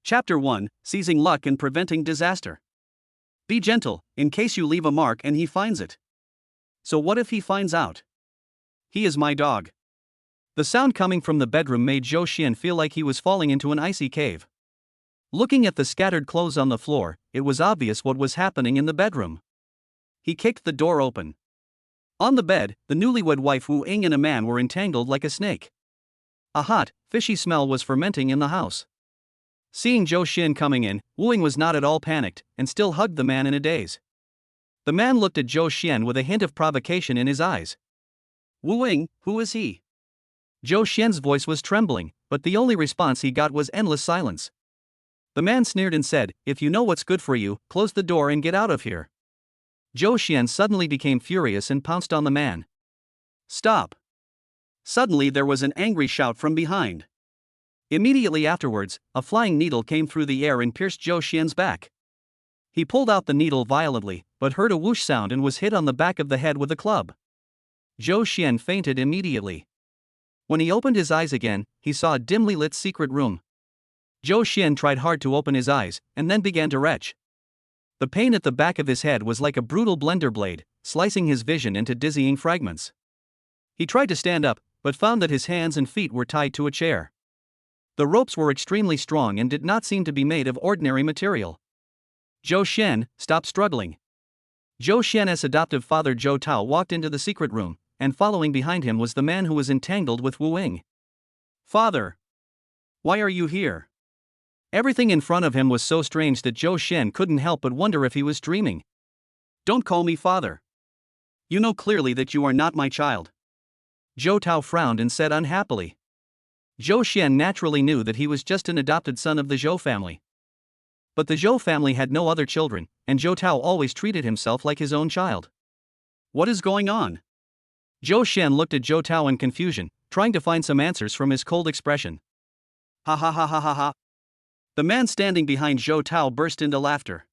Chapter 1, Seizing Luck and Preventing Disaster. Be gentle, in case you leave a mark and he finds it. So what if he finds out? He is my dog. The sound coming from the bedroom made Zhou Xian feel like he was falling into an icy cave. Looking at the scattered clothes on the floor, it was obvious what was happening in the bedroom. He kicked the door open. On the bed, the newlywed wife Wu Ying and a man were entangled like a snake. A hot, fishy smell was fermenting in the house. Seeing Zhou Xian coming in, Wu Ying was not at all panicked, and still hugged the man in a daze. The man looked at Zhou Xian with a hint of provocation in his eyes. Wu Ying, who is he? Zhou Xian's voice was trembling, but the only response he got was endless silence. The man sneered and said, "If you know what's good for you, close the door and get out of here." Zhou Xian suddenly became furious and pounced on the man. "Stop!" Suddenly there was an angry shout from behind. Immediately afterwards, a flying needle came through the air and pierced Zhou Xian's back. He pulled out the needle violently, but heard a whoosh sound and was hit on the back of the head with a club. Zhou Xian fainted immediately. When he opened his eyes again, he saw a dimly lit secret room. Zhou Xian tried hard to open his eyes, and then began to retch. The pain at the back of his head was like a brutal blender blade, slicing his vision into dizzying fragments. He tried to stand up, but found that his hands and feet were tied to a chair. The ropes were extremely strong and did not seem to be made of ordinary material. Zhou Xian, stop struggling. Zhou Xian's adoptive father Zhou Tao walked into the secret room, and following behind him was the man who was entangled with Wu Ying. "Father! Why are you here?" Everything in front of him was so strange that Zhou Xian couldn't help but wonder if he was dreaming. "Don't call me father. You know clearly that you are not my child." Zhou Tao frowned and said unhappily. Zhou Xian naturally knew that he was just an adopted son of the Zhou family. But the Zhou family had no other children, and Zhou Tao always treated himself like his own child. "What is going on?" Zhou Xian looked at Zhou Tao in confusion, trying to find some answers from his cold expression. "Ha ha ha ha ha ha." The man standing behind Zhou Tao burst into laughter.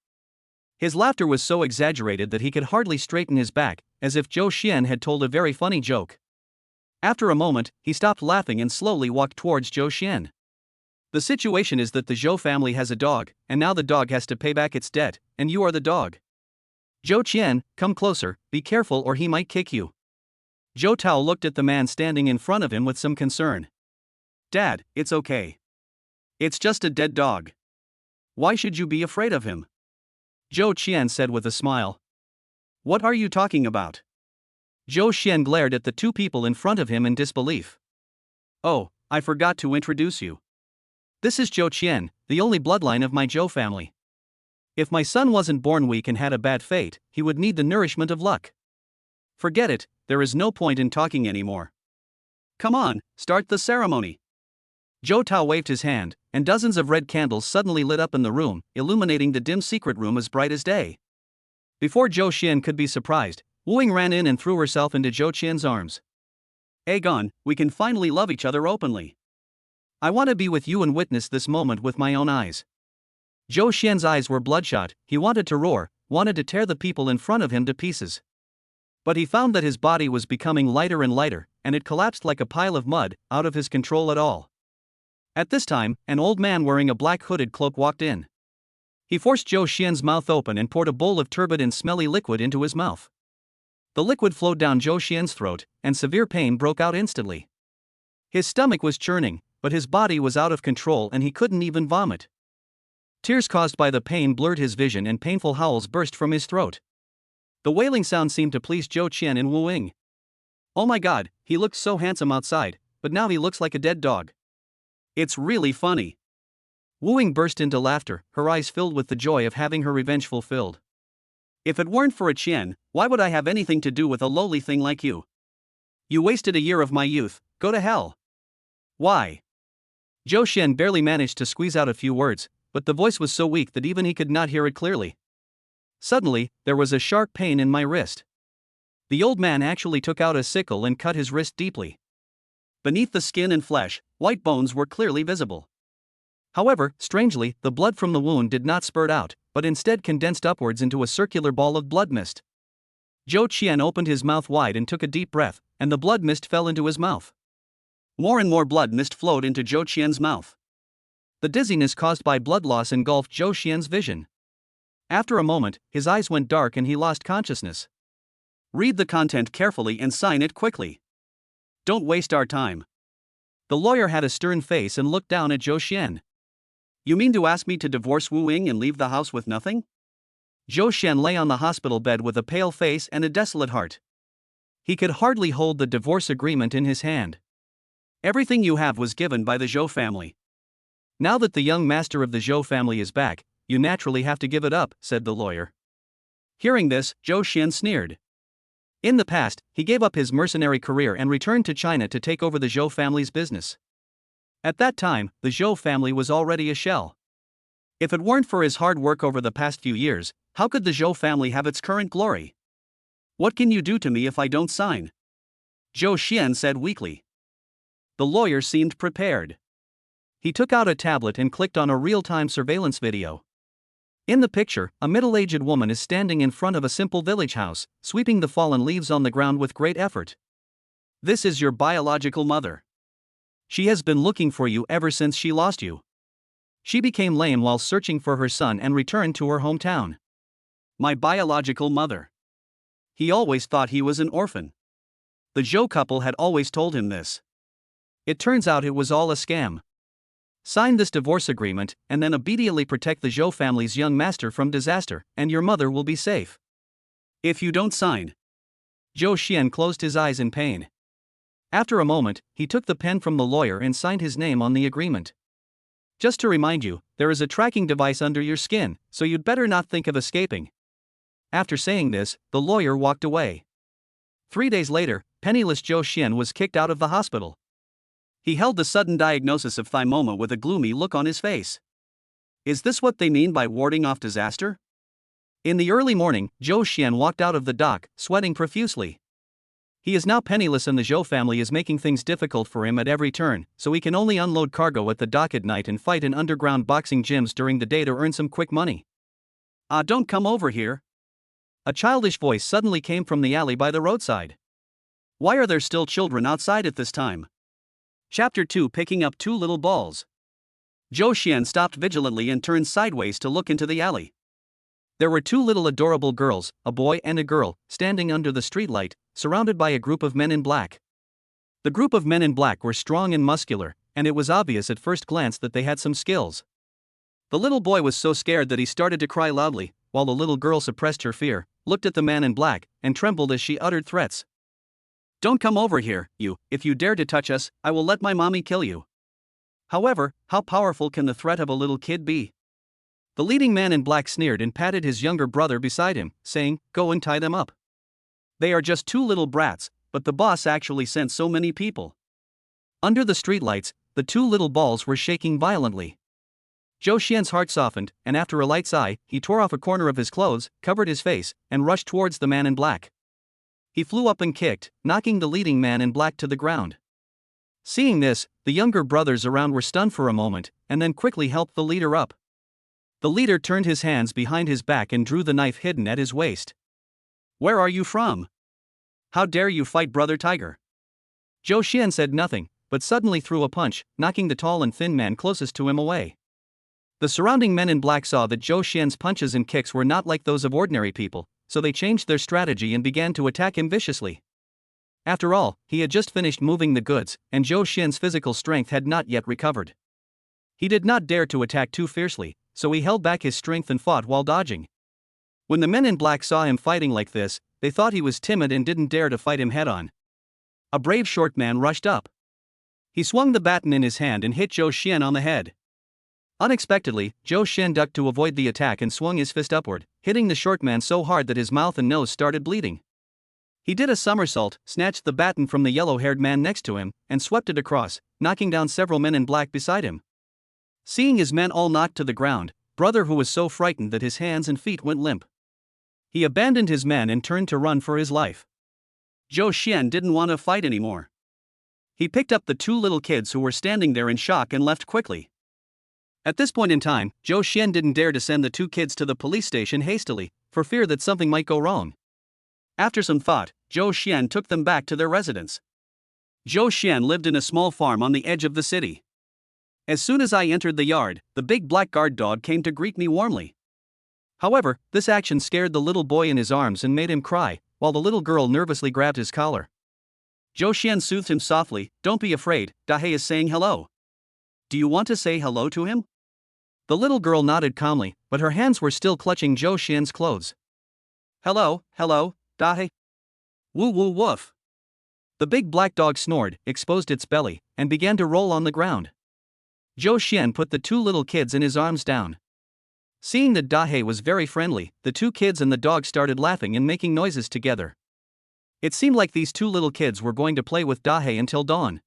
His laughter was so exaggerated that he could hardly straighten his back, as if Zhou Xian had told a very funny joke. After a moment, he stopped laughing and slowly walked towards Zhou Xian. "The situation is that the Zhou family has a dog, and now the dog has to pay back its debt, and you are the dog. Zhou Qian, come closer, be careful or he might kick you." Zhou Tao looked at the man standing in front of him with some concern. "Dad, it's okay. It's just a dead dog. Why should you be afraid of him?" Zhou Qian said with a smile. "What are you talking about?" Zhou Xian glared at the two people in front of him in disbelief. "Oh, I forgot to introduce you. This is Zhou Qian, the only bloodline of my Zhou family. If my son wasn't born weak and had a bad fate, he would need the nourishment of luck. Forget it, there is no point in talking anymore. Come on, start the ceremony." Zhou Tao waved his hand, and dozens of red candles suddenly lit up in the room, illuminating the dim secret room as bright as day. Before Zhou Xian could be surprised, Wu Ying ran in and threw herself into Zhou Qian's arms. "Aegon, we can finally love each other openly. I want to be with you and witness this moment with my own eyes." Zhou Xian's eyes were bloodshot, he wanted to roar, wanted to tear the people in front of him to pieces. But he found that his body was becoming lighter and lighter, and it collapsed like a pile of mud, out of his control at all. At this time, an old man wearing a black hooded cloak walked in. He forced Zhou Xian's mouth open and poured a bowl of turbid and smelly liquid into his mouth. The liquid flowed down Zhou Xian's throat, and severe pain broke out instantly. His stomach was churning, but his body was out of control and he couldn't even vomit. Tears caused by the pain blurred his vision and painful howls burst from his throat. The wailing sound seemed to please Zhou Qian and Wu Ying. "Oh my god, he looked so handsome outside, but now he looks like a dead dog. It's really funny." Wu Ying burst into laughter, her eyes filled with the joy of having her revenge fulfilled. "If it weren't for a Qian, why would I have anything to do with a lowly thing like you? You wasted a year of my youth, go to hell." "Why?" Zhou Xian barely managed to squeeze out a few words, but the voice was so weak that even he could not hear it clearly. Suddenly, there was a sharp pain in my wrist. The old man actually took out a sickle and cut his wrist deeply. Beneath the skin and flesh, white bones were clearly visible. However, strangely, the blood from the wound did not spurt out, but instead condensed upwards into a circular ball of blood mist. Zhou Qian opened his mouth wide and took a deep breath, and the blood mist fell into his mouth. More and more blood mist flowed into Zhou Qian's mouth. The dizziness caused by blood loss engulfed Zhou Xian's vision. After a moment, his eyes went dark and he lost consciousness. Read the content carefully and sign it quickly. Don't waste our time. The lawyer had a stern face and looked down at Zhou Xian. You mean to ask me to divorce Wu Ying and leave the house with nothing? Zhou Xian lay on the hospital bed with a pale face and a desolate heart. He could hardly hold the divorce agreement in his hand. Everything you have was given by the Zhou family. Now that the young master of the Zhou family is back, you naturally have to give it up, said the lawyer. Hearing this, Zhou Xian sneered. In the past, he gave up his mercenary career and returned to China to take over the Zhou family's business. At that time, the Zhou family was already a shell. If it weren't for his hard work over the past few years, how could the Zhou family have its current glory? What can you do to me if I don't sign? Zhou Xian said weakly. The lawyer seemed prepared. He took out a tablet and clicked on a real-time surveillance video. In the picture, a middle-aged woman is standing in front of a simple village house, sweeping the fallen leaves on the ground with great effort. This is your biological mother. She has been looking for you ever since she lost you. She became lame while searching for her son and returned to her hometown. My biological mother. He always thought he was an orphan. The Zhou couple had always told him this. It turns out it was all a scam. Sign this divorce agreement, and then immediately protect the Zhou family's young master from disaster, and your mother will be safe. If you don't sign. Zhou Xian closed his eyes in pain. After a moment, he took the pen from the lawyer and signed his name on the agreement. Just to remind you, there is a tracking device under your skin, so you'd better not think of escaping. After saying this, the lawyer walked away. 3 days later, penniless Zhou Xian was kicked out of the hospital. He held the sudden diagnosis of thymoma with a gloomy look on his face. Is this what they mean by warding off disaster? In the early morning, Zhou Xian walked out of the dock, sweating profusely. He is now penniless and the Zhou family is making things difficult for him at every turn, so he can only unload cargo at the dock at night and fight in underground boxing gyms during the day to earn some quick money. Don't come over here. A childish voice suddenly came from the alley by the roadside. Why are there still children outside at this time? Chapter 2 Picking up two little balls. Zhou Xian stopped vigilantly and turned sideways to look into the alley. There were two little adorable girls, a boy and a girl, standing under the streetlight, surrounded by a group of men in black. The group of men in black were strong and muscular, and it was obvious at first glance that they had some skills. The little boy was so scared that he started to cry loudly, while the little girl suppressed her fear, looked at the man in black, and trembled as she uttered threats. Don't come over here, you. If you dare to touch us, I will let my mommy kill you. However, how powerful can the threat of a little kid be? The leading man in black sneered and patted his younger brother beside him, saying, Go and tie them up. They are just two little brats, but the boss actually sent so many people. Under the streetlights, the two little balls were shaking violently. Zhou Xian's heart softened, and after a light sigh, he tore off a corner of his clothes, covered his face, and rushed towards the man in black. He flew up and kicked, knocking the leading man in black to the ground. Seeing this, the younger brothers around were stunned for a moment, and then quickly helped the leader up. The leader turned his hands behind his back and drew the knife hidden at his waist. Where are you from? How dare you fight Brother Tiger? Zhou Xian said nothing, but suddenly threw a punch, knocking the tall and thin man closest to him away. The surrounding men in black saw that Zhou Xian's punches and kicks were not like those of ordinary people, so they changed their strategy and began to attack him viciously. After all, he had just finished moving the goods, and Zhou Xian's physical strength had not yet recovered. He did not dare to attack too fiercely, so he held back his strength and fought while dodging. When the men in black saw him fighting like this, they thought he was timid and didn't dare to fight him head-on. A brave short man rushed up. He swung the baton in his hand and hit Zhou Xian on the head. Unexpectedly, Zhou Xian ducked to avoid the attack and swung his fist upward, hitting the short man so hard that his mouth and nose started bleeding. He did a somersault, snatched the baton from the yellow-haired man next to him, and swept it across, knocking down several men in black beside him. Seeing his men all knocked to the ground, Brother who was so frightened that his hands and feet went limp. He abandoned his men and turned to run for his life. Zhou Xian didn't want to fight anymore. He picked up the two little kids who were standing there in shock and left quickly. At this point in time, Zhou Xian didn't dare to send the two kids to the police station hastily, for fear that something might go wrong. After some thought, Zhou Xian took them back to their residence. Zhou Xian lived in a small farm on the edge of the city. As soon as I entered the yard, the big black guard dog came to greet me warmly. However, this action scared the little boy in his arms and made him cry, while the little girl nervously grabbed his collar. Zhou Xian soothed him softly. Don't be afraid, Dahei is saying hello. Do you want to say hello to him? The little girl nodded calmly, but her hands were still clutching Zhou Xian's clothes. Hello, Dahei. Woo woo woof. The big black dog snored, exposed its belly, and began to roll on the ground. Zhou Xian put the two little kids in his arms down. Seeing that Dahei was very friendly, the two kids and the dog started laughing and making noises together. It seemed like these two little kids were going to play with Dahei until dawn.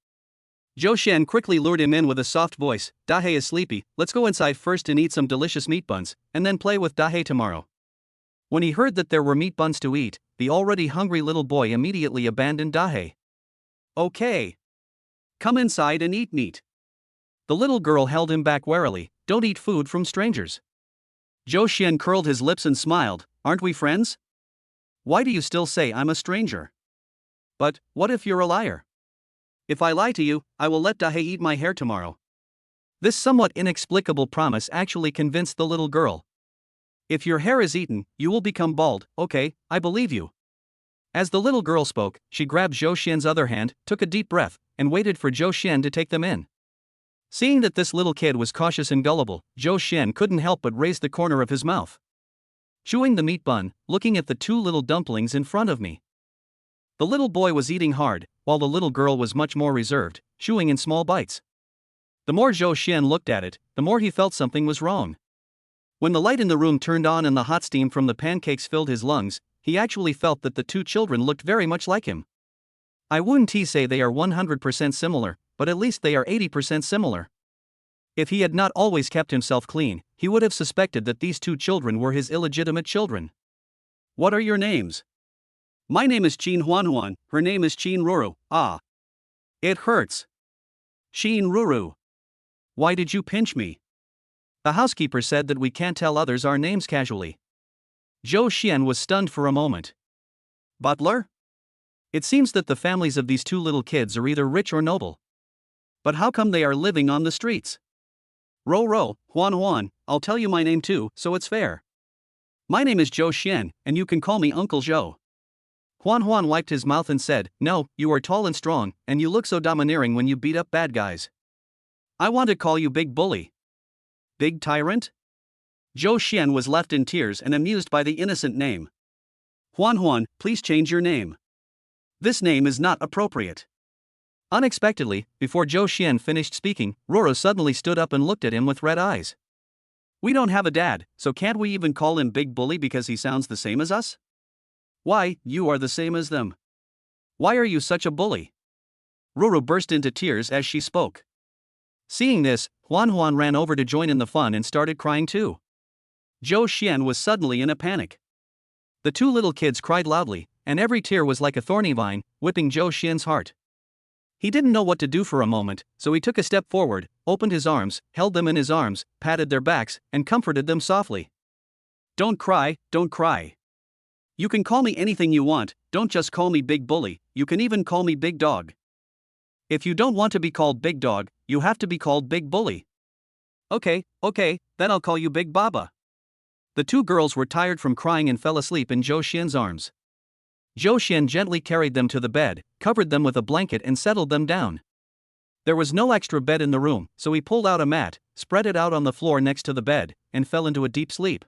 Zhou Xian quickly lured him in with a soft voice. Dahei is sleepy, let's go inside first and eat some delicious meat buns, and then play with Dahei tomorrow. When he heard that there were meat buns to eat, the already hungry little boy immediately abandoned Dahei. Okay. Come inside and eat meat. The little girl held him back warily. Don't eat food from strangers. Zhou Xian curled his lips and smiled. Aren't we friends? Why do you still say I'm a stranger? But, what if you're a liar? If I lie to you, I will let Dahei eat my hair tomorrow. This somewhat inexplicable promise actually convinced the little girl. If your hair is eaten, you will become bald. Okay, I believe you. As the little girl spoke, she grabbed Zhou Xian's other hand, took a deep breath, and waited for Zhou Xian to take them in. Seeing that this little kid was cautious and gullible, Zhou Xian couldn't help but raise the corner of his mouth. Chewing the meat bun, looking at the two little dumplings in front of me. The little boy was eating hard, while the little girl was much more reserved, chewing in small bites. The more Zhou Xian looked at it, the more he felt something was wrong. When the light in the room turned on and the hot steam from the pancakes filled his lungs, he actually felt that the two children looked very much like him. I wouldn't say they are 100% similar, but at least they are 80% similar. If he had not always kept himself clean, he would have suspected that these two children were his illegitimate children. What are your names? My name is Qin Huanhuan, her name is Qin Ruru. Ah. It hurts. Qin Ruru. Why did you pinch me? The housekeeper said that we can't tell others our names casually. Zhou Xian was stunned for a moment. Butler? It seems that the families of these two little kids are either rich or noble. But how come they are living on the streets? Ro, Huan, I'll tell you my name too, so it's fair. My name is Zhou Xian, and you can call me Uncle Zhou. Huan wiped his mouth and said, No, you are tall and strong, and you look so domineering when you beat up bad guys. I want to call you Big Bully. Big Tyrant? Zhou Xian was left in tears and amused by the innocent name. Huan, please change your name. This name is not appropriate. Unexpectedly, before Zhou Xian finished speaking, Roro suddenly stood up and looked at him with red eyes. We don't have a dad, so can't we even call him Big Bully because he sounds the same as us? Why, you are the same as them. Why are you such a bully? Roro burst into tears as she spoke. Seeing this, Huan ran over to join in the fun and started crying too. Zhou Xian was suddenly in a panic. The two little kids cried loudly, and every tear was like a thorny vine, whipping Zhou Xian's heart. He didn't know what to do for a moment, so he took a step forward, opened his arms, held them in his arms, patted their backs, and comforted them softly. Don't cry. You can call me anything you want, don't just call me Big Bully, you can even call me Big Dog. If you don't want to be called Big Dog, you have to be called Big Bully. Okay, then I'll call you Big Baba. The two girls were tired from crying and fell asleep in Zhou Xian's arms. Zhou Xian gently carried them to the bed, covered them with a blanket and settled them down. There was no extra bed in the room, so he pulled out a mat, spread it out on the floor next to the bed, and fell into a deep sleep.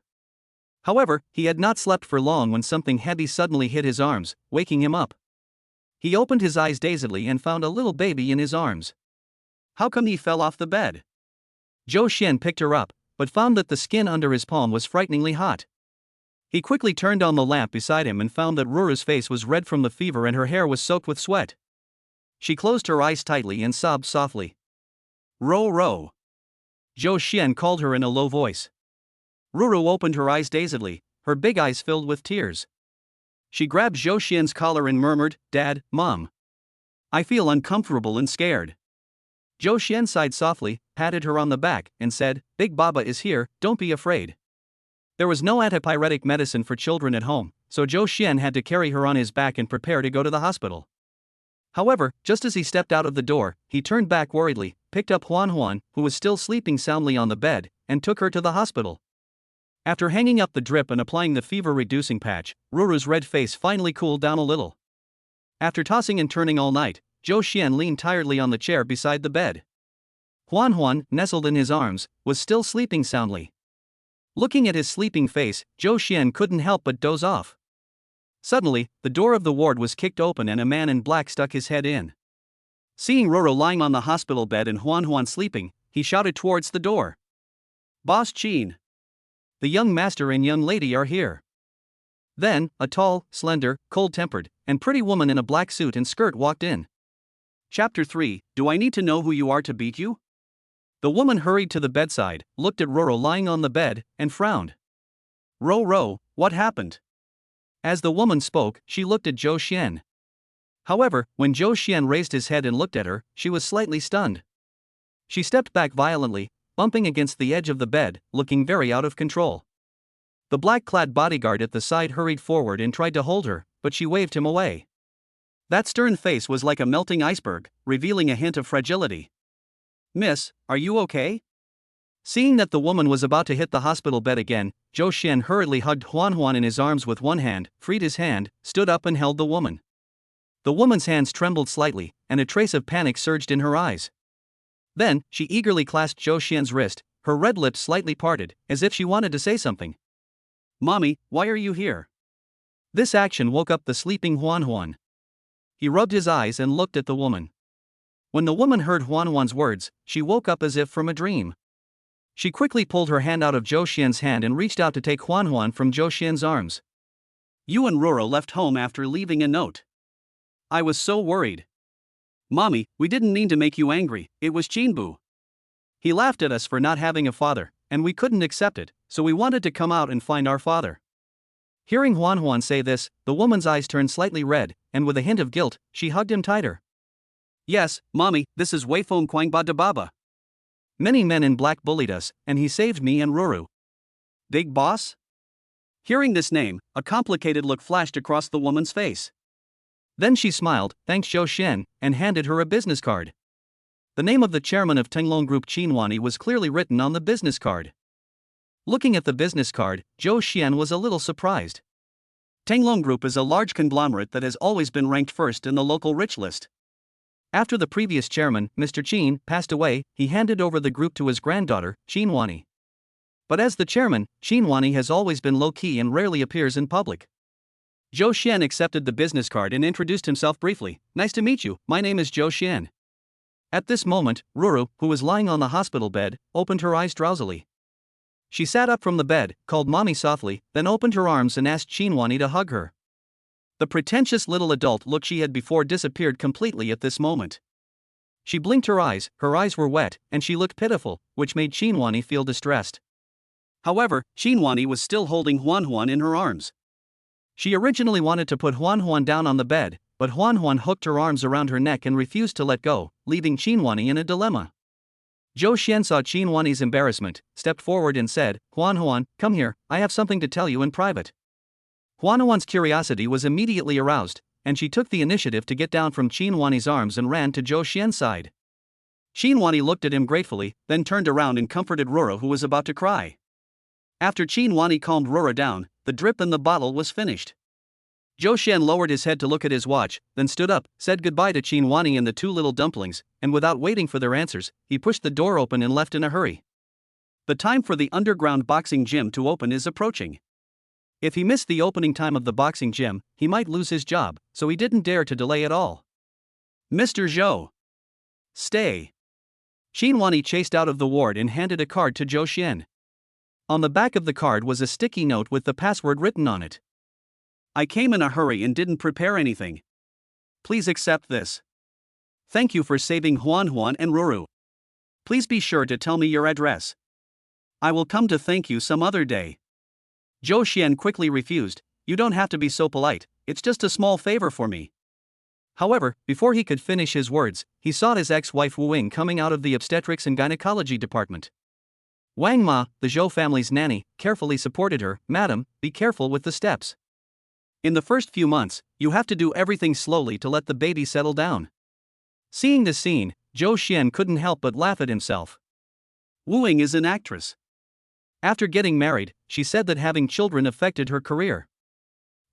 However, he had not slept for long when something heavy suddenly hit his arms, waking him up. He opened his eyes dazedly and found a little baby in his arms. How come he fell off the bed? Zhou Xian picked her up, but found that the skin under his palm was frighteningly hot. He quickly turned on the lamp beside him and found that Ruru's face was red from the fever and her hair was soaked with sweat. She closed her eyes tightly and sobbed softly. Ro. Zhou Xian called her in a low voice. Ruru opened her eyes dazedly, her big eyes filled with tears. She grabbed Zhou Xian's collar and murmured, Dad, Mom. I feel uncomfortable and scared. Zhou Xian sighed softly, patted her on the back, and said, Big Baba is here, don't be afraid. There was no antipyretic medicine for children at home, so Zhou Xian had to carry her on his back and prepare to go to the hospital. However, just as he stepped out of the door, he turned back worriedly. picked up Huan, who was still sleeping soundly on the bed, and took her to the hospital. After hanging up the drip and applying the fever-reducing patch, Ruru's red face finally cooled down a little. After tossing and turning all night, Zhou Xian leaned tiredly on the chair beside the bed. Huan, nestled in his arms, was still sleeping soundly. Looking at his sleeping face, Zhou Xian couldn't help but doze off. Suddenly, the door of the ward was kicked open and a man in black stuck his head in. Seeing Roro lying on the hospital bed and Huan sleeping, he shouted towards the door. "Boss Qin! The young master and young lady are here." Then, a tall, slender, cold-tempered, and pretty woman in a black suit and skirt walked in. Chapter 3, Do I Need to Know Who You Are to Beat You? The woman hurried to the bedside, looked at Roro lying on the bed, and frowned. Ro, what happened? As the woman spoke, she looked at Zhou Xian. However, when Zhou Xian raised his head and looked at her, she was slightly stunned. She stepped back violently, bumping against the edge of the bed, looking very out of control. The black-clad bodyguard at the side hurried forward and tried to hold her, but she waved him away. That stern face was like a melting iceberg, revealing a hint of fragility. "Miss, are you okay?" Seeing that the woman was about to hit the hospital bed again, Zhou Xian hurriedly hugged Huan in his arms with one hand, freed his hand, stood up and held the woman. The woman's hands trembled slightly, and a trace of panic surged in her eyes. Then, she eagerly clasped Zhou Xian's wrist, her red lips slightly parted, as if she wanted to say something. "Mommy, why are you here?" This action woke up the sleeping Huan. He rubbed his eyes and looked at the woman. When the woman heard Huan's words, she woke up as if from a dream. She quickly pulled her hand out of Zhou Xian's hand and reached out to take Huan from Zhou Xian's arms. "You and Roro left home after leaving a note. I was so worried. Mommy, we didn't mean to make you angry, it was Qinbu. He laughed at us for not having a father, and we couldn't accept it, so we wanted to come out and find our father." Hearing Huan say this, the woman's eyes turned slightly red, and with a hint of guilt, she hugged him tighter. "Yes, Mommy, this is Weifeng Quangba de Baba. Many men in black bullied us, and he saved me and Ruru." "Big boss?" Hearing this name, a complicated look flashed across the woman's face. Then she smiled, thanked Zhou Xian, and handed her a business card. The name of the chairman of Tenglong Group Qinwani was clearly written on the business card. Looking at the business card, Zhou Xian was a little surprised. Tenglong Group is a large conglomerate that has always been ranked first in the local rich list. After the previous chairman, Mr. Qin, passed away, he handed over the group to his granddaughter, Qinwani. But as the chairman, Qinwani has always been low-key and rarely appears in public. Zhou Xian accepted the business card and introduced himself briefly. "Nice to meet you, my name is Zhou Xian." At this moment, Ruru, who was lying on the hospital bed, opened her eyes drowsily. She sat up from the bed, called Mommy softly, then opened her arms and asked Qinwani to hug her. The pretentious little adult look she had before disappeared completely at this moment. She blinked her eyes were wet, and she looked pitiful, which made Qinwani feel distressed. However, Qinwani was still holding Huan in her arms. She originally wanted to put Huan down on the bed, but Huan hooked her arms around her neck and refused to let go, leaving Qinwani in a dilemma. Zhou Xian saw Qinwani's embarrassment, stepped forward and said, Huan, come here, I have something to tell you in private." Huan's curiosity was immediately aroused, and she took the initiative to get down from Qinwani's arms and ran to Zhou Xian's side. Qinwani looked at him gratefully, then turned around and comforted Roro, who was about to cry. After Qinwani calmed Roro down, the drip in the bottle was finished. Zhou Xian lowered his head to look at his watch, then stood up, said goodbye to Qinwani and the two little dumplings, and without waiting for their answers, he pushed the door open and left in a hurry. The time for the underground boxing gym to open is approaching. If he missed the opening time of the boxing gym, he might lose his job, so he didn't dare to delay at all. "Mr. Zhou! Stay!" Qinwani chased out of the ward and handed a card to Zhou Xian. On the back of the card was a sticky note with the password written on it. "I came in a hurry and didn't prepare anything. Please accept this. Thank you for saving Huan and Ruru. Please be sure to tell me your address. I will come to thank you some other day." Zhou Xian quickly refused. "You don't have to be so polite, it's just a small favor for me." However, before he could finish his words, he saw his ex-wife Wu Ying coming out of the obstetrics and gynecology department. Wang Ma, the Zhou family's nanny, carefully supported her. "Madam, be careful with the steps. In the first few months, you have to do everything slowly to let the baby settle down." Seeing this scene, Zhou Xian couldn't help but laugh at himself. Wu-Ying is an actress. After getting married, she said that having children affected her career.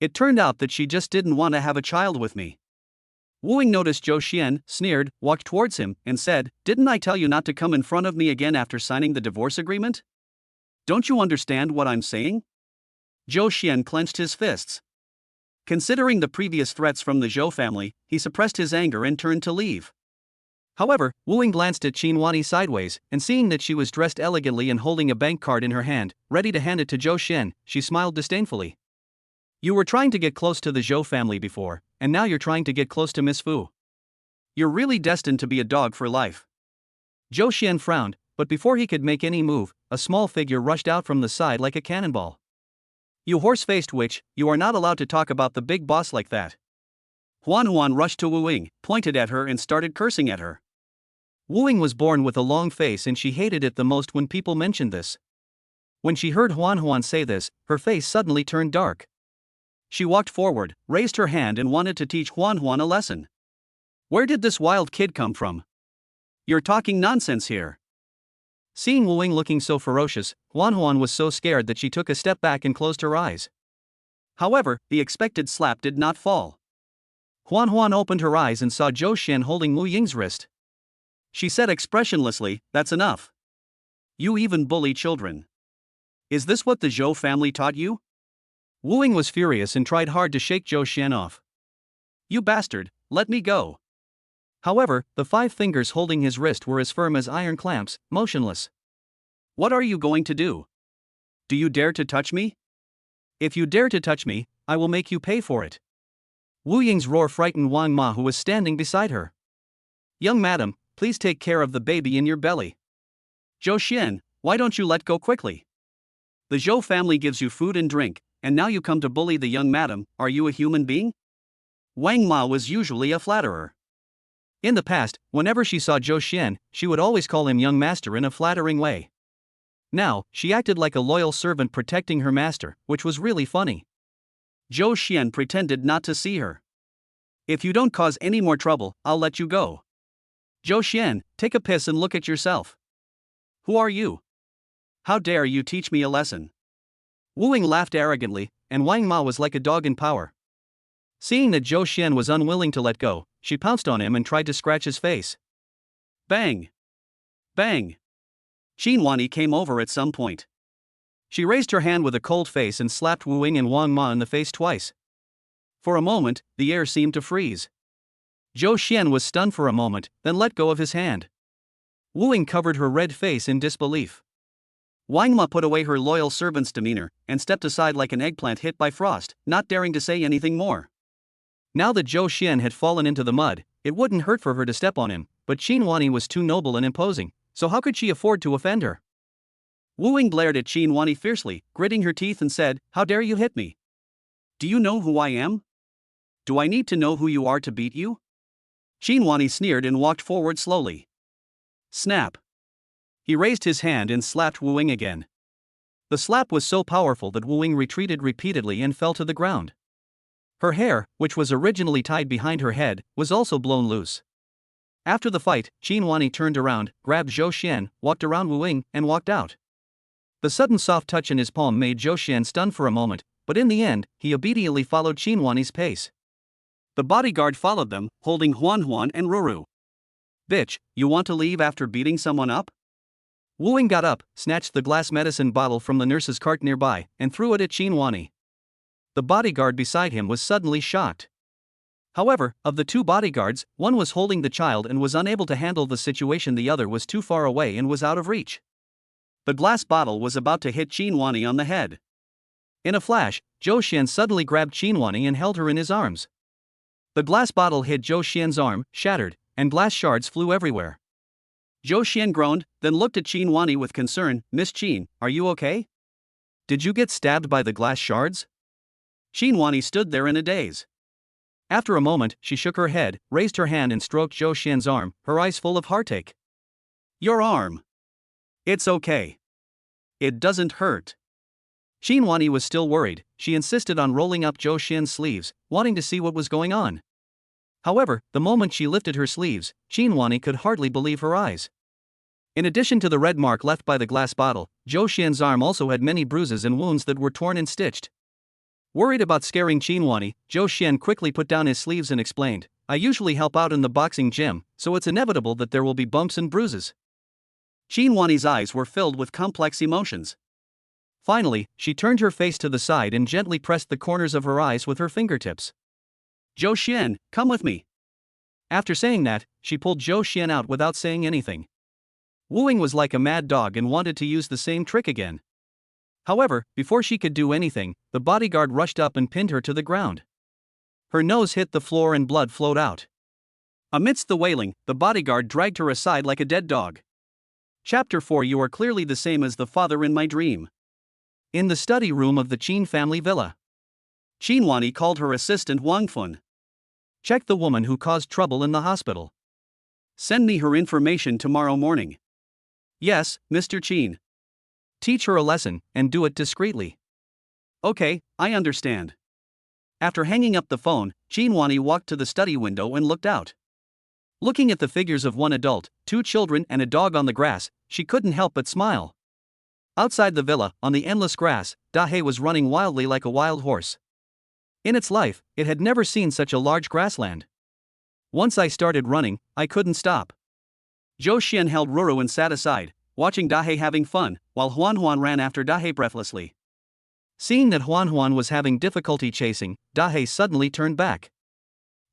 It turned out that she just didn't want to have a child with me. Wu-Ying noticed Zhou Xian, sneered, walked towards him, and said, "Didn't I tell you not to come in front of me again after signing the divorce agreement? Don't you understand what I'm saying?" Zhou Xian clenched his fists. Considering the previous threats from the Zhou family, he suppressed his anger and turned to leave. However, Wu-Ying glanced at Qinhuani sideways, and seeing that she was dressed elegantly and holding a bank card in her hand, ready to hand it to Zhou Xian, she smiled disdainfully. "You were trying to get close to the Zhou family before, and now you're trying to get close to Miss Fu. You're really destined to be a dog for life." Zhou Xian frowned, but before he could make any move, a small figure rushed out from the side like a cannonball. "You horse-faced witch, you are not allowed to talk about the big boss like that." Huan rushed to Wu-Ying, pointed at her and started cursing at her. Wu-Ying was born with a long face and she hated it the most when people mentioned this. When she heard Huan say this, her face suddenly turned dark. She walked forward, raised her hand and wanted to teach Huan a lesson. "Where did this wild kid come from? You're talking nonsense here." Seeing Wu-Ying looking so ferocious, Huan was so scared that she took a step back and closed her eyes. However, the expected slap did not fall. Huan opened her eyes and saw Zhou Xian holding Wu-Ying's wrist. She said expressionlessly, "That's enough. You even bully children. Is this what the Zhou family taught you?" Wu-Ying was furious and tried hard to shake Zhou Xian off. "You bastard, let me go." However, the 5 fingers holding his wrist were as firm as iron clamps, motionless. "What are you going to do? Do you dare to touch me? If you dare to touch me, I will make you pay for it." Wu-Ying's roar frightened Wang Ma, who was standing beside her. "Young madam, please take care of the baby in your belly. Zhou Xian, why don't you let go quickly? The Zhou family gives you food and drink, and now you come to bully the young madam. Are you a human being?" Wang Ma was usually a flatterer. In the past, whenever she saw Zhou Xian, she would always call him young master in a flattering way. Now, she acted like a loyal servant protecting her master, which was really funny. Zhou Xian pretended not to see her. "If you don't cause any more trouble, I'll let you go." "Zhou Xian, take a piss and look at yourself. Who are you? How dare you teach me a lesson?" Wu-Ying laughed arrogantly, and Wang Ma was like a dog in power. Seeing that Zhou Xian was unwilling to let go, she pounced on him and tried to scratch his face. Bang! Bang! Qinhuani came over at some point. She raised her hand with a cold face and slapped Wu-Ying and Wang Ma in the face twice. For a moment, the air seemed to freeze. Zhou Xian was stunned for a moment, then let go of his hand. Wu-Ying covered her red face in disbelief. Wang Ma put away her loyal servant's demeanor and stepped aside like an eggplant hit by frost, not daring to say anything more. Now that Zhou Xian had fallen into the mud, it wouldn't hurt for her to step on him, but Qinhuani was too noble and imposing, so how could she afford to offend her? Wu-Ying glared at Qinhuani fiercely, gritting her teeth and said, "How dare you hit me? Do you know who I am? Do I need to know who you are to beat you?" Qinhuani sneered and walked forward slowly. Snap! He raised his hand and slapped Wu-Ying again. The slap was so powerful that Wu-Ying retreated repeatedly and fell to the ground. Her hair, which was originally tied behind her head, was also blown loose. After the fight, Qinhuani turned around, grabbed Zhou Xian, walked around Wu-Ying, and walked out. The sudden soft touch in his palm made Zhou Xian stunned for a moment, but in the end, he obediently followed Qinhuani's pace. The bodyguard followed them, holding Huan and Ruru. "Bitch, you want to leave after beating someone up?" Wu-Ying got up, snatched the glass medicine bottle from the nurse's cart nearby, and threw it at Qinhuani. The bodyguard beside him was suddenly shocked. However, of the 2 bodyguards, one was holding the child and was unable to handle the situation, the other was too far away and was out of reach. The glass bottle was about to hit Qinhuani on the head. In a flash, Zhou Xian suddenly grabbed Qinhuani and held her in his arms. The glass bottle hit Zhou Xian's arm, shattered, and glass shards flew everywhere. Zhou Xian groaned, then looked at Qinhuani with concern. "Miss Qin, are you okay? Did you get stabbed by the glass shards?" Qinhuani stood there in a daze. After a moment, she shook her head, raised her hand and stroked Zhou Xian's arm, her eyes full of heartache. "Your arm. It's okay. It doesn't hurt." Qinhuani was still worried. She insisted on rolling up Zhou Xian's sleeves, wanting to see what was going on. However, the moment she lifted her sleeves, Qinhuani could hardly believe her eyes. In addition to the red mark left by the glass bottle, Zhou Xian's arm also had many bruises and wounds that were torn and stitched. Worried about scaring Qinhuani, Zhou Xian quickly put down his sleeves and explained, "I usually help out in the boxing gym, so it's inevitable that there will be bumps and bruises." Qinhuani's eyes were filled with complex emotions. Finally, she turned her face to the side and gently pressed the corners of her eyes with her fingertips. "Zhou Xian, come with me." After saying that, she pulled Zhou Xian out without saying anything. Wu was like a mad dog and wanted to use the same trick again. However, before she could do anything, the bodyguard rushed up and pinned her to the ground. Her nose hit the floor and blood flowed out. Amidst the wailing, the bodyguard dragged her aside like a dead dog. Chapter 4. You are clearly the same as the father in my dream. In the study room of the Qin family villa, Qinhuani called her assistant Wang Fun. "Check the woman who caused trouble in the hospital. Send me her information tomorrow morning." "Yes, Mr. Qin." "Teach her a lesson, and do it discreetly." "Okay, I understand." After hanging up the phone, Qinhuani walked to the study window and looked out. Looking at the figures of one adult, 2 children and a dog on the grass, she couldn't help but smile. Outside the villa, on the endless grass, Dahe was running wildly like a wild horse. In its life, it had never seen such a large grassland. "Once I started running, I couldn't stop." Zhou Xian held Ruru and sat aside, watching Dahe having fun, while Huan ran after Dahe breathlessly. Seeing that Huan was having difficulty chasing, Dahe suddenly turned back.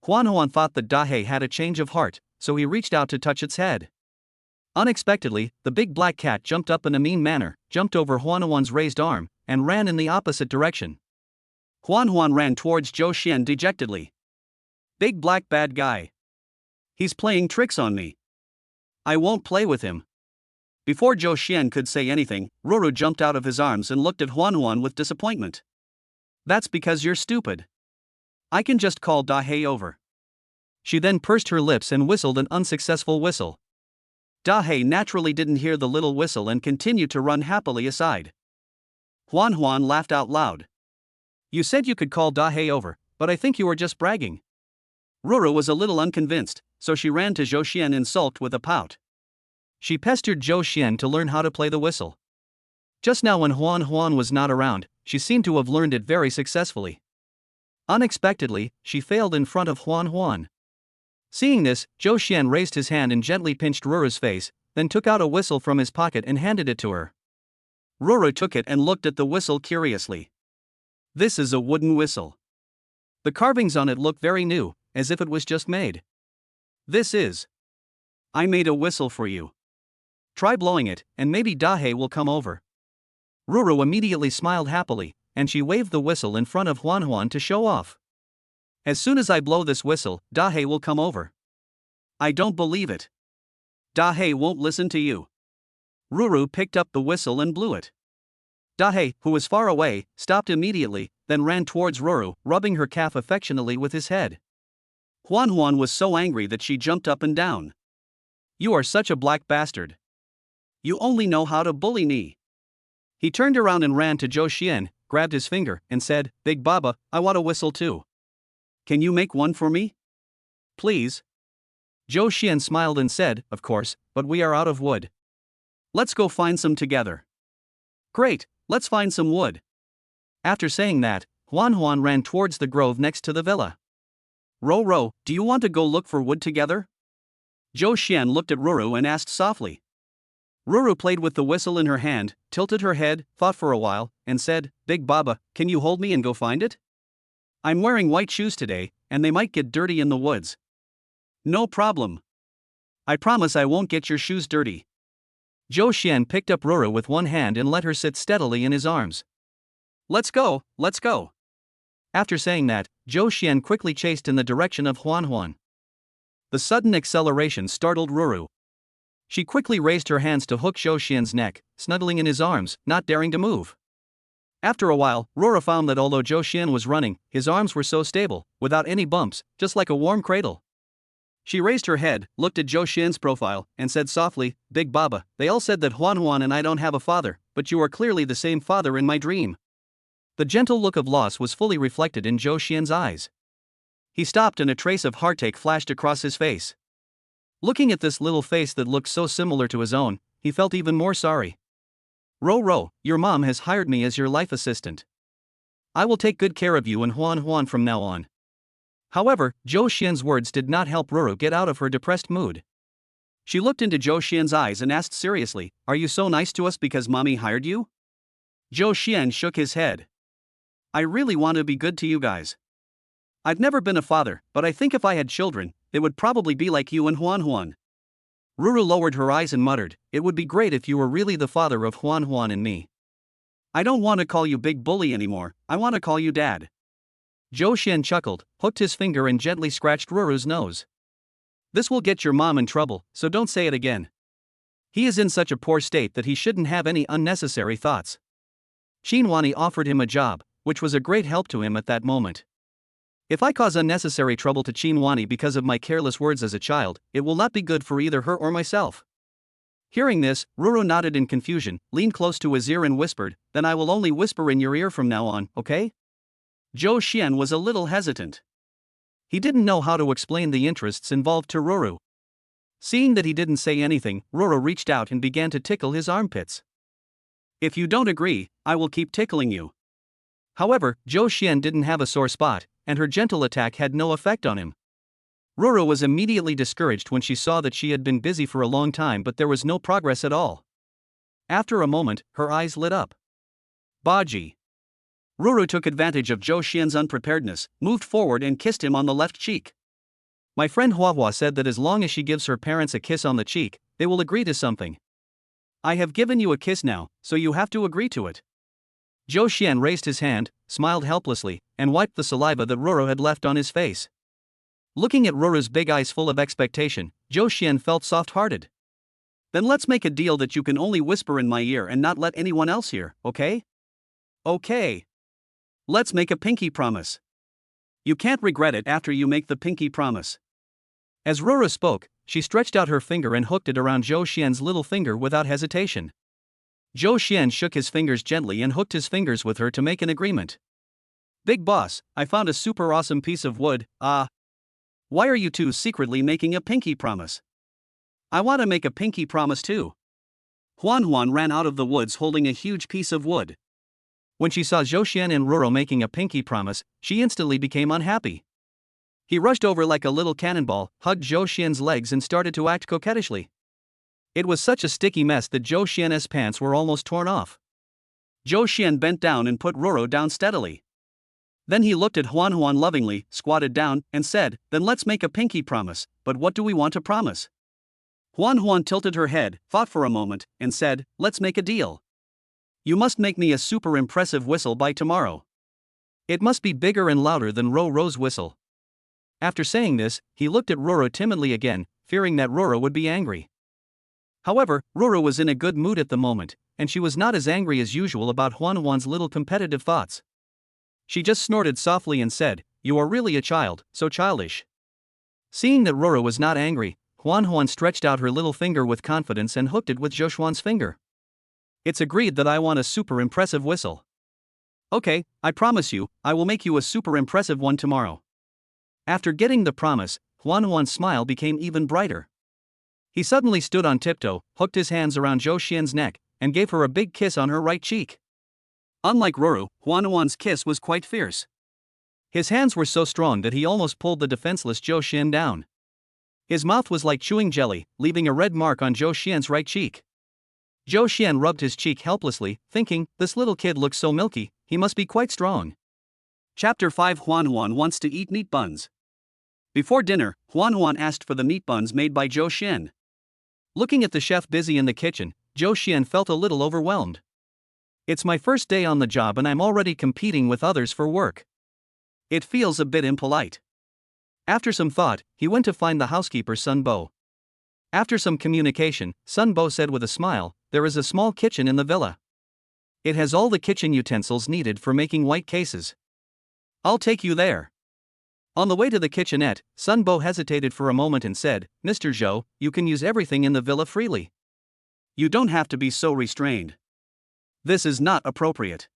Huan thought that Dahe had a change of heart, so he reached out to touch its head. Unexpectedly, the big black cat jumped up in a mean manner, jumped over Huan's raised arm, and ran in the opposite direction. Huan ran towards Zhou Xian dejectedly. "Big black bad guy. He's playing tricks on me. I won't play with him." Before Zhou Xian could say anything, Ruru jumped out of his arms and looked at Huan with disappointment. "That's because you're stupid. I can just call Dahe over." She then pursed her lips and whistled an unsuccessful whistle. Dahe naturally didn't hear the little whistle and continued to run happily aside. Huan laughed out loud. "You said you could call Dahe over, but I think you were just bragging." Ruru was a little unconvinced, so she ran to Zhou Xian and sulked with a pout. She pestered Zhou Xian to learn how to play the whistle. Just now when Huan was not around, she seemed to have learned it very successfully. Unexpectedly, she failed in front of Huan. Seeing this, Zhou Xian raised his hand and gently pinched Ruru's face, then took out a whistle from his pocket and handed it to her. Ruru took it and looked at the whistle curiously. "This is a wooden whistle. The carvings on it look very new, as if it was just made." "This is. I made a whistle for you. Try blowing it, and maybe Dahe will come over." Ruru immediately smiled happily, and she waved the whistle in front of Huan to show off. "As soon as I blow this whistle, Dahe will come over." "I don't believe it. Dahe won't listen to you." Ruru picked up the whistle and blew it. Dahe, who was far away, stopped immediately, then ran towards Ruru, rubbing her calf affectionately with his head. Huan was so angry that she jumped up and down. "You are such a black bastard. You only know how to bully me." He turned around and ran to Zhou Xian, grabbed his finger, and said, "Big Baba, I want a whistle too. Can you make one for me? Please?" Zhou Xian smiled and said, "Of course, but we are out of wood." "Let's go find some together." "Great, let's find some wood." After saying that, Huan ran towards the grove next to the villa. Ro, do you want to go look for wood together?" Zhou Xian looked at Ruru and asked softly. Ruru played with the whistle in her hand, tilted her head, thought for a while, and said, "Big Baba, can you hold me and go find it? I'm wearing white shoes today, and they might get dirty in the woods." "No problem. I promise I won't get your shoes dirty." Zhou Xian picked up Ruru with one hand and let her sit steadily in his arms. Let's go." After saying that, Zhou Xian quickly chased in the direction of Huan. The sudden acceleration startled Ruru. She quickly raised her hands to hook Zhou Xian's neck, snuggling in his arms, not daring to move. After a while, Ruru found that although Zhou Xian was running, his arms were so stable, without any bumps, just like a warm cradle. She raised her head, looked at Zhou Xian's profile, and said softly, "Big Baba, they all said that Huan and I don't have a father, but you are clearly the same father in my dream." The gentle look of loss was fully reflected in Zhou Xian's eyes. He stopped and a trace of heartache flashed across his face. Looking at this little face that looked so similar to his own, he felt even more sorry. Ro, your mom has hired me as your life assistant. I will take good care of you and Huan from now on. However, Zhou Xian's words did not help Ruru get out of her depressed mood. She looked into Zhou Xian's eyes and asked seriously, "Are you so nice to us because mommy hired you?" Zhou Xian shook his head. "I really want to be good to you guys. I've never been a father, but I think if I had children, they would probably be like you and Huan. Ruru lowered her eyes and muttered, "It would be great if you were really the father of Huan and me. I don't want to call you Big Bully anymore, I want to call you Dad." Zhou Xian chuckled, hooked his finger and gently scratched Ruru's nose. "This will get your mom in trouble, so don't say it again. He is in such a poor state that he shouldn't have any unnecessary thoughts." Qinhuani offered him a job, which was a great help to him at that moment. "If I cause unnecessary trouble to Qinhuani because of my careless words as a child, it will not be good for either her or myself." Hearing this, Ruru nodded in confusion, leaned close to his ear and whispered, "Then I will only whisper in your ear from now on, okay?" Zhou Xian was a little hesitant. He didn't know how to explain the interests involved to Ruru. Seeing that he didn't say anything, Ruru reached out and began to tickle his armpits. "If you don't agree, I will keep tickling you." However, Zhou Xian didn't have a sore spot, and her gentle attack had no effect on him. Ruru was immediately discouraged when she saw that she had been busy for a long time but there was no progress at all. After a moment, her eyes lit up. "Baji." Ruru took advantage of Zhou Xian's unpreparedness, moved forward and kissed him on the left cheek. My friend Huahua said that as long as she gives her parents a kiss on the cheek, they will agree to something. I have given you a kiss now, so you have to agree to it. Zhou Xian raised his hand, smiled helplessly, and wiped the saliva that Ruru had left on his face. Looking at Ruru's big eyes full of expectation, Zhou Xian felt soft-hearted. "Then let's make a deal that you can only whisper in my ear and not let anyone else hear, okay?" "Okay. Let's make a pinky promise. You can't regret it after you make the pinky promise." As Ruru spoke, she stretched out her finger and hooked it around Zhou Xian's little finger without hesitation. Zhou Xian shook his fingers gently and hooked his fingers with her to make an agreement. "Big boss, I found a super awesome piece of wood. Why are you two secretly making a pinky promise? I want to make a pinky promise too." Huan ran out of the woods holding a huge piece of wood. When she saw Zhou Xian and Ruru making a pinky promise, she instantly became unhappy. He rushed over like a little cannonball, hugged Zhou Xian's legs and started to act coquettishly. It was such a sticky mess that Zhou Xian's pants were almost torn off. Zhou Xian bent down and put Ruru down steadily. Then he looked at Huan lovingly, squatted down, and said, "Then let's make a pinky promise, but what do we want to promise?" Huan tilted her head, thought for a moment, and said, "Let's make a deal. You must make me a super impressive whistle by tomorrow. It must be bigger and louder than Ro's whistle." After saying this, he looked at Ruru timidly again, fearing that Ruru would be angry. However, Ruru was in a good mood at the moment, and she was not as angry as usual about Huan's little competitive thoughts. She just snorted softly and said, "You are really a child, so childish." Seeing that Ruru was not angry, Huan stretched out her little finger with confidence and hooked it with Zhou Xian's finger. "It's agreed that I want a super impressive whistle. Okay, I promise you, I will make you a super impressive one tomorrow." After getting the promise, Huan's smile became even brighter. He suddenly stood on tiptoe, hooked his hands around Zhou Xian's neck, and gave her a big kiss on her right cheek. Unlike Ruru, Huan's kiss was quite fierce. His hands were so strong that he almost pulled the defenseless Zhou Xian down. His mouth was like chewing jelly, leaving a red mark on Zhou Xian's right cheek. Zhou Xian rubbed his cheek helplessly, thinking, "This little kid looks so milky, he must be quite strong." Chapter 5 Huan wants to eat meat buns. Before dinner, Huan asked for the meat buns made by Zhou Xian. Looking at the chef busy in the kitchen, Zhou Xian felt a little overwhelmed. "It's my first day on the job and I'm already competing with others for work. It feels a bit impolite." After some thought, he went to find the housekeeper Sun Bo. After some communication, Sun Bo said with a smile, "There is a small kitchen in the villa. It has all the kitchen utensils needed for making white cases. I'll take you there." On the way to the kitchenette, Sun Bo hesitated for a moment and said, "Mr. Zhou, you can use everything in the villa freely. You don't have to be so restrained. This is not appropriate.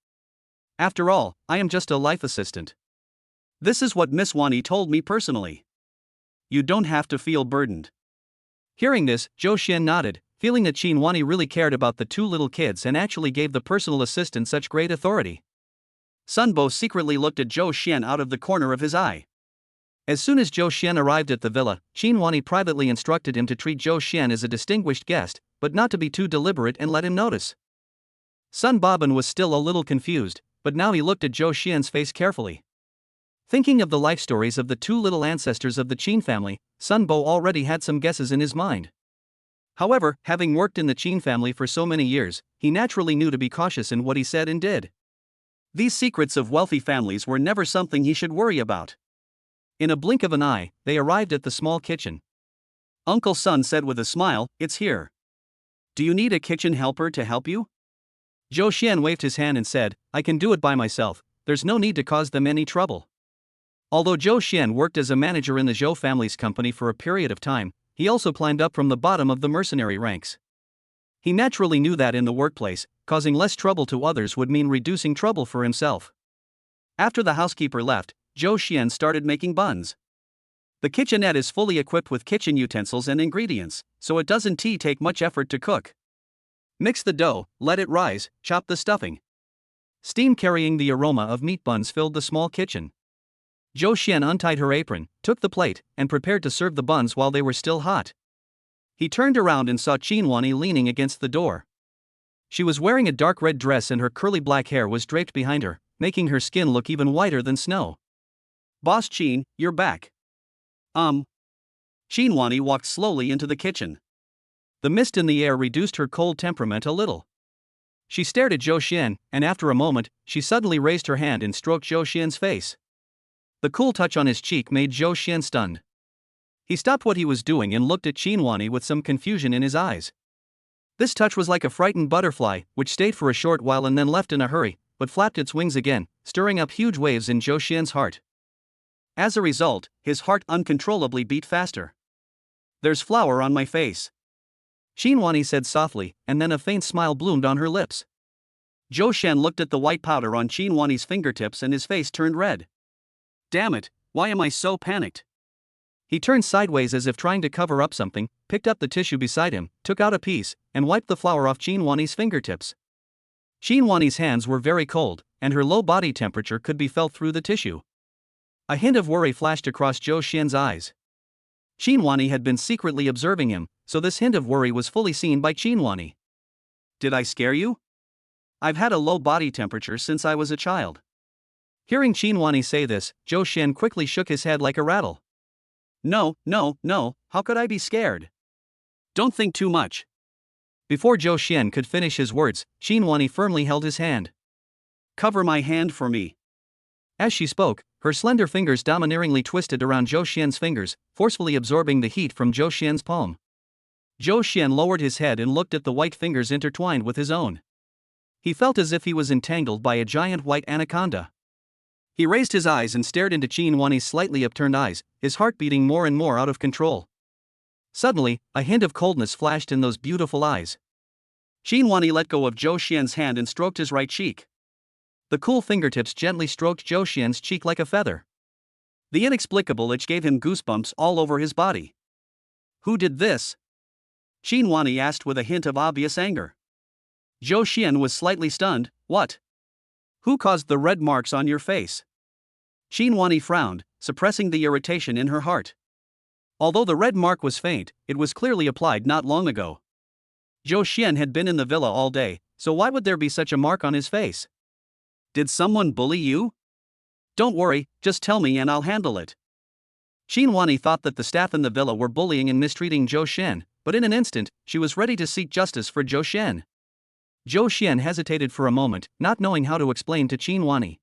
After all, I am just a life assistant." This is what Miss Wani told me personally. You don't have to feel burdened. Hearing this, Zhou Xian nodded, feeling that Qin Wani really cared about the two little kids and actually gave the personal assistant such great authority. Sun Bo secretly looked at Zhou Xian out of the corner of his eye. As soon as Zhou Xian arrived at the villa, Qin Wani privately instructed him to treat Zhou Xian as a distinguished guest, but not to be too deliberate and let him notice. Sun Boban was still a little confused, but now he looked at Zhou Xian's face carefully. Thinking of the life stories of the two little ancestors of the Qin family, Sun Bo already had some guesses in his mind. However, having worked in the Qin family for so many years, he naturally knew to be cautious in what he said and did. These secrets of wealthy families were never something he should worry about. In a blink of an eye, they arrived at the small kitchen. Uncle Sun said with a smile, "It's here. Do you need a kitchen helper to help you?" Zhou Xian waved his hand and said, "I can do it by myself, there's no need to cause them any trouble." Although Zhou Xian worked as a manager in the Zhou family's company for a period of time, he also climbed up from the bottom of the mercenary ranks. He naturally knew that in the workplace, causing less trouble to others would mean reducing trouble for himself. After the housekeeper left, Zhou Xian started making buns. The kitchenette is fully equipped with kitchen utensils and ingredients, so it doesn't take much effort to cook. Mix the dough, let it rise, chop the stuffing. Steam carrying the aroma of meat buns filled the small kitchen. Zhou Xian untied her apron, took the plate, and prepared to serve the buns while they were still hot. He turned around and saw Qin Wani leaning against the door. She was wearing a dark red dress and her curly black hair was draped behind her, making her skin look even whiter than snow. "Boss Qin, you're back." Qin Wani walked slowly into the kitchen. The mist in the air reduced her cold temperament a little. She stared at Zhou Xian, and after a moment, she suddenly raised her hand and stroked Zhou Xian's face. The cool touch on his cheek made Zhou Xian stunned. He stopped what he was doing and looked at Qin Wani with some confusion in his eyes. This touch was like a frightened butterfly, which stayed for a short while and then left in a hurry, but flapped its wings again, stirring up huge waves in Zhou Xian's heart. As a result, his heart uncontrollably beat faster. "There's flour on my face," Qin Wani said softly, and then a faint smile bloomed on her lips. Zhou Xian looked at the white powder on Qin Wani's fingertips and his face turned red. "Damn it, why am I so panicked?" He turned sideways as if trying to cover up something, picked up the tissue beside him, took out a piece, and wiped the flour off Qin Wani's fingertips. Qin Wani's hands were very cold, and her low body temperature could be felt through the tissue. A hint of worry flashed across Zhou Xian's eyes. Qin Wani had been secretly observing him, so this hint of worry was fully seen by Qin Wani. "Did I scare you? I've had a low body temperature since I was a child." Hearing Qin Wani say this, Zhou Xian quickly shook his head like a rattle. No, how could I be scared? Don't think too much." Before Zhou Xian could finish his words, Qin Wani firmly held his hand. "Cover my hand for me." As she spoke, her slender fingers domineeringly twisted around Zhou Xian's fingers, forcefully absorbing the heat from Zhou Xian's palm. Zhou Xian lowered his head and looked at the white fingers intertwined with his own. He felt as if he was entangled by a giant white anaconda. He raised his eyes and stared into Qin Wani's slightly upturned eyes, his heart beating more and more out of control. Suddenly, a hint of coldness flashed in those beautiful eyes. Qin Wani let go of Zhou Xian's hand and stroked his right cheek. The cool fingertips gently stroked Zhou Xian's cheek like a feather. The inexplicable itch gave him goosebumps all over his body. "Who did this?" Qin Wani asked with a hint of obvious anger. Zhou Xian was slightly stunned. "What? Who caused the red marks on your face?" Qin Wani frowned, suppressing the irritation in her heart. Although the red mark was faint, it was clearly applied not long ago. Zhou Xian had been in the villa all day, so why would there be such a mark on his face? "Did someone bully you?" "Don't worry, just tell me and I'll handle it." Qin Wani thought that the staff in the villa were bullying and mistreating Zhou Xian, but in an instant, she was ready to seek justice for Zhou Xian. Zhou Xian hesitated for a moment, not knowing how to explain to Qin Wani.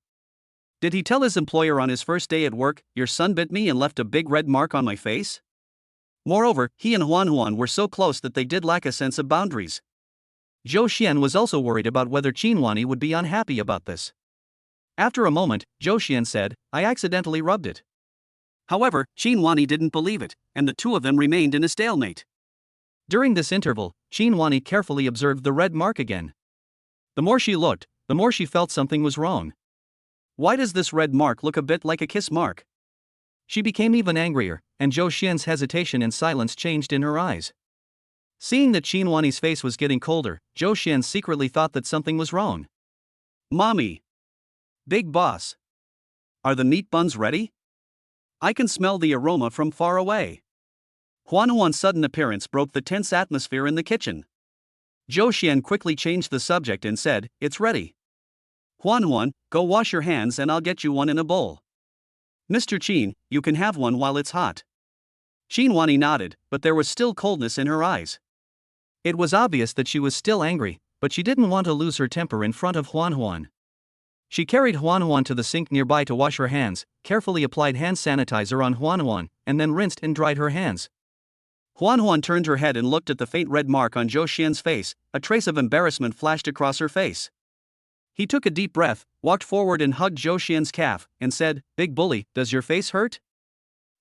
Did he tell his employer on his first day at work, "Your son bit me and left a big red mark on my face"? Moreover, he and Huan were so close that they did lack a sense of boundaries. Zhou Xian was also worried about whether Qin Wani would be unhappy about this. After a moment, Zhou Xian said, "I accidentally rubbed it." However, Qin Wani didn't believe it, and the two of them remained in a stalemate. During this interval, Qin Wani carefully observed the red mark again. The more she looked, the more she felt something was wrong. Why does this red mark look a bit like a kiss mark? She became even angrier, and Zhou Xian's hesitation and silence changed in her eyes. Seeing that Qinhuani's face was getting colder, Zhou Xian secretly thought that something was wrong. Mommy! Big boss! Are the meat buns ready? I can smell the aroma from far away. Huanhuan's sudden appearance broke the tense atmosphere in the kitchen. Zhou Xian quickly changed the subject and said, "It's ready. Huanhuan, go wash your hands and I'll get you one in a bowl. Mr. Qin, you can have one while it's hot." Qinhuani nodded, but there was still coldness in her eyes. It was obvious that she was still angry, but she didn't want to lose her temper in front of Huanhuan. She carried Huanhuan to the sink nearby to wash her hands, carefully applied hand sanitizer on Huanhuan, and then rinsed and dried her hands. Huanhuan turned her head and looked at the faint red mark on Zhou Xian's face. A trace of embarrassment flashed across her face. He took a deep breath, walked forward and hugged Zhou Xian's calf, and said, "Big bully, does your face hurt?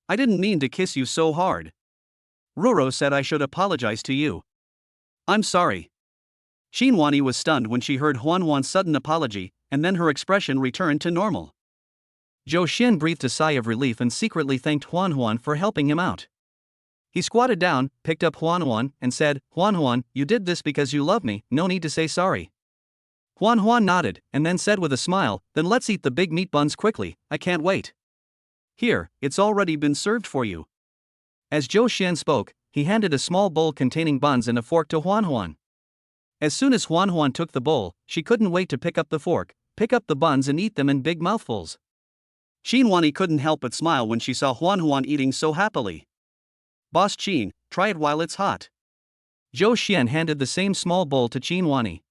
I didn't mean to kiss you so hard. Ruro said I should apologize to you. I'm sorry." Qinhuani was stunned when she heard Huanhuan's sudden apology, and then her expression returned to normal. Zhou Xian breathed a sigh of relief and secretly thanked Huanhuan for helping him out. He squatted down, picked up Huanhuan, and said, "Huanhuan, you did this because you love me, no need to say sorry." Huanhuan nodded, and then said with a smile, "Then let's eat the big meat buns quickly, I can't wait. Here, it's already been served for you." As Zhou Xian spoke, he handed a small bowl containing buns and a fork to Huanhuan. As soon as Huanhuan took the bowl, she couldn't wait to pick up the fork, pick up the buns and eat them in big mouthfuls. Qinhuani couldn't help but smile when she saw Huanhuan eating so happily. "Boss Qin, try it while it's hot." Zhou Xian handed the same small bowl to Qinhuani.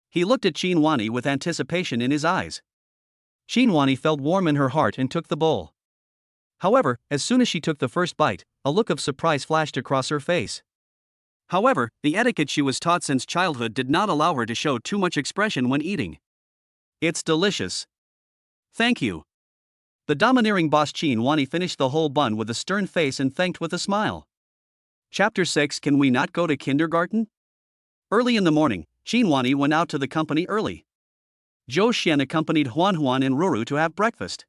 He looked at Qinhuani with anticipation in his eyes. Qinhuani felt warm in her heart and took the bowl. However, as soon as she took the first bite, a look of surprise flashed across her face. However, the etiquette she was taught since childhood did not allow her to show too much expression when eating. "It's delicious. Thank you." The domineering boss Qinhuani finished the whole bun with a stern face and thanked with a smile. Chapter 6. Can we not go to kindergarten? Early in the morning, Qinhuani went out to the company early. Zhou Xian accompanied Huanhuan and Ruru to have breakfast.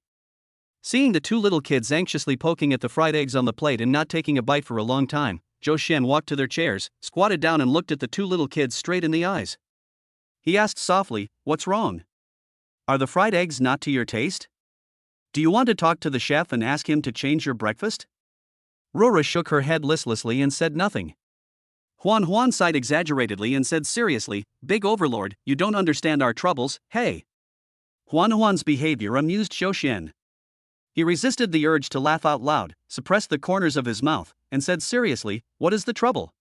Seeing the two little kids anxiously poking at the fried eggs on the plate and not taking a bite for a long time, Zhou Xian walked to their chairs, squatted down and looked at the two little kids straight in the eyes. He asked softly, "What's wrong? Are the fried eggs not to your taste? Do you want to talk to the chef and ask him to change your breakfast?" Rura shook her head listlessly and said nothing. Huan sighed exaggeratedly and said seriously, "Big overlord, you don't understand our troubles, hey?" Huan's behavior amused Zhou Xian. He resisted the urge to laugh out loud, suppressed the corners of his mouth, and said seriously, "What is the trouble?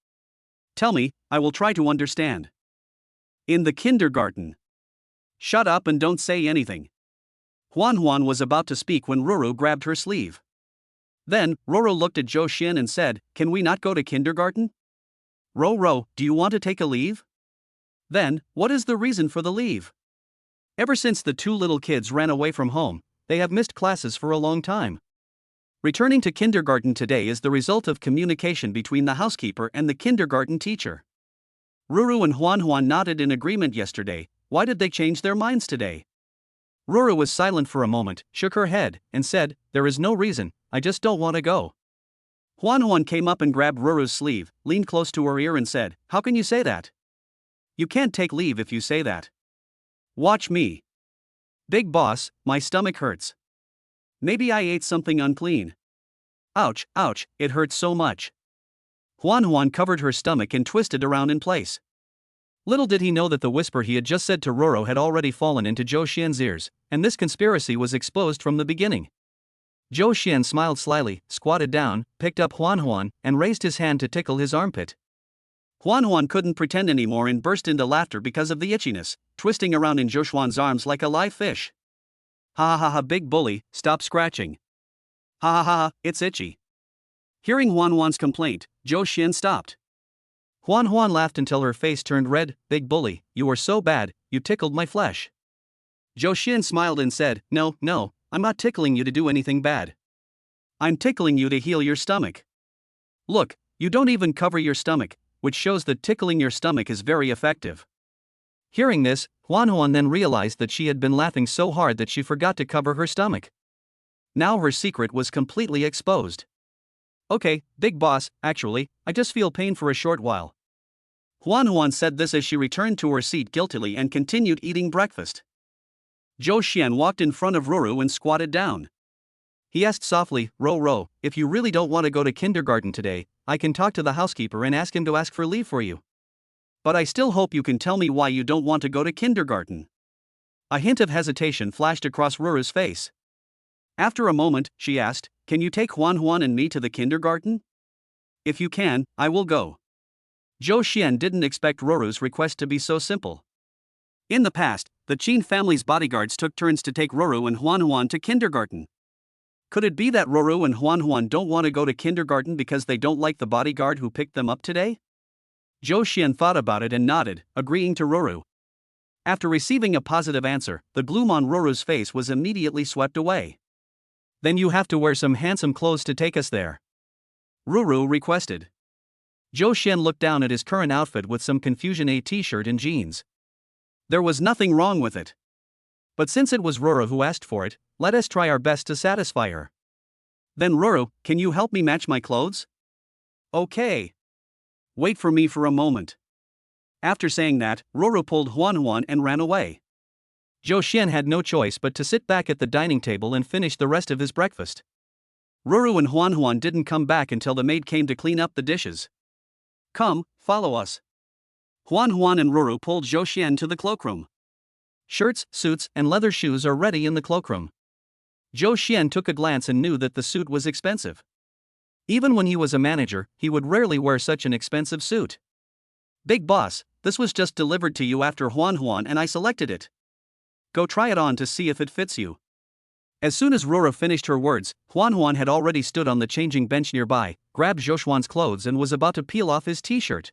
Tell me, I will try to understand." "In the kindergarten." "Shut up and don't say anything." Huan was about to speak when Ruru grabbed her sleeve. Then, Roro looked at Zhou Xian and said, "Can we not go to kindergarten? Ro, do you want to take a leave?" "Then, what is the reason for the leave?" Ever since the two little kids ran away from home, they have missed classes for a long time. Returning to kindergarten today is the result of communication between the housekeeper and the kindergarten teacher. Ruru and Huan nodded in agreement yesterday. Why did they change their minds today? Ruru was silent for a moment, shook her head, and said, "There is no reason, I just don't want to go." Huan came up and grabbed Ruru's sleeve, leaned close to her ear and said, "How can you say that? You can't take leave if you say that. Watch me. Big boss, my stomach hurts. Maybe I ate something unclean. Ouch, it hurts so much." Huan covered her stomach and twisted around in place. Little did he know that the whisper he had just said to Roro had already fallen into Zhou Xian's ears, and this conspiracy was exposed from the beginning. Zhou Xian smiled slyly, squatted down, picked up Huan, and raised his hand to tickle his armpit. Huan couldn't pretend anymore and burst into laughter because of the itchiness, twisting around in Zhou Xuan's arms like a live fish. Ha, big bully, stop scratching. Ha, it's itchy." Hearing Huan's complaint, Zhou Xian stopped. Huan laughed until her face turned red. "Big bully, you are so bad, you tickled my flesh." Zhou Xian smiled and said, No, I'm not tickling you to do anything bad. I'm tickling you to heal your stomach. Look, you don't even cover your stomach, which shows that tickling your stomach is very effective. Hearing this, Huan then realized that she had been laughing so hard that she forgot to cover her stomach. Now her secret was completely exposed. Okay, big boss, actually, I just feel pain for a short while. Huan said this as she returned to her seat guiltily and continued eating breakfast. Zhou Xian walked in front of Ruru and squatted down. He asked softly, Ro, if you really don't want to go to kindergarten today, I can talk to the housekeeper and ask him to ask for leave for you. But I still hope you can tell me why you don't want to go to kindergarten. A hint of hesitation flashed across Ruru's face. After a moment, she asked, can you take Huan and me to the kindergarten? If you can, I will go. Zhou Xian didn't expect Ruru's request to be so simple. In the past, the Qin family's bodyguards took turns to take Ruru and Huan to kindergarten. Could it be that Ruru and Huan don't want to go to kindergarten because they don't like the bodyguard who picked them up today? Zhou Xian thought about it and nodded, agreeing to Ruru. After receiving a positive answer, the gloom on Ruru's face was immediately swept away. Then you have to wear some handsome clothes to take us there. Ruru requested. Zhou Xian looked down at his current outfit with some confusion, a t-shirt and jeans. There was nothing wrong with it. But since it was Ruru who asked for it, let us try our best to satisfy her. Then Ruru, can you help me match my clothes? Okay. Wait for me for a moment. After saying that, Ruru pulled Huan and ran away. Zhou Xian had no choice but to sit back at the dining table and finish the rest of his breakfast. Ruru and Huan didn't come back until the maid came to clean up the dishes. Come, follow us. Huan and Ruru pulled Zhou Xian to the cloakroom. Shirts, suits, and leather shoes are ready in the cloakroom. Zhou Xian took a glance and knew that the suit was expensive. Even when he was a manager, he would rarely wear such an expensive suit. Big boss, this was just delivered to you after Huan and I selected it. Go try it on to see if it fits you. As soon as Ruru finished her words, Huan had already stood on the changing bench nearby, grabbed Zhou Xian's clothes and was about to peel off his t-shirt.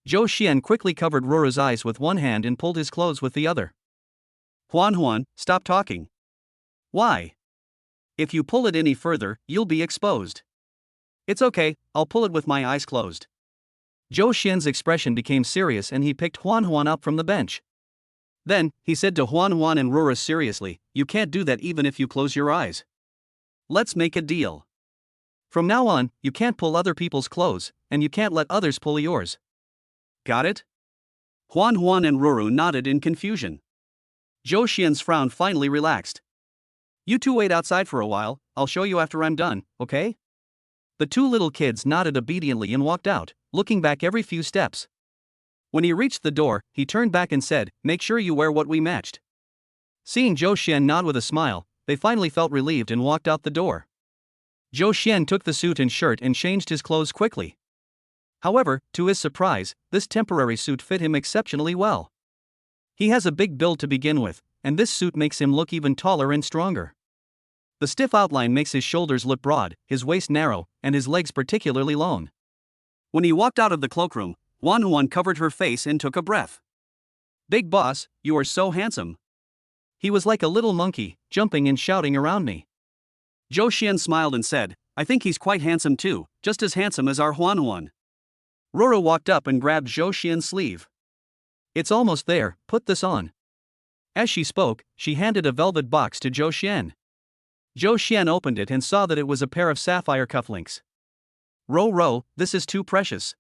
Zhou Xian quickly covered Ruru's eyes with one hand and pulled his clothes with the other. Huan, stop talking. Why? If you pull it any further, you'll be exposed. It's okay, I'll pull it with my eyes closed. Zhou Xian's expression became serious and he picked Huan up from the bench. Then, he said to Huan and Ruru seriously, you can't do that even if you close your eyes. Let's make a deal. From now on, you can't pull other people's clothes, and you can't let others pull yours. Got it? Huan and Ruru nodded in confusion. Zhou Xian's frown finally relaxed. You two wait outside for a while, I'll show you after I'm done, okay? The two little kids nodded obediently and walked out, looking back every few steps. When he reached the door, he turned back and said, make sure you wear what we matched. Seeing Zhou Xian nod with a smile, they finally felt relieved and walked out the door. Zhou Xian took the suit and shirt and changed his clothes quickly. However, to his surprise, this temporary suit fit him exceptionally well. He has a big build to begin with, and this suit makes him look even taller and stronger. The stiff outline makes his shoulders look broad, his waist narrow, and his legs particularly long. When he walked out of the cloakroom, Huan covered her face and took a breath. Big boss, you are so handsome. He was like a little monkey, jumping and shouting around me. Zhou Xian smiled and said, I think he's quite handsome too, just as handsome as our Huan. Ruru walked up and grabbed Zhou Xian's sleeve. It's almost there, put this on. As she spoke, she handed a velvet box to Zhou Xian. Zhou Xian opened it and saw that it was a pair of sapphire cufflinks. Ro, this is too precious.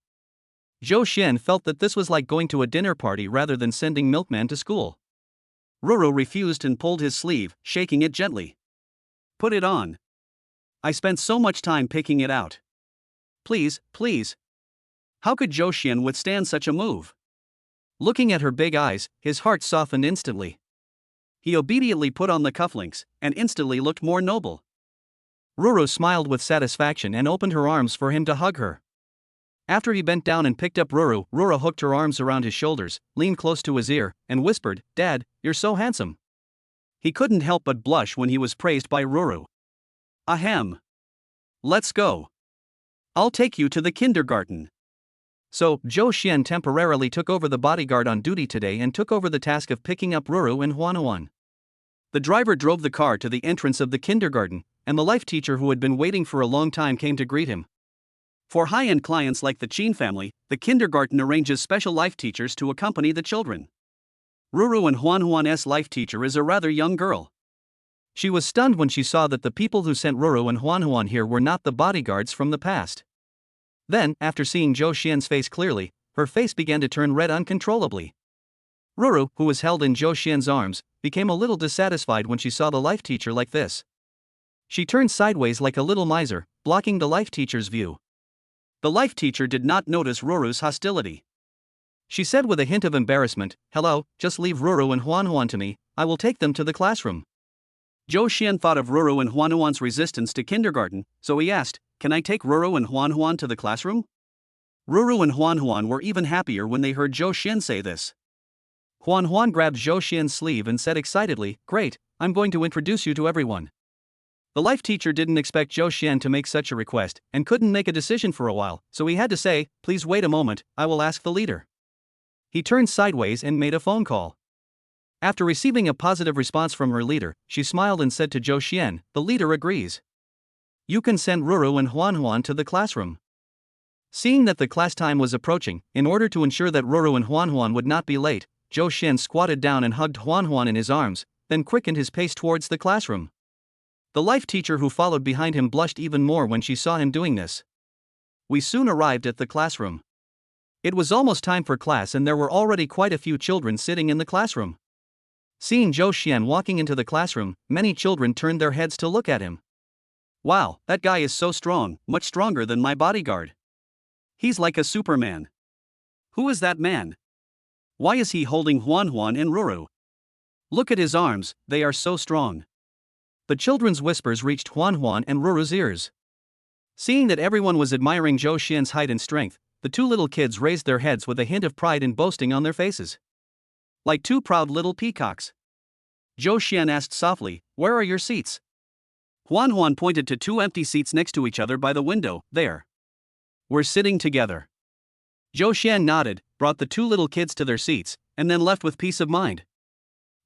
Zhou Xian felt that this was like going to a dinner party rather than sending milkman to school. Ruru refused and pulled his sleeve, shaking it gently. Put it on. I spent so much time picking it out. Please. How could Zhou Xian withstand such a move? Looking at her big eyes, his heart softened instantly. He obediently put on the cufflinks, and instantly looked more noble. Ruru smiled with satisfaction and opened her arms for him to hug her. After he bent down and picked up Ruru hooked her arms around his shoulders, leaned close to his ear, and whispered, Dad, you're so handsome. He couldn't help but blush when he was praised by Ruru. Ahem. Let's go. I'll take you to the kindergarten. So, Zhou Xian temporarily took over the bodyguard on duty today and took over the task of picking up Ruru and Huan. The driver drove the car to the entrance of the kindergarten, and the life teacher who had been waiting for a long time came to greet him. For high-end clients like the Qin family, the kindergarten arranges special life teachers to accompany the children. Ruru and Huan's life teacher is a rather young girl. She was stunned when she saw that the people who sent Ruru and Huan here were not the bodyguards from the past. Then, after seeing Zhou Xian's face clearly, her face began to turn red uncontrollably. Ruru, who was held in Zhou Xian's arms, became a little dissatisfied when she saw the life teacher like this. She turned sideways like a little miser, blocking the life teacher's view. The life teacher did not notice Ruru's hostility. She said with a hint of embarrassment, "Hello, just leave Ruru and Huan to me, I will take them to the classroom." Zhou Xian thought of Ruru and Huan's resistance to kindergarten, so he asked, "Can I take Ruru and Huan to the classroom?" Ruru and Huan were even happier when they heard Zhou Xian say this. Huan grabbed Zhou Xian's sleeve and said excitedly, "Great, I'm going to introduce you to everyone." The life teacher didn't expect Zhou Xian to make such a request, and couldn't make a decision for a while, so he had to say, "Please wait a moment, I will ask the leader." He turned sideways and made a phone call. After receiving a positive response from her leader, she smiled and said to Zhou Xian, "The leader agrees. You can send Ruru and Huan to the classroom." Seeing that the class time was approaching, in order to ensure that Ruru and Huan would not be late, Zhou Xian squatted down and hugged Huan in his arms, then quickened his pace towards the classroom. The life teacher who followed behind him blushed even more when she saw him doing this. We soon arrived at the classroom. It was almost time for class and there were already quite a few children sitting in the classroom. Seeing Zhou Xian walking into the classroom, many children turned their heads to look at him. "Wow, that guy is so strong, much stronger than my bodyguard. He's like a Superman. Who is that man? Why is he holding Huan and Ruru? Look at his arms, they are so strong." The children's whispers reached Huan and Ruru's ears. Seeing that everyone was admiring Zhou Xian's height and strength, the two little kids raised their heads with a hint of pride and boasting on their faces. Like two proud little peacocks. Zhou Xian asked softly, "Where are your seats?" Huan pointed to two empty seats next to each other by the window. "There. We're sitting together." Zhou Xian nodded, brought the two little kids to their seats, and then left with peace of mind.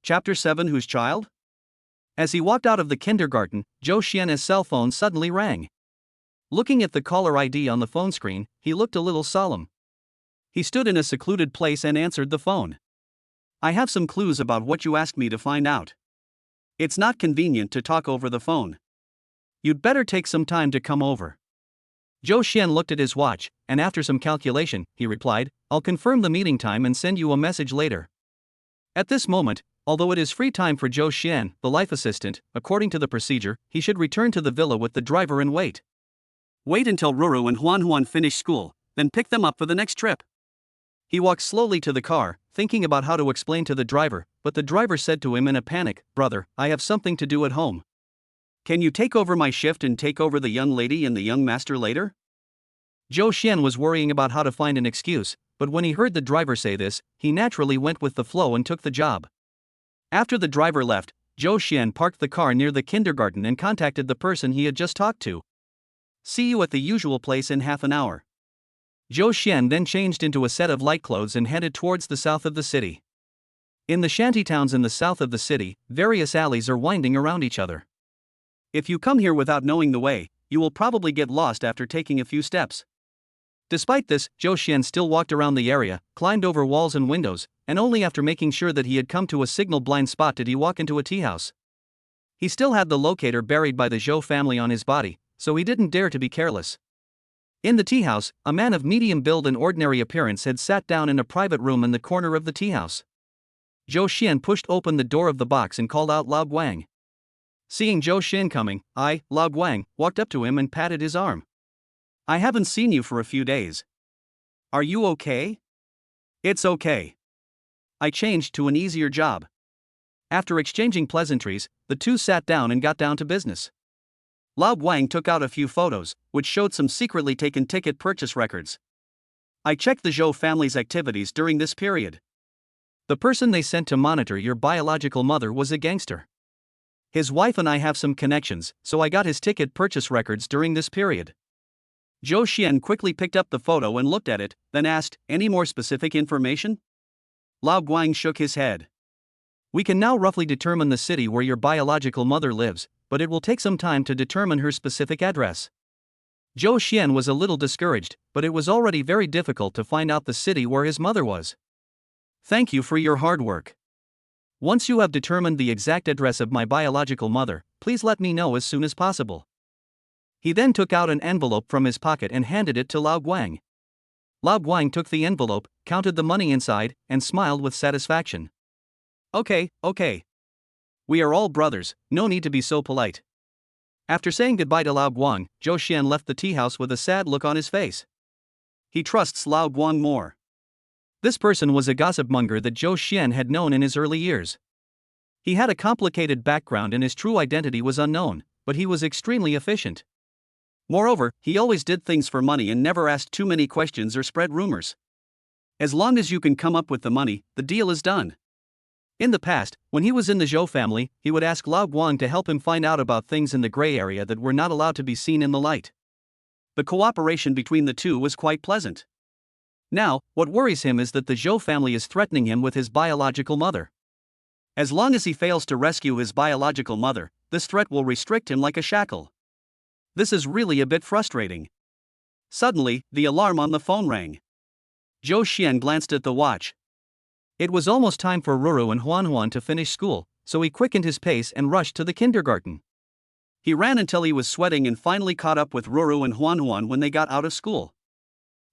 Chapter 7 Whose child? As he walked out of the kindergarten, Zhou Xian's cell phone suddenly rang. Looking at the caller ID on the phone screen, he looked a little solemn. He stood in a secluded place and answered the phone. "I have some clues about what you asked me to find out. It's not convenient to talk over the phone. You'd better take some time to come over." Zhou Xian looked at his watch, and after some calculation, he replied, "I'll confirm the meeting time and send you a message later." At this moment, although it is free time for Zhou Xian, the life assistant, according to the procedure, he should return to the villa with the driver and wait. Wait until Ruru and Huan finish school, then pick them up for the next trip. He walked slowly to the car, thinking about how to explain to the driver, but the driver said to him in a panic, "Brother, I have something to do at home. Can you take over my shift and take over the young lady and the young master later?" Zhou Xian was worrying about how to find an excuse, but when he heard the driver say this, he naturally went with the flow and took the job. After the driver left, Zhou Xian parked the car near the kindergarten and contacted the person he had just talked to. "See you at the usual place in half an hour." Zhou Xian then changed into a set of light clothes and headed towards the south of the city. In the shantytowns in the south of the city, various alleys are winding around each other. If you come here without knowing the way, you will probably get lost after taking a few steps. Despite this, Zhou Xian still walked around the area, climbed over walls and windows, and only after making sure that he had come to a signal blind spot did he walk into a tea house. He still had the locator buried by the Zhou family on his body, so he didn't dare to be careless. In the tea house, a man of medium build and ordinary appearance had sat down in a private room in the corner of the tea house. Zhou Xian pushed open the door of the box and called out Lao Guang. Seeing Zhou Xian coming, Lao Guang, walked up to him and patted his arm. "I haven't seen you for a few days. Are you okay?" "It's okay. I changed to an easier job." After exchanging pleasantries, the two sat down and got down to business. Lao Guang took out a few photos, which showed some secretly taken ticket purchase records. "I checked the Zhou family's activities during this period. The person they sent to monitor your biological mother was a gangster. His wife and I have some connections, so I got his ticket purchase records during this period." Zhou Xian quickly picked up the photo and looked at it, then asked, "Any more specific information?" Lao Guang shook his head. "We can now roughly determine the city where your biological mother lives, but it will take some time to determine her specific address." Zhou Xian was a little discouraged, but it was already very difficult to find out the city where his mother was. "Thank you for your hard work. Once you have determined the exact address of my biological mother, please let me know as soon as possible. He then took out an envelope from his pocket and handed it to Lao Guang. Lao Guang took the envelope, counted the money inside, and smiled with satisfaction. Okay. We are all brothers, no need to be so polite. After saying goodbye to Lao Guang, Zhou Xian left the tea house with a sad look on his face. He trusts Lao Guang more. This person was a gossip monger that Zhou Xian had known in his early years. He had a complicated background and his true identity was unknown, but he was extremely efficient. Moreover, he always did things for money and never asked too many questions or spread rumors. As long as you can come up with the money, the deal is done. In the past, when he was in the Zhou family, he would ask Lao Guang to help him find out about things in the gray area that were not allowed to be seen in the light. The cooperation between the two was quite pleasant. Now, what worries him is that the Zhou family is threatening him with his biological mother. As long as he fails to rescue his biological mother, this threat will restrict him like a shackle. This is really a bit frustrating. Suddenly, the alarm on the phone rang. Zhou Xian glanced at the watch. It was almost time for Ruru and Huan to finish school, so he quickened his pace and rushed to the kindergarten. He ran until he was sweating and finally caught up with Ruru and Huan when they got out of school.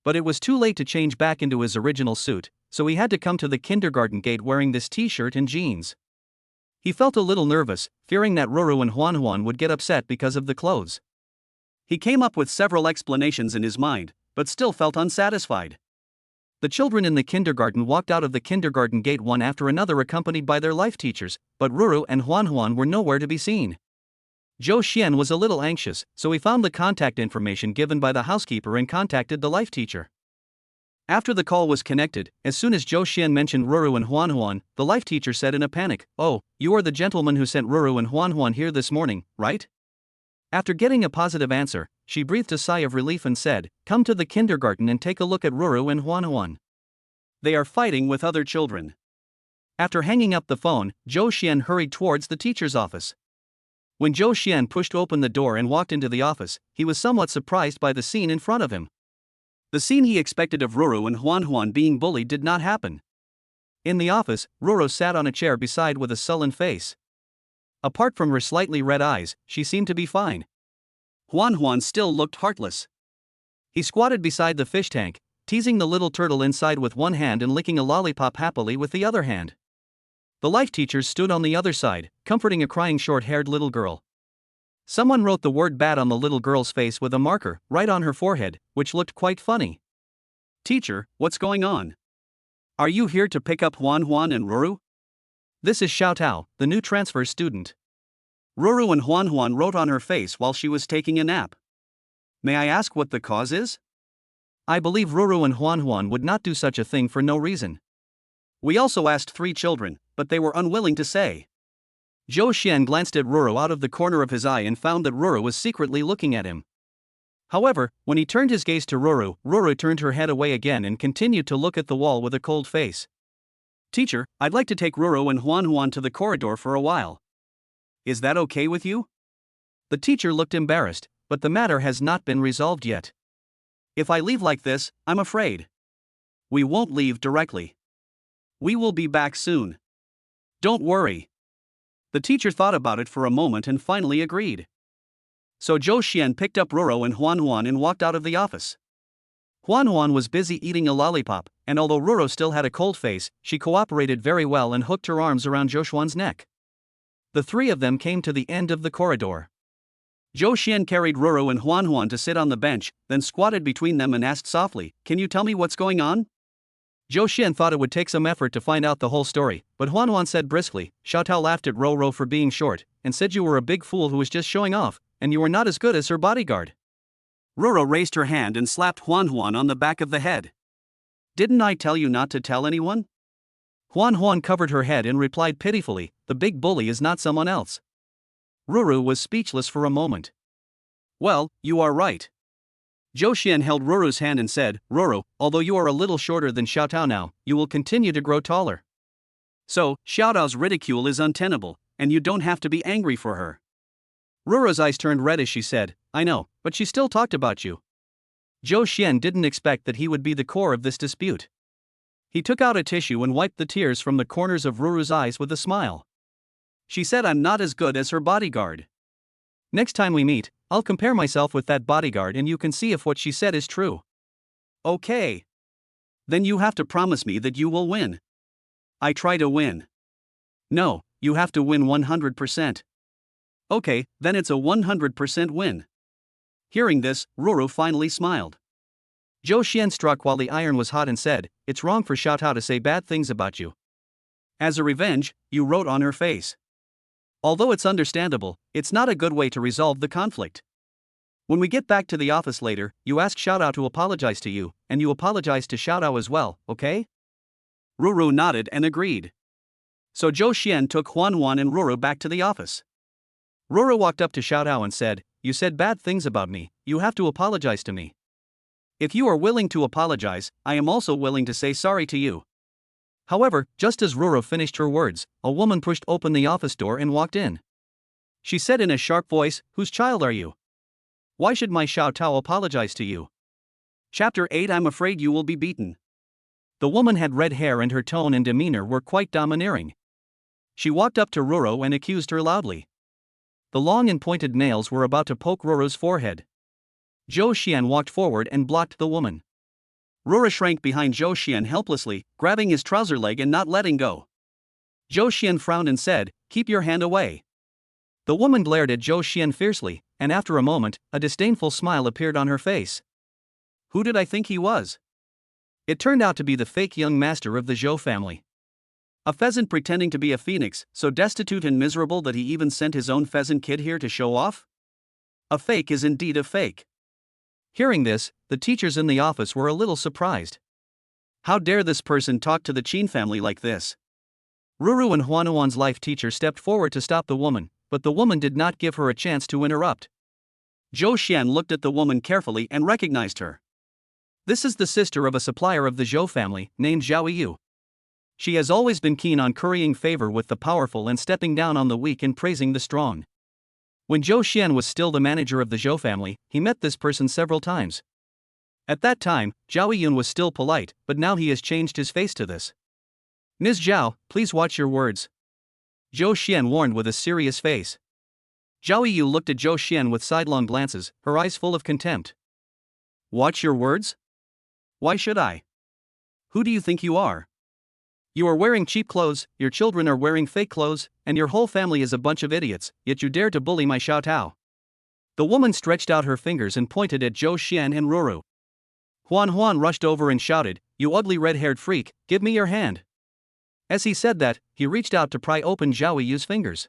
But it was too late to change back into his original suit, so he had to come to the kindergarten gate wearing this t-shirt and jeans. He felt a little nervous, fearing that Ruru and Huan would get upset because of the clothes. He came up with several explanations in his mind, but still felt unsatisfied. The children in the kindergarten walked out of the kindergarten gate one after another accompanied by their life teachers, but Ruru and Huan were nowhere to be seen. Zhou Xian was a little anxious, so he found the contact information given by the housekeeper and contacted the life teacher. After the call was connected, as soon as Zhou Xian mentioned Ruru and Huan, the life teacher said in a panic, "Oh, you are the gentleman who sent Ruru and Huan here this morning, right?" After getting a positive answer, she breathed a sigh of relief and said, "Come to the kindergarten and take a look at Ruru and Huan. They are fighting with other children." After hanging up the phone, Zhou Xian hurried towards the teacher's office. When Zhou Xian pushed open the door and walked into the office, he was somewhat surprised by the scene in front of him. The scene he expected of Ruru and Huan being bullied did not happen. In the office, Ruru sat on a chair beside with a sullen face. Apart from her slightly red eyes, she seemed to be fine. Huan still looked heartless. He squatted beside the fish tank, teasing the little turtle inside with one hand and licking a lollipop happily with the other hand. The life teachers stood on the other side, comforting a crying short-haired little girl. Someone wrote the word bad on the little girl's face with a marker, right on her forehead, which looked quite funny. "Teacher, what's going on? Are you here to pick up Huan and Ruru?" "This is Xiao Tao, the new transfer student." Ruru and Huan wrote on her face while she was taking a nap. "May I ask what the cause is?" "I believe Ruru and Huan would not do such a thing for no reason. We also asked 3 children, but they were unwilling to say." Zhou Xian glanced at Ruru out of the corner of his eye and found that Ruru was secretly looking at him. However, when he turned his gaze to Ruru, Ruru turned her head away again and continued to look at the wall with a cold face. "Teacher, I'd like to take Ruru and Huan to the corridor for a while. Is that okay with you?" The teacher looked embarrassed, but the matter has not been resolved yet. "If I leave like this, I'm afraid we won't leave directly. We will be back soon. Don't worry." The teacher thought about it for a moment and finally agreed. So Zhou Xian picked up Ruru and Huan and walked out of the office. Huan was busy eating a lollipop, and although Ruru still had a cold face, she cooperated very well and hooked her arms around Zhou Xian's neck. The 3 of them came to the end of the corridor. Zhou Xian carried Ruru and Huan to sit on the bench, then squatted between them and asked softly, "Can you tell me what's going on?" Zhou Xian thought it would take some effort to find out the whole story, but Huan said briskly. Xiao Tao laughed at Ruru for being short, and said you were a big fool who was just showing off, and you were not as good as her bodyguard. Ruru raised her hand and slapped Huan on the back of the head. "Didn't I tell you not to tell anyone?" Huan covered her head and replied pitifully, "The big bully is not someone else." Ruru was speechless for a moment. "Well, you are right." Zhou Xian held Ruru's hand and said, "Ruru, although you are a little shorter than Xiao Tao now, you will continue to grow taller. So, Xiao Tao's ridicule is untenable, and you don't have to be angry for her." Ruru's eyes turned red as she said, "I know, but she still talked about you." Zhou Xian didn't expect that he would be the core of this dispute. He took out a tissue and wiped the tears from the corners of Ruru's eyes with a smile. She said I'm not as good as her bodyguard. Next time we meet, I'll compare myself with that bodyguard and you can see if what she said is true. Okay. Then you have to promise me that you will win. I try to win. No, you have to win 100%. Okay, then it's a 100% win. Hearing this, Ruru finally smiled. Zhou Xian struck while the iron was hot and said, "It's wrong for Xiao Tao to say bad things about you. As a revenge, you wrote on her face. Although it's understandable, it's not a good way to resolve the conflict. When we get back to the office later, you ask Xiao Tao to apologize to you, and you apologize to Xiao Tao as well, okay?" Ruru nodded and agreed. So Zhou Xian took Huan and Ruru back to the office. Ruru walked up to Xiao Tao and said, "You said bad things about me, you have to apologize to me. If you are willing to apologize, I am also willing to say sorry to you." However, just as Ruru finished her words, a woman pushed open the office door and walked in. She said in a sharp voice, "Whose child are you? Why should my Xiao Tao apologize to you?" Chapter 8 I'm afraid you will be beaten. The woman had red hair and her tone and demeanor were quite domineering. She walked up to Ruru and accused her loudly. The long and pointed nails were about to poke Ruru's forehead. Zhou Xian walked forward and blocked the woman. Ruru shrank behind Zhou Xian helplessly, grabbing his trouser leg and not letting go. Zhou Xian frowned and said, "Keep your hand away." The woman glared at Zhou Xian fiercely, and after a moment, a disdainful smile appeared on her face. Who did I think he was? It turned out to be the fake young master of the Zhou family. A pheasant pretending to be a phoenix, so destitute and miserable that he even sent his own pheasant kid here to show off? A fake is indeed a fake. Hearing this, the teachers in the office were a little surprised. How dare this person talk to the Qin family like this? Ruru and Huanuan's life teacher stepped forward to stop the woman, but the woman did not give her a chance to interrupt. Zhou Xian looked at the woman carefully and recognized her. This is the sister of a supplier of the Zhou family, named Zhao Yu. She has always been keen on currying favor with the powerful and stepping down on the weak and praising the strong. When Zhou Xian was still the manager of the Zhou family, he met this person several times. At that time, Zhao Yun was still polite, but now he has changed his face to this. "Ms. Zhao, please watch your words," Zhou Xian warned with a serious face. Zhao Yu looked at Zhou Xian with sidelong glances, her eyes full of contempt. "Watch your words? Why should I? Who do you think you are? You are wearing cheap clothes, your children are wearing fake clothes, and your whole family is a bunch of idiots, yet you dare to bully my Xiao Tao." The woman stretched out her fingers and pointed at Zhou Xian and Ruru. Huan rushed over and shouted, "You ugly red-haired freak, give me your hand." As he said that, he reached out to pry open Zhao Yu's fingers.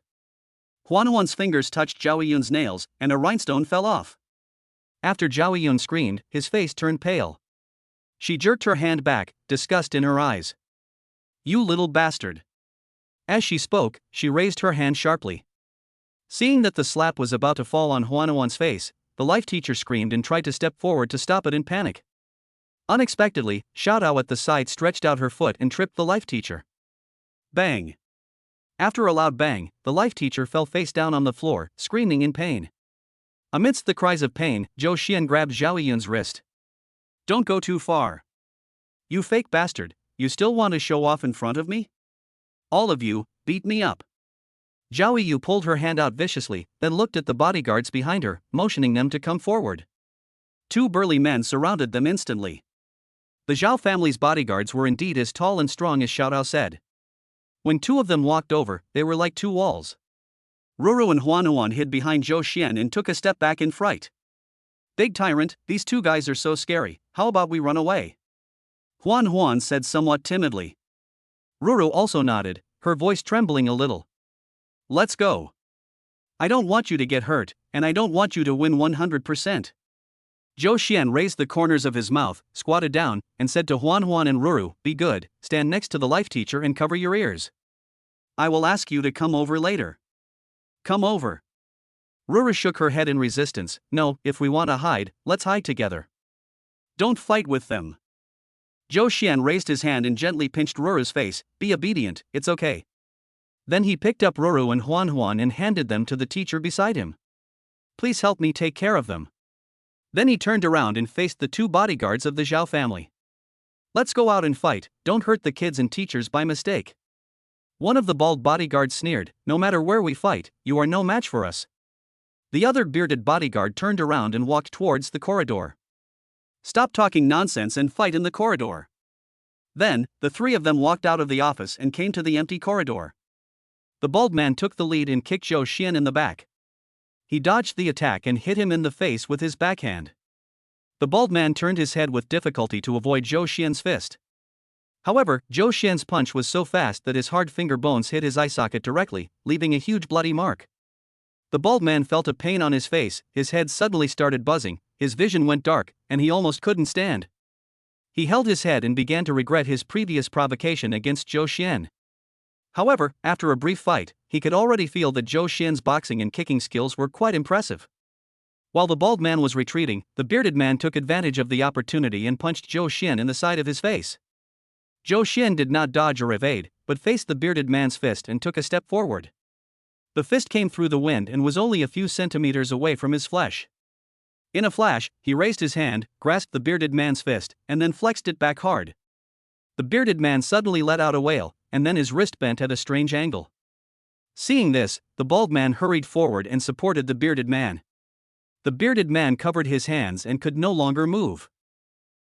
Huan's fingers touched Zhao Yun's nails, and a rhinestone fell off. After Zhao Yun screamed, his face turned pale. She jerked her hand back, disgust in her eyes. "You little bastard." As she spoke, she raised her hand sharply. Seeing that the slap was about to fall on Huan's face, the life teacher screamed and tried to step forward to stop it in panic. Unexpectedly, Xiao Tao at the side stretched out her foot and tripped the life teacher. Bang! After a loud bang, the life teacher fell face down on the floor, screaming in pain. Amidst the cries of pain, Zhou Xian grabbed Zhao Yun's wrist. "Don't go too far. You fake bastard, you still want to show off in front of me? All of you, beat me up." Zhao Yu pulled her hand out viciously, then looked at the bodyguards behind her, motioning them to come forward. Two burly men surrounded them instantly. The Zhao family's bodyguards were indeed as tall and strong as Xiao Tao said. When two of them walked over, they were like two walls. Ruru and Huan hid behind Zhou Xian and took a step back in fright. "Big tyrant, these two guys are so scary, how about we run away?" Huan said somewhat timidly. Ruru also nodded, her voice trembling a little. "Let's go. I don't want you to get hurt, and I don't want you to win 100%. Zhou Xian raised the corners of his mouth, squatted down, and said to Huan and Ruru, "Be good, stand next to the life teacher and cover your ears. I will ask you to come over later. Come over." Ruru shook her head in resistance. "No, if we want to hide, let's hide together. Don't fight with them." Zhou Xian raised his hand and gently pinched Ruru's face. "Be obedient, it's okay." Then he picked up Ruru and Huan and handed them to the teacher beside him. "Please help me take care of them." Then he turned around and faced the two bodyguards of the Zhao family. Let's go out and fight, don't hurt the kids and teachers by mistake. One of the bald bodyguards sneered, no matter where we fight, you are no match for us. The other bearded bodyguard turned around and walked towards the corridor. Stop talking nonsense and fight in the corridor. Then, the three of them walked out of the office and came to the empty corridor. The bald man took the lead and kicked Zhou Xian in the back. He dodged the attack and hit him in the face with his backhand. The bald man turned his head with difficulty to avoid Zhou Xian's fist. However, Zhou Xian's punch was so fast that his hard finger bones hit his eye socket directly, leaving a huge bloody mark. The bald man felt a pain on his face, his head suddenly started buzzing, his vision went dark, and he almost couldn't stand. He held his head and began to regret his previous provocation against Zhou Xian. However, after a brief fight, he could already feel that Zhou Xian's boxing and kicking skills were quite impressive. While the bald man was retreating, the bearded man took advantage of the opportunity and punched Zhou Xian in the side of his face. Zhou Xian did not dodge or evade, but faced the bearded man's fist and took a step forward. The fist came through the wind and was only a few centimeters away from his flesh. In a flash, he raised his hand, grasped the bearded man's fist, and then flexed it back hard. The bearded man suddenly let out a wail, and then his wrist bent at a strange angle. Seeing this, the bald man hurried forward and supported the bearded man. The bearded man covered his hands and could no longer move.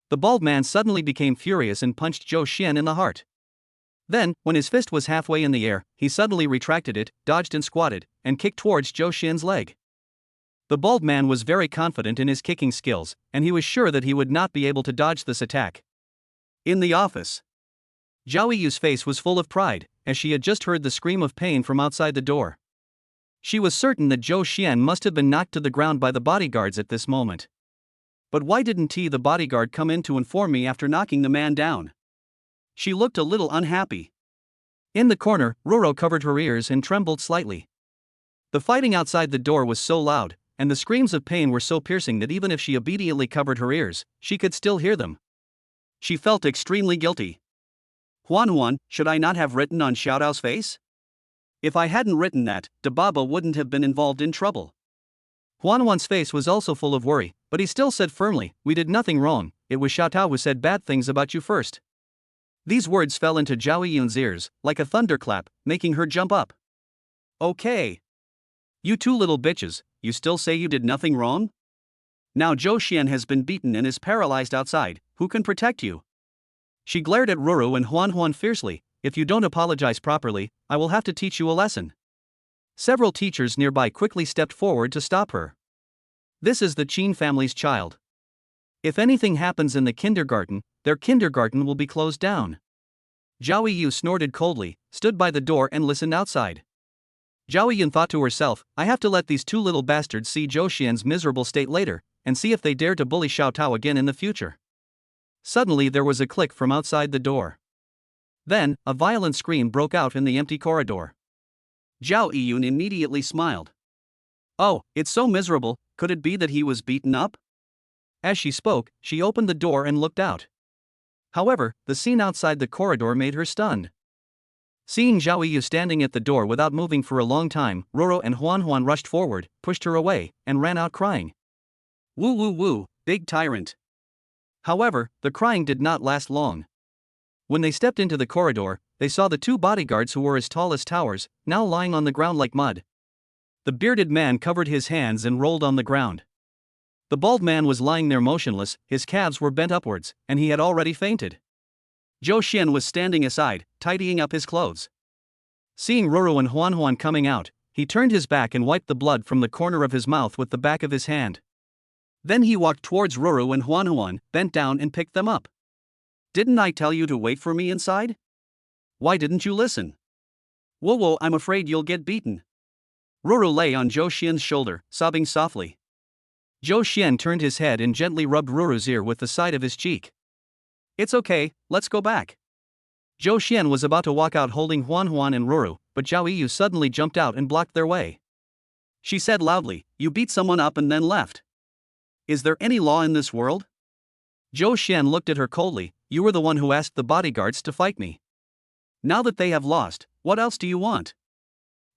The bald man suddenly became furious and punched Zhou Xian in the heart. Then, when his fist was halfway in the air, he suddenly retracted it, dodged and squatted, and kicked towards Zhou Xian's leg. The bald man was very confident in his kicking skills, and he was sure that he would not be able to dodge this attack. In the office, Zhao Yiyu's face was full of pride, as she had just heard the scream of pain from outside the door. She was certain that Zhou Xian must have been knocked to the ground by the bodyguards at this moment. But why didn't the bodyguard come in to inform me after knocking the man down? She looked a little unhappy. In the corner, Roro covered her ears and trembled slightly. The fighting outside the door was so loud, and the screams of pain were so piercing that even if she obediently covered her ears, she could still hear them. She felt extremely guilty. Huan, should I not have written on Xiaodao's face? If I hadn't written that, Dababa wouldn't have been involved in trouble. Huan's face was also full of worry, but he still said firmly, "We did nothing wrong, it was Xiaotao who said bad things about you first." These words fell into Zhao Yiyun's ears, like a thunderclap, making her jump up. Okay. You two little bitches, you still say you did nothing wrong? Now Zhou Xian has been beaten and is paralyzed outside, who can protect you? She glared at Roro and Huan fiercely, "If you don't apologize properly, I will have to teach you a lesson." Several teachers nearby quickly stepped forward to stop her. This is the Qin family's child. If anything happens in the kindergarten, their kindergarten will be closed down. Zhao Yiyu snorted coldly, stood by the door and listened outside. Zhao Yiyun thought to herself, "I have to let these two little bastards see Zhou Xian's miserable state later, and see if they dare to bully Xiaotao again in the future." Suddenly there was a click from outside the door. Then, a violent scream broke out in the empty corridor. Zhao Yiyun immediately smiled. "Oh, it's so miserable, could it be that he was beaten up?" As she spoke, she opened the door and looked out. However, the scene outside the corridor made her stunned. Seeing Zhao Yiyu standing at the door without moving for a long time, Roro and Huan rushed forward, pushed her away, and ran out crying. "Woo woo woo, big tyrant." However, the crying did not last long. When they stepped into the corridor, they saw the two bodyguards who were as tall as towers, now lying on the ground like mud. The bearded man covered his hands and rolled on the ground. The bald man was lying there motionless, his calves were bent upwards, and he had already fainted. Zhou Xian was standing aside, tidying up his clothes. Seeing Roro and Huan coming out, he turned his back and wiped the blood from the corner of his mouth with the back of his hand. Then he walked towards Roro and Huan, bent down and picked them up. "Didn't I tell you to wait for me inside? Why didn't you listen?" "Whoa, I'm afraid you'll get beaten." Roro lay on Zhou Xian's shoulder, sobbing softly. Zhou Xian turned his head and gently rubbed Roro's ear with the side of his cheek. "It's okay, let's go back." Zhou Xian was about to walk out holding Huan and Roro, but Zhao Yiyu suddenly jumped out and blocked their way. She said loudly, "You beat someone up and then left. Is there any law in this world?" Zhou Xian looked at her coldly, "You were the one who asked the bodyguards to fight me. Now that they have lost, what else do you want?"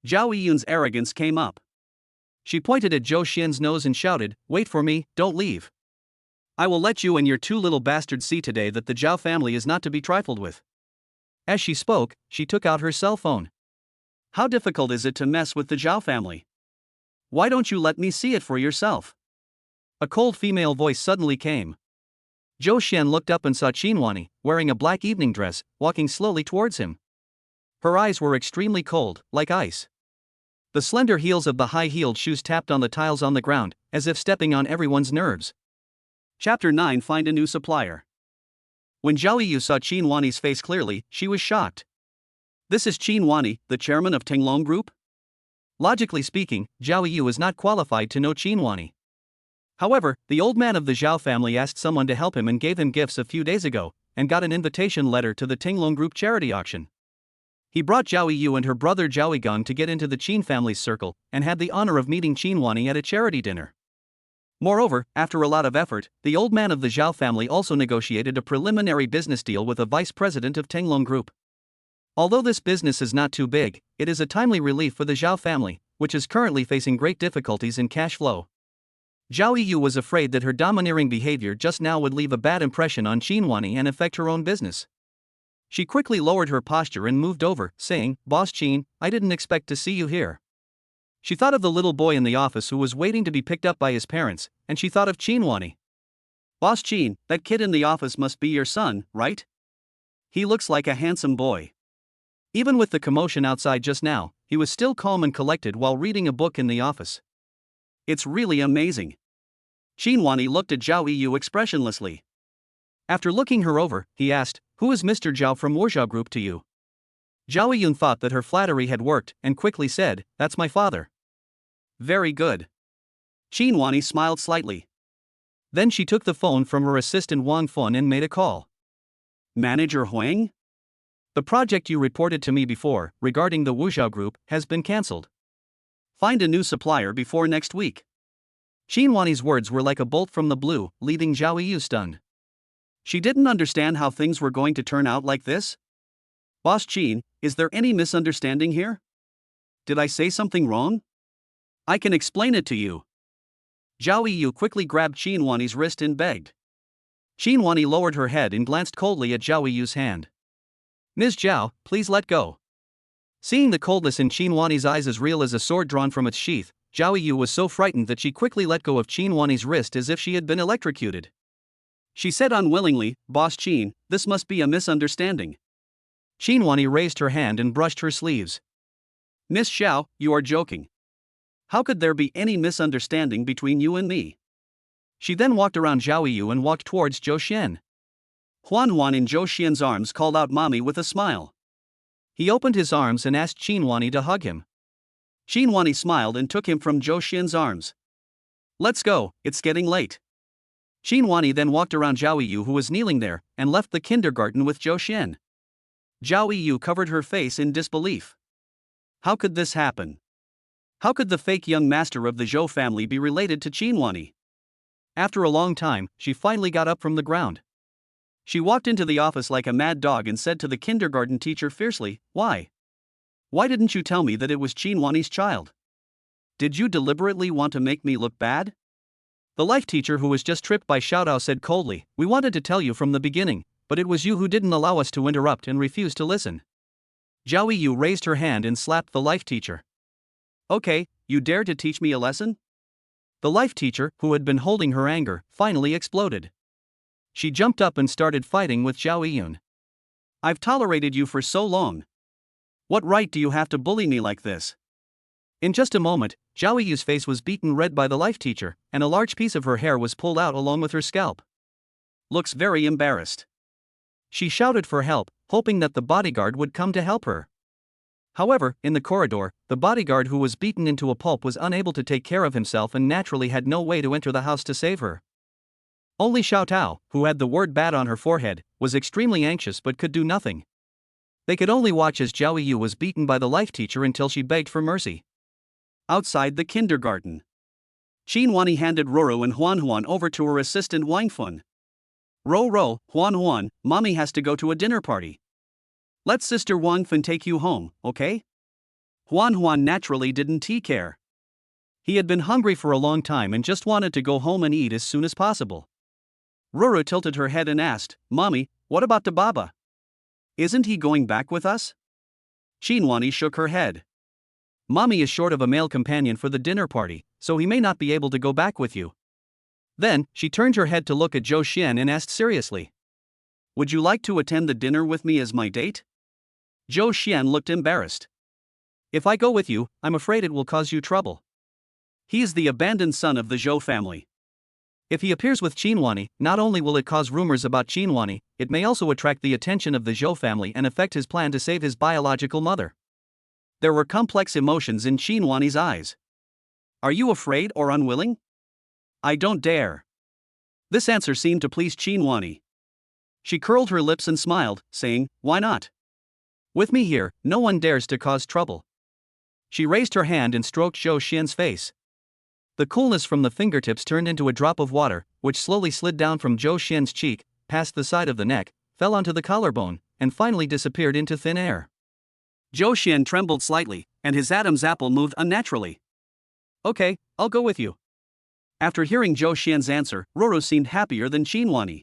Zhao Yiyun's arrogance came up. She pointed at Zhou Xian's nose and shouted, "Wait for me, don't leave." I will let you and your two little bastards see today that the Zhao family is not to be trifled with. As she spoke, she took out her cell phone. How difficult is it to mess with the Zhao family? Why don't you let me see it for yourself? A cold female voice suddenly came. Zhou Xian looked up and saw Qinhuani, wearing a black evening dress, walking slowly towards him. Her eyes were extremely cold, like ice. The slender heels of the high-heeled shoes tapped on the tiles on the ground, as if stepping on everyone's nerves. Chapter 9: Find a new supplier. When Zhao Yu saw Qinhuani's face clearly, she was shocked. This is Qinhuani, the chairman of Tenglong Group? Logically speaking, Zhao Yu is not qualified to know Qinhuani. However, the old man of the Zhao family asked someone to help him and gave him gifts a few days ago, and got an invitation letter to the Tenglong Group charity auction. He brought Zhao Yu and her brother Zhao Yigang to get into the Qin family's circle, and had the honor of meeting Qinhuani at a charity dinner. Moreover, after a lot of effort, the old man of the Zhao family also negotiated a preliminary business deal with a vice president of Tenglong Group. Although this business is not too big, it is a timely relief for the Zhao family, which is currently facing great difficulties in cash flow. Zhao Yu was afraid that her domineering behavior just now would leave a bad impression on Qinhuani and affect her own business. She quickly lowered her posture and moved over, saying, "Boss Qin, I didn't expect to see you here." She thought of the little boy in the office who was waiting to be picked up by his parents, and she thought of Qinhuani. "Boss Qin, that kid in the office must be your son, right? He looks like a handsome boy." Even with the commotion outside just now, he was still calm and collected while reading a book in the office. "It's really amazing." Qinhuani looked at Zhao Yu expressionlessly. After looking her over, he asked, "Who is Mr. Zhao from Wurzhou Group to you?" Zhao Yun thought that her flattery had worked and quickly said, "That's my father." "Very good." Qinhuani smiled slightly. Then she took the phone from her assistant Wang Fun and made a call. "Manager Huang? The project you reported to me before, regarding the Wurzhou Group, has been cancelled. Find a new supplier before next week." Qinhuani's words were like a bolt from the blue, leaving Zhao Yu stunned. She didn't understand how things were going to turn out like this. "Boss Qin, is there any misunderstanding here? Did I say something wrong? I can explain it to you." Zhao Yu quickly grabbed Qinhuani's wrist and begged. Qinhuani lowered her head and glanced coldly at Zhao Yu's hand. "Ms. Zhao, please let go." Seeing the coldness in Qinhuani's eyes as real as a sword drawn from its sheath, Zhao Yu was so frightened that she quickly let go of Qinhuani's wrist as if she had been electrocuted. She said unwillingly, "Boss Qin, this must be a misunderstanding." Qinhuani raised her hand and brushed her sleeves. "Miss Xiao, you are joking. How could there be any misunderstanding between you and me?" She then walked around Zhao Yu and walked towards Zhou Xian. Huan in Zhou Xian's arms called out "Mommy" with a smile. He opened his arms and asked Qinhuani to hug him. Qinhuani smiled and took him from Zhou Xian's arms. "Let's go, it's getting late." Qinhuani then walked around Zhao Yu, who was kneeling there, and left the kindergarten with Zhou Xian. Zhao Yu covered her face in disbelief. How could this happen? How could the fake young master of the Zhou family be related to Qinhuani? After a long time, she finally got up from the ground. She walked into the office like a mad dog and said to the kindergarten teacher fiercely, "Why? Why didn't you tell me that it was Qinhuani's child? Did you deliberately want to make me look bad?" The life teacher, who was just tripped by Xiaodao, said coldly, "We wanted to tell you from the beginning, but it was you who didn't allow us to interrupt and refused to listen." Zhao Yu raised her hand and slapped the life teacher. "Okay, you dare to teach me a lesson?" The life teacher, who had been holding her anger, finally exploded. She jumped up and started fighting with Zhao Yun. "I've tolerated you for so long. What right do you have to bully me like this?" In just a moment, Zhao Yu's face was beaten red by the life teacher, and a large piece of her hair was pulled out along with her scalp. "Looks very embarrassed." She shouted for help, hoping that the bodyguard would come to help her. However, in the corridor, the bodyguard, who was beaten into a pulp, was unable to take care of himself and naturally had no way to enter the house to save her. Only Xiaotao, who had the word "bad" on her forehead, was extremely anxious but could do nothing. They could only watch as Zhao Yu was beaten by the life teacher until she begged for mercy. Outside the kindergarten, Qinhuani handed Roro and Huan over to her assistant Wang Fun. "Ro, Huan, Mommy has to go to a dinner party. Let Sister Wang Fun take you home, okay?" Huan naturally didn't care. He had been hungry for a long time and just wanted to go home and eat as soon as possible. Ruru tilted her head and asked, Mommy, what about Dababa? Isn't he going back with us? Shinwani shook her head. Mommy is short of a male companion for the dinner party, so he may not be able to go back with you. Then, she turned her head to look at Zhou Xian and asked seriously, Would you like to attend the dinner with me as my date? Zhou Xian looked embarrassed. If I go with you, I'm afraid it will cause you trouble. He is the abandoned son of the Zhou family. If he appears with Qinhuani, not only will it cause rumors about Qinhuani, it may also attract the attention of the Zhou family and affect his plan to save his biological mother. There were complex emotions in Qinhuani's eyes. Are you afraid or unwilling? I don't dare. This answer seemed to please Qinhuani. She curled her lips and smiled, saying, Why not? With me here, no one dares to cause trouble. She raised her hand and stroked Zhou Xian's face. The coolness from the fingertips turned into a drop of water, which slowly slid down from Zhou Xian's cheek, past the side of the neck, fell onto the collarbone, and finally disappeared into thin air. Zhou Xian trembled slightly, and his Adam's apple moved unnaturally. Okay, I'll go with you. After hearing Zhou Xian's answer, Roro seemed happier than Qinhuani.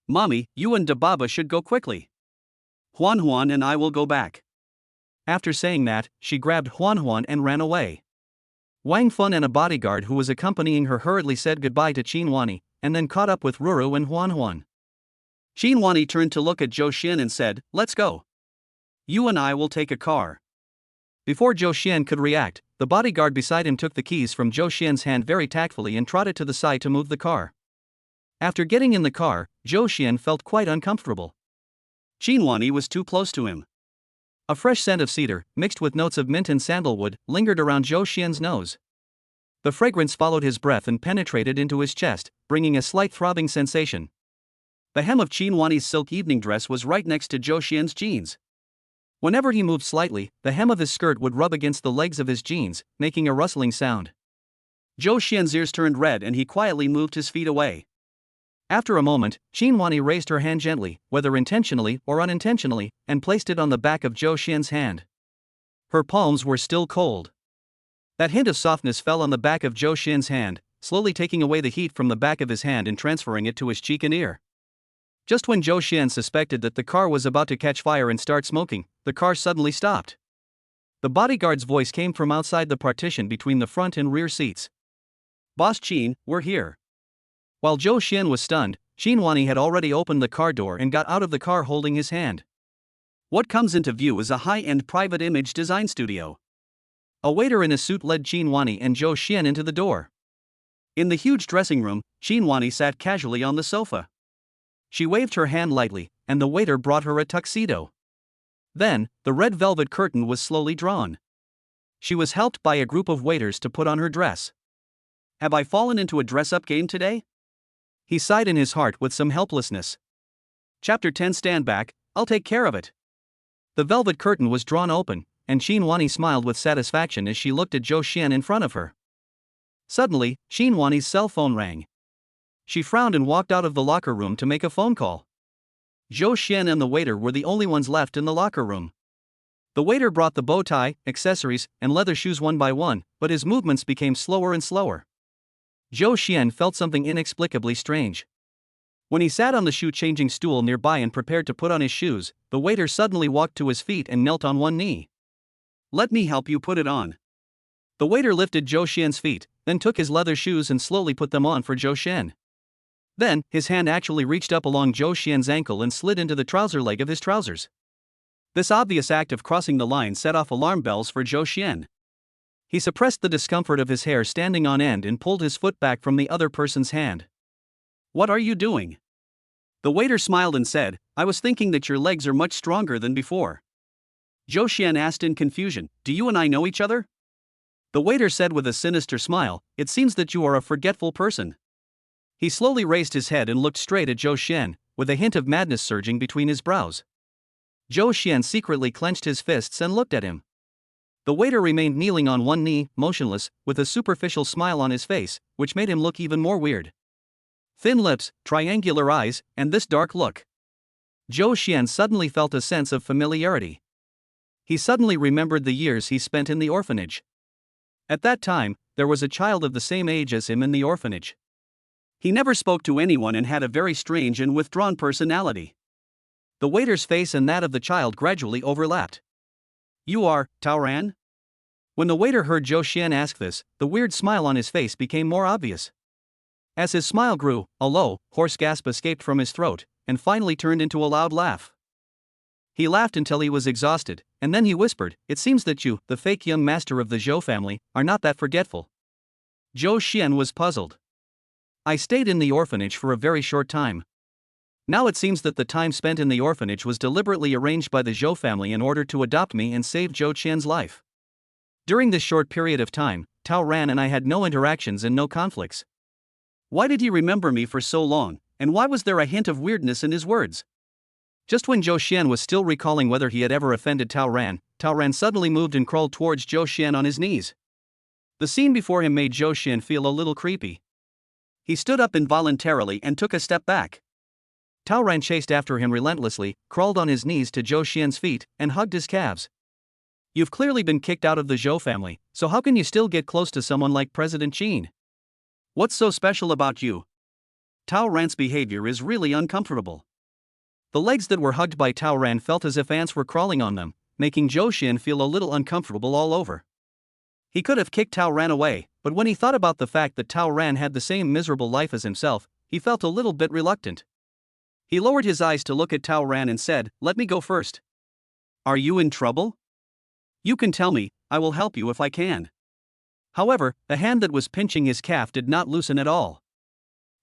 Mommy, you and Dababa should go quickly. Huan and I will go back. After saying that, she grabbed Huan and ran away. Wang Fun and a bodyguard who was accompanying her hurriedly said goodbye to Qinhuani, and then caught up with Ruru and Huan. Qinhuani turned to look at Zhou Xian and said, Let's go. You and I will take a car. Before Zhou Xian could react, the bodyguard beside him took the keys from Zhou Xian's hand very tactfully and trotted to the side to move the car. After getting in the car, Zhou Xian felt quite uncomfortable. Qinhuani was too close to him. A fresh scent of cedar, mixed with notes of mint and sandalwood, lingered around Zhou Xian's nose. The fragrance followed his breath and penetrated into his chest, bringing a slight throbbing sensation. The hem of Qinhuani's silk evening dress was right next to Zhou Xian's jeans. Whenever he moved slightly, the hem of his skirt would rub against the legs of his jeans, making a rustling sound. Zhou Xian's ears turned red and he quietly moved his feet away. After a moment, Qinhuani raised her hand gently, whether intentionally or unintentionally, and placed it on the back of Zhou Xian's hand. Her palms were still cold. That hint of softness fell on the back of Zhou Xian's hand, slowly taking away the heat from the back of his hand and transferring it to his cheek and ear. Just when Zhou Xian suspected that the car was about to catch fire and start smoking, the car suddenly stopped. The bodyguard's voice came from outside the partition between the front and rear seats. Boss Qin, we're here. While Zhou Xian was stunned, Qinhuani had already opened the car door and got out of the car holding his hand. What comes into view is a high-end private image design studio. A waiter in a suit led Qinhuani and Zhou Xian into the door. In the huge dressing room, Qinhuani sat casually on the sofa. She waved her hand lightly, and the waiter brought her a tuxedo. Then, the red velvet curtain was slowly drawn. She was helped by a group of waiters to put on her dress. Have I fallen into a dress-up game today? He sighed in his heart with some helplessness. Chapter 10 Stand back, I'll take care of it. The velvet curtain was drawn open, and Qinhuani smiled with satisfaction as she looked at Zhou Xian in front of her. Suddenly, Qinhuani's cell phone rang. She frowned and walked out of the locker room to make a phone call. Zhou Xian and the waiter were the only ones left in the locker room. The waiter brought the bow tie, accessories, and leather shoes one by one, but his movements became slower and slower. Zhou Xian felt something inexplicably strange. When he sat on the shoe-changing stool nearby and prepared to put on his shoes, the waiter suddenly walked to his feet and knelt on one knee. Let me help you put it on. The waiter lifted Zhou Xian's feet, then took his leather shoes and slowly put them on for Zhou Xian. Then, his hand actually reached up along Zhou Xian's ankle and slid into the trouser leg of his trousers. This obvious act of crossing the line set off alarm bells for Zhou Xian. He suppressed the discomfort of his hair standing on end and pulled his foot back from the other person's hand. What are you doing? The waiter smiled and said, I was thinking that your legs are much stronger than before. Zhou Xian asked in confusion, Do you and I know each other? The waiter said with a sinister smile, It seems that you are a forgetful person. He slowly raised his head and looked straight at Zhou Xian, with a hint of madness surging between his brows. Zhou Xian secretly clenched his fists and looked at him. The waiter remained kneeling on one knee, motionless, with a superficial smile on his face, which made him look even more weird. Thin lips, triangular eyes, and this dark look. Zhou Xian suddenly felt a sense of familiarity. He suddenly remembered the years he spent in the orphanage. At that time, there was a child of the same age as him in the orphanage. He never spoke to anyone and had a very strange and withdrawn personality. The waiter's face and that of the child gradually overlapped. "You are Tao Ran?" When the waiter heard Zhou Xian ask this, the weird smile on his face became more obvious. As his smile grew, a low, hoarse gasp escaped from his throat, and finally turned into a loud laugh. He laughed until he was exhausted, and then he whispered, "It seems that you, the fake young master of the Zhou family, are not that forgetful." Zhou Xian was puzzled. "I stayed in the orphanage for a very short time. Now it seems that the time spent in the orphanage was deliberately arranged by the Zhou family in order to adopt me and save Zhou Qian's life. During this short period of time, Tao Ran and I had no interactions and no conflicts. Why did he remember me for so long, and why was there a hint of weirdness in his words?" Just when Zhou Xian was still recalling whether he had ever offended Tao Ran suddenly moved and crawled towards Zhou Xian on his knees. The scene before him made Zhou Xian feel a little creepy. He stood up involuntarily and took a step back. Tao Ran chased after him relentlessly, crawled on his knees to Zhou Xian's feet, and hugged his calves. "You've clearly been kicked out of the Zhou family, so how can you still get close to someone like President Qin? What's so special about you?" Tao Ran's behavior is really uncomfortable. The legs that were hugged by Tao Ran felt as if ants were crawling on them, making Zhou Xian feel a little uncomfortable all over. He could have kicked Tao Ran away, but when he thought about the fact that Tao Ran had the same miserable life as himself, he felt a little bit reluctant. He lowered his eyes to look at Tao Ran and said, "Let me go first." "Are you in trouble?" "You can tell me, I will help you if I can." However, the hand that was pinching his calf did not loosen at all.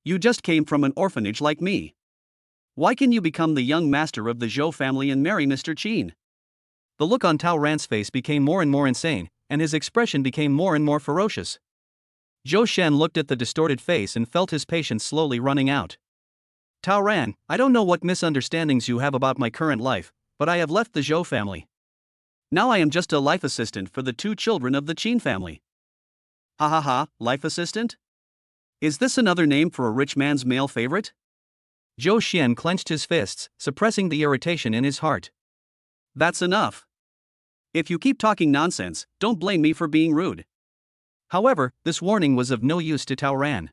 "You just came from an orphanage like me. Why can you become the young master of the Zhou family and marry Mr. Qin?" The look on Tao Ran's face became more and more insane, and his expression became more and more ferocious. Zhou Xian looked at the distorted face and felt his patience slowly running out. "Tao Ran, I don't know what misunderstandings you have about my current life, but I have left the Zhou family. Now I am just a life assistant for the 2 children of the Qin family." "Ha ha ha, life assistant? Is this another name for a rich man's male favorite?" Zhou Xian clenched his fists, suppressing the irritation in his heart. "That's enough. If you keep talking nonsense, don't blame me for being rude." However, this warning was of no use to Tao Ran.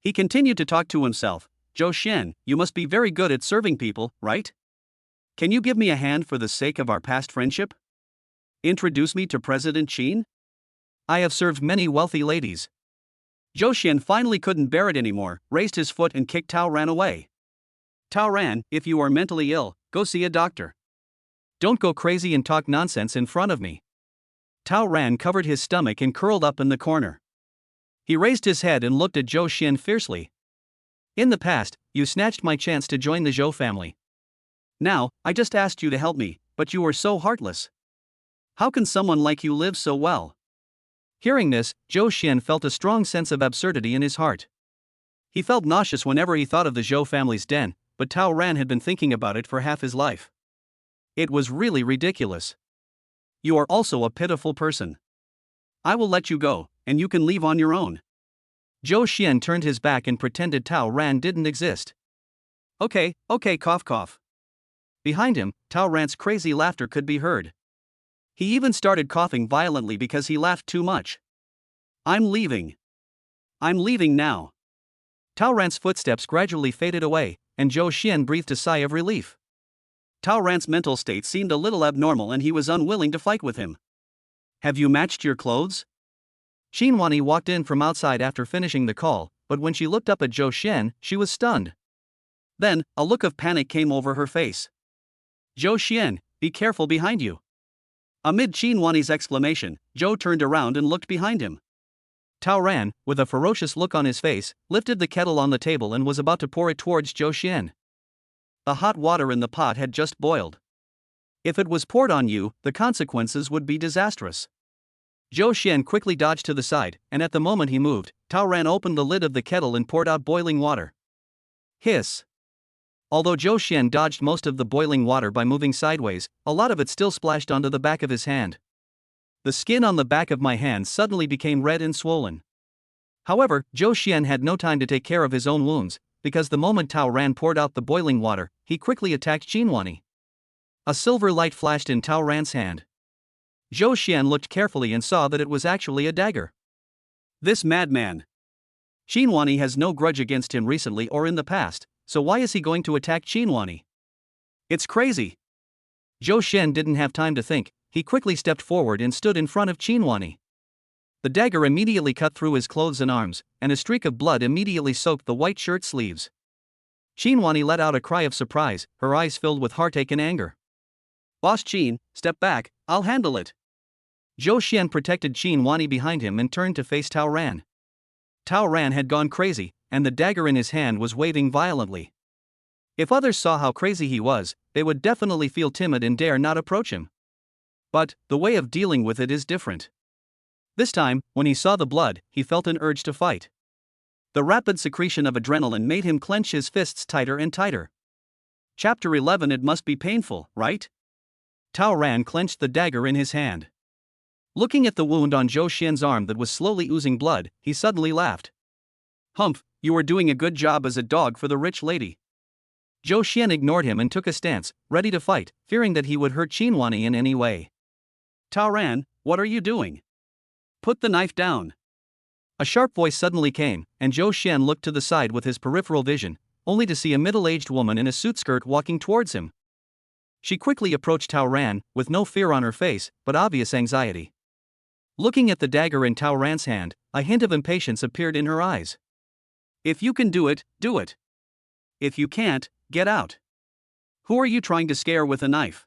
He continued to talk to himself. "Zhou Xian, you must be very good at serving people, right? Can you give me a hand for the sake of our past friendship? Introduce me to President Qin? I have served many wealthy ladies." Zhou Xian finally couldn't bear it anymore, raised his foot and kicked Tao Ran away. "Tao Ran, if you are mentally ill, go see a doctor. Don't go crazy and talk nonsense in front of me." Tao Ran covered his stomach and curled up in the corner. He raised his head and looked at Zhou Xian fiercely. "In the past, you snatched my chance to join the Zhou family. Now, I just asked you to help me, but you were so heartless. How can someone like you live so well?" Hearing this, Zhou Xian felt a strong sense of absurdity in his heart. He felt nauseous whenever he thought of the Zhou family's den, but Tao Ran had been thinking about it for half his life. It was really ridiculous. "You are also a pitiful person. I will let you go, and you can leave on your own." Zhou Xian turned his back and pretended Tao Ran didn't exist. Okay, cough cough." Behind him, Tao Ran's crazy laughter could be heard. He even started coughing violently because he laughed too much. I'm leaving now." Tao Ran's footsteps gradually faded away, and Zhou Xian breathed a sigh of relief. Tao Ran's mental state seemed a little abnormal and he was unwilling to fight with him. "Have you matched your clothes?" Qin Wani walked in from outside after finishing the call, but when she looked up at Zhou Xian, she was stunned. Then, a look of panic came over her face. "Zhou Xian, be careful behind you." Amid Qin Wani's exclamation, Zhou turned around and looked behind him. Tao Ran, with a ferocious look on his face, lifted the kettle on the table and was about to pour it towards Zhou Xian. The hot water in the pot had just boiled. If it was poured on you, the consequences would be disastrous. Zhou Xian quickly dodged to the side, and at the moment he moved, Tao Ran opened the lid of the kettle and poured out boiling water. Hiss. Although Zhou Xian dodged most of the boiling water by moving sideways, a lot of it still splashed onto the back of his hand. The skin on the back of my hand suddenly became red and swollen. However, Zhou Xian had no time to take care of his own wounds, because the moment Tao Ran poured out the boiling water, he quickly attacked Qin Wani. A silver light flashed in Tao Ran's hand. Zhou Xian looked carefully and saw that it was actually a dagger. This madman. Xinhuani has no grudge against him recently or in the past, so why is he going to attack Xinhuani? It's crazy. Zhou Xian didn't have time to think, he quickly stepped forward and stood in front of Xinhuani. The dagger immediately cut through his clothes and arms, and a streak of blood immediately soaked the white shirt sleeves. Xinhuani let out a cry of surprise, her eyes filled with heartache and anger. Boss Qin, step back, I'll handle it. Zhou Xian protected Xinhuani behind him and turned to face Tao Ran. Tao Ran had gone crazy, and the dagger in his hand was waving violently. If others saw how crazy he was, they would definitely feel timid and dare not approach him. But the way of dealing with it is different. This time, when he saw the blood, he felt an urge to fight. The rapid secretion of adrenaline made him clench his fists tighter and tighter. Chapter 11. It must be painful, right? Tao Ran clenched the dagger in his hand. Looking at the wound on Zhou Xian's arm that was slowly oozing blood, he suddenly laughed. Humph, you were doing a good job as a dog for the rich lady. Zhou Xian ignored him and took a stance, ready to fight, fearing that he would hurt Xinhuani in any way. Tao Ran, what are you doing? Put the knife down. A sharp voice suddenly came, and Zhou Xian looked to the side with his peripheral vision, only to see a middle-aged woman in a suit skirt walking towards him. She quickly approached Tao Ran, with no fear on her face, but obvious anxiety. Looking at the dagger in Tao Ran's hand, a hint of impatience appeared in her eyes. If you can do it, do it. If you can't, get out. Who are you trying to scare with a knife?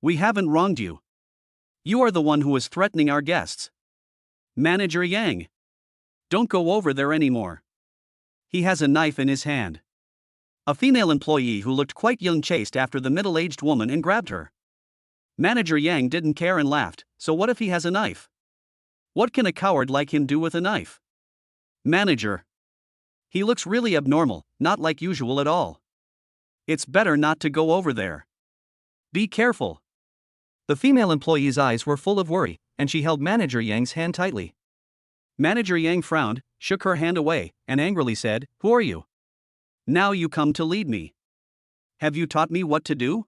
We haven't wronged you. You are the one who is threatening our guests. Manager Yang. Don't go over there anymore. He has a knife in his hand. A female employee who looked quite young chased after the middle-aged woman and grabbed her. Manager Yang didn't care and laughed, so what if he has a knife? What can a coward like him do with a knife? Manager. He looks really abnormal, not like usual at all. It's better not to go over there. Be careful. The female employee's eyes were full of worry, and she held Manager Yang's hand tightly. Manager Yang frowned, shook her hand away, and angrily said, "Who are you? Now you come to lead me. Have you taught me what to do?"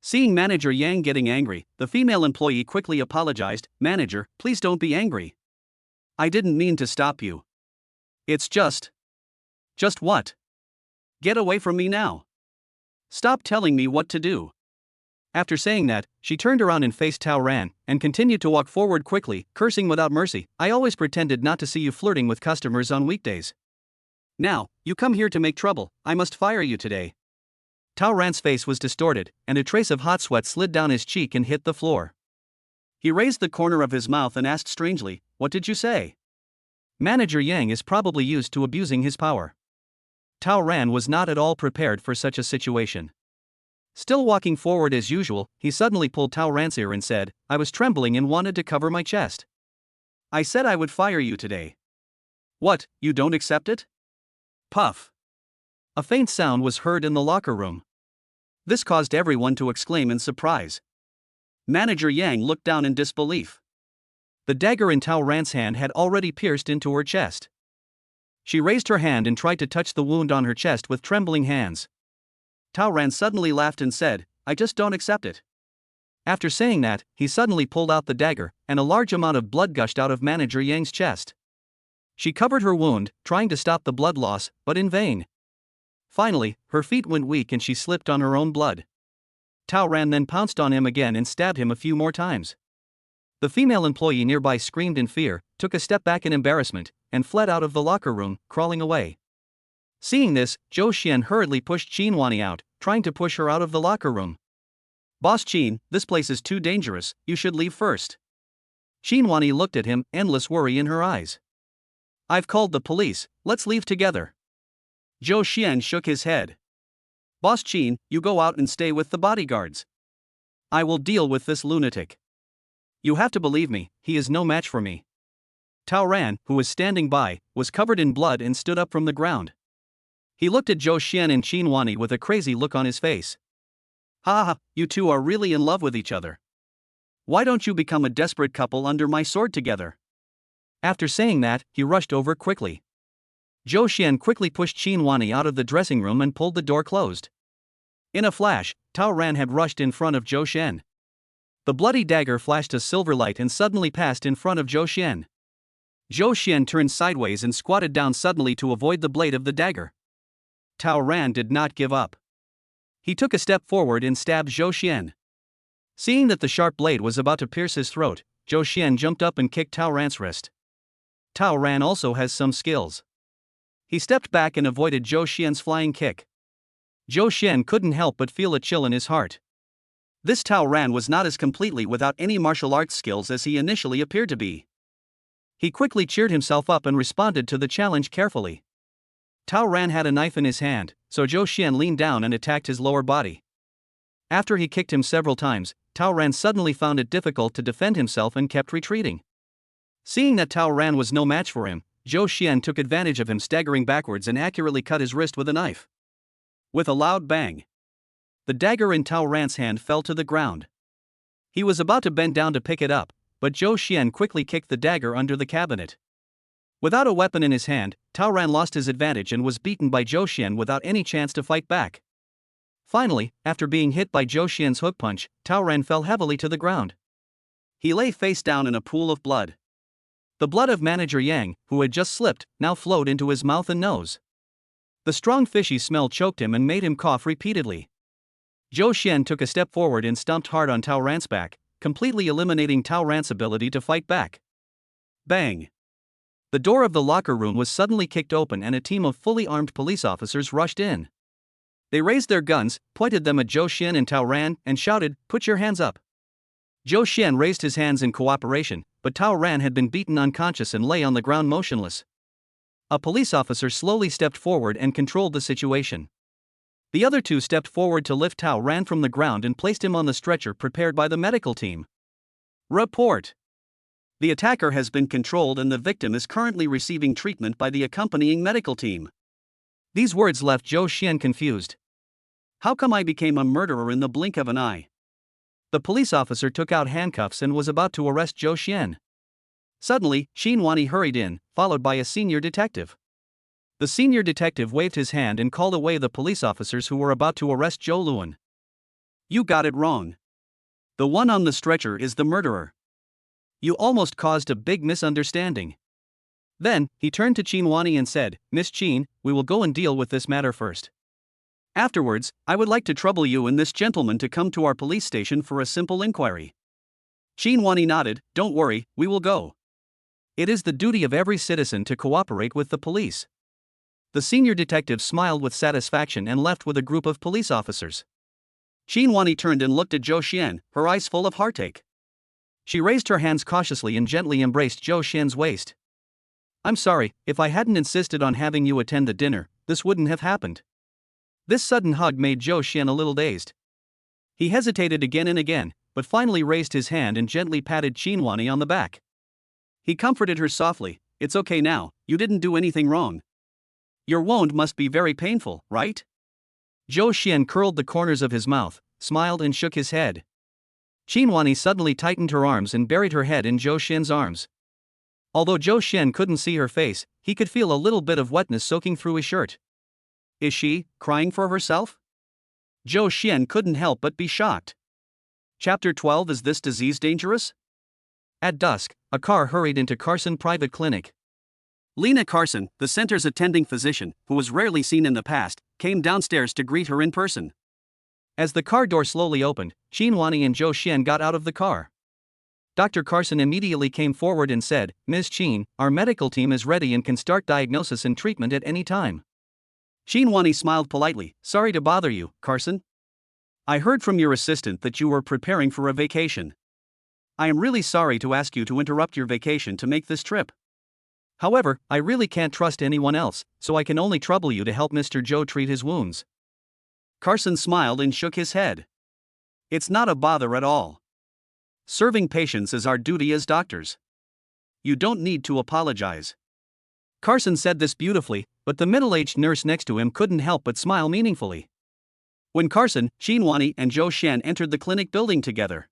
Seeing Manager Yang getting angry, the female employee quickly apologized. Manager, please don't be angry. I didn't mean to stop you. It's just. Just what? Get away from me now. Stop telling me what to do. After saying that, she turned around and faced Tao Ran, and continued to walk forward quickly, cursing without mercy. I always pretended not to see you flirting with customers on weekdays. Now, you come here to make trouble, I must fire you today. Tao Ran's face was distorted, and a trace of hot sweat slid down his cheek and hit the floor. He raised the corner of his mouth and asked strangely, "What did you say?" Manager Yang is probably used to abusing his power. Tao Ran was not at all prepared for such a situation. Still walking forward as usual, he suddenly pulled Tao Ran's ear and said, "I was trembling and wanted to cover my chest. I said I would fire you today. What, you don't accept it?" Puff. A faint sound was heard in the locker room. This caused everyone to exclaim in surprise. Manager Yang looked down in disbelief. The dagger in Tao Ran's hand had already pierced into her chest. She raised her hand and tried to touch the wound on her chest with trembling hands. Tao Ran suddenly laughed and said, "I just don't accept it." After saying that, he suddenly pulled out the dagger, and a large amount of blood gushed out of Manager Yang's chest. She covered her wound, trying to stop the blood loss, but in vain. Finally, her feet went weak and she slipped on her own blood. Tao Ran then pounced on him again and stabbed him a few more times. The female employee nearby screamed in fear, took a step back in embarrassment, and fled out of the locker room, crawling away. Seeing this, Zhou Xian hurriedly pushed Xinhuani out, trying to push her out of the locker room. "Boss Qin, this place is too dangerous, you should leave first." Xinhuani looked at him, endless worry in her eyes. "I've called the police, let's leave together." Zhou Xian shook his head. "Boss Qin, you go out and stay with the bodyguards. I will deal with this lunatic. You have to believe me, he is no match for me." Tao Ran, who was standing by, was covered in blood and stood up from the ground. He looked at Zhou Xian and Xinhuani with a crazy look on his face. "Ha ha, you two are really in love with each other. Why don't you become a desperate couple under my sword together?" After saying that, he rushed over quickly. Zhou Xian quickly pushed Xinhuani out of the dressing room and pulled the door closed. In a flash, Tao Ran had rushed in front of Zhou Xian. The bloody dagger flashed a silver light and suddenly passed in front of Zhou Xian. Zhou Xian turned sideways and squatted down suddenly to avoid the blade of the dagger. Tao Ran did not give up. He took a step forward and stabbed Zhou Xian. Seeing that the sharp blade was about to pierce his throat, Zhou Xian jumped up and kicked Tao Ran's wrist. Tao Ran also has some skills. He stepped back and avoided Zhou Xian's flying kick. Zhou Xian couldn't help but feel a chill in his heart. This Tao Ran was not as completely without any martial arts skills as he initially appeared to be. He quickly cheered himself up and responded to the challenge carefully. Tao Ran had a knife in his hand, so Zhou Xian leaned down and attacked his lower body. After he kicked him several times, Tao Ran suddenly found it difficult to defend himself and kept retreating. Seeing that Tao Ran was no match for him, Zhou Xian took advantage of him staggering backwards and accurately cut his wrist with a knife. With a loud bang, the dagger in Tao Ran's hand fell to the ground. He was about to bend down to pick it up, but Zhou Xian quickly kicked the dagger under the cabinet. Without a weapon in his hand, Tao Ran lost his advantage and was beaten by Zhou Xian without any chance to fight back. Finally, after being hit by Zhou Xian's hook punch, Tao Ran fell heavily to the ground. He lay face down in a pool of blood. The blood of Manager Yang, who had just slipped, now flowed into his mouth and nose. The strong fishy smell choked him and made him cough repeatedly. Zhou Xian took a step forward and stomped hard on Tao Ran's back, completely eliminating Tao Ran's ability to fight back. Bang! The door of the locker room was suddenly kicked open and a team of fully armed police officers rushed in. They raised their guns, pointed them at Zhou Xian and Tao Ran, and shouted, "Put your hands up." Zhou Xian raised his hands in cooperation, but Tao Ran had been beaten unconscious and lay on the ground motionless. A police officer slowly stepped forward and controlled the situation. The other two stepped forward to lift Tao Ran from the ground and placed him on the stretcher prepared by the medical team. Report. The attacker has been controlled and the victim is currently receiving treatment by the accompanying medical team. These words left Zhou Xian confused. How come I became a murderer in the blink of an eye? The police officer took out handcuffs and was about to arrest Zhou Xian. Suddenly, Xin Wani hurried in, followed by a senior detective. The senior detective waved his hand and called away the police officers who were about to arrest Zhou Luan. You got it wrong. The one on the stretcher is the murderer. You almost caused a big misunderstanding. Then, he turned to Qin Wani and said, Miss Qin, we will go and deal with this matter first. Afterwards, I would like to trouble you and this gentleman to come to our police station for a simple inquiry. Qin Wani nodded, don't worry, we will go. It is the duty of every citizen to cooperate with the police. The senior detective smiled with satisfaction and left with a group of police officers. Qin Wani turned and looked at Zhou Xian, her eyes full of heartache. She raised her hands cautiously and gently embraced Zhou Xian's waist. I'm sorry, if I hadn't insisted on having you attend the dinner, this wouldn't have happened. This sudden hug made Zhou Xian a little dazed. He hesitated again and again, but finally raised his hand and gently patted Qin Wani on the back. He comforted her softly, it's okay now, you didn't do anything wrong. Your wound must be very painful, right? Zhou Xian curled the corners of his mouth, smiled and shook his head. Qin Wani suddenly tightened her arms and buried her head in Zhou Xian's arms. Although Zhou Xian couldn't see her face, he could feel a little bit of wetness soaking through his shirt. Is she crying for herself? Zhou Xian couldn't help but be shocked. Chapter 12. Is this disease dangerous? At dusk, a car hurried into Carson Private Clinic. Lena Carson, the center's attending physician, who was rarely seen in the past, came downstairs to greet her in person. As the car door slowly opened, Qin Wani and Zhou Xian got out of the car. Dr. Carson immediately came forward and said, Ms. Qin, our medical team is ready and can start diagnosis and treatment at any time. Qin Wani smiled politely, sorry to bother you, Carson. I heard from your assistant that you were preparing for a vacation. I am really sorry to ask you to interrupt your vacation to make this trip. However, I really can't trust anyone else, so I can only trouble you to help Mr. Zhou treat his wounds. Carson smiled and shook his head. It's not a bother at all. Serving patients is our duty as doctors. You don't need to apologize. Carson said this beautifully, but the middle-aged nurse next to him couldn't help but smile meaningfully. When Carson, Qin Wani, and Zhou Xian entered the clinic building together,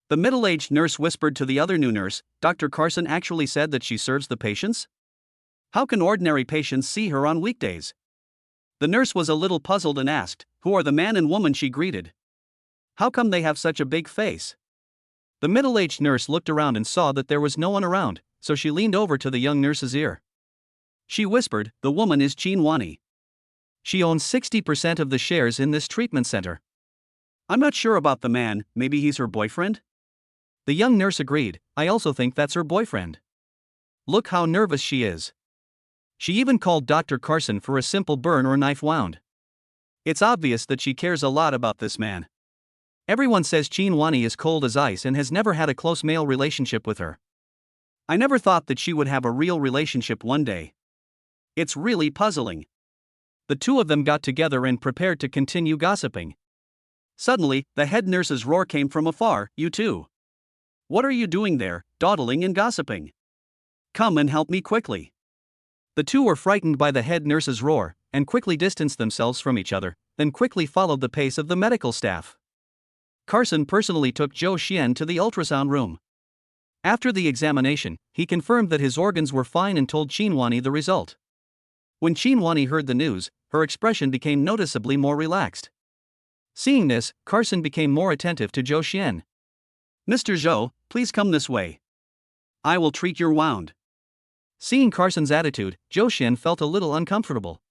the middle-aged nurse whispered to the other new nurse, Dr. Carson actually said that she serves the patients? How can ordinary patients see her on weekdays? The nurse was a little puzzled and asked, who are the man and woman she greeted? How come they have such a big face? The middle-aged nurse looked around and saw that there was no one around, so she leaned over to the young nurse's ear. She whispered, "The woman is Chin Wani. She owns 60% of the shares in this treatment center." "I'm not sure about the man, maybe he's her boyfriend?" The young nurse agreed, "I also think that's her boyfriend. Look how nervous she is." She even called Dr. Carson for a simple burn or knife wound. It's obvious that she cares a lot about this man. Everyone says Chin Wani is cold as ice and has never had a close male relationship with her. I never thought that she would have a real relationship one day. It's really puzzling. The two of them got together and prepared to continue gossiping. Suddenly, the head nurse's roar came from afar, "You two! What are you doing there, dawdling and gossiping? Come and help me quickly." The two were frightened by the head nurse's roar, and quickly distanced themselves from each other, then quickly followed the pace of the medical staff. Carson personally took Zhou Xian to the ultrasound room. After the examination, he confirmed that his organs were fine and told Chin Wani the result. When Chin Wani heard the news, her expression became noticeably more relaxed. Seeing this, Carson became more attentive to Zhou Xian. "Mr. Zhou, please come this way. I will treat your wound." Seeing Carson's attitude, Zhou Xian felt a little uncomfortable.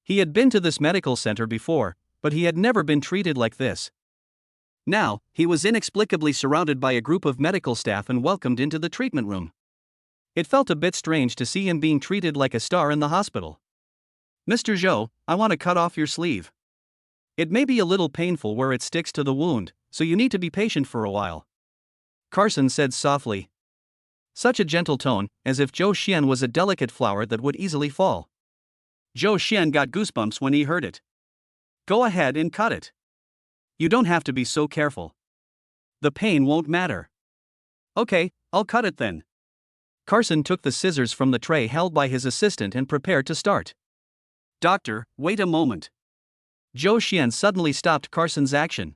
He had been to this medical center before, but he had never been treated like this. Now, he was inexplicably surrounded by a group of medical staff and welcomed into the treatment room. It felt a bit strange to see him being treated like a star in the hospital. "Mr. Zhou, I want to cut off your sleeve. It may be a little painful where it sticks to the wound, so you need to be patient for a while," Carson said softly. Such a gentle tone, as if Zhou Xian was a delicate flower that would easily fall. Zhou Xian got goosebumps when he heard it. "Go ahead and cut it. You don't have to be so careful. The pain won't matter." "Okay, I'll cut it then." Carson took the scissors from the tray held by his assistant and prepared to start. "Doctor, wait a moment." Zhou Xian suddenly stopped Carson's action.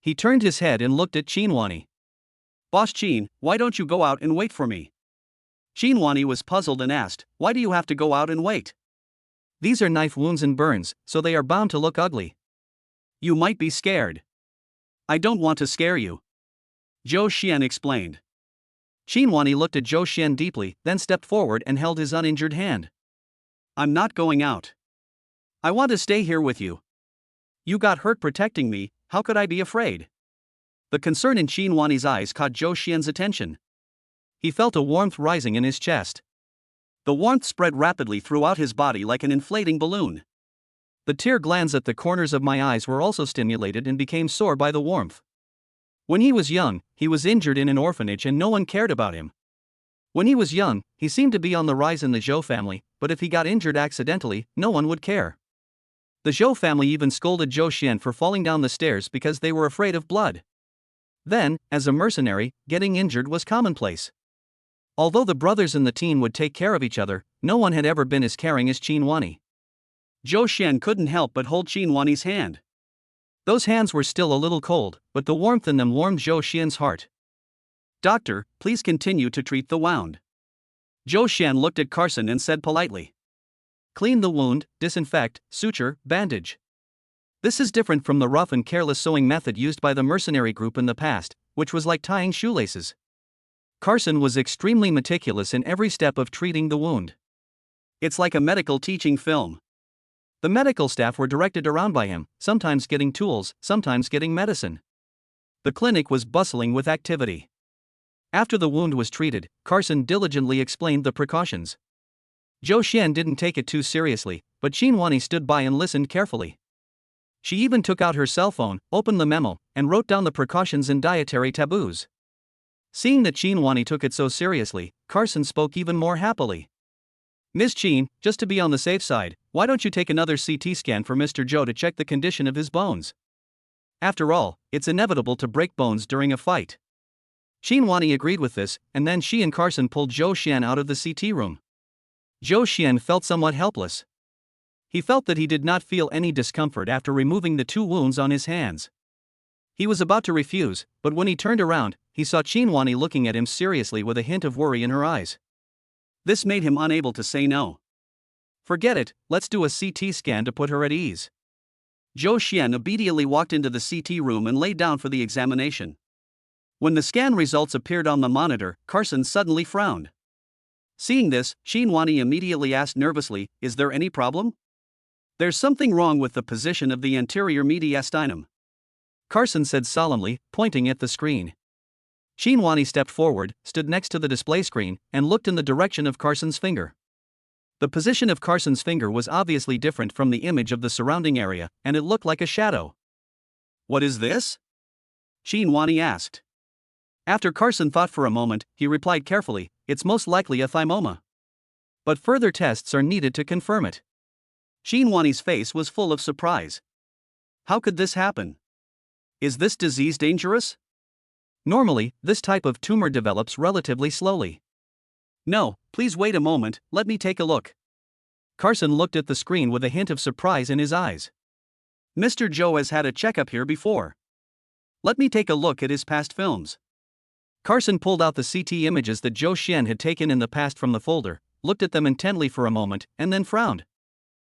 He turned his head and looked at Chin Wani. "Boss Chin, why don't you go out and wait for me?" Chin Wani was puzzled and asked, "Why do you have to go out and wait?" "These are knife wounds and burns, so they are bound to look ugly." "You might be scared." "I don't want to scare you," Zhou Xian explained. Chin Wani looked at Zhou Xian deeply, then stepped forward and held his uninjured hand. "I'm not going out. I want to stay here with you. You got hurt protecting me, how could I be afraid?" The concern in Chin Wani's eyes caught Zhou Xian's attention. He felt a warmth rising in his chest. The warmth spread rapidly throughout his body like an inflating balloon. The tear glands at the corners of my eyes were also stimulated and became sore by the warmth. When he was young, he was injured in an orphanage and no one cared about him. When he was young, he seemed to be on the rise in the Zhou family, but if he got injured accidentally, no one would care. The Zhou family even scolded Zhou Xian for falling down the stairs because they were afraid of blood. Then, as a mercenary, getting injured was commonplace. Although the brothers in the team would take care of each other, no one had ever been as caring as Chin Wani. Zhou Xian couldn't help but hold Chin Wani's hand. Those hands were still a little cold, but the warmth in them warmed Zhou Xian's heart. "Doctor, please continue to treat the wound." Zhou Xian looked at Carson and said politely. "Clean the wound, disinfect, suture, bandage." This is different from the rough and careless sewing method used by the mercenary group in the past, which was like tying shoelaces. Carson was extremely meticulous in every step of treating the wound. It's like a medical teaching film. The medical staff were directed around by him, sometimes getting tools, sometimes getting medicine. The clinic was bustling with activity. After the wound was treated, Carson diligently explained the precautions. Zhou Xian didn't take it too seriously, but Chin Wani stood by and listened carefully. She even took out her cell phone, opened the memo, and wrote down the precautions and dietary taboos. Seeing that Chin Wani took it so seriously, Carson spoke even more happily. "Miss Chin, just to be on the safe side, why don't you take another CT scan for Mr. Zhou to check the condition of his bones? After all, it's inevitable to break bones during a fight." Chin Wani agreed with this, and then she and Carson pulled Zhou Xian out of the CT room. Zhou Xian felt somewhat helpless. He felt that he did not feel any discomfort after removing the two wounds on his hands. He was about to refuse, but when he turned around, he saw Chin Wani looking at him seriously with a hint of worry in her eyes. This made him unable to say no. "Forget it, let's do a CT scan to put her at ease." Zhou Xian obediently walked into the CT room and lay down for the examination. When the scan results appeared on the monitor, Carson suddenly frowned. Seeing this, Shinwani immediately asked nervously, "Is there any problem?" "There's something wrong with the position of the anterior mediastinum," Carson said solemnly, pointing at the screen. Shinwani stepped forward, stood next to the display screen, and looked in the direction of Carson's finger. The position of Carson's finger was obviously different from the image of the surrounding area, and it looked like a shadow. "What is this?" Shinwani asked. After Carson thought for a moment, he replied carefully, "It's most likely a thymoma. But further tests are needed to confirm it." Shinwani's face was full of surprise. How could this happen? Is this disease dangerous? Normally, this type of tumor develops relatively slowly. "No, please wait a moment, let me take a look." Carson looked at the screen with a hint of surprise in his eyes. "Mr. Joe has had a checkup here before. Let me take a look at his past films." Carson pulled out the CT images that Joe Xian had taken in the past from the folder, looked at them intently for a moment, and then frowned.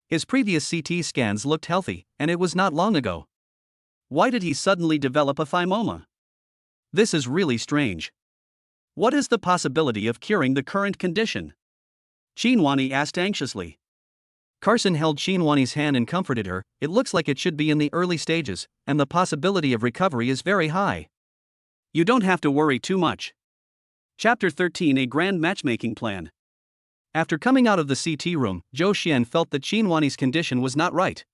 His previous CT scans looked healthy, and it was not long ago. Why did he suddenly develop a thymoma? This is really strange. What is the possibility of curing the current condition? Shinwani asked anxiously. Carson held Shinwani's hand and comforted her. "It looks like it should be in the early stages, and the possibility of recovery is very high. You don't have to worry too much." Chapter 13: A Grand Matchmaking Plan. After coming out of the CT room, Joe Xian felt that Shinwani's condition was not right.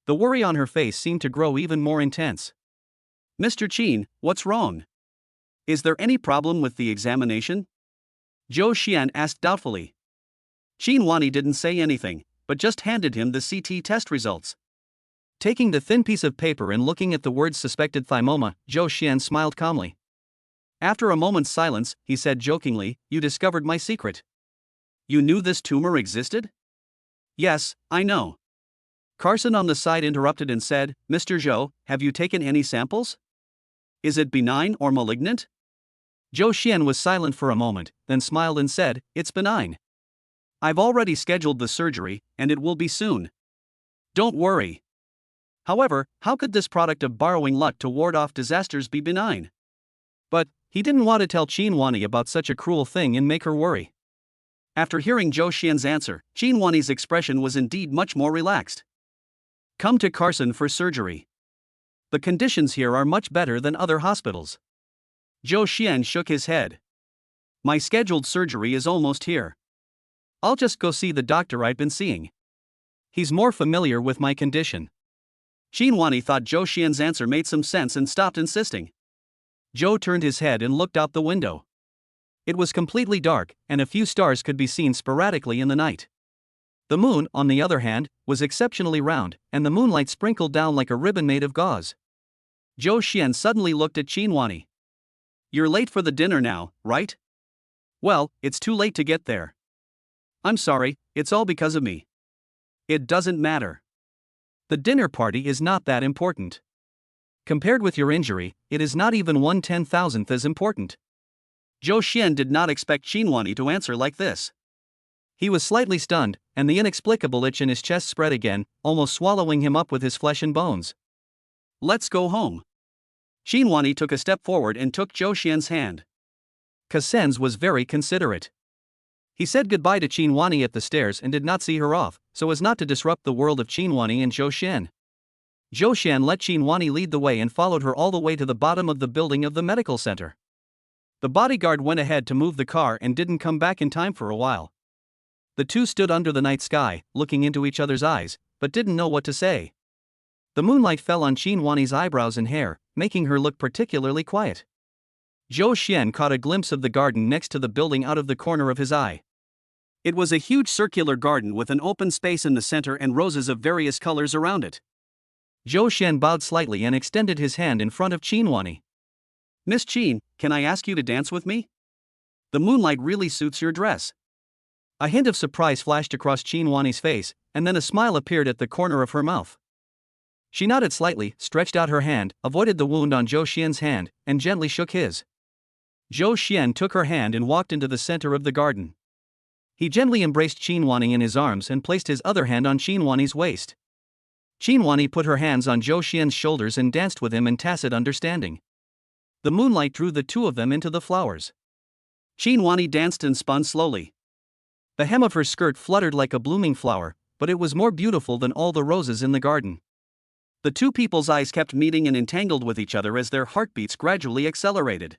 The worry on her face seemed to grow even more intense. "Mr. Qin, what's wrong? Is there any problem with the examination?" Joe Xian asked doubtfully. Shinwani didn't say anything, but just handed him the CT test results. Taking the thin piece of paper and looking at the words "suspected thymoma," Joe Xian smiled calmly. After a moment's silence, he said jokingly, "You discovered my secret. You knew this tumor existed?" "Yes, I know." Carson on the side interrupted and said, "Mr. Zhou, have you taken any samples? Is it benign or malignant?" Joe Xian was silent for a moment, then smiled and said, "It's benign. I've already scheduled the surgery, and it will be soon. Don't worry." However, how could this product of borrowing luck to ward off disasters be benign? But he didn't want to tell Shinwani about such a cruel thing and make her worry. After hearing Joe Xian's answer, Shinwani's expression was indeed much more relaxed. "Come to Carson for surgery. The conditions here are much better than other hospitals." Joe Xian shook his head. "My scheduled surgery is almost here. I'll just go see the doctor I've been seeing. He's more familiar with my condition." Shinwani thought Joe Xian's answer made some sense and stopped insisting. Joe turned his head and looked out the window. It was completely dark, and a few stars could be seen sporadically in the night. The moon, on the other hand, was exceptionally round, and the moonlight sprinkled down like a ribbon made of gauze. Joe Xian suddenly looked at Shinwani. "You're late for the dinner now, right?" "Well, it's too late to get there." "I'm sorry, it's all because of me." "It doesn't matter. The dinner party is not that important. Compared with your injury, it is not even 1/10,000th as important." Joe Xian did not expect Shinwani to answer like this. He was slightly stunned, and the inexplicable itch in his chest spread again, almost swallowing him up with his flesh and bones. "Let's go home." Shinwani took a step forward and took Joe Xian's hand. Cassens was very considerate. He said goodbye to Shinwani at the stairs and did not see her off, so as not to disrupt the world of Shinwani and Joe Xian. Joe Xian let Shinwani lead the way and followed her all the way to the bottom of the building of the medical center. The bodyguard went ahead to move the car and didn't come back in time for a while. The two stood under the night sky, looking into each other's eyes, but didn't know what to say. The moonlight fell on Shinwani's eyebrows and hair, making her look particularly quiet. Joe Xian caught a glimpse of the garden next to the building out of the corner of his eye. It was a huge circular garden with an open space in the center and roses of various colors around it. Joe Xian bowed slightly and extended his hand in front of Shinwani. "Miss Qin, can I ask you to dance with me? The moonlight really suits your dress." A hint of surprise flashed across Shinwani's face, and then a smile appeared at the corner of her mouth. She nodded slightly, stretched out her hand, avoided the wound on Joe Xian's hand, and gently shook his. Joe Xian took her hand and walked into the center of the garden. He gently embraced Shinwani in his arms and placed his other hand on Shinwani's waist. Shinwani put her hands on Joe Xian's shoulders and danced with him in tacit understanding. The moonlight drew the two of them into the flowers. Shinwani danced and spun slowly. The hem of her skirt fluttered like a blooming flower, but it was more beautiful than all the roses in the garden. The two people's eyes kept meeting and entangled with each other as their heartbeats gradually accelerated.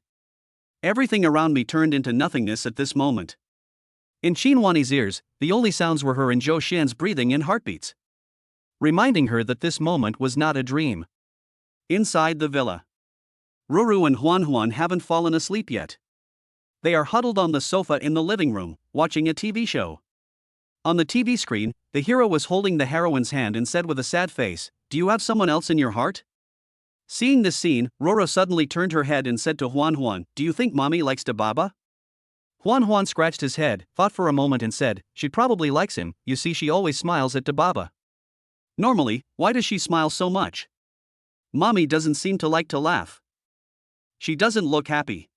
Everything around me turned into nothingness at this moment. In Chinwani's ears, the only sounds were her and Zhou Xian's breathing and heartbeats, reminding her that this moment was not a dream. Inside the villa, Ruru and Huan haven't fallen asleep yet. They are huddled on the sofa in the living room, watching a TV show. On the TV screen, the hero was holding the heroine's hand and said with a sad face, "Do you have someone else in your heart?" Seeing this scene, Roro suddenly turned her head and said to Huan, "Do you think mommy likes Dababa?" Huan scratched his head, thought for a moment and said, "She probably likes him, you see she always smiles at Dababa." Normally, why does she smile so much? Mommy doesn't seem to like to laugh. She doesn't look happy,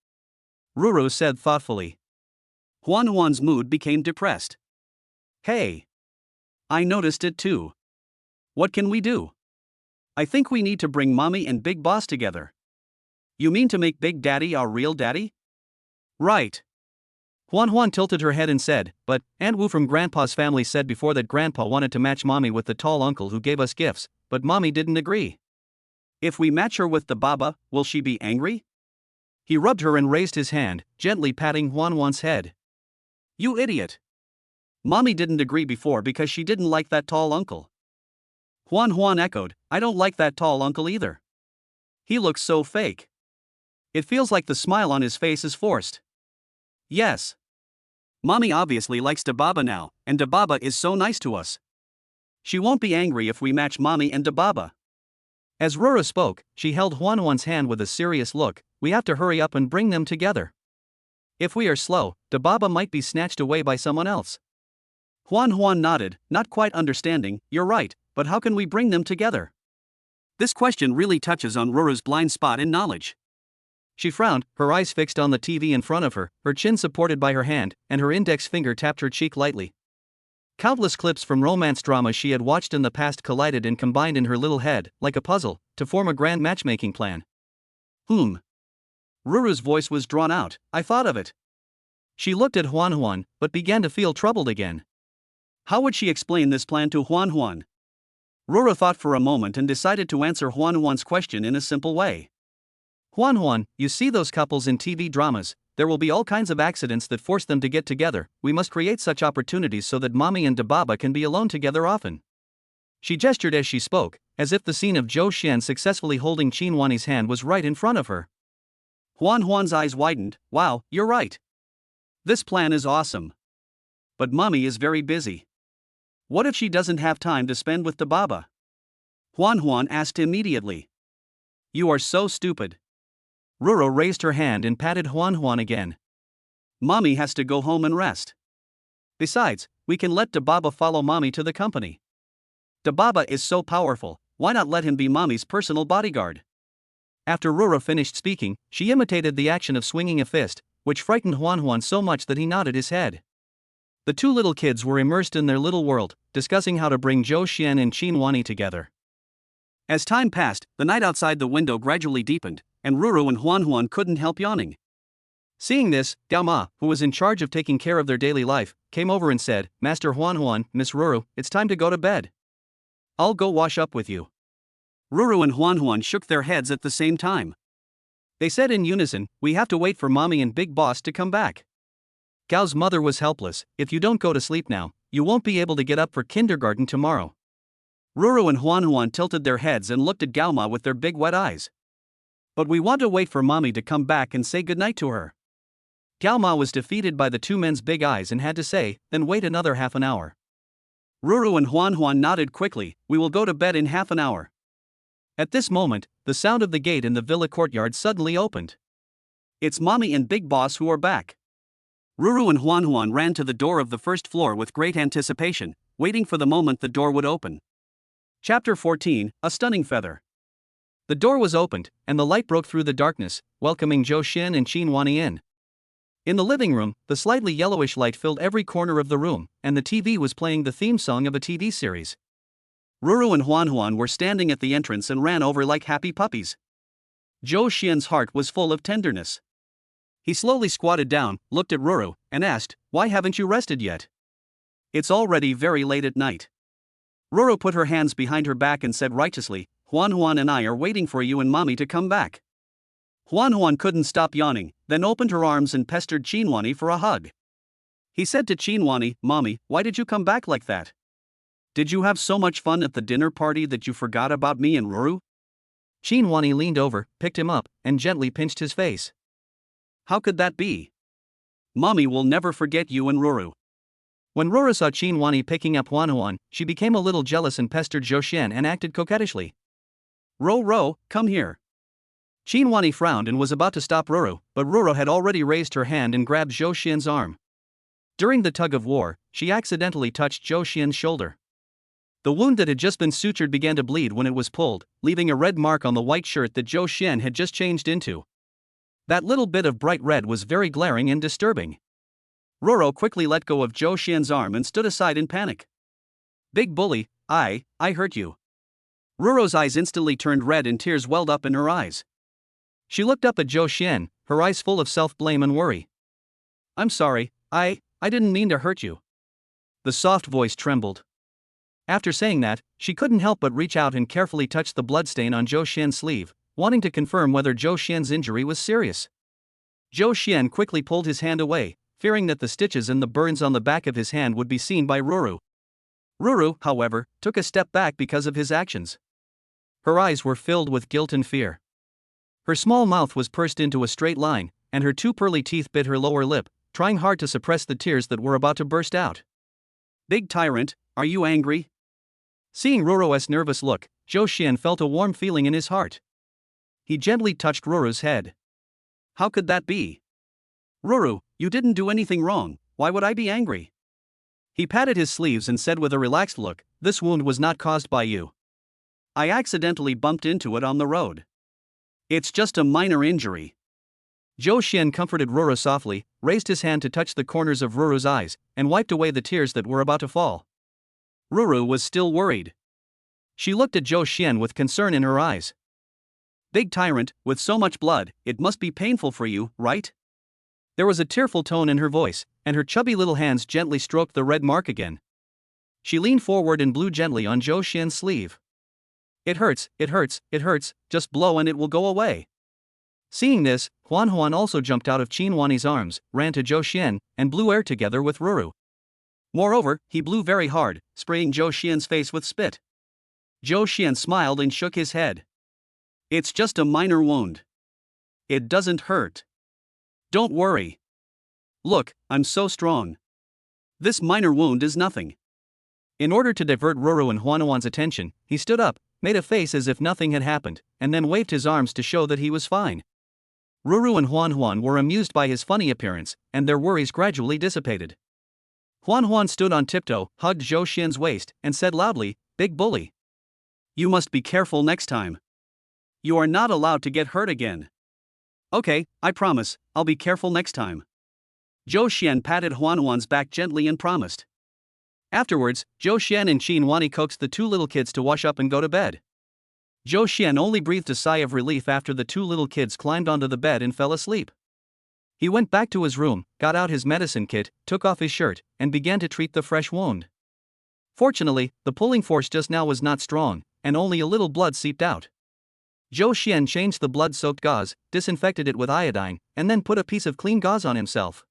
Ruru said thoughtfully. Huan's mood became depressed. Hey! I noticed it too. What can we do? I think we need to bring Mommy and Big Boss together. You mean to make Big Daddy our real daddy? Right. Huan tilted her head and said, "But Aunt Wu from Grandpa's family said before that Grandpa wanted to match Mommy with the tall uncle who gave us gifts, but Mommy didn't agree. If we match her with the Baba, will she be angry?" He rubbed her and raised his hand, gently patting Huan's head. "You idiot! Mommy didn't agree before because she didn't like that tall uncle." Huan echoed, "I don't like that tall uncle either. He looks so fake. It feels like the smile on his face is forced." Yes. Mommy obviously likes Dababa now, and Dababa is so nice to us. She won't be angry if we match Mommy and Dababa. As Rura spoke, she held Huan's hand with a serious look. "We have to hurry up and bring them together. If we are slow, Dababa might be snatched away by someone else." Huan nodded, not quite understanding. "You're right, but how can we bring them together?" This question really touches on Rura's blind spot in knowledge. She frowned, her eyes fixed on the TV in front of her, her chin supported by her hand, and her index finger tapped her cheek lightly. Countless clips from romance dramas she had watched in the past collided and combined in her little head, like a puzzle, to form a grand matchmaking plan. Ruru's voice was drawn out. "I thought of it." She looked at Huan, but began to feel troubled again. How would she explain this plan to Huan? Ruru thought for a moment and decided to answer Huan's question in a simple way. "Huan, you see those couples in TV dramas, there will be all kinds of accidents that force them to get together. We must create such opportunities so that Mommy and Dababa can be alone together often." She gestured as she spoke, as if the scene of Zhou Xian successfully holding Chinwani's hand was right in front of her. Huan's eyes widened. "Wow, you're right. This plan is awesome. But Mommy is very busy. What if she doesn't have time to spend with Dababa?" Huan asked immediately. "You are so stupid." Ruru raised her hand and patted Huan again. "Mommy has to go home and rest. Besides, we can let Dababa follow Mommy to the company. Dababa is so powerful, why not let him be Mommy's personal bodyguard?" After Ruru finished speaking, she imitated the action of swinging a fist, which frightened Huan so much that he nodded his head. The two little kids were immersed in their little world, discussing how to bring Zhou Xian and Chinwani together. As time passed, the night outside the window gradually deepened, and Ruru and Huan couldn't help yawning. Seeing this, Gao Ma, who was in charge of taking care of their daily life, came over and said, "Master Huan, Miss Ruru, it's time to go to bed. I'll go wash up with you." Ruru and Huan shook their heads at the same time. They said in unison, "We have to wait for Mommy and Big Boss to come back." Gao's mother was helpless. "If you don't go to sleep now, you won't be able to get up for kindergarten tomorrow." Ruru and Huan tilted their heads and looked at Gao Ma with their big wet eyes. "But we want to wait for Mommy to come back and say goodnight to her." Gao Ma was defeated by the two men's big eyes and had to say, "Then wait another half an hour." Ruru and Huan nodded quickly. "We will go to bed in half an hour." At this moment, the sound of the gate in the villa courtyard suddenly opened. It's Mommy and Big Boss who are back. Ruru and Huan ran to the door of the first floor with great anticipation, waiting for the moment the door would open. Chapter 14, A Stunning Feather. The door was opened, and the light broke through the darkness, welcoming Zhou Xian and Chinwani in. In the living room, the slightly yellowish light filled every corner of the room, and the TV was playing the theme song of a TV series. Ruru and Huan were standing at the entrance and ran over like happy puppies. Zhou Xian's heart was full of tenderness. He slowly squatted down, looked at Ruru, and asked, "Why haven't you rested yet?" It's already very late at night. Roro put her hands behind her back and said righteously, Juan and I are waiting for you and Mommy to come back. Juan couldn't stop yawning, then opened her arms and pestered Chinwani for a hug. He said to Chinwani, Mommy, why did you come back like that? Did you have so much fun at the dinner party that you forgot about me and Roro? Chinwani leaned over, picked him up, and gently pinched his face. How could that be? Mommy will never forget you and Roro. When Roro saw Chinwani picking up Juan, she became a little jealous and pestered Zhou Xian and acted coquettishly. Roro, come here. Chinwani frowned and was about to stop Roro, but Roro had already raised her hand and grabbed Zhou Xian's arm. During the tug of war, she accidentally touched Zhou Xian's shoulder. The wound that had just been sutured began to bleed when it was pulled, leaving a red mark on the white shirt that Zhou Xian had just changed into. That little bit of bright red was very glaring and disturbing. Roro quickly let go of Zhou Xian's arm and stood aside in panic. Big bully, I hurt you. Roro's eyes instantly turned red and tears welled up in her eyes. She looked up at Zhou Xian, her eyes full of self-blame and worry. I'm sorry, I didn't mean to hurt you. The soft voice trembled. After saying that, she couldn't help but reach out and carefully touch the bloodstain on Zhou Xian's sleeve, wanting to confirm whether Zhou Xian's injury was serious. Zhou Xian quickly pulled his hand away, fearing that the stitches and the burns on the back of his hand would be seen by Roro. Roro, however, took a step back because of his actions. Her eyes were filled with guilt and fear. Her small mouth was pursed into a straight line, and her two pearly teeth bit her lower lip, trying hard to suppress the tears that were about to burst out. Big tyrant, are you angry? Seeing Roro's nervous look, Zhou Xian felt a warm feeling in his heart. He gently touched Roro's head. How could that be? Roro, you didn't do anything wrong, why would I be angry? He patted his sleeves and said with a relaxed look, this wound was not caused by you. I accidentally bumped into it on the road. It's just a minor injury. Zhou Xian comforted Roro softly, raised his hand to touch the corners of Roro's eyes, and wiped away the tears that were about to fall. Roro was still worried. She looked at Zhou Xian with concern in her eyes. Big tyrant, with so much blood, it must be painful for you, right? There was a tearful tone in her voice, and her chubby little hands gently stroked the red mark again. She leaned forward and blew gently on Zhou Xian's sleeve. It hurts, just blow and it will go away. Seeing this, Juan also jumped out of Chinwani's arms, ran to Zhou Xian, and blew air together with Roro. Moreover, he blew very hard, spraying Zhou Xian's face with spit. Zhou Xian smiled and shook his head. It's just a minor wound. It doesn't hurt. Don't worry. Look, I'm so strong. This minor wound is nothing. In order to divert Roro and Juan's attention, he stood up, made a face as if nothing had happened, and then waved his arms to show that he was fine. Roro and Juan were amused by his funny appearance, and their worries gradually dissipated. Juan stood on tiptoe, hugged Zhou Xian's waist, and said loudly, Big bully. You must be careful next time. You are not allowed to get hurt again. Okay, I promise, I'll be careful next time. Zhou Xian patted Juan's back gently and promised. Afterwards, Zhou Xian and Chinwani coaxed the two little kids to wash up and go to bed. Zhou Xian only breathed a sigh of relief after the two little kids climbed onto the bed and fell asleep. He went back to his room, got out his medicine kit, took off his shirt, and began to treat the fresh wound. Fortunately, the pulling force just now was not strong, and only a little blood seeped out. Zhou Xian changed the blood-soaked gauze, disinfected it with iodine, and then put a piece of clean gauze on himself.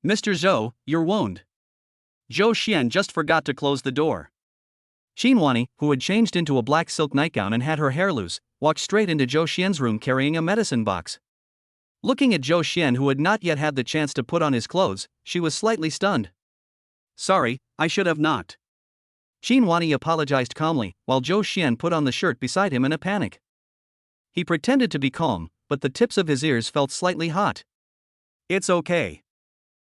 Mr. Zhou, your wound. Zhou Xian just forgot to close the door. Chinwani, who had changed into a black silk nightgown and had her hair loose, walked straight into Zhou Xian's room carrying a medicine box. Looking at Zhou Xian, who had not yet had the chance to put on his clothes, she was slightly stunned. Sorry, I should have not. Chinwani apologized calmly, while Zhou Xian put on the shirt beside him in a panic. He pretended to be calm, but the tips of his ears felt slightly hot. It's okay.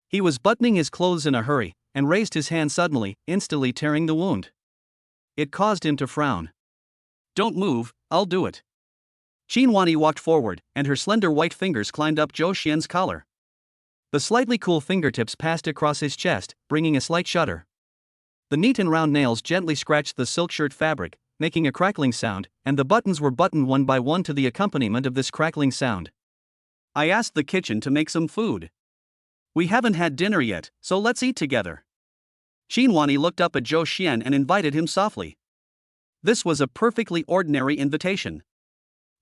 He was buttoning his clothes in a hurry, and raised his hand suddenly, instantly tearing the wound. It caused him to frown. Don't move, I'll do it. Chinwani walked forward, and her slender white fingers climbed up Zhou Xian's collar. The slightly cool fingertips passed across his chest, bringing a slight shudder. The neat and round nails gently scratched the silk shirt fabric, making a crackling sound, and the buttons were buttoned one by one to the accompaniment of this crackling sound. I asked the kitchen to make some food. We haven't had dinner yet, so let's eat together. Xinhuani looked up at Zhou Xian and invited him softly. This was a perfectly ordinary invitation.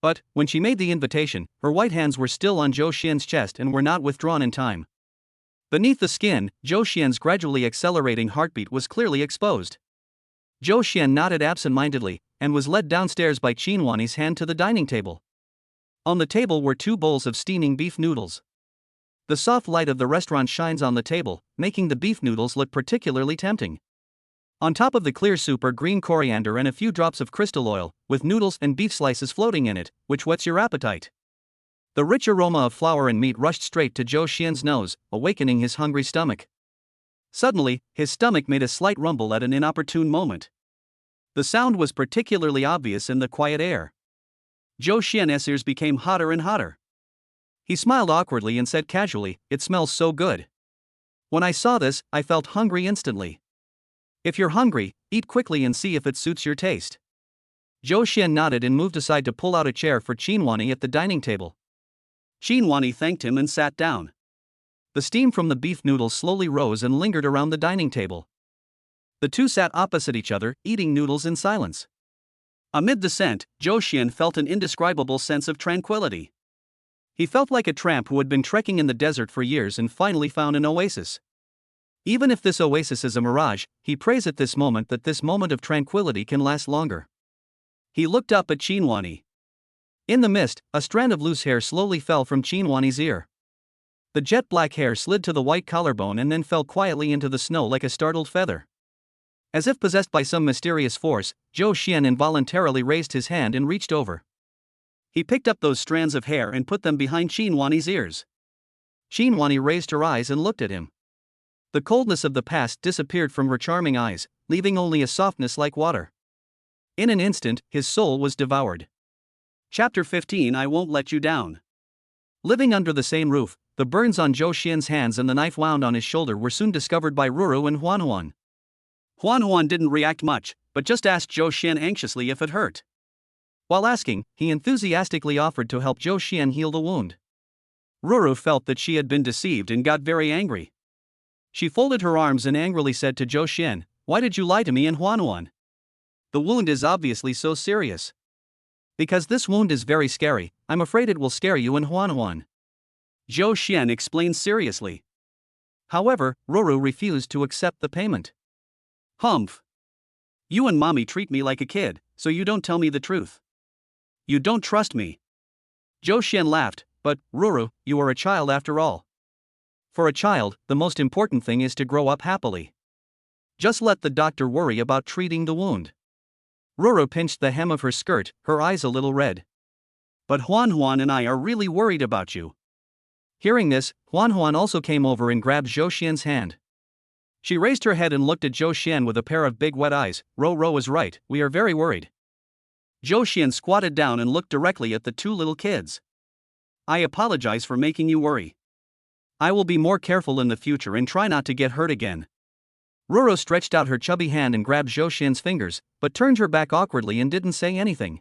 But, when she made the invitation, her white hands were still on Zhou Xian's chest and were not withdrawn in time. Beneath the skin, Zhou Xian's gradually accelerating heartbeat was clearly exposed. Zhou Xian nodded absent-mindedly, and was led downstairs by Xinhuani's hand to the dining table. On the table were 2 bowls of steaming beef noodles. The soft light of the restaurant shines on the table, making the beef noodles look particularly tempting. On top of the clear soup are green coriander and a few drops of crystal oil, with noodles and beef slices floating in it, which whets your appetite. The rich aroma of flour and meat rushed straight to Zhou Xian's nose, awakening his hungry stomach. Suddenly, his stomach made a slight rumble at an inopportune moment. The sound was particularly obvious in the quiet air. Zhou Xian's ears became hotter and hotter. He smiled awkwardly and said casually, "It smells so good. When I saw this, I felt hungry instantly. If you're hungry, eat quickly and see if it suits your taste." Zhou Xian nodded and moved aside to pull out a chair for Xinhuani at the dining table. Xinhuani thanked him and sat down. The steam from the beef noodles slowly rose and lingered around the dining table. The two sat opposite each other, eating noodles in silence. Amid the scent, Zhou Xian felt an indescribable sense of tranquility. He felt like a tramp who had been trekking in the desert for years and finally found an oasis. Even if this oasis is a mirage, he prays at this moment that this moment of tranquility can last longer. He looked up at Xinhuani. In the mist, a strand of loose hair slowly fell from Xinhuani's ear. The jet black hair slid to the white collarbone and then fell quietly into the snow like a startled feather. As if possessed by some mysterious force, Zhou Xian involuntarily raised his hand and reached over. He picked up those strands of hair and put them behind Xinhuani's ears. Xinhuani raised her eyes and looked at him. The coldness of the past disappeared from her charming eyes, leaving only a softness like water. In an instant, his soul was devoured. Chapter 15 I Won't Let You Down. Living under the same roof, the burns on Zhou Xian's hands and the knife wound on his shoulder were soon discovered by Ruru and Huan. Huan didn't react much, but just asked Zhou Xian anxiously if it hurt. While asking, he enthusiastically offered to help Zhou Xian heal the wound. Ruru felt that she had been deceived and got very angry. She folded her arms and angrily said to Zhou Xian, "Why did you lie to me and Huan? The wound is obviously so serious." "Because this wound is very scary, I'm afraid it will scare you and Huan. Zhou Xian explained seriously. However, Ruru refused to accept the payment. "Humph. You and mommy treat me like a kid, so you don't tell me the truth. You don't trust me." Zhou Xian laughed, "But, Ruru, you are a child after all. For a child, the most important thing is to grow up happily. Just let the doctor worry about treating the wound." Ruru pinched the hem of her skirt, her eyes a little red. "But Huan and I are really worried about you." Hearing this, Huan also came over and grabbed Zhou Xian's hand. She raised her head and looked at Zhou Xian with a pair of big wet eyes. Ro is right, we are very worried." Zhou Xian squatted down and looked directly at the 2 little kids. "I apologize for making you worry. I will be more careful in the future and try not to get hurt again." Ruru stretched out her chubby hand and grabbed Zhou Xian's fingers, but turned her back awkwardly and didn't say anything.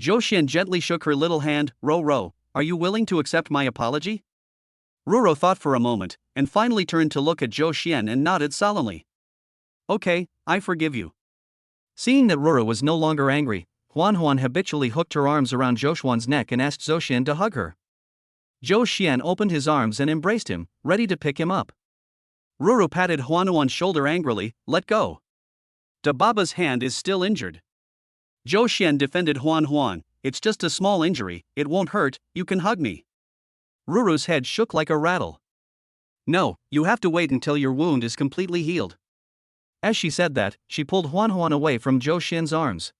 Zhou Xian gently shook her little hand. Ro, are you willing to accept my apology?" Ruru thought for a moment, and finally turned to look at Zhou Xian and nodded solemnly. "Okay, I forgive you." Seeing that Ruru was no longer angry, Huan habitually hooked her arms around Zhou Xian's neck and asked Zhou Xian to hug her. Zhou Xian opened his arms and embraced him, ready to pick him up. Ruru patted Huan's shoulder angrily. "Let go. Da Baba's hand is still injured." Zhou Xian defended Huan. "It's just a small injury, it won't hurt, you can hug me." Ruru's head shook like a rattle. "No, you have to wait until your wound is completely healed." As she said that, she pulled Huan away from Zhou Xian's arms.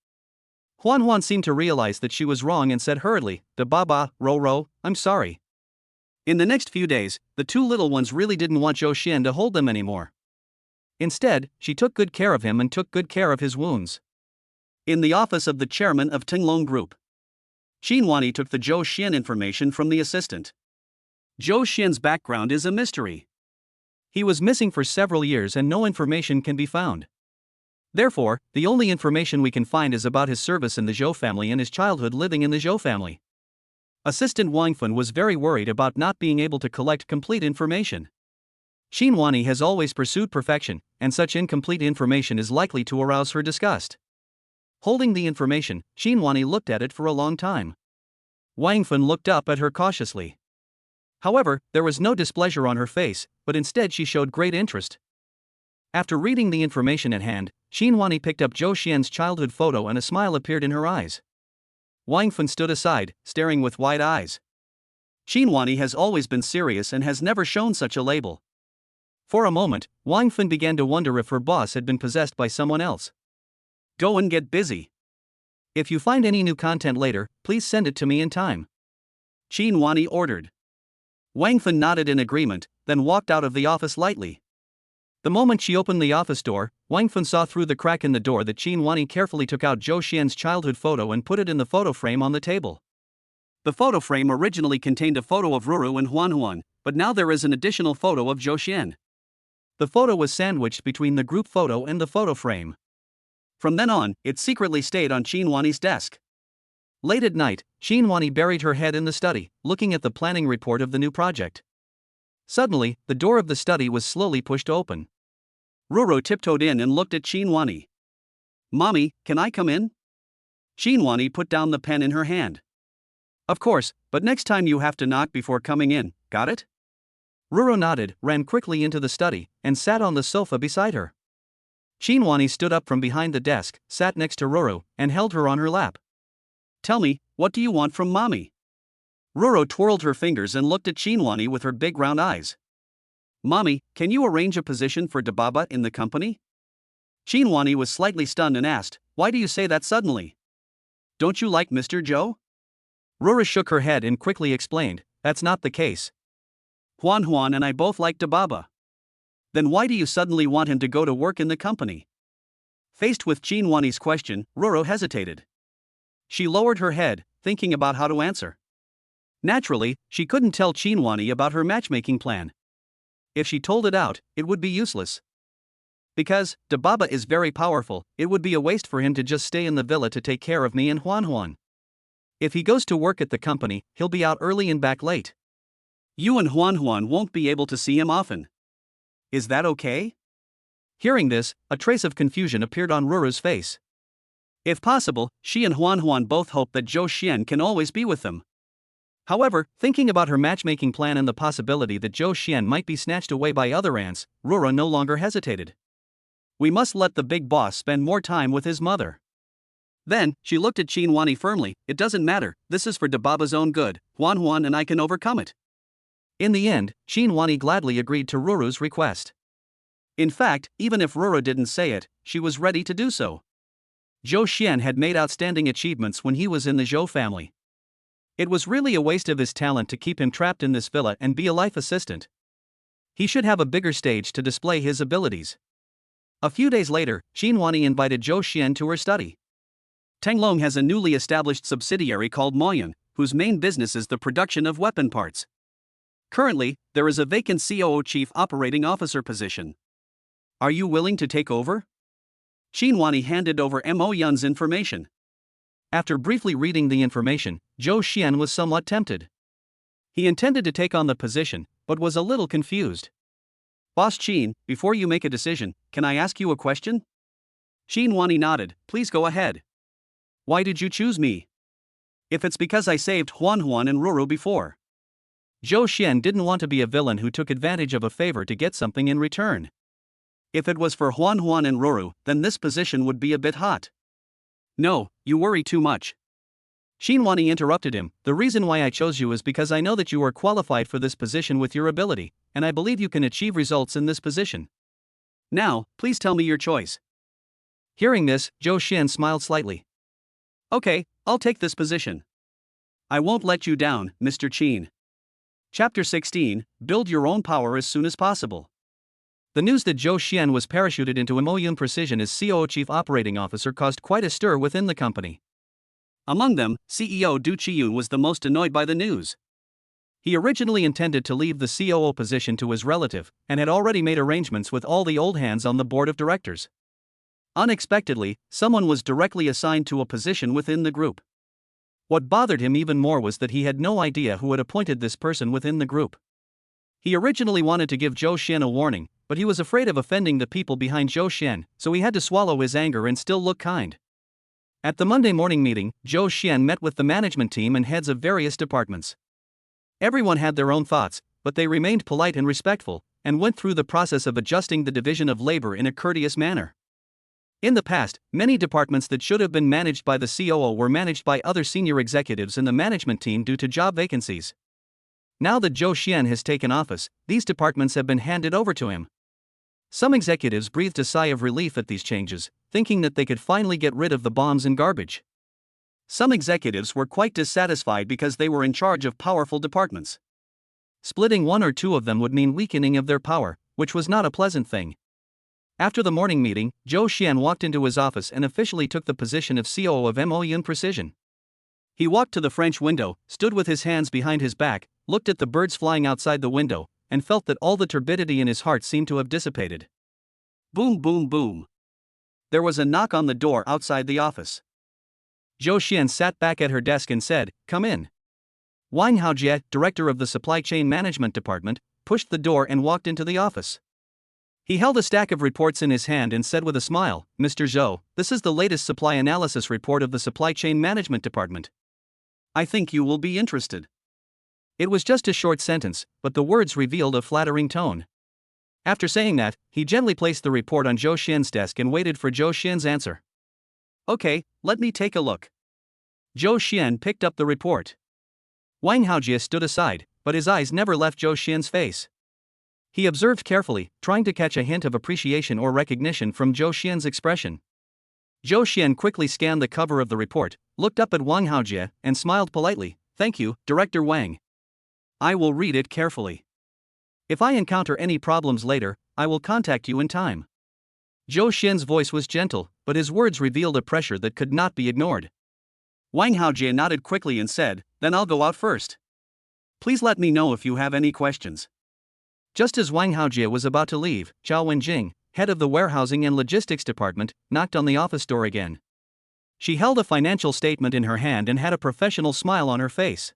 Huan seemed to realize that she was wrong and said hurriedly, "Da Baba, Ro, I'm sorry." In the next few days, the 2 little ones really didn't want Zhou Xian to hold them anymore. Instead, she took good care of him and took good care of his wounds. In the office of the chairman of Tinglong Group, Xinhuani took the Zhou Xian information from the assistant. Zhou Xian's background is a mystery. He was missing for several years and no information can be found. Therefore, the only information we can find is about his service in the Zhou family and his childhood living in the Zhou family. Assistant Wang Fun was very worried about not being able to collect complete information. Xinhuani has always pursued perfection, and such incomplete information is likely to arouse her disgust. Holding the information, Xinhuani looked at it for a long time. Wang Feng looked up at her cautiously. However, there was no displeasure on her face, but instead she showed great interest. After reading the information at hand, Xinhuani picked up Zhou Xian's childhood photo and a smile appeared in her eyes. Wang Feng stood aside, staring with wide eyes. Xinhuani has always been serious and has never shown such a label. For a moment, Wang Feng began to wonder if her boss had been possessed by someone else. Go and get busy. If you find any new content later, please send it to me in time, Xinhuani ordered. Wang Feng nodded in agreement, then walked out of the office lightly. The moment she opened the office door, Wang Feng saw through the crack in the door that Xinhuani carefully took out Zhou Xian's childhood photo and put it in the photo frame on the table. The photo frame originally contained a photo of Ruru and Huan, but now there is an additional photo of Zhou Xian. The photo was sandwiched between the group photo and the photo frame. From then on, it secretly stayed on Xinhuani's desk. Late at night, Xinhuani buried her head in the study, looking at the planning report of the new project. Suddenly, the door of the study was slowly pushed open. Ruru tiptoed in and looked at Xinhuani. Mommy, can I come in? Xinhuani put down the pen in her hand. Of course, but next time you have to knock before coming in, got it? Ruru nodded, ran quickly into the study, and sat on the sofa beside her. Xinhuani stood up from behind the desk, sat next to Ruru, and held her on her lap. Tell me, what do you want from mommy? Ruru twirled her fingers and looked at Xinhuani with her big round eyes. Mommy, can you arrange a position for Dababa in the company? Xinhuani was slightly stunned and asked, why do you say that suddenly? Don't you like Mr. Zhou? Ruru shook her head and quickly explained, that's not the case. Huan and I both like Dababa. Then why do you suddenly want him to go to work in the company? Faced with Xinhuani's question, Ruru hesitated. She lowered her head, thinking about how to answer. Naturally, she couldn't tell Xinhuani about her matchmaking plan. If she told it out, it would be useless. Because Dababa is very powerful, it would be a waste for him to just stay in the villa to take care of me and Huan. If he goes to work at the company, he'll be out early and back late. You and Huan won't be able to see him often. Is that okay? Hearing this, a trace of confusion appeared on Ruru's face. If possible, she and Huan both hope that Zhou Xian can always be with them. However, thinking about her matchmaking plan and the possibility that Zhou Xian might be snatched away by other ants, Ruru no longer hesitated. We must let the big boss spend more time with his mother. Then, she looked at Xinhuani firmly, it doesn't matter, this is for Dababa's own good, Huan and I can overcome it. In the end, Xinhuani gladly agreed to Ruru's request. In fact, even if Ruru didn't say it, she was ready to do so. Zhou Xian had made outstanding achievements when he was in the Zhou family. It was really a waste of his talent to keep him trapped in this villa and be a life assistant. He should have a bigger stage to display his abilities. A few days later, Xinhuani invited Zhou Xian to her study. Tenglong has a newly established subsidiary called Moyan, whose main business is the production of weapon parts. Currently, there is a vacant COO Chief Operating Officer position. Are you willing to take over? Xinhuani handed over Mo Yun's information. After briefly reading the information, Zhou Xian was somewhat tempted. He intended to take on the position, but was a little confused. Boss Qin, before you make a decision, can I ask you a question? Xinhuani nodded, please go ahead. Why did you choose me? If it's because I saved Huan and Ruru before. Zhou Xian didn't want to be a villain who took advantage of a favor to get something in return. If it was for Huan and Ruru, then this position would be a bit hot. No, you worry too much. Xinhuani interrupted him, the reason why I chose you is because I know that you are qualified for this position with your ability, and I believe you can achieve results in this position. Now, please tell me your choice. Hearing this, Zhou Xian smiled slightly. Okay, I'll take this position. I won't let you down, Mr. Qin. Chapter 16, Build Your Own Power as Soon as Possible. The news that Zhou Xian was parachuted into Mo Yun Precision as COO Chief Operating Officer caused quite a stir within the company. Among them, CEO Du Qiyun was the most annoyed by the news. He originally intended to leave the COO position to his relative, and had already made arrangements with all the old hands on the board of directors. Unexpectedly, someone was directly assigned to a position within the group. What bothered him even more was that he had no idea who had appointed this person within the group. He originally wanted to give Zhou Xian a warning, but he was afraid of offending the people behind Zhou Xian, so he had to swallow his anger and still look kind. At the Monday morning meeting, Zhou Xian met with the management team and heads of various departments. Everyone had their own thoughts, but they remained polite and respectful, and went through the process of adjusting the division of labor in a courteous manner. In the past, many departments that should have been managed by the COO were managed by other senior executives in the management team due to job vacancies. Now that Zhou Xian has taken office, these departments have been handed over to him. Some executives breathed a sigh of relief at these changes, thinking that they could finally get rid of the bombs and garbage. Some executives were quite dissatisfied because they were in charge of powerful departments. Splitting one or two of them would mean weakening of their power, which was not a pleasant thing. After the morning meeting, Zhou Xian walked into his office and officially took the position of COO of Moyun Precision. He walked to the French window, stood with his hands behind his back, looked at the birds flying outside the window, and felt that all the turbidity in his heart seemed to have dissipated. Boom, boom, boom. There was a knock on the door outside the office. Zhou Xian sat back at her desk and said, "Come in." Wang Haojie, director of the Supply Chain Management Department, pushed the door and walked into the office. He held a stack of reports in his hand and said with a smile, "Mr. Zhou, this is the latest supply analysis report of the Supply Chain Management Department. I think you will be interested." It was just a short sentence, but the words revealed a flattering tone. After saying that, he gently placed the report on Zhou Xian's desk and waited for Zhou Xian's answer. "Okay, let me take a look." Zhou Xian picked up the report. Wang Haojie stood aside, but his eyes never left Zhou Xian's face. He observed carefully, trying to catch a hint of appreciation or recognition from Zhou Xian's expression. Zhou Xian quickly scanned the cover of the report, looked up at Wang Haojie, and smiled politely. "Thank you, Director Wang. I will read it carefully. If I encounter any problems later, I will contact you in time." Zhou Xian's voice was gentle, but his words revealed a pressure that could not be ignored. Wang Haojie nodded quickly and said, "Then I'll go out first. Please let me know if you have any questions." Just as Wang Haojie was about to leave, Zhao Wenjing, head of the warehousing and logistics department, knocked on the office door again. She held a financial statement in her hand and had a professional smile on her face.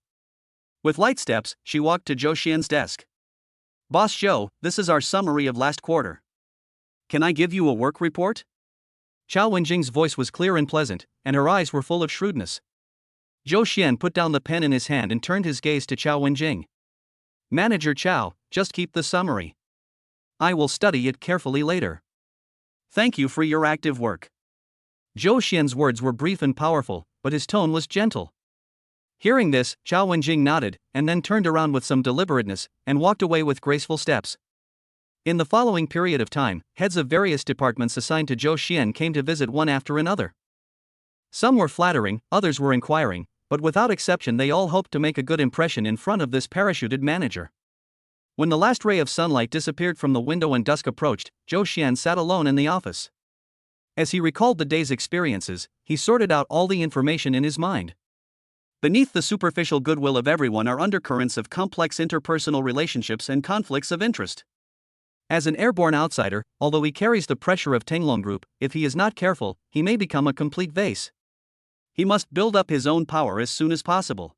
With light steps, she walked to Zhou Xian's desk. "Boss Zhou, this is our summary of last quarter. Can I give you a work report?" Zhao Wenjing's voice was clear and pleasant, and her eyes were full of shrewdness. Zhou Xian put down the pen in his hand and turned his gaze to Zhao Wenjing. "Manager Zhao, just keep the summary. I will study it carefully later." "Thank you for your active work." Zhou Xian's words were brief and powerful, but his tone was gentle. Hearing this, Zhao Wenjing nodded, and then turned around with some deliberateness, and walked away with graceful steps. In the following period of time, heads of various departments assigned to Zhou Xian came to visit one after another. Some were flattering, others were inquiring, but without exception they all hoped to make a good impression in front of this parachuted manager. When the last ray of sunlight disappeared from the window and dusk approached, Zhou Xian sat alone in the office. As he recalled the day's experiences, he sorted out all the information in his mind. Beneath the superficial goodwill of everyone are undercurrents of complex interpersonal relationships and conflicts of interest. As an airborne outsider, although he carries the pressure of Tenglong Group, if he is not careful, he may become a complete vase. He must build up his own power as soon as possible.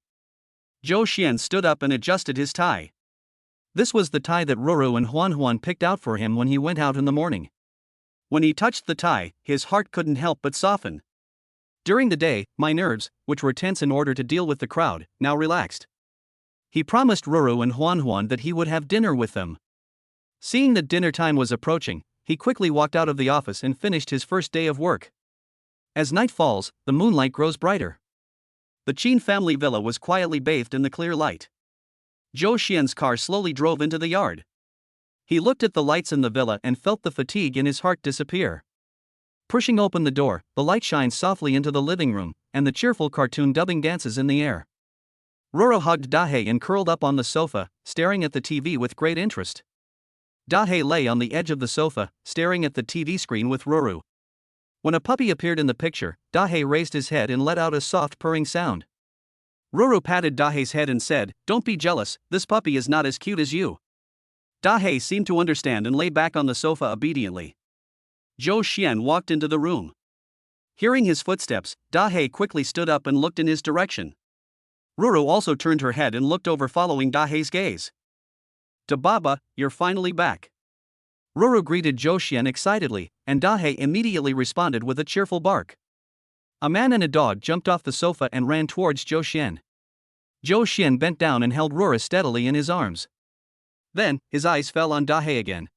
Zhou Xian stood up and adjusted his tie. This was the tie that Ruru and Huan picked out for him when he went out in the morning. When he touched the tie, his heart couldn't help but soften. During the day, my nerves, which were tense in order to deal with the crowd, now relaxed. He promised Ruru and Huan that he would have dinner with them. Seeing that dinner time was approaching, he quickly walked out of the office and finished his first day of work. As night falls, the moonlight grows brighter. The Qin family villa was quietly bathed in the clear light. Zhou Xian's car slowly drove into the yard. He looked at the lights in the villa and felt the fatigue in his heart disappear. Pushing open the door, the light shines softly into the living room, and the cheerful cartoon dubbing dances in the air. Roro hugged Dahei and curled up on the sofa, staring at the TV with great interest. Dahei lay on the edge of the sofa, staring at the TV screen with Ruru. When a puppy appeared in the picture, Dahei raised his head and let out a soft purring sound. Ruru patted Dahei's head and said, "Don't be jealous, this puppy is not as cute as you." Dahei seemed to understand and lay back on the sofa obediently. Zhou Xian walked into the room. Hearing his footsteps, Dahei quickly stood up and looked in his direction. Ruru also turned her head and looked over, following Dahei's gaze. "Dababa, you're finally back. Roro greeted Zhou Xian excitedly, and Dahei immediately responded with a cheerful bark. A man and a dog jumped off the sofa and ran towards Zhou Xian. Zhou Xian bent down and held Roro steadily in his arms. Then, his eyes fell on Dahei again.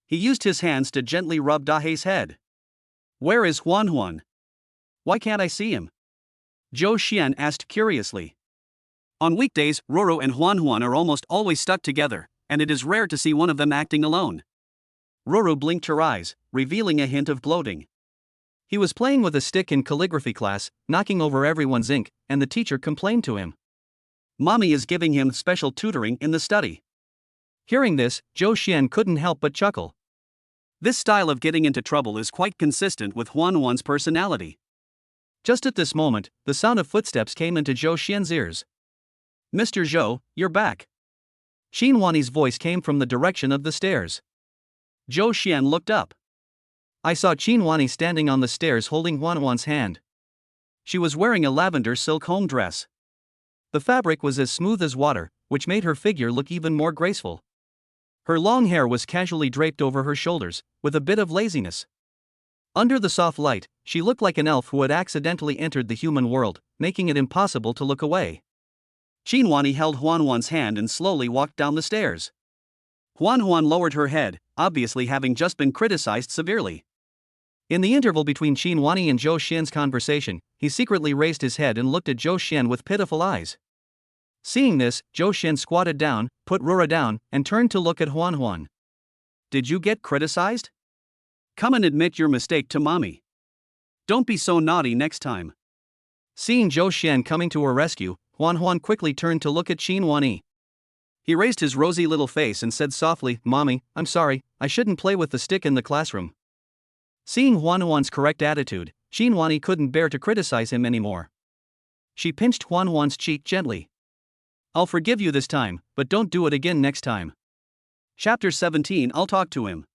He used his hands to gently rub Dahei's head. "Where is Huan Huan? Why can't I see him?" Zhou Xian asked curiously. On weekdays, Roro and Huan Huan are almost always stuck together, and it is rare to see one of them acting alone. Roro blinked her eyes, revealing a hint of gloating. He was playing with a stick in calligraphy class, knocking over everyone's ink, and the teacher complained to him. Mommy is giving him special tutoring in the study. Hearing this, Zhou Xian couldn't help but chuckle. This style of getting into trouble is quite consistent with Huan Huan's personality. Just at this moment, the sound of footsteps came into Zhou Xian's ears. "Mr. Zhou, you're back." Xin Wanni's voice came from the direction of the stairs. Zhou Xian looked up. I saw Xin Wanni standing on the stairs holding Huan Huan's hand. She was wearing a lavender silk home dress. The fabric was as smooth as water, which made her figure look even more graceful. Her long hair was casually draped over her shoulders, with a bit of laziness. Under the soft light, she looked like an elf who had accidentally entered the human world, making it impossible to look away. Xin Wanni held Huan Huan's hand and slowly walked down the stairs. Huan Huan lowered her head, obviously having just been criticized severely. In the interval between Xin Wanni and Zhou Xian's conversation, he secretly raised his head and looked at Zhou Xian with pitiful eyes. Seeing this, Zhou Xian squatted down, put Roro down, and turned to look at Huan Huan. "Did you get criticized? Come and admit your mistake to mommy. Don't be so naughty next time." Seeing Zhou Xian coming to her rescue, Huan Huan quickly turned to look at Xin Wanni. He raised his rosy little face and said softly, "Mommy, I'm sorry, I shouldn't play with the stick in the classroom." Seeing Huan Huan's correct attitude, Xin Wanni couldn't bear to criticize him anymore. She pinched Huan Huan's cheek gently. "I'll forgive you this time, but don't do it again next time." Chapter 17. I'll talk to him.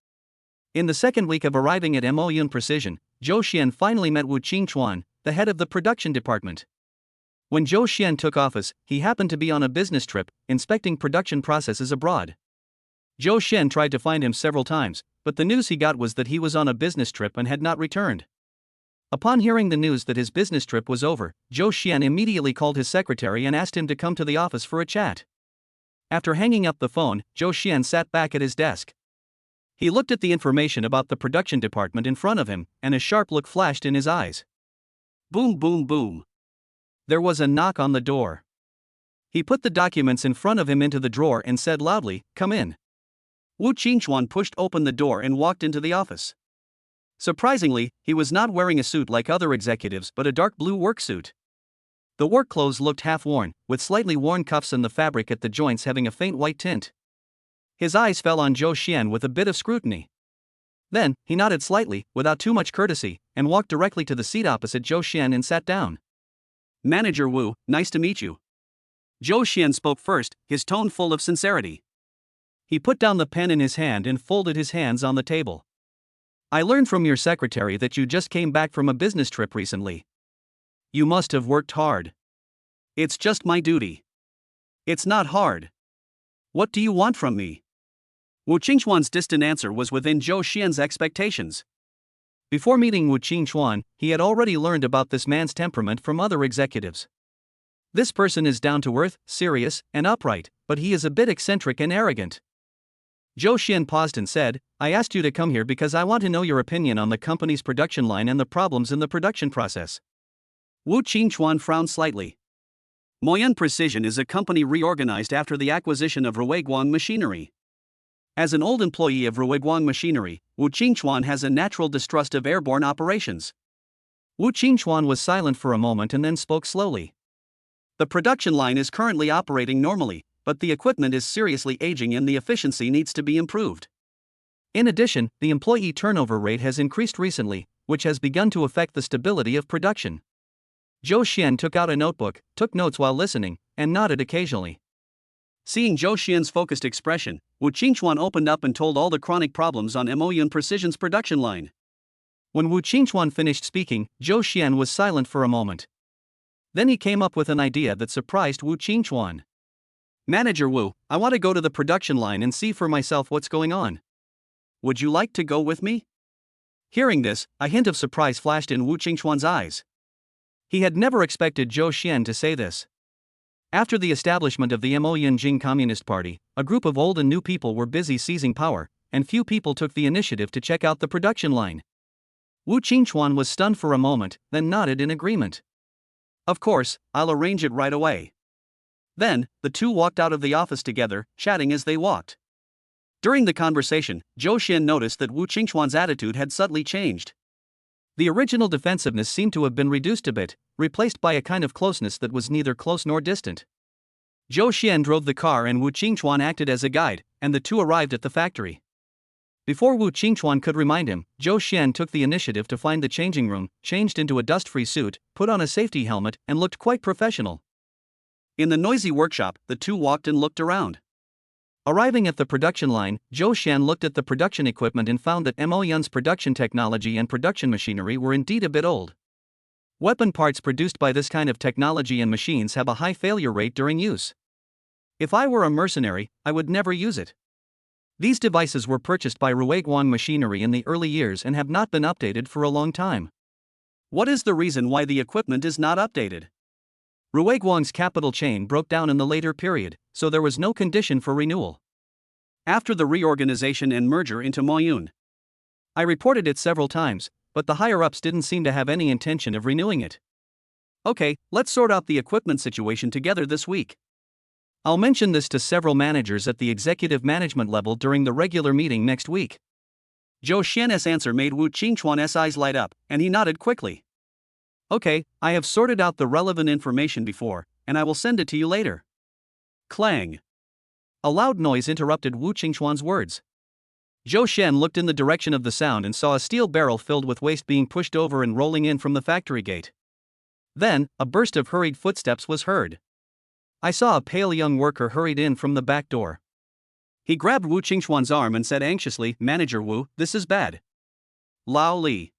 In the second week of arriving at Moyun Precision, Zhou Xian finally met Wu Qingchuan, the head of the production department. When Zhou Xian took office, he happened to be on a business trip, inspecting production processes abroad. Zhou Xian tried to find him several times, but the news he got was that he was on a business trip and had not returned. Upon hearing the news that his business trip was over, Zhou Xian immediately called his secretary and asked him to come to the office for a chat. After hanging up the phone, Zhou Xian sat back at his desk. He looked at the information about the production department in front of him, and a sharp look flashed in his eyes. Boom, boom, boom. There was a knock on the door. He put the documents in front of him into the drawer and said loudly, "Come in." Wu Qingchuan pushed open the door and walked into the office. Surprisingly, he was not wearing a suit like other executives but a dark blue work suit. The work clothes looked half-worn, with slightly worn cuffs and the fabric at the joints having a faint white tint. His eyes fell on Zhou Xian with a bit of scrutiny. Then, he nodded slightly, without too much courtesy, and walked directly to the seat opposite Zhou Xian and sat down. "Manager Wu, nice to meet you." Zhou Xian spoke first, his tone full of sincerity. He put down the pen in his hand and folded his hands on the table. "I learned from your secretary that you just came back from a business trip recently. You must have worked hard." "It's just my duty." "It's not hard. What do you want from me?" Wu Qingchuan's distant answer was within Zhou Xian's expectations. Before meeting Wu Qingchuan, he had already learned about this man's temperament from other executives. This person is down to earth, serious, and upright, but he is a bit eccentric and arrogant. Zhou Xian paused and said, "I asked you to come here because I want to know your opinion on the company's production line and the problems in the production process." Wu Qingchuan frowned slightly. Moyun Precision is a company reorganized after the acquisition of Ruiguang Machinery. As an old employee of Ruiguang Machinery, Wu Qingchuan has a natural distrust of airborne operations. Wu Qingchuan was silent for a moment and then spoke slowly. "The production line is currently operating normally, but the equipment is seriously aging and the efficiency needs to be improved. In addition, the employee turnover rate has increased recently, which has begun to affect the stability of production." Zhou Xian took out a notebook, took notes while listening, and nodded occasionally. Seeing Zhou Xian's focused expression, Wu Qingchuan opened up and told all the chronic problems on Moyun Precision's production line. When Wu Qingchuan finished speaking, Zhou Xian was silent for a moment. Then he came up with an idea that surprised Wu Qingchuan. "Manager Wu, I want to go to the production line and see for myself what's going on." would you like to go with me? Hearing this, a hint of surprise flashed in Wu Qingchuan's eyes. He had never expected Zhou Xian to say this. After the establishment of the Mo Yinjing Communist Party, a group of old and new people were busy seizing power, and few people took the initiative to check out the production line. Wu Qingchuan was stunned for a moment, then nodded in agreement. Of course, I'll arrange it right away. Then, the two walked out of the office together, chatting as they walked. During the conversation, Zhou Xian noticed that Wu Qingchuan's attitude had subtly changed. The original defensiveness seemed to have been reduced a bit, replaced by a kind of closeness that was neither close nor distant. Zhou Xian drove the car and Wu Qingchuan acted as a guide, and the two arrived at the factory. Before Wu Qingchuan could remind him, Zhou Xian took the initiative to find the changing room, changed into a dust-free suit, put on a safety helmet, and looked quite professional. In the noisy workshop, the two walked and looked around. Arriving at the production line, Zhou Xian looked at the production equipment and found that Mo Yun's production technology and production machinery were indeed a bit old. Weapon parts produced by this kind of technology and machines have a high failure rate during use. If I were a mercenary, I would never use it. These devices were purchased by Ruiguang Machinery in the early years and have not been updated for a long time. What is the reason why the equipment is not updated? Ruiguang's capital chain broke down in the later period, so there was no condition for renewal. After the reorganization and merger into Mo Yun, I reported it several times, but the higher-ups didn't seem to have any intention of renewing it. Okay, let's sort out the equipment situation together this week. I'll mention this to several managers at the executive management level during the regular meeting next week. Zhou Xian's answer made Wu Qingchuan's eyes light up, and he nodded quickly. Okay, I have sorted out the relevant information before, and I will send it to you later. Clang. A loud noise interrupted Wu Qingchuan's words. Zhou Xian looked in the direction of the sound and saw a steel barrel filled with waste being pushed over and rolling in from the factory gate. Then, a burst of hurried footsteps was heard. I saw a pale young worker hurried in from the back door. He grabbed Wu Qingchuan's arm and said anxiously, "Manager Wu, this is bad. Lao Li.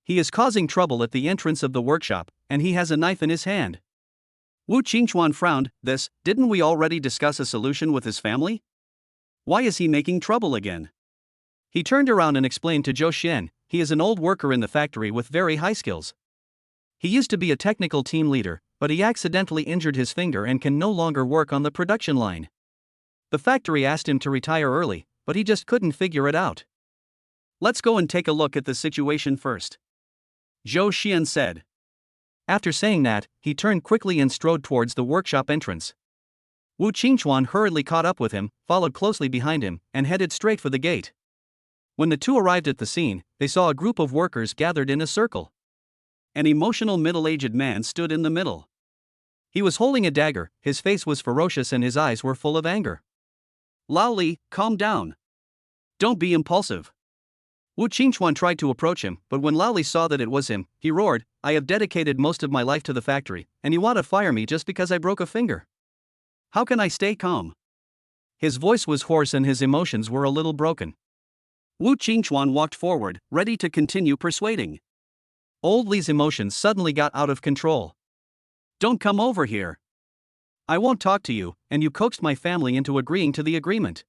He is causing trouble at the entrance of the workshop, and he has a knife in his hand." Wu Qingchuan frowned. Didn't we already discuss a solution with his family? Why is he making trouble again? He turned around and explained to Zhou Xian, he is an old worker in the factory with very high skills. He used to be a technical team leader, but he accidentally injured his finger and can no longer work on the production line. The factory asked him to retire early, but he just couldn't figure it out. Let's go and take a look at the situation first, Zhou Xian said. After saying that, he turned quickly and strode towards the workshop entrance. Wu Qingchuan hurriedly caught up with him, followed closely behind him, and headed straight for the gate. When the two arrived at the scene, they saw a group of workers gathered in a circle. An emotional middle-aged man stood in the middle. He was holding a dagger, his face was ferocious and his eyes were full of anger. Lao Li, calm down. Don't be impulsive. Wu Qingchuan tried to approach him, but when Lao Li saw that it was him, he roared, I have dedicated most of my life to the factory, and you want to fire me just because I broke a finger? How can I stay calm? His voice was hoarse and his emotions were a little broken. Wu Qingchuan walked forward, ready to continue persuading. Old Li's emotions suddenly got out of control. Don't come over here. I won't talk to you, and you coaxed my family into agreeing to the agreement.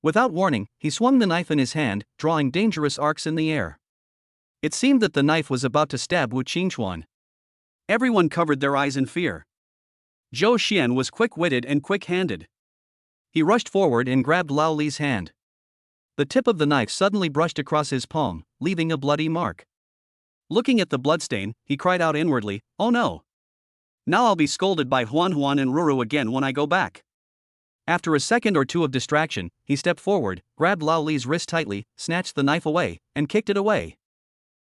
Without warning, he swung the knife in his hand, drawing dangerous arcs in the air. It seemed that the knife was about to stab Wu Qingchuan. Everyone covered their eyes in fear. Zhou Xian was quick-witted and quick-handed. He rushed forward and grabbed Lao Li's hand. The tip of the knife suddenly brushed across his palm, leaving a bloody mark. Looking at the bloodstain, he cried out inwardly, oh no. Now I'll be scolded by Huan and Ruru again when I go back. After a second or two of distraction, he stepped forward, grabbed Lao Li's wrist tightly, snatched the knife away, and kicked it away.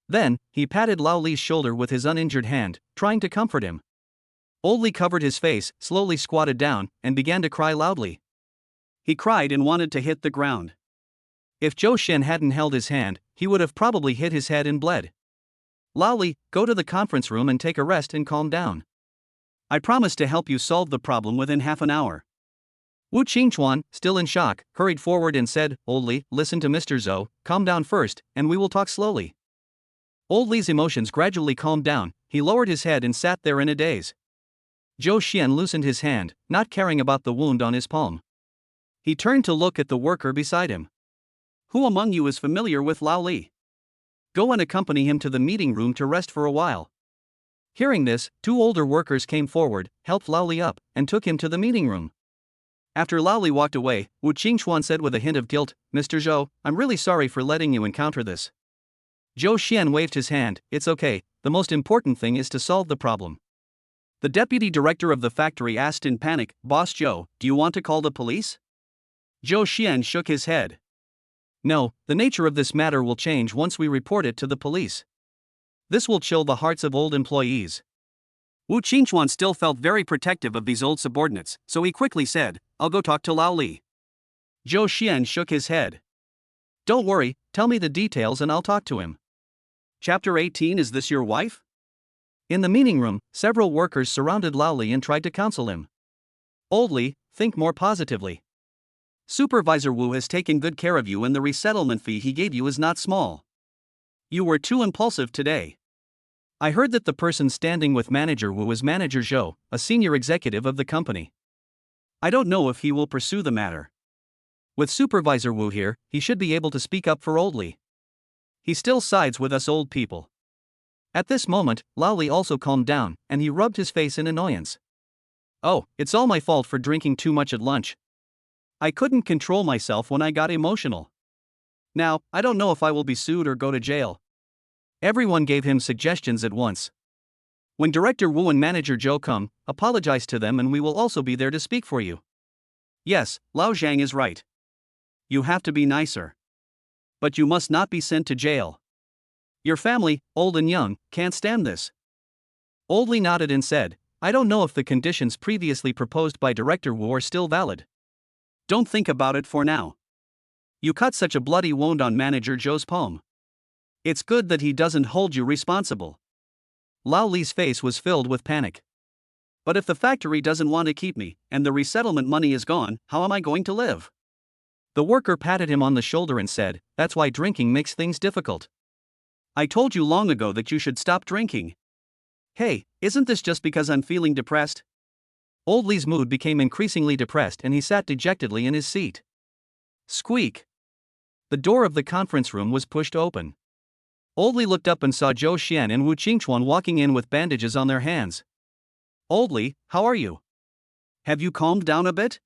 Then, he patted Lao Li's shoulder with his uninjured hand, trying to comfort him. Old Li covered his face, slowly squatted down, and began to cry loudly. He cried and wanted to hit the ground. If Zhou Xian hadn't held his hand, he would have probably hit his head and bled. Lao Li, go to the conference room and take a rest and calm down. I promise to help you solve the problem within half an hour. Wu Qingchuan, still in shock, hurried forward and said, Old Li, listen to Mr. Zhou, calm down first, and we will talk slowly. Old Li's emotions gradually calmed down, he lowered his head and sat there in a daze. Zhou Xian loosened his hand, not caring about the wound on his palm. He turned to look at the worker beside him. Who among you is familiar with Lao Li? Go and accompany him to the meeting room to rest for a while. Hearing this, two older workers came forward, helped Lao Li up, and took him to the meeting room. After Lao Li walked away, Wu Qingchuan said with a hint of guilt, Mr. Zhou, I'm really sorry for letting you encounter this. Zhou Xian waved his hand, it's okay, the most important thing is to solve the problem. The deputy director of the factory asked in panic, Boss Zhou, do you want to call the police? Zhou Xian shook his head. No, the nature of this matter will change once we report it to the police. This will chill the hearts of old employees. Wu Qingchuan still felt very protective of these old subordinates, so he quickly said, I'll go talk to Lao Li. Zhou Xian shook his head. Don't worry, tell me the details and I'll talk to him. Chapter 18 Is this your wife? In the meeting room, several workers surrounded Lao Li and tried to counsel him. Old Li, think more positively. Supervisor Wu has taken good care of you and the resettlement fee he gave you is not small. You were too impulsive today. I heard that the person standing with Manager Wu is Manager Zhou, a senior executive of the company. I don't know if he will pursue the matter. With Supervisor Wu here, he should be able to speak up for Old Li. He still sides with us old people. At this moment, Lao Li also calmed down, and he rubbed his face in annoyance. Oh, it's all my fault for drinking too much at lunch. I couldn't control myself when I got emotional. Now, I don't know if I will be sued or go to jail. Everyone gave him suggestions at once. When Director Wu and Manager Zhou come, apologize to them and we will also be there to speak for you. Yes, Lao Zhang is right. You have to be nicer. But you must not be sent to jail. Your family, old and young, can't stand this. Old Li nodded and said, I don't know if the conditions previously proposed by Director Wu are still valid. Don't think about it for now. You cut such a bloody wound on Manager Zhou's palm. It's good that he doesn't hold you responsible. Lao Li's face was filled with panic. But if the factory doesn't want to keep me, and the resettlement money is gone, how am I going to live? The worker patted him on the shoulder and said, that's why drinking makes things difficult. I told you long ago that you should stop drinking. Hey, isn't this just because I'm feeling depressed? Old Li's mood became increasingly depressed and he sat dejectedly in his seat. Squeak. The door of the conference room was pushed open. Old Li looked up and saw Zhou Xian and Wu Qingchuan walking in with bandages on their hands. Old Li, how are you? Have you calmed down a bit?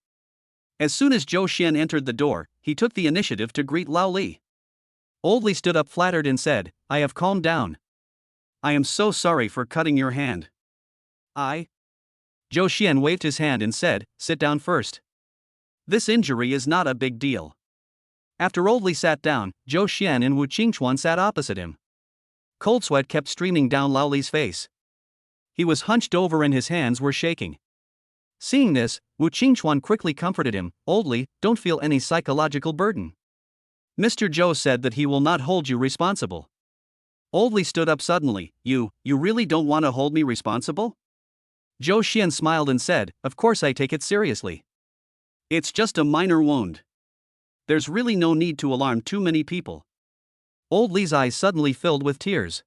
As soon as Zhou Xian entered the door, he took the initiative to greet Lao Li. Old Li stood up flattered and said, I have calmed down. I am so sorry for cutting your hand. Zhou Xian waved his hand and said, sit down first. This injury is not a big deal. After Old Li sat down, Zhou Xian and Wu Qingchuan sat opposite him. Cold sweat kept streaming down Lao Li's face. He was hunched over and his hands were shaking. Seeing this, Wu Qingchuan quickly comforted him, Old Li, don't feel any psychological burden. Mr. Zhou said that he will not hold you responsible. Old Li stood up suddenly, you really don't want to hold me responsible? Zhou Xian smiled and said, of course I take it seriously. It's just a minor wound. There's really no need to alarm too many people. Old Li's eyes suddenly filled with tears.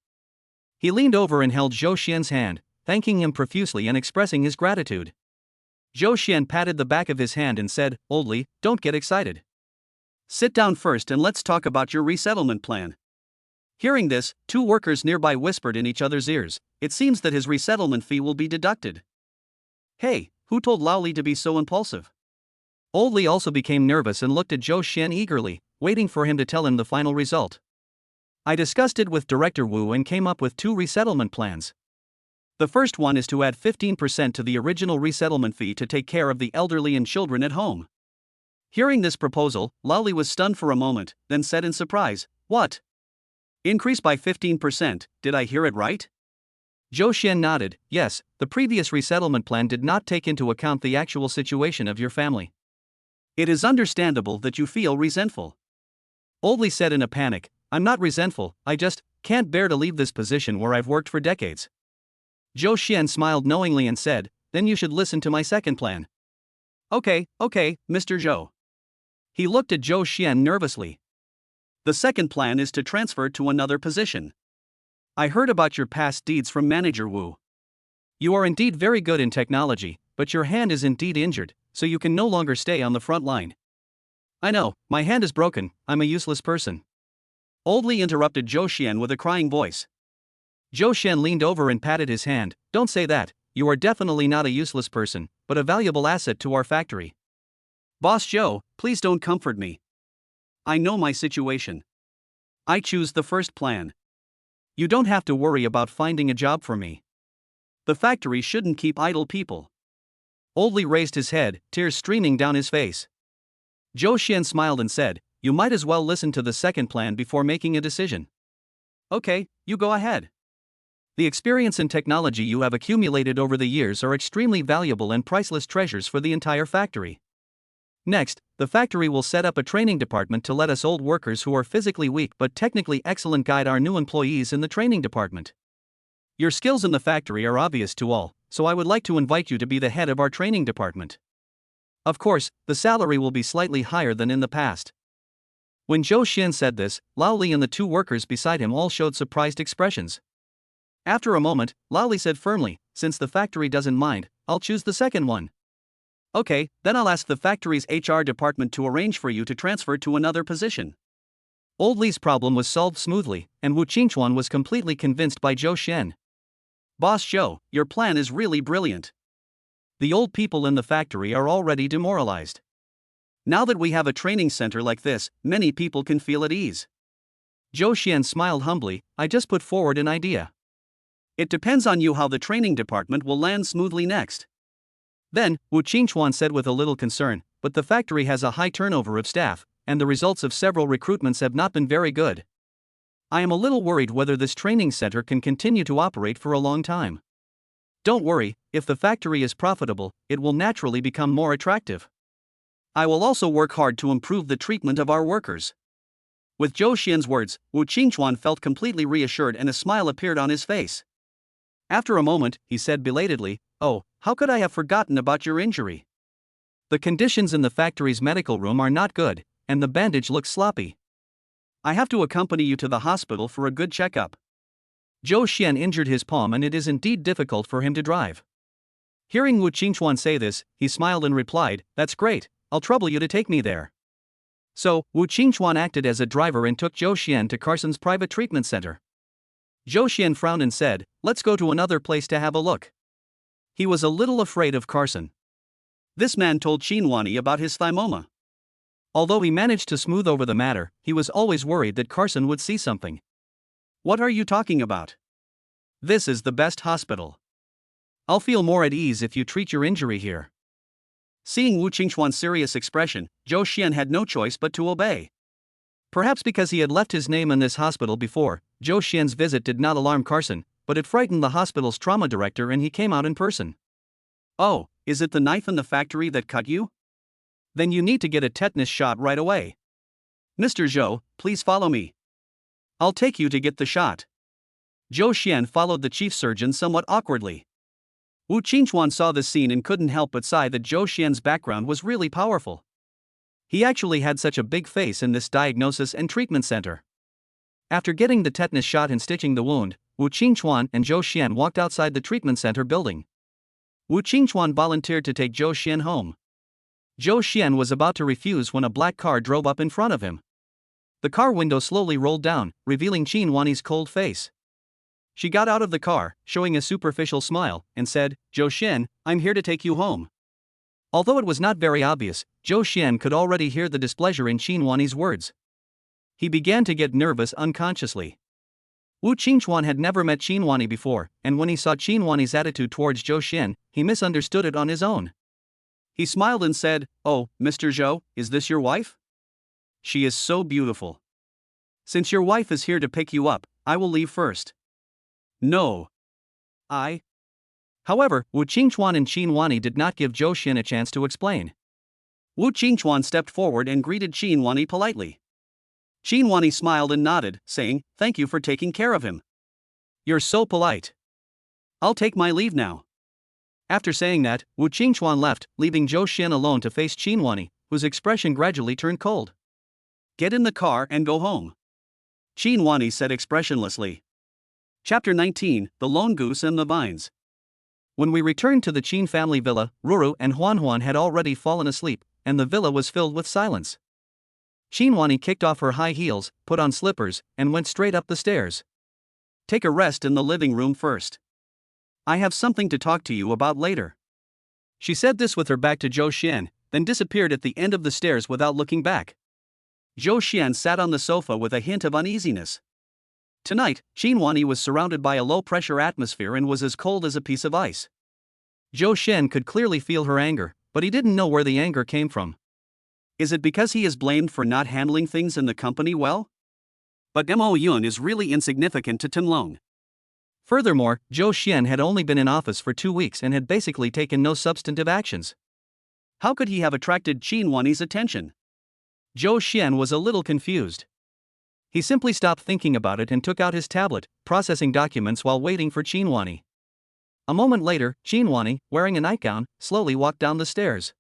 He leaned over and held Zhou Xian's hand, thanking him profusely and expressing his gratitude. Zhou Xian patted the back of his hand and said, Old Li, don't get excited. Sit down first and let's talk about your resettlement plan. Hearing this, two workers nearby whispered in each other's ears, it seems that his resettlement fee will be deducted. Hey, who told Lao Li to be so impulsive? Old Li also became nervous and looked at Zhou Xian eagerly, waiting for him to tell him the final result. I discussed it with Director Wu and came up with two resettlement plans. The first one is to add 15% to the original resettlement fee to take care of the elderly and children at home. Hearing this proposal, Lao Li was stunned for a moment, then said in surprise, what? Increase by 15%, did I hear it right? Zhou Xian nodded, yes, the previous resettlement plan did not take into account the actual situation of your family. It is understandable that you feel resentful. Old Li said in a panic, I'm not resentful, I just can't bear to leave this position where I've worked for decades. Zhou Xian smiled knowingly and said, then you should listen to my second plan. Okay, Mr. Zhou. He looked at Zhou Xian nervously. The second plan is to transfer to another position. I heard about your past deeds from Manager Wu. You are indeed very good in technology, but your hand is indeed injured, so you can no longer stay on the front line. I know, my hand is broken, I'm a useless person. Old Li interrupted Zhou Xian with a crying voice. Zhou Xian leaned over and patted his hand. Don't say that, you are definitely not a useless person, but a valuable asset to our factory. Boss Zhou, please don't comfort me. I know my situation. I choose the first plan. You don't have to worry about finding a job for me. The factory shouldn't keep idle people. Old Li raised his head, tears streaming down his face. Zhou Xian smiled and said, you might as well listen to the second plan before making a decision. Okay, you go ahead. The experience and technology you have accumulated over the years are extremely valuable and priceless treasures for the entire factory. Next, the factory will set up a training department to let us old workers who are physically weak but technically excellent guide our new employees in the training department. Your skills in the factory are obvious to all, so I would like to invite you to be the head of our training department. Of course, the salary will be slightly higher than in the past. When Zhou Xian said this, Lao Li and the two workers beside him all showed surprised expressions. After a moment, Lao Li said firmly, since the factory doesn't mind, I'll choose the second one. Okay, then I'll ask the factory's HR department to arrange for you to transfer to another position. Old Li's problem was solved smoothly, and Wu Qingchuan was completely convinced by Zhou Xian. Boss Zhou, your plan is really brilliant. The old people in the factory are already demoralized. Now that we have a training center like this, many people can feel at ease. Zhou Xian smiled humbly, I just put forward an idea. It depends on you how the training department will land smoothly next. Then, Wu Qingchuan said with a little concern, but the factory has a high turnover of staff, and the results of several recruitments have not been very good. I am a little worried whether this training center can continue to operate for a long time. Don't worry, if the factory is profitable, it will naturally become more attractive. I will also work hard to improve the treatment of our workers. With Zhou Xian's words, Wu Qingchuan felt completely reassured and a smile appeared on his face. After a moment, he said belatedly, oh, how could I have forgotten about your injury? The conditions in the factory's medical room are not good, and the bandage looks sloppy. I have to accompany you to the hospital for a good checkup. Zhou Xian injured his palm and it is indeed difficult for him to drive. Hearing Wu Qingchuan say this, he smiled and replied, that's great, I'll trouble you to take me there. So, Wu Qingchuan acted as a driver and took Zhou Xian to Carson's private treatment center. Zhou Xian frowned and said, let's go to another place to have a look. He was a little afraid of Carson. This man told Qinhuani about his thymoma. Although he managed to smooth over the matter, he was always worried that Carson would see something. What are you talking about? This is the best hospital. I'll feel more at ease if you treat your injury here. Seeing Wu Qingchuan's serious expression, Zhou Xian had no choice but to obey. Perhaps because he had left his name in this hospital before, Zhou Xian's visit did not alarm Carson, but it frightened the hospital's trauma director and he came out in person. Oh, is it the knife in the factory that cut you? Then you need to get a tetanus shot right away. Mr. Zhou, please follow me. I'll take you to get the shot. Zhou Xian followed the chief surgeon somewhat awkwardly. Wu Qingchuan saw this scene and couldn't help but sigh that Zhou Xian's background was really powerful. He actually had such a big face in this diagnosis and treatment center. After getting the tetanus shot and stitching the wound, Wu Qingchuan and Zhou Xian walked outside the treatment center building. Wu Qingchuan volunteered to take Zhou Xian home. Zhou Xian was about to refuse when a black car drove up in front of him. The car window slowly rolled down, revealing Qinhuani's cold face. She got out of the car, showing a superficial smile, and said, Zhou Xian, I'm here to take you home. Although it was not very obvious, Zhou Xian could already hear the displeasure in Qinhuani's words. He began to get nervous unconsciously. Wu Qingchuan had never met Qinhuani before, and when he saw Qinhuani's attitude towards Zhou Xian, he misunderstood it on his own. He smiled and said, oh, Mr. Zhou, is this your wife? She is so beautiful. Since your wife is here to pick you up, I will leave first. No. However, Wu Qingchuan and Qinhuani did not give Zhou Xian a chance to explain. Wu Qingchuan stepped forward and greeted Qinhuani politely. Qinhuani smiled and nodded, saying, thank you for taking care of him. You're so polite. I'll take my leave now. After saying that, Wu Qingchuan left, leaving Zhou Xian alone to face Qinhuani, whose expression gradually turned cold. Get in the car and go home. Qinhuani said expressionlessly. Chapter 19, The Lone Goose and the Vines. When we returned to the Qin family villa, Ruru and Huan had already fallen asleep, and the villa was filled with silence. Xinhuani kicked off her high heels, put on slippers, and went straight up the stairs. Take a rest in the living room first. I have something to talk to you about later. She said this with her back to Zhou Xian, then disappeared at the end of the stairs without looking back. Zhou Xian sat on the sofa with a hint of uneasiness. Tonight, Xinhuani was surrounded by a low-pressure atmosphere and was as cold as a piece of ice. Zhou Xian could clearly feel her anger, but he didn't know where the anger came from. Is it because he is blamed for not handling things in the company well? But Mo Yun is really insignificant to Tenlong. Furthermore, Zhou Xian had only been in office for 2 weeks and had basically taken no substantive actions. How could he have attracted Xinhuani's attention? Zhou Xian was a little confused. He simply stopped thinking about it and took out his tablet, processing documents while waiting for Xinhuani. A moment later, Xinhuani, wearing a nightgown, slowly walked down the stairs.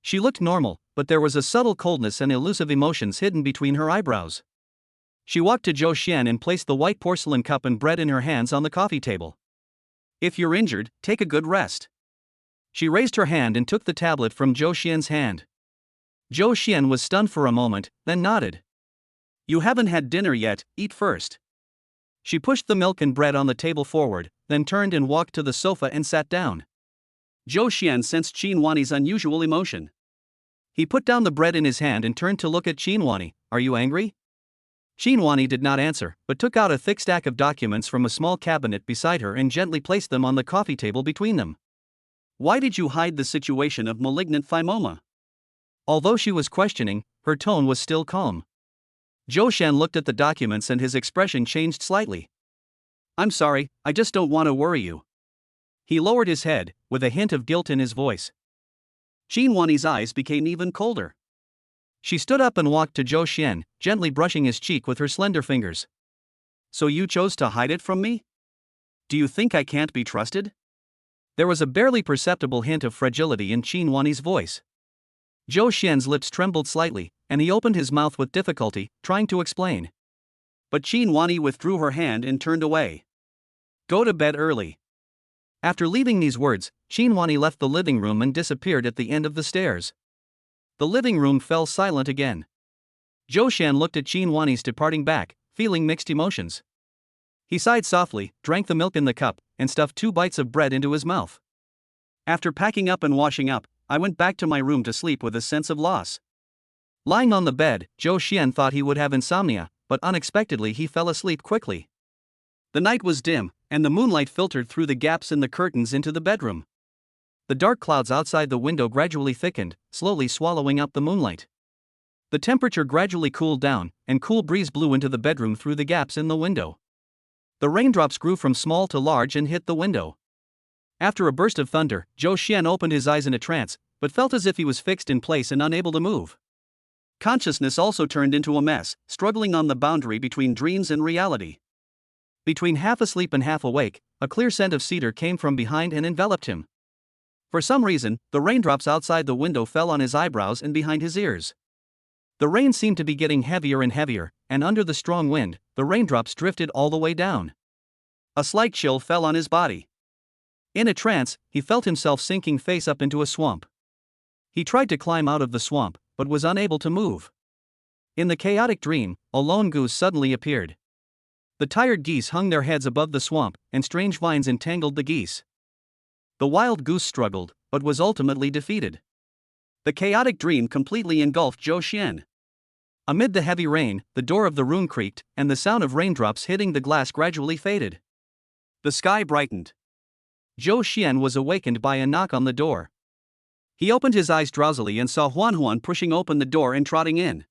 She looked normal, but there was a subtle coldness and elusive emotions hidden between her eyebrows. She walked to Zhou Xian and placed the white porcelain cup and bread in her hands on the coffee table. If you're injured, take a good rest. She raised her hand and took the tablet from Zhou Xian's hand. Zhou Xian was stunned for a moment, then nodded. You haven't had dinner yet, eat first. She pushed the milk and bread on the table forward, then turned and walked to the sofa and sat down. Zhou Xian sensed Xinhuani's unusual emotion. He put down the bread in his hand and turned to look at Xinhuani. Are you angry? Xinhuani did not answer, but took out a thick stack of documents from a small cabinet beside her and gently placed them on the coffee table between them. Why did you hide the situation of malignant thymoma? Although she was questioning, her tone was still calm. Zhou Xian looked at the documents and his expression changed slightly. I'm sorry, I just don't want to worry you. He lowered his head, with a hint of guilt in his voice. Xinhuani's eyes became even colder. She stood up and walked to Zhou Xian, gently brushing his cheek with her slender fingers. So you chose to hide it from me? Do you think I can't be trusted? There was a barely perceptible hint of fragility in Xinhuani's voice. Zhou Xian's lips trembled slightly, and he opened his mouth with difficulty, trying to explain. But Xinhuani withdrew her hand and turned away. Go to bed early. After leaving these words, Xinhuani left the living room and disappeared at the end of the stairs. The living room fell silent again. Zhou Xian looked at Xinhuani's departing back, feeling mixed emotions. He sighed softly, drank the milk in the cup, and stuffed 2 bites of bread into his mouth. After packing up and washing up, I went back to my room to sleep with a sense of loss. Lying on the bed, Zhou Xian thought he would have insomnia, but unexpectedly he fell asleep quickly. The night was dim, and the moonlight filtered through the gaps in the curtains into the bedroom. The dark clouds outside the window gradually thickened, slowly swallowing up the moonlight. The temperature gradually cooled down, and cool breeze blew into the bedroom through the gaps in the window. The raindrops grew from small to large and hit the window. After a burst of thunder, Zhou Xian opened his eyes in a trance, but felt as if he was fixed in place and unable to move. Consciousness also turned into a mess, struggling on the boundary between dreams and reality. Between half asleep and half awake, a clear scent of cedar came from behind and enveloped him. For some reason, the raindrops outside the window fell on his eyebrows and behind his ears. The rain seemed to be getting heavier and heavier, and under the strong wind, the raindrops drifted all the way down. A slight chill fell on his body. In a trance, he felt himself sinking face up into a swamp. He tried to climb out of the swamp, but was unable to move. In the chaotic dream, a lone goose suddenly appeared. The tired geese hung their heads above the swamp, and strange vines entangled the geese. The wild goose struggled, but was ultimately defeated. The chaotic dream completely engulfed Zhou Xian. Amid the heavy rain, the door of the room creaked, and the sound of raindrops hitting the glass gradually faded. The sky brightened. Zhou Xian was awakened by a knock on the door. He opened his eyes drowsily and saw Huan pushing open the door and trotting in.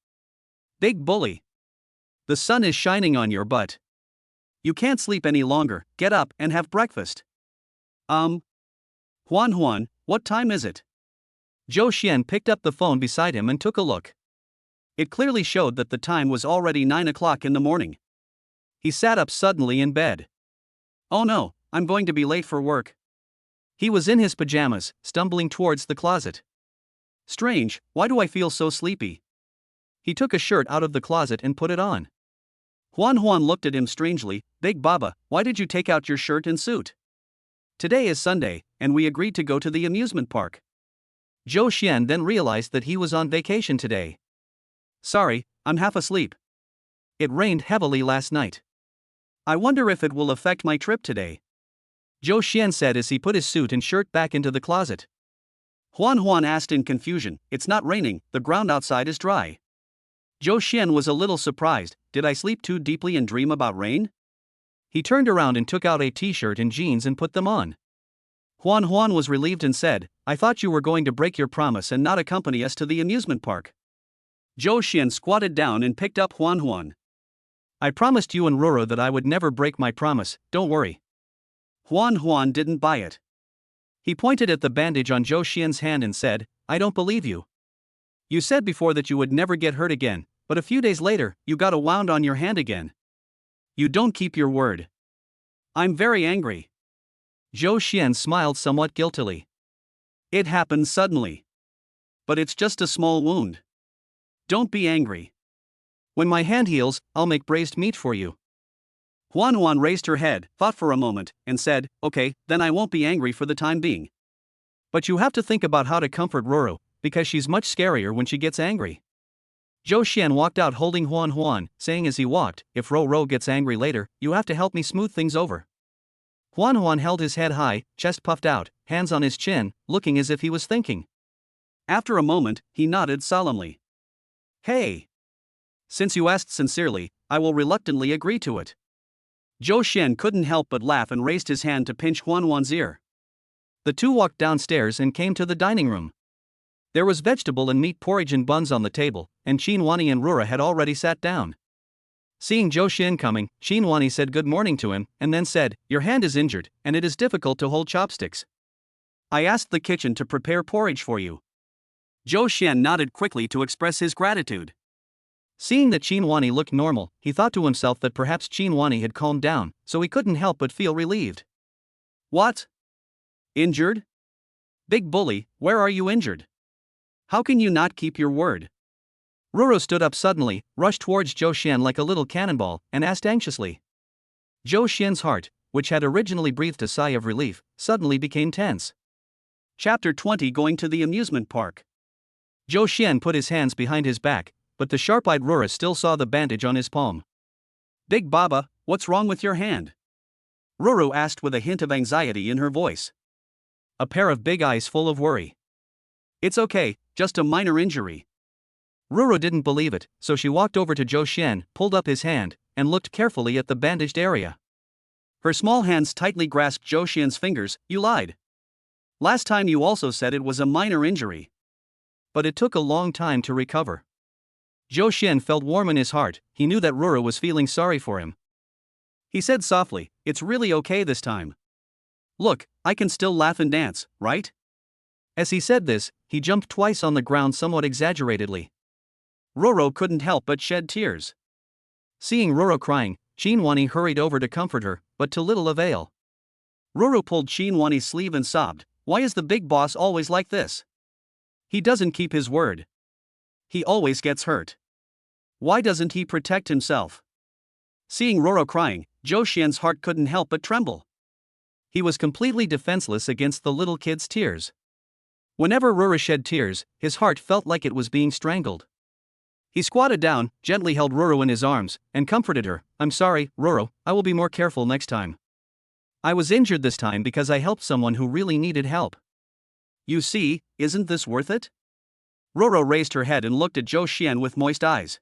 Big bully. The sun is shining on your butt. You can't sleep any longer, get up and have breakfast. Huan, what time is it? Zhou Xian picked up the phone beside him and took a look. It clearly showed that the time was already 9 o'clock in the morning. He sat up suddenly in bed. Oh no, I'm going to be late for work. He was in his pajamas, stumbling towards the closet. Strange, why do I feel so sleepy? He took a shirt out of the closet and put it on. Huan looked at him strangely. Big Baba, why did you take out your shirt and suit? Today is Sunday, and we agreed to go to the amusement park. Zhou Xian then realized that he was on vacation today. Sorry, I'm half asleep. It rained heavily last night. I wonder if it will affect my trip today. Zhou Xian said as he put his suit and shirt back into the closet. Huan asked in confusion, it's not raining, the ground outside is dry. Zhou Xian was a little surprised. Did I sleep too deeply and dream about rain? He turned around and took out a t-shirt and jeans and put them on. Huan was relieved and said, I thought you were going to break your promise and not accompany us to the amusement park. Zhou Xian squatted down and picked up Huan. I promised you and Roro that I would never break my promise, don't worry. Huan didn't buy it. He pointed at the bandage on Zhou Xian's hand and said, I don't believe you. You said before that you would never get hurt again, but a few days later, you got a wound on your hand again. You don't keep your word. I'm very angry. Zhou Xian smiled somewhat guiltily. It happened suddenly. But it's just a small wound. Don't be angry. When my hand heals, I'll make braised meat for you. Huan raised her head, thought for a moment, and said, okay, then I won't be angry for the time being. But you have to think about how to comfort Roro, because she's much scarier when she gets angry. Zhou Xian walked out holding Huan, saying as he walked, if Roro gets angry later, you have to help me smooth things over. Huan held his head high, chest puffed out, hands on his chin, looking as if he was thinking. After a moment, he nodded solemnly. Hey! Since you asked sincerely, I will reluctantly agree to it. Zhou Xian couldn't help but laugh and raised his hand to pinch Huan's ear. The two walked downstairs and came to the dining room. There was vegetable and meat porridge and buns on the table, and Qinhuani and Rura had already sat down. Seeing Zhou Xian coming, Qinhuani said good morning to him, and then said, your hand is injured, and it is difficult to hold chopsticks. I asked the kitchen to prepare porridge for you. Zhou Xian nodded quickly to express his gratitude. Seeing that Qinhuani looked normal, he thought to himself that perhaps Qinhuani had calmed down, so he couldn't help but feel relieved. What? Injured? Big bully, where are you injured? How can you not keep your word? Roro stood up suddenly, rushed towards Zhou Xian like a little cannonball, and asked anxiously. Zhou Xian's heart, which had originally breathed a sigh of relief, suddenly became tense. Chapter 20 Going to the amusement park. Zhou Xian put his hands behind his back, but the sharp-eyed Rura still saw the bandage on his palm. Big Baba, what's wrong with your hand? Ruru asked with a hint of anxiety in her voice. A pair of big eyes full of worry. It's okay, just a minor injury. Ruru didn't believe it, so she walked over to Zhou Xian, pulled up his hand, and looked carefully at the bandaged area. Her small hands tightly grasped Zhou Xian's fingers. You lied. Last time you also said it was a minor injury. But it took a long time to recover. Zhou Xian felt warm in his heart. He knew that Ruru was feeling sorry for him. He said softly, it's really okay this time. Look, I can still laugh and dance, right? As he said this, he jumped twice on the ground somewhat exaggeratedly. Roro couldn't help but shed tears. Seeing Roro crying, Qinhuani hurried over to comfort her, but to little avail. Roro pulled Qinhuani's sleeve and sobbed, why is the big boss always like this? He doesn't keep his word. He always gets hurt. Why doesn't he protect himself? Seeing Roro crying, Zhou Xian's heart couldn't help but tremble. He was completely defenseless against the little kid's tears. Whenever Roro shed tears, his heart felt like it was being strangled. He squatted down, gently held Roro in his arms, and comforted her. I'm sorry, Roro, I will be more careful next time. I was injured this time because I helped someone who really needed help. You see, isn't this worth it? Roro raised her head and looked at Zhou Xian with moist eyes.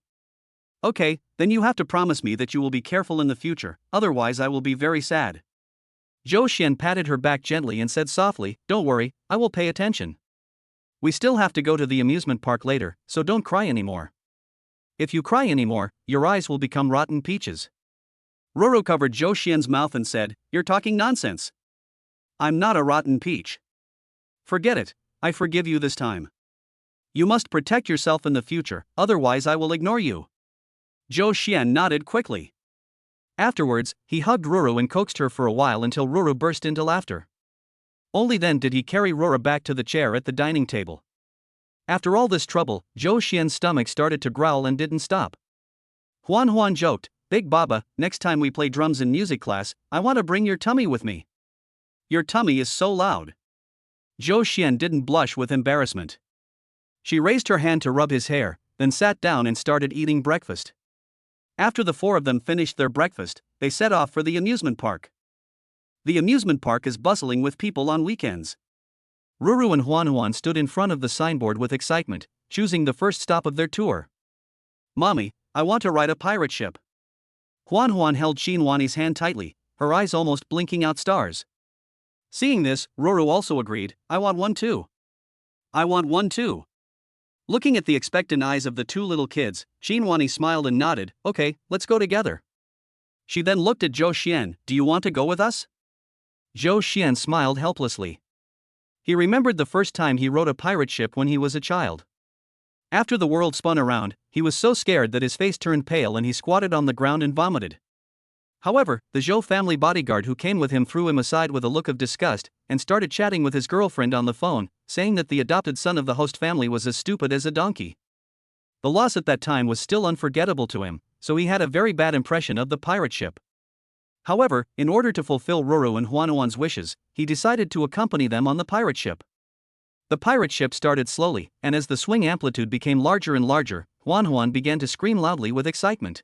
Okay, then you have to promise me that you will be careful in the future, otherwise I will be very sad. Zhou Xian patted her back gently and said softly, don't worry, I will pay attention. We still have to go to the amusement park later, so don't cry anymore. If you cry anymore, your eyes will become rotten peaches. Roro covered Zhou Xian's mouth and said, you're talking nonsense. I'm not a rotten peach. Forget it, I forgive you this time. You must protect yourself in the future, otherwise I will ignore you. Zhou Xian nodded quickly. Afterwards, he hugged Ruru and coaxed her for a while until Ruru burst into laughter. Only then did he carry Rura back to the chair at the dining table. After all this trouble, Zhou Xian's stomach started to growl and didn't stop. Huan joked, Big Baba, next time we play drums in music class, I want to bring your tummy with me. Your tummy is so loud. Zhou Xian didn't blush with embarrassment. She raised her hand to rub his hair, then sat down and started eating breakfast. After the four of them finished their breakfast, they set off for the amusement park. The amusement park is bustling with people on weekends. Ruru and Huan stood in front of the signboard with excitement, choosing the first stop of their tour. Mommy, I want to ride a pirate ship. Huan held Xinwani's hand tightly, her eyes almost blinking out stars. Seeing this, Ruru also agreed, I want one too. I want one too. Looking at the expectant eyes of the two little kids, Xinwani smiled and nodded, okay, let's go together. She then looked at Zhou Xian, do you want to go with us? Zhou Xian smiled helplessly. He remembered the first time he rode a pirate ship when he was a child. After the world spun around, he was so scared that his face turned pale and he squatted on the ground and vomited. However, the Zhou family bodyguard who came with him threw him aside with a look of disgust and started chatting with his girlfriend on the phone, saying that the adopted son of the host family was as stupid as a donkey. The loss at that time was still unforgettable to him, so he had a very bad impression of the pirate ship. However, in order to fulfill Ruru and Huan's wishes, he decided to accompany them on the pirate ship. The pirate ship started slowly, and as the swing amplitude became larger and larger, Huan began to scream loudly with excitement.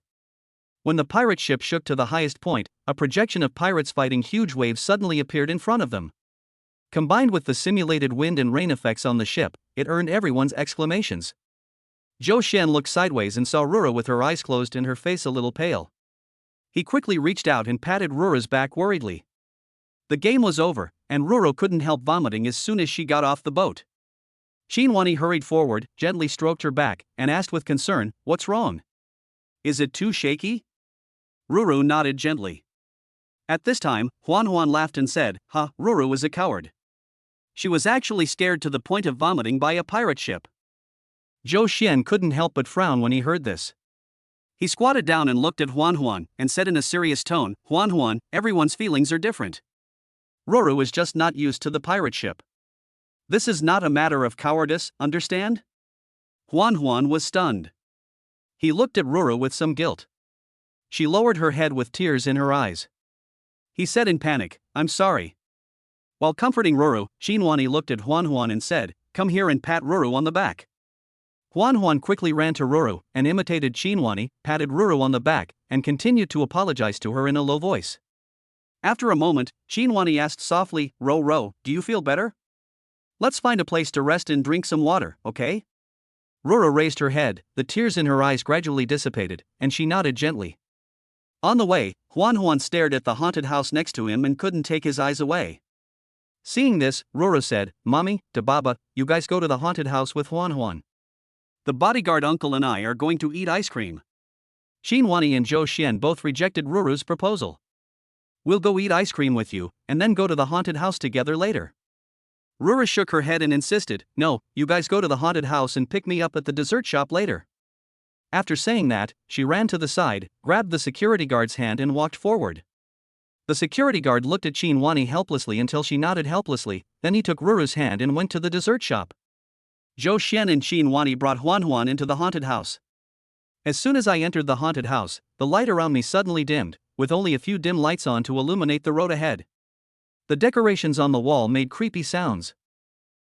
When the pirate ship shook to the highest point, a projection of pirates fighting huge waves suddenly appeared in front of them. Combined with the simulated wind and rain effects on the ship, it earned everyone's exclamations. Zhou Xian looked sideways and saw Ruru with her eyes closed and her face a little pale. He quickly reached out and patted Ruru's back worriedly. The game was over, and Ruru couldn't help vomiting as soon as she got off the boat. Xinwani hurried forward, gently stroked her back, and asked with concern, what's wrong? Is it too shaky? Ruru nodded gently. At this time, Huan laughed and said, Ruru is a coward. She was actually scared to the point of vomiting by a pirate ship. Zhou Xian couldn't help but frown when he heard this. He squatted down and looked at Huan and said in a serious tone, Huan, everyone's feelings are different. Ruru is just not used to the pirate ship. This is not a matter of cowardice, understand? Huan was stunned. He looked at Ruru with some guilt. She lowered her head with tears in her eyes. He said in panic, I'm sorry. While comforting Ruru, Xinwani looked at Huan and said, come here and pat Ruru on the back. Huan quickly ran to Ruru and imitated Xinwani, patted Ruru on the back, and continued to apologize to her in a low voice. After a moment, Xinwani asked softly, Ro, do you feel better? Let's find a place to rest and drink some water, okay? Ruru raised her head, the tears in her eyes gradually dissipated, and she nodded gently. On the way, Huan stared at the haunted house next to him and couldn't take his eyes away. Seeing this, Ruru said, Mommy, Baba, you guys go to the haunted house with Huan. The bodyguard uncle and I are going to eat ice cream. Xinwani and Zhou Xian both rejected Ruru's proposal. We'll go eat ice cream with you, and then go to the haunted house together later. Ruru shook her head and insisted, no, you guys go to the haunted house and pick me up at the dessert shop later. After saying that, she ran to the side, grabbed the security guard's hand and walked forward. The security guard looked at Xinwani helplessly until she nodded helplessly, then he took Ruru's hand and went to the dessert shop. Zhou Xian and Xinwani brought Huan into the haunted house. As soon as I entered the haunted house, the light around me suddenly dimmed, with only a few dim lights on to illuminate the road ahead. The decorations on the wall made creepy sounds.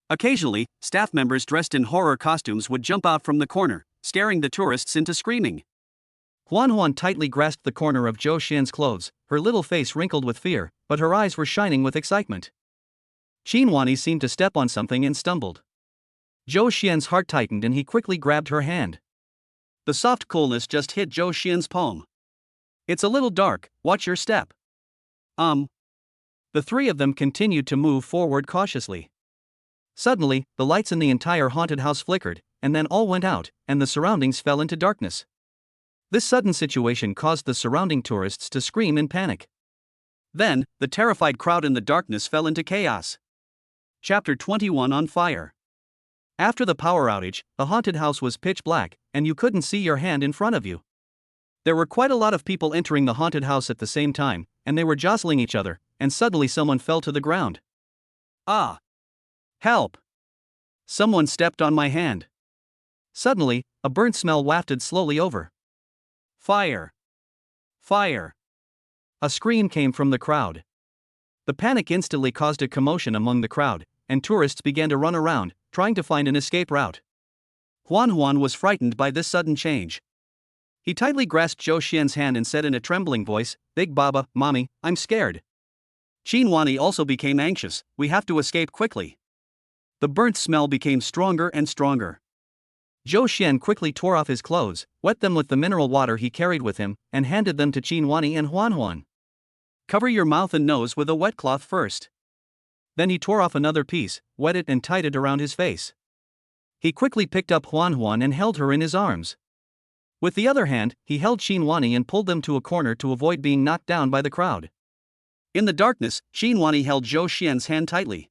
Occasionally, staff members dressed in horror costumes would jump out from the corner, scaring the tourists into screaming. Huan tightly grasped the corner of Zhou Xian's clothes, her little face wrinkled with fear, but her eyes were shining with excitement. Xinwani seemed to step on something and stumbled. Zhou Xian's heart tightened and he quickly grabbed her hand. The soft coolness just hit Zhou Xian's palm. It's a little dark, watch your step. The three of them continued to move forward cautiously. Suddenly, the lights in the entire haunted house flickered, and then all went out, and the surroundings fell into darkness. This sudden situation caused the surrounding tourists to scream in panic. Then, the terrified crowd in the darkness fell into chaos. Chapter 21 On Fire. After the power outage, the haunted house was pitch black, and you couldn't see your hand in front of you. There were quite a lot of people entering the haunted house at the same time, and they were jostling each other, and suddenly someone fell to the ground. Ah! Help! Someone stepped on my hand. Suddenly, a burnt smell wafted slowly over. Fire! Fire! A scream came from the crowd. The panic instantly caused a commotion among the crowd, and tourists began to run around, trying to find an escape route. Huan was frightened by this sudden change. He tightly grasped Zhou Xian's hand and said in a trembling voice, "Big Baba, Mommy, I'm scared." Qinhuani also became anxious. "We have to escape quickly." The burnt smell became stronger and stronger. Zhou Xian quickly tore off his clothes, wet them with the mineral water he carried with him, and handed them to Qinhuani and Huan. "Cover your mouth and nose with a wet cloth first." Then he tore off another piece, wet it and tied it around his face. He quickly picked up Huan and held her in his arms. With the other hand, he held Qinhuani and pulled them to a corner to avoid being knocked down by the crowd. In the darkness, Qinhuani held Zhou Xian's hand tightly.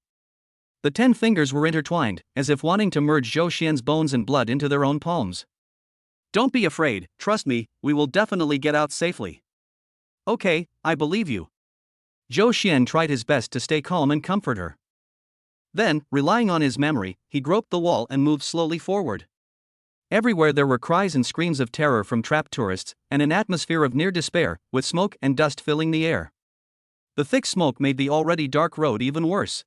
The 10 fingers were intertwined, as if wanting to merge Zhou Xian's bones and blood into their own palms. "Don't be afraid, trust me, we will definitely get out safely." "Okay, I believe you." Zhou Xian tried his best to stay calm and comfort her. Then, relying on his memory, he groped the wall and moved slowly forward. Everywhere there were cries and screams of terror from trapped tourists, and an atmosphere of near despair, with smoke and dust filling the air. The thick smoke made the already dark road even worse.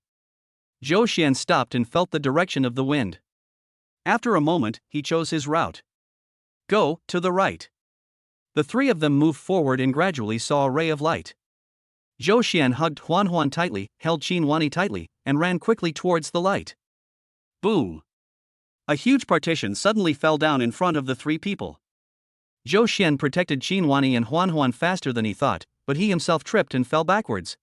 Zhou Xian stopped and felt the direction of the wind. After a moment, he chose his route. "Go to the right." The three of them moved forward and gradually saw a ray of light. Zhou Xian hugged Huan tightly, held Qinhuani tightly, and ran quickly towards the light. Boom! A huge partition suddenly fell down in front of the three people. Zhou Xian protected Qinhuani and Huan faster than he thought, but he himself tripped and fell backwards.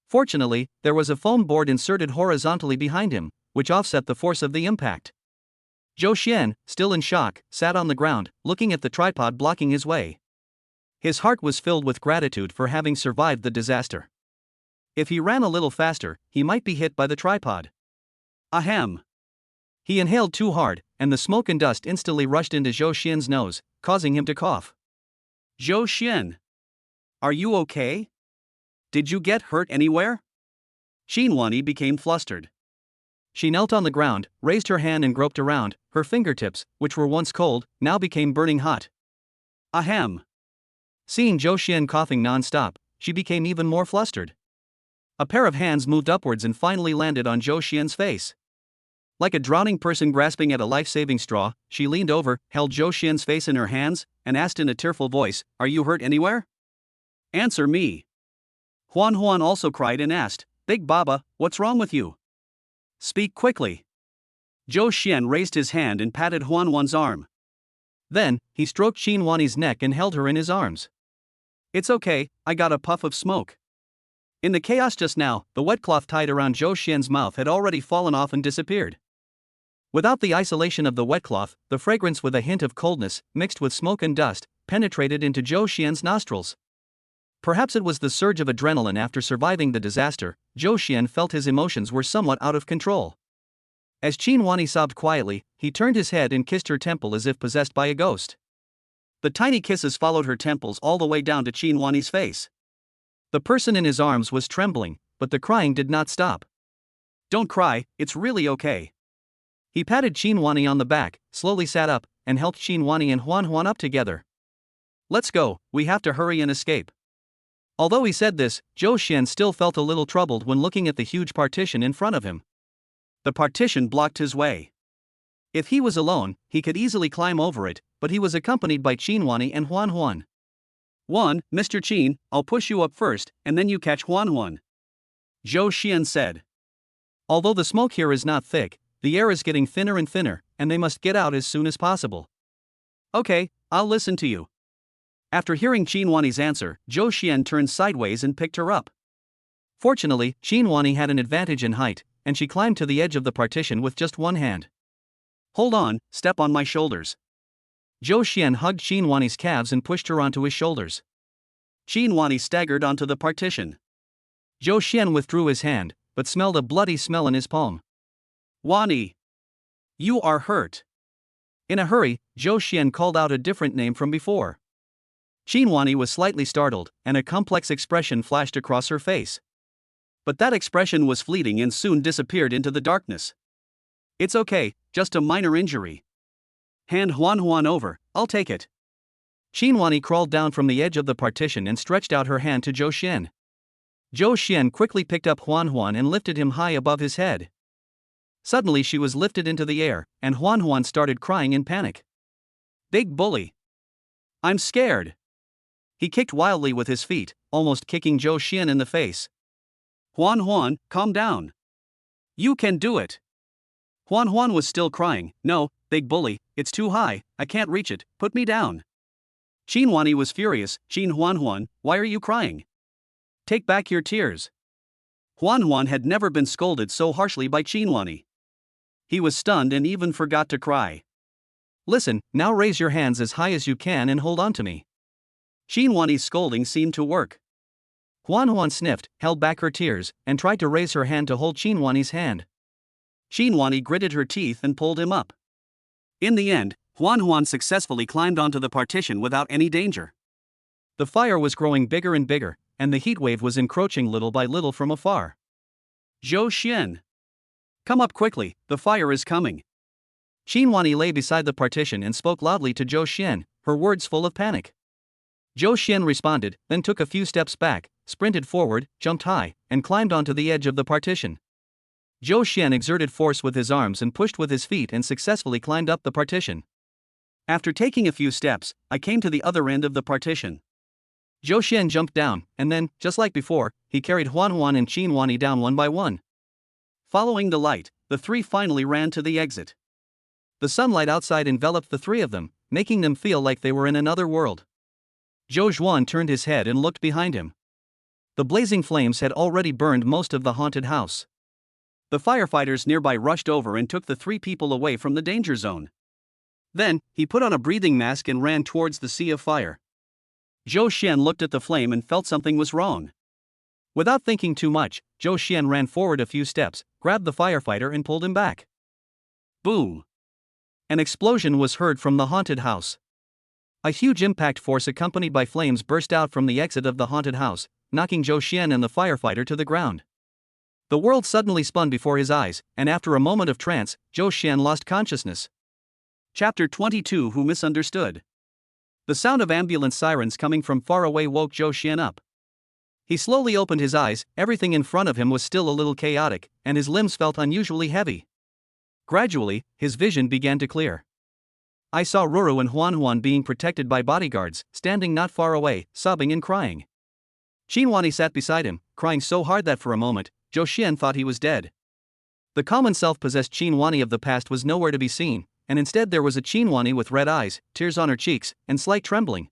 Fortunately, there was a foam board inserted horizontally behind him, which offset the force of the impact. Zhou Xian, still in shock, sat on the ground, looking at the tripod blocking his way. His heart was filled with gratitude for having survived the disaster. If he ran a little faster, he might be hit by the tripod. Ahem! He inhaled too hard, and the smoke and dust instantly rushed into Zhou Xian's nose, causing him to cough. "Zhou Xian! Are you okay? Did you get hurt anywhere?" Qinhuani became flustered. She knelt on the ground, raised her hand and groped around. Her fingertips, which were once cold, now became burning hot. Ahem! Seeing Zhou Xian coughing non-stop, she became even more flustered. A pair of hands moved upwards and finally landed on Zhou Xian's face. Like a drowning person grasping at a life-saving straw, she leaned over, held Zhou Xian's face in her hands, and asked in a tearful voice, "Are you hurt anywhere? Answer me." Huan also cried and asked, "Big Baba, what's wrong with you? Speak quickly." Zhou Xian raised his hand and patted Huan's arm. Then, he stroked Qinhuani's neck and held her in his arms. "It's okay, I got a puff of smoke." In the chaos just now, the wet cloth tied around Zhou Xian's mouth had already fallen off and disappeared. Without the isolation of the wet cloth, the fragrance with a hint of coldness, mixed with smoke and dust, penetrated into Zhou Xian's nostrils. Perhaps it was the surge of adrenaline after surviving the disaster. Zhou Xian felt his emotions were somewhat out of control. As Qinhuani sobbed quietly, he turned his head and kissed her temple as if possessed by a ghost. The tiny kisses followed her temples all the way down to Qinhuani's face. The person in his arms was trembling, but the crying did not stop. "Don't cry, it's really okay." He patted Qinhuani on the back, slowly sat up, and helped Qinhuani and Huan up together. "Let's go, we have to hurry and escape." Although he said this, Zhou Xian still felt a little troubled when looking at the huge partition in front of him. The partition blocked his way. If he was alone, he could easily climb over it, but he was accompanied by Qinhuani and Huan. "Mr. Qin, I'll push you up first, and then you catch Huan," Zhou Xian said. Although the smoke here is not thick, the air is getting thinner and thinner, and they must get out as soon as possible. "Okay, I'll listen to you." After hearing Qinhuani's answer, Zhou Xian turned sideways and picked her up. Fortunately, Qinhuani had an advantage in height, and she climbed to the edge of the partition with just one hand. "Hold on, step on my shoulders." Zhou Xian hugged Qinhuani's calves and pushed her onto his shoulders. Qinhuani staggered onto the partition. Zhou Xian withdrew his hand, but smelled a bloody smell in his palm. "Wani, you are hurt." In a hurry, Zhou Xian called out a different name from before. Qinhuani was slightly startled, and a complex expression flashed across her face. But that expression was fleeting and soon disappeared into the darkness. "It's okay, just a minor injury." "Hand Huan over, I'll take it." Qinhuani crawled down from the edge of the partition and stretched out her hand to Zhou Xian. Zhou Xian quickly picked up Huan and lifted him high above his head. Suddenly she was lifted into the air, and Huan started crying in panic. Big bully. I'm scared. He kicked wildly with his feet, almost kicking Zhou Xian in the face. Huan, calm down. You can do it. Huan was still crying. No, big bully, it's too high, I can't reach it, put me down. Qinhuani was furious. Huan, why are you crying? Take back your tears. Huan had never been scolded so harshly by Qinhuani. He was stunned and even forgot to cry. Listen, now raise your hands as high as you can and hold on to me. Qinhuani's scolding seemed to work. Huan sniffed, held back her tears, and tried to raise her hand to hold Qinhuani's hand. Qinhuani gritted her teeth and pulled him up. In the end, Huan successfully climbed onto the partition without any danger. The fire was growing bigger and bigger, and the heat wave was encroaching little by little from afar. Zhou Xian. Come up quickly, the fire is coming. Qinhuani lay beside the partition and spoke loudly to Zhou Xian, her words full of panic. Zhou Xian responded, then took a few steps back, sprinted forward, jumped high, and climbed onto the edge of the partition. Zhou Xian exerted force with his arms and pushed with his feet and successfully climbed up the partition. After taking a few steps, I came to the other end of the partition. Zhou Xian jumped down, and then, just like before, he carried Huan and Qinhuani down one by one. Following the light, the three finally ran to the exit. The sunlight outside enveloped the three of them, making them feel like they were in another world. Zhou Zhuan turned his head and looked behind him. The blazing flames had already burned most of the haunted house. The firefighters nearby rushed over and took the three people away from the danger zone. Then, he put on a breathing mask and ran towards the sea of fire. Zhou Xian looked at the flame and felt something was wrong. Without thinking too much, Zhou Xian ran forward a few steps, grabbed the firefighter and pulled him back. Boom! An explosion was heard from the haunted house. A huge impact force accompanied by flames burst out from the exit of the haunted house, knocking Zhou Xian and the firefighter to the ground. The world suddenly spun before his eyes, and after a moment of trance, Zhou Xian lost consciousness. Chapter 22 Who Misunderstood. The sound of ambulance sirens coming from far away woke Zhou Xian up. He slowly opened his eyes. Everything in front of him was still a little chaotic, and his limbs felt unusually heavy. Gradually, his vision began to clear. I saw Ruru and Huan being protected by bodyguards, standing not far away, sobbing and crying. Qinhuani sat beside him, crying so hard that for a moment, Zhou Xian thought he was dead. The common self-possessed Qinhuani of the past was nowhere to be seen, and instead there was a Qinhuani with red eyes, tears on her cheeks, and slight trembling.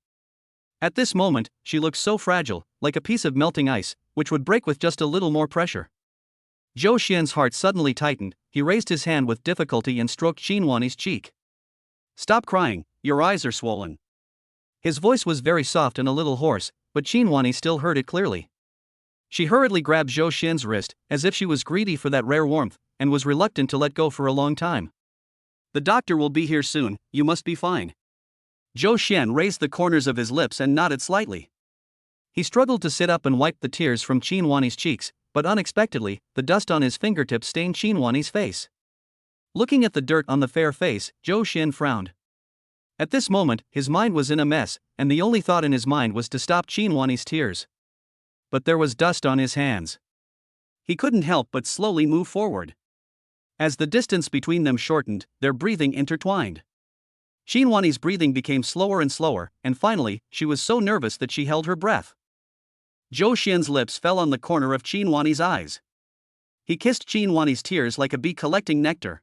At this moment, she looked so fragile, like a piece of melting ice, which would break with just a little more pressure. Zhou Xian's heart suddenly tightened. He raised his hand with difficulty and stroked Qinhuani's cheek. Stop crying, your eyes are swollen. His voice was very soft and a little hoarse, but Qinhuani still heard it clearly. She hurriedly grabbed Zhou Xian's wrist, as if she was greedy for that rare warmth, and was reluctant to let go for a long time. The doctor will be here soon, you must be fine. Zhou Xian raised the corners of his lips and nodded slightly. He struggled to sit up and wipe the tears from Qinhuani's cheeks, but unexpectedly, the dust on his fingertips stained Qinhuani's face. Looking at the dirt on the fair face, Zhou Xian frowned. At this moment, his mind was in a mess, and the only thought in his mind was to stop Qinhuani's tears. But there was dust on his hands. He couldn't help but slowly move forward. As the distance between them shortened, their breathing intertwined. Qinhuani's breathing became slower and slower, and finally, she was so nervous that she held her breath. Zhou Xian's lips fell on the corner of Qinhuani's eyes. He kissed Qinhuani's tears like a bee collecting nectar.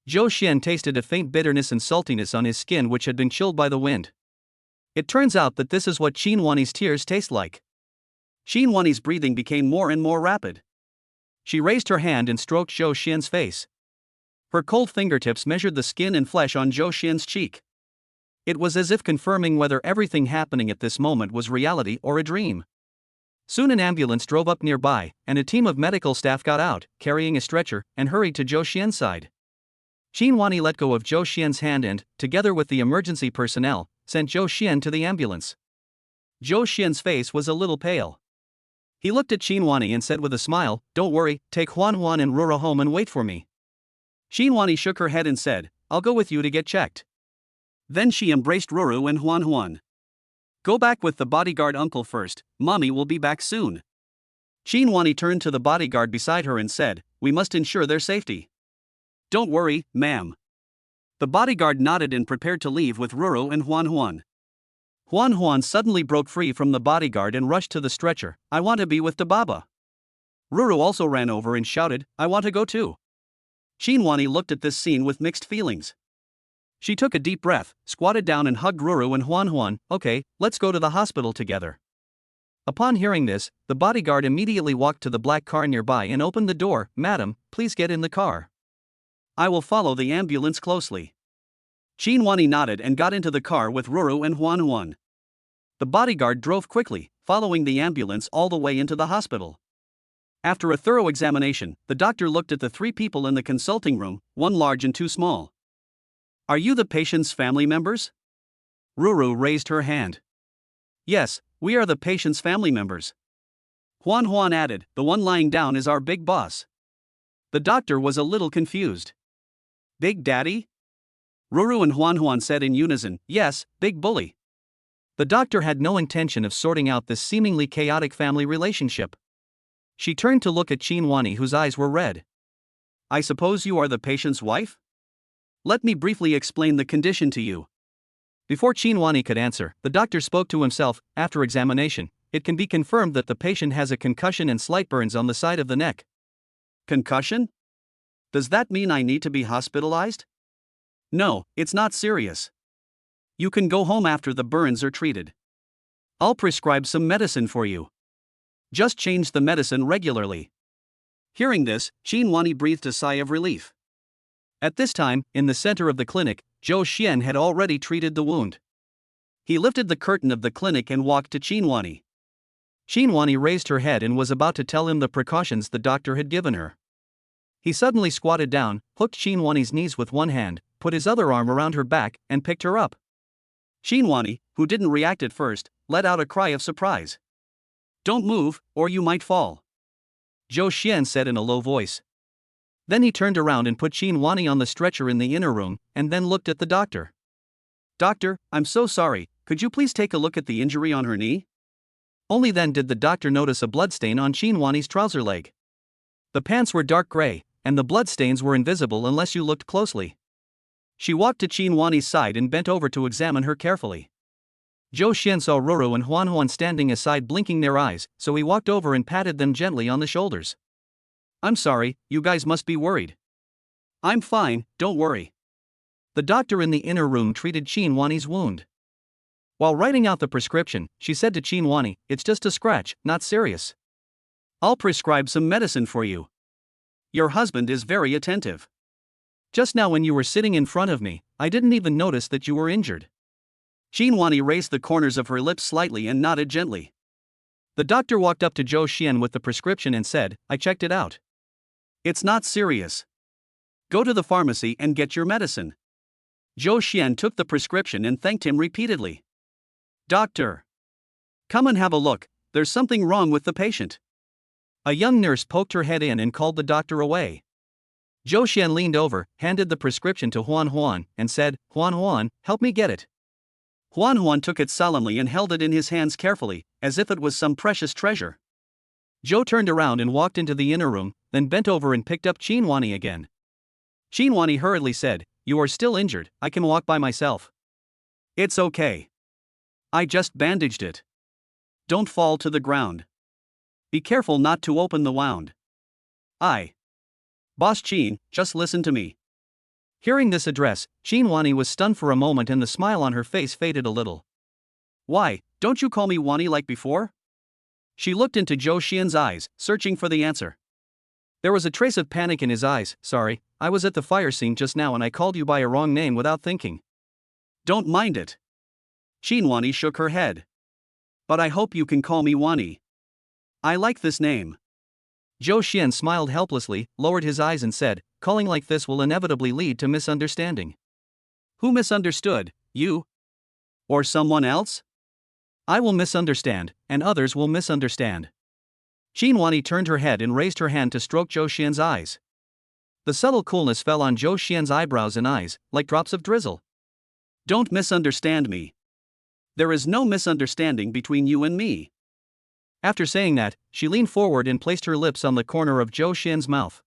Zhou Xian tasted a faint bitterness and saltiness on his skin which had been chilled by the wind. It turns out that this is what Qinhuani's tears taste like. Qinhuani's breathing became more and more rapid. She raised her hand and stroked Zhou Xian's face. Her cold fingertips measured the skin and flesh on Zhou Xian's cheek. It was as if confirming whether everything happening at this moment was reality or a dream. Soon an ambulance drove up nearby, and a team of medical staff got out, carrying a stretcher, and hurried to Zhou Xian's side. Qinhuani let go of Zhou Xian's hand and, together with the emergency personnel, sent Zhou Xian to the ambulance. Zhou Xian's face was a little pale. He looked at Qinhuani and said with a smile, "Don't worry, take Huan and Ruru home and wait for me." Qinhuani shook her head and said, "I'll go with you to get checked." Then she embraced Ruru and Huan. "Go back with the bodyguard uncle first, mommy will be back soon." Qinhuani turned to the bodyguard beside her and said, "We must ensure their safety. Don't worry, ma'am. The bodyguard nodded and prepared to leave with Ruru and Huan Huan. Huan Huan suddenly broke free from the bodyguard and rushed to the stretcher. I want to be with the Baba. Ruru also ran over and shouted, I want to go too. Xinhuani looked at this scene with mixed feelings. She took a deep breath, squatted down and hugged Ruru and Huan Huan. Okay, let's go to the hospital together. Upon hearing this, the bodyguard immediately walked to the black car nearby and opened the door. Madam, please get in the car. I will follow the ambulance closely. Xinhuani nodded and got into the car with Ruru and Huan Huan. The bodyguard drove quickly, following the ambulance all the way into the hospital. After a thorough examination, the doctor looked at the three people in the consulting room, one large and two small. Are you the patient's family members? Ruru raised her hand. Yes, we are the patient's family members. Huan Huan added, the one lying down is our big boss. The doctor was a little confused. Big Daddy? Ruru and Huan Huan said in unison, yes, big bully. The doctor had no intention of sorting out this seemingly chaotic family relationship. She turned to look at Xinhuani, whose eyes were red. I suppose you are the patient's wife? Let me briefly explain the condition to you. Before Xinhuani could answer, the doctor spoke to himself. After examination, it can be confirmed that the patient has a concussion and slight burns on the side of the neck. Concussion? Does that mean I need to be hospitalized? No, it's not serious. You can go home after the burns are treated. I'll prescribe some medicine for you. Just change the medicine regularly. Hearing this, Xinhuani breathed a sigh of relief. At this time, in the center of the clinic, Zhou Xian had already treated the wound. He lifted the curtain of the clinic and walked to Xinhuani. Xinhuani raised her head and was about to tell him the precautions the doctor had given her. He suddenly squatted down, hooked Xinhuani's knees with one hand, put his other arm around her back, and picked her up. Xinhuani, who didn't react at first, let out a cry of surprise. Don't move, or you might fall. Zhou Xian said in a low voice. Then he turned around and put Xinhuani on the stretcher in the inner room, and then looked at the doctor. Doctor, I'm so sorry, could you please take a look at the injury on her knee? Only then did the doctor notice a bloodstain on Xinhuani's trouser leg. The pants were dark gray, and the bloodstains were invisible unless you looked closely. She walked to Xinhuani's side and bent over to examine her carefully. Zhou Xian saw Ruru and Huan Huan standing aside blinking their eyes, so he walked over and patted them gently on the shoulders. I'm sorry, you guys must be worried. I'm fine, don't worry. The doctor in the inner room treated Xinhuani's wound. While writing out the prescription, she said to Xinhuani, it's just a scratch, not serious. I'll prescribe some medicine for you. Your husband is very attentive. Just now when you were sitting in front of me, I didn't even notice that you were injured. Xinhuani raised the corners of her lips slightly and nodded gently. The doctor walked up to Zhou Xian with the prescription and said, I checked it out. It's not serious. Go to the pharmacy and get your medicine. Zhou Xian took the prescription and thanked him repeatedly. Doctor! Come and have a look, there's something wrong with the patient. A young nurse poked her head in and called the doctor away. Zhou Xian leaned over, handed the prescription to Huan Huan, and said, Huan Huan, help me get it. Huan Huan took it solemnly and held it in his hands carefully, as if it was some precious treasure. Zhou turned around and walked into the inner room, then bent over and picked up Xinhuani again. Xinhuani hurriedly said, You are still injured, I can walk by myself. It's okay. I just bandaged it. Don't fall to the ground. Be careful not to open the wound. Boss Qin, just listen to me. Hearing this address, Xinhuani was stunned for a moment and the smile on her face faded a little. Why, don't you call me Huani like before? She looked into Zhou Xian's eyes, searching for the answer. There was a trace of panic in his eyes. Sorry, I was at the fire scene just now and I called you by a wrong name without thinking. Don't mind it. Xinhuani shook her head. But I hope you can call me Huani. I like this name. Zhou Xian smiled helplessly, lowered his eyes and said, Calling like this will inevitably lead to misunderstanding. Who misunderstood, you? Or someone else? I will misunderstand, and others will misunderstand. Xinhuani turned her head and raised her hand to stroke Zhou Xian's eyes. The subtle coolness fell on Zhou Xian's eyebrows and eyes, like drops of drizzle. Don't misunderstand me. There is no misunderstanding between you and me. After saying that, she leaned forward and placed her lips on the corner of Zhou Xian's mouth.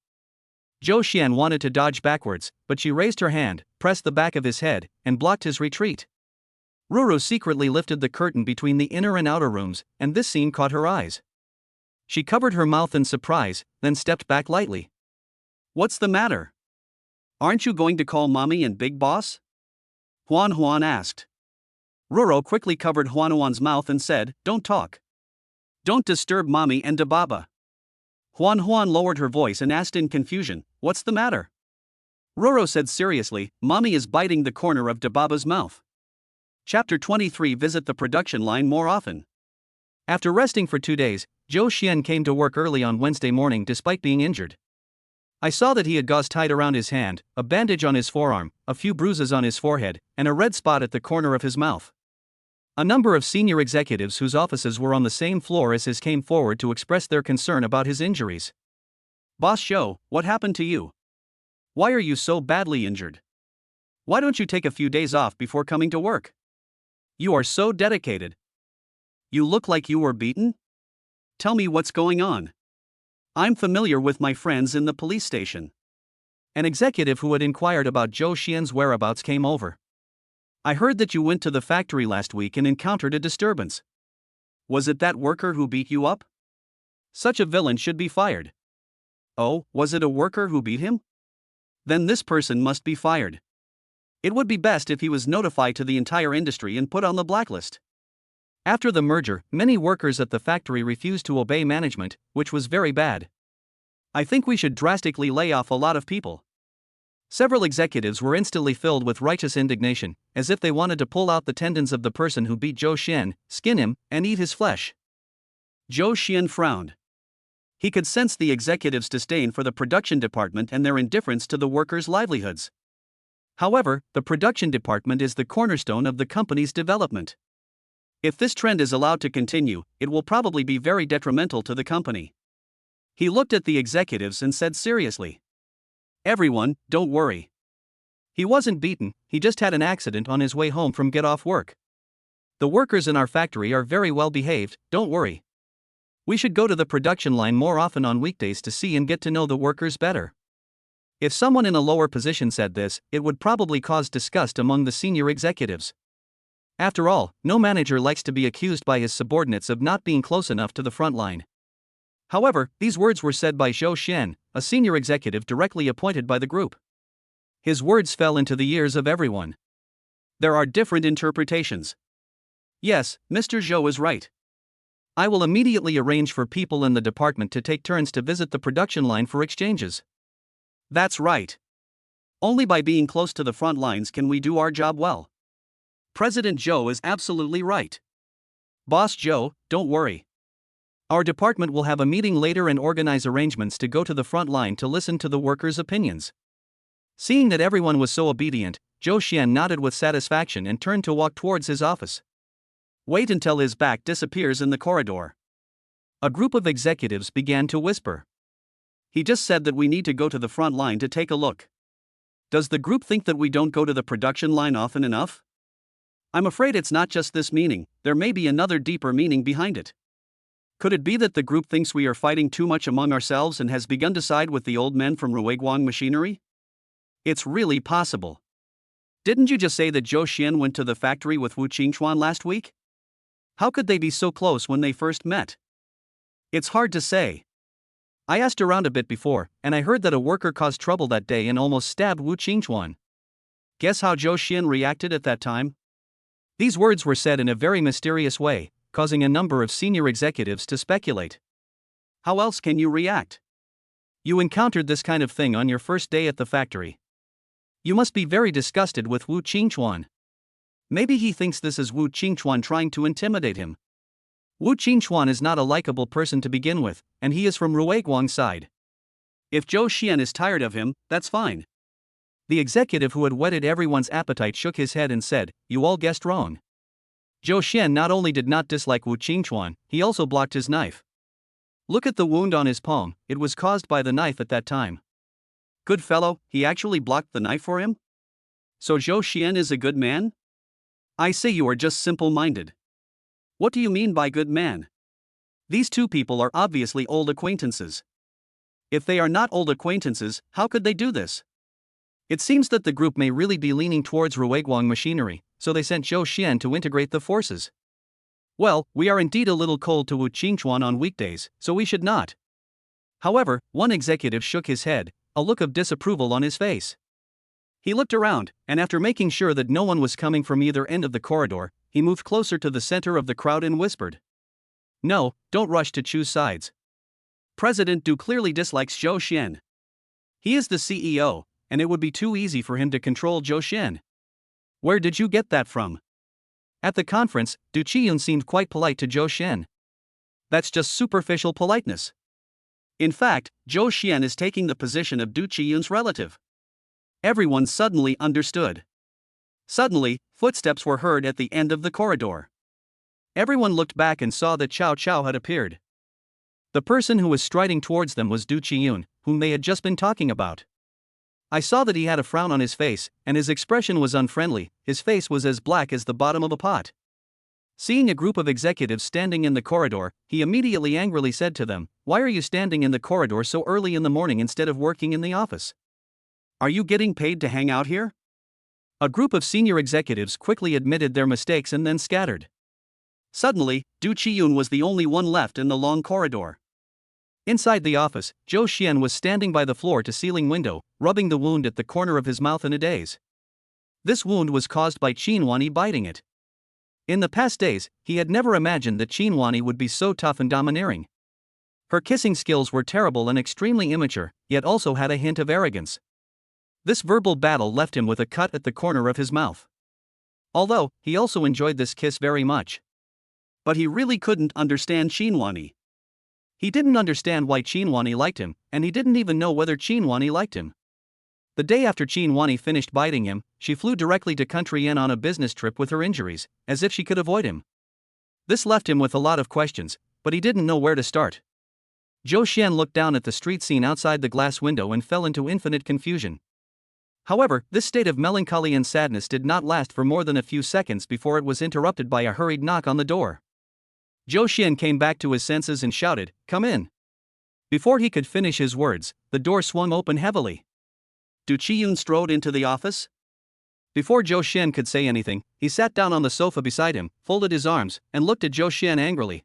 Zhou Xian wanted to dodge backwards, but she raised her hand, pressed the back of his head, and blocked his retreat. Ruru secretly lifted the curtain between the inner and outer rooms, and this scene caught her eyes. She covered her mouth in surprise, then stepped back lightly. What's the matter? Aren't you going to call Mommy and Big Boss? Huan asked. Ruru quickly covered Huan's mouth and said, Don't talk. Don't disturb Mommy and Dababa. Huan lowered her voice and asked in confusion, What's the matter? Ruru said seriously, Mommy is biting the corner of Dababa's mouth. Chapter 23. Visit the production line more often. After resting for 2 days, Zhou Xian came to work early on Wednesday morning despite being injured. I saw that he had gauze tied around his hand, a bandage on his forearm, a few bruises on his forehead, and a red spot at the corner of his mouth. A number of senior executives whose offices were on the same floor as his came forward to express their concern about his injuries. Boss Zhou, what happened to you? Why are you so badly injured? Why don't you take a few days off before coming to work? You are so dedicated. You look like you were beaten? Tell me what's going on. I'm familiar with my friends in the police station. An executive who had inquired about Zhou Xian's whereabouts came over. I heard that you went to the factory last week and encountered a disturbance. Was it that worker who beat you up? Such a villain should be fired. Oh, was it a worker who beat him? Then this person must be fired. It would be best if he was notified to the entire industry and put on the blacklist. After the merger, many workers at the factory refused to obey management, which was very bad. I think we should drastically lay off a lot of people. Several executives were instantly filled with righteous indignation, as if they wanted to pull out the tendons of the person who beat Zhou Xian, skin him, and eat his flesh. Zhou Xian frowned. He could sense the executives' disdain for the production department and their indifference to the workers' livelihoods. However, the production department is the cornerstone of the company's development. If this trend is allowed to continue, it will probably be very detrimental to the company. He looked at the executives and said seriously, Everyone, don't worry. He wasn't beaten, he just had an accident on his way home from get off work. The workers in our factory are very well behaved, don't worry. We should go to the production line more often on weekdays to see and get to know the workers better. If someone in a lower position said this, it would probably cause disgust among the senior executives. After all, no manager likes to be accused by his subordinates of not being close enough to the front line. However, these words were said by Zhou Xian, a senior executive directly appointed by the group. His words fell into the ears of everyone. There are different interpretations. Yes, Mr. Zhou is right. I will immediately arrange for people in the department to take turns to visit the production line for exchanges. That's right. Only by being close to the front lines can we do our job well. President Zhou is absolutely right. Boss Zhou, don't worry. Our department will have a meeting later and organize arrangements to go to the front line to listen to the workers' opinions. Seeing that everyone was so obedient, Zhou Xian nodded with satisfaction and turned to walk towards his office. Wait until his back disappears in the corridor. A group of executives began to whisper. He just said that we need to go to the front line to take a look. Does the group think that we don't go to the production line often enough? I'm afraid it's not just this meaning, there may be another deeper meaning behind it. Could it be that the group thinks we are fighting too much among ourselves and has begun to side with the old men from Ruiguang Machinery? It's really possible. Didn't you just say that Zhou Xian went to the factory with Wu Qingchuan last week? How could they be so close when they first met? It's hard to say. I asked around a bit before, and I heard that a worker caused trouble that day and almost stabbed Wu Qingchuan. Guess how Zhou Xian reacted at that time? These words were said in a very mysterious way, causing a number of senior executives to speculate. How else can you react? You encountered this kind of thing on your first day at the factory. You must be very disgusted with Wu Qingchuan. Maybe he thinks this is Wu Qingchuan trying to intimidate him. Wu Qingchuan is not a likable person to begin with, and he is from Ruiguang's side. If Zhou Xian is tired of him, that's fine. The executive who had whetted everyone's appetite shook his head and said, You all guessed wrong. Zhou Xian not only did not dislike Wu Qingchuan, he also blocked his knife. Look at the wound on his palm, it was caused by the knife at that time. Good fellow, he actually blocked the knife for him? So Zhou Xian is a good man? I say you are just simple-minded. What do you mean by good man? These two people are obviously old acquaintances. If they are not old acquaintances, how could they do this? It seems that the group may really be leaning towards Ruiguang machinery, so they sent Zhou Xian to integrate the forces. Well, we are indeed a little cold to Wu Qingchuan on weekdays, so we should not. However, one executive shook his head, a look of disapproval on his face. He looked around, and after making sure that no one was coming from either end of the corridor, he moved closer to the center of the crowd and whispered. No, don't rush to choose sides. President Du clearly dislikes Zhou Xian. He is the CEO, and it would be too easy for him to control Zhou Xian. Where did you get that from? At the conference, Du Qiyun seemed quite polite to Zhou Xian. That's just superficial politeness. In fact, Zhou Xian is taking the position of Du Qiyun's relative. Everyone suddenly understood. Suddenly, footsteps were heard at the end of the corridor. Everyone looked back and saw that Cao Cao had appeared. The person who was striding towards them was Du Qiyun, whom they had just been talking about. I saw that he had a frown on his face, and his expression was unfriendly. His face was as black as the bottom of a pot. Seeing a group of executives standing in the corridor, he immediately angrily said to them, "Why are you standing in the corridor so early in the morning instead of working in the office? Are you getting paid to hang out here?" A group of senior executives quickly admitted their mistakes and then scattered. Suddenly, Du Qiyun was the only one left in the long corridor. Inside the office, Zhou Xian was standing by the floor-to-ceiling window, rubbing the wound at the corner of his mouth in a daze. This wound was caused by Qinhuani biting it. In the past days, he had never imagined that Qinhuani would be so tough and domineering. Her kissing skills were terrible and extremely immature, yet also had a hint of arrogance. This verbal battle left him with a cut at the corner of his mouth. Although, he also enjoyed this kiss very much. But he really couldn't understand Qinhuani. He didn't understand why Qinhuani liked him, and he didn't even know whether Qinhuani liked him. The day after Qinhuani finished biting him, she flew directly to Country Inn on a business trip with her injuries, as if she could avoid him. This left him with a lot of questions, but he didn't know where to start. Zhou Xian looked down at the street scene outside the glass window and fell into infinite confusion. However, this state of melancholy and sadness did not last for more than a few seconds before it was interrupted by a hurried knock on the door. Zhou Xian came back to his senses and shouted, "Come in." Before he could finish his words, the door swung open heavily. Du Qiyun strode into the office. Before Zhou Xian could say anything, he sat down on the sofa beside him, folded his arms, and looked at Zhou Xian angrily.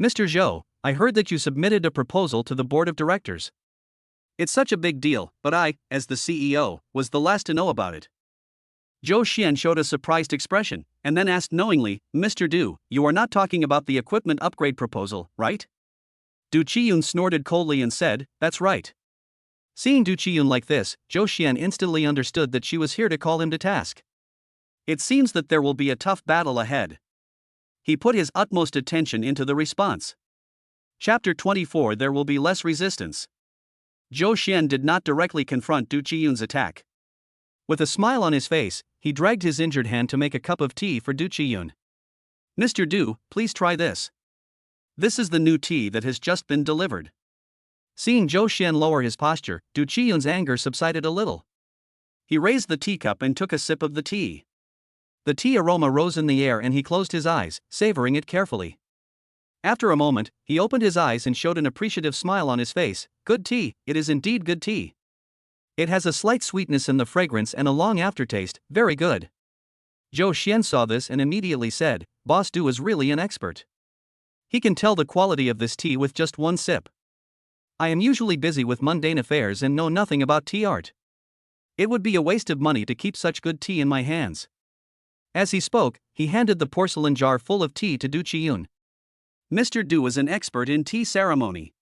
"Mr. Zhou, I heard that you submitted a proposal to the board of directors. It's such a big deal, but I, as the CEO, was the last to know about it." Zhou Xian showed a surprised expression, and then asked knowingly, "Mr. Du, you are not talking about the equipment upgrade proposal, right?" Du Qiyun snorted coldly and said, "That's right." Seeing Du Qiyun like this, Zhou Xian instantly understood that she was here to call him to task. It seems that there will be a tough battle ahead. He put his utmost attention into the response. Chapter 24. There will be less resistance. Zhou Xian did not directly confront Du Qiyun's attack. With a smile on his face, he dragged his injured hand to make a cup of tea for Du Qiyun. "Mr. Du, please try this. This is the new tea that has just been delivered." Seeing Zhou Xian lower his posture, Du Qiyun's anger subsided a little. He raised the teacup and took a sip of the tea. The tea aroma rose in the air and he closed his eyes, savoring it carefully. After a moment, he opened his eyes and showed an appreciative smile on his face. "Good tea, it is indeed good tea. It has a slight sweetness in the fragrance and a long aftertaste, very good." Zhou Xian saw this and immediately said, "Boss Du is really an expert. He can tell the quality of this tea with just one sip. I am usually busy with mundane affairs and know nothing about tea art. It would be a waste of money to keep such good tea in my hands." As he spoke, he handed the porcelain jar full of tea to Du Qiyun. "Mr. Du is an expert in tea ceremony.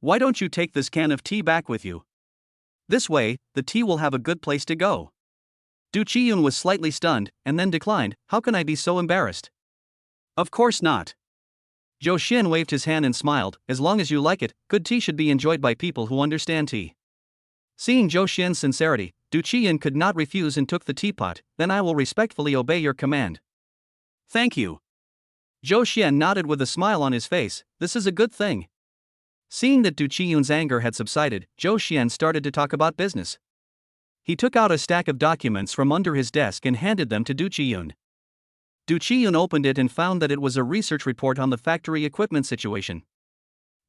Why don't you take this can of tea back with you? This way, the tea will have a good place to go." Du Qiyun was slightly stunned, and then declined, "How can I be so embarrassed?" "Of course not." Zhou Xian waved his hand and smiled, "As long as you like it, good tea should be enjoyed by people who understand tea." Seeing Zhou Xian's sincerity, Du Qiyun could not refuse and took the teapot. "Then I will respectfully obey your command." "Thank you." Zhou Xian nodded with a smile on his face. "This is a good thing." Seeing that Du Qiyun's anger had subsided, Zhou Xian started to talk about business. He took out a stack of documents from under his desk and handed them to Du Qiyun. Du Qiyun opened it and found that it was a research report on the factory equipment situation.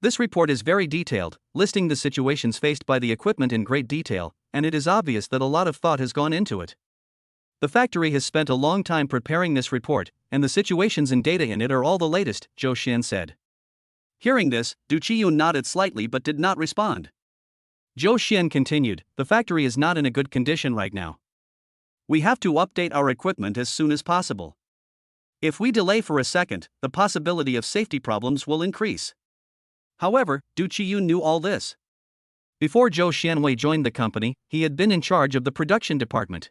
This report is very detailed, listing the situations faced by the equipment in great detail, and it is obvious that a lot of thought has gone into it. The factory has spent a long time preparing this report, and the situations and data in it are all the latest, Zhou Xian said. Hearing this, Du Qiyun nodded slightly but did not respond. Zhou Xian continued, the factory is not in a good condition right now. We have to update our equipment as soon as possible. If we delay for a second, the possibility of safety problems will increase. However, Du Qiyun knew all this. Before Zhou Xianwei joined the company, he had been in charge of the production department.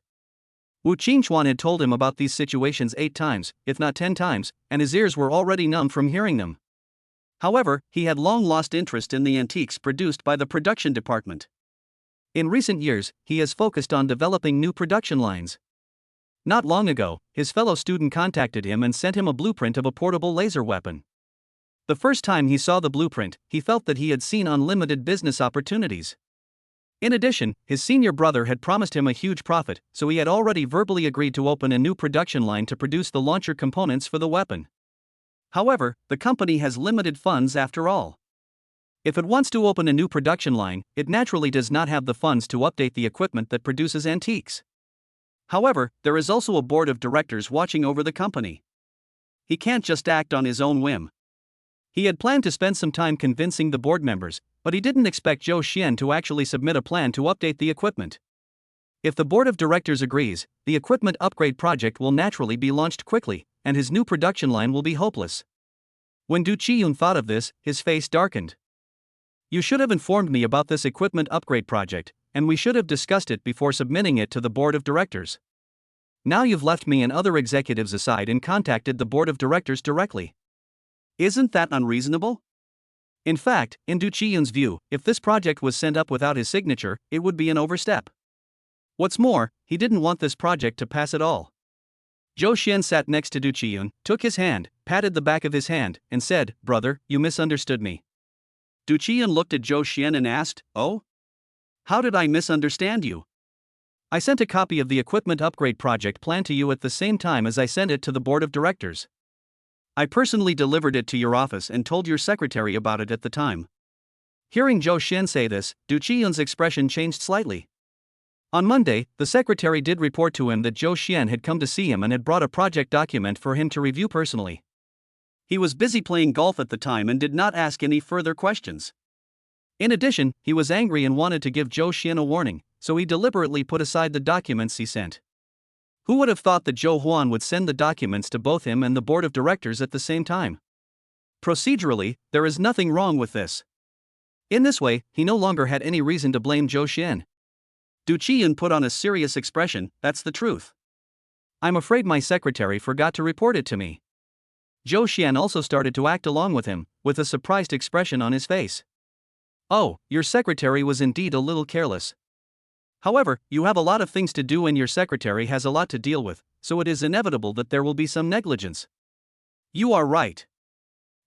Wu Qingchuan had told him about these situations 8 times, if not 10 times, and his ears were already numb from hearing them. However, he had long lost interest in the antiques produced by the production department. In recent years, he has focused on developing new production lines. Not long ago, his fellow student contacted him and sent him a blueprint of a portable laser weapon. The first time he saw the blueprint, he felt that he had seen unlimited business opportunities. In addition, his senior brother had promised him a huge profit, so he had already verbally agreed to open a new production line to produce the launcher components for the weapon. However, the company has limited funds after all. If it wants to open a new production line, it naturally does not have the funds to update the equipment that produces antiques. However, there is also a board of directors watching over the company. He can't just act on his own whim. He had planned to spend some time convincing the board members, but he didn't expect Zhou Xian to actually submit a plan to update the equipment. If the board of directors agrees, the equipment upgrade project will naturally be launched quickly, and his new production line will be hopeless. When Du Qiyun thought of this, his face darkened. You should have informed me about this equipment upgrade project, and we should have discussed it before submitting it to the board of directors. Now you've left me and other executives aside and contacted the board of directors directly. Isn't that unreasonable? In fact, in Du Qiyun's view, if this project was sent up without his signature, it would be an overstep. What's more, he didn't want this project to pass at all. Zhou Xian sat next to Du Qiyun, took his hand, patted the back of his hand, and said, "Brother, you misunderstood me." Du Qiyun looked at Zhou Xian and asked, "Oh? How did I misunderstand you?" I sent a copy of the equipment upgrade project plan to you at the same time as I sent it to the board of directors. I personally delivered it to your office and told your secretary about it at the time. Hearing Zhou Xian say this, Du Qiyun's expression changed slightly. On Monday, the secretary did report to him that Zhou Xian had come to see him and had brought a project document for him to review personally. He was busy playing golf at the time and did not ask any further questions. In addition, he was angry and wanted to give Zhou Xian a warning, so he deliberately put aside the documents he sent. Who would have thought that Zhou Huan would send the documents to both him and the board of directors at the same time? Procedurally, there is nothing wrong with this. In this way, he no longer had any reason to blame Zhou Xian. Du Qiyun put on a serious expression, "That's the truth. I'm afraid my secretary forgot to report it to me." Zhou Xian also started to act along with him, with a surprised expression on his face. "Oh, your secretary was indeed a little careless. However, you have a lot of things to do and your secretary has a lot to deal with, so it is inevitable that there will be some negligence." You are right.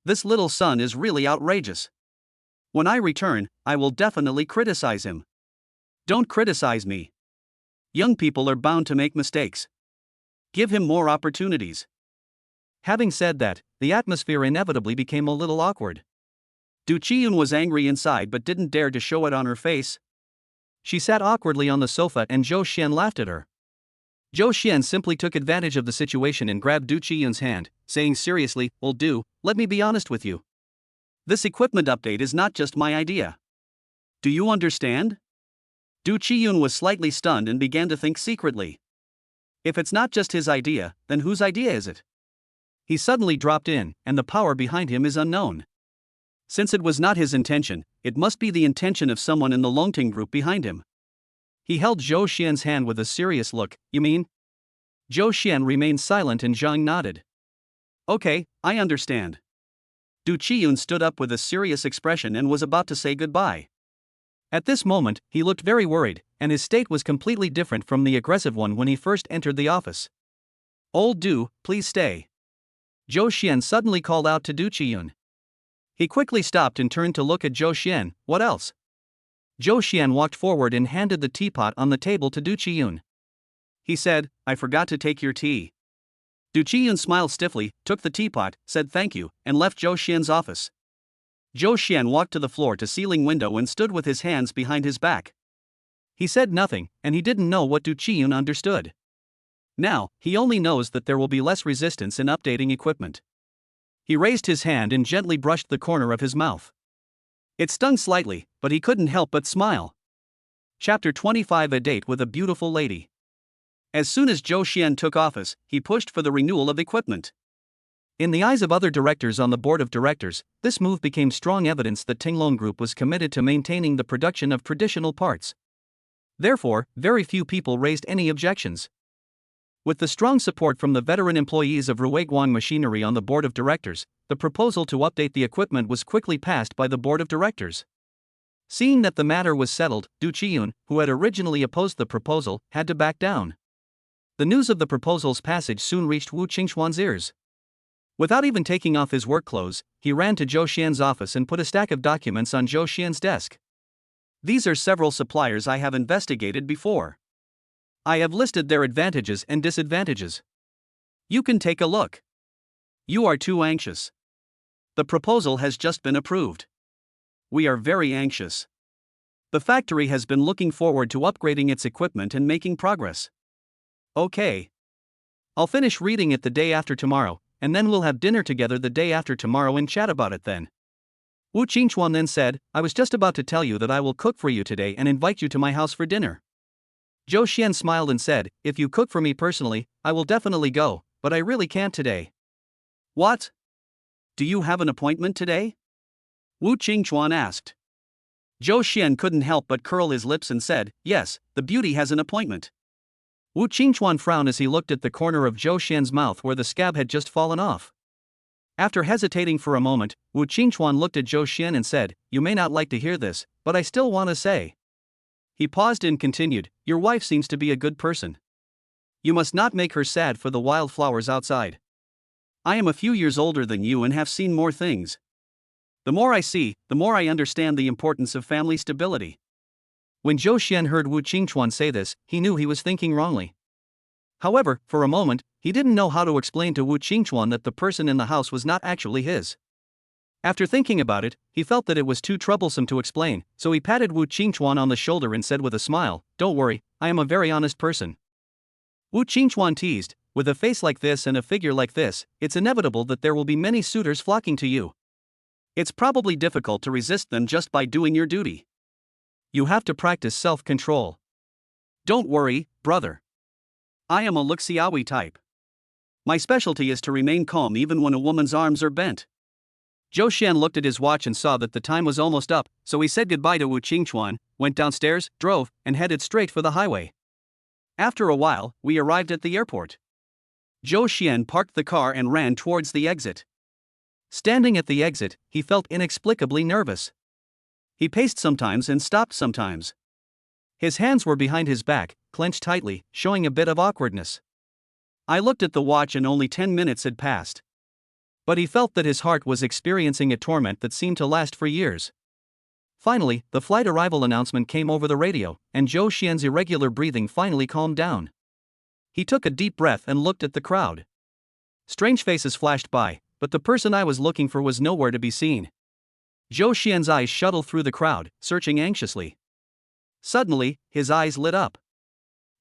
This little son is really outrageous. When I return, I will definitely criticize him. Don't criticize me. Young people are bound to make mistakes. Give him more opportunities. Having said that, the atmosphere inevitably became a little awkward. Du Qiyun was angry inside but didn't dare to show it on her face. She sat awkwardly on the sofa and Zhou Xian laughed at her. Zhou Xian simply took advantage of the situation and grabbed Du Qiyun's hand, saying seriously, "Well, Du, let me be honest with you. This equipment update is not just my idea. Do you understand?" Du Qiyun was slightly stunned and began to think secretly. If it's not just his idea, then whose idea is it? He suddenly dropped in, and the power behind him is unknown. Since it was not his intention, it must be the intention of someone in the Longting group behind him. He held Zhou Xian's hand with a serious look. "You mean?" Zhou Xian remained silent and Zhang nodded. "Okay, I understand." Du Qiyun stood up with a serious expression and was about to say goodbye. At this moment, he looked very worried, and his state was completely different from the aggressive one when he first entered the office. "Old Du, please stay." Zhou Xian suddenly called out to Du Qiyun. He quickly stopped and turned to look at Zhou Xian. "What else?" Zhou Xian walked forward and handed the teapot on the table to Du Qiyun. He said, "I forgot to take your tea." Du Qiyun smiled stiffly, took the teapot, said thank you, and left Zhou Xian's office. Zhou Xian walked to the floor-to-ceiling window and stood with his hands behind his back. He said nothing, and he didn't know what Du Qiyun understood. Now, he only knows that there will be less resistance in updating equipment. He raised his hand and gently brushed the corner of his mouth. It stung slightly, but he couldn't help but smile. Chapter 25: A date with a beautiful lady. As soon as Zhou Xian took office, he pushed for the renewal of equipment. In the eyes of other directors on the board of directors, this move became strong evidence that Tinglong Group was committed to maintaining the production of traditional parts. Therefore, very few people raised any objections. With the strong support from the veteran employees of Ruiguang Machinery on the board of directors, the proposal to update the equipment was quickly passed by the board of directors. Seeing that the matter was settled, Du Qiyun, who had originally opposed the proposal, had to back down. The news of the proposal's passage soon reached Wu Qingxuan's ears. Without even taking off his work clothes, he ran to Zhou Xian's office and put a stack of documents on Zhou Xian's desk. These are several suppliers I have investigated before. I have listed their advantages and disadvantages. You can take a look. You are too anxious. The proposal has just been approved. We are very anxious. The factory has been looking forward to upgrading its equipment and making progress. Okay. I'll finish reading it the day after tomorrow, and then we'll have dinner together the day after tomorrow and chat about it then. Wu Qingxuan then said, I was just about to tell you that I will cook for you today and invite you to my house for dinner. Zhou Xian smiled and said, if you cook for me personally, I will definitely go, but I really can't today. What? Do you have an appointment today? Wu Qingxuan asked. Zhou Xian couldn't help but curl his lips and said, yes, the beauty has an appointment. Wu Qingxuan frowned as he looked at the corner of Zhou Xian's mouth where the scab had just fallen off. After hesitating for a moment, Wu Qingxuan looked at Zhou Xian and said, you may not like to hear this, but I still want to say. He paused and continued, your wife seems to be a good person. You must not make her sad for the wildflowers outside. I am a few years older than you and have seen more things. The more I see, the more I understand the importance of family stability. When Zhou Xian heard Wu Qingxuan say this, he knew he was thinking wrongly. However, for a moment, he didn't know how to explain to Wu Qingxuan that the person in the house was not actually his. After thinking about it, he felt that it was too troublesome to explain, so he patted Wu Qingxuan on the shoulder and said with a smile, don't worry, I am a very honest person. Wu Qingxuan teased, with a face like this and a figure like this, it's inevitable that there will be many suitors flocking to you. It's probably difficult to resist them just by doing your duty. You have to practice self-control. Don't worry, brother. I am a Luxiaoui type. My specialty is to remain calm even when a woman's arms are bent. Zhou Xian looked at his watch and saw that the time was almost up, so he said goodbye to Wu Qingxuan, went downstairs, drove, and headed straight for the highway. After a while, we arrived at the airport. Zhou Xian parked the car and ran towards the exit. Standing at the exit, he felt inexplicably nervous. He paced sometimes and stopped sometimes. His hands were behind his back, clenched tightly, showing a bit of awkwardness. I looked at the watch and only 10 minutes had passed. But he felt that his heart was experiencing a torment that seemed to last for years. Finally, the flight arrival announcement came over the radio, and Zhou Xian's irregular breathing finally calmed down. He took a deep breath and looked at the crowd. Strange faces flashed by, but the person I was looking for was nowhere to be seen. Zhou Xian's eyes shuttled through the crowd, searching anxiously. Suddenly, his eyes lit up.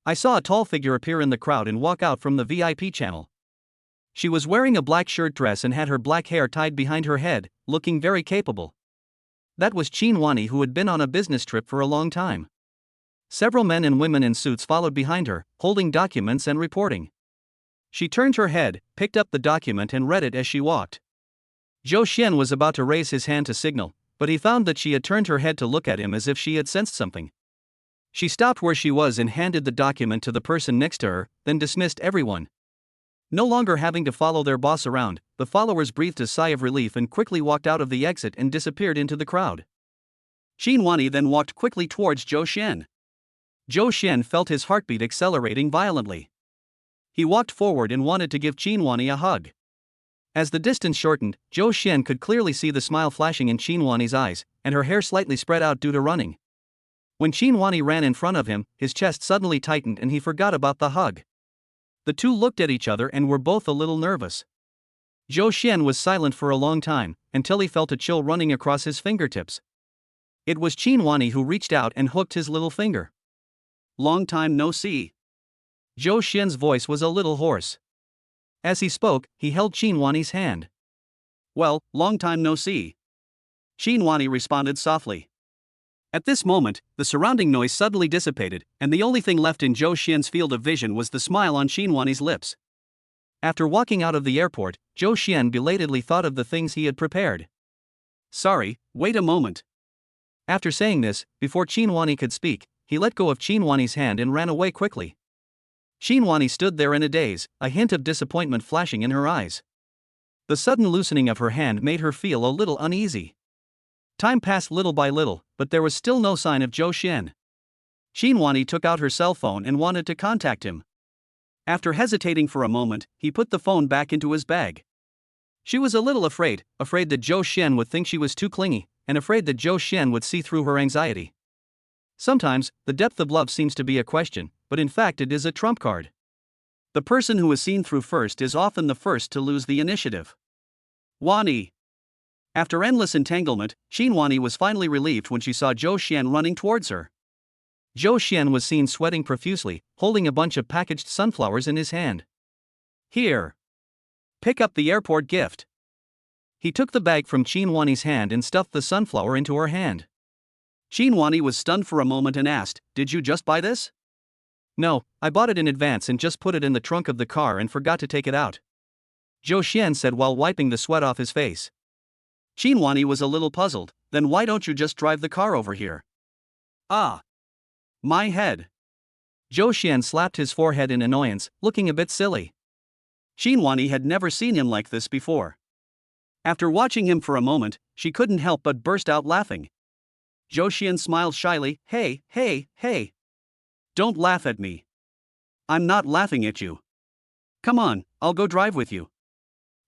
I saw a tall figure appear in the crowd and walk out from the VIP channel. She was wearing a black shirt dress and had her black hair tied behind her head, looking very capable. That was Qin Wani, who had been on a business trip for a long time. Several men and women in suits followed behind her, holding documents and reporting. She turned her head, picked up the document and read it as she walked. Zhou Xian was about to raise his hand to signal, but he found that she had turned her head to look at him as if she had sensed something. She stopped where she was and handed the document to the person next to her, then dismissed everyone. No longer having to follow their boss around, the followers breathed a sigh of relief and quickly walked out of the exit and disappeared into the crowd. Qin Wani then walked quickly towards Zhou Xian. Zhou Xian felt his heartbeat accelerating violently. He walked forward and wanted to give Qin Wani a hug. As the distance shortened, Zhou Xian could clearly see the smile flashing in Qin Wani's eyes, and her hair slightly spread out due to running. When Qin Wani ran in front of him, his chest suddenly tightened and he forgot about the hug. The two looked at each other and were both a little nervous. Zhou Xian was silent for a long time, until he felt a chill running across his fingertips. It was Qin Huani who reached out and hooked his little finger. Long time no see. Zhou Xian's voice was a little hoarse. As he spoke, he held Qin Huani's hand. Well, long time no see. Qin Huani responded softly. At this moment, the surrounding noise suddenly dissipated, and the only thing left in Zhou Xian's field of vision was the smile on Qin Huani's lips. After walking out of the airport, Zhou Xian belatedly thought of the things he had prepared. Sorry, wait a moment. After saying this, before Qin Huani could speak, he let go of Qin Huani's hand and ran away quickly. Qin Huani stood there in a daze, a hint of disappointment flashing in her eyes. The sudden loosening of her hand made her feel a little uneasy. Time passed little by little, but there was still no sign of Zhou Xian. Qin Huani took out her cell phone and wanted to contact him. After hesitating for a moment, he put the phone back into his bag. She was a little afraid that Zhou Xian would think she was too clingy, and afraid that Zhou Xian would see through her anxiety. Sometimes, the depth of love seems to be a question, but in fact it is a trump card. The person who is seen through first is often the first to lose the initiative. Huani. After endless entanglement, Qin Huani was finally relieved when she saw Zhou Xian running towards her. Zhou Xian was seen sweating profusely, holding a bunch of packaged sunflowers in his hand. Here. Pick up the airport gift. He took the bag from Qin Huani's hand and stuffed the sunflower into her hand. Qin Huani was stunned for a moment and asked, "Did you just buy this?" "No, I bought it in advance and just put it in the trunk of the car and forgot to take it out," Zhou Xian said while wiping the sweat off his face. Qin Huani was a little puzzled. "Then why don't you just drive the car over here?" "Ah. My head." Zhou Xian slapped his forehead in annoyance, looking a bit silly. Qin Huani had never seen him like this before. After watching him for a moment, she couldn't help but burst out laughing. Zhou Xian smiled shyly. Hey. Don't laugh at me. I'm not laughing at you. Come on, I'll go drive with you."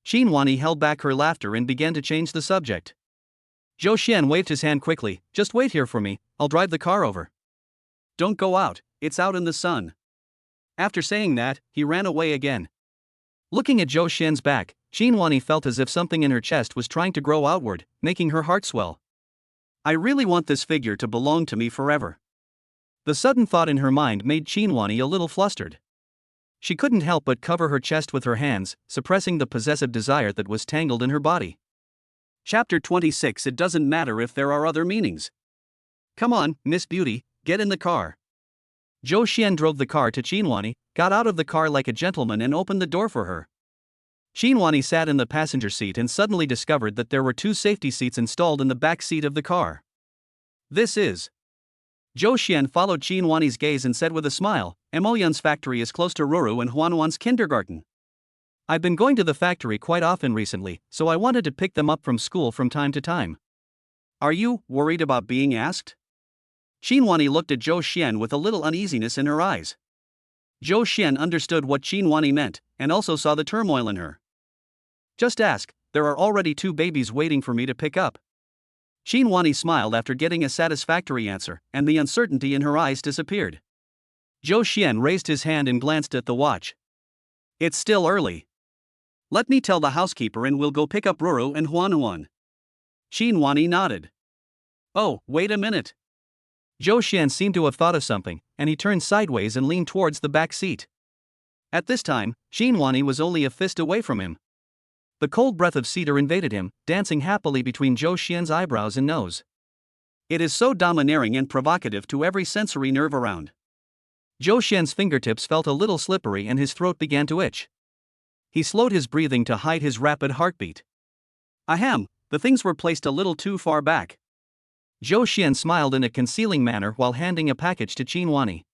Qin Huani held back her laughter and began to change the subject. Zhou Xian waved his hand quickly. "Just wait here for me, I'll drive the car over." "Don't go out, it's out in the sun." After saying that, he ran away again. Looking at Zhou Xian's back, Qin Huani felt as if something in her chest was trying to grow outward, making her heart swell. "I really want this figure to belong to me forever." The sudden thought in her mind made Qin Huani a little flustered. She couldn't help but cover her chest with her hands, suppressing the possessive desire that was tangled in her body. Chapter 26. It doesn't matter if there are other meanings. "Come on, Miss Beauty, get in the car." Zhou Xian drove the car to Qin Huani, got out of the car like a gentleman and opened the door for her. Qin Huani sat in the passenger seat and suddenly discovered that there were 2 safety seats installed in the back seat of the car. "This is..." Zhou Xian followed Qin Huani's gaze and said with a smile, "Emoyun's factory is close to Ruru and Huanuan's kindergarten. I've been going to the factory quite often recently, so I wanted to pick them up from school from time to time." "Are you worried about being asked?" Qin Huani looked at Zhou Xian with a little uneasiness in her eyes. Zhou Xian understood what Qin Huani meant, and also saw the turmoil in her. "Just ask, there are already 2 babies waiting for me to pick up." Qin Huani smiled after getting a satisfactory answer, and the uncertainty in her eyes disappeared. Zhou Xian raised his hand and glanced at the watch. "It's still early. Let me tell the housekeeper and we'll go pick up Ruru and Huanuan." Qin Huani nodded. "Oh, wait a minute." Zhou Xian seemed to have thought of something, and he turned sideways and leaned towards the back seat. At this time, Qin Huani was only a fist away from him. The cold breath of cedar invaded him, dancing happily between Zhou Xian's eyebrows and nose. It is so domineering and provocative to every sensory nerve around. Zhou Xian's fingertips felt a little slippery and his throat began to itch. He slowed his breathing to hide his rapid heartbeat. Ahem, the things were placed a little too far back. Zhou Xian smiled in a concealing manner while handing a package to Qin Huani.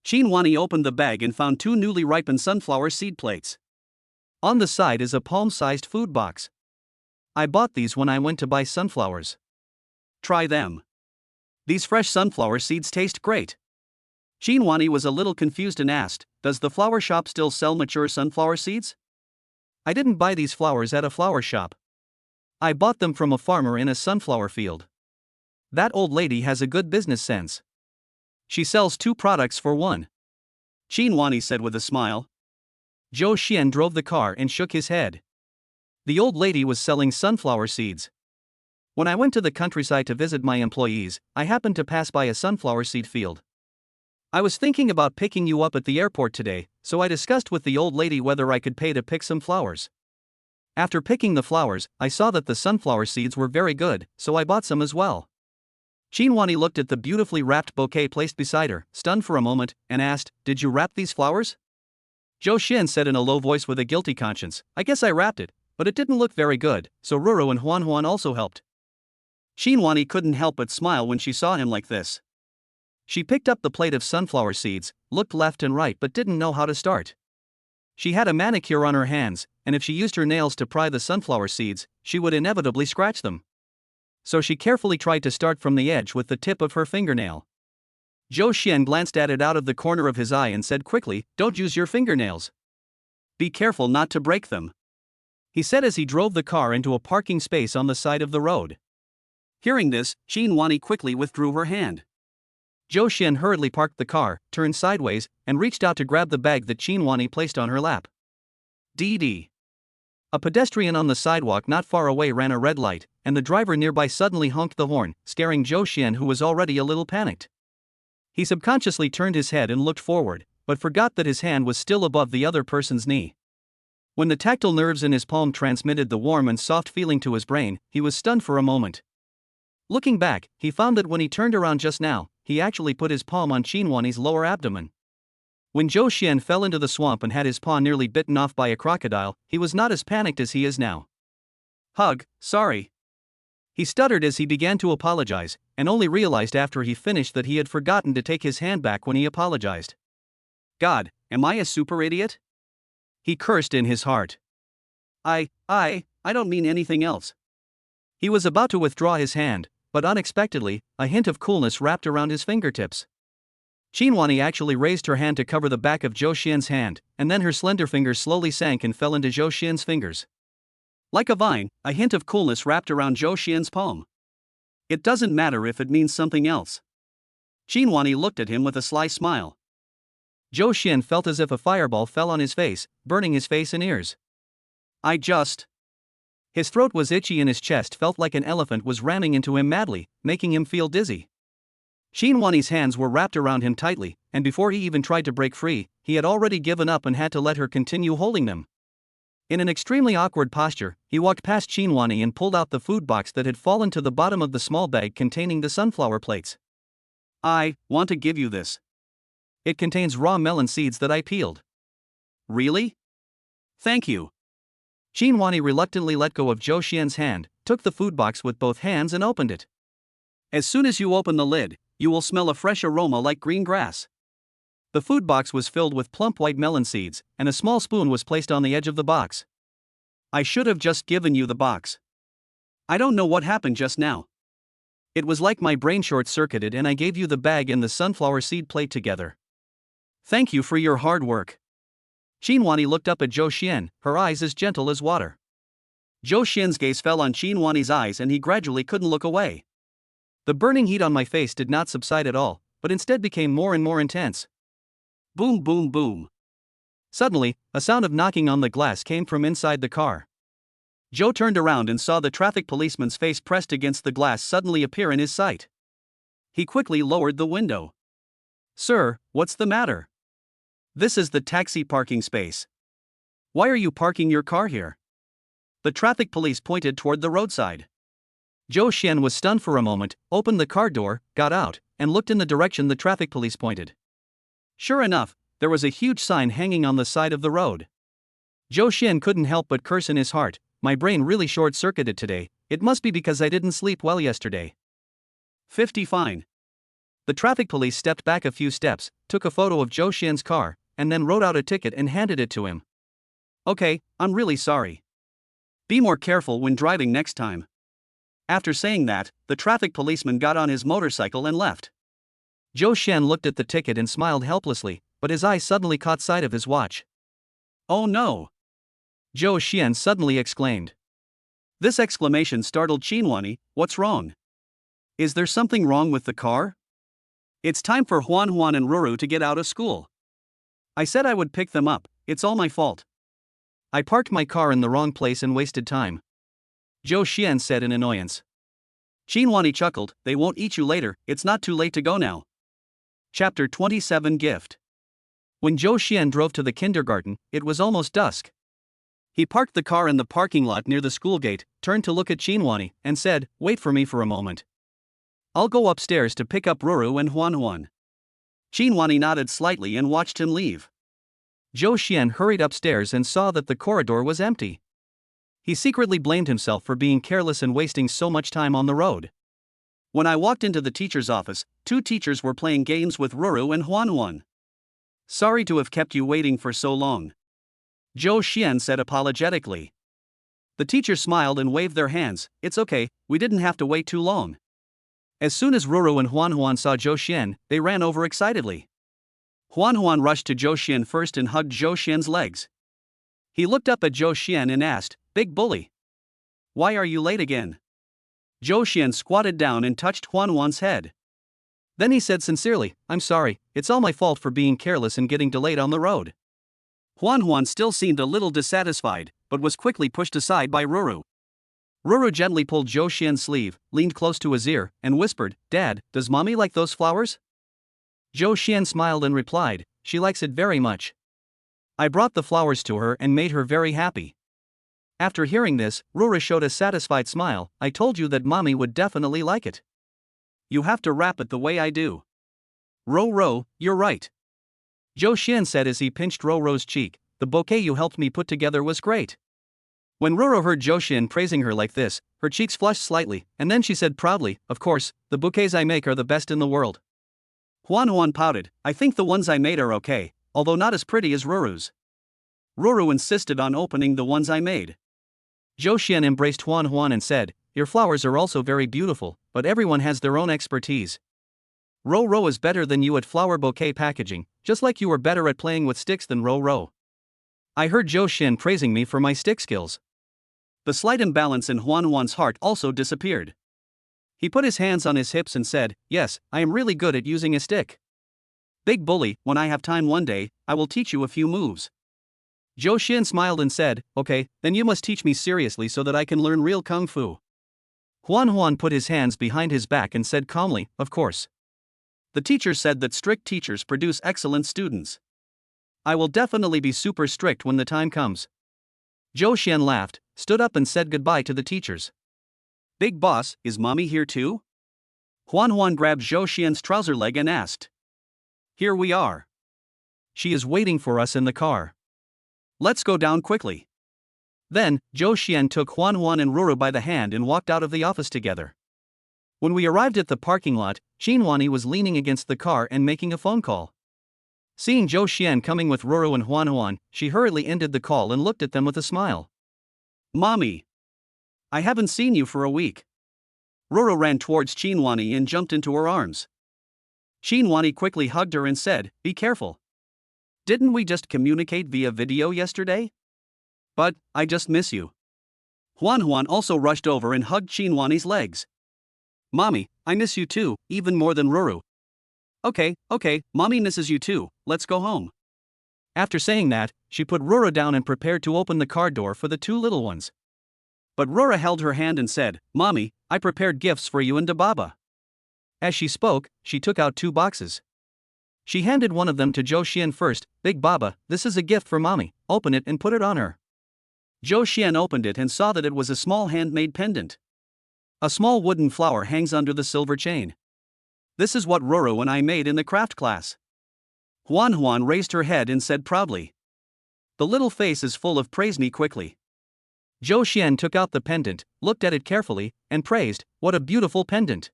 Qin Huani opened the bag and found 2 newly ripened sunflower seed plates. On the side is a palm-sized food box. "I bought these when I went to buy sunflowers." "Try them. These fresh sunflower seeds taste great." Qin Huani was a little confused and asked, "Does the flower shop still sell mature sunflower seeds?" "I didn't buy these flowers at a flower shop. I bought them from a farmer in a sunflower field. That old lady has a good business sense. She sells 2 products for 1." Qin Huani said with a smile. Zhou Xian drove the car and shook his head. The old lady was selling sunflower seeds. When I went to the countryside to visit my employees, I happened to pass by a sunflower seed field. I was thinking about picking you up at the airport today, so I discussed with the old lady whether I could pay to pick some flowers. After picking the flowers, I saw that the sunflower seeds were very good, so I bought some as well. Chinwani looked at the beautifully wrapped bouquet placed beside her, stunned for a moment, and asked, "Did you wrap these flowers?" Zhou Xian said in a low voice with a guilty conscience, "I guess I wrapped it, but it didn't look very good, so Ruru and Huan also helped." Chinwani couldn't help but smile when she saw him like this. She picked up the plate of sunflower seeds, looked left and right but didn't know how to start. She had a manicure on her hands, and if she used her nails to pry the sunflower seeds, she would inevitably scratch them. So she carefully tried to start from the edge with the tip of her fingernail. Zhou Xian glanced at it out of the corner of his eye and said quickly, "Don't use your fingernails. Be careful not to break them," he said as he drove the car into a parking space on the side of the road. Hearing this, Chinwani quickly withdrew her hand. Zhou Xian hurriedly parked the car, turned sideways, and reached out to grab the bag that Chinwani placed on her lap. DD. A pedestrian on the sidewalk not far away ran a red light, and the driver nearby suddenly honked the horn, scaring Zhou Xian, who was already a little panicked. He subconsciously turned his head and looked forward, but forgot that his hand was still above the other person's knee. When the tactile nerves in his palm transmitted the warm and soft feeling to his brain, he was stunned for a moment. Looking back, he found that when he turned around just now, he actually put his palm on Chinwani's lower abdomen. When Zhou Xian fell into the swamp and had his paw nearly bitten off by a crocodile, he was not as panicked as he is now. "Hug, sorry," he stuttered as he began to apologize, and only realized after he finished that he had forgotten to take his hand back when he apologized. "God, am I a super idiot?" he cursed in his heart. I don't mean anything else." He was about to withdraw his hand, but unexpectedly, a hint of coolness wrapped around his fingertips. Chinwani actually raised her hand to cover the back of Zhou Xian's hand, and then her slender fingers slowly sank and fell into Zhou Xian's fingers. Like a vine, a hint of coolness wrapped around Zhou Xian's palm. "It doesn't matter if it means something else." Chinwani looked at him with a sly smile. Zhou Xian felt as if a fireball fell on his face, burning his face and ears. His throat was itchy and his chest felt like an elephant was ramming into him madly, making him feel dizzy. Chinwani's hands were wrapped around him tightly, and before he even tried to break free, he had already given up and had to let her continue holding them. In an extremely awkward posture, he walked past Chinwani and pulled out the food box that had fallen to the bottom of the small bag containing the sunflower plates. "I want to give you this. It contains raw melon seeds that I peeled." "Really? Thank you." Chinwani reluctantly let go of Zhou Xian's hand, took the food box with both hands and opened it. "As soon as you open the lid, you will smell a fresh aroma like green grass." The food box was filled with plump white melon seeds, and a small spoon was placed on the edge of the box. "I should have just given you the box. I don't know what happened just now. It was like my brain short-circuited and I gave you the bag and the sunflower seed plate together. Thank you for your hard work." Chinwani looked up at Zhou Xian, her eyes as gentle as water. Zhou Xian's gaze fell on Chinwani's eyes and he gradually couldn't look away. "The burning heat on my face did not subside at all, but instead became more and more intense." Boom, boom, boom. Suddenly, a sound of knocking on the glass came from inside the car. Zhou turned around and saw the traffic policeman's face pressed against the glass suddenly appear in his sight. He quickly lowered the window. "Sir, what's the matter? This is the taxi parking space. Why are you parking your car here?" The traffic police pointed toward the roadside. Zhou Xian was stunned for a moment, opened the car door, got out, and looked in the direction the traffic police pointed. Sure enough, there was a huge sign hanging on the side of the road. Zhou Xian couldn't help but curse in his heart, "My brain really short-circuited today, it must be because I didn't sleep well yesterday." 50 fine. The traffic police stepped back a few steps, took a photo of Zhou Xian's car, and then wrote out a ticket and handed it to him. "Okay, I'm really sorry. Be more careful when driving next time." After saying that, the traffic policeman got on his motorcycle and left. Zhou Xian looked at the ticket and smiled helplessly, but his eye suddenly caught sight of his watch. "Oh no!" Zhou Xian suddenly exclaimed. This exclamation startled Chinwani. "What's wrong? Is there something wrong with the car?" "It's time for Huan and Ruru to get out of school. I said I would pick them up, it's all my fault. I parked my car in the wrong place and wasted time," Zhou Xian said in annoyance. Xinhuani chuckled, "They won't eat you later, it's not too late to go now." Chapter 27 Gift. When Zhou Xian drove to the kindergarten, it was almost dusk. He parked the car in the parking lot near the school gate, turned to look at Xinhuani, and said, "Wait for me for a moment. I'll go upstairs to pick up Ruru and Huan." Xinhuani nodded slightly and watched him leave. Zhou Xian hurried upstairs and saw that the corridor was empty. He secretly blamed himself for being careless and wasting so much time on the road. When I walked into the teacher's office, 2 teachers were playing games with Ruru and Huan. "Sorry to have kept you waiting for so long," Zhou Xian said apologetically. The teachers smiled and waved their hands. "It's okay, we didn't have to wait too long." As soon as Ruru and Huan saw Zhou Xian, they ran over excitedly. Huan rushed to Zhou Xian first and hugged Zhou Xian's legs. He looked up at Zhou Xian and asked, "Big bully, why are you late again?" Zhou Xian squatted down and touched Huan's head. Then he said sincerely, "I'm sorry, it's all my fault for being careless and getting delayed on the road." Huan still seemed a little dissatisfied, but was quickly pushed aside by Ruru. Ruru gently pulled Zhou Xian's sleeve, leaned close to his ear, and whispered, "Dad, does mommy like those flowers?" Zhou Xian smiled and replied, "She likes it very much. I brought the flowers to her and made her very happy." After hearing this, Ruru showed a satisfied smile. "I told you that mommy would definitely like it. You have to wrap it the way I do." "Ro, you're right," Zhou Xian said as he pinched Ro's cheek. "The bouquet you helped me put together was great." When Roro heard Zhou Xian praising her like this, her cheeks flushed slightly, and then she said proudly, "Of course, the bouquets I make are the best in the world." Huan pouted, "I think the ones I made are okay, although not as pretty as Ruru's." Ruru insisted on opening the ones I made. Zhou Xian embraced Huan and said, "Your flowers are also very beautiful, but everyone has their own expertise. Ro is better than you at flower bouquet packaging, just like you were better at playing with sticks than Ro. I heard Zhou Xian praising me for my stick skills." The slight imbalance in Huan's heart also disappeared. He put his hands on his hips and said, "Yes, I am really good at using a stick. Big bully, when I have time one day, I will teach you a few moves." Zhou Xian smiled and said, "Okay, then you must teach me seriously so that I can learn real kung fu." Huan put his hands behind his back and said calmly, "Of course." The teacher said that strict teachers produce excellent students. "I will definitely be super strict when the time comes." Zhou Xian laughed, stood up and said goodbye to the teachers. "Big boss, is mommy here too?" Huan grabbed Zhou Xian's trouser leg and asked. "Here we are. She is waiting for us in the car. Let's go down quickly." Then, Zhou Xian took Huan and Ruru by the hand and walked out of the office together. When we arrived at the parking lot, Xinhuani was leaning against the car and making a phone call. Seeing Zhou Xian coming with Ruru and Huan, she hurriedly ended the call and looked at them with a smile. "Mommy, I haven't seen you for a week." Ruru ran towards Xinhuani and jumped into her arms. Xinhuani quickly hugged her and said, "Be careful. Didn't we just communicate via video yesterday? But, I just miss you." Huan also rushed over and hugged Xinhuani's legs. "Mommy, I miss you too, even more than Ruru." Okay, mommy misses you too, let's go home." After saying that, she put Ruru down and prepared to open the car door for the 2 little ones. But Ruru held her hand and said, "Mommy, I prepared gifts for you and Dababa." As she spoke, she took out 2 boxes. She handed one of them to Zhou Xian first. "Big Baba, this is a gift for mommy, open it and put it on her." Zhou Xian opened it and saw that it was a small handmade pendant. A small wooden flower hangs under the silver chain. "This is what Ruru and I made in the craft class." Huan raised her head and said proudly. The little face is full of praise me quickly. Zhou Xian took out the pendant, looked at it carefully, and praised, "What a beautiful pendant."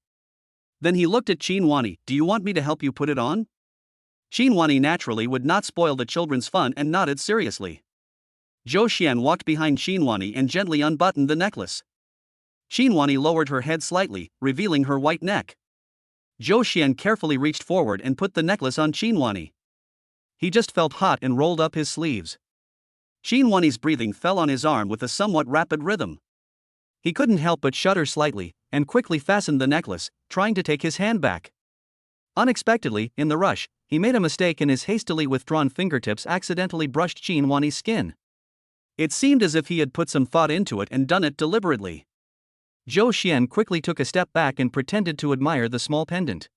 Then he looked at Xinhuani, "Do you want me to help you put it on?" Xinhuani naturally would not spoil the children's fun and nodded seriously. Zhou Xian walked behind Xinhuani and gently unbuttoned the necklace. Xinhuani lowered her head slightly, revealing her white neck. Zhou Xian carefully reached forward and put the necklace on Xinhuani. He just felt hot and rolled up his sleeves. Xinhuani's breathing fell on his arm with a somewhat rapid rhythm. He couldn't help but shudder slightly, and quickly fastened the necklace, trying to take his hand back. Unexpectedly, in the rush, he made a mistake and his hastily withdrawn fingertips accidentally brushed Xinhuani's skin. It seemed as if he had put some thought into it and done it deliberately. Zhou Xian quickly took a step back and pretended to admire the small pendant.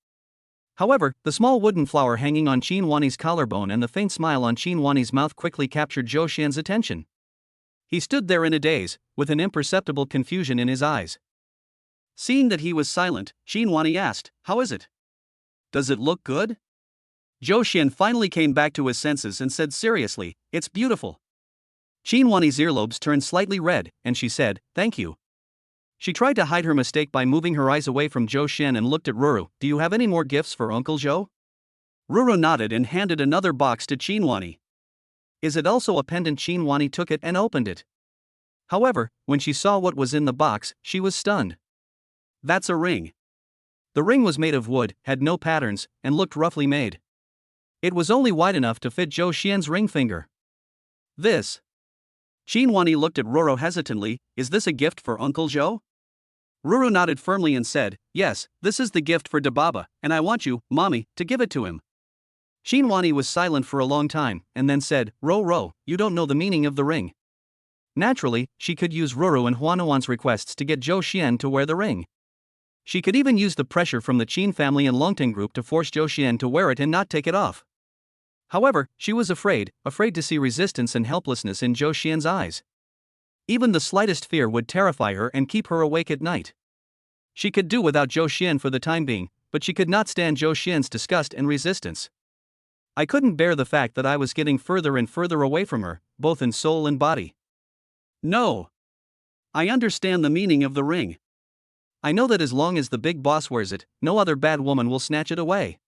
However, the small wooden flower hanging on Qin Wanni's collarbone and the faint smile on Qin Wanni's mouth quickly captured Zhou Xian's attention. He stood there in a daze, with an imperceptible confusion in his eyes. Seeing that he was silent, Qin Wanni asked, "How is it? Does it look good?" Zhou Xian finally came back to his senses and said seriously, "It's beautiful." Qin Wanni's earlobes turned slightly red, and she said, "Thank you." She tried to hide her mistake by moving her eyes away from Zhou Xian and looked at Ruru. "Do you have any more gifts for Uncle Zhou?" Ruru nodded and handed another box to Qin Wanni. "Is it also a pendant?" Qin Wanni took it and opened it. However, when she saw what was in the box, she was stunned. "That's a ring." The ring was made of wood, had no patterns, and looked roughly made. It was only wide enough to fit Zhou Xian's ring finger. "This." Qin Wanni looked at Ruru hesitantly. "Is this a gift for Uncle Zhou?" Ruru nodded firmly and said, "Yes, this is the gift for Dababa, and I want you, Mommy, to give it to him." Qin Wanni was silent for a long time, and then said, Ro, you don't know the meaning of the ring." Naturally, she could use Ruru and Huanuan's requests to get Zhou Xian to wear the ring. She could even use the pressure from the Qin family and Longting group to force Zhou Xian to wear it and not take it off. However, she was afraid to see resistance and helplessness in Zhou Xian's eyes. Even the slightest fear would terrify her and keep her awake at night. She could do without Zhou Xian for the time being, but she could not stand Zhou Xian's disgust and resistance. "I couldn't bear the fact that I was getting further and further away from her, both in soul and body." "No. I understand the meaning of the ring. I know that as long as the big boss wears it, no other bad woman will snatch it away,"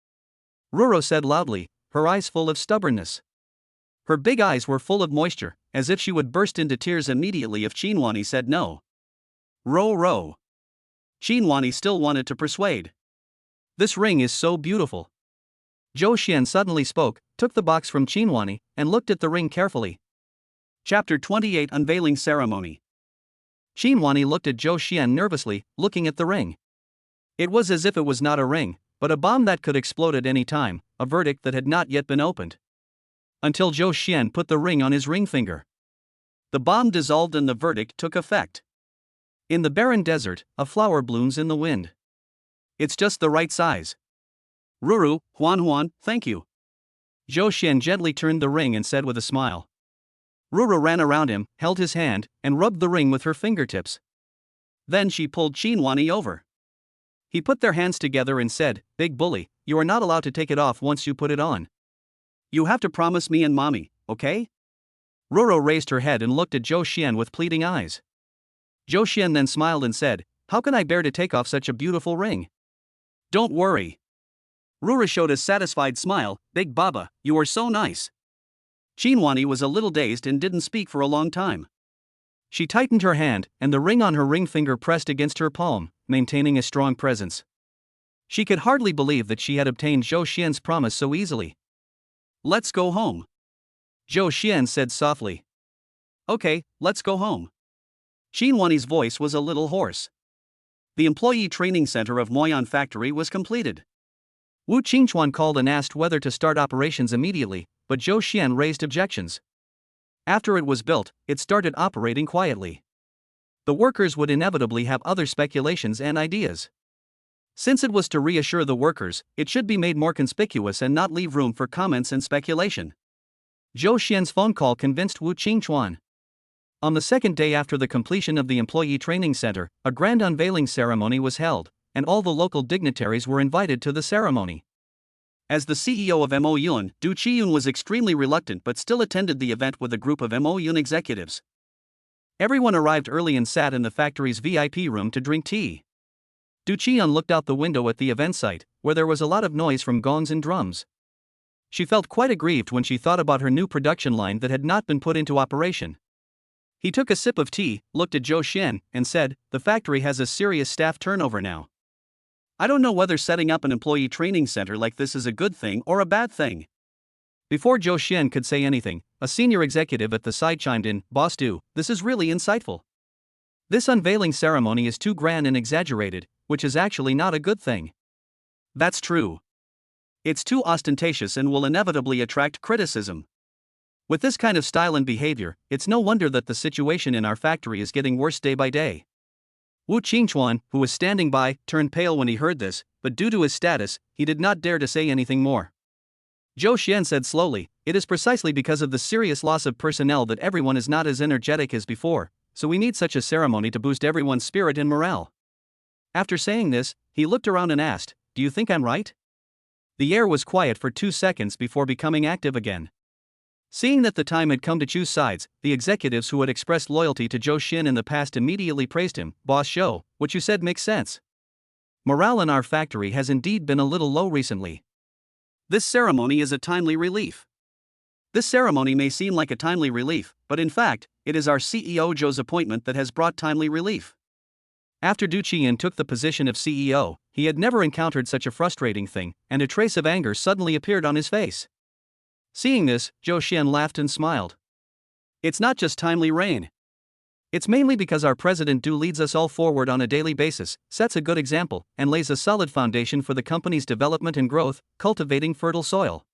Ruru said loudly, her eyes full of stubbornness. Her big eyes were full of moisture, as if she would burst into tears immediately if Qin Wanni said no. Ro. Qin Wanni still wanted to persuade. "This ring is so beautiful." Zhou Xian suddenly spoke, took the box from Qin Wanni, and looked at the ring carefully. Chapter 28 Unveiling Ceremony. Qin Wanni looked at Zhou Xian nervously, looking at the ring. It was as if it was not a ring, but a bomb that could explode at any time, a verdict that had not yet been opened. Until Zhou Xian put the ring on his ring finger. The bomb dissolved and the verdict took effect. In the barren desert, a flower blooms in the wind. It's just the right size. Ruru, Huan, thank you. Zhou Xian gently turned the ring and said with a smile. Ruru ran around him, held his hand, and rubbed the ring with her fingertips. Then she pulled Qin Wanni over. He put their hands together and said, "Big bully, you are not allowed to take it off once you put it on. You have to promise me and Mommy, okay?" Ruru raised her head and looked at Zhou Xian with pleading eyes. Zhou Xian then smiled and said, "How can I bear to take off such a beautiful ring?" "Don't worry." Ruru showed a satisfied smile. "Big Baba, you are so nice." Qin Wanni was a little dazed and didn't speak for a long time. She tightened her hand, and the ring on her ring finger pressed against her palm, maintaining a strong presence. She could hardly believe that she had obtained Zhou Xian's promise so easily. "Let's go home," Zhou Xian said softly. "Okay, let's go home." Qin Wanni's voice was a little hoarse. The employee training center of Moyan Factory was completed. Wu Qingchuan called and asked whether to start operations immediately, but Zhou Xian raised objections. After it was built, it started operating quietly. The workers would inevitably have other speculations and ideas. Since it was to reassure the workers, it should be made more conspicuous and not leave room for comments and speculation. Zhou Xian's phone call convinced Wu Qingchuan. On the second day after the completion of the employee training center, a grand unveiling ceremony was held, and all the local dignitaries were invited to the ceremony. As the CEO of Mo Yun, Du Qiyun was extremely reluctant but still attended the event with a group of Mo Yun executives. Everyone arrived early and sat in the factory's VIP room to drink tea. Du Qiyun looked out the window at the event site, where there was a lot of noise from gongs and drums. She felt quite aggrieved when she thought about her new production line that had not been put into operation. He took a sip of tea, looked at Zhou Xian, and said, "The factory has a serious staff turnover now. I don't know whether setting up an employee training center like this is a good thing or a bad thing." Before Zhou Xian could say anything, a senior executive at the side chimed in, "Boss Du, this is really insightful. This unveiling ceremony is too grand and exaggerated, which is actually not a good thing." "That's true. It's too ostentatious and will inevitably attract criticism. With this kind of style and behavior, it's no wonder that the situation in our factory is getting worse day by day. Wu Qingchuan, who was standing by, turned pale when he heard this, but due to his status, he did not dare to say anything more. Zhou Xian said slowly, "It is precisely because of the serious loss of personnel that everyone is not as energetic as before, so we need such a ceremony to boost everyone's spirit and morale." After saying this, he looked around and asked, "Do you think I'm right?" The air was quiet for 2 seconds before becoming active again. Seeing that the time had come to choose sides, the executives who had expressed loyalty to Zhou Xian in the past immediately praised him. "Boss Zhou, what you said makes sense. Morale in our factory has indeed been a little low recently. This ceremony is a timely relief. This ceremony may seem like a timely relief, but in fact, it is our CEO Zhou's appointment that has brought timely relief." After Du Qiyan took the position of CEO, he had never encountered such a frustrating thing, and a trace of anger suddenly appeared on his face. Seeing this, Zhou Xian laughed and smiled. "It's not just timely rain. It's mainly because our president Du leads us all forward on a daily basis, sets a good example, and lays a solid foundation for the company's development and growth, cultivating fertile soil."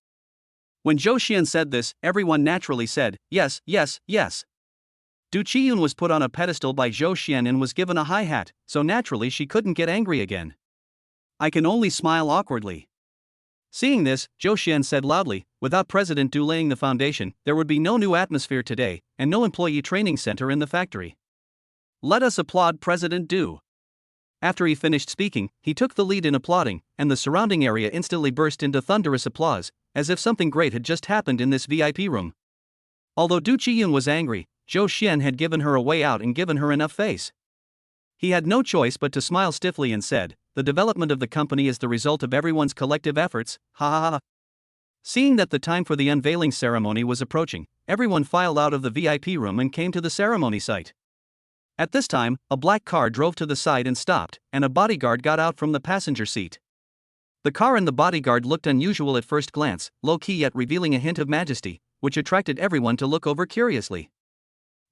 When Zhou Xian said this, everyone naturally said, "Yes, yes, yes." Du Qiyun was put on a pedestal by Zhou Xian and was given a high hat, so naturally she couldn't get angry again. "I can only smile awkwardly." Seeing this, Zhou Xian said loudly, "Without President Du laying the foundation, there would be no new atmosphere today, and no employee training center in the factory. Let us applaud President Du." After he finished speaking, he took the lead in applauding, and the surrounding area instantly burst into thunderous applause, as if something great had just happened in this VIP room. Although Du Qiyun was angry, Zhou Xian had given her a way out and given her enough face. He had no choice but to smile stiffly and said, "The development of the company is the result of everyone's collective efforts, ha ha ha." Seeing that the time for the unveiling ceremony was approaching, everyone filed out of the VIP room and came to the ceremony site. At this time, a black car drove to the side and stopped, and a bodyguard got out from the passenger seat. The car and the bodyguard looked unusual at first glance, low-key yet revealing a hint of majesty, which attracted everyone to look over curiously.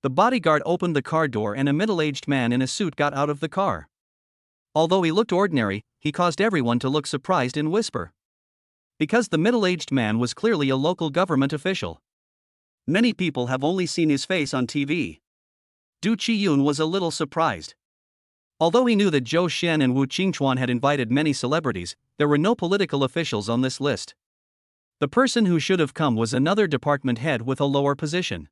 The bodyguard opened the car door and a middle-aged man in a suit got out of the car. Although he looked ordinary, he caused everyone to look surprised and whisper. Because the middle-aged man was clearly a local government official. Many people have only seen his face on TV. Du Qiyun was a little surprised. Although he knew that Zhou Xian and Wu Qingchuan had invited many celebrities, there were no political officials on this list. The person who should have come was another department head with a lower position.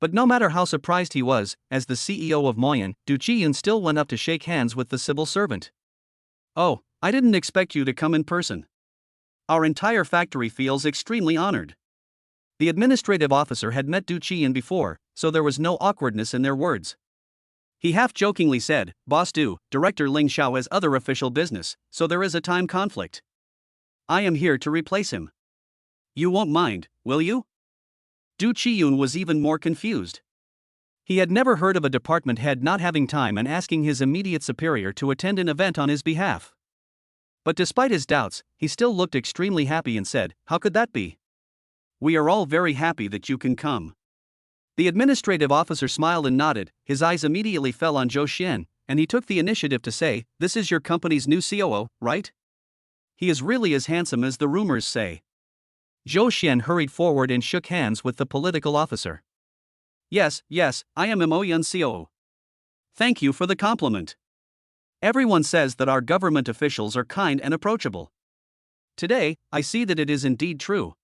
But no matter how surprised he was, as the CEO of Moyan, Du Qiyun still went up to shake hands with the civil servant. "Oh, I didn't expect you to come in person. Our entire factory feels extremely honored." The administrative officer had met Du Qiyun before, so there was no awkwardness in their words. He half-jokingly said, "Boss Du, Director Ling Xiao has other official business, so there is a time conflict. I am here to replace him. You won't mind, will you?" Du Qiyun was even more confused. He had never heard of a department head not having time and asking his immediate superior to attend an event on his behalf. But despite his doubts, he still looked extremely happy and said, "How could that be?" "We are all very happy that you can come." The administrative officer smiled and nodded. His eyes immediately fell on Zhou Xian, and he took the initiative to say, "This is your company's new COO, right? He is really as handsome as the rumors say." Zhou Xian hurried forward and shook hands with the political officer. Yes, I am Moyan COO. Thank you for the compliment. Everyone says that our government officials are kind and approachable. Today, I see that it is indeed true."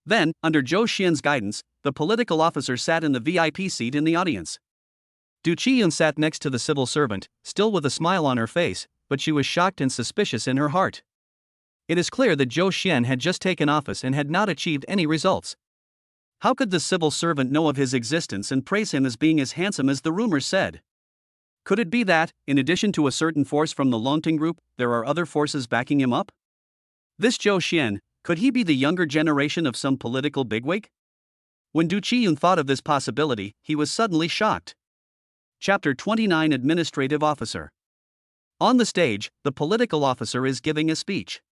Then, under Zhou Xian's guidance, the political officer sat in the VIP seat in the audience. Du Qiyun sat next to the civil servant, still with a smile on her face, but she was shocked and suspicious in her heart. It is clear that Zhou Xian had just taken office and had not achieved any results. How could the civil servant know of his existence and praise him as being as handsome as the rumors said? Could it be that, in addition to a certain force from the Longting Group, there are other forces backing him up? This Zhou Xian, could he be the younger generation of some political bigwig? When Du Qiyun thought of this possibility, he was suddenly shocked. Chapter 29 Administrative Officer. On the stage, the political officer is giving a speech.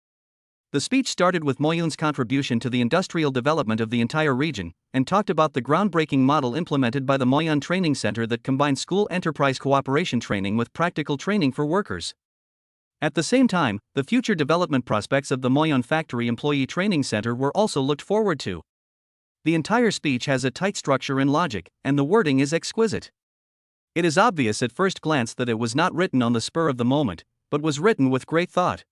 The speech started with Moyun's contribution to the industrial development of the entire region, and talked about the groundbreaking model implemented by the Moyan Training Center that combines school enterprise cooperation training with practical training for workers. At the same time, the future development prospects of the Moyan Factory Employee Training Center were also looked forward to. The entire speech has a tight structure and logic, and the wording is exquisite. It is obvious at first glance that it was not written on the spur of the moment, but was written with great thought.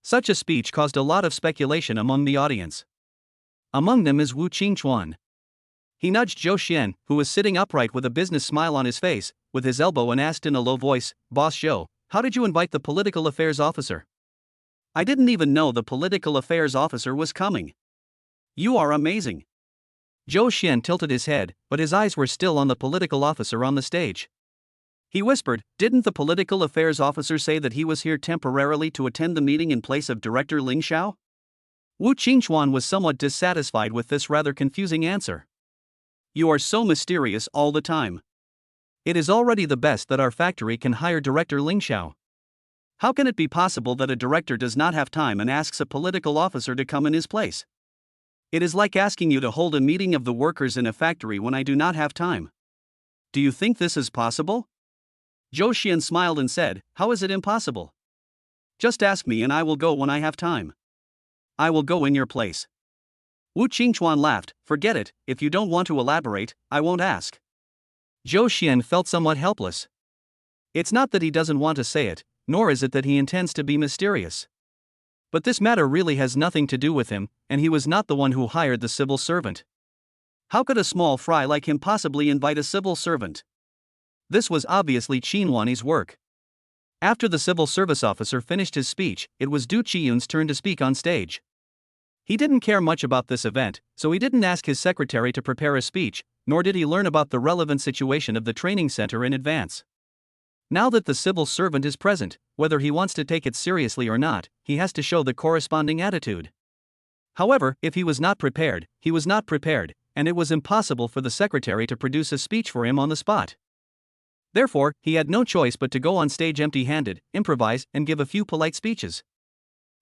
Such a speech caused a lot of speculation among the audience. Among them is Wu Qingchuan. He nudged Zhou Xian, who was sitting upright with a business smile on his face, with his elbow and asked in a low voice, "Boss Zhou, how did you invite the political affairs officer?" I didn't even know the political affairs officer was coming. You are amazing. Zhou Xian tilted his head, but his eyes were still on the political officer on the stage. He whispered, "Didn't the political affairs officer say that he was here temporarily to attend the meeting in place of Director Ling Xiao?" Wu Qingchuan was somewhat dissatisfied with this rather confusing answer. You are so mysterious all the time. It is already the best that our factory can hire Director Ling Xiao. How can it be possible that a director does not have time and asks a political officer to come in his place? It is like asking you to hold a meeting of the workers in a factory when I do not have time. Do you think this is possible? Zhou Xian smiled and said, "How is it impossible? Just ask me and I will go when I have time. I will go in your place." Wu Qingchuan laughed, "Forget it, if you don't want to elaborate, I won't ask." Zhou Xian felt somewhat helpless. It's not that he doesn't want to say it, nor is it that he intends to be mysterious. But this matter really has nothing to do with him, and he was not the one who hired the civil servant. How could a small fry like him possibly invite a civil servant? This was obviously Qinhuani's work. After the civil service officer finished his speech, it was Du Qiyun's turn to speak on stage. He didn't care much about this event, so he didn't ask his secretary to prepare a speech, nor did he learn about the relevant situation of the training center in advance. Now that the civil servant is present, whether he wants to take it seriously or not, he has to show the corresponding attitude. However, if he was not prepared, he was not prepared, and it was impossible for the secretary to produce a speech for him on the spot. Therefore, he had no choice but to go on stage empty-handed, improvise, and give a few polite speeches.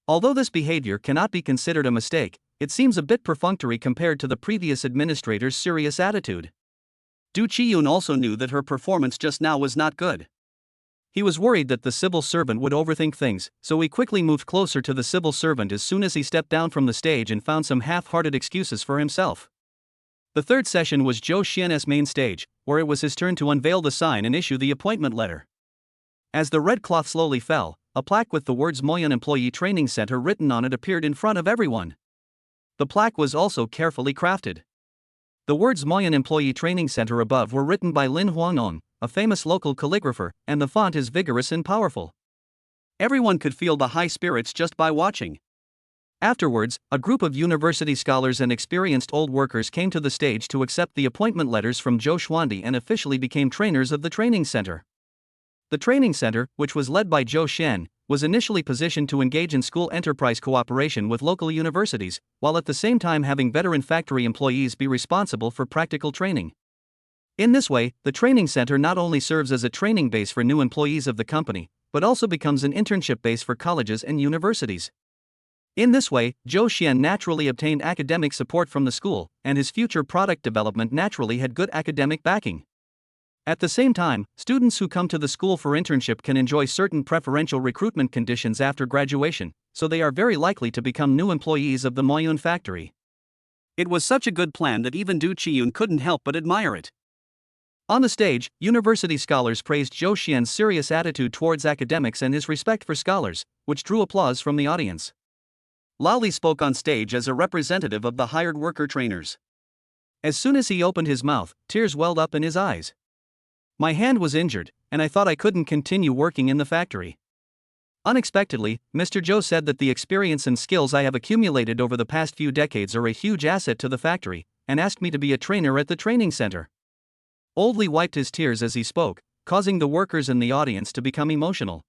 Although this behavior cannot be considered a mistake, it seems a bit perfunctory compared to the previous administrator's serious attitude. Du Qiyun also knew that her performance just now was not good. He was worried that the civil servant would overthink things, so he quickly moved closer to the civil servant as soon as he stepped down from the stage and found some half-hearted excuses for himself. The third session was Zhou Xian's main stage, where it was his turn to unveil the sign and issue the appointment letter. As the red cloth slowly fell, a plaque with the words Moyan Employee Training Center written on it appeared in front of everyone. The plaque was also carefully crafted. The words Moyan Employee Training Center above were written by Lin Huangong, a famous local calligrapher, and the font is vigorous and powerful. Everyone could feel the high spirits just by watching. Afterwards, a group of university scholars and experienced old workers came to the stage to accept the appointment letters from Zhou Xuandi and officially became trainers of the training center. The training center, which was led by Zhou Xian, was initially positioned to engage in school enterprise cooperation with local universities, while at the same time having veteran factory employees be responsible for practical training. In this way, the training center not only serves as a training base for new employees of the company, but also becomes an internship base for colleges and universities. In this way, Zhou Xian naturally obtained academic support from the school, and his future product development naturally had good academic backing. At the same time, students who come to the school for internship can enjoy certain preferential recruitment conditions after graduation, so they are very likely to become new employees of the Moyun factory. It was such a good plan that even Du Qiyun couldn't help but admire it. On the stage, university scholars praised Zhou Xian's serious attitude towards academics and his respect for scholars, which drew applause from the audience. Lao Li spoke on stage as a representative of the hired worker trainers. As soon as he opened his mouth, tears welled up in his eyes. "My hand was injured, and I thought I couldn't continue working in the factory. Unexpectedly, Mr. Zhou said that the experience and skills I have accumulated over the past few decades are a huge asset to the factory, and asked me to be a trainer at the training center." Old Li wiped his tears as he spoke, causing the workers in the audience to become emotional.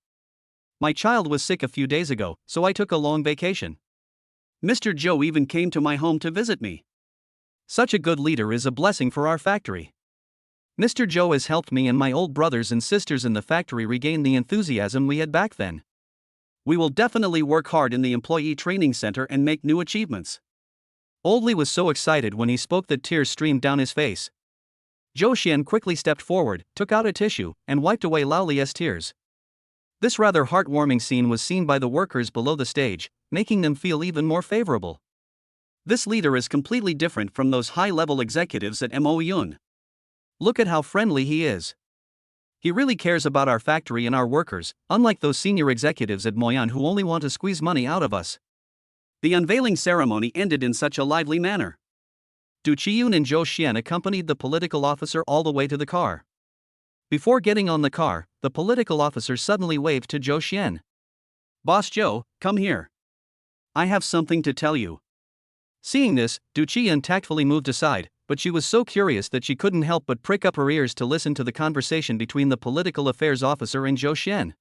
"My child was sick a few days ago, so I took a long vacation. Mr. Zhou even came to my home to visit me. Such a good leader is a blessing for our factory. Mr. Zhou has helped me and my old brothers and sisters in the factory regain the enthusiasm we had back then. We will definitely work hard in the employee training center and make new achievements." Old Li was so excited when he spoke that tears streamed down his face. Zhou Xian quickly stepped forward, took out a tissue, and wiped away Lao Li's tears. This rather heartwarming scene was seen by the workers below the stage, making them feel even more favorable. This leader is completely different from those high-level executives at Mo Yun. Look at how friendly he is. He really cares about our factory and our workers, unlike those senior executives at Moyan who only want to squeeze money out of us. The unveiling ceremony ended in such a lively manner. Du Qiyun and Zhou Xian accompanied the political officer all the way to the car. Before getting on the car, the political officer suddenly waved to Zhou Xian. "Boss Zhou, come here. I have something to tell you." Seeing this, Du Qiyun tactfully moved aside, but she was so curious that she couldn't help but prick up her ears to listen to the conversation between the political affairs officer and Zhou Xian.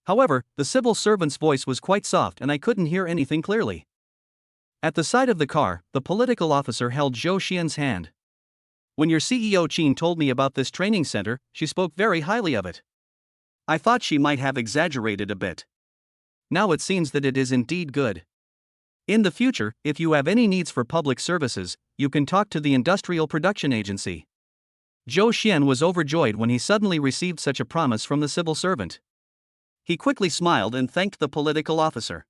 However, the civil servant's voice was quite soft and I couldn't hear anything clearly. At the side of the car, the political officer held Zhou Xian's hand. "When your CEO Qin told me about this training center, she spoke very highly of it. I thought she might have exaggerated a bit. Now it seems that it is indeed good. In the future, if you have any needs for public services, you can talk to the Industrial Production Agency." Zhou Xian was overjoyed when he suddenly received such a promise from the civil servant. He quickly smiled and thanked the political officer.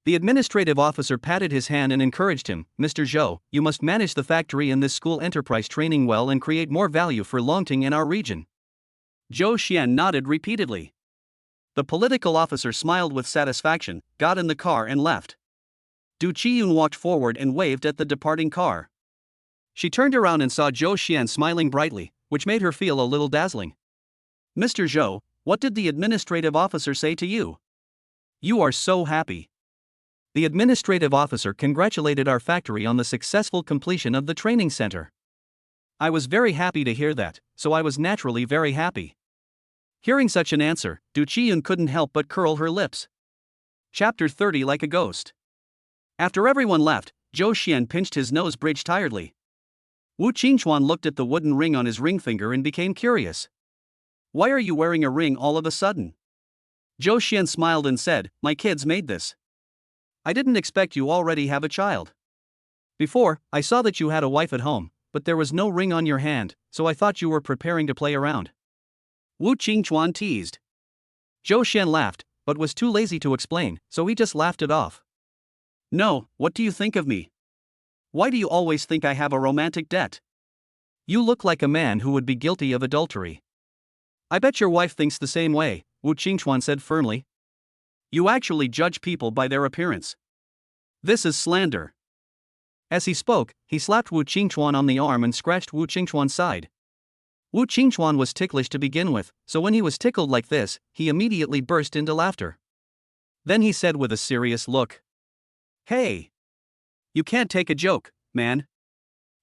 The administrative officer patted his hand and encouraged him. "Mr. Zhou, you must manage the factory and this school enterprise training well and create more value for Longting and our region." Zhou Xian nodded repeatedly. The political officer smiled with satisfaction, got in the car and left. Du Qiyun walked forward and waved at the departing car. She turned around and saw Zhou Xian smiling brightly, which made her feel a little dazzling. "Mr. Zhou, what did the administrative officer say to you? You are so happy." The administrative officer congratulated our factory on the successful completion of the training center. "I was very happy to hear that, so I was naturally very happy." Hearing such an answer, Du Qiyun couldn't help but curl her lips. Chapter 30. Like a ghost. After everyone left, Zhou Xian pinched his nose bridge tiredly. Wu Qingchuan looked at the wooden ring on his ring finger and became curious. "Why are you wearing a ring all of a sudden?" Zhou Xian smiled and said, "My kids made this. I didn't expect you already have a child. Before, I saw that you had a wife at home, but there was no ring on your hand, so I thought you were preparing to play around." Wu Qingchuan teased. Zhou Xian laughed, but was too lazy to explain, so he just laughed it off. "No, what do you think of me? Why do you always think I have a romantic debt? You look like a man who would be guilty of adultery." "I bet your wife thinks the same way," Wu Qingchuan said firmly. "You actually judge people by their appearance. This is slander." As he spoke, he slapped Wu Qingchuan on the arm and scratched Wu Qingchuan's side. Wu Qingchuan was ticklish to begin with, so when he was tickled like this, he immediately burst into laughter. Then he said with a serious look, "Hey! You can't take a joke, man."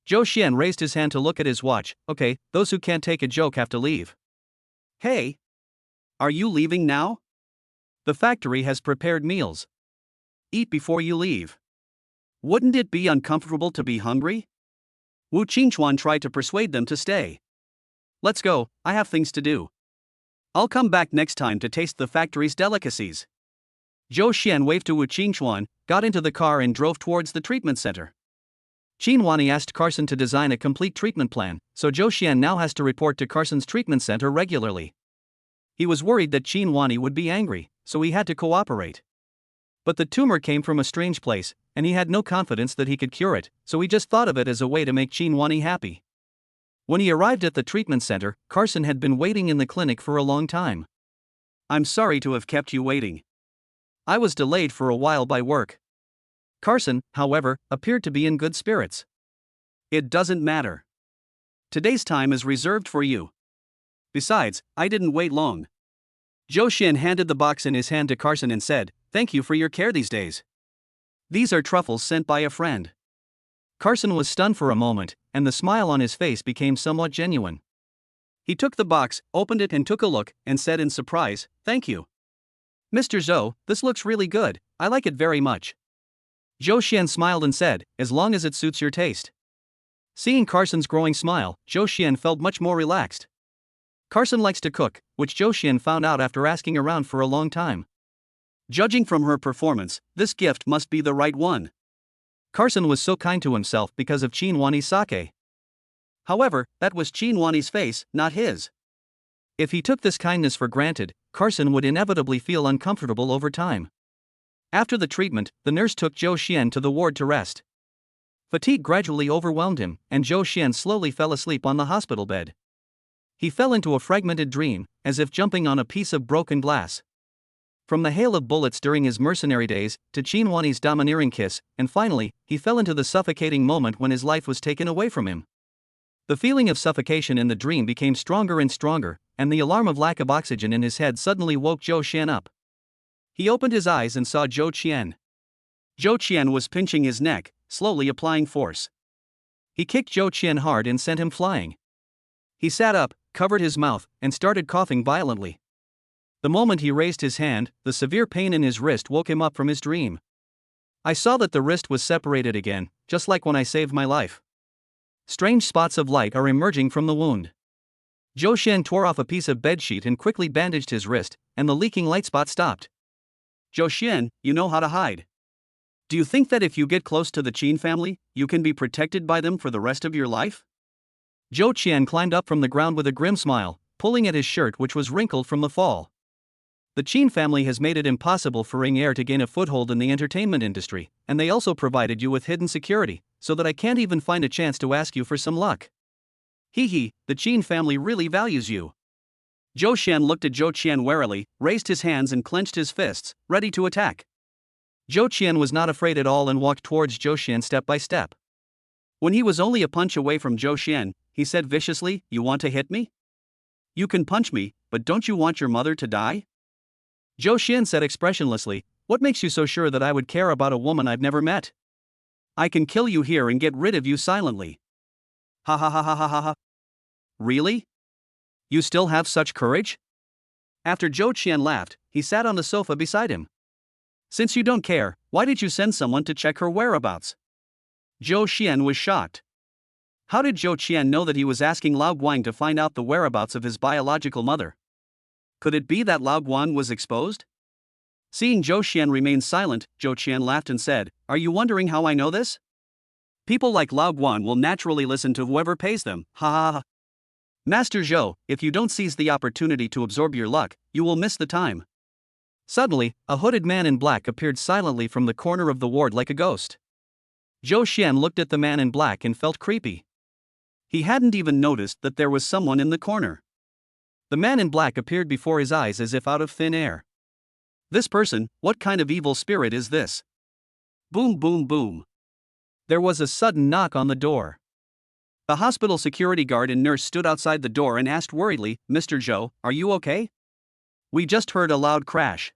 Zhou Xian raised his hand to look at his watch. "Okay, those who can't take a joke have to leave." "Hey! Are you leaving now? The factory has prepared meals. Eat before you leave. Wouldn't it be uncomfortable to be hungry?" Wu Qingchuan tried to persuade them to stay. "Let's go, I have things to do. I'll come back next time to taste the factory's delicacies." Zhou Xian waved to Wu Qingchuan, got into the car and drove towards the treatment center. Qinwani asked Carson to design a complete treatment plan, so Zhou Xian now has to report to Carson's treatment center regularly. He was worried that Qinwani would be angry, so he had to cooperate. But the tumor came from a strange place, and he had no confidence that he could cure it, so he just thought of it as a way to make Qinwani happy. When he arrived at the treatment center, Carson had been waiting in the clinic for a long time. "I'm sorry to have kept you waiting. I was delayed for a while by work." Carson, however, appeared to be in good spirits. "It doesn't matter. Today's time is reserved for you. Besides, I didn't wait long." Zhou Xian handed the box in his hand to Carson and said, "Thank you for your care these days. These are truffles sent by a friend." Carson was stunned for a moment, and the smile on his face became somewhat genuine. He took the box, opened it and took a look, and said in surprise, "Thank you. Mr. Zhou, this looks really good, I like it very much." Zhou Xian smiled and said, "As long as it suits your taste." Seeing Carson's growing smile, Zhou Xian felt much more relaxed. Carson likes to cook, which Zhou Xian found out after asking around for a long time. Judging from her performance, this gift must be the right one. Carson was so kind to himself because of Qinwani's sake. However, that was Qinwani's face, not his. If he took this kindness for granted, Carson would inevitably feel uncomfortable over time. After the treatment, the nurse took Zhou Xian to the ward to rest. Fatigue gradually overwhelmed him, and Zhou Xian slowly fell asleep on the hospital bed. He fell into a fragmented dream, as if jumping on a piece of broken glass. From the hail of bullets during his mercenary days, to Qin Huani's domineering kiss, and finally, he fell into the suffocating moment when his life was taken away from him. The feeling of suffocation in the dream became stronger and stronger, and the alarm of lack of oxygen in his head suddenly woke Zhou Xian up. He opened his eyes and saw Zhou Qian. Zhou Qian was pinching his neck, slowly applying force. He kicked Zhou Qian hard and sent him flying. He sat up, covered his mouth, and started coughing violently. The moment he raised his hand, the severe pain in his wrist woke him up from his dream. I saw that the wrist was separated again, just like when I saved my life. Strange spots of light are emerging from the wound. Zhou Xian tore off a piece of bedsheet and quickly bandaged his wrist, and the leaking light spot stopped. Zhou Xian, you know how to hide. Do you think that if you get close to the Qin family, you can be protected by them for the rest of your life? Zhou Qian climbed up from the ground with a grim smile, pulling at his shirt which was wrinkled from the fall. The Qin family has made it impossible for Ring Air to gain a foothold in the entertainment industry, and they also provided you with hidden security, so that I can't even find a chance to ask you for some luck. Hee, the Qin family really values you. Zhou Xian looked at Zhou Qian warily, raised his hands and clenched his fists, ready to attack. Zhou Qian was not afraid at all and walked towards Zhou Xian step by step. When he was only a punch away from Zhou Xian, he said viciously, "You want to hit me? You can punch me, but don't you want your mother to die?" Zhou Xian said expressionlessly, "What makes you so sure that I would care about a woman I've never met? I can kill you here and get rid of you silently." Ha ha ha ha ha ha. Really? You still have such courage? After Zhou Qian laughed, he sat on the sofa beside him. Since you don't care, why did you send someone to check her whereabouts? Zhou Xian was shocked. How did Zhou Qian know that he was asking Lao Guang to find out the whereabouts of his biological mother? Could it be that Lao Guang was exposed? Seeing Zhou Xian remain silent, Zhou Qian laughed and said, "Are you wondering how I know this? People like Lao Guang will naturally listen to whoever pays them, ha ha ha. Master Zhou, if you don't seize the opportunity to absorb your luck, you will miss the time." Suddenly, a hooded man in black appeared silently from the corner of the ward like a ghost. Zhou Xian looked at the man in black and felt creepy. He hadn't even noticed that there was someone in the corner. The man in black appeared before his eyes as if out of thin air. This person, what kind of evil spirit is this? Boom boom boom. There was a sudden knock on the door. The hospital security guard and nurse stood outside the door and asked worriedly, "Mr. Zhou, are you okay? We just heard a loud crash."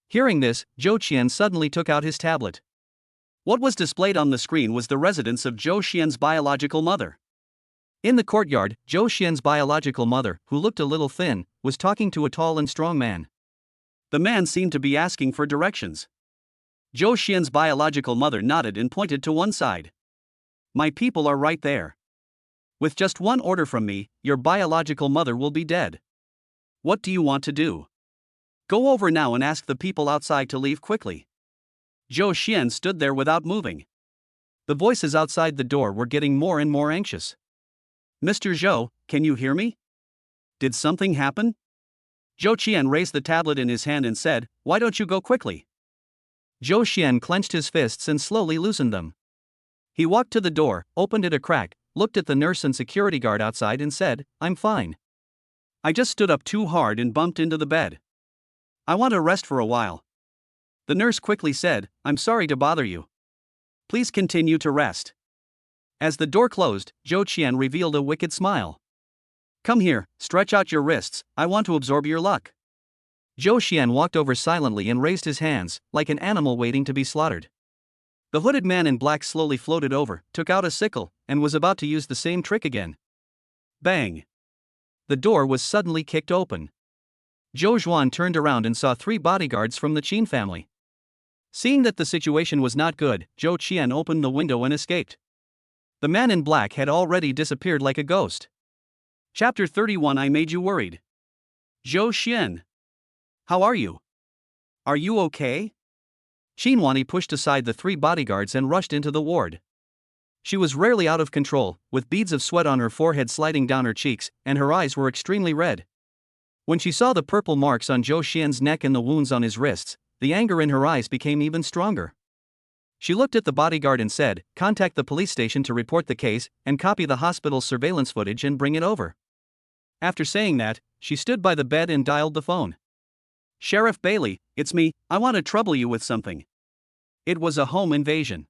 Hearing this, Zhou Qian suddenly took out his tablet. What was displayed on the screen was the residence of Zhou Xian's biological mother. In the courtyard, Zhou Xian's biological mother, who looked a little thin, was talking to a tall and strong man. The man seemed to be asking for directions. Zhou Xian's biological mother nodded and pointed to one side. "My people are right there. With just one order from me, your biological mother will be dead. What do you want to do? Go over now and ask the people outside to leave quickly." Zhou Xian stood there without moving. The voices outside the door were getting more and more anxious. "Mr. Zhou, can you hear me? Did something happen?" Zhou Qian raised the tablet in his hand and said, "Why don't you go quickly?" Zhou Xian clenched his fists and slowly loosened them. He walked to the door, opened it a crack, looked at the nurse and security guard outside and said, "I'm fine. I just stood up too hard and bumped into the bed. I want to rest for a while." The nurse quickly said, "I'm sorry to bother you. Please continue to rest." As the door closed, Zhou Qian revealed a wicked smile. "Come here, stretch out your wrists, I want to absorb your luck." Zhou Xian walked over silently and raised his hands, like an animal waiting to be slaughtered. The hooded man in black slowly floated over, took out a sickle, and was about to use the same trick again. Bang! The door was suddenly kicked open. Zhou Zhuan turned around and saw 3 bodyguards from the Qin family. Seeing that the situation was not good, Zhou Qian opened the window and escaped. The man in black had already disappeared like a ghost. Chapter 31. I made you worried. Zhou Xian. How are you? Are you okay? Qin Huani pushed aside the 3 bodyguards and rushed into the ward. She was rarely out of control, with beads of sweat on her forehead sliding down her cheeks, and her eyes were extremely red. When she saw the purple marks on Zhou Xian's neck and the wounds on his wrists, the anger in her eyes became even stronger. She looked at the bodyguard and said, "Contact the police station to report the case, and copy the hospital's surveillance footage and bring it over." After saying that, she stood by the bed and dialed the phone. "Sheriff Bailey, it's me, I want to trouble you with something." It was a home invasion.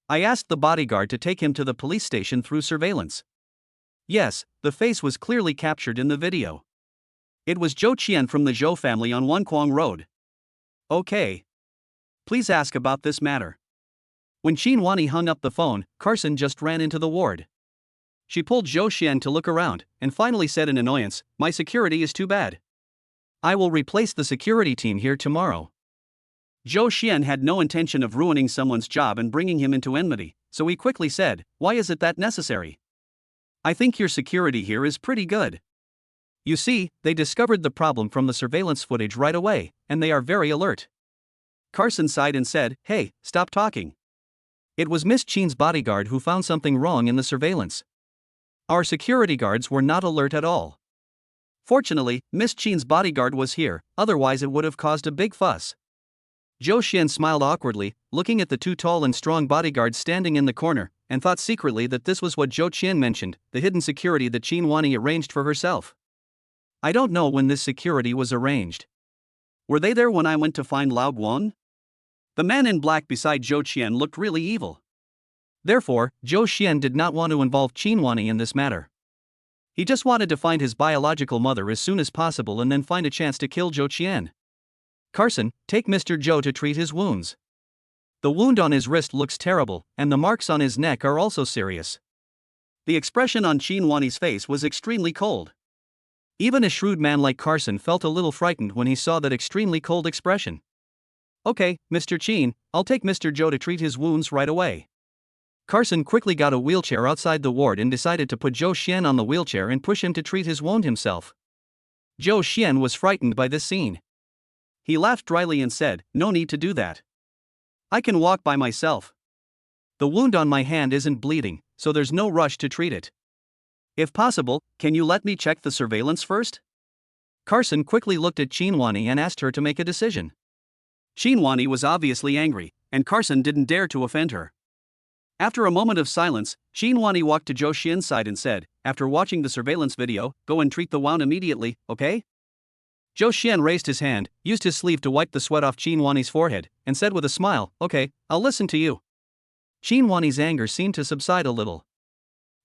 I asked the bodyguard to take him to the police station through surveillance. Yes, the face was clearly captured in the video. It was Zhou Qian from the Zhou family on Wanquang Road. Okay. Please ask about this matter. When Qin Wani hung up the phone, Carson just ran into the ward. She pulled Zhou Qian to look around, and finally said in annoyance, "My security is too bad. I will replace the security team here tomorrow." Zhou Qian had no intention of ruining someone's job and bringing him into enmity, so he quickly said, "Why is it that necessary? I think your security here is pretty good." You see, they discovered the problem from the surveillance footage right away, and they are very alert. Carson sighed and said, "Hey, stop talking." It was Miss Qin's bodyguard who found something wrong in the surveillance. Our security guards were not alert at all. Fortunately, Miss Qin's bodyguard was here, otherwise it would have caused a big fuss. Zhou Qian smiled awkwardly, looking at the two tall and strong bodyguards standing in the corner, and thought secretly that this was what Zhou Qian mentioned, the hidden security that Qin Wani arranged for herself. I don't know when this security was arranged. Were they there when I went to find Lao Guan? The man in black beside Zhou Qian looked really evil. Therefore, Zhou Qian did not want to involve Qin Wani in this matter. He just wanted to find his biological mother as soon as possible and then find a chance to kill Zhou Qian. Carson, take Mr. Zhou to treat his wounds. The wound on his wrist looks terrible, and the marks on his neck are also serious. The expression on Qin Wani's face was extremely cold. Even a shrewd man like Carson felt a little frightened when he saw that extremely cold expression. Okay, Mr. Qin, I'll take Mr. Zhou to treat his wounds right away. Carson quickly got a wheelchair outside the ward and decided to put Zhou Qian on the wheelchair and push him to treat his wound himself. Zhou Qian was frightened by this scene. He laughed dryly and said, "No need to do that. I can walk by myself. The wound on my hand isn't bleeding, so there's no rush to treat it. If possible, can you let me check the surveillance first?" Carson quickly looked at Qin Wani and asked her to make a decision. Qin Wani was obviously angry, and Carson didn't dare to offend her. After a moment of silence, Qin Wani walked to Zhou Qian's side and said, "After watching the surveillance video, go and treat the wound immediately, okay?" Zhou Qian raised his hand, used his sleeve to wipe the sweat off Qin Wani's forehead, and said with a smile, "Okay, I'll listen to you." Qin Wani's anger seemed to subside a little.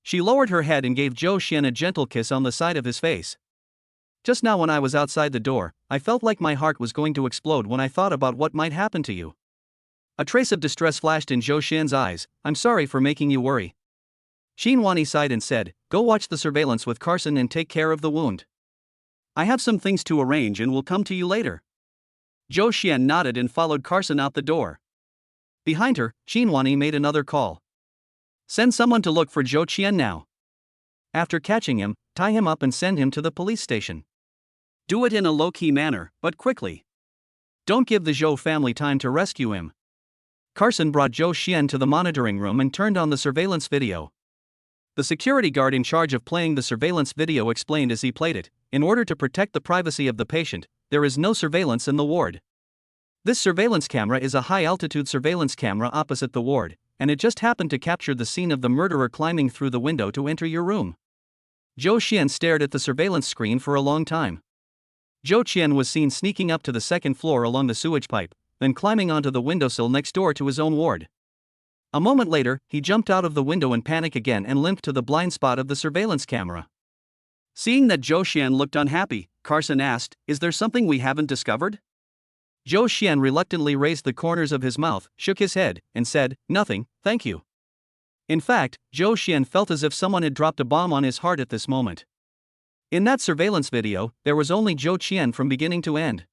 She lowered her head and gave Zhou Qian a gentle kiss on the side of his face. "Just now when I was outside the door, I felt like my heart was going to explode when I thought about what might happen to you." A trace of distress flashed in Zhou Qian's eyes. "I'm sorry for making you worry." Qin Wani sighed and said, "Go watch the surveillance with Carson and take care of the wound. I have some things to arrange and will come to you later." Zhou Qian nodded and followed Carson out the door. Behind her, Qin Wani made another call. "Send someone to look for Zhou Qian now. After catching him, tie him up and send him to the police station. Do it in a low-key manner, but quickly. Don't give the Zhou family time to rescue him." Carson brought Zhou Qian to the monitoring room and turned on the surveillance video. The security guard in charge of playing the surveillance video explained as he played it, "In order to protect the privacy of the patient, there is no surveillance in the ward. This surveillance camera is a high-altitude surveillance camera opposite the ward, and it just happened to capture the scene of the murderer climbing through the window to enter your room." Zhou Qian stared at the surveillance screen for a long time. Zhou Qian was seen sneaking up to the second floor along the sewage pipe, then climbing onto the windowsill next door to his own ward. A moment later, he jumped out of the window in panic again and limped to the blind spot of the surveillance camera. Seeing that Zhou Qian looked unhappy, Carson asked, "Is there something we haven't discovered?" Zhou Qian reluctantly raised the corners of his mouth, shook his head, and said, "Nothing, thank you." In fact, Zhou Qian felt as if someone had dropped a bomb on his heart at this moment. In that surveillance video, there was only Zhou Qian from beginning to end.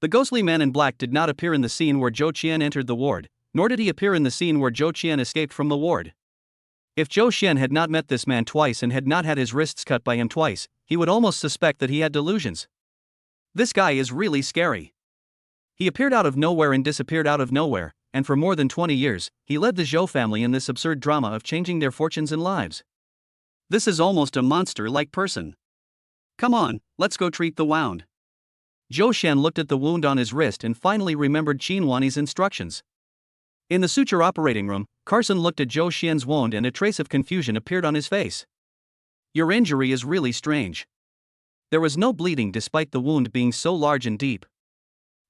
The ghostly man in black did not appear in the scene where Zhou Qian entered the ward, nor did he appear in the scene where Zhou Qian escaped from the ward. If Zhou Qian had not met this man twice and had not had his wrists cut by him twice, he would almost suspect that he had delusions. This guy is really scary. He appeared out of nowhere and disappeared out of nowhere, and for more than 20 years, he led the Zhou family in this absurd drama of changing their fortunes and lives. This is almost a monster-like person. Come on, let's go treat the wound. Zhou Qian looked at the wound on his wrist and finally remembered Qin Wani's instructions. In the suture operating room, Carson looked at Zhou Xian's wound and a trace of confusion appeared on his face. Your injury is really strange. There was no bleeding despite the wound being so large and deep.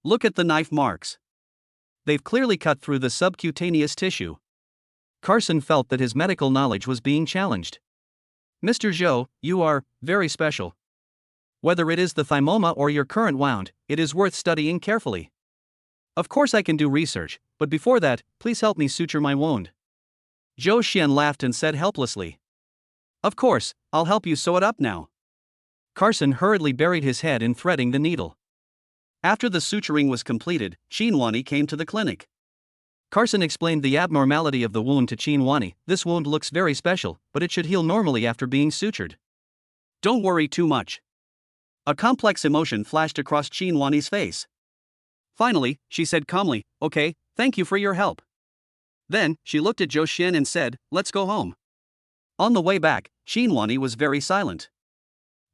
Look at the knife marks. They've clearly cut through the subcutaneous tissue. Carson felt that his medical knowledge was being challenged. Mr. Zhou, you are very special. Whether it is the thymoma or your current wound, it is worth studying carefully. Of course I can do research, but before that, please help me suture my wound. Zhou Xian laughed and said helplessly. Of course, I'll help you sew it up now. Carson hurriedly buried his head in threading the needle. After the suturing was completed, Qinhuani came to the clinic. Carson explained the abnormality of the wound to Qinhuani. This wound looks very special, but it should heal normally after being sutured. Don't worry too much. A complex emotion flashed across Qinhuani's face. Finally, she said calmly, okay, thank you for your help. Then, she looked at Zhou Xian and said, let's go home. On the way back, Qinhuani was very silent.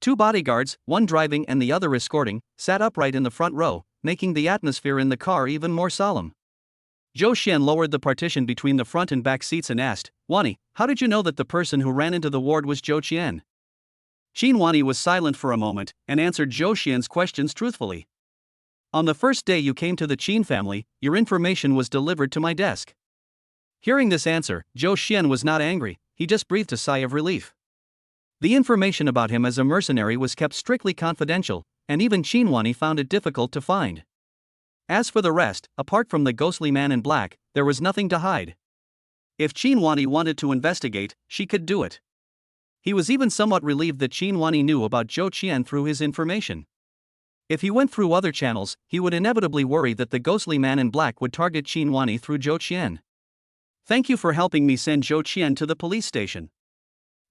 Two bodyguards, one driving and the other escorting, sat upright in the front row, making the atmosphere in the car even more solemn. Zhou Xian lowered the partition between the front and back seats and asked, Wani, how did you know that the person who ran into the ward was Zhou Qian? Qinhuani was silent for a moment and answered Zhou Xian's questions truthfully. On the first day you came to the Qin family, your information was delivered to my desk. Hearing this answer, Zhou Xian was not angry, he just breathed a sigh of relief. The information about him as a mercenary was kept strictly confidential, and even Qinhuani found it difficult to find. As for the rest, apart from the ghostly man in black, there was nothing to hide. If Qinhuani wanted to investigate, she could do it. He was even somewhat relieved that Qinhuani knew about Zhou Qian through his information. If he went through other channels, he would inevitably worry that the ghostly man in black would target Qinhuani through Zhou Qian. Thank you for helping me send Zhou Qian to the police station.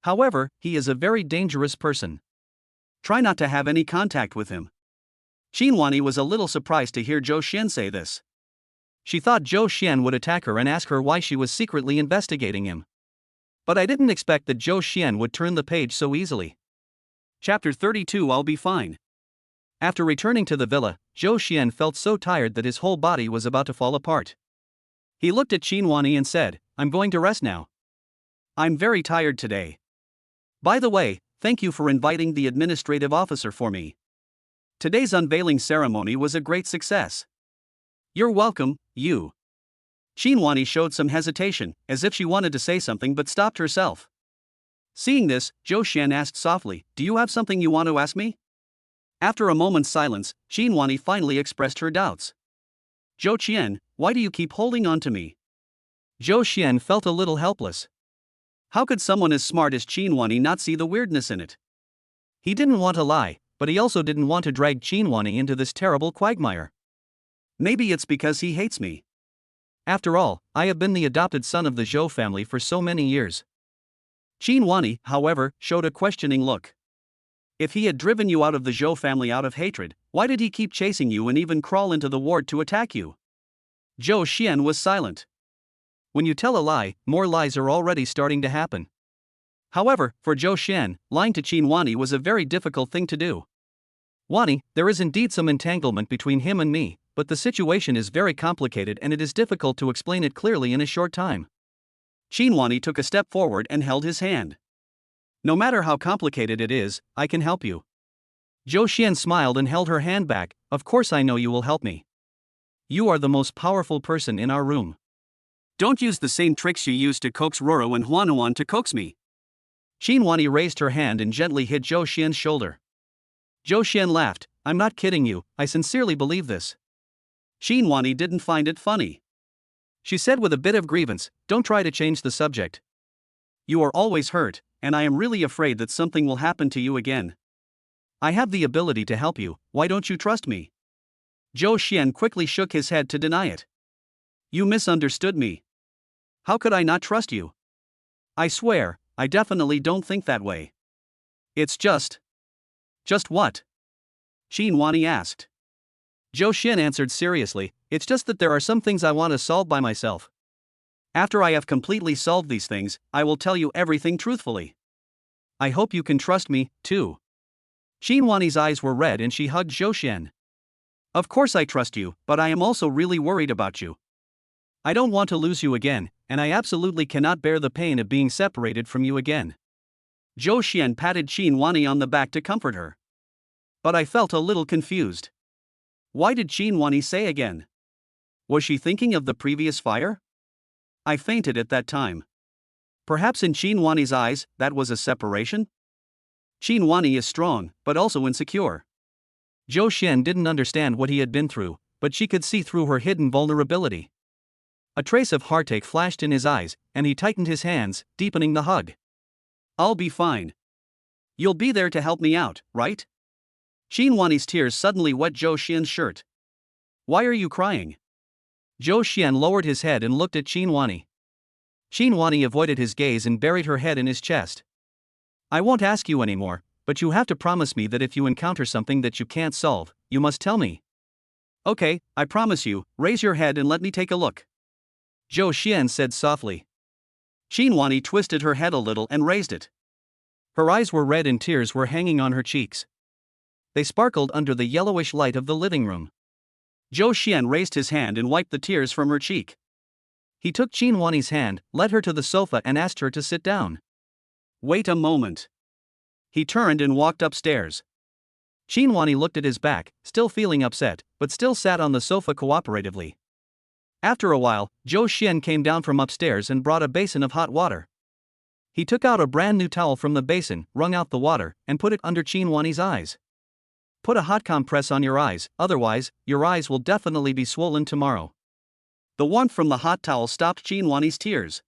However, he is a very dangerous person. Try not to have any contact with him. Qinhuani was a little surprised to hear Zhou Xian say this. She thought Zhou Xian would attack her and ask her why she was secretly investigating him. But I didn't expect that Zhou Xian would turn the page so easily. Chapter 32 I'll be fine. After returning to the villa, Zhou Xian felt so tired that his whole body was about to fall apart. He looked at Qinhuani and said, I'm going to rest now. I'm very tired today. By the way, thank you for inviting the administrative officer for me. Today's unveiling ceremony was a great success. You're welcome, you. Qinhuani showed some hesitation, as if she wanted to say something but stopped herself. Seeing this, Zhou Xian asked softly, do you have something you want to ask me? After a moment's silence, Qinhuani finally expressed her doubts. Zhou Qian, why do you keep holding on to me? Zhou Xian felt a little helpless. How could someone as smart as Qinhuani not see the weirdness in it? He didn't want to lie, but he also didn't want to drag Qinhuani into this terrible quagmire. Maybe it's because he hates me. After all, I have been the adopted son of the Zhou family for so many years. Qinhuani, however, showed a questioning look. If he had driven you out of the Zhou family out of hatred, why did he keep chasing you and even crawl into the ward to attack you? Zhou Xian was silent. When you tell a lie, more lies are already starting to happen. However, for Zhou Xian, lying to Qinhuani was a very difficult thing to do. Wani, there is indeed some entanglement between him and me, but the situation is very complicated and it is difficult to explain it clearly in a short time. Qinhuani took a step forward and held his hand. No matter how complicated it is, I can help you. Zhou Xian smiled and held her hand back, of course I know you will help me. You are the most powerful person in our room. Don't use the same tricks you used to coax Roro and Huanuan to coax me. Qinhuani raised her hand and gently hit Zhou Xian's shoulder. Zhou Xian laughed, I'm not kidding you, I sincerely believe this. Qinhuani didn't find it funny. She said with a bit of grievance, don't try to change the subject. You are always hurt, and I am really afraid that something will happen to you again. I have the ability to help you, why don't you trust me? Zhou Xian quickly shook his head to deny it. You misunderstood me. How could I not trust you? I swear, I definitely don't think that way. It's just. Just what? Qinhuani asked. Zhou Xian answered seriously, it's just that there are some things I want to solve by myself. After I have completely solved these things, I will tell you everything truthfully. I hope you can trust me, too. Qinhuani's eyes were red and she hugged Zhou Xian. Of course I trust you, but I am also really worried about you. I don't want to lose you again, and I absolutely cannot bear the pain of being separated from you again. Zhou Xian patted Qin Huani on the back to comfort her. But I felt a little confused. Why did Qin Huani say again? Was she thinking of the previous fire? I fainted at that time. Perhaps in Qin Huani's eyes, that was a separation? Qin Huani is strong, but also insecure. Zhou Xian didn't understand what he had been through, but she could see through her hidden vulnerability. A trace of heartache flashed in his eyes, and he tightened his hands, deepening the hug. I'll be fine. You'll be there to help me out, right? Qin Huani's tears suddenly wet Zhou Xian's shirt. Why are you crying? Zhou Xian lowered his head and looked at Qin Huani. Qin Huani avoided his gaze and buried her head in his chest. I won't ask you anymore, but you have to promise me that if you encounter something that you can't solve, you must tell me. Okay, I promise you. Raise your head and let me take a look. Zhou Xian said softly. Qin Huani twisted her head a little and raised it. Her eyes were red and tears were hanging on her cheeks. They sparkled under the yellowish light of the living room. Zhou Xian raised his hand and wiped the tears from her cheek. He took Qin Huani's hand, led her to the sofa and asked her to sit down. Wait a moment. He turned and walked upstairs. Qin Huani looked at his back, still feeling upset, but still sat on the sofa cooperatively. After a while, Zhou Xian came down from upstairs and brought a basin of hot water. He took out a brand new towel from the basin, wrung out the water, and put it under Qin Huani's eyes. Put a hot compress on your eyes, otherwise, your eyes will definitely be swollen tomorrow. The warmth from the hot towel stopped Qin Huani's tears.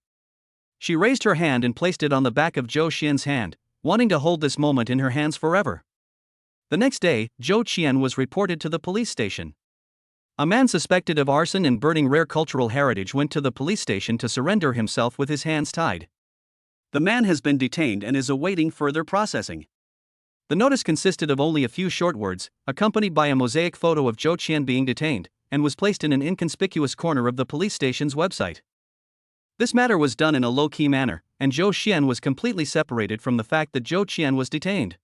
She raised her hand and placed it on the back of Zhou Xian's hand, wanting to hold this moment in her hands forever. The next day, Zhou Qian was reported to the police station. A man suspected of arson and burning rare cultural heritage went to the police station to surrender himself with his hands tied. The man has been detained and is awaiting further processing. The notice consisted of only a few short words, accompanied by a mosaic photo of Zhou Qian being detained, and was placed in an inconspicuous corner of the police station's website. This matter was done in a low-key manner, and Zhou Xian was completely separated from the fact that Zhou Qian was detained.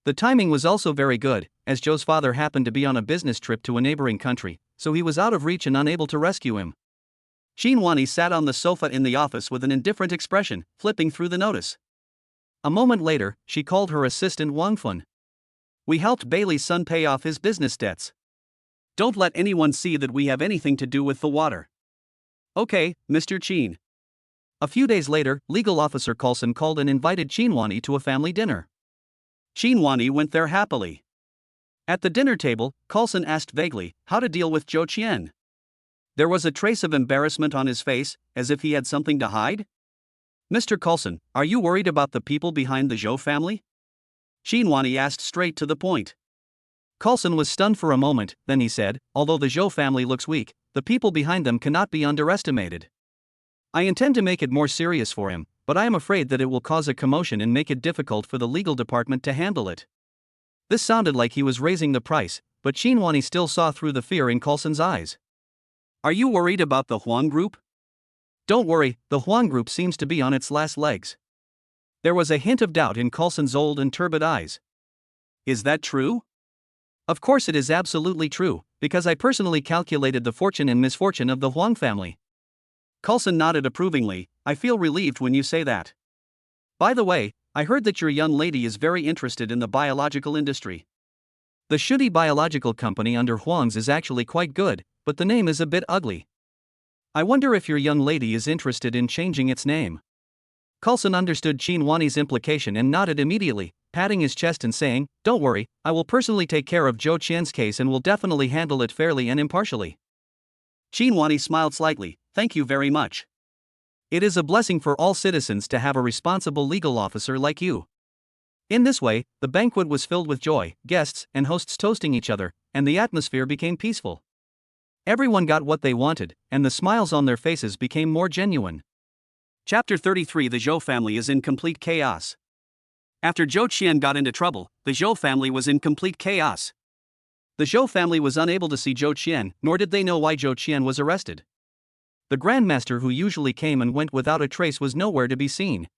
The timing was also very good, as Zhou's father happened to be on a business trip to a neighboring country, so he was out of reach and unable to rescue him. Qin Huani sat on the sofa in the office with an indifferent expression, flipping through the notice. A moment later, she called her assistant Wang Fun. We helped Bailey's son pay off his business debts. Don't let anyone see that we have anything to do with the water. Okay, Mr. Qin. A few days later, legal officer Coulson called and invited Qin Huani to a family dinner. Qin Huani went there happily. At the dinner table, Coulson asked vaguely how to deal with Zhou Qian. There was a trace of embarrassment on his face, as if he had something to hide. Mr. Coulson, are you worried about the people behind the Zhou family? Qin Huani asked straight to the point. Coulson was stunned for a moment, then he said, although the Zhou family looks weak, the people behind them cannot be underestimated. I intend to make it more serious for him, but I am afraid that it will cause a commotion and make it difficult for the legal department to handle it. This sounded like he was raising the price, but Qin Huani still saw through the fear in Coulson's eyes. Are you worried about the Huang group? Don't worry, the Huang group seems to be on its last legs. There was a hint of doubt in Coulson's old and turbid eyes. Is that true? Of course it is absolutely true, because I personally calculated the fortune and misfortune of the Huang family. Coulson nodded approvingly. I feel relieved when you say that. By the way, I heard that your young lady is very interested in the biological industry. The shitty biological company under Huang's is actually quite good, but the name is a bit ugly. I wonder if your young lady is interested in changing its name. Coulson understood Qin Huani's implication and nodded immediately, patting his chest and saying, Don't worry, I will personally take care of Zhou Qian's case and will definitely handle it fairly and impartially. Qin Huani smiled slightly. Thank you very much. It is a blessing for all citizens to have a responsible legal officer like you. In this way, the banquet was filled with joy, guests and hosts toasting each other, and the atmosphere became peaceful. Everyone got what they wanted, and the smiles on their faces became more genuine. Chapter 33. The Zhou family is in complete chaos. After Zhou Qian got into trouble, the Zhou family was in complete chaos. The Zhou family was unable to see Zhou Qian, nor did they know why Zhou Qian was arrested. The grandmaster who usually came and went without a trace was nowhere to be seen.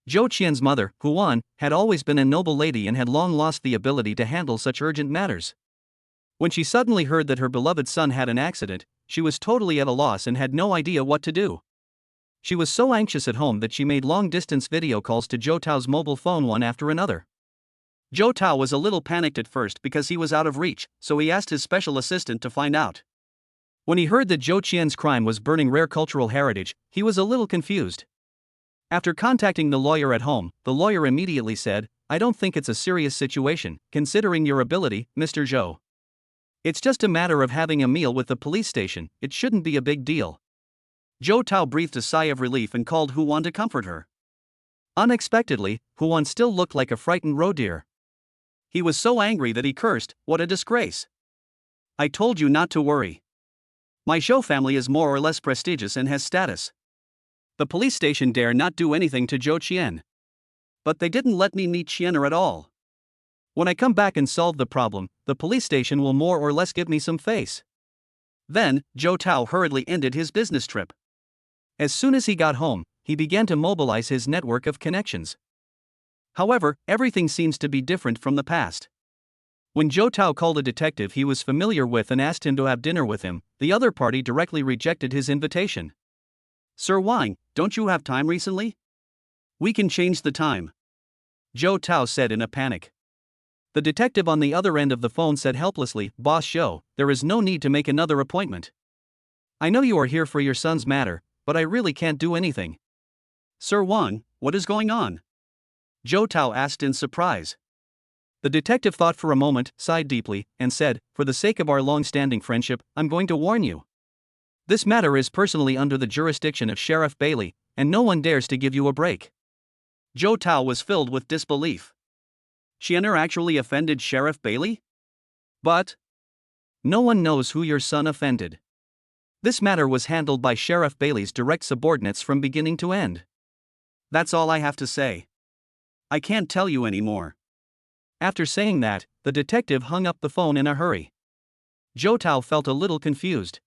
Zhou Qian's mother, Huan, had always been a noble lady and had long lost the ability to handle such urgent matters. When she suddenly heard that her beloved son had an accident, she was totally at a loss and had no idea what to do. She was so anxious at home that she made long-distance video calls to Zhou Tao's mobile phone one after another. Zhou Tao was a little panicked at first because he was out of reach, so he asked his special assistant to find out. When he heard that Zhou Qian's crime was burning rare cultural heritage, he was a little confused. After contacting the lawyer at home, the lawyer immediately said, "I don't think it's a serious situation, considering your ability, Mr. Zhou. It's just a matter of having a meal with the police station, it shouldn't be a big deal." Zhou Tao breathed a sigh of relief and called Huan to comfort her. Unexpectedly, Huan still looked like a frightened roe deer. He was so angry that he cursed, "What a disgrace! I told you not to worry. My Zhou family is more or less prestigious and has status. The police station dare not do anything to Zhou Qian. But they didn't let me meet Qianer at all. When I come back and solve the problem, the police station will more or less give me some face." Then, Zhou Tao hurriedly ended his business trip. As soon as he got home, he began to mobilize his network of connections. However, everything seems to be different from the past. When Zhou Tao called a detective he was familiar with and asked him to have dinner with him, the other party directly rejected his invitation. "Sir Wang, don't you have time recently? We can change the time," Zhou Tao said in a panic. The detective on the other end of the phone said helplessly, "Boss Zhou, there is no need to make another appointment. I know you are here for your son's matter, but I really can't do anything." "Sir Wang, what is going on?" Zhou Tao asked in surprise. The detective thought for a moment, sighed deeply, and said, "For the sake of our long-standing friendship, I'm going to warn you. This matter is personally under the jurisdiction of Sheriff Bailey, and no one dares to give you a break." Zhou Tao was filled with disbelief. Qianer actually offended Sheriff Bailey? But no one knows who your son offended. This matter was handled by Sheriff Bailey's direct subordinates from beginning to end. That's all I have to say. I can't tell you anymore. After saying that, the detective hung up the phone in a hurry. Zhou Tao felt a little confused.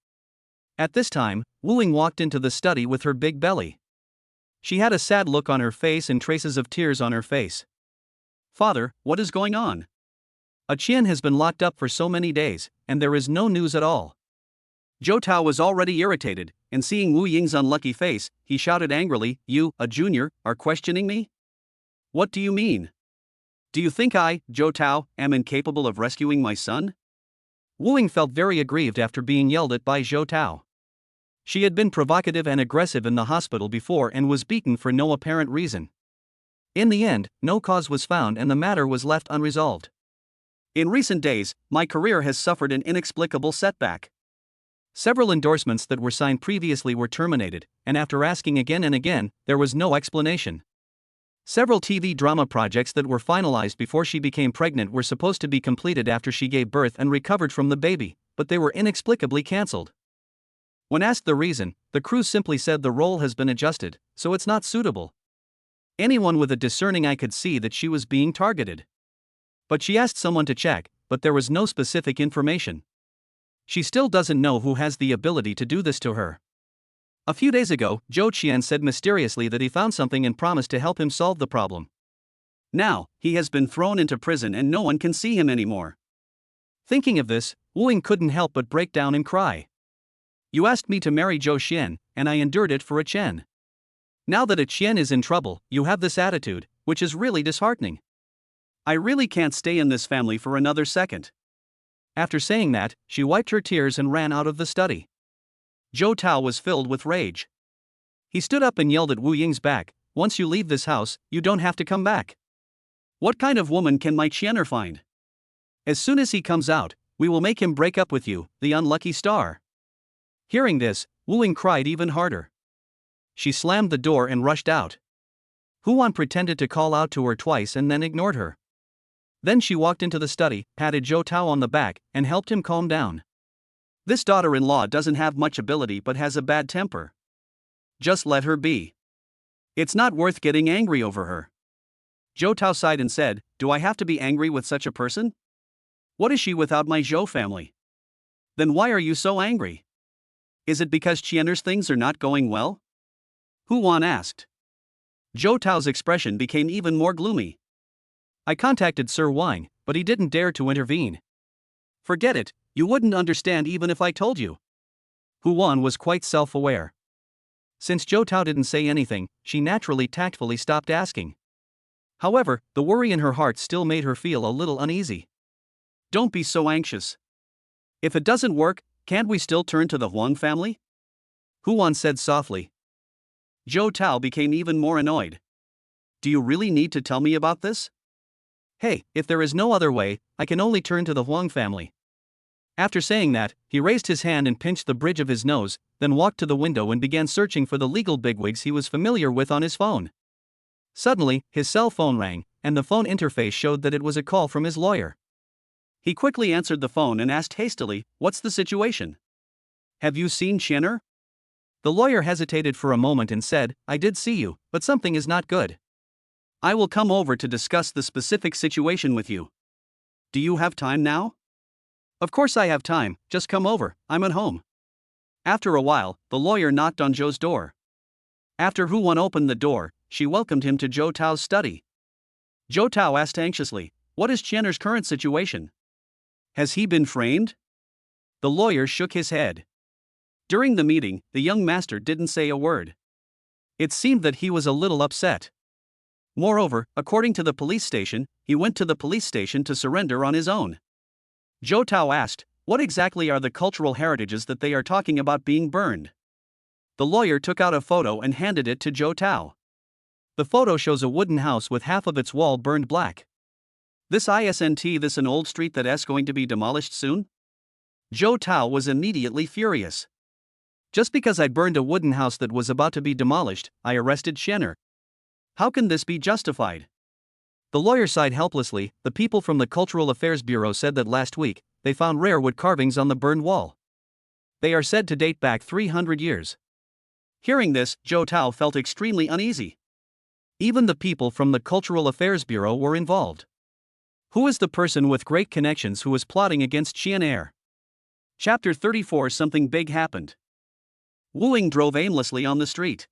At this time, Wu Ying walked into the study with her big belly. She had a sad look on her face and traces of tears on her face. "Father, what is going on? Qian has been locked up for so many days, and there is no news at all." Zhou Tao was already irritated, and seeing Wu Ying's unlucky face, he shouted angrily, "You, a junior, are questioning me? What do you mean? Do you think I, Zhou Tao, am incapable of rescuing my son?" Wu Ying felt very aggrieved after being yelled at by Zhou Tao. She had been provocative and aggressive in the hospital before and was beaten for no apparent reason. In the end, no cause was found and the matter was left unresolved. "In recent days, my career has suffered an inexplicable setback. Several endorsements that were signed previously were terminated, and after asking again and again, there was no explanation. Several TV drama projects that were finalized before she became pregnant were supposed to be completed after she gave birth and recovered from the baby, but they were inexplicably cancelled. When asked the reason, the crew simply said the role has been adjusted, so it's not suitable. Anyone with a discerning eye could see that she was being targeted. But she asked someone to check, but there was no specific information. She still doesn't know who has the ability to do this to her. A few days ago, Zhou Qian said mysteriously that he found something and promised to help him solve the problem. Now, he has been thrown into prison and no one can see him anymore." Thinking of this, Wu Ying couldn't help but break down and cry. "You asked me to marry Zhou Qian, and I endured it for a Chen. Now that a Qian is in trouble, you have this attitude, which is really disheartening. I really can't stay in this family for another second." After saying that, she wiped her tears and ran out of the study. Zhou Tao was filled with rage. He stood up and yelled at Wu Ying's back, "Once you leave this house, you don't have to come back. What kind of woman can my Qianer find? As soon as he comes out, we will make him break up with you, the unlucky star." Hearing this, Wu Ying cried even harder. She slammed the door and rushed out. Huan pretended to call out to her twice and then ignored her. Then she walked into the study, patted Zhou Tao on the back, and helped him calm down. "This daughter-in-law doesn't have much ability but has a bad temper. Just let her be. It's not worth getting angry over her." Zhou Tao sighed and said, "Do I have to be angry with such a person? What is she without my Zhou family? Then why are you so angry? Is it because Qianer's things are not going well?" Huan asked. Zhou Tao's expression became even more gloomy. "I contacted Sir Wang, but he didn't dare to intervene." "Forget it, you wouldn't understand even if I told you. Hu Wan was quite self-aware. Since Zhou Tao didn't say anything, she naturally tactfully stopped asking. However, the worry in her heart still made her feel a little uneasy. Don't be so anxious. If it doesn't work, can't we still turn to the Huang family? Hu Wan said softly. Zhou Tao became even more annoyed. Do you really need to tell me about this? Hey, if there is no other way, I can only turn to the Huang family. After saying that, he raised his hand and pinched the bridge of his nose, then walked to the window and began searching for the legal bigwigs he was familiar with on his phone. Suddenly, his cell phone rang, and the phone interface showed that it was a call from his lawyer. He quickly answered the phone and asked hastily, "What's the situation? Have you seen Chenner?" The lawyer hesitated for a moment and said, "I did see you, but something is not good. I will come over to discuss the specific situation with you. Do you have time now?" "Of course I have time, just come over, I'm at home." After a while, the lawyer knocked on Zhou's door. After Hu Wan opened the door, she welcomed him to Zhou Tao's study. Zhou Tao asked anxiously, "What is Chenner's current situation? Has he been framed?" The lawyer shook his head. During the meeting, the young master didn't say a word. It seemed that he was a little upset. Moreover, according to the police station, he went to the police station to surrender on his own. Zhou Tao asked, "What exactly are the cultural heritages that they are talking about being burned?" The lawyer took out a photo and handed it to Zhou Tao. The photo shows a wooden house with half of its wall burned black. This an old street that's going to be demolished soon? Zhou Tao was immediately furious. Just because I burned a wooden house that was about to be demolished, I arrested Chenner. How can this be justified? The lawyer sighed helplessly. The people from the Cultural Affairs Bureau said that last week, they found rare wood carvings on the burned wall. They are said to date back 300 years. Hearing this, Zhou Tao felt extremely uneasy. Even the people from the Cultural Affairs Bureau were involved. Who is the person with great connections who is plotting against Chenner? Chapter 34. Something big happened. Wu Ying drove aimlessly on the street.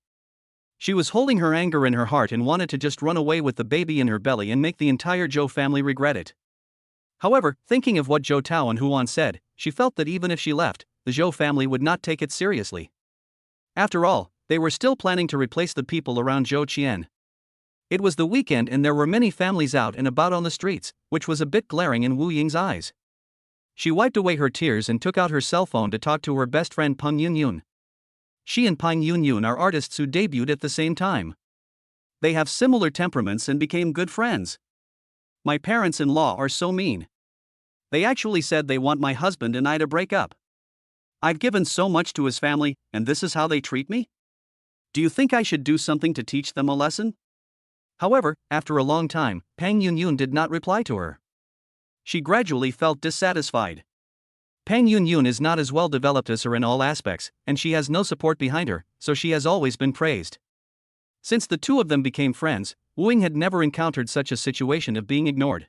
She was holding her anger in her heart and wanted to just run away with the baby in her belly and make the entire Zhou family regret it. However, thinking of what Zhou Tao and Hu Wan said, she felt that even if she left, the Zhou family would not take it seriously. After all, they were still planning to replace the people around Zhou Qian. It was the weekend and there were many families out and about on the streets, which was a bit glaring in Wu Ying's eyes. She wiped away her tears and took out her cell phone to talk to her best friend Peng Yunyun. She and Peng Yunyun are artists who debuted at the same time. They have similar temperaments and became good friends. My parents-in-law are so mean. They actually said they want my husband and I to break up. I've given so much to his family, and this is how they treat me? Do you think I should do something to teach them a lesson? However, after a long time, Peng Yunyun did not reply to her. She gradually felt dissatisfied. Peng Yunyun is not as well developed as her in all aspects, and she has no support behind her, so she has always been praised. Since the two of them became friends, Wu Ying had never encountered such a situation of being ignored.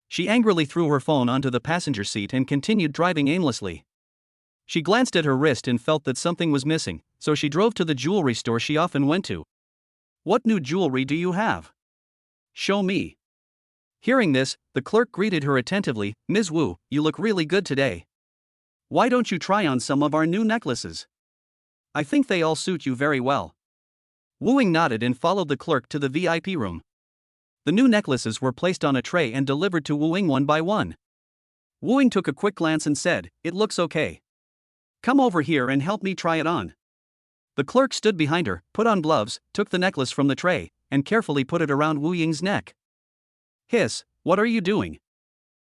She angrily threw her phone onto the passenger seat and continued driving aimlessly. She glanced at her wrist and felt that something was missing, so she drove to the jewelry store she often went to. "What new jewelry do you have? Show me." Hearing this, the clerk greeted her attentively. "Ms. Wu, you look really good today. Why don't you try on some of our new necklaces? I think they all suit you very well." Wu Ying nodded and followed the clerk to the VIP room. The new necklaces were placed on a tray and delivered to Wu Ying one by one. Wu Ying took a quick glance and said, "It looks okay. Come over here and help me try it on." The clerk stood behind her, put on gloves, took the necklace from the tray, and carefully put it around Wu Ying's neck. "Hiss, what are you doing?"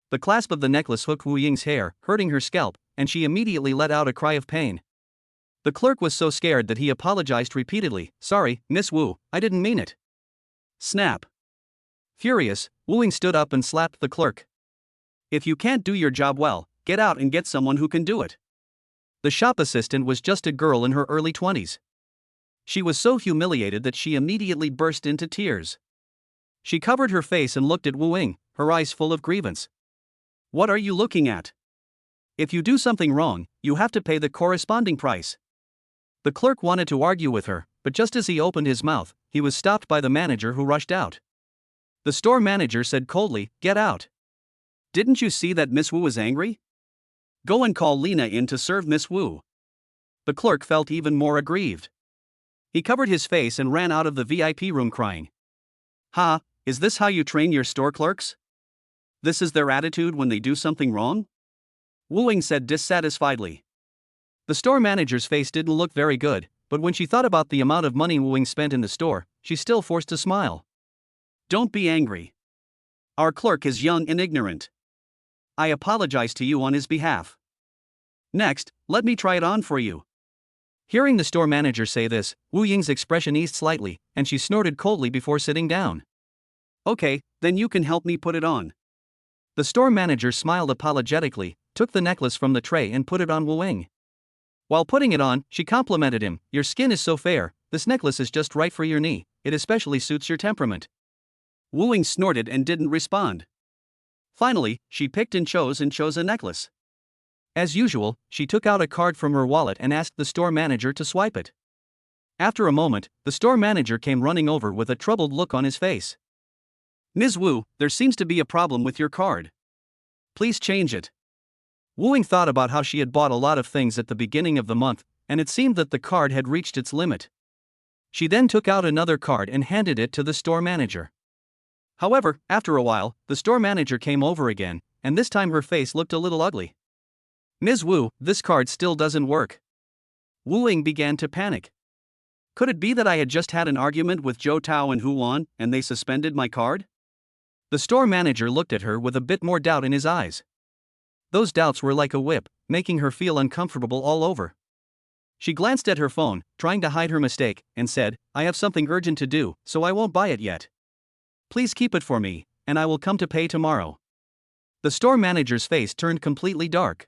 The clasp of the necklace hooked Wu Ying's hair, hurting her scalp, and she immediately let out a cry of pain. The clerk was so scared that he apologized repeatedly. "Sorry, Miss Wu, I didn't mean it." Snap. Furious, Wu Ying stood up and slapped the clerk. "If you can't do your job well, get out and get someone who can do it." The shop assistant was just a girl in her early 20s. She was so humiliated that she immediately burst into tears. She covered her face and looked at Wu Ying, her eyes full of grievance. "What are you looking at? If you do something wrong, you have to pay the corresponding price." The clerk wanted to argue with her, but just as he opened his mouth, he was stopped by the manager who rushed out. The store manager said coldly, "Get out." "Didn't you see that Miss Wu was angry? Go and call Lena in to serve Miss Wu." The clerk felt even more aggrieved. He covered his face and ran out of the VIP room crying. "Ha, is this how you train your store clerks? This is their attitude when they do something wrong?" Wu Ying said dissatisfiedly. The store manager's face didn't look very good, but when she thought about the amount of money Wu Ying spent in the store, she still forced a smile. "Don't be angry. Our clerk is young and ignorant. I apologize to you on his behalf. Next, let me try it on for you." Hearing the store manager say this, Wu Ying's expression eased slightly, and she snorted coldly before sitting down. "Okay, then you can help me put it on." The store manager smiled apologetically, took the necklace from the tray and put it on Wu Ying. While putting it on, she complimented him. "Your skin is so fair, this necklace is just right for your knee, it especially suits your temperament." Wu Ying snorted and didn't respond. Finally, she picked and chose a necklace. As usual, she took out a card from her wallet and asked the store manager to swipe it. After a moment, the store manager came running over with a troubled look on his face. "Ms. Wu, there seems to be a problem with your card. Please change it." Wu Ying thought about how she had bought a lot of things at the beginning of the month, and it seemed that the card had reached its limit. She then took out another card and handed it to the store manager. However, after a while, the store manager came over again, and this time her face looked a little ugly. "Ms. Wu, this card still doesn't work." Wu Ying began to panic. Could it be that I had just had an argument with Zhou Tao and Hu Wan, and they suspended my card? The store manager looked at her with a bit more doubt in his eyes. Those doubts were like a whip, making her feel uncomfortable all over. She glanced at her phone, trying to hide her mistake, and said, "I have something urgent to do, so I won't buy it yet. Please keep it for me, and I will come to pay tomorrow." The store manager's face turned completely dark.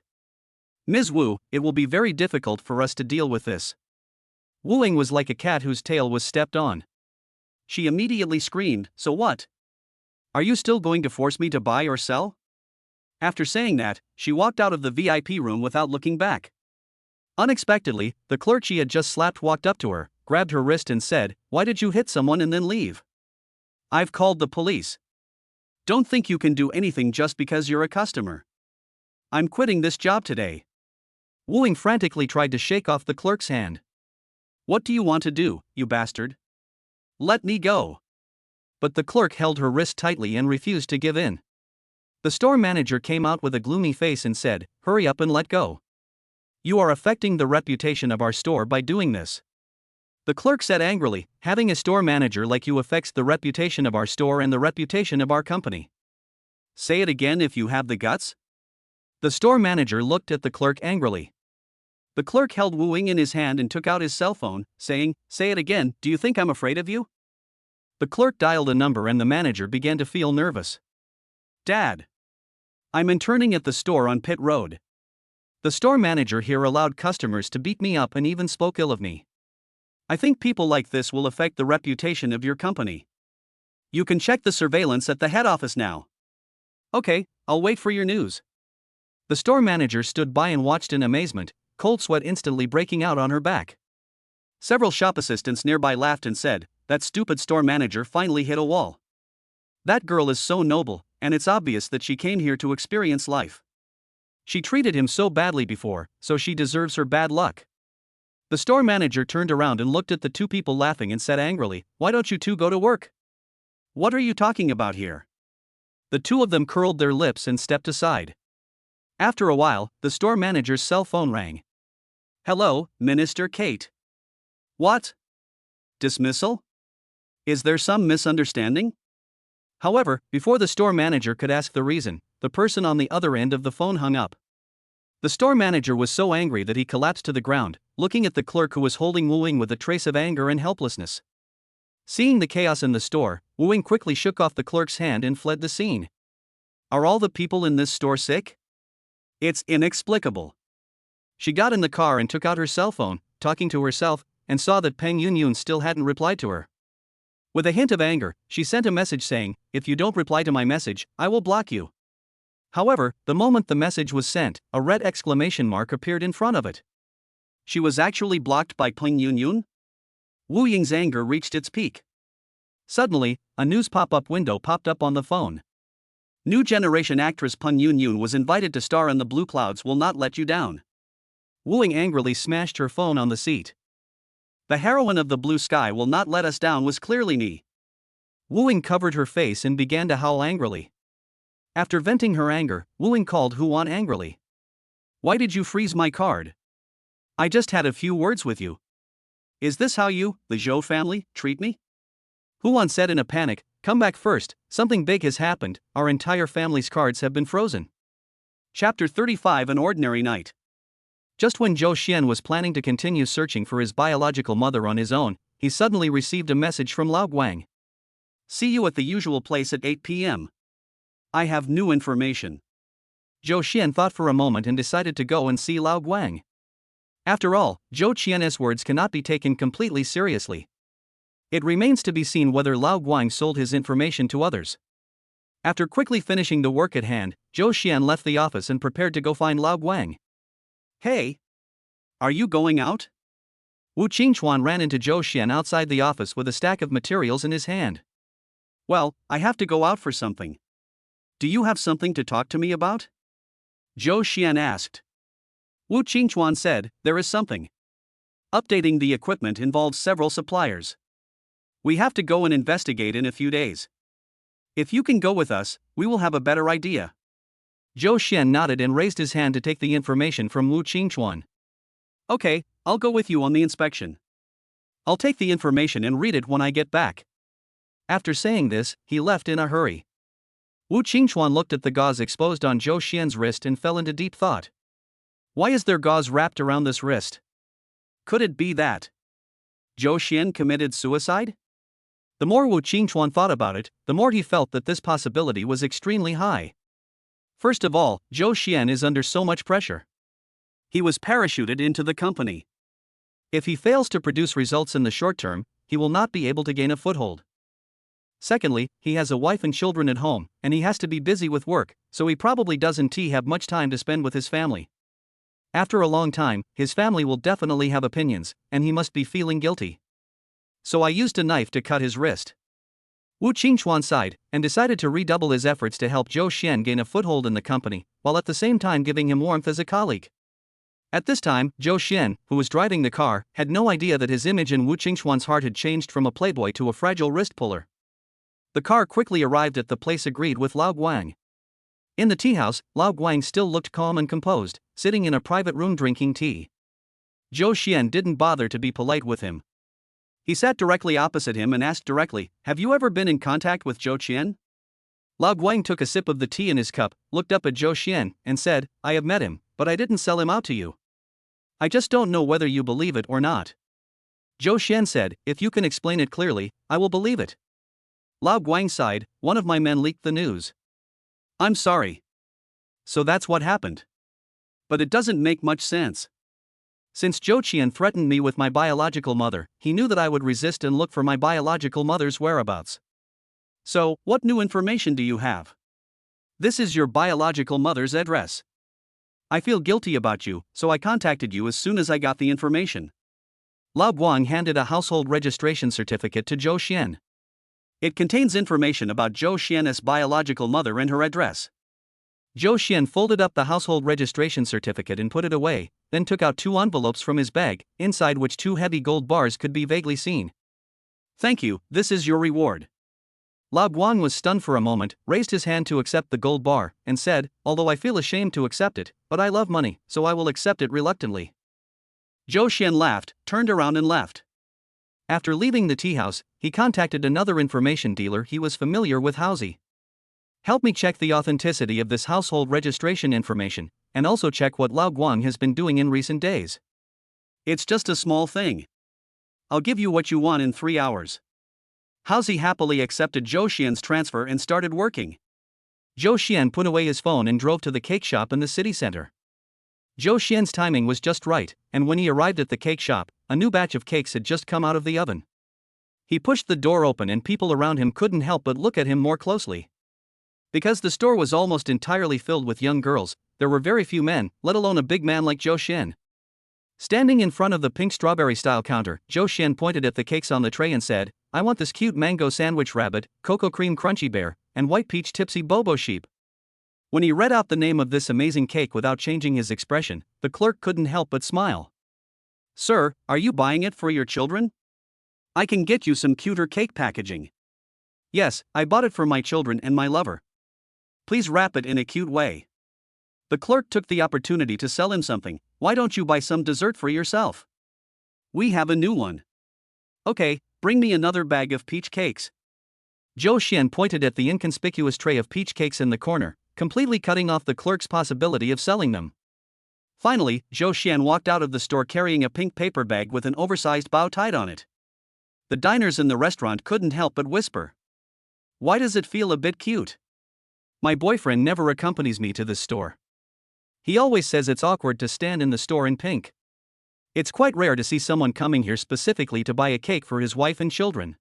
"Ms. Wu, it will be very difficult for us to deal with this." Wu Ying was like a cat whose tail was stepped on. She immediately screamed, "So what? Are you still going to force me to buy or sell?" After saying that, she walked out of the VIP room without looking back. Unexpectedly, the clerk she had just slapped walked up to her, grabbed her wrist and said, "Why did you hit someone and then leave?" "I've called the police. Don't think you can do anything just because you're a customer. I'm quitting this job today." Wu Ying frantically tried to shake off the clerk's hand. "What do you want to do, you bastard? Let me go." But the clerk held her wrist tightly and refused to give in. The store manager came out with a gloomy face and said, "Hurry up and let go. You are affecting the reputation of our store by doing this." The clerk said angrily, "Having a store manager like you affects the reputation of our store and the reputation of our company." "Say it again if you have the guts." The store manager looked at the clerk angrily. The clerk held Wu Ying in his hand and took out his cell phone, saying, "Say it again, do you think I'm afraid of you?" The clerk dialed a number and the manager began to feel nervous. "Dad. I'm interning at the store on Pitt Road. The store manager here allowed customers to beat me up and even spoke ill of me. I think people like this will affect the reputation of your company. You can check the surveillance at the head office now." "Okay, I'll wait for your news." The store manager stood by and watched in amazement, cold sweat instantly breaking out on her back. Several shop assistants nearby laughed and said, "That stupid store manager finally hit a wall. That girl is so noble, and it's obvious that she came here to experience life. She treated him so badly before, so she deserves her bad luck." The store manager turned around and looked at the two people laughing and said angrily, "Why don't you two go to work? What are you talking about here?" The two of them curled their lips and stepped aside. After a while, the store manager's cell phone rang. "Hello, Minister Kate." "What? Dismissal? Is there some misunderstanding?" However, before the store manager could ask the reason, the person on the other end of the phone hung up. The store manager was so angry that he collapsed to the ground, looking at the clerk who was holding Wu Ying with a trace of anger and helplessness. Seeing the chaos in the store, Wu Ying quickly shook off the clerk's hand and fled the scene. Are all the people in this store sick? It's inexplicable. She got in the car and took out her cell phone, talking to herself, and saw that Peng Yunyun still hadn't replied to her. With a hint of anger, she sent a message saying, "If you don't reply to my message, I will block you." However, the moment the message was sent, a red exclamation mark appeared in front of it. She was actually blocked by Peng Yunyun? Wu Ying's anger reached its peak. Suddenly, a news pop-up window popped up on the phone. New generation actress Peng Yunyun was invited to star in The Blue Clouds Will Not Let You Down. Wu Ying angrily smashed her phone on the seat. The heroine of the blue sky will not let us down was clearly me. Wu Ying covered her face and began to howl angrily. After venting her anger, Wu Ying called Huan angrily. Why did you freeze my card? I just had a few words with you. Is this how you, the Zhou family, treat me? Huan said in a panic, come back first, something big has happened, our entire family's cards have been frozen. Chapter 35 An Ordinary Night. Just when Zhou Xian was planning to continue searching for his biological mother on his own, he suddenly received a message from Lao Guang. See you at the usual place at 8 p.m. I have new information. Zhou Xian thought for a moment and decided to go and see Lao Guang. After all, Zhou Qian's words cannot be taken completely seriously. It remains to be seen whether Lao Guang sold his information to others. After quickly finishing the work at hand, Zhou Xian left the office and prepared to go find Lao Guang. Hey! Are you going out? Wu Qingchuan ran into Zhou Xian outside the office with a stack of materials in his hand. Well, I have to go out for something. Do you have something to talk to me about? Zhou Xian asked. Wu Qingchuan said, there is something. Updating the equipment involves several suppliers. We have to go and investigate in a few days. If you can go with us, we will have a better idea. Zhou Xian nodded and raised his hand to take the information from Wu Qingchuan. Okay, I'll go with you on the inspection. I'll take the information and read it when I get back. After saying this, he left in a hurry. Wu Qingchuan looked at the gauze exposed on Zhou Xian's wrist and fell into deep thought. Why is there gauze wrapped around this wrist? Could it be that Zhou Xian committed suicide? The more Wu Qingchuan thought about it, the more he felt that this possibility was extremely high. First of all, Zhou Xian is under so much pressure. He was parachuted into the company. If he fails to produce results in the short term, he will not be able to gain a foothold. Secondly, he has a wife and children at home, and he has to be busy with work, so he probably doesn't have much time to spend with his family. After a long time, his family will definitely have opinions, and he must be feeling guilty. So I used a knife to cut his wrist. Wu Qingchuan sighed, and decided to redouble his efforts to help Zhou Xian gain a foothold in the company, while at the same time giving him warmth as a colleague. At this time, Zhou Xian, who was driving the car, had no idea that his image in Wu Qingchuan's heart had changed from a playboy to a fragile wrist puller. The car quickly arrived at the place agreed with Lao Guang. In the tea house, Lao Guang still looked calm and composed, sitting in a private room drinking tea. Zhou Xian didn't bother to be polite with him. He sat directly opposite him and asked directly, have you ever been in contact with Zhou Qian? Lao Guang took a sip of the tea in his cup, looked up at Zhou Xian, and said, I have met him, but I didn't sell him out to you. I just don't know whether you believe it or not. Zhou Xian said, if you can explain it clearly, I will believe it. Lao Guang sighed, one of my men leaked the news. I'm sorry. So that's what happened. But it doesn't make much sense. Since Zhou Qian threatened me with my biological mother, he knew that I would resist and look for my biological mother's whereabouts. So, what new information do you have? This is your biological mother's address. I feel guilty about you, so I contacted you as soon as I got the information. Lao Guang handed a household registration certificate to Zhou Xian. It contains information about Zhou Xian's biological mother and her address. Zhou Xian folded up the household registration certificate and put it away, then took out 2 envelopes from his bag, inside which 2 heavy gold bars could be vaguely seen. Thank you, this is your reward. Lao Guang was stunned for a moment, raised his hand to accept the gold bar, and said, although I feel ashamed to accept it, but I love money, so I will accept it reluctantly. Zhou Xian laughed, turned around and left. After leaving the tea house, he contacted another information dealer he was familiar with. Howsy. Help me check the authenticity of this household registration information, and also check what Lao Guang has been doing in recent days. It's just a small thing. I'll give you what you want in 3 hours. Howsy happily accepted Zhou Xian's transfer and started working. Zhou Xian put away his phone and drove to the cake shop in the city center. Zhou Xian's timing was just right, and when he arrived at the cake shop, a new batch of cakes had just come out of the oven. He pushed the door open and people around him couldn't help but look at him more closely. Because the store was almost entirely filled with young girls, there were very few men, let alone a big man like Zhou Xian. Standing in front of the pink strawberry-style counter, Zhou Xian pointed at the cakes on the tray and said, I want this cute mango sandwich rabbit, cocoa cream crunchy bear, and white peach tipsy bobo sheep. When he read out the name of this amazing cake without changing his expression, the clerk couldn't help but smile. Sir, are you buying it for your children? I can get you some cuter cake packaging. Yes, I bought it for my children and my lover. Please wrap it in a cute way. The clerk took the opportunity to sell him something. Why don't you buy some dessert for yourself? We have a new one. Okay, bring me another bag of peach cakes. Zhou Xian pointed at the inconspicuous tray of peach cakes in the corner, completely cutting off the clerk's possibility of selling them. Finally, Zhou Xian walked out of the store carrying a pink paper bag with an oversized bow tied on it. The diners in the restaurant couldn't help but whisper. Why does it feel a bit cute? My boyfriend never accompanies me to this store. He always says it's awkward to stand in the store in pink. It's quite rare to see someone coming here specifically to buy a cake for his wife and children.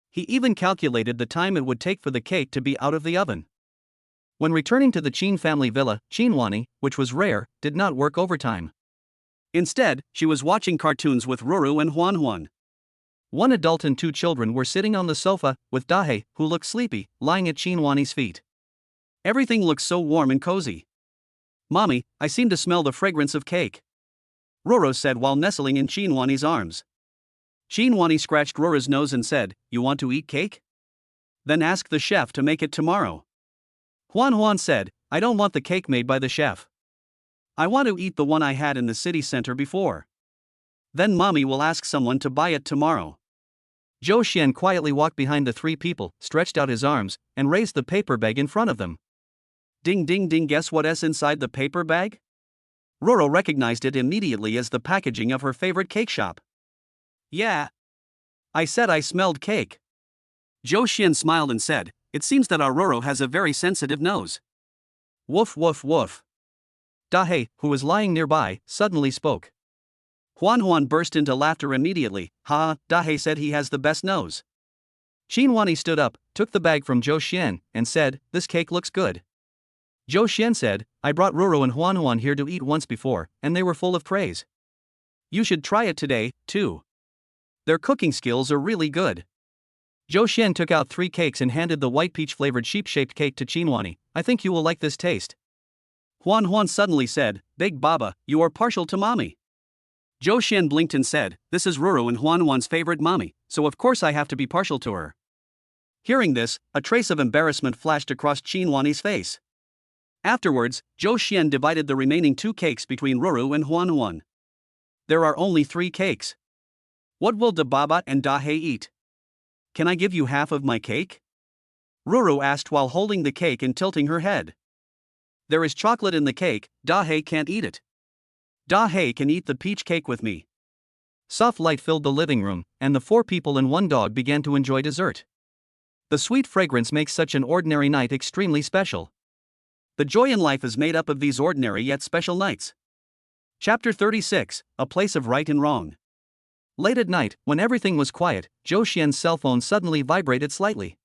He even calculated the time it would take for the cake to be out of the oven. When returning to the Qin family villa, Qinwani, which was rare, did not work overtime. Instead, she was watching cartoons with Ruru and Huanhuan. One adult and two children were sitting on the sofa, with Dahe, who looked sleepy, lying at Qinwani's feet. Everything looks so warm and cozy. Mommy, I seem to smell the fragrance of cake, Roro said while nestling in Qinwani's arms. Qinwani scratched Rora's nose and said, You want to eat cake? Then ask the chef to make it tomorrow. Huanhuan said, I don't want the cake made by the chef. I want to eat the one I had in the city center before. Then mommy will ask someone to buy it tomorrow. Zhou Xian quietly walked behind the three people, stretched out his arms, and raised the paper bag in front of them. Ding ding ding, guess what's inside the paper bag? Roro recognized it immediately as the packaging of her favorite cake shop. Yeah. I said I smelled cake. Zhou Xian smiled and said, It seems that our Roro has a very sensitive nose. Woof woof woof. Dahe, who was lying nearby, suddenly spoke. Huanhuan burst into laughter immediately. Ha, Dahe said he has the best nose. Qinwani stood up, took the bag from Zhou Xian, and said, This cake looks good. Zhou Xian said, I brought Roro and Huanhuan here to eat once before, and they were full of praise. You should try it today, too. Their cooking skills are really good. Zhou Xian took out 3 cakes and handed the white peach-flavored sheep-shaped cake to Qinwani. I think you will like this taste. Huanhuan suddenly said, Big Baba, you are partial to mommy. Zhou Xian blinked and said, This is Roro and Huanhuan's favorite mommy, so of course I have to be partial to her. Hearing this, a trace of embarrassment flashed across Qinwani's face. Afterwards, Zhou Xian divided the remaining 2 cakes between Roro and Huanhuan. There are only 3 cakes. What will Da Baba and Dahe eat? Can I give you half of my cake? Roro asked while holding the cake and tilting her head. There is chocolate in the cake, Dahe can't eat it. Dahe can eat the peach cake with me. Soft light filled the living room, and the 4 people and 1 dog began to enjoy dessert. The sweet fragrance makes such an ordinary night extremely special. The joy in life is made up of these ordinary yet special nights. Chapter 36, A Place of Right and Wrong. Late at night, when everything was quiet, Zhou Xian's cell phone suddenly vibrated slightly.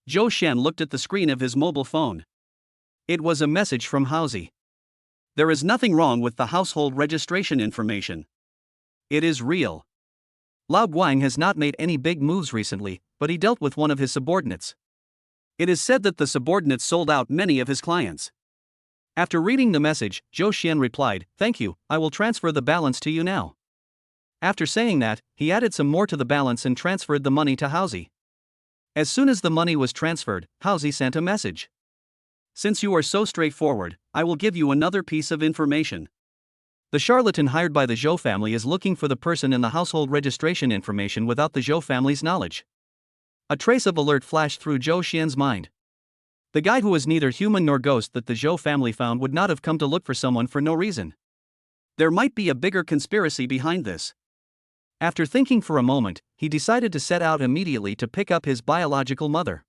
Zhou Xian looked at the screen of his mobile phone. It was a message from Hausi. There is nothing wrong with the household registration information. It is real. Lao Guang has not made any big moves recently, but he dealt with one of his subordinates. It is said that the subordinate sold out many of his clients. After reading the message, Zhou Xian replied, Thank you, I will transfer the balance to you now. After saying that, he added some more to the balance and transferred the money to Hausi. As soon as the money was transferred, Hausi sent a message. Since you are so straightforward, I will give you another piece of information. The charlatan hired by the Zhou family is looking for the person in the household registration information without the Zhou family's knowledge. A trace of alert flashed through Zhou Xian's mind. The guy who was neither human nor ghost that the Zhou family found would not have come to look for someone for no reason. There might be a bigger conspiracy behind this. After thinking for a moment, he decided to set out immediately to pick up his biological mother.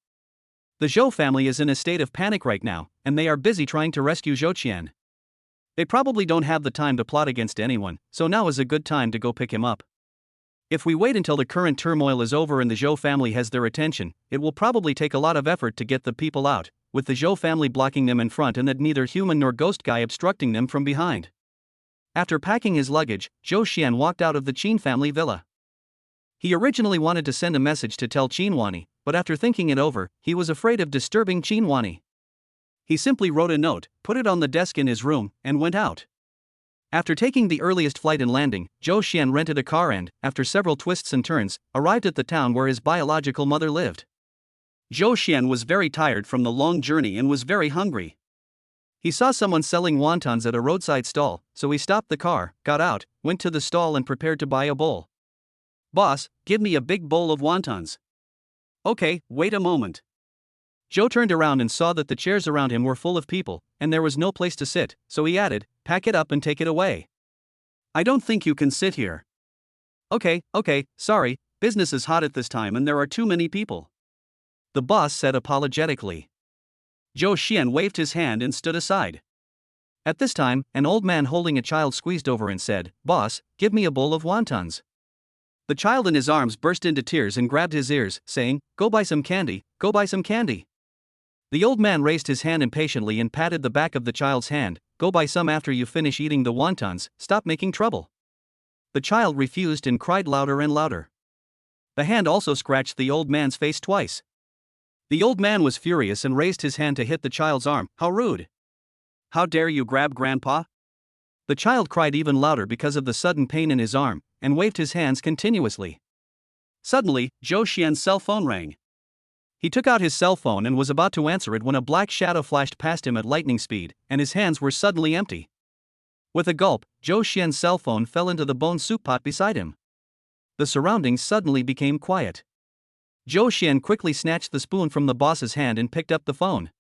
The Zhou family is in a state of panic right now, and they are busy trying to rescue Zhou Qian. They probably don't have the time to plot against anyone, so now is a good time to go pick him up. If we wait until the current turmoil is over and the Zhou family has their attention, it will probably take a lot of effort to get the people out, with the Zhou family blocking them in front and that neither human nor ghost guy obstructing them from behind. After packing his luggage, Zhou Xian walked out of the Qin family villa. He originally wanted to send a message to tell Qinwani, but after thinking it over, he was afraid of disturbing Qinwani. He simply wrote a note, put it on the desk in his room, and went out. After taking the earliest flight and landing, Zhou Xian rented a car and, after several twists and turns, arrived at the town where his biological mother lived. Zhou Xian was very tired from the long journey and was very hungry. He saw someone selling wontons at a roadside stall, so he stopped the car, got out, went to the stall and prepared to buy a bowl. "Boss, give me a big bowl of wontons." "Okay, wait a moment." Zhou turned around and saw that the chairs around him were full of people, and there was no place to sit, so he added, "Pack it up and take it away." "I don't think you can sit here." Okay, sorry, business is hot at this time and there are too many people," the boss said apologetically. Zhou Xian waved his hand and stood aside. At this time, an old man holding a child squeezed over and said, "Boss, give me a bowl of wontons." The child in his arms burst into tears and grabbed his ears, saying, "Go buy some candy, go buy some candy." The old man raised his hand impatiently and patted the back of the child's hand. "Go buy some after you finish eating the wontons, stop making trouble." The child refused and cried louder and louder. The hand also scratched the old man's face twice. The old man was furious and raised his hand to hit the child's arm. "How rude! How dare you grab Grandpa?" The child cried even louder because of the sudden pain in his arm, and waved his hands continuously. Suddenly, Zhou Xian's cell phone rang. He took out his cell phone and was about to answer it when a black shadow flashed past him at lightning speed, and his hands were suddenly empty. With a gulp, Zhou Xian's cell phone fell into the bone soup pot beside him. The surroundings suddenly became quiet. Zhou Xian quickly snatched the spoon from the boss's hand and picked up the phone.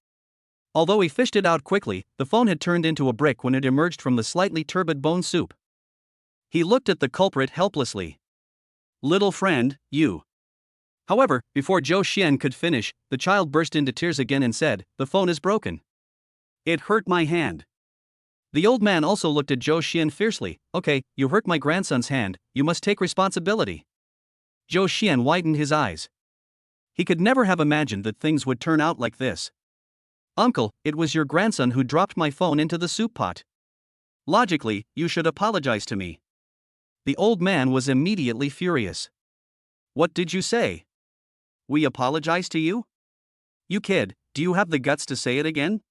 Although he fished it out quickly, the phone had turned into a brick when it emerged from the slightly turbid bone soup. He looked at the culprit helplessly. "Little friend, you." However, before Zhou Xian could finish, the child burst into tears again and said, "The phone is broken. It hurt my hand." The old man also looked at Zhou Xian fiercely. "Okay, you hurt my grandson's hand, you must take responsibility." Zhou Xian widened his eyes. He could never have imagined that things would turn out like this. "Uncle, it was your grandson who dropped my phone into the soup pot. Logically, you should apologize to me." The old man was immediately furious. "What did you say? We apologize to you? You kid, do you have the guts to say it again?"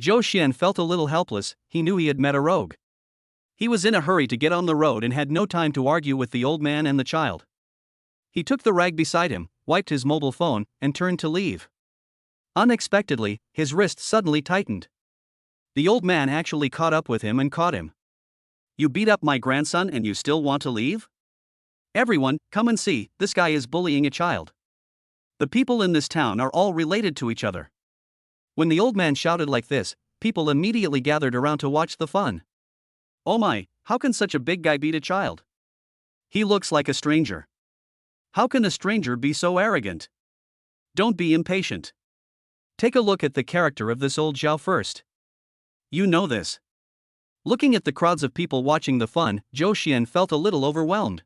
Zhou Xian felt a little helpless. He knew he had met a rogue. He was in a hurry to get on the road and had no time to argue with the old man and the child. He took the rag beside him, wiped his mobile phone, and turned to leave. Unexpectedly, his wrist suddenly tightened. The old man actually caught up with him and caught him. "You beat up my grandson and you still want to leave? Everyone, come and see, this guy is bullying a child. The people in this town are all related to each other." When the old man shouted like this, people immediately gathered around to watch the fun. "Oh my, how can such a big guy beat a child? He looks like a stranger. How can a stranger be so arrogant? Don't be impatient. Take a look at the character of this old Zhao first. You know this." Looking at the crowds of people watching the fun, Zhou Xian felt a little overwhelmed.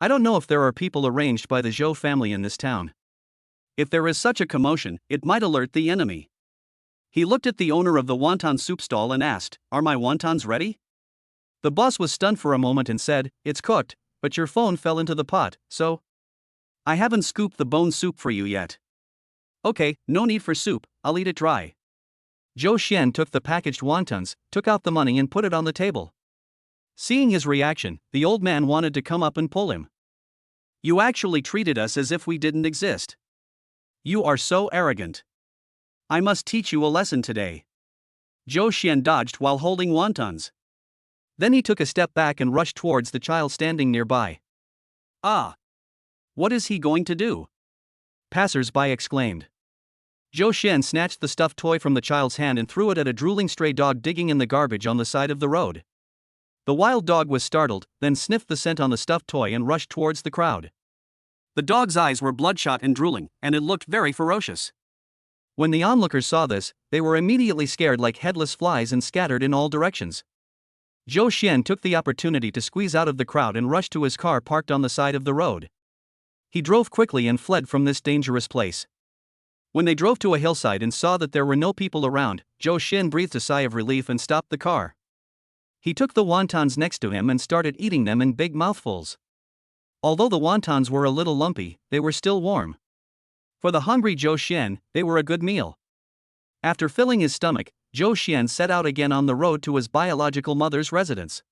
I don't know if there are people arranged by the Zhou family in this town. If there is such a commotion, it might alert the enemy. He looked at the owner of the wonton soup stall and asked, "Are my wontons ready?" The boss was stunned for a moment and said, "It's cooked, but your phone fell into the pot, so I haven't scooped the bone soup for you yet." "Okay, no need for soup, I'll eat it dry." Zhou Xian took the packaged wontons, took out the money and put it on the table. Seeing his reaction, the old man wanted to come up and pull him. "You actually treated us as if we didn't exist. You are so arrogant. I must teach you a lesson today." Zhou Xian dodged while holding wontons. Then he took a step back and rushed towards the child standing nearby. "Ah! What is he going to do?" passers-by exclaimed. Zhou Xian snatched the stuffed toy from the child's hand and threw it at a drooling stray dog digging in the garbage on the side of the road. The wild dog was startled, then sniffed the scent on the stuffed toy and rushed towards the crowd. The dog's eyes were bloodshot and drooling, and it looked very ferocious. When the onlookers saw this, they were immediately scared like headless flies and scattered in all directions. Zhou Xian took the opportunity to squeeze out of the crowd and rushed to his car parked on the side of the road. He drove quickly and fled from this dangerous place. When they drove to a hillside and saw that there were no people around, Zhou Xian breathed a sigh of relief and stopped the car. He took the wontons next to him and started eating them in big mouthfuls. Although the wontons were a little lumpy, they were still warm. For the hungry Zhou Xian, they were a good meal. After filling his stomach, Zhou Xian set out again on the road to his biological mother's residence.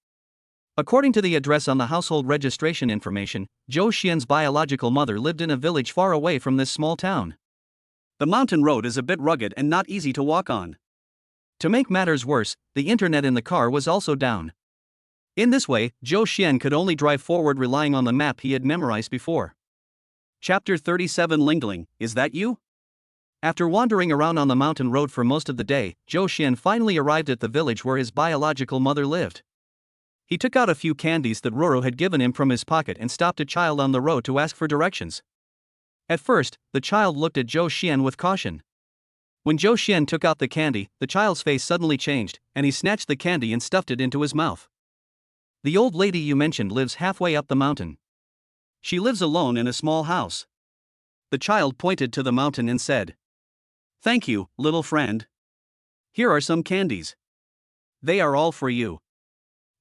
According to the address on the household registration information, Zhou Xian's biological mother lived in a village far away from this small town. The mountain road is a bit rugged and not easy to walk on. To make matters worse, the internet in the car was also down. In this way, Zhou Xian could only drive forward relying on the map he had memorized before. Chapter 37 Lingling, is that you? After wandering around on the mountain road for most of the day, Zhou Xian finally arrived at the village where his biological mother lived. He took out a few candies that Roro had given him from his pocket and stopped a child on the road to ask for directions. At first, the child looked at Zhou Xian with caution. When Zhou Xian took out the candy, the child's face suddenly changed, and he snatched the candy and stuffed it into his mouth. The old lady you mentioned lives halfway up the mountain. She lives alone in a small house. The child pointed to the mountain and said, "Thank you, little friend. Here are some candies. They are all for you."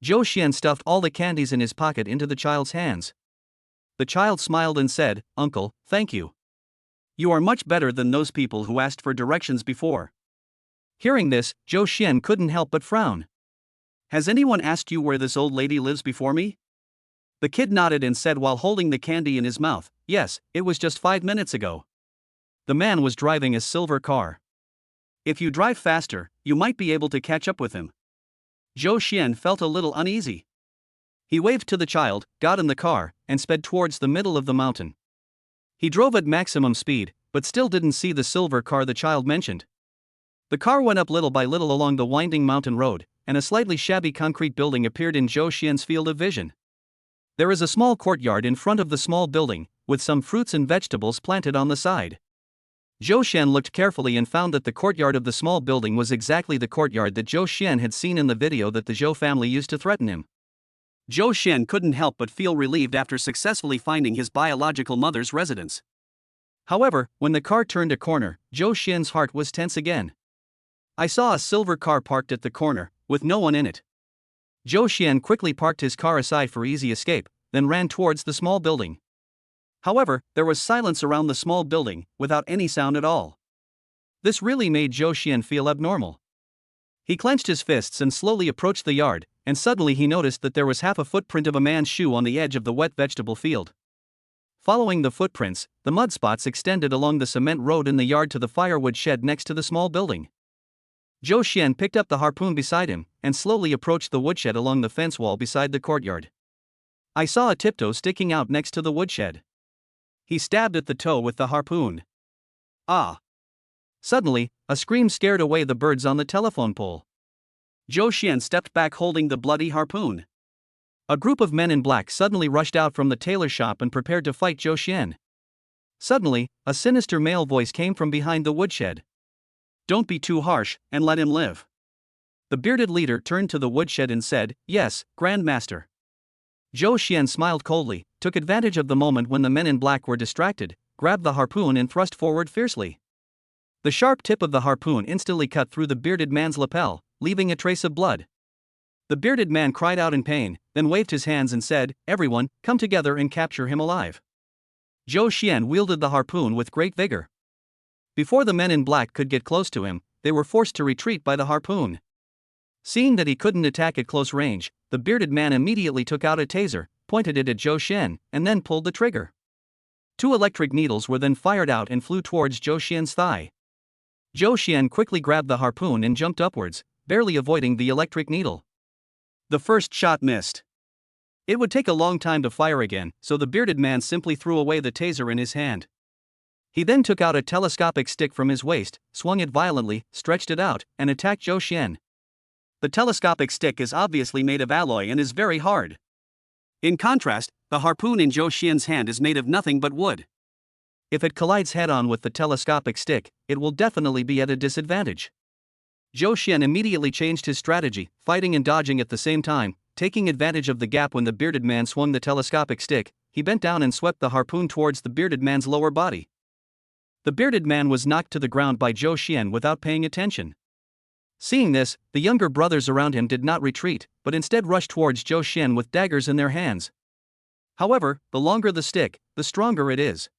Zhou Xian stuffed all the candies in his pocket into the child's hands. The child smiled and said, "Uncle, thank you. You are much better than those people who asked for directions before." Hearing this, Zhou Xian couldn't help but frown. "Has anyone asked you where this old lady lives before me?" The kid nodded and said while holding the candy in his mouth, "Yes, it was just 5 minutes ago." The man was driving a silver car. "If you drive faster, you might be able to catch up with him." Zhou Xian felt a little uneasy. He waved to the child, got in the car, and sped towards the middle of the mountain. He drove at maximum speed, but still didn't see the silver car the child mentioned. The car went up little by little along the winding mountain road, and a slightly shabby concrete building appeared in Zhou Xian's field of vision. There is a small courtyard in front of the small building, with some fruits and vegetables planted on the side. Zhou Xian looked carefully and found that the courtyard of the small building was exactly the courtyard that Zhou Xian had seen in the video that the Zhou family used to threaten him. Zhou Xian couldn't help but feel relieved after successfully finding his biological mother's residence. However, when the car turned a corner, Zhou Xian's heart was tense again. "I saw a silver car parked at the corner, with no one in it." Zhou Xian quickly parked his car aside for easy escape, then ran towards the small building. However, there was silence around the small building, without any sound at all. This really made Zhou Xian feel abnormal. He clenched his fists and slowly approached the yard, and suddenly he noticed that there was half a footprint of a man's shoe on the edge of the wet vegetable field. Following the footprints, the mud spots extended along the cement road in the yard to the firewood shed next to the small building. Zhou Xian picked up the harpoon beside him, and slowly approached the woodshed along the fence wall beside the courtyard. "I saw a tiptoe sticking out next to the woodshed." He stabbed at the toe with the harpoon. "Ah!" Suddenly, a scream scared away the birds on the telephone pole. Zhou Xian stepped back holding the bloody harpoon. A group of men in black suddenly rushed out from the tailor shop and prepared to fight Zhou Xian. Suddenly, a sinister male voice came from behind the woodshed. "Don't be too harsh, and let him live." The bearded leader turned to the woodshed and said, "Yes, Grandmaster." Zhou Xian smiled coldly, took advantage of the moment when the men in black were distracted, grabbed the harpoon and thrust forward fiercely. The sharp tip of the harpoon instantly cut through the bearded man's lapel, leaving a trace of blood. The bearded man cried out in pain, then waved his hands and said, "Everyone, come together and capture him alive." Zhou Xian wielded the harpoon with great vigor. Before the men in black could get close to him, they were forced to retreat by the harpoon. Seeing that he couldn't attack at close range, the bearded man immediately took out a taser, pointed it at Zhou Xian, and then pulled the trigger. 2 electric needles were then fired out and flew towards Zhou Xian's thigh. Zhou Xian quickly grabbed the harpoon and jumped upwards, barely avoiding the electric needle. The first shot missed. It would take a long time to fire again, so the bearded man simply threw away the taser in his hand. He then took out a telescopic stick from his waist, swung it violently, stretched it out, and attacked Zhou Xian. The telescopic stick is obviously made of alloy and is very hard. In contrast, the harpoon in Zhou Xian's hand is made of nothing but wood. If it collides head-on with the telescopic stick, it will definitely be at a disadvantage. Zhou Xian immediately changed his strategy, fighting and dodging at the same time. Taking advantage of the gap when the bearded man swung the telescopic stick, he bent down and swept the harpoon towards the bearded man's lower body. The bearded man was knocked to the ground by Zhou Xian without paying attention. Seeing this, the younger brothers around him did not retreat, but instead rushed towards Zhou Xian with daggers in their hands. However, the longer the stick, the stronger it is.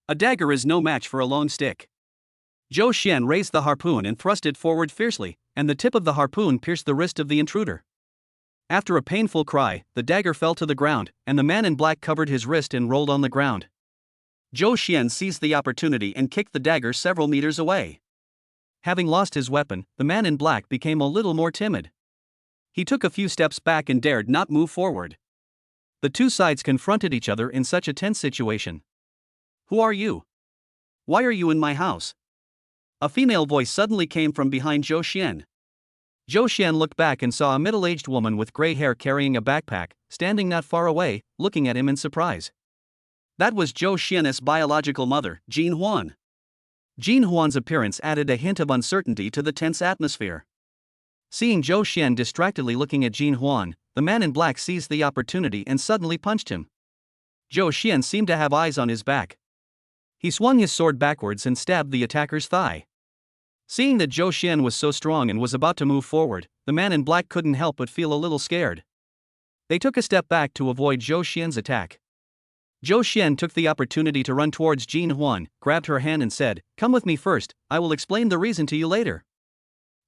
A dagger is no match for a long stick. Zhou Xian raised the harpoon and thrust it forward fiercely, and the tip of the harpoon pierced the wrist of the intruder. After a painful cry, the dagger fell to the ground, and the man in black covered his wrist and rolled on the ground. Zhou Xian seized the opportunity and kicked the dagger several meters away. Having lost his weapon, the man in black became a little more timid. He took a few steps back and dared not move forward. The two sides confronted each other in such a tense situation. "Who are you? Why are you in my house?" A female voice suddenly came from behind Zhou Xian. Zhou Xian looked back and saw a middle-aged woman with gray hair carrying a backpack, standing not far away, looking at him in surprise. That was Zhou Xian's biological mother, Jin Huan. Jin Huan's appearance added a hint of uncertainty to the tense atmosphere. Seeing Zhou Xian distractedly looking at Jin Huan, the man in black seized the opportunity and suddenly punched him. Zhou Xian seemed to have eyes on his back. He swung his sword backwards and stabbed the attacker's thigh. Seeing that Zhou Xian was so strong and was about to move forward, the man in black couldn't help but feel a little scared. They took a step back to avoid Zhou Xian's attack. Zhou Xian took the opportunity to run towards Jin Huan, grabbed her hand and said, "Come with me first, I will explain the reason to you later."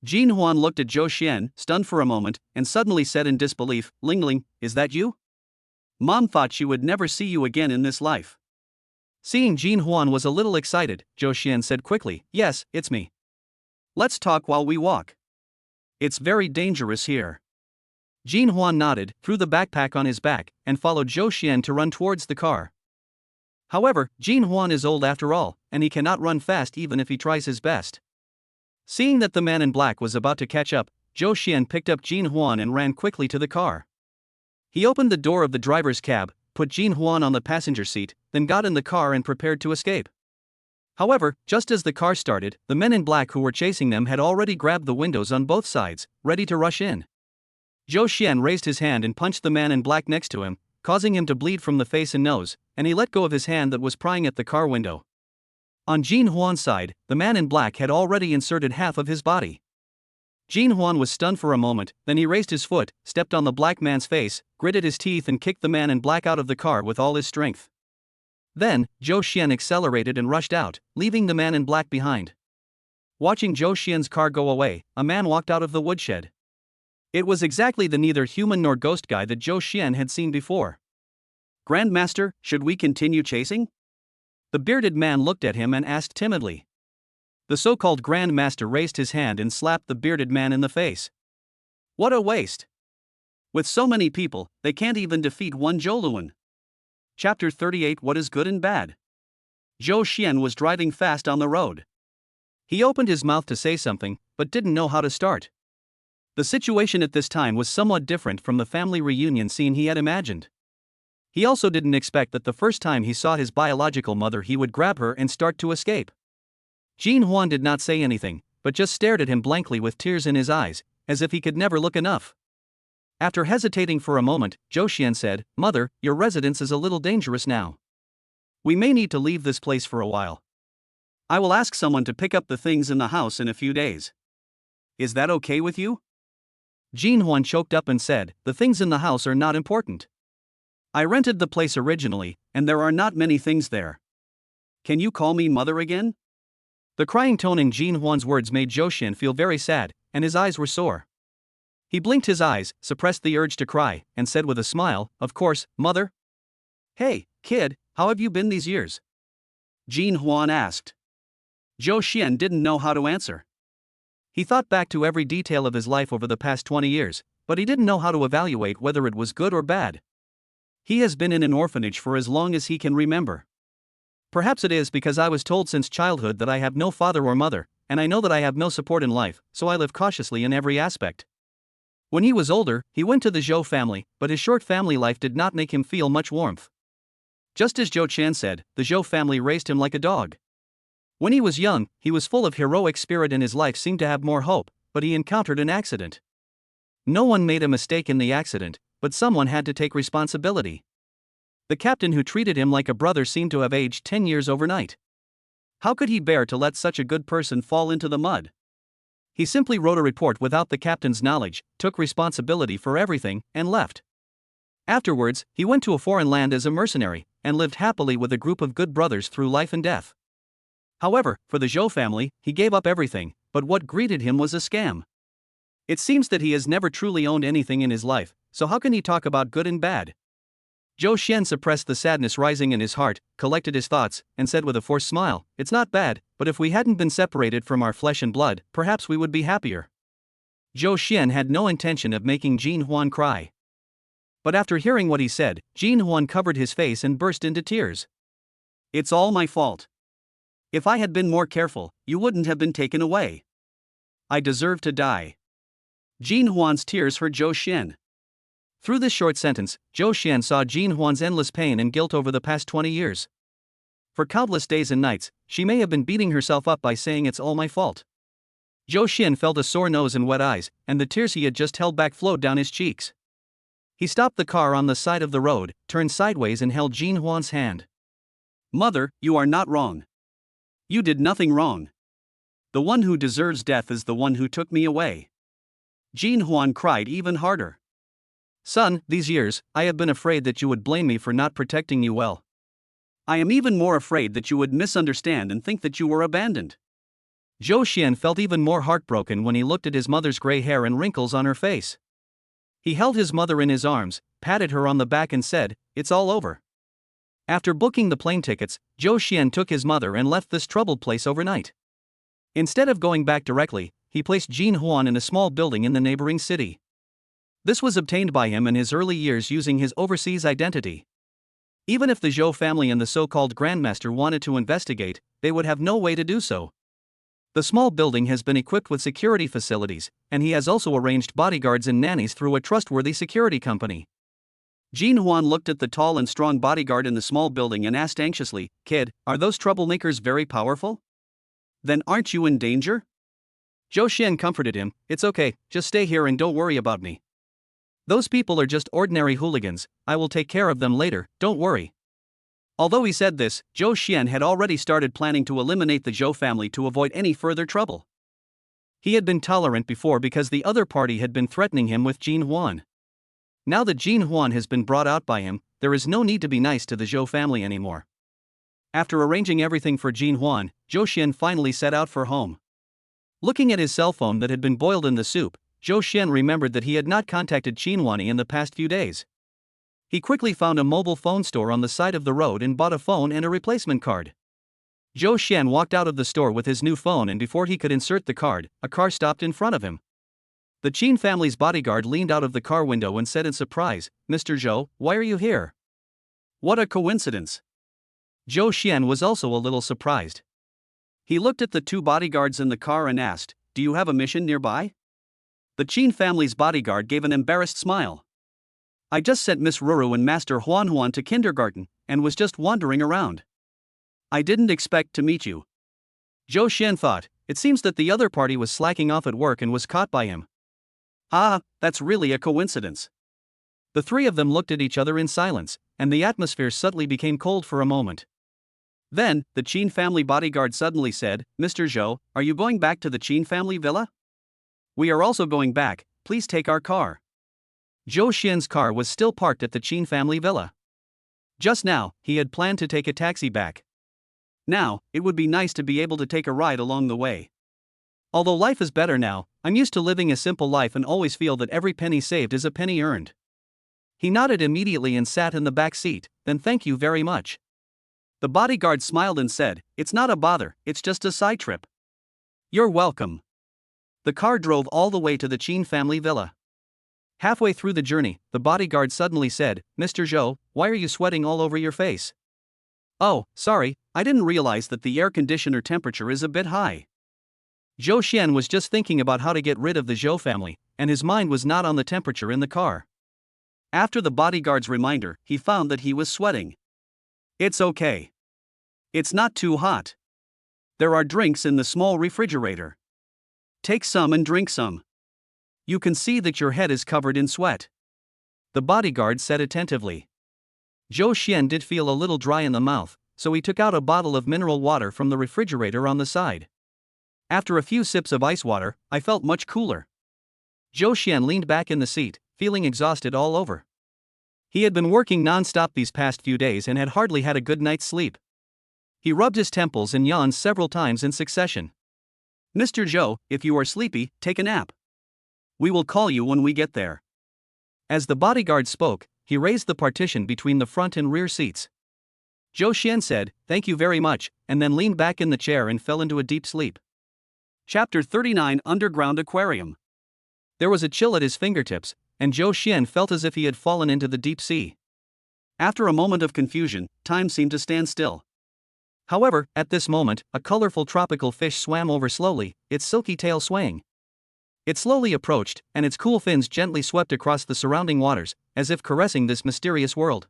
Jin Huan looked at Zhou Xian, stunned for a moment, and suddenly said in disbelief, "Ling Ling, is that you? Mom thought she would never see you again in this life." Seeing Jin Huan was a little excited, Zhou Xian said quickly, "Yes, it's me. Let's talk while we walk. It's very dangerous here." Jin Huan nodded, threw the backpack on his back, and followed Zhou Xian to run towards the car. However, Jin Huan is old after all, and he cannot run fast even if he tries his best. Seeing that the man in black was about to catch up, Zhou Xian picked up Jin Huan and ran quickly to the car. He opened the door of the driver's cab, put Jin Huan on the passenger seat, then got in the car and prepared to escape. However, just as the car started, the men in black who were chasing them had already grabbed the windows on both sides, ready to rush in. Zhou Xian raised his hand and punched the man in black next to him, causing him to bleed from the face and nose, and he let go of his hand that was prying at the car window. On Jin Huan's side, the man in black had already inserted half of his body. Jin Huan was stunned for a moment, then he raised his foot, stepped on the black man's face, gritted his teeth and kicked the man in black out of the car with all his strength. Then, Zhou Xian accelerated and rushed out, leaving the man in black behind. Watching Zhou Xian's car go away, a man walked out of the woodshed. It was exactly the neither human nor ghost guy that Zhou Xian had seen before. "Grandmaster, should we continue chasing?" The bearded man looked at him and asked timidly. The so-called Grandmaster raised his hand and slapped the bearded man in the face. "What a waste! With so many people, they can't even defeat one Zhou. Chapter 38 What is Good and Bad? Zhou Xian was driving fast on the road. He opened his mouth to say something, but didn't know how to start. The situation at this time was somewhat different from the family reunion scene he had imagined. He also didn't expect that the first time he saw his biological mother he would grab her and start to escape. Jin Huan did not say anything, but just stared at him blankly with tears in his eyes, as if he could never look enough. After hesitating for a moment, Zhou Xian said, "Mother, your residence is a little dangerous now. We may need to leave this place for a while. I will ask someone to pick up the things in the house in a few days. Is that okay with you?" Jin Huan choked up and said, "The things in the house are not important. I rented the place originally, and there are not many things there. Can you call me mother again?" The crying tone in Jin Huan's words made Zhou Xian feel very sad, and his eyes were sore. He blinked his eyes, suppressed the urge to cry, and said with a smile, "Of course, mother." "Hey, kid, how have you been these years?" Jin Huan asked. Zhou Xian didn't know how to answer. He thought back to every detail of his life over the past 20 years, but he didn't know how to evaluate whether it was good or bad. He has been in an orphanage for as long as he can remember. Perhaps it is because I was told since childhood that I have no father or mother, and I know that I have no support in life, so I live cautiously in every aspect. When he was older, he went to the Zhou family, but his short family life did not make him feel much warmth. Just as Zhou Qian said, the Zhou family raised him like a dog. When he was young, he was full of heroic spirit and his life seemed to have more hope, but he encountered an accident. No one made a mistake in the accident, but someone had to take responsibility. The captain who treated him like a brother seemed to have aged 10 years overnight. How could he bear to let such a good person fall into the mud? He simply wrote a report without the captain's knowledge, took responsibility for everything, and left. Afterwards, he went to a foreign land as a mercenary, and lived happily with a group of good brothers through life and death. However, for the Zhou family, he gave up everything, but what greeted him was a scam. It seems that he has never truly owned anything in his life, so how can he talk about good and bad? Zhou Xian suppressed the sadness rising in his heart, collected his thoughts, and said with a forced smile, "It's not bad, but if we hadn't been separated from our flesh and blood, perhaps we would be happier." Zhou Xian had no intention of making Jin Huan cry. But after hearing what he said, Jin Huan covered his face and burst into tears. "It's all my fault. If I had been more careful, you wouldn't have been taken away. I deserve to die." Jin Huan's tears hurt Zhou Xian. Through this short sentence, Zhou Xian saw Jin Huan's endless pain and guilt over the past 20 years. For countless days and nights, she may have been beating herself up by saying it's all my fault. Zhou Xian felt a sore nose and wet eyes, and the tears he had just held back flowed down his cheeks. He stopped the car on the side of the road, turned sideways and held Jin Huan's hand. "Mother, you are not wrong. You did nothing wrong. The one who deserves death is the one who took me away." Jin Huan cried even harder. "Son, these years, I have been afraid that you would blame me for not protecting you well. I am even more afraid that you would misunderstand and think that you were abandoned." Zhou Xian felt even more heartbroken when he looked at his mother's gray hair and wrinkles on her face. He held his mother in his arms, patted her on the back and said, "It's all over." After booking the plane tickets, Zhou Xian took his mother and left this troubled place overnight. Instead of going back directly, he placed Jin Huan in a small building in the neighboring city. This was obtained by him in his early years using his overseas identity. Even if the Zhou family and the so-called Grandmaster wanted to investigate, they would have no way to do so. The small building has been equipped with security facilities, and he has also arranged bodyguards and nannies through a trustworthy security company. Jin Huan looked at the tall and strong bodyguard in the small building and asked anxiously, "Kid, are those troublemakers very powerful? Then aren't you in danger?" Zhou Xian comforted him, "It's okay, just stay here and don't worry about me. Those people are just ordinary hooligans, I will take care of them later, don't worry." Although he said this, Zhou Xian had already started planning to eliminate the Zhou family to avoid any further trouble. He had been tolerant before because the other party had been threatening him with Jin Huan. Now that Jin Huan has been brought out by him, there is no need to be nice to the Zhou family anymore. After arranging everything for Jin Huan, Zhou Xian finally set out for home. Looking at his cell phone that had been boiled in the soup, Zhou Xian remembered that he had not contacted Qinhuani in the past few days. He quickly found a mobile phone store on the side of the road and bought a phone and a replacement card. Zhou Xian walked out of the store with his new phone, and before he could insert the card, a car stopped in front of him. The Qin family's bodyguard leaned out of the car window and said in surprise, "Mr. Zhou, why are you here?" "What a coincidence." Zhou Xian was also a little surprised. He looked at the two bodyguards in the car and asked, "Do you have a mission nearby?" The Qin family's bodyguard gave an embarrassed smile. "I just sent Miss Ruru and Master Huan to kindergarten, and was just wandering around. I didn't expect to meet you." Zhou Xian thought, it seems that the other party was slacking off at work and was caught by him. "Ah, that's really a coincidence." The three of them looked at each other in silence, and the atmosphere suddenly became cold for a moment. Then, the Qin family bodyguard suddenly said, "Mr. Zhou, are you going back to the Qin family villa?" "We are also going back, please take our car." Zhou Xian's car was still parked at the Qin family villa. Just now, he had planned to take a taxi back. Now, it would be nice to be able to take a ride along the way. Although life is better now, I'm used to living a simple life and always feel that every penny saved is a penny earned. He nodded immediately and sat in the back seat, "Then thank you very much." The bodyguard smiled and said, "It's not a bother, it's just a side trip." "You're welcome." The car drove all the way to the Qin family villa. Halfway through the journey, the bodyguard suddenly said, "Mr. Zhou, why are you sweating all over your face?" "Oh, sorry, I didn't realize that the air conditioner temperature is a bit high." Zhou Xian was just thinking about how to get rid of the Zhou family, and his mind was not on the temperature in the car. After the bodyguard's reminder, he found that he was sweating. "It's okay. It's not too hot. There are drinks in the small refrigerator. Take some and drink some. You can see that your head is covered in sweat," the bodyguard said attentively. Zhou Xian did feel a little dry in the mouth, so he took out a bottle of mineral water from the refrigerator on the side. After a few sips of ice water, I felt much cooler. Zhou Xian leaned back in the seat, feeling exhausted all over. He had been working non-stop these past few days and had hardly had a good night's sleep. He rubbed his temples and yawned several times in succession. Mr. Zhou, if you are sleepy, take a nap. We will call you when we get there. As the bodyguard spoke, he raised the partition between the front and rear seats. Zhou Xian said, "Thank you very much," and then leaned back in the chair and fell into a deep sleep. Chapter 39 Underground Aquarium. There was a chill at his fingertips, and Zhou Xian felt as if he had fallen into the deep sea. After a moment of confusion, time seemed to stand still. However, at this moment, a colorful tropical fish swam over slowly, its silky tail swaying. It slowly approached, and its cool fins gently swept across the surrounding waters, as if caressing this mysterious world.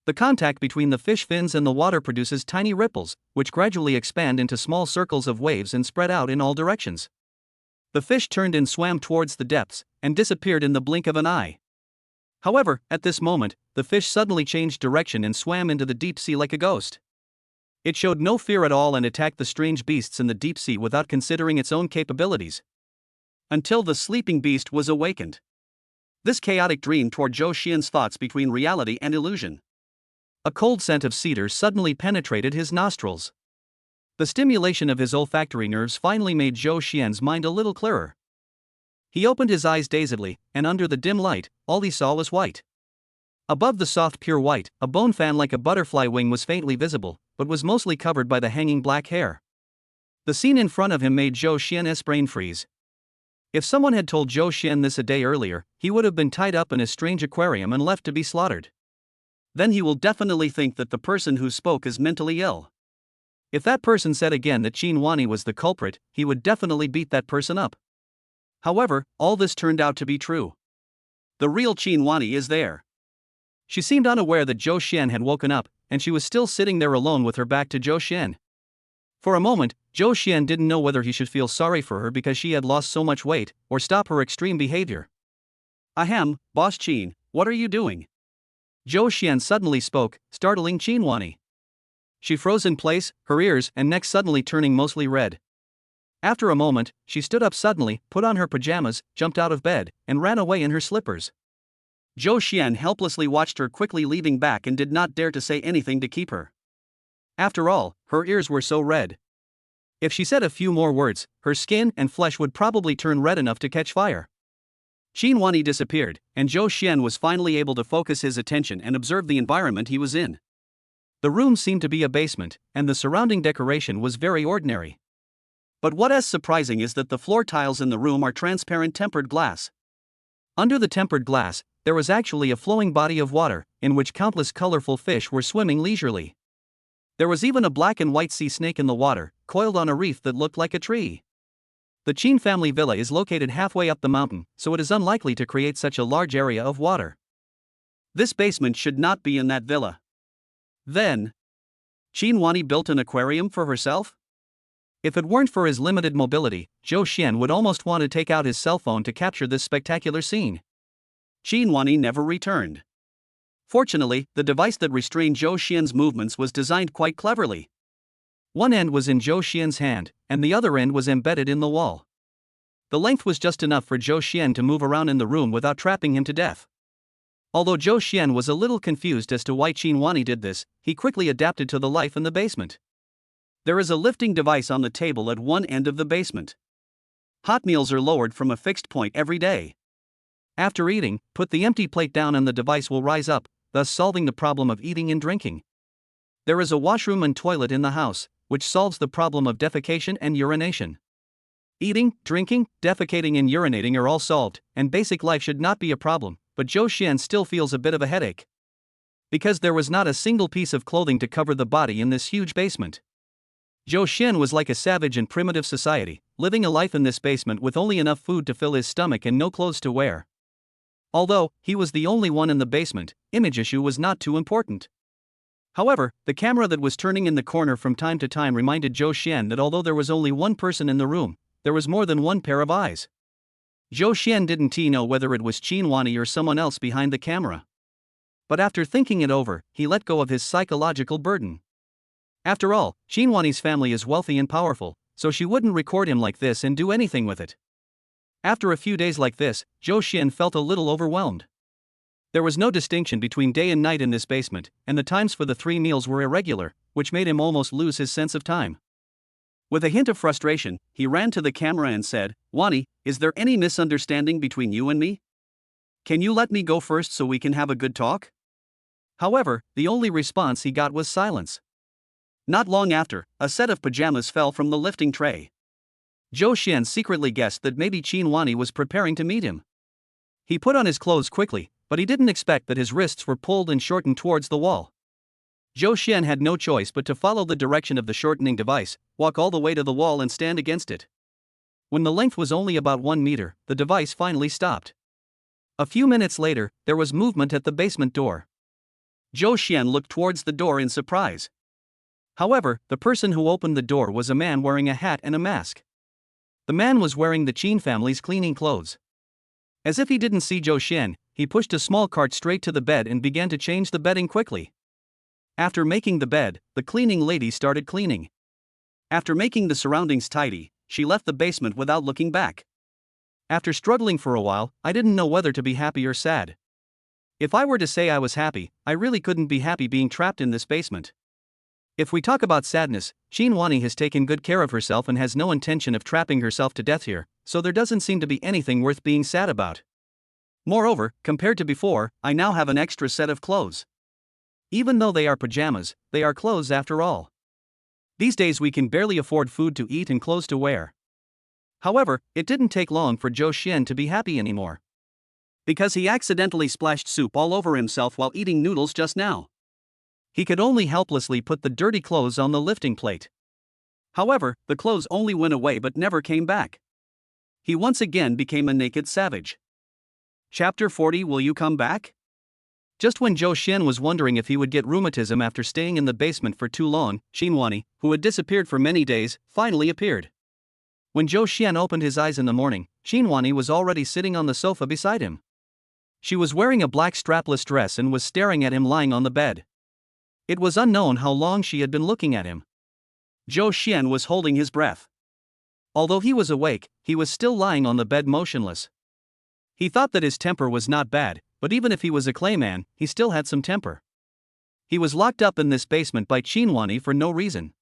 The contact between the fish fins and the water produces tiny ripples, which gradually expand into small circles of waves and spread out in all directions. The fish turned and swam towards the depths, and disappeared in the blink of an eye. However, at this moment, the fish suddenly changed direction and swam into the deep sea like a ghost. It showed no fear at all and attacked the strange beasts in the deep sea without considering its own capabilities. Until the sleeping beast was awakened. This chaotic dream tore Zhou Xian's thoughts between reality and illusion. A cold scent of cedar suddenly penetrated his nostrils. The stimulation of his olfactory nerves finally made Zhou Xian's mind a little clearer. He opened his eyes dazedly, and under the dim light, all he saw was white. Above the soft pure white, a bone fan like a butterfly wing was faintly visible, but was mostly covered by the hanging black hair. The scene in front of him made Zhou Xian's brain freeze. If someone had told Zhou Xian this a day earlier, he would have been tied up in a strange aquarium and left to be slaughtered. Then he will definitely think that the person who spoke is mentally ill. If that person said again that Qin Wani was the culprit, he would definitely beat that person up. However, all this turned out to be true. The real Qin Wani is there. She seemed unaware that Zhou Xian had woken up, and she was still sitting there alone with her back to Zhou Xian. For a moment, Zhou Xian didn't know whether he should feel sorry for her because she had lost so much weight, or stop her extreme behavior. Ahem, Boss Qin, what are you doing? Zhou Xian suddenly spoke, startling Qin Wani. She froze in place, her ears and neck suddenly turning mostly red. After a moment, she stood up suddenly, put on her pajamas, jumped out of bed, and ran away in her slippers. Zhou Xian helplessly watched her quickly leaving back and did not dare to say anything to keep her. After all, her ears were so red. If she said a few more words, her skin and flesh would probably turn red enough to catch fire. Qin Wani disappeared, and Zhou Xian was finally able to focus his attention and observe the environment he was in. The room seemed to be a basement, and the surrounding decoration was very ordinary. But what is surprising is that the floor tiles in the room are transparent tempered glass. Under the tempered glass, there was actually a flowing body of water, in which countless colorful fish were swimming leisurely. There was even a black and white sea snake in the water, coiled on a reef that looked like a tree. The Qin family villa is located halfway up the mountain, so it is unlikely to create such a large area of water. This basement should not be in that villa. Then, Qin Wani built an aquarium for herself? If it weren't for his limited mobility, Zhou Xian would almost want to take out his cell phone to capture this spectacular scene. Qin Wani never returned. Fortunately, the device that restrained Zhou Xian's movements was designed quite cleverly. One end was in Zhou Xian's hand, and the other end was embedded in the wall. The length was just enough for Zhou Xian to move around in the room without trapping him to death. Although Zhou Xian was a little confused as to why Qin Wani did this, he quickly adapted to the life in the basement. There is a lifting device on the table at one end of the basement. Hot meals are lowered from a fixed point every day. After eating, put the empty plate down and the device will rise up, thus solving the problem of eating and drinking. There is a washroom and toilet in the house, which solves the problem of defecation and urination. Eating, drinking, defecating and urinating are all solved, and basic life should not be a problem, but Zhou Xian still feels a bit of a headache. Because there was not a single piece of clothing to cover the body in this huge basement. Zhou Xian was like a savage in primitive society, living a life in this basement with only enough food to fill his stomach and no clothes to wear. Although he was the only one in the basement, image issue was not too important. However, the camera that was turning in the corner from time to time reminded Zhou Xian that although there was only one person in the room, there was more than one pair of eyes. Zhou Xian didn't know whether it was Qin Wani or someone else behind the camera. But after thinking it over, he let go of his psychological burden. After all, Qin Wani's family is wealthy and powerful, so she wouldn't record him like this and do anything with it. After a few days like this, Zhou Xian felt a little overwhelmed. There was no distinction between day and night in this basement, and the times for the 3 meals were irregular, which made him almost lose his sense of time. With a hint of frustration, he ran to the camera and said, "Wani, is there any misunderstanding between you and me? Can you let me go first so we can have a good talk?" However, the only response he got was silence. Not long after, a set of pajamas fell from the lifting tray. Zhou Xian secretly guessed that maybe Qin Wani was preparing to meet him. He put on his clothes quickly, but he didn't expect that his wrists were pulled and shortened towards the wall. Zhou Xian had no choice but to follow the direction of the shortening device, walk all the way to the wall and stand against it. When the length was only about 1 meter, the device finally stopped. A few minutes later, there was movement at the basement door. Zhou Xian looked towards the door in surprise. However, the person who opened the door was a man wearing a hat and a mask. The man was wearing the Qin family's cleaning clothes. As if he didn't see Zhou Xian, he pushed a small cart straight to the bed and began to change the bedding quickly. After making the bed, the cleaning lady started cleaning. After making the surroundings tidy, she left the basement without looking back. After struggling for a while, I didn't know whether to be happy or sad. If I were to say I was happy, I really couldn't be happy being trapped in this basement. If we talk about sadness, Qin Wani has taken good care of herself and has no intention of trapping herself to death here, so there doesn't seem to be anything worth being sad about. Moreover, compared to before, I now have an extra set of clothes. Even though they are pajamas, they are clothes after all. These days we can barely afford food to eat and clothes to wear. However, it didn't take long for Zhou Xian to be happy anymore. Because he accidentally splashed soup all over himself while eating noodles just now. He could only helplessly put the dirty clothes on the lifting plate. However, the clothes only went away but never came back. He once again became a naked savage. Chapter 40. Will you come back? Just when Zhou Xian was wondering if he would get rheumatism after staying in the basement for too long, Qin Wani, who had disappeared for many days, finally appeared. When Zhou Xian opened his eyes in the morning, Qin Wani was already sitting on the sofa beside him. She was wearing a black strapless dress and was staring at him lying on the bed. It was unknown how long she had been looking at him. Zhou Xian was holding his breath. Although he was awake, he was still lying on the bed motionless. He thought that his temper was not bad, but even if he was a clayman, he still had some temper. He was locked up in this basement by Qin Wani for no reason.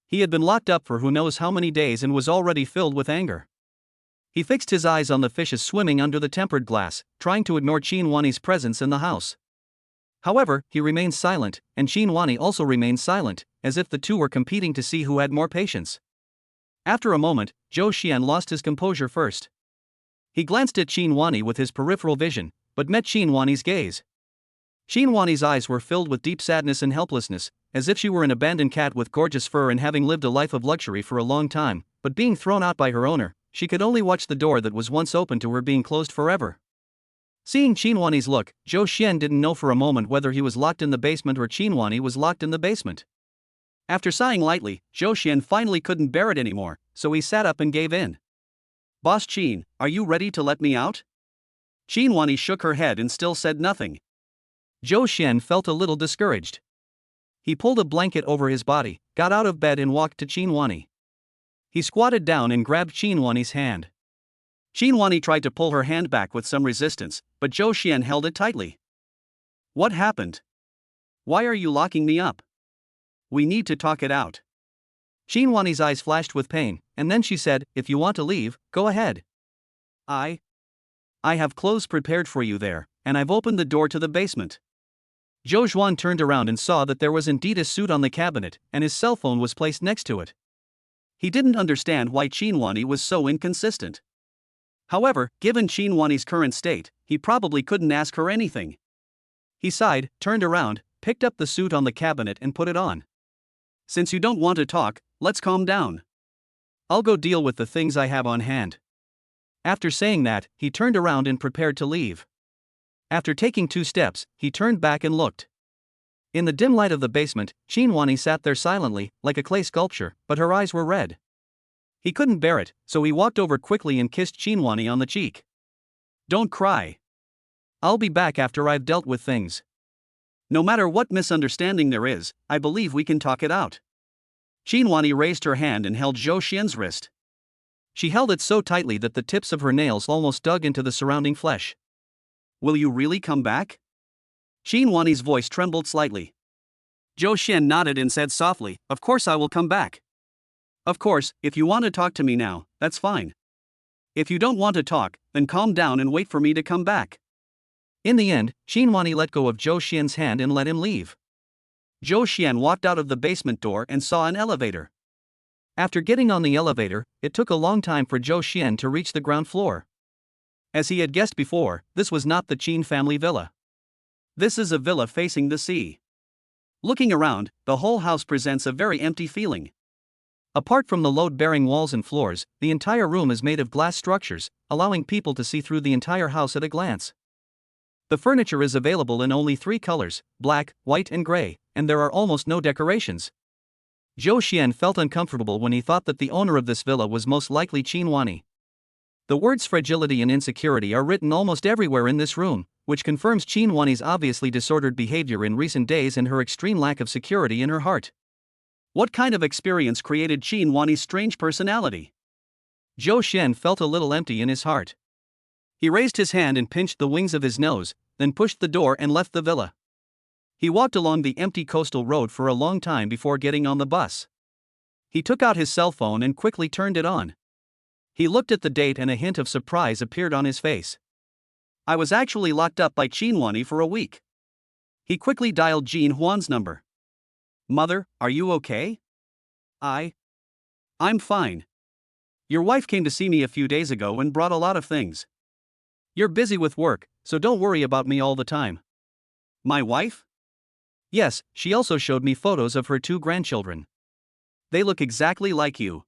He had been locked up for who knows how many days and was already filled with anger. He fixed his eyes on the fishes swimming under the tempered glass, trying to ignore Qin Wani's presence in the house. However, he remained silent, and Qin Wani also remained silent, as if the two were competing to see who had more patience. After a moment, Zhou Xian lost his composure first. He glanced at Qin Wani with his peripheral vision, but met Qin Wani's gaze. Qin Wani's eyes were filled with deep sadness and helplessness, as if she were an abandoned cat with gorgeous fur and having lived a life of luxury for a long time, but being thrown out by her owner, she could only watch the door that was once open to her being closed forever. Seeing Qin Wani's look, Zhou Xian didn't know for a moment whether he was locked in the basement or Qin Wani was locked in the basement. After sighing lightly, Zhou Xian finally couldn't bear it anymore, so he sat up and gave in. "Boss Qin, are you ready to let me out?" Qin Wani shook her head and still said nothing. Zhou Xian felt a little discouraged. He pulled a blanket over his body, got out of bed and walked to Qin Wani. He squatted down and grabbed Qin Wani's hand. Qin Wani tried to pull her hand back with some resistance, but Zhou Xian held it tightly. "What happened? Why are you locking me up? We need to talk it out." Qin Wani's eyes flashed with pain, and then she said, "If you want to leave, go ahead. I have clothes prepared for you there, and I've opened the door to the basement." Zhou Zhuan turned around and saw that there was indeed a suit on the cabinet, and his cell phone was placed next to it. He didn't understand why Qin Wani was so inconsistent. However, given Qin Wani's current state, he probably couldn't ask her anything. He sighed, turned around, picked up the suit on the cabinet and put it on. "Since you don't want to talk, let's calm down. I'll go deal with the things I have on hand." After saying that, he turned around and prepared to leave. After taking 2 steps, he turned back and looked. In the dim light of the basement, Qin Wani sat there silently, like a clay sculpture, but her eyes were red. He couldn't bear it, so he walked over quickly and kissed Qin Wani on the cheek. "Don't cry. I'll be back after I've dealt with things. No matter what misunderstanding there is, I believe we can talk it out." Qin Wani raised her hand and held Zhou Xian's wrist. She held it so tightly that the tips of her nails almost dug into the surrounding flesh. "Will you really come back?" Qin Wani's voice trembled slightly. Zhou Xian nodded and said softly, "Of course I will come back. Of course, if you want to talk to me now, that's fine. If you don't want to talk, then calm down and wait for me to come back." In the end, Qinhuani let go of Zhou Xian's hand and let him leave. Zhou Xian walked out of the basement door and saw an elevator. After getting on the elevator, it took a long time for Zhou Xian to reach the ground floor. As he had guessed before, this was not the Qin family villa. This is a villa facing the sea. Looking around, the whole house presents a very empty feeling. Apart from the load-bearing walls and floors, the entire room is made of glass structures, allowing people to see through the entire house at a glance. The furniture is available in only 3 colors, black, white and gray, and there are almost no decorations. Zhou Xian felt uncomfortable when he thought that the owner of this villa was most likely Qinhuani. The words fragility and insecurity are written almost everywhere in this room, which confirms Qinhuani's obviously disordered behavior in recent days and her extreme lack of security in her heart. What kind of experience created Qinhuani's strange personality? Zhou Xian felt a little empty in his heart. He raised his hand and pinched the wings of his nose, then pushed the door and left the villa. He walked along the empty coastal road for a long time before getting on the bus. He took out his cell phone and quickly turned it on. He looked at the date and a hint of surprise appeared on his face. I was actually locked up by Qinhuani for a week. He quickly dialed Jean Huan's number. "Mother, are you okay?" I'm fine. Your wife came to see me a few days ago and brought a lot of things. You're busy with work, so don't worry about me all the time." "My wife?" "Yes, she also showed me photos of her 2 grandchildren. They look exactly like you.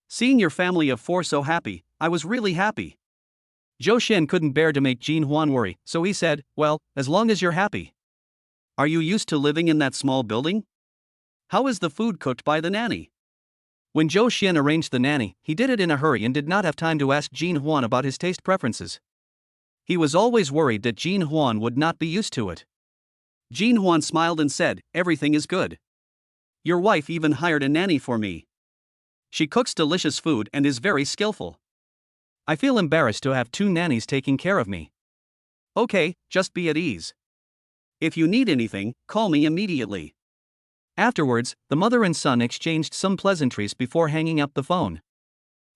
Seeing your family of 4 so happy, I was really happy." Zhou Xian couldn't bear to make Jean Huan worry, so he said, "Well, as long as you're happy." "Are you used to living in that small building? How is the food cooked by the nanny?" When Zhou Xian arranged the nanny, he did it in a hurry and did not have time to ask Jean Huan about his taste preferences. He was always worried that Jean Huan would not be used to it. Jean Huan smiled and said, "Everything is good. Your wife even hired a nanny for me. She cooks delicious food and is very skillful. I feel embarrassed to have 2 nannies taking care of me." "Okay, just be at ease. If you need anything, call me immediately." Afterwards, the mother and son exchanged some pleasantries before hanging up the phone.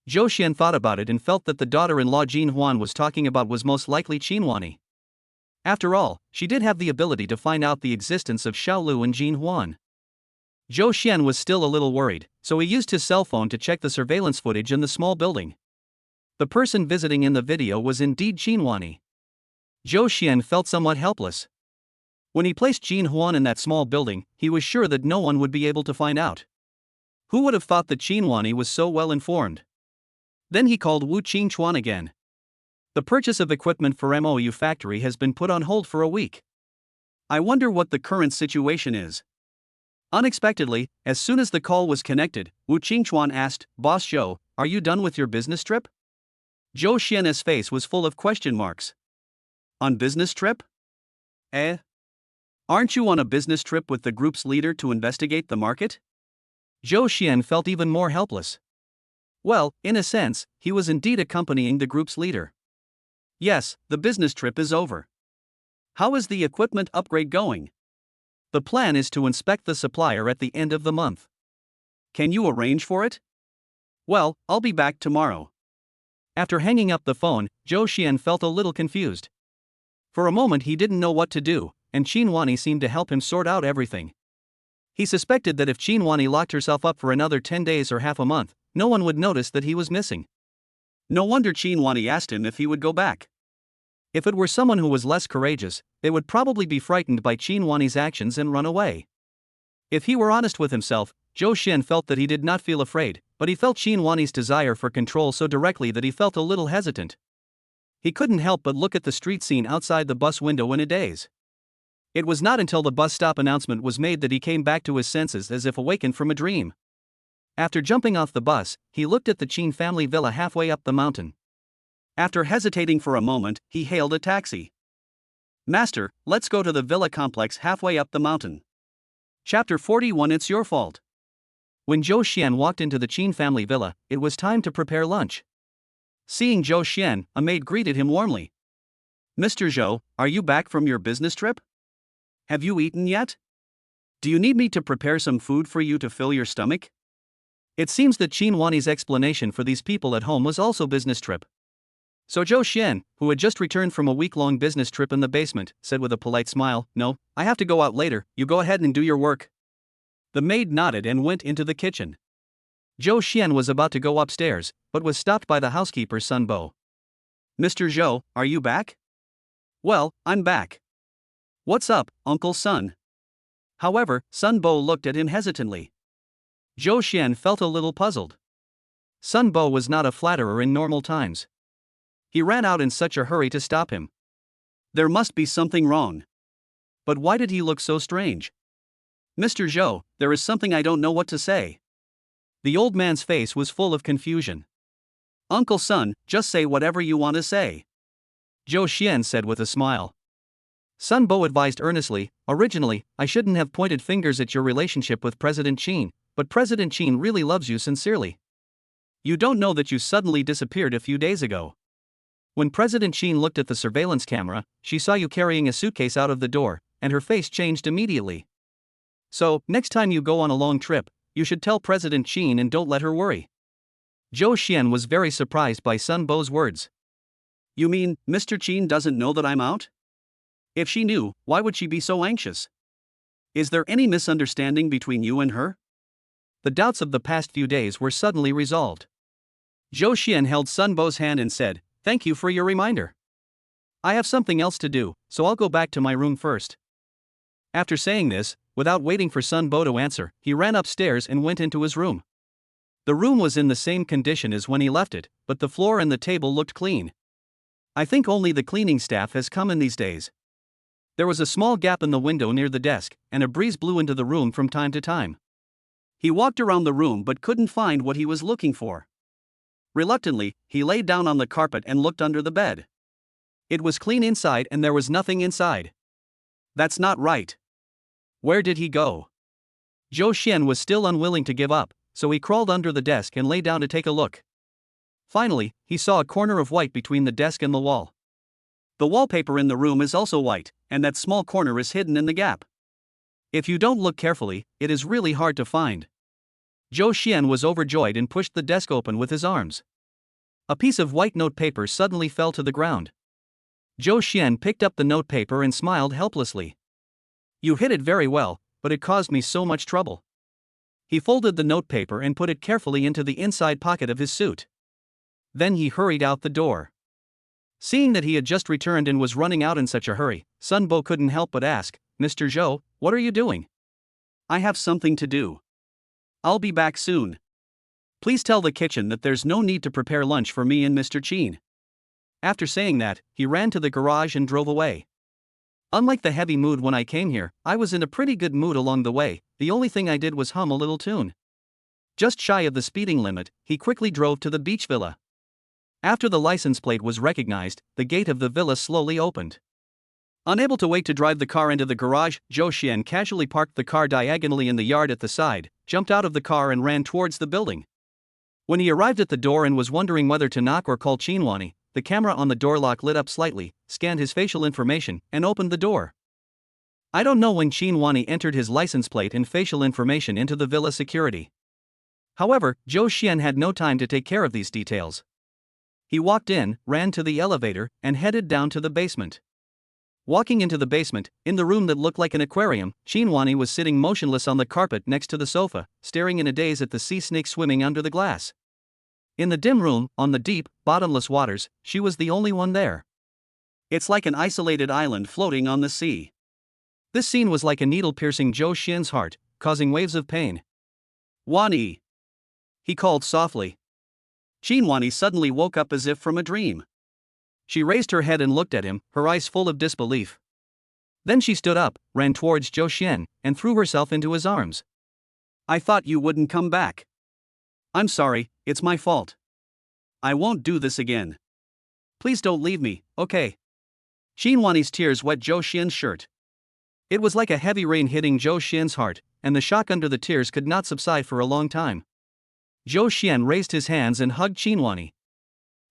Zhou Xian thought about it and felt that the daughter-in-law Jean Huan was talking about was most likely Qinhuani. After all, she did have the ability to find out the existence of Xiaolu and Jean Huan. Zhou Xian was still a little worried, so he used his cell phone to check the surveillance footage in the small building. The person visiting in the video was indeed Qinhuani. Zhou Xian felt somewhat helpless. When he placed Jean Huan in that small building, he was sure that no one would be able to find out. Who would have thought that Qinhuani was so well informed? Then he called Wu Qingchuan again. The purchase of equipment for MOU factory has been put on hold for a week. I wonder what the current situation is. Unexpectedly, as soon as the call was connected, Wu Qingchuan asked, "Boss Zhou, are you done with your business trip?" Zhou Xian's face was full of question marks. "On business trip? Aren't you on a business trip with the group's leader to investigate the market?" Zhou Xian felt even more helpless. Well, in a sense, he was indeed accompanying the group's leader. "Yes, the business trip is over. How is the equipment upgrade going?" "The plan is to inspect the supplier at the end of the month." "Can you arrange for it?" "Well, I'll be back tomorrow." After hanging up the phone, Zhou Xian felt a little confused. For a moment he didn't know what to do, and Qinhuani seemed to help him sort out everything. He suspected that if Qinhuani locked herself up for another 10 days or half a month, no one would notice that he was missing. No wonder Qinhuani asked him if he would go back. If it were someone who was less courageous, they would probably be frightened by Qinhuani's actions and run away. If he were honest with himself, Zhou Xian felt that he did not feel afraid, but he felt Qinhuani's desire for control so directly that he felt a little hesitant. He couldn't help but look at the street scene outside the bus window in a daze. It was not until the bus stop announcement was made that he came back to his senses as if awakened from a dream. After jumping off the bus, he looked at the Qin family villa halfway up the mountain. After hesitating for a moment, he hailed a taxi. "Master, let's go to the villa complex halfway up the mountain." Chapter 41 It's Your Fault. When Zhou Xian walked into the Qin family villa, it was time to prepare lunch. Seeing Zhou Xian, a maid greeted him warmly. "Mr. Zhou, are you back from your business trip? Have you eaten yet?" Do you need me to prepare some food for you to fill your stomach? It seems that Qinhuani's explanation for these people at home was also business trip. So Zhou Xian, who had just returned from a week-long business trip in the basement, said with a polite smile, "No, I have to go out later, you go ahead and do your work." The maid nodded and went into the kitchen. Zhou Xian was about to go upstairs, but was stopped by the housekeeper Sun Bo. "Mr. Zhou, are you back?" "Well, I'm back." "What's up, Uncle Sun?" However, Sun Bo looked at him hesitantly. Zhou Xian felt a little puzzled. Sun Bo was not a flatterer in normal times. He ran out in such a hurry to stop him. There must be something wrong. But why did he look so strange? "Mr. Zhou, there is something I don't know what to say." The old man's face was full of confusion. "Uncle Sun, just say whatever you want to say," Zhou Xian said with a smile. Sun Bo advised earnestly, "Originally, I shouldn't have pointed fingers at your relationship with President Qin, but President Qin really loves you sincerely. You don't know that you suddenly disappeared a few days ago. When President Qin looked at the surveillance camera, she saw you carrying a suitcase out of the door, and her face changed immediately. So, next time you go on a long trip, you should tell President Qin and don't let her worry." Zhou Xian was very surprised by Sun Bo's words. "You mean, Mr. Qin doesn't know that I'm out? If she knew, why would she be so anxious? Is there any misunderstanding between you and her?" The doubts of the past few days were suddenly resolved. Zhou Xian held Sun Bo's hand and said, "Thank you for your reminder. I have something else to do, so I'll go back to my room first." After saying this, without waiting for Sun Bo to answer, he ran upstairs and went into his room. The room was in the same condition as when he left it, but the floor and the table looked clean. "I think only the cleaning staff has come in these days." There was a small gap in the window near the desk, and a breeze blew into the room from time to time. He walked around the room but couldn't find what he was looking for. Reluctantly, he lay down on the carpet and looked under the bed. It was clean inside and there was nothing inside. That's not right. Where did he go? Zhou Xian was still unwilling to give up, so he crawled under the desk and lay down to take a look. Finally, he saw a corner of white between the desk and the wall. The wallpaper in the room is also white, and that small corner is hidden in the gap. If you don't look carefully, it is really hard to find. Zhou Xian was overjoyed and pushed the desk open with his arms. A piece of white notepaper suddenly fell to the ground. Zhou Xian picked up the notepaper and smiled helplessly. "You hid it very well, but it caused me so much trouble." He folded the notepaper and put it carefully into the inside pocket of his suit. Then he hurried out the door. Seeing that he had just returned and was running out in such a hurry, Sun Bo couldn't help but ask, "Mr. Zhou, what are you doing?" "I have something to do. I'll be back soon. Please tell the kitchen that there's no need to prepare lunch for me and Mr. Qin." After saying that, he ran to the garage and drove away. "Unlike the heavy mood when I came here, I was in a pretty good mood along the way. The only thing I did was hum a little tune." Just shy of the speeding limit, he quickly drove to the beach villa. After the license plate was recognized, the gate of the villa slowly opened. Unable to wait to drive the car into the garage, Zhou Xian casually parked the car diagonally in the yard at the side, jumped out of the car and ran towards the building. When he arrived at the door and was wondering whether to knock or call Qinhuani, the camera on the door lock lit up slightly, scanned his facial information, and opened the door. I don't know when Qinhuani entered his license plate and facial information into the villa security. However, Zhou Xian had no time to take care of these details. He walked in, ran to the elevator, and headed down to the basement. Walking into the basement, in the room that looked like an aquarium, Qinhuani was sitting motionless on the carpet next to the sofa, staring in a daze at the sea snake swimming under the glass. In the dim room, on the deep, bottomless waters, she was the only one there. It's like an isolated island floating on the sea. This scene was like a needle piercing Zhou Xian's heart, causing waves of pain. "Wani!" he called softly. Qinhuani suddenly woke up as if from a dream. She raised her head and looked at him, her eyes full of disbelief. Then she stood up, ran towards Zhou Xian, and threw herself into his arms. "I thought you wouldn't come back. I'm sorry, it's my fault. I won't do this again. Please don't leave me, okay?" Qinhuani's tears wet Zhou Xian's shirt. It was like a heavy rain hitting Zhou Xian's heart, and the shock under the tears could not subside for a long time. Zhou Xian raised his hands and hugged Qinhuani.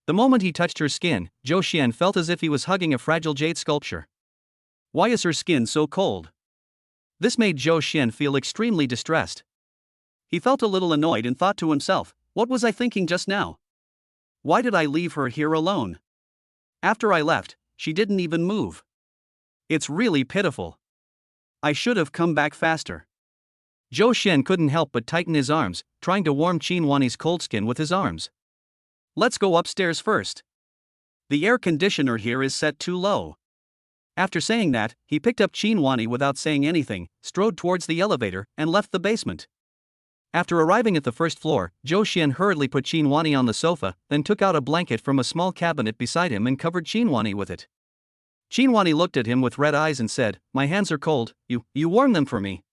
The moment he touched her skin, Zhou Xian felt as if he was hugging a fragile jade sculpture. "Why is her skin so cold?" This made Zhou Xian feel extremely distressed. He felt a little annoyed and thought to himself, what was I thinking just now? Why did I leave her here alone? After I left, she didn't even move. It's really pitiful. I should have come back faster. Zhou Xian couldn't help but tighten his arms, trying to warm Qin Huani's cold skin with his arms. Let's go upstairs first. The air conditioner here is set too low. After saying that, he picked up Qin Huani without saying anything, strode towards the elevator, and left the basement. After arriving at the first floor, Zhou Xian hurriedly put Qin Huani on the sofa, then took out a blanket from a small cabinet beside him and covered Qin Huani with it. Qin Huani looked at him with red eyes and said, "My hands are cold, you warm them for me."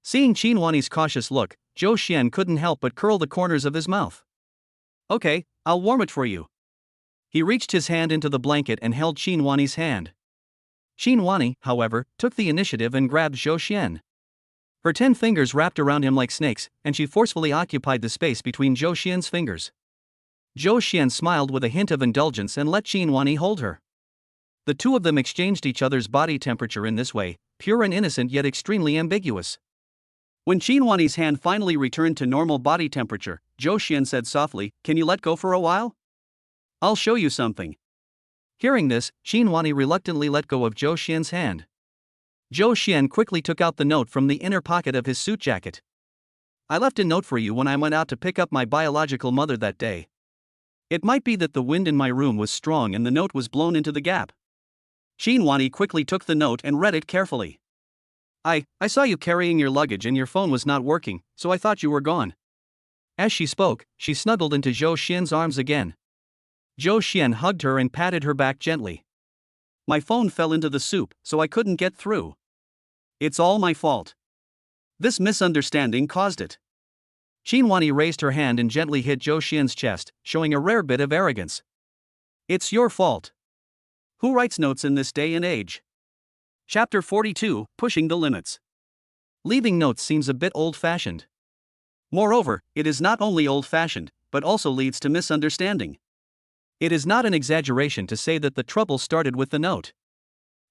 Seeing Qin Huani's cautious look, Zhou Xian couldn't help but curl the corners of his mouth. "Okay, I'll warm it for you." He reached his hand into the blanket and held Qin Huani's hand. Qin Huani, however, took the initiative and grabbed Zhou Xian. Her 10 fingers wrapped around him like snakes, and she forcefully occupied the space between Zhou Xian's fingers. Zhou Xian smiled with a hint of indulgence and let Qin Huani hold her. The two of them exchanged each other's body temperature in this way, pure and innocent yet extremely ambiguous. When Qin Huani's hand finally returned to normal body temperature, Zhou Xian said softly, "Can you let go for a while? I'll show you something." Hearing this, Qin Huani reluctantly let go of Zhou Xian's hand. Zhou Xian quickly took out the note from the inner pocket of his suit jacket. "I left a note for you when I went out to pick up my biological mother that day. It might be that the wind in my room was strong and the note was blown into the gap." Qin Huani quickly took the note and read it carefully. I saw you carrying your luggage and your phone was not working, so I thought you were gone." As she spoke, she snuggled into Zhou Xian's arms again. Zhou Xian hugged her and patted her back gently. "My phone fell into the soup, so I couldn't get through. It's all my fault. This misunderstanding caused it." Qin Huani raised her hand and gently hit Zhou Xian's chest, showing a rare bit of arrogance. "It's your fault. Who writes notes in this day and age?" Chapter 42, Pushing the Limits. Leaving notes seems a bit old-fashioned. Moreover, it is not only old-fashioned, but also leads to misunderstanding. It is not an exaggeration to say that the trouble started with the note.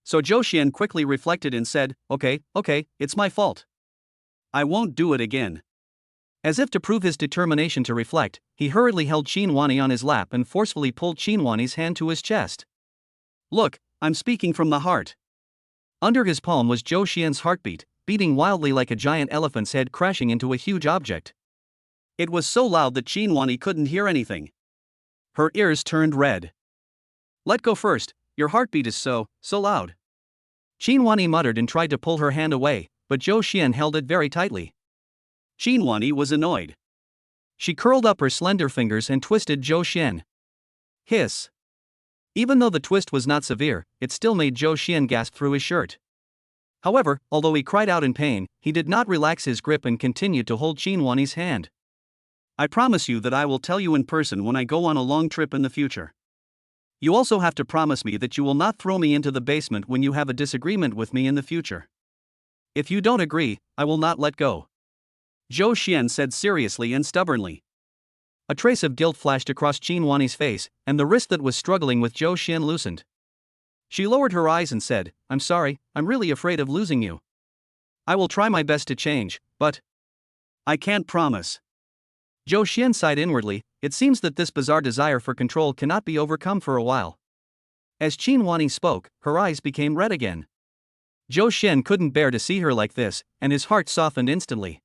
So Zhou Xian quickly reflected and said, okay, it's my fault. I won't do it again." As if to prove his determination to reflect, he hurriedly held Qin Huani on his lap and forcefully pulled Qin Huani's hand to his chest. "Look, I'm speaking from the heart." Under his palm was Zhou Xian's heartbeat, beating wildly like a giant elephant's head crashing into a huge object. It was so loud that Qin Huani couldn't hear anything. Her ears turned red. "Let go first, your heartbeat is so loud." Qin Huani muttered and tried to pull her hand away, but Zhou Xian held it very tightly. Qin Huani was annoyed. She curled up her slender fingers and twisted Zhou Xian. Hiss. Even though the twist was not severe, it still made Zhou Xian gasp through his shirt. However, although he cried out in pain, he did not relax his grip and continued to hold Qin Huani's hand. "I promise you that I will tell you in person when I go on a long trip in the future. You also have to promise me that you will not throw me into the basement when you have a disagreement with me in the future. If you don't agree, I will not let go," Zhou Xian said seriously and stubbornly. A trace of guilt flashed across Qin Huani's face, and the wrist that was struggling with Zhou Xian loosened. She lowered her eyes and said, "I'm sorry, I'm really afraid of losing you. I will try my best to change, but I can't promise." Zhou Xian sighed inwardly. It seems that this bizarre desire for control cannot be overcome for a while. As Qin Huani spoke, her eyes became red again. Zhou Xian couldn't bear to see her like this, and his heart softened instantly.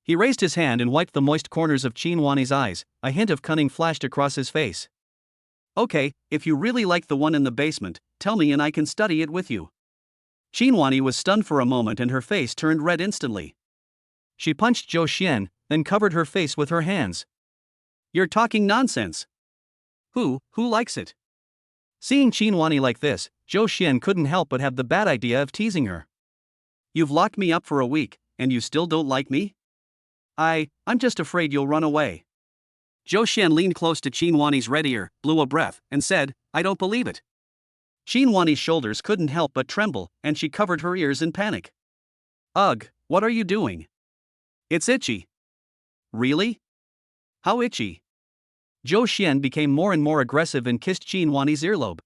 He raised his hand and wiped the moist corners of Qin Huani's eyes. A hint of cunning flashed across his face. "Okay, if you really like the one in the basement, tell me and I can study it with you." Qin Huani was stunned for a moment and her face turned red instantly. She punched Zhou Xian, then covered her face with her hands. "You're talking nonsense. Who likes it?" Seeing Qin Huani like this, Zhou Xian couldn't help but have the bad idea of teasing her. "You've locked me up for a week, and you still don't like me? I'm just afraid you'll run away." Zhou Xian leaned close to Qin Huani's red ear, blew a breath, and said, "I don't believe it." Qin Huani's shoulders couldn't help but tremble, and she covered her ears in panic. "Ugh, what are you doing? It's itchy." "Really? How itchy?" Zhou Xian became more and more aggressive and kissed Qin Huani's earlobe.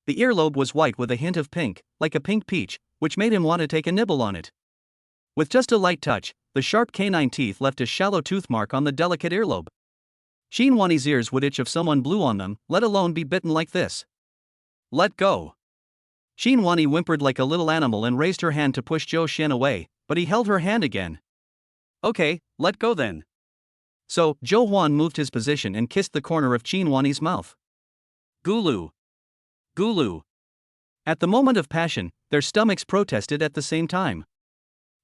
The earlobe was white with a hint of pink, like a pink peach, which made him want to take a nibble on it. With just a light touch, the sharp canine teeth left a shallow tooth mark on the delicate earlobe. Xinhuani's ears would itch if someone blew on them, let alone be bitten like this. Let go. Xinhuani whimpered like a little animal and raised her hand to push Zhou Xian away, but he held her hand again. Okay, let go then. So, Zhou Huan moved his position and kissed the corner of Xinhuani's mouth. Gulu. Gulu. At the moment of passion, their stomachs protested at the same time.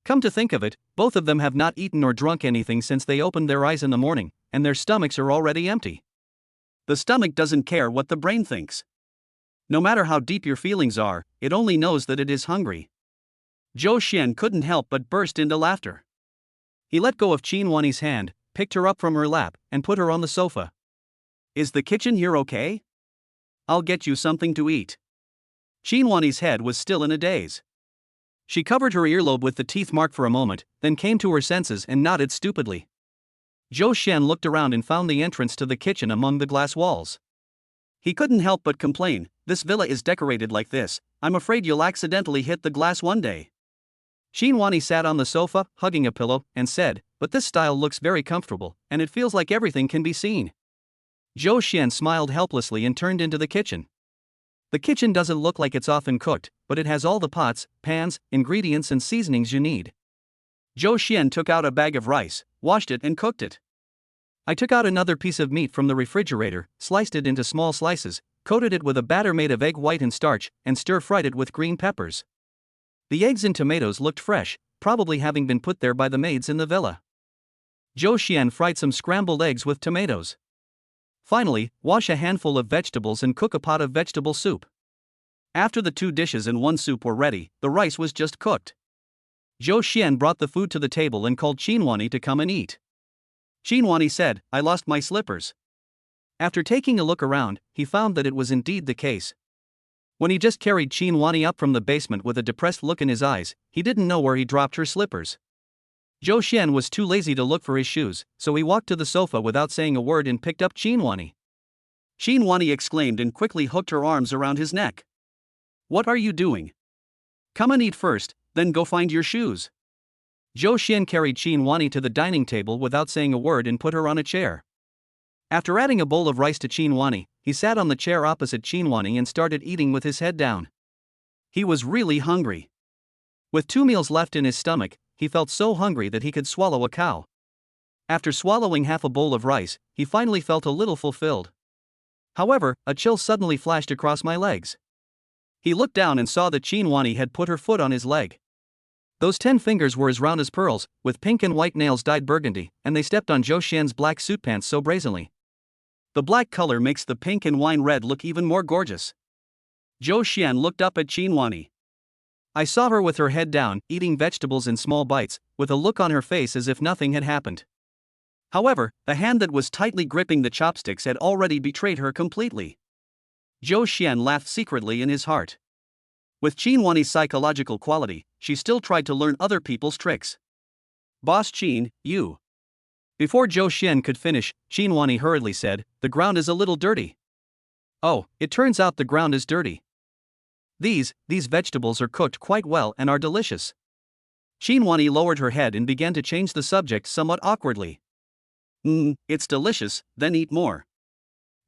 Come to think of it, both of them have not eaten or drunk anything since they opened their eyes in the morning, and their stomachs are already empty. The stomach doesn't care what the brain thinks. No matter how deep your feelings are, it only knows that it is hungry. Zhou Xian couldn't help but burst into laughter. He let go of Xinhuani's hand, picked her up from her lap, and put her on the sofa. Is the kitchen here okay? I'll get you something to eat. Xinhuani's head was still in a daze. She covered her earlobe with the teeth mark for a moment, then came to her senses and nodded stupidly. Zhou Xian looked around and found the entrance to the kitchen among the glass walls. He couldn't help but complain, this villa is decorated like this, I'm afraid you'll accidentally hit the glass one day. Xinhuani sat on the sofa, hugging a pillow, and said, but this style looks very comfortable, and it feels like everything can be seen. Zhou Xian smiled helplessly and turned into the kitchen. The kitchen doesn't look like it's often cooked, but it has all the pots, pans, ingredients and seasonings you need. Zhou Xian took out a bag of rice, washed it and cooked it. I took out another piece of meat from the refrigerator, sliced it into small slices, coated it with a batter made of egg white and starch, and stir-fried it with green peppers. The eggs and tomatoes looked fresh, probably having been put there by the maids in the villa. Zhou Xian fried some scrambled eggs with tomatoes. Finally, wash a handful of vegetables and cook a pot of vegetable soup. After the 2 dishes and 1 soup were ready, the rice was just cooked. Zhou Xian brought the food to the table and called Xinhuani to come and eat. Xinhuani said, I lost my slippers. After taking a look around, he found that it was indeed the case. When he just carried Xinhuani up from the basement with a depressed look in his eyes, he didn't know where he dropped her slippers. Zhou Xian was too lazy to look for his shoes, so he walked to the sofa without saying a word and picked up Xinhuani. Xinhuani exclaimed and quickly hooked her arms around his neck. What are you doing? Come and eat first, then go find your shoes. Zhou Xian carried Xinhuani to the dining table without saying a word and put her on a chair. After adding a bowl of rice to Xinhuani, he sat on the chair opposite Xinhuani and started eating with his head down. He was really hungry. With 2 meals left in his stomach, he felt so hungry that he could swallow a cow. After swallowing half a bowl of rice, he finally felt a little fulfilled. However, a chill suddenly flashed across my legs. He looked down and saw that Xinhuani had put her foot on his leg. Those 10 fingers were as round as pearls, with pink and white nails dyed burgundy, and they stepped on Zhou Xian's black suit pants so brazenly. The black color makes the pink and wine red look even more gorgeous. Zhou Xian looked up at Xinhuani. I saw her with her head down, eating vegetables in small bites, with a look on her face as if nothing had happened. However, the hand that was tightly gripping the chopsticks had already betrayed her completely. Zhou Xian laughed secretly in his heart. With Xinhuani's psychological quality, she still tried to learn other people's tricks. Boss Qin, you. Before Zhou Xian could finish, Xinhuani hurriedly said, the ground is a little dirty. Oh, it turns out the ground is dirty. These vegetables are cooked quite well and are delicious. Xinhuani lowered her head and began to change the subject somewhat awkwardly. It's delicious, then eat more.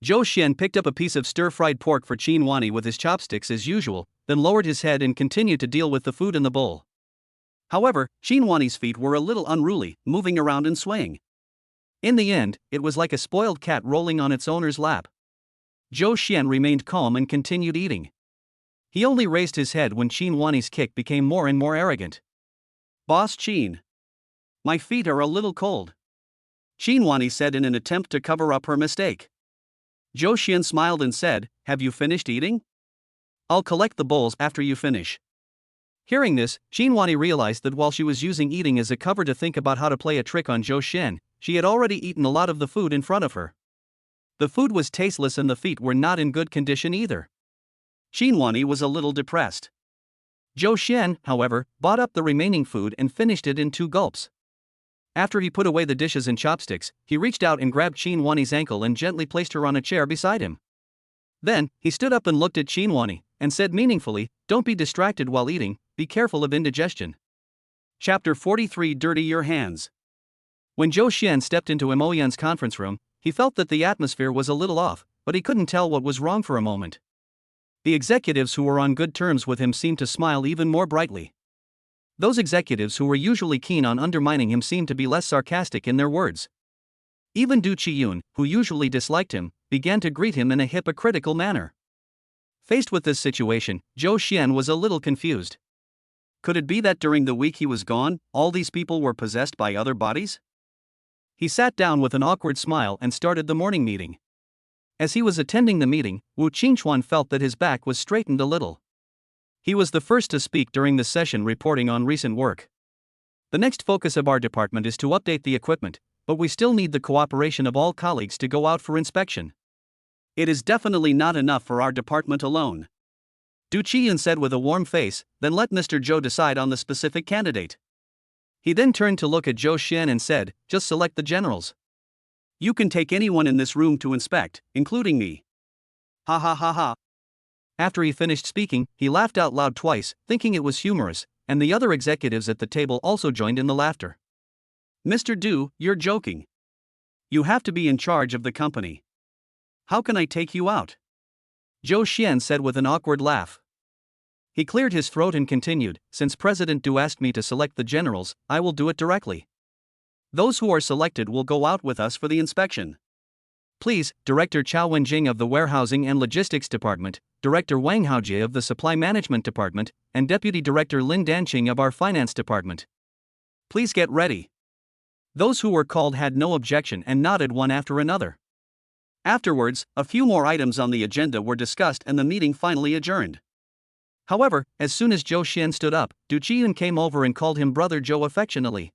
Zhou Xian picked up a piece of stir-fried pork for Xinhuani with his chopsticks as usual, then lowered his head and continued to deal with the food in the bowl. However, Xinhuani's feet were a little unruly, moving around and swaying. In the end, it was like a spoiled cat rolling on its owner's lap. Zhou Xian remained calm and continued eating. He only raised his head when Xinhuani's kick became more and more arrogant. Boss Qin. My feet are a little cold. Xinhuani said in an attempt to cover up her mistake. Zhou Xian smiled and said, have you finished eating? I'll collect the bowls after you finish. Hearing this, Xinhuani realized that while she was using eating as a cover to think about how to play a trick on Zhou Xian, she had already eaten a lot of the food in front of her. The food was tasteless and the feet were not in good condition either. Xinhuani was a little depressed. Zhou Xian, however, bought up the remaining food and finished it in 2 gulps. After he put away the dishes and chopsticks, he reached out and grabbed Xinhuani's ankle and gently placed her on a chair beside him. Then, he stood up and looked at Xinhuani, and said meaningfully, don't be distracted while eating, be careful of indigestion. Chapter 43 Dirty Your Hands. When Zhou Xian stepped into Mo Yan's conference room, he felt that the atmosphere was a little off, but he couldn't tell what was wrong for a moment. The executives who were on good terms with him seemed to smile even more brightly. Those executives who were usually keen on undermining him seemed to be less sarcastic in their words. Even Du Qiyun, who usually disliked him, began to greet him in a hypocritical manner. Faced with this situation, Zhou Xian was a little confused. Could it be that during the week he was gone, all these people were possessed by other bodies? He sat down with an awkward smile and started the morning meeting. As he was attending the meeting, Wu Qingchuan felt that his back was straightened a little. He was the first to speak during the session, reporting on recent work. The next focus of our department is to update the equipment, but we still need the cooperation of all colleagues to go out for inspection. It is definitely not enough for our department alone, Du Qiyun said with a warm face. Then let Mr. Zhou decide on the specific candidate. He then turned to look at Zhou Xian and said, just select the generals. You can take anyone in this room to inspect, including me. Ha ha ha ha. After he finished speaking, he laughed out loud twice, thinking it was humorous, and the other executives at the table also joined in the laughter. Mr. Du, you're joking. You have to be in charge of the company. How can I take you out? Zhou Xian said with an awkward laugh. He cleared his throat and continued, since President Du asked me to select the generals, I will do it directly. Those who are selected will go out with us for the inspection. Please, Director Chao Wenjing of the Warehousing and Logistics Department, Director Wang Haojie of the Supply Management Department, and Deputy Director Lin Danqing of our Finance Department. Please get ready. Those who were called had no objection and nodded one after another. Afterwards, a few more items on the agenda were discussed and the meeting finally adjourned. However, as soon as Zhou Xian stood up, Du Qiyun came over and called him Brother Zhou affectionately.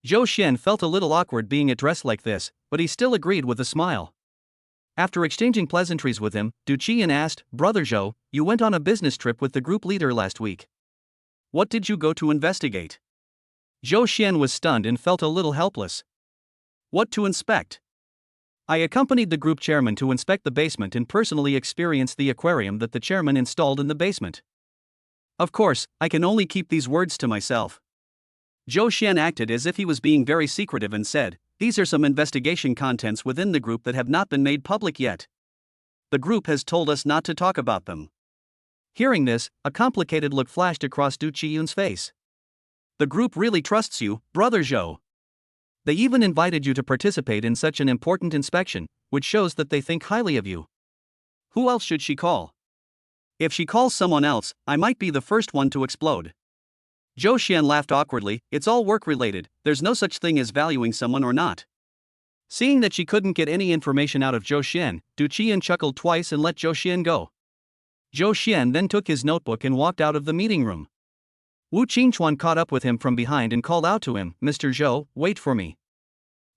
Zhou Xian felt a little awkward being addressed like this, but he still agreed with a smile. After exchanging pleasantries with him, Du Qiyun asked, Brother Zhou, you went on a business trip with the group leader last week. What did you go to investigate? Zhou Xian was stunned and felt a little helpless. What to inspect? I accompanied the group chairman to inspect the basement and personally experienced the aquarium that the chairman installed in the basement. Of course, I can only keep these words to myself. Zhou Xian acted as if he was being very secretive and said, these are some investigation contents within the group that have not been made public yet. The group has told us not to talk about them. Hearing this, a complicated look flashed across Du Qiyun's face. The group really trusts you, Brother Zhou. They even invited you to participate in such an important inspection, which shows that they think highly of you. Who else should she call? If she calls someone else, I might be the first one to explode. Zhou Xian laughed awkwardly. It's all work-related, there's no such thing as valuing someone or not. Seeing that she couldn't get any information out of Zhou Xian, Du Qiyun chuckled twice and let Zhou Xian go. Zhou Xian then took his notebook and walked out of the meeting room. Wu Qingchuan caught up with him from behind and called out to him, Mr. Zhou, wait for me.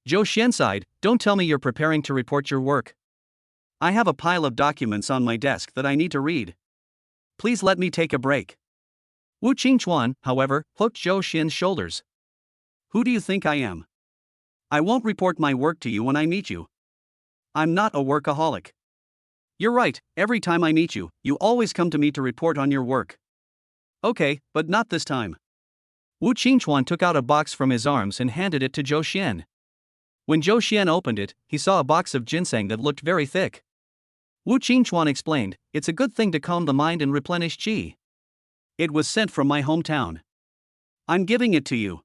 Zhou Xian sighed, don't tell me you're preparing to report your work. I have a pile of documents on my desk that I need to read. Please let me take a break. Wu Qingchuan, however, hooked Zhou Xian's shoulders. Who do you think I am? I won't report my work to you when I meet you. I'm not a workaholic. You're right, every time I meet you, you always come to me to report on your work. Okay, but not this time. Wu Qingchuan took out a box from his arms and handed it to Zhou Xian. When Zhou Xian opened it, he saw a box of ginseng that looked very thick. Wu Qingchuan explained, it's a good thing to calm the mind and replenish qi. It was sent from my hometown. I'm giving it to you.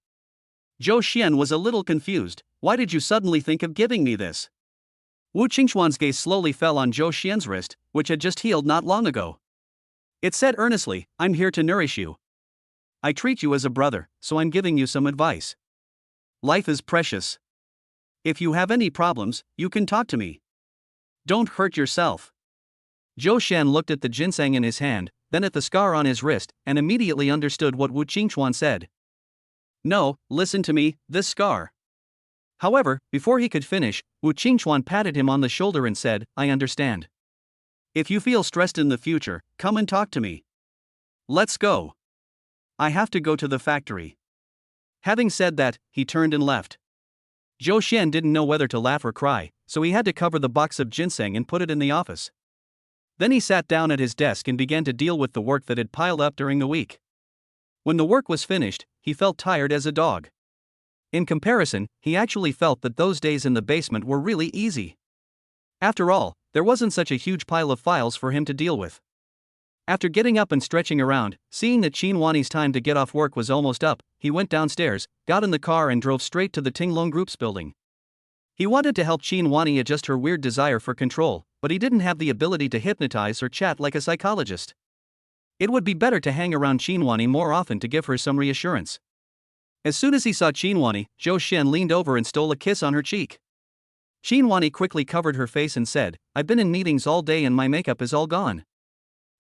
Zhou Xian was a little confused. Why did you suddenly think of giving me this? Wu Qingchuan's gaze slowly fell on Zhou Xian's wrist, which had just healed not long ago. It said earnestly, I'm here to nourish you. I treat you as a brother, so I'm giving you some advice. Life is precious. If you have any problems, you can talk to me. Don't hurt yourself. Zhou Xian looked at the ginseng in his hand, then at the scar on his wrist, and immediately understood what Wu Qingchuan said. No, listen to me, this scar. However, before he could finish, Wu Qingchuan patted him on the shoulder and said, I understand. If you feel stressed in the future, come and talk to me. Let's go. I have to go to the factory. Having said that, he turned and left. Zhou Xian didn't know whether to laugh or cry, so he had to cover the box of ginseng and put it in the office. Then he sat down at his desk and began to deal with the work that had piled up during the week. When the work was finished, he felt tired as a dog. In comparison, he actually felt that those days in the basement were really easy. After all, there wasn't such a huge pile of files for him to deal with. After getting up and stretching around, seeing that Chinwani's time to get off work was almost up, he went downstairs, got in the car and drove straight to the Tinglong Group's building. He wanted to help Chinwani adjust her weird desire for control, but he didn't have the ability to hypnotize or chat like a psychologist. It would be better to hang around Chinwani more often to give her some reassurance. As soon as he saw Chinwani, Zhou Xian leaned over and stole a kiss on her cheek. Chinwani quickly covered her face and said, "I've been in meetings all day and my makeup is all gone."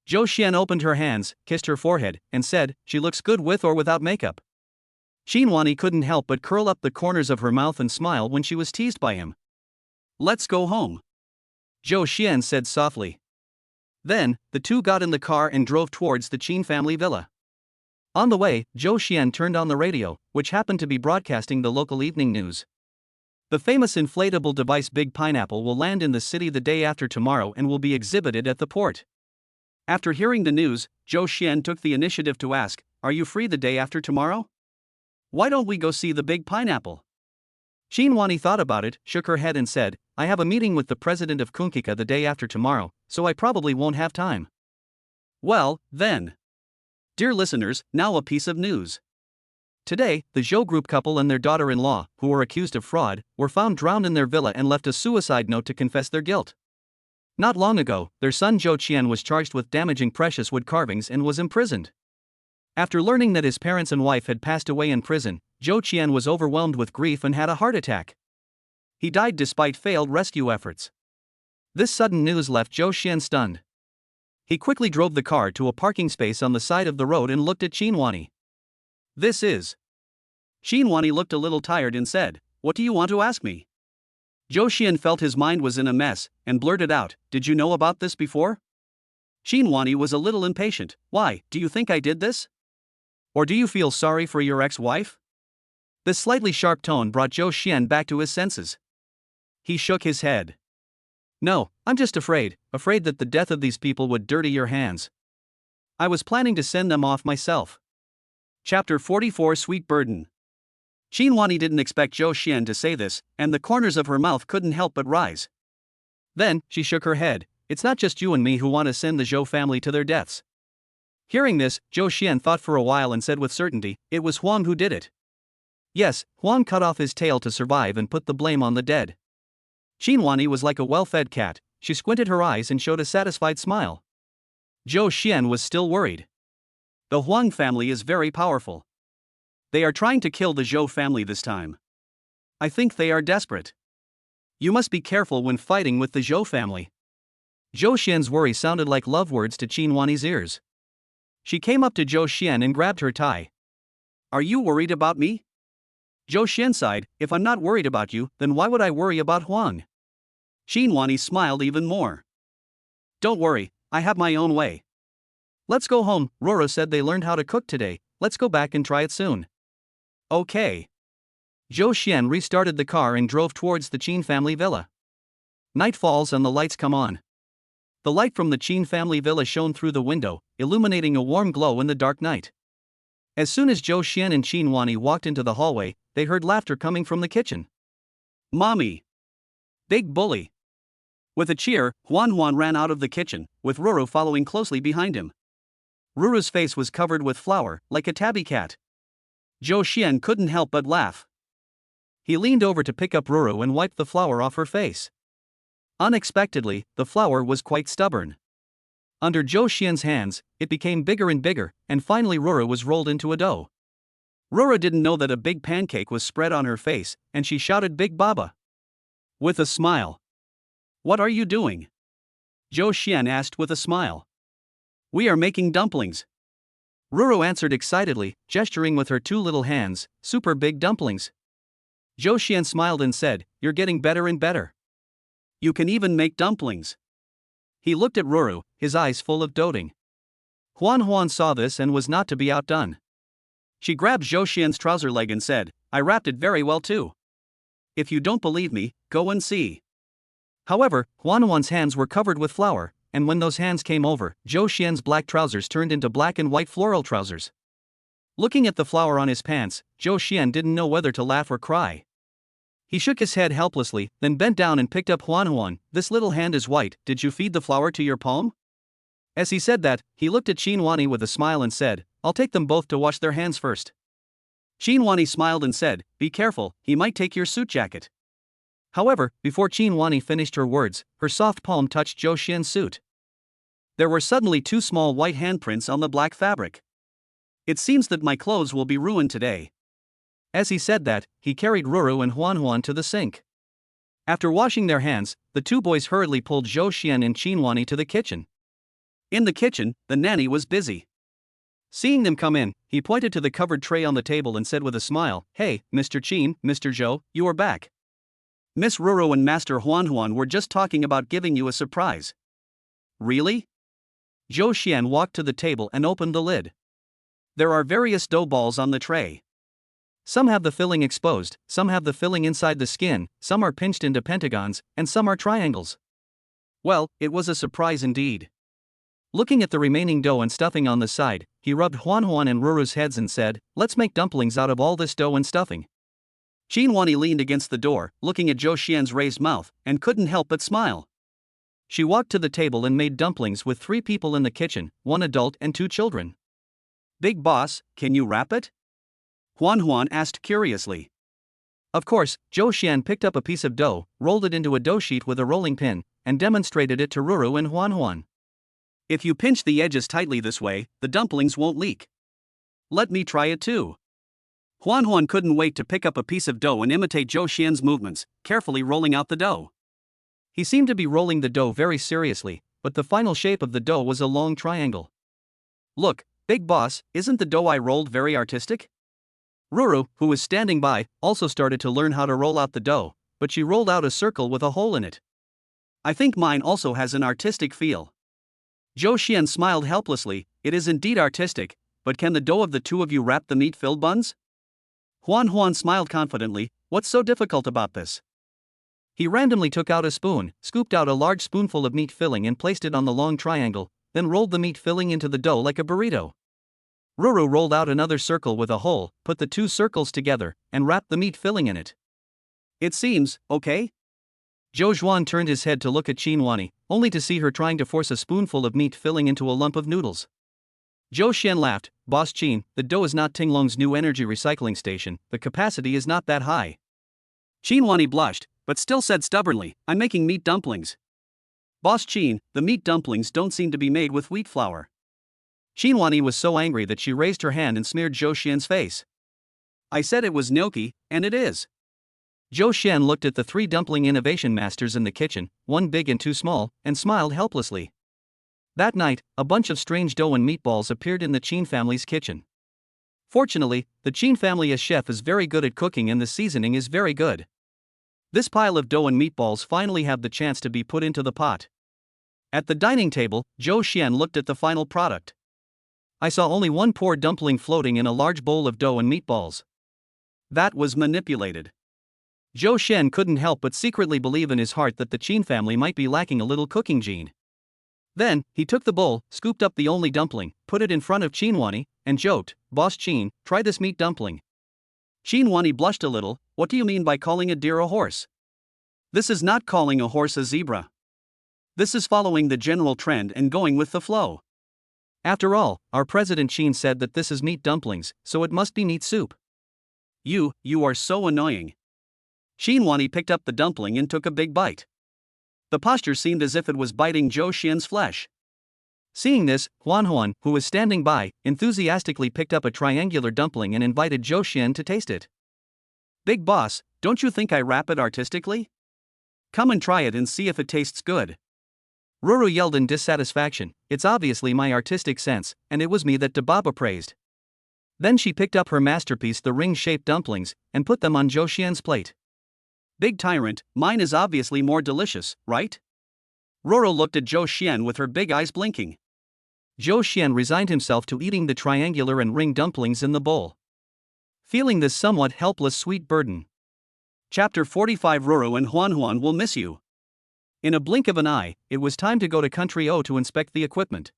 Zhou Xian opened her hands, kissed her forehead, and said, "She looks good with or without makeup." Chinwani couldn't help but curl up the corners of her mouth and smile when she was teased by him. "Let's go home," Zhou Xian said softly. Then, the two got in the car and drove towards the Qin family villa. On the way, Zhou Xian turned on the radio, which happened to be broadcasting the local evening news. The famous inflatable device Big Pineapple will land in the city the day after tomorrow and will be exhibited at the port. After hearing the news, Zhou Xian took the initiative to ask, "Are you free the day after tomorrow? Why don't we go see the Big Pineapple?" Chinwani thought about it, shook her head and said, "I have a meeting with the president of Kunkika the day after tomorrow, so I probably won't have time." Well, then. Dear listeners, now a piece of news. Today, the Zhou Group couple and their daughter-in-law, who were accused of fraud, were found drowned in their villa and left a suicide note to confess their guilt. Not long ago, their son Zhou Qian was charged with damaging precious wood carvings and was imprisoned. After learning that his parents and wife had passed away in prison, Zhou Qian was overwhelmed with grief and had a heart attack. He died despite failed rescue efforts. This sudden news left Zhou Qian stunned. He quickly drove the car to a parking space on the side of the road and looked at Chinwani. "This is..." Chinwani looked a little tired and said, "What do you want to ask me?" Zhou Xian felt his mind was in a mess, and blurted out, "Did you know about this before?" Chinwani was a little impatient. "Why, do you think I did this? Or do you feel sorry for your ex-wife?" This slightly sharp tone brought Zhou Xian back to his senses. He shook his head. "No, I'm just afraid that the death of these people would dirty your hands. I was planning to send them off myself." Chapter 44 Sweet Burden. Chinwani didn't expect Zhou Xian to say this, and the corners of her mouth couldn't help but rise. Then, she shook her head. "It's not just you and me who want to send the Zhou family to their deaths." Hearing this, Zhou Xian thought for a while and said with certainty, "It was Huang who did it." Yes, Huang cut off his tail to survive and put the blame on the dead. Chinwani was like a well-fed cat. She squinted her eyes and showed a satisfied smile. Zhou Xian was still worried. The Huang family is very powerful. They are trying to kill the Zhou family this time. I think they are desperate. You must be careful when fighting with the Zhou family. Zhou Xian's worry sounded like love words to Chinwani's ears. She came up to Zhou Xian and grabbed her tie. "Are you worried about me?" Zhou Xian sighed, "If I'm not worried about you, then why would I worry about Huang?" Chinwani smiled even more. "Don't worry, I have my own way. Let's go home. Roro said they learned how to cook today. Let's go back and try it soon." "Okay." Zhou Xian restarted the car and drove towards the Qin family villa. Night falls and the lights come on. The light from the Qin family villa shone through the window, illuminating a warm glow in the dark night. As soon as Zhou Xian and Chinwani walked into the hallway, they heard laughter coming from the kitchen. "Mommy! Big bully!" With a cheer, Huan ran out of the kitchen, with Roro following closely behind him. Ruru's face was covered with flour, like a tabby cat. Zhou Xian couldn't help but laugh. He leaned over to pick up Ruru and wiped the flour off her face. Unexpectedly, the flour was quite stubborn. Under Zhou Xian's hands, it became bigger and bigger, and finally Ruru was rolled into a dough. Ruru didn't know that a big pancake was spread on her face, and she shouted, "Big Baba!" With a smile. "What are you doing?" Zhou Xian asked with a smile. "We are making dumplings." Ruru answered excitedly, gesturing with her two little hands, "Super big dumplings." Zhou Xian smiled and said, "You're getting better and better. You can even make dumplings." He looked at Ruru, his eyes full of doting. Huan saw this and was not to be outdone. She grabbed Zhou Xian's trouser leg and said, "I wrapped it very well too. If you don't believe me, go and see." However, Huan's hands were covered with flour, and when those hands came over, Zhou Xian's black trousers turned into black and white floral trousers. Looking at the flower on his pants, Zhou Xian didn't know whether to laugh or cry. He shook his head helplessly, then bent down and picked up Huan Huan. This little hand is white, did you feed the flower to your palm? As he said that, he looked at Qin Wani with a smile and said, I'll take them both to wash their hands first. Qin Wani smiled and said, be careful, he might take your suit jacket. However, before Qin Wani finished her words, her soft palm touched Zhou Xian's suit. There were suddenly 2 small white handprints on the black fabric. It seems that my clothes will be ruined today. As he said that, he carried Ruru and Huan Huan to the sink. After washing their hands, the 2 boys hurriedly pulled Zhou Xian and Qin Wani to the kitchen. In the kitchen, the nanny was busy. Seeing them come in, he pointed to the covered tray on the table and said with a smile, Hey, Mr. Qin, Mr. Zhou, you are back. Miss Ruru and Master Huan Huan were just talking about giving you a surprise. Really? Zhou Xian walked to the table and opened the lid. There are various dough balls on the tray. Some have the filling exposed, some have the filling inside the skin, some are pinched into pentagons, and some are triangles. Well, it was a surprise indeed. Looking at the remaining dough and stuffing on the side, he rubbed Huan Huan and Ruru's heads and said, Let's make dumplings out of all this dough and stuffing. Qin Wani leaned against the door, looking at Zhou Xian's raised mouth, and couldn't help but smile. She walked to the table and made dumplings with 3 people in the kitchen, 1 adult and 2 children. Big boss, can you wrap it? Huan Huan asked curiously. Of course, Zhou Xian picked up a piece of dough, rolled it into a dough sheet with a rolling pin, and demonstrated it to Ruru and Huan Huan. If you pinch the edges tightly this way, the dumplings won't leak. Let me try it too. Huan Huan couldn't wait to pick up a piece of dough and imitate Zhou Xian's movements, carefully rolling out the dough. He seemed to be rolling the dough very seriously, but the final shape of the dough was a long triangle. Look, big boss, isn't the dough I rolled very artistic? Ruru, who was standing by, also started to learn how to roll out the dough, but she rolled out a circle with a hole in it. I think mine also has an artistic feel. Zhou Xian smiled helplessly, it is indeed artistic, but can the dough of the 2 of you wrap the meat-filled buns? Huan Huan smiled confidently, what's so difficult about this? He randomly took out a spoon, scooped out a large spoonful of meat filling and placed it on the long triangle, then rolled the meat filling into the dough like a burrito. Ruru rolled out another circle with a hole, put the 2 circles together, and wrapped the meat filling in it. It seems okay? Zhou Zhuan turned his head to look at Qin Wani, only to see her trying to force a spoonful of meat filling into a lump of noodles. Zhou Xian laughed, Boss Qin, the dough is not Tinglong's new energy recycling station, the capacity is not that high. Qin Wani blushed, but still said stubbornly, I'm making meat dumplings. Boss Qin, the meat dumplings don't seem to be made with wheat flour. Qin Wani was so angry that she raised her hand and smeared Zhou Xian's face. I said it was gnocchi, and it is. Zhou Xian looked at the 3 dumpling innovation masters in the kitchen, 1 big and 2 small, and smiled helplessly. That night, a bunch of strange dough and meatballs appeared in the Qin family's kitchen. Fortunately, the Qin family as chef is very good at cooking and the seasoning is very good. This pile of dough and meatballs finally have the chance to be put into the pot. At the dining table, Zhou Xian looked at the final product. I saw only 1 poor dumpling floating in a large bowl of dough and meatballs. That was manipulated. Zhou Xian couldn't help but secretly believe in his heart that the Qin family might be lacking a little cooking gene. Then, he took the bowl, scooped up the only dumpling, put it in front of Qin Wani, and joked, Boss Qin, try this meat dumpling. Qin Wani blushed a little, what do you mean by calling a deer a horse? This is not calling a horse a zebra. This is following the general trend and going with the flow. After all, our President Qin said that this is meat dumplings, so it must be meat soup. You are so annoying. Qin Wani picked up the dumpling and took a big bite. The posture seemed as if it was biting Zhou Xian's flesh. Seeing this, Huan Huan, who was standing by, enthusiastically picked up a triangular dumpling and invited Zhou Xian to taste it. Big boss, don't you think I wrap it artistically? Come and try it and see if it tastes good. Ruru yelled in dissatisfaction, it's obviously my artistic sense, and it was me that Dababa praised. Then she picked up her masterpiece, the ring-shaped dumplings, and put them on Zhou Xian's plate. Big tyrant, mine is obviously more delicious, right? Ruru looked at Zhou Xian with her big eyes blinking. Zhou Xian resigned himself to eating the triangular and ring dumplings in the bowl. Feeling this somewhat helpless sweet burden. Chapter 45 Ruru and Huan Huan will miss you. In a blink of an eye, it was time to go to Country O to inspect the equipment.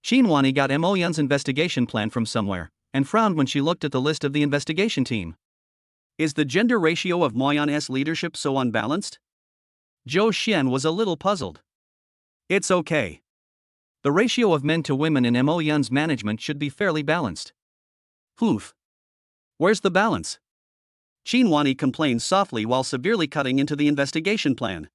Qin Wani got Mo Yun's investigation plan from somewhere, and frowned when she looked at the list of the investigation team. Is the gender ratio of Moyan's leadership so unbalanced? Zhou Xian was a little puzzled. It's okay. The ratio of men to women in Mo Yun's management should be fairly balanced. Oof. Where's the balance? Qinhuani complained softly while severely cutting into the investigation plan.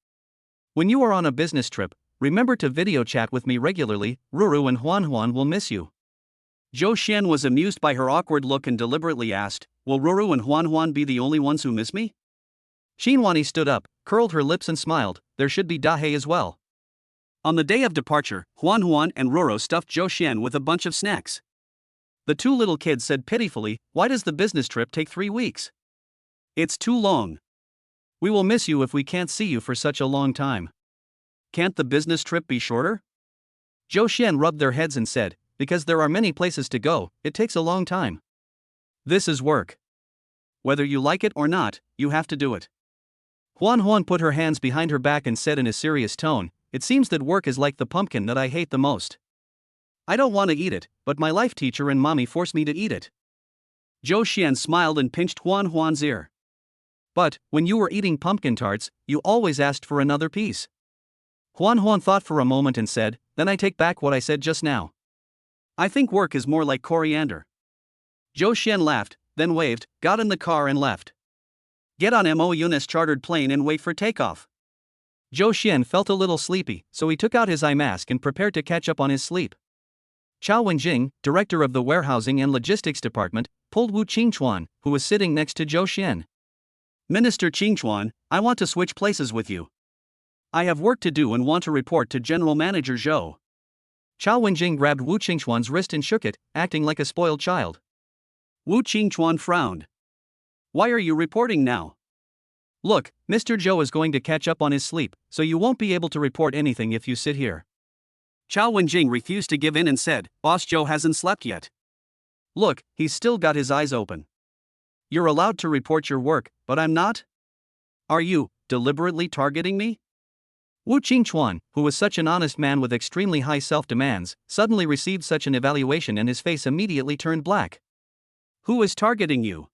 When you are on a business trip, remember to video chat with me regularly. Ruru and Huan will miss you. Zhou Xian was amused by her awkward look and deliberately asked, will Ruru and Huan be the only ones who miss me? Qinhuani stood up, curled her lips and smiled. There should be Dahe as well. On the day of departure, Huan and Ruru stuffed Zhou Xian with a bunch of snacks. The two little kids said pitifully, why does the business trip take 3 weeks? It's too long. We will miss you if we can't see you for such a long time. Can't the business trip be shorter? Zhou Xian rubbed their heads and said, because there are many places to go, it takes a long time. This is work. Whether you like it or not, you have to do it. Huan put her hands behind her back and said in a serious tone, it seems that work is like the pumpkin that I hate the most. I don't want to eat it, but my life teacher and mommy force me to eat it. Zhou Xian smiled and pinched Huan's ear. But, when you were eating pumpkin tarts, you always asked for another piece. Huan thought for a moment and said, then I take back what I said just now. I think work is more like coriander. Zhou Xian laughed, then waved, got in the car and left. Get on Mo Yun's chartered plane and wait for takeoff. Zhou Xian felt a little sleepy, so he took out his eye mask and prepared to catch up on his sleep. Chao Wenjing, director of the warehousing and logistics department, pulled Wu Qingchuan, who was sitting next to Zhou Xian. Minister Qingchuan, I want to switch places with you. I have work to do and want to report to General Manager Zhou. Chao Wenjing grabbed Wu Qingchuan's wrist and shook it, acting like a spoiled child. Wu Qingchuan frowned. Why are you reporting now? Look, Mr. Zhou is going to catch up on his sleep, so you won't be able to report anything if you sit here. Chao Wenjing refused to give in and said, Boss Zhou hasn't slept yet. Look, he's still got his eyes open. You're allowed to report your work, but I'm not? Are you deliberately targeting me? Wu Qingchuan, who was such an honest man with extremely high self-demands, suddenly received such an evaluation and his face immediately turned black. Who is targeting you?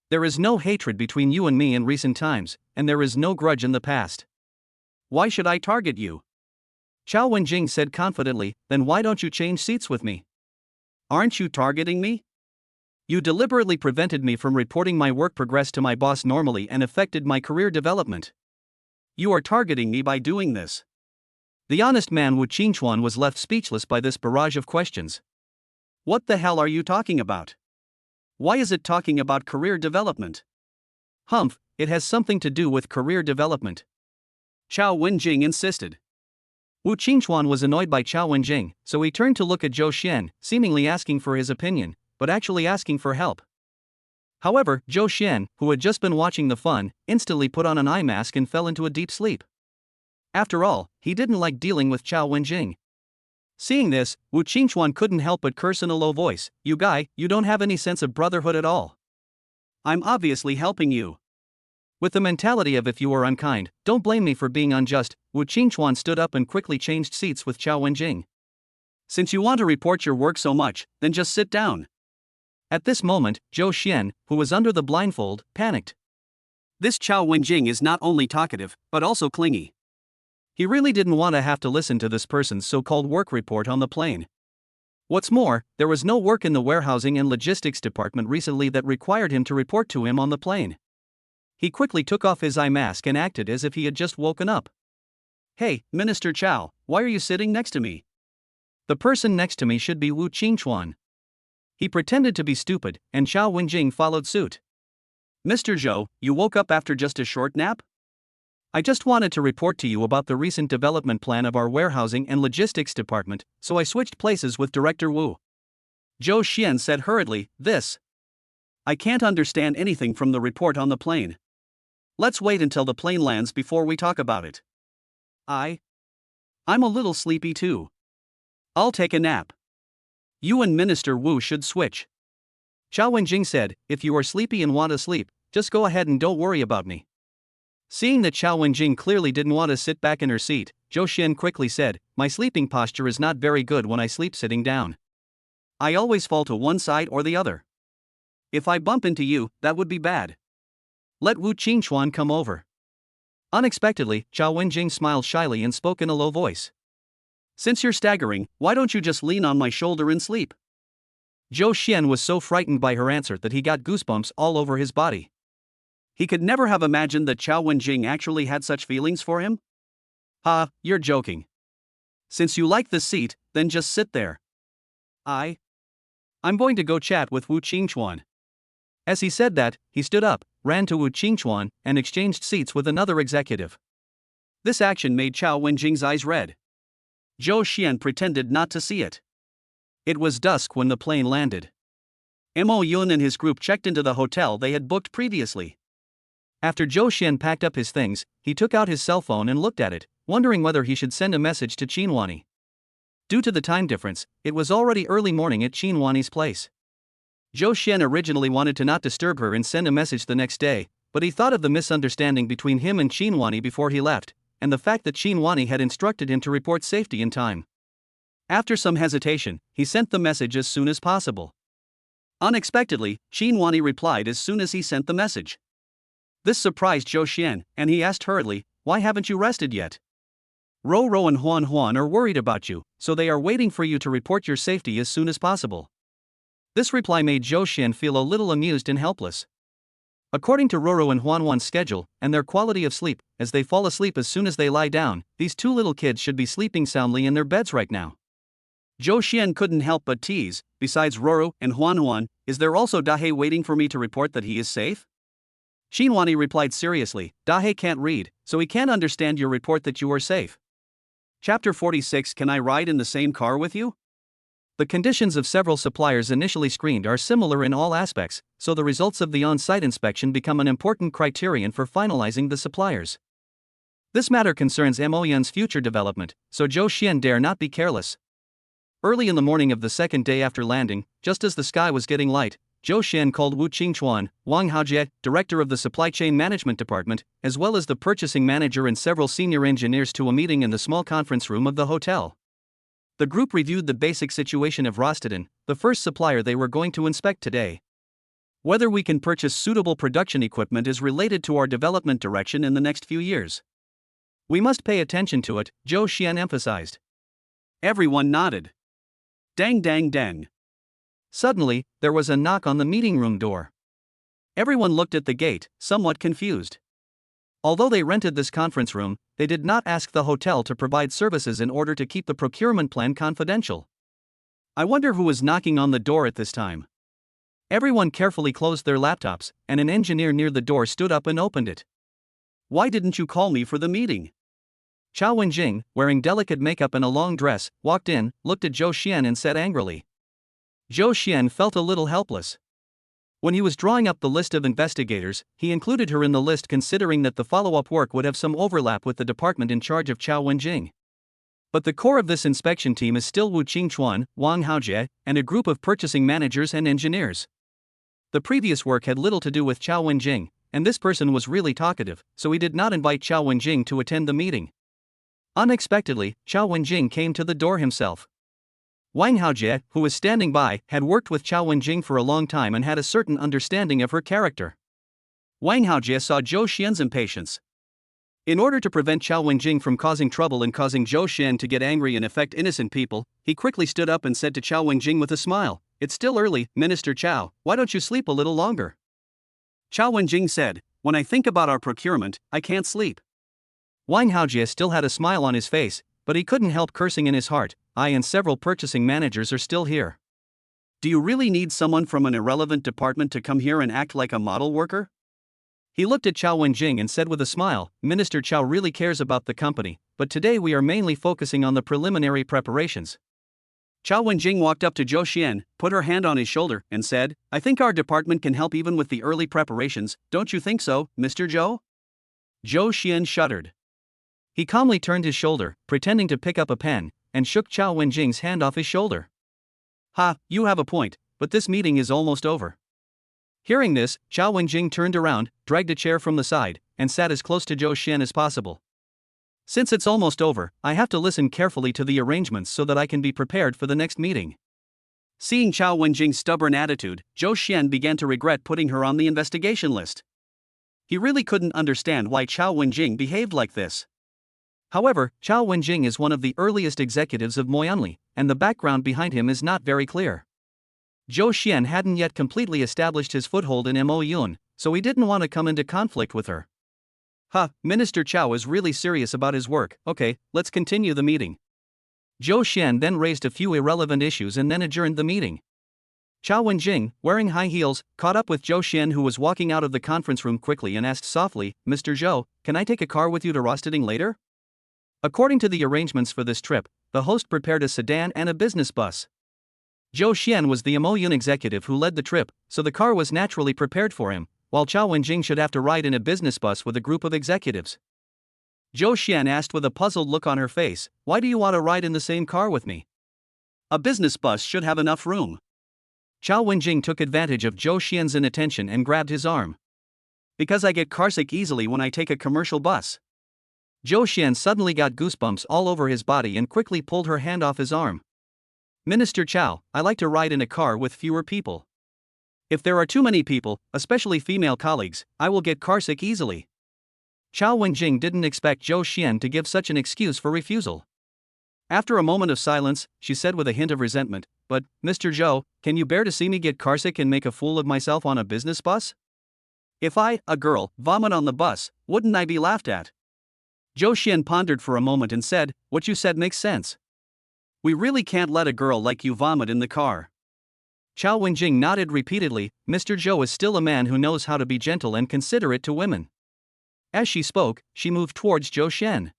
There is no hatred between you and me in recent times, and there is no grudge in the past. Why should I target you? Chao Wenjing said confidently, then why don't you change seats with me? Aren't you targeting me? You deliberately prevented me from reporting my work progress to my boss normally and affected my career development. You are targeting me by doing this. The honest man Wu Qingchuan was left speechless by this barrage of questions. What the hell are you talking about? Why is it talking about career development? Humph, it has something to do with career development. Chao Wenjing insisted. Wu Qingchuan was annoyed by Chao Wenjing, so he turned to look at Zhou Xian, seemingly asking for his opinion, but actually asking for help. However, Zhou Xian, who had just been watching the fun, instantly put on an eye mask and fell into a deep sleep. After all, he didn't like dealing with Chao Wenjing. Seeing this, Wu Qingchuan couldn't help but curse in a low voice, you guy, you don't have any sense of brotherhood at all. I'm obviously helping you. With the mentality of if you are unkind, don't blame me for being unjust, Wu Qingchuan stood up and quickly changed seats with Chao Wenjing. Since you want to report your work so much, then just sit down. At this moment, Zhou Xian, who was under the blindfold, panicked. This Chao Wenjing is not only talkative, but also clingy. He really didn't want to have to listen to this person's so-called work report on the plane. What's more, there was no work in the warehousing and logistics department recently that required him to report to him on the plane. He quickly took off his eye mask and acted as if he had just woken up. Hey, Minister Chao, why are you sitting next to me? The person next to me should be Wu Qingchuan. He pretended to be stupid, and Chao Wenjing followed suit. Mr. Zhou, you woke up after just a short nap? I just wanted to report to you about the recent development plan of our warehousing and logistics department, so I switched places with Director Wu. Zhou Xian said hurriedly, I can't understand anything from the report on the plane. Let's wait until the plane lands before we talk about it. I'm a little sleepy too. I'll take a nap. You and Minister Wu should switch. Chao Wenjing said, if you are sleepy and want to sleep, just go ahead and don't worry about me. Seeing that Chao Wenjing clearly didn't want to sit back in her seat, Zhou Xian quickly said, my sleeping posture is not very good when I sleep sitting down. I always fall to one side or the other. If I bump into you, that would be bad. Let Wu Qingchuan come over. Unexpectedly, Chao Wenjing smiled shyly and spoke in a low voice. Since you're staggering, why don't you just lean on my shoulder and sleep? Zhou Xian was so frightened by her answer that he got goosebumps all over his body. He could never have imagined that Chao Wenjing actually had such feelings for him. Ha, you're joking. Since you like this seat, then just sit there. I'm going to go chat with Wu Qingchuan. As he said that, he stood up, ran to Wu Qingchuan, and exchanged seats with another executive. This action made Chao Wenjing's eyes red. Zhou Xian pretended not to see it. It was dusk when the plane landed. Mo Yun and his group checked into the hotel they had booked previously. After Zhou Xian packed up his things, he took out his cell phone and looked at it, wondering whether he should send a message to Qinhuani. Due to the time difference, it was already early morning at Qinhuani's place. Zhou Xian originally wanted to not disturb her and send a message the next day, but he thought of the misunderstanding between him and Qinhuani before he left, and the fact that Qinhuani had instructed him to report safety in time. After some hesitation, he sent the message as soon as possible. Unexpectedly, Qinhuani replied as soon as he sent the message. This surprised Zhou Xian, and he asked hurriedly, "Why haven't you rested yet? Ro and Huan are worried about you, so they are waiting for you to report your safety as soon as possible." This reply made Zhou Xian feel a little amused and helpless. According to Roro and Huan's schedule, and their quality of sleep, as they fall asleep as soon as they lie down, these two little kids should be sleeping soundly in their beds right now. Zhou Xian couldn't help but tease, "Besides Roro and Huan, is there also Dahe waiting for me to report that he is safe?" Qinhuani replied seriously, "Dahe can't read, so he can't understand your report that you are safe." Chapter 46. Can I ride in the same car with you? The conditions of several suppliers initially screened are similar in all aspects, so the results of the on-site inspection become an important criterion for finalizing the suppliers. This matter concerns Mo Yun's future development, so Zhou Xian dare not be careless. Early in the morning of the second day after landing, just as the sky was getting light, Zhou Xian called Wu Qingchuan, Wang Haojie, director of the Supply Chain Management Department, as well as the purchasing manager and several senior engineers to a meeting in the small conference room of the hotel. The group reviewed the basic situation of Rostodon, the first supplier they were going to inspect today. Whether we can purchase suitable production equipment is related to our development direction in the next few years. We must pay attention to it, Zhou Xian emphasized. Everyone nodded. Dang dang dang. Suddenly, there was a knock on the meeting room door. Everyone looked at the gate, somewhat confused. Although they rented this conference room, they did not ask the hotel to provide services in order to keep the procurement plan confidential. I wonder who was knocking on the door at this time. Everyone carefully closed their laptops, and an engineer near the door stood up and opened it. "Why didn't you call me for the meeting?" Chao Wenjing, wearing delicate makeup and a long dress, walked in, looked at Zhou Xian and said angrily. Zhou Xian felt a little helpless. When he was drawing up the list of investigators, he included her in the list considering that the follow-up work would have some overlap with the department in charge of Chao Wenjing. But the core of this inspection team is still Wu Qingchuan, Wang Haojie, and a group of purchasing managers and engineers. The previous work had little to do with Chao Wenjing, and this person was really talkative, so he did not invite Chao Wenjing to attend the meeting. Unexpectedly, Chao Wenjing came to the door himself. Wang Haojie, who was standing by, had worked with Chao Wenjing for a long time and had a certain understanding of her character. Wang Haojie saw Zhou Xian's impatience. In order to prevent Chao Wenjing from causing trouble and causing Zhou Xian to get angry and affect innocent people, he quickly stood up and said to Chao Wenjing with a smile, "It's still early, Minister Chao, why don't you sleep a little longer?" Chao Wenjing said, "When I think about our procurement, I can't sleep." Wang Haojie still had a smile on his face, but he couldn't help cursing in his heart. I and several purchasing managers are still here. Do you really need someone from an irrelevant department to come here and act like a model worker? He looked at Chao Wenjing and said with a smile, "Minister Chao really cares about the company, but today we are mainly focusing on the preliminary preparations." Chao Wenjing walked up to Zhou Xian, put her hand on his shoulder, and said, "I think our department can help even with the early preparations, don't you think so, Mr. Zhou?" Zhou Xian shuddered. He calmly turned his shoulder, pretending to pick up a pen, and shook Chao Wenjing's hand off his shoulder. "Ha, you have a point, but this meeting is almost over." Hearing this, Chao Wenjing turned around, dragged a chair from the side, and sat as close to Zhou Xian as possible. "Since it's almost over, I have to listen carefully to the arrangements so that I can be prepared for the next meeting. Seeing Chao Wenjing's stubborn attitude, Zhou Xian began to regret putting her on the investigation list. He really couldn't understand why Chao Wenjing behaved like this. However, Chao Wenjing is one of the earliest executives of Moyonli, and the background behind him is not very clear. Zhou Xian hadn't yet completely established his foothold in Mo Yun, so he didn't want to come into conflict with her. Minister Chao is really serious about his work. Okay, let's continue the meeting. Zhou Xian then raised a few irrelevant issues and then adjourned the meeting. Chao Wenjing, wearing high heels, caught up with Zhou Xian, who was walking out of the conference room quickly, and asked softly, "Mr. Zhou, can I take a car with you to Rosteding later?" According to the arrangements for this trip, the host prepared a sedan and a business bus. Zhou Xian was the Mo Yun executive who led the trip, so the car was naturally prepared for him, while Chao Wenjing should have to ride in a business bus with a group of executives. Zhou Xian asked with a puzzled look on her face, "Why do you want to ride in the same car with me? A business bus should have enough room." Chao Wenjing took advantage of Zhou Xian's inattention and grabbed his arm. "Because I get carsick easily when I take a commercial bus." Zhou Xian suddenly got goosebumps all over his body and quickly pulled her hand off his arm. "Minister Chao, I like to ride in a car with fewer people. If there are too many people, especially female colleagues, I will get carsick easily." Chao Wenjing didn't expect Zhou Xian to give such an excuse for refusal. After a moment of silence, she said with a hint of resentment, "But, Mr. Zhou, can you bear to see me get carsick and make a fool of myself on a business bus? If I, a girl, vomit on the bus, wouldn't I be laughed at?" Zhou Xian pondered for a moment and said, "What you said makes sense. We really can't let a girl like you vomit in the car." Chao Wenjing nodded repeatedly. Mr. Zhou is still a man who knows how to be gentle and considerate to women. As she spoke, she moved towards Zhou Xian.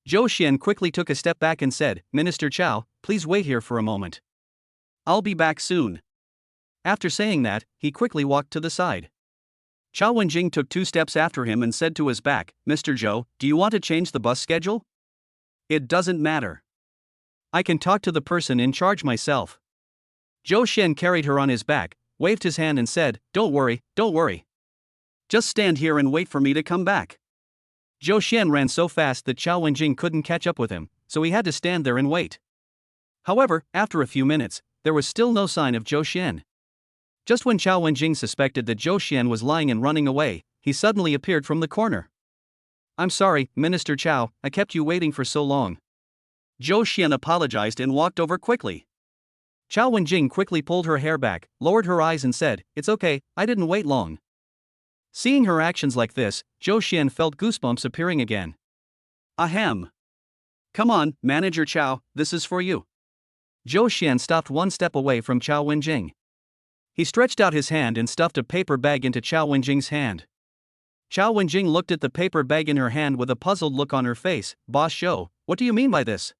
Zhou Xian quickly took a step back and said, "Minister Chao, please wait here for a moment. I'll be back soon." After saying that, he quickly walked to the side. Chao Wenjing took 2 steps after him and said to his back, "Mr. Zhou, do you want to change the bus schedule?" "It doesn't matter. I can talk to the person in charge myself." Zhou Xian carried her on his back, waved his hand and said, don't worry. Just stand here and wait for me to come back." Zhou Xian ran so fast that Chao Wenjing couldn't catch up with him, so he had to stand there and wait. However, after a few minutes, there was still no sign of Zhou Xian. Just when Chao Wenjing suspected that Zhou Xian was lying and running away, he suddenly appeared from the corner. "I'm sorry, Minister Chao, I kept you waiting for so long." Zhou Xian apologized and walked over quickly. Chao Wenjing quickly pulled her hair back, lowered her eyes and said, "It's okay, I didn't wait long." Seeing her actions like this, Zhou Xian felt goosebumps appearing again. "Ahem. Come on, Manager Chao, this is for you." Zhou Xian stopped 1 step away from Chao Wenjing. He stretched out his hand and stuffed a paper bag into Chao Wenjing's hand. Chao Wenjing looked at the paper bag in her hand with a puzzled look on her face. "Boss Zhou, what do you mean by this?"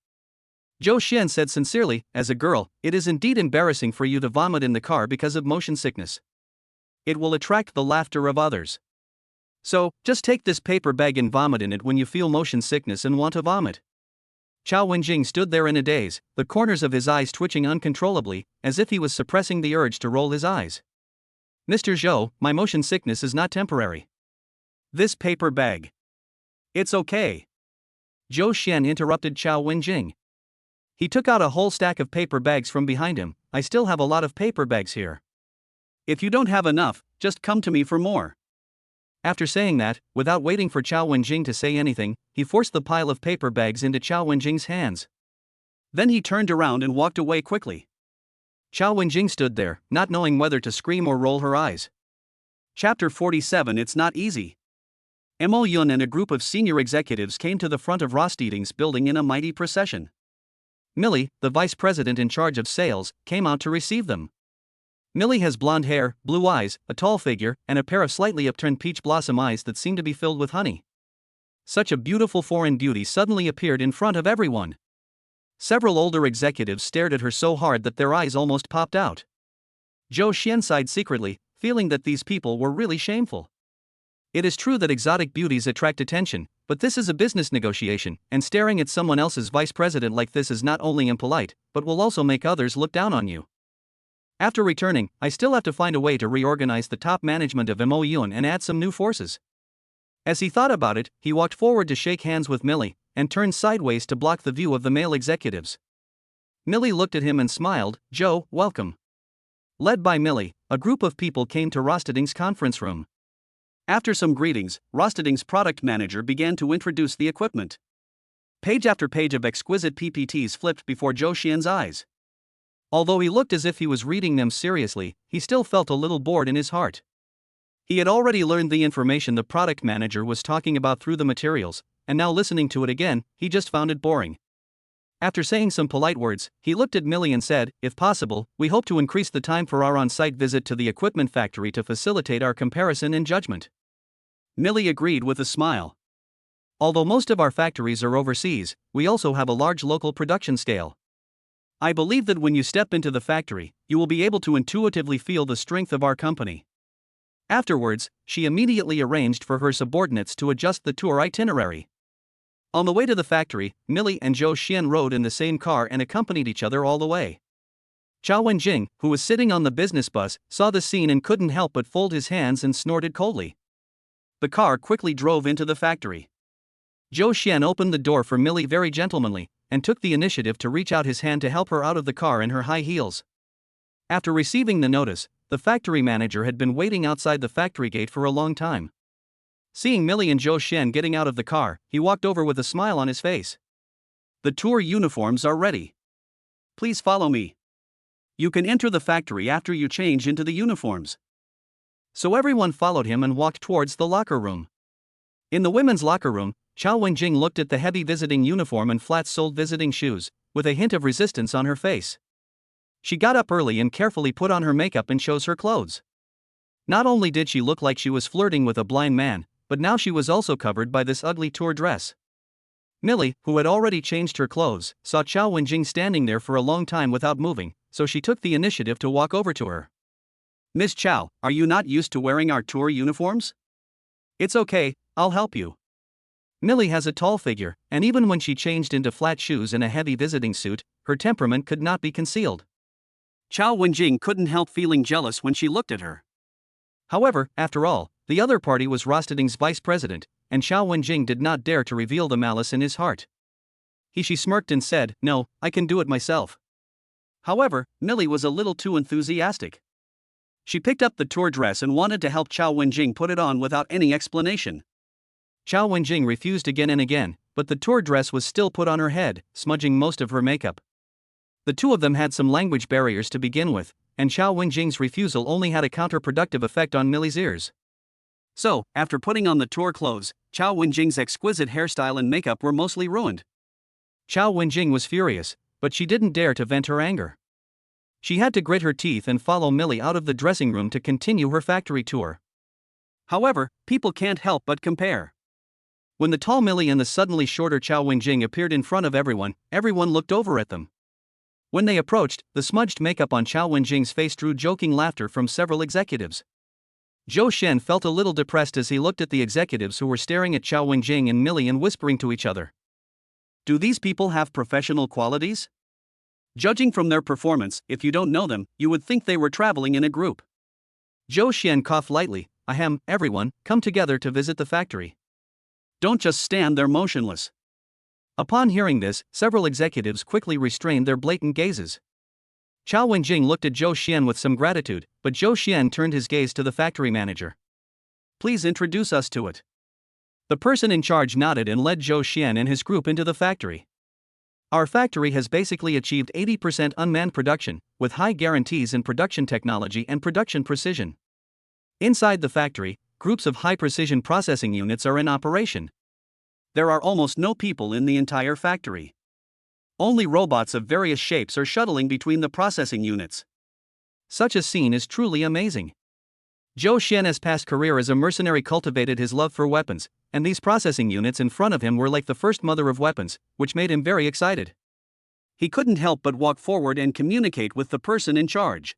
Zhou Xian said sincerely, "As a girl, it is indeed embarrassing for you to vomit in the car because of motion sickness. It will attract the laughter of others. So, just take this paper bag and vomit in it when you feel motion sickness and want to vomit." Chao Wenjing stood there in a daze, the corners of his eyes twitching uncontrollably, as if he was suppressing the urge to roll his eyes. "Mr. Zhou, my motion sickness is not temporary. This paper bag. It's okay." Zhou Xian interrupted Chao Wenjing. He took out a whole stack of paper bags from behind him. "I still have a lot of paper bags here. If you don't have enough, just come to me for more." After saying that, without waiting for Chao Wenjing to say anything, he forced the pile of paper bags into Chao Wenjing's hands. Then he turned around and walked away quickly. Chao Wenjing stood there, not knowing whether to scream or roll her eyes. Chapter 47. It's not easy. Mo Yun and a group of senior executives came to the front of Rosteding's building in a mighty procession. Millie, the vice president in charge of sales, came out to receive them. Millie has blonde hair, blue eyes, a tall figure, and a pair of slightly upturned peach blossom eyes that seem to be filled with honey. Such a beautiful foreign beauty suddenly appeared in front of everyone. Several older executives stared at her so hard that their eyes almost popped out. Zhou Xian sighed secretly, feeling that these people were really shameful. It is true that exotic beauties attract attention, but this is a business negotiation, and staring at someone else's vice president like this is not only impolite, but will also make others look down on you. After returning, I still have to find a way to reorganize the top management of Mo Yun and add some new forces. As he thought about it, he walked forward to shake hands with Millie, and turned sideways to block the view of the male executives. Millie looked at him and smiled. "Joe, welcome." Led by Millie, a group of people came to Rosteding's conference room. After some greetings, Rosteding's product manager began to introduce the equipment. Page after page of exquisite PPTs flipped before Zhou Xian's eyes. Although he looked as if he was reading them seriously, he still felt a little bored in his heart. He had already learned the information the product manager was talking about through the materials, and now listening to it again, he just found it boring. After saying some polite words, he looked at Millie and said, "If possible, we hope to increase the time for our on-site visit to the equipment factory to facilitate our comparison and judgment." Millie agreed with a smile. Although most of our factories are overseas, we also have a large local production scale. I believe that when you step into the factory, you will be able to intuitively feel the strength of our company. Afterwards, she immediately arranged for her subordinates to adjust the tour itinerary. On the way to the factory, Millie and Zhou Xian rode in the same car and accompanied each other all the way. Chao Wenjing, who was sitting on the business bus, saw the scene and couldn't help but fold his hands and snorted coldly. The car quickly drove into the factory. Zhou Xian opened the door for Millie very gentlemanly, and took the initiative to reach out his hand to help her out of the car in her high heels. After receiving the notice, the factory manager had been waiting outside the factory gate for a long time. Seeing Millie and Zhou Xian getting out of the car, he walked over with a smile on his face. "The tour uniforms are ready. Please follow me. You can enter the factory after you change into the uniforms." So everyone followed him and walked towards the locker room. In the women's locker room, Chao Wenjing looked at the heavy visiting uniform and flat-soled visiting shoes, with a hint of resistance on her face. She got up early and carefully put on her makeup and chose her clothes. Not only did she look like she was flirting with a blind man, but now she was also covered by this ugly tour dress. Millie, who had already changed her clothes, saw Chao Wenjing standing there for a long time without moving, so she took the initiative to walk over to her. "Miss Chao, are you not used to wearing our tour uniforms? It's okay, I'll help you." Millie has a tall figure, and even when she changed into flat shoes and a heavy visiting suit, her temperament could not be concealed. Chao Wenjing couldn't help feeling jealous when she looked at her. However, after all, the other party was Rosteding's vice president, and Chao Wenjing did not dare to reveal the malice in his heart. She smirked and said, "No, I can do it myself." However, Millie was a little too enthusiastic. She picked up the tour dress and wanted to help Chao Wenjing put it on without any explanation. Chao Wenjing refused again and again, but the tour dress was still put on her head, smudging most of her makeup. The two of them had some language barriers to begin with, and Chao Wenjing's refusal only had a counterproductive effect on Millie's ears. So, after putting on the tour clothes, Chao Wenjing's exquisite hairstyle and makeup were mostly ruined. Chao Wenjing was furious, but she didn't dare to vent her anger. She had to grit her teeth and follow Millie out of the dressing room to continue her factory tour. However, people can't help but compare. When the tall Millie and the suddenly shorter Chao Wenjing appeared in front of everyone, everyone looked over at them. When they approached, the smudged makeup on Chao Wenjing's face drew joking laughter from several executives. Zhou Xian felt a little depressed as he looked at the executives who were staring at Chao Wenjing and Millie and whispering to each other. Do these people have professional qualities? Judging from their performance, if you don't know them, you would think they were traveling in a group. Zhou Xian coughed lightly. Ahem, everyone, come together to visit the factory. Don't just stand there motionless. Upon hearing this, several executives quickly restrained their blatant gazes. Chao Wenjing looked at Zhou Xian with some gratitude, but Zhou Xian turned his gaze to the factory manager. Please introduce us to it. The person in charge nodded and led Zhou Xian and his group into the factory. Our factory has basically achieved 80% unmanned production, with high guarantees in production technology and production precision. Inside the factory, groups of high-precision processing units are in operation. There are almost no people in the entire factory. Only robots of various shapes are shuttling between the processing units. Such a scene is truly amazing. Zhou Xian's past career as a mercenary cultivated his love for weapons, and these processing units in front of him were like the first mother of weapons, which made him very excited. He couldn't help but walk forward and communicate with the person in charge.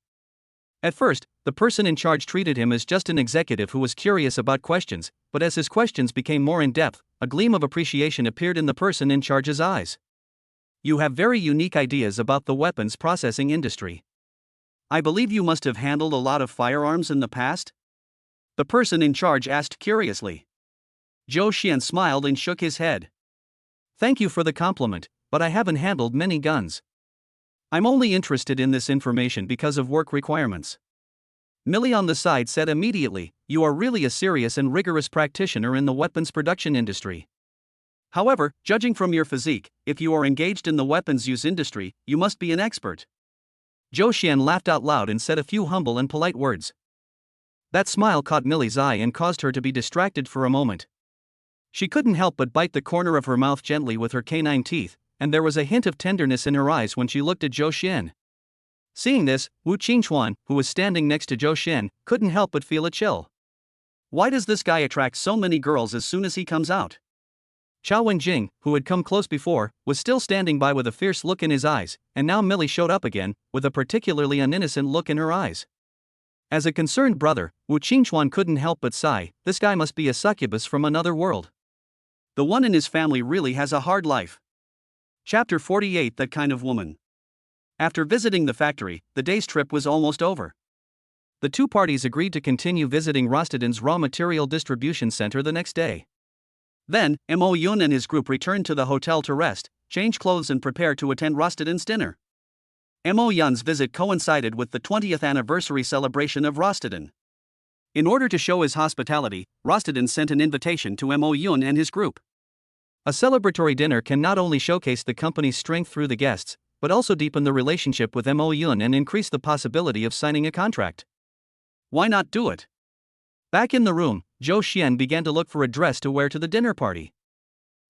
At first, the person in charge treated him as just an executive who was curious about questions, but as his questions became more in-depth, a gleam of appreciation appeared in the person in charge's eyes. You have very unique ideas about the weapons processing industry. I believe you must have handled a lot of firearms in the past? The person in charge asked curiously. Zhou Xian smiled and shook his head. Thank you for the compliment, but I haven't handled many guns. I'm only interested in this information because of work requirements. Millie on the side said immediately, you are really a serious and rigorous practitioner in the weapons production industry. However, judging from your physique, if you are engaged in the weapons use industry, you must be an expert. Zhou Xian laughed out loud and said a few humble and polite words. That smile caught Millie's eye and caused her to be distracted for a moment. She couldn't help but bite the corner of her mouth gently with her canine teeth, and there was a hint of tenderness in her eyes when she looked at Zhou Xian. Seeing this, Wu Qingchuan, who was standing next to Zhou Xian, couldn't help but feel a chill. Why does this guy attract so many girls as soon as he comes out? Chao Wenjing, who had come close before, was still standing by with a fierce look in his eyes, and now Millie showed up again, with a particularly uninnocent look in her eyes. As a concerned brother, Wu Qingchuan couldn't help but sigh, this guy must be a succubus from another world. The one in his family really has a hard life. Chapter 48 That Kind of Woman. After visiting the factory, the day's trip was almost over. The two parties agreed to continue visiting Rostedin's raw material distribution center the next day. Then, Mo Yun and his group returned to the hotel to rest, change clothes and prepare to attend Rostedin's dinner. Mo Yun's visit coincided with the 20th anniversary celebration of Rostedin. In order to show his hospitality, Rostedin sent an invitation to Mo Yun and his group. A celebratory dinner can not only showcase the company's strength through the guests, but also deepen the relationship with Mo Yun and increase the possibility of signing a contract. Why not do it? Back in the room, Zhou Xian began to look for a dress to wear to the dinner party.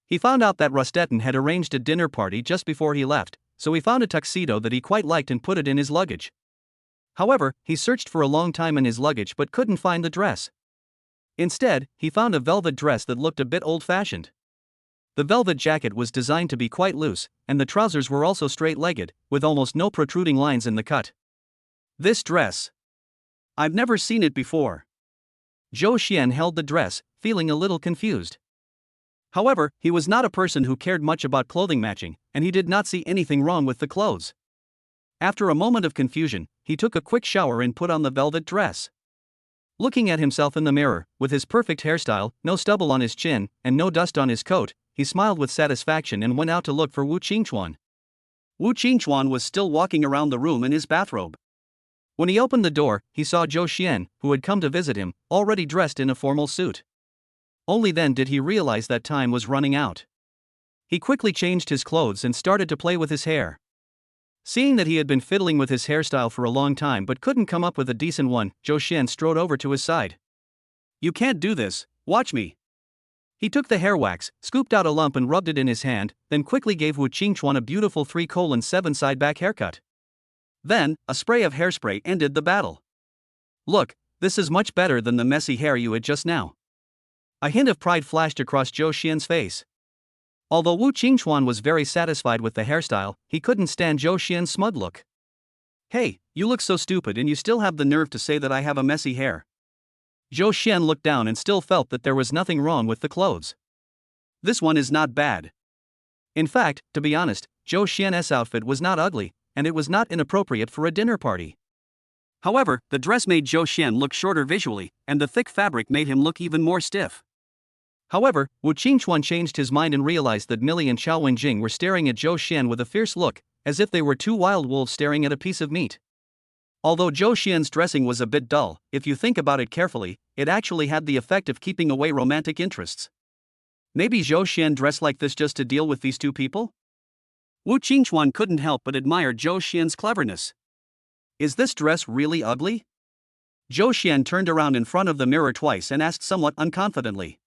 He found out that Rostedin had arranged a dinner party just before he left, so he found a tuxedo that he quite liked and put it in his luggage. However, he searched for a long time in his luggage but couldn't find the dress. Instead, he found a velvet dress that looked a bit old-fashioned. The velvet jacket was designed to be quite loose, and the trousers were also straight-legged, with almost no protruding lines in the cut. This dress. I've never seen it before. Zhou Xian held the dress, feeling a little confused. However, he was not a person who cared much about clothing matching, and he did not see anything wrong with the clothes. After a moment of confusion, he took a quick shower and put on the velvet dress. Looking at himself in the mirror, with his perfect hairstyle, no stubble on his chin, and no dust on his coat, he smiled with satisfaction and went out to look for Wu Qingchuan. Wu Qingchuan was still walking around the room in his bathrobe. When he opened the door, he saw Zhou Xian, who had come to visit him, already dressed in a formal suit. Only then did he realize that time was running out. He quickly changed his clothes and started to play with his hair. Seeing that he had been fiddling with his hairstyle for a long time but couldn't come up with a decent one, Zhou Xian strode over to his side. You can't do this, watch me. He took the hair wax, scooped out a lump and rubbed it in his hand, then quickly gave Wu Qingchuan a beautiful 3:7 side-back haircut. Then, a spray of hairspray ended the battle. Look, this is much better than the messy hair you had just now. A hint of pride flashed across Zhou Xian's face. Although Wu Qingchuan was very satisfied with the hairstyle, he couldn't stand Zhou Xian's smug look. Hey, you look so stupid and you still have the nerve to say that I have a messy hair. Zhou Xian looked down and still felt that there was nothing wrong with the clothes. This one is not bad. In fact, to be honest, Zhou Xian's outfit was not ugly, and it was not inappropriate for a dinner party. However, the dress made Zhou Xian look shorter visually, and the thick fabric made him look even more stiff. However, Wu Qingchuan changed his mind and realized that Millie and Chao Wenjing were staring at Zhou Xian with a fierce look, as if they were two wild wolves staring at a piece of meat. Although Zhou Xian's dressing was a bit dull, if you think about it carefully, it actually had the effect of keeping away romantic interests. Maybe Zhou Xian dressed like this just to deal with these two people? Wu Qingchuan couldn't help but admire Zhou Xian's cleverness. Is this dress really ugly? Zhou Xian turned around in front of the mirror twice and asked somewhat unconfidently.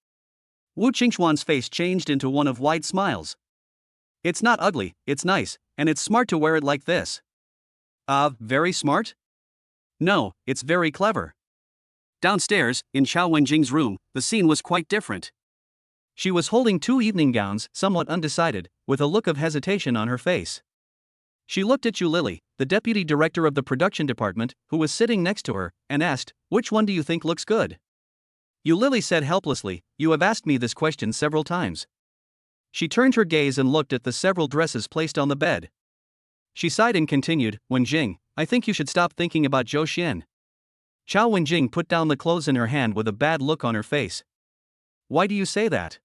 Wu Qingchuan's face changed into one of wide smiles. It's not ugly, it's nice, and it's smart to wear it like this. Very smart? No, it's very clever. Downstairs, in Chao Wenjing's room, the scene was quite different. She was holding two evening gowns, somewhat undecided, with a look of hesitation on her face. She looked at Yu Lily, the deputy director of the production department, who was sitting next to her, and asked, "Which one do you think looks good?" Yu Lily said helplessly, "You have asked me this question several times." She turned her gaze and looked at the several dresses placed on the bed. She sighed and continued, "Wenjing, I think you should stop thinking about Zhou Xian." Chao Wenjing put down the clothes in her hand with a bad look on her face. "Why do you say that?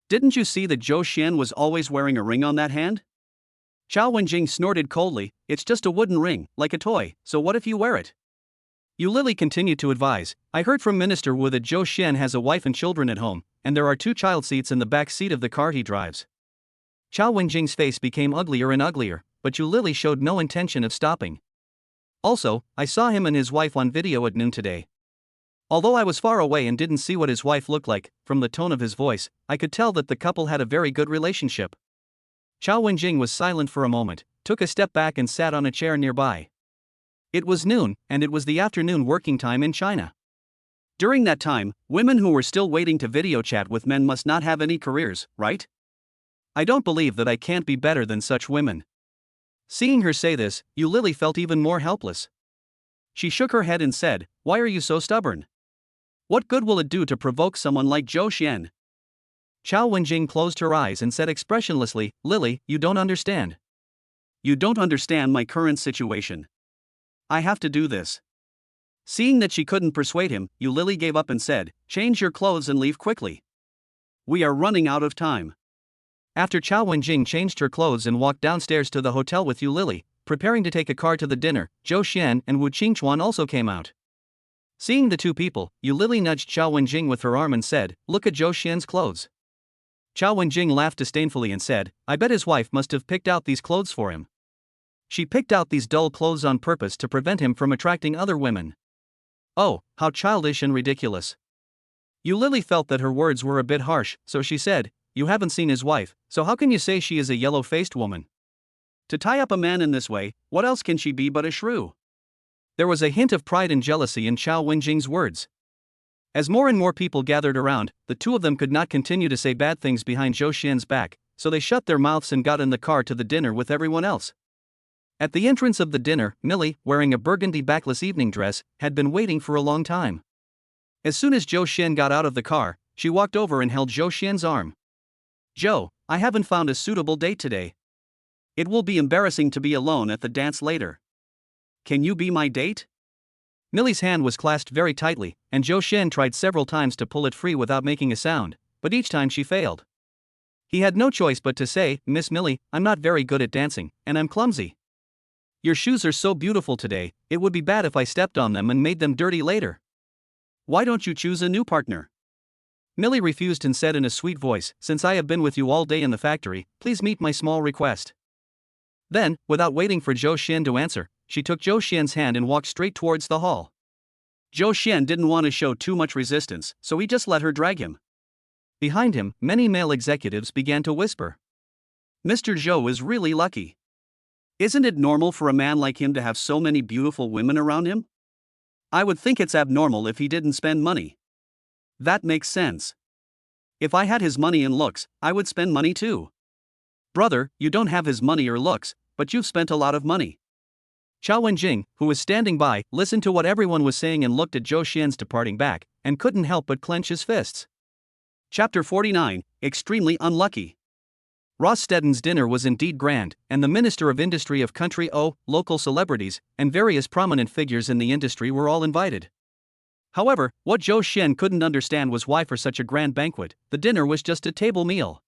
Didn't you see that Zhou Xian was always wearing a ring on that hand?" Chao Wenjing snorted coldly, "It's just a wooden ring, like a toy, so what if you wear it?" Yu Lily continued to advise, "I heard from Minister Wu that Zhou Xian has a wife and children at home, and there are 2 child seats in the back seat of the car he drives." Chao Wenjing's face became uglier and uglier, but Yu Lily showed no intention of stopping. "Also, I saw him and his wife on video at noon today. Although I was far away and didn't see what his wife looked like, from the tone of his voice, I could tell that the couple had a very good relationship." Chao Wenjing was silent for a moment, took a step back and sat on a chair nearby. It was noon, and it was the afternoon working time in China. During that time, women who were still waiting to video chat with men must not have any careers, right? I don't believe that I can't be better than such women. Seeing her say this, Yu Lily felt even more helpless. She shook her head and said, "Why are you so stubborn? What good will it do to provoke someone like Zhou Xian?" Chao Wenjing closed her eyes and said expressionlessly, "Lily, you don't understand. You don't understand my current situation. I have to do this." Seeing that she couldn't persuade him, Yu Lily gave up and said, "Change your clothes and leave quickly. We are running out of time." After Chao Wenjing changed her clothes and walked downstairs to the hotel with Yu Lily, preparing to take a car to the dinner, Zhou Xian and Wu Qingchuan also came out. Seeing the 2 people, Yu Lily nudged Chao Wenjing with her arm and said, "Look at Zhou Xian's clothes." Chao Wenjing laughed disdainfully and said, "I bet his wife must have picked out these clothes for him. She picked out these dull clothes on purpose to prevent him from attracting other women." Oh, how childish and ridiculous. Yu Lily felt that her words were a bit harsh, so she said, "You haven't seen his wife, so how can you say she is a yellow-faced woman?" To tie up a man in this way, what else can she be but a shrew? There was a hint of pride and jealousy in Chao Wenjing's words. As more and more people gathered around, the 2 of them could not continue to say bad things behind Zhou Xian's back, so they shut their mouths and got in the car to the dinner with everyone else. At the entrance of the dinner, Millie, wearing a burgundy backless evening dress, had been waiting for a long time. As soon as Zhou Xian got out of the car, she walked over and held Zhou Xian's arm. "Zhou, I haven't found a suitable date today. It will be embarrassing to be alone at the dance later. Can you be my date?" Millie's hand was clasped very tightly, and Zhou Xian tried several times to pull it free without making a sound, but each time she failed. He had no choice but to say, "Miss Millie, I'm not very good at dancing, and I'm clumsy. Your shoes are so beautiful today, it would be bad if I stepped on them and made them dirty later. Why don't you choose a new partner?" Millie refused and said in a sweet voice, "Since I have been with you all day in the factory, please meet my small request." Then, without waiting for Zhou Xian to answer, she took Zhou Xian's hand and walked straight towards the hall. Zhou Xian didn't want to show too much resistance, so he just let her drag him. Behind him, many male executives began to whisper, "Mr. Zhou is really lucky. Isn't it normal for a man like him to have so many beautiful women around him? I would think it's abnormal if he didn't spend money. That makes sense. If I had his money and looks, I would spend money too. Brother, you don't have his money or looks, but you've spent a lot of money." Chao Wenjing, who was standing by, listened to what everyone was saying and looked at Zhou Xian's departing back, and couldn't help but clench his fists. Chapter 49, Extremely Unlucky. Ross Stedden's dinner was indeed grand, and the Minister of Industry of Country O, local celebrities, and various prominent figures in the industry were all invited. However, what Zhou Xian couldn't understand was why for such a grand banquet, the dinner was just a table meal.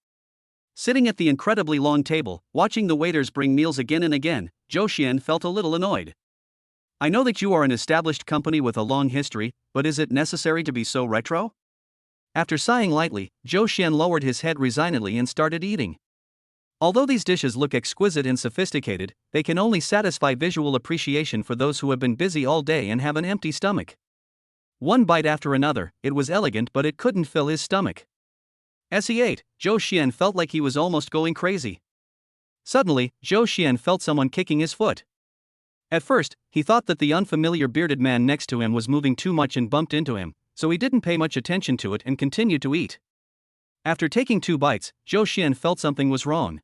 Sitting at the incredibly long table, watching the waiters bring meals again and again, Zhou Xian felt a little annoyed. "I know that you are an established company with a long history, but is it necessary to be so retro?" After sighing lightly, Zhou Xian lowered his head resignedly and started eating. Although these dishes look exquisite and sophisticated, they can only satisfy visual appreciation for those who have been busy all day and have an empty stomach. One bite after another, it was elegant, but it couldn't fill his stomach. As he ate, Zhou Xian felt like he was almost going crazy. Suddenly, Zhou Xian felt someone kicking his foot. At first, he thought that the unfamiliar bearded man next to him was moving too much and bumped into him, so he didn't pay much attention to it and continued to eat. After taking 2 bites, Zhou Xian felt something was wrong.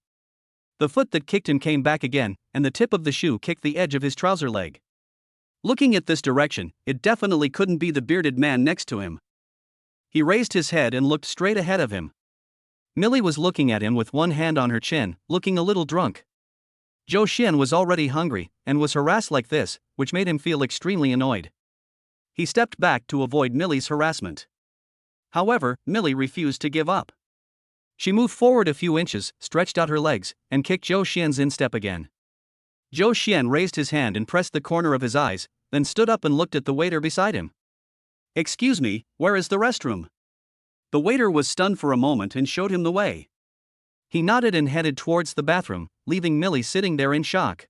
The foot that kicked him came back again, and the tip of the shoe kicked the edge of his trouser leg. Looking at this direction, it definitely couldn't be the bearded man next to him. He raised his head and looked straight ahead of him. Millie was looking at him with one hand on her chin, looking a little drunk. Zhou Xian was already hungry, and was harassed like this, which made him feel extremely annoyed. He stepped back to avoid Millie's harassment. However, Millie refused to give up. She moved forward a few inches, stretched out her legs, and kicked Zhou Xian's instep again. Zhou Xian raised his hand and pressed the corner of his eyes, then stood up and looked at the waiter beside him. "Excuse me, where is the restroom?" The waiter was stunned for a moment and showed him the way. He nodded and headed towards the bathroom, leaving Millie sitting there in shock.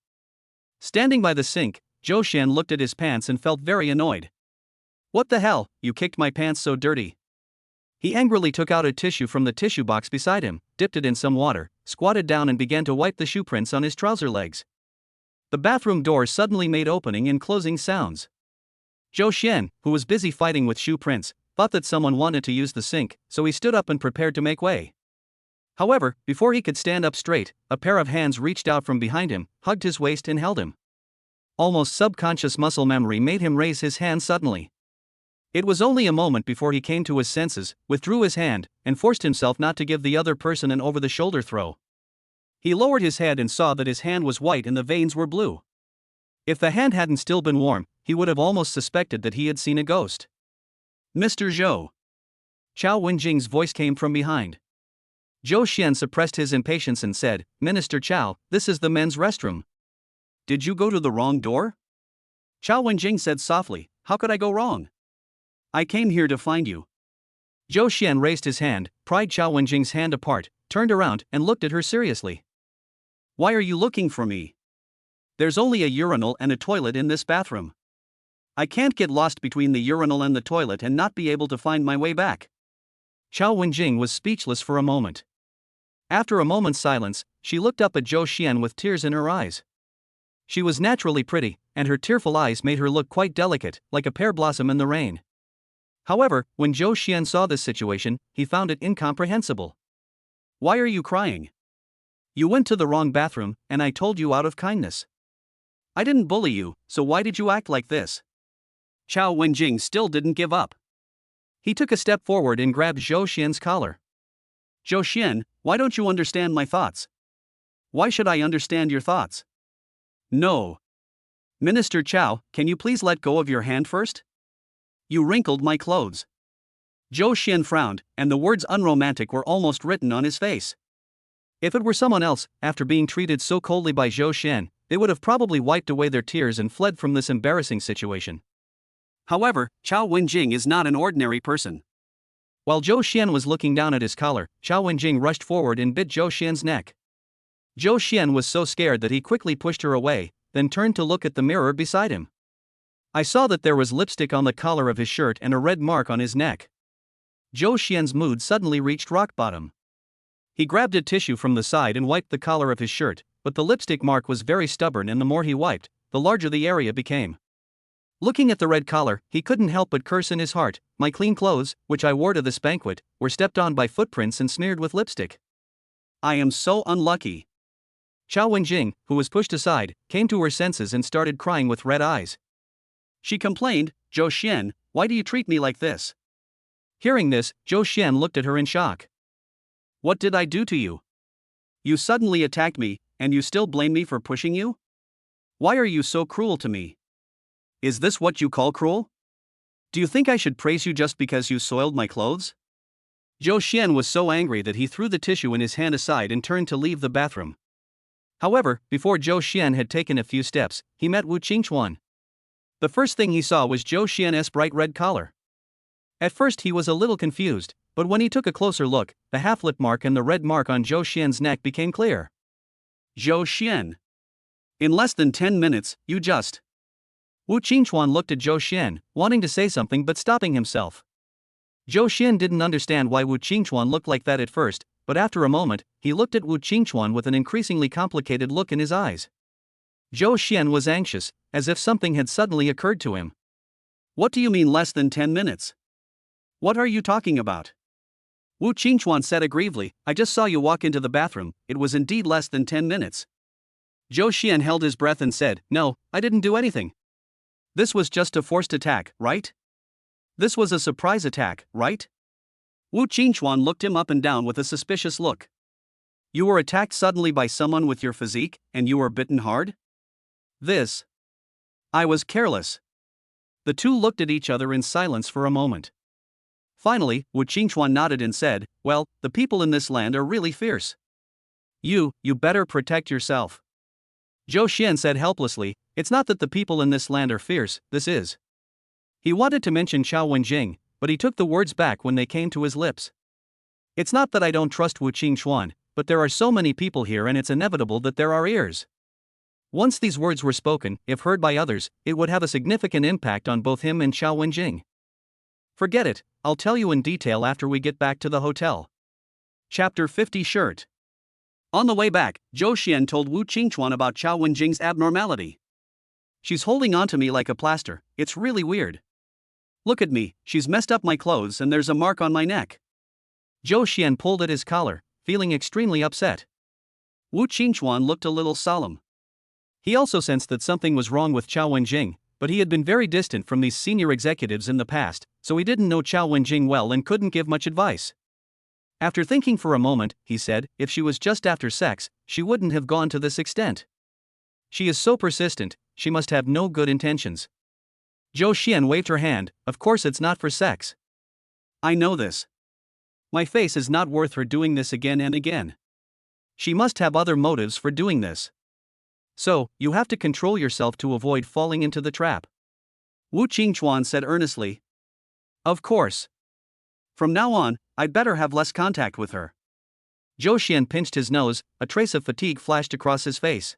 Standing by the sink, Zhou Xian looked at his pants and felt very annoyed. "What the hell, you kicked my pants so dirty." He angrily took out a tissue from the tissue box beside him, dipped it in some water, squatted down and began to wipe the shoe prints on his trouser legs. The bathroom door suddenly made opening and closing sounds. Zhou Xian, who was busy fighting with shoe prints, thought that someone wanted to use the sink, so he stood up and prepared to make way. However, before he could stand up straight, a pair of hands reached out from behind him, hugged his waist and held him. Almost subconscious muscle memory made him raise his hand suddenly. It was only a moment before he came to his senses, withdrew his hand, and forced himself not to give the other person an over-the-shoulder throw. He lowered his head and saw that his hand was white and the veins were blue. If the hand hadn't still been warm, he would have almost suspected that he had seen a ghost. "Mr. Zhou." Chao Wenjing's voice came from behind. Zhou Xian suppressed his impatience and said, "Minister Chao, this is the men's restroom." "Did you go to the wrong door?" Chao Wenjing said softly, "How could I go wrong? I came here to find you." Zhou Xian raised his hand, pried Chao Wenjing's hand apart, turned around, and looked at her seriously. "Why are you looking for me? There's only a urinal and a toilet in this bathroom. I can't get lost between the urinal and the toilet and not be able to find my way back." Chao Wenjing was speechless for a moment. After a moment's silence, she looked up at Zhou Xian with tears in her eyes. She was naturally pretty, and her tearful eyes made her look quite delicate, like a pear blossom in the rain. However, when Zhou Xian saw this situation, he found it incomprehensible. "Why are you crying? You went to the wrong bathroom, and I told you out of kindness. I didn't bully you, so why did you act like this?" Chao Wenjing still didn't give up. He took a step forward and grabbed Zhou Xian's collar. "Zhou Xian, why don't you understand my thoughts? Why should I understand your thoughts?" "No. Minister Chao, can you please let go of your hand first? You wrinkled my clothes." Zhou Xian frowned, and the words unromantic were almost written on his face. If it were someone else, after being treated so coldly by Zhou Xian, they would have probably wiped away their tears and fled from this embarrassing situation. However, Chao Wenjing is not an ordinary person. While Zhou Xian was looking down at his collar, Chao Wenjing rushed forward and bit Zhou Xian's neck. Zhou Xian was so scared that he quickly pushed her away, then turned to look at the mirror beside him. "I saw that there was lipstick on the collar of his shirt and a red mark on his neck." Zhou Xian's mood suddenly reached rock bottom. He grabbed a tissue from the side and wiped the collar of his shirt, but the lipstick mark was very stubborn, and the more he wiped, the larger the area became. Looking at the red collar, he couldn't help but curse in his heart, "My clean clothes, which I wore to this banquet, were stepped on by footprints and smeared with lipstick. I am so unlucky." Chao Wenjing, who was pushed aside, came to her senses and started crying with red eyes. She complained, "Zhou Xian, why do you treat me like this?" Hearing this, Zhou Xian looked at her in shock. "What did I do to you? You suddenly attacked me, and you still blame me for pushing you? Why are you so cruel to me? Is this what you call cruel? Do you think I should praise you just because you soiled my clothes?" Zhou Xian was so angry that he threw the tissue in his hand aside and turned to leave the bathroom. However, before Zhou Xian had taken a few steps, he met Wu Qingchuan. The first thing he saw was Zhou Xian's bright red collar. At first he was a little confused, but when he took a closer look, the half-lip mark and the red mark on Zhou Xian's neck became clear. "Zhou Xian. In less than 10 minutes, you just..." Wu Qingchuan looked at Zhou Xian, wanting to say something but stopping himself. Zhou Xian didn't understand why Wu Qingchuan looked like that at first, but after a moment, he looked at Wu Qingchuan with an increasingly complicated look in his eyes. Zhou Xian was anxious, as if something had suddenly occurred to him. "What do you mean less than 10 minutes? What are you talking about?" Wu Qingchuan said aggrievely, "I just saw you walk into the bathroom, it was indeed less than 10 minutes. Zhou Xian held his breath and said, "No, I didn't do anything. This was just a forced attack, right? This was a surprise attack, right?" Wu Qingchuan looked him up and down with a suspicious look. "You were attacked suddenly by someone with your physique, and you were bitten hard? This. I was careless." The two looked at each other in silence for a moment. Finally, Wu Qingchuan nodded and said, well, the people in this land are really fierce. You better protect yourself. Zhou Xian said helplessly, it's not that the people in this land are fierce, this is. He wanted to mention Chao Wenjing, but he took the words back when they came to his lips. It's not that I don't trust Wu Qingchuan, but there are so many people here and it's inevitable that there are ears. Once these words were spoken, if heard by others, it would have a significant impact on both him and Chao Wenjing. Forget it, I'll tell you in detail after we get back to the hotel. Chapter 50 Shirt. On the way back, Zhou Xian told Wu Qingchuan about Chao Wenjing's abnormality. She's holding onto me like a plaster, it's really weird. Look at me, she's messed up my clothes and there's a mark on my neck. Zhou Xian pulled at his collar, feeling extremely upset. Wu Qingchuan looked a little solemn. He also sensed that something was wrong with Chao Wenjing, but he had been very distant from these senior executives in the past, so he didn't know Chao Wenjing well and couldn't give much advice. After thinking for a moment, he said, if she was just after sex, she wouldn't have gone to this extent. She is so persistent, she must have no good intentions. Zhou Xian waved her hand, of course it's not for sex. I know this. My face is not worth her doing this again and again. She must have other motives for doing this. So, you have to control yourself to avoid falling into the trap. Wu Qingchuan said earnestly. Of course. From now on, I'd better have less contact with her. Zhou Xian pinched his nose, a trace of fatigue flashed across his face.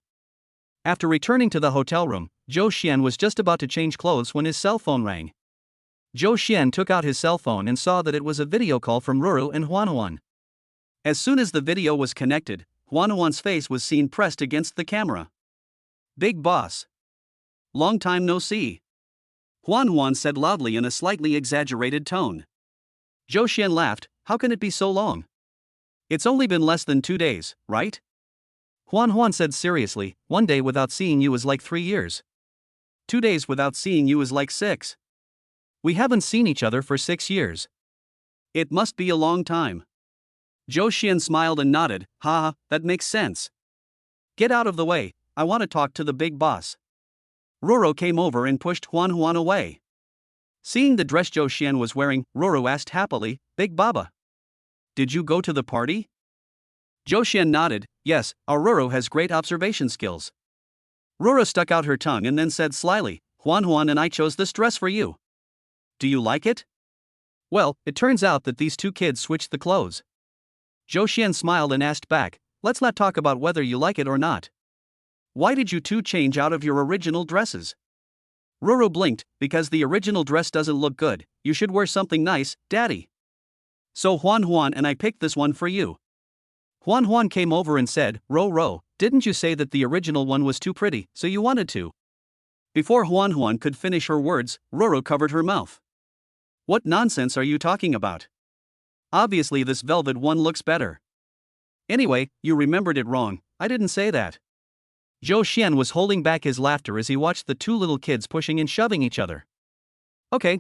After returning to the hotel room, Zhou Xian was just about to change clothes when his cell phone rang. Zhou Xian took out his cell phone and saw that it was a video call from Ruru and Huanhuan. As soon as the video was connected, Huanhuan's face was seen pressed against the camera. Big boss. Long time no see. Huanhuan said loudly in a slightly exaggerated tone. Zhou Xian laughed, how can it be so long? It's only been less than 2 days, right? Huanhuan said seriously, 1 day without seeing you is like 3 years. 2 days without seeing you is like 6. We haven't seen each other for 6 years. It must be a long time. Zhou Xian smiled and nodded, haha, that makes sense. Get out of the way, I want to talk to the big boss. Roro came over and pushed Huanhuan away. Seeing the dress Zhou Xian was wearing, Roro asked happily, Big Baba. Did you go to the party? Zhou Xian nodded, yes, our Roro has great observation skills. Roro stuck out her tongue and then said slyly, Huanhuan and I chose this dress for you. Do you like it? Well, it turns out that these 2 kids switched the clothes. Zhou Xian smiled and asked back, let's not talk about whether you like it or not. Why did you 2 change out of your original dresses? Roro blinked, because the original dress doesn't look good, you should wear something nice, daddy. So Huanhuan and I picked this one for you. Huanhuan came over and said, Ro, didn't you say that the original one was too pretty, so you wanted to? Before Huanhuan could finish her words, Roro covered her mouth. What nonsense are you talking about? Obviously this velvet one looks better. Anyway, you remembered it wrong, I didn't say that. Zhou Xian was holding back his laughter as he watched the 2 little kids pushing and shoving each other. Okay,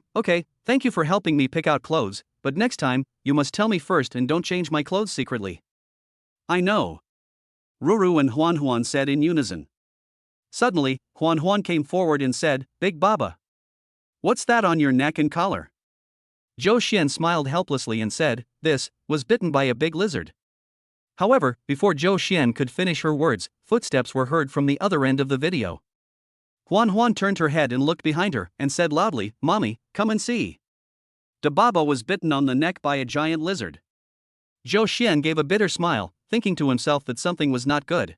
thank you for helping me pick out clothes, but next time, you must tell me first and don't change my clothes secretly. I know. Ruru and Huanhuan said in unison. Suddenly, Huanhuan came forward and said, Big Baba. What's that on your neck and collar? Zhou Xian smiled helplessly and said, this was bitten by a big lizard. However, before Zhou Xian could finish her words, footsteps were heard from the other end of the video. Huanhuan turned her head and looked behind her and said loudly, Mommy, come and see. Da Baba was bitten on the neck by a giant lizard. Zhou Xian gave a bitter smile, thinking to himself that something was not good.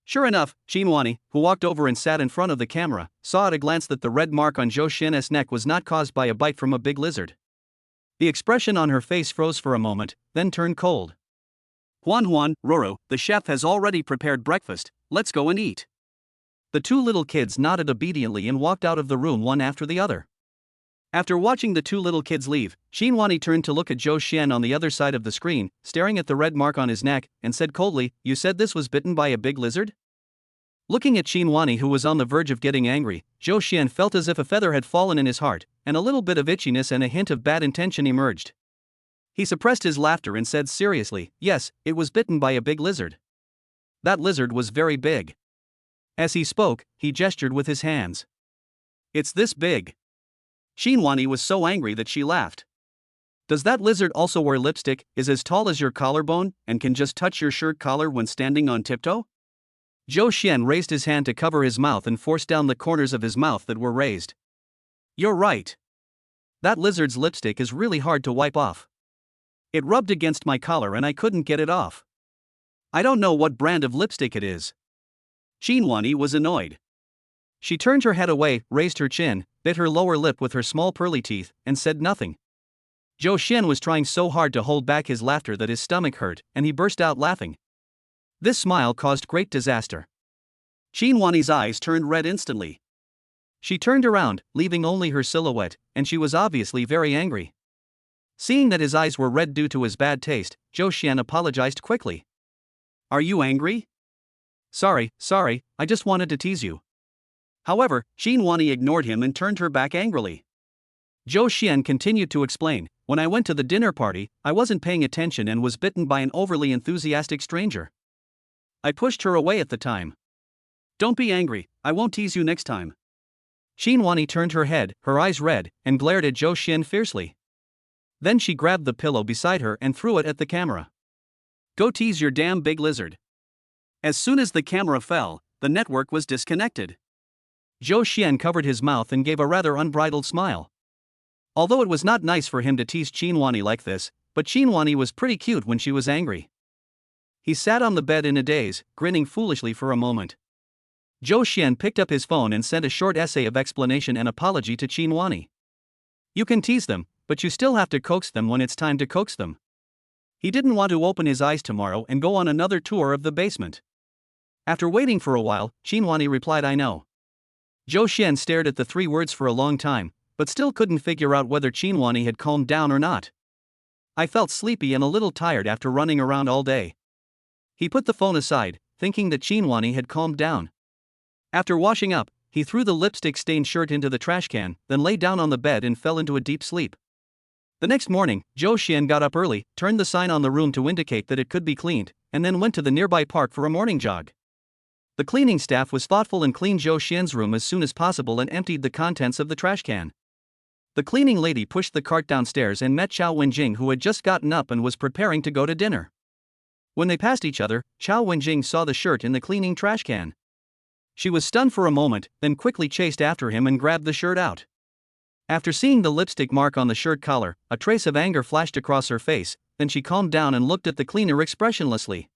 Sure enough, Xinhuani, who walked over and sat in front of the camera, saw at a glance that the red mark on Zhou Xian's neck was not caused by a bite from a big lizard. The expression on her face froze for a moment, then turned cold. Huanhuan, Roro, the chef has already prepared breakfast, let's go and eat. The 2 little kids nodded obediently and walked out of the room one after the other. After watching the 2 little kids leave, Xinhuani turned to look at Zhou Xian on the other side of the screen, staring at the red mark on his neck, and said coldly, you said this was bitten by a big lizard? Looking at Xinhuani, who was on the verge of getting angry, Zhou Xian felt as if a feather had fallen in his heart, and a little bit of itchiness and a hint of bad intention emerged. He suppressed his laughter and said seriously, yes, it was bitten by a big lizard. That lizard was very big. As he spoke, he gestured with his hands. It's this big. Xinhuani was so angry that she laughed. Does that lizard also wear lipstick, is as tall as your collarbone, and can just touch your shirt collar when standing on tiptoe? Zhou Xian raised his hand to cover his mouth and forced down the corners of his mouth that were raised. You're right. That lizard's lipstick is really hard to wipe off. It rubbed against my collar and I couldn't get it off. I don't know what brand of lipstick it is. Qinhuani was annoyed. She turned her head away, raised her chin, bit her lower lip with her small pearly teeth, and said nothing. Zhou Xian was trying so hard to hold back his laughter that his stomach hurt, and he burst out laughing. This smile caused great disaster. Qinhuani's eyes turned red instantly. She turned around, leaving only her silhouette, and she was obviously very angry. Seeing that his eyes were red due to his bad taste, Zhou Xian apologized quickly. Are you angry? Sorry, I just wanted to tease you. However, Qinhuani ignored him and turned her back angrily. Zhou Xian continued to explain, when I went to the dinner party, I wasn't paying attention and was bitten by an overly enthusiastic stranger. I pushed her away at the time. Don't be angry, I won't tease you next time. Qinhuani turned her head, her eyes red, and glared at Zhou Xian fiercely. Then she grabbed the pillow beside her and threw it at the camera. Go tease your damn big lizard. As soon as the camera fell, the network was disconnected. Zhou Xian covered his mouth and gave a rather unbridled smile. Although it was not nice for him to tease Qinhuani like this, but Qinhuani was pretty cute when she was angry. He sat on the bed in a daze, grinning foolishly for a moment. Zhou Xian picked up his phone and sent a short essay of explanation and apology to Qinhuani. You can tease them, but you still have to coax them when it's time to coax them. He didn't want to open his eyes tomorrow and go on another tour of the basement. After waiting for a while, Qinhuani replied, I know. Zhou Xian stared at the three words for a long time, but still couldn't figure out whether Qinhuani had calmed down or not. I felt sleepy and a little tired after running around all day. He put the phone aside, thinking that Qinhuani had calmed down. After washing up, he threw the lipstick-stained shirt into the trash can, then lay down on the bed and fell into a deep sleep. The next morning, Zhou Xian got up early, turned the sign on the room to indicate that it could be cleaned, and then went to the nearby park for a morning jog. The cleaning staff was thoughtful and cleaned Zhou Xian's room as soon as possible and emptied the contents of the trash can. The cleaning lady pushed the cart downstairs and met Chao Wenjing, who had just gotten up and was preparing to go to dinner. When they passed each other, Chao Wenjing saw the shirt in the cleaning trash can. She was stunned for a moment, then quickly chased after him and grabbed the shirt out. After seeing the lipstick mark on the shirt collar, a trace of anger flashed across her face, then she calmed down and looked at the cleaner expressionlessly.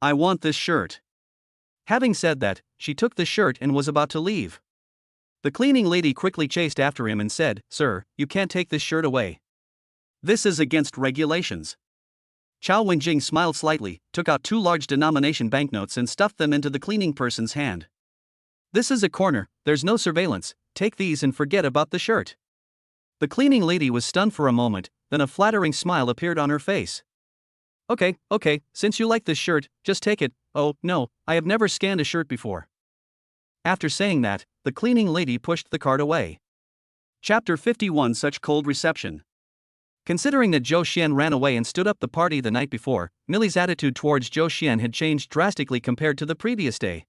I want this shirt. Having said that, she took the shirt and was about to leave. The cleaning lady quickly chased after him and said, Sir, you can't take this shirt away. This is against regulations. Chao Wenjing smiled slightly, took out 2 large denomination banknotes and stuffed them into the cleaning person's hand. This is a corner, there's no surveillance, take these and forget about the shirt. The cleaning lady was stunned for a moment, then a flattering smile appeared on her face. Okay, since you like this shirt, just take it. Oh, no, I have never scanned a shirt before. After saying that, the cleaning lady pushed the cart away. Chapter 51 Such cold reception. Considering that Zhou Xian ran away and stood up the party the night before, Millie's attitude towards Zhou Xian had changed drastically compared to the previous day.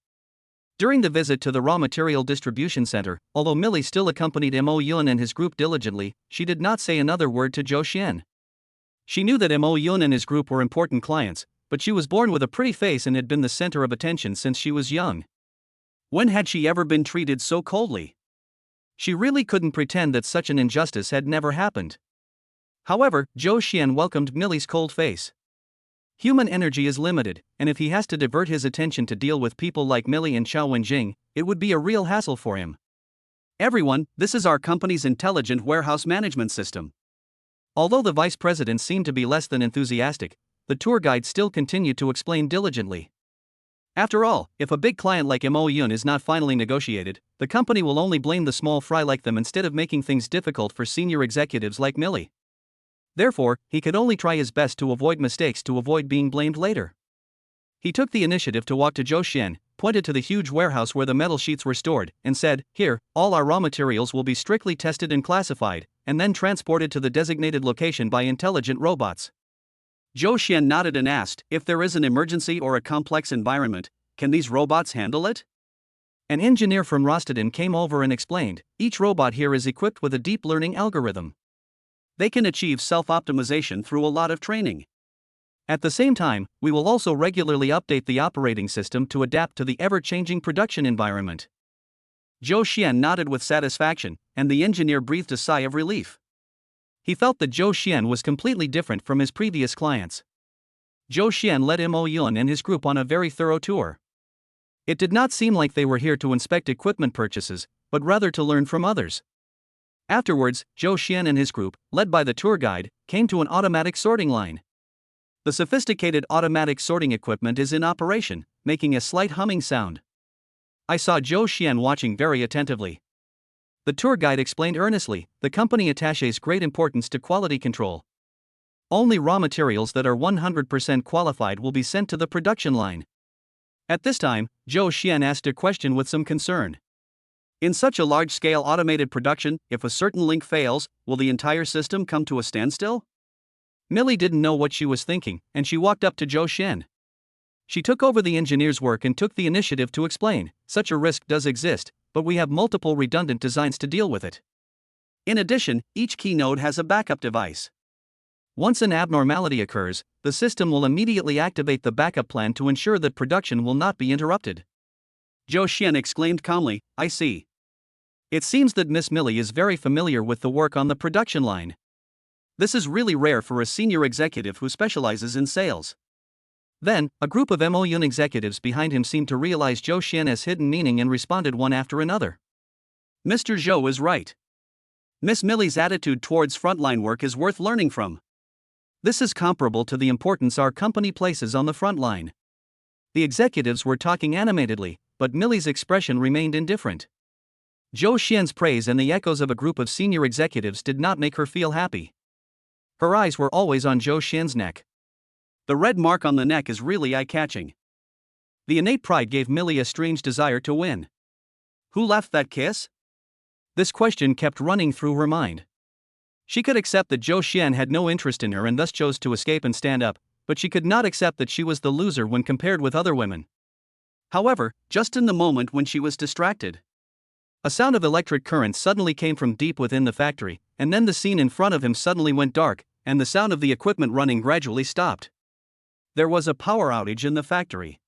During the visit to the raw material distribution center, although Millie still accompanied Mo Yun and his group diligently, she did not say another word to Zhou Xian. She knew that Mo Yun and his group were important clients, but she was born with a pretty face and had been the center of attention since she was young. When had she ever been treated so coldly? She really couldn't pretend that such an injustice had never happened. However, Zhou Xian welcomed Millie's cold face. Human energy is limited, and if he has to divert his attention to deal with people like Millie and Chao Wenjing, it would be a real hassle for him. Everyone, this is our company's intelligent warehouse management system. Although the vice president seemed to be less than enthusiastic, the tour guide still continued to explain diligently. After all, if a big client like Mo Yun is not finally negotiated, the company will only blame the small fry like them instead of making things difficult for senior executives like Millie. Therefore, he could only try his best to avoid mistakes to avoid being blamed later. He took the initiative to walk to Zhou Xian, pointed to the huge warehouse where the metal sheets were stored, and said, Here, all our raw materials will be strictly tested and classified, and then transported to the designated location by intelligent robots. Zhou Xian nodded and asked, If there is an emergency or a complex environment, can these robots handle it? An engineer from Rostedin came over and explained, Each robot here is equipped with a deep learning algorithm. They can achieve self-optimization through a lot of training. At the same time, we will also regularly update the operating system to adapt to the ever-changing production environment. Zhou Xian nodded with satisfaction, and the engineer breathed a sigh of relief. He felt that Zhou Xian was completely different from his previous clients. Zhou Xian led Mo Yun and his group on a very thorough tour. It did not seem like they were here to inspect equipment purchases, but rather to learn from others. Afterwards, Zhou Xian and his group, led by the tour guide, came to an automatic sorting line. The sophisticated automatic sorting equipment is in operation, making a slight humming sound. I saw Zhou Xian watching very attentively. The tour guide explained earnestly, the company attaches great importance to quality control. Only raw materials that are 100% qualified will be sent to the production line. At this time, Zhou Xian asked a question with some concern. In such a large-scale automated production, if a certain link fails, will the entire system come to a standstill? Millie didn't know what she was thinking, and she walked up to Zhou Xian. She took over the engineer's work and took the initiative to explain, such a risk does exist, but we have multiple redundant designs to deal with it. In addition, each key node has a backup device. Once an abnormality occurs, the system will immediately activate the backup plan to ensure that production will not be interrupted. Zhou Xian exclaimed calmly, I see. It seems that Miss Millie is very familiar with the work on the production line. This is really rare for a senior executive who specializes in sales. Then, a group of Mo Yun executives behind him seemed to realize Zhou Xian's hidden meaning and responded one after another. Mr. Zhou is right. Miss Millie's attitude towards frontline work is worth learning from. This is comparable to the importance our company places on the front line. The executives were talking animatedly, but Millie's expression remained indifferent. Zhou Xian's praise and the echoes of a group of senior executives did not make her feel happy. Her eyes were always on Zhou Xian's neck. The red mark on the neck is really eye-catching. The innate pride gave Millie a strange desire to win. Who left that kiss? This question kept running through her mind. She could accept that Zhou Xian had no interest in her and thus chose to escape and stand up, but she could not accept that she was the loser when compared with other women. However, just in the moment when she was distracted, a sound of electric current suddenly came from deep within the factory, and then the scene in front of him suddenly went dark, and the sound of the equipment running gradually stopped. There was a power outage in the factory.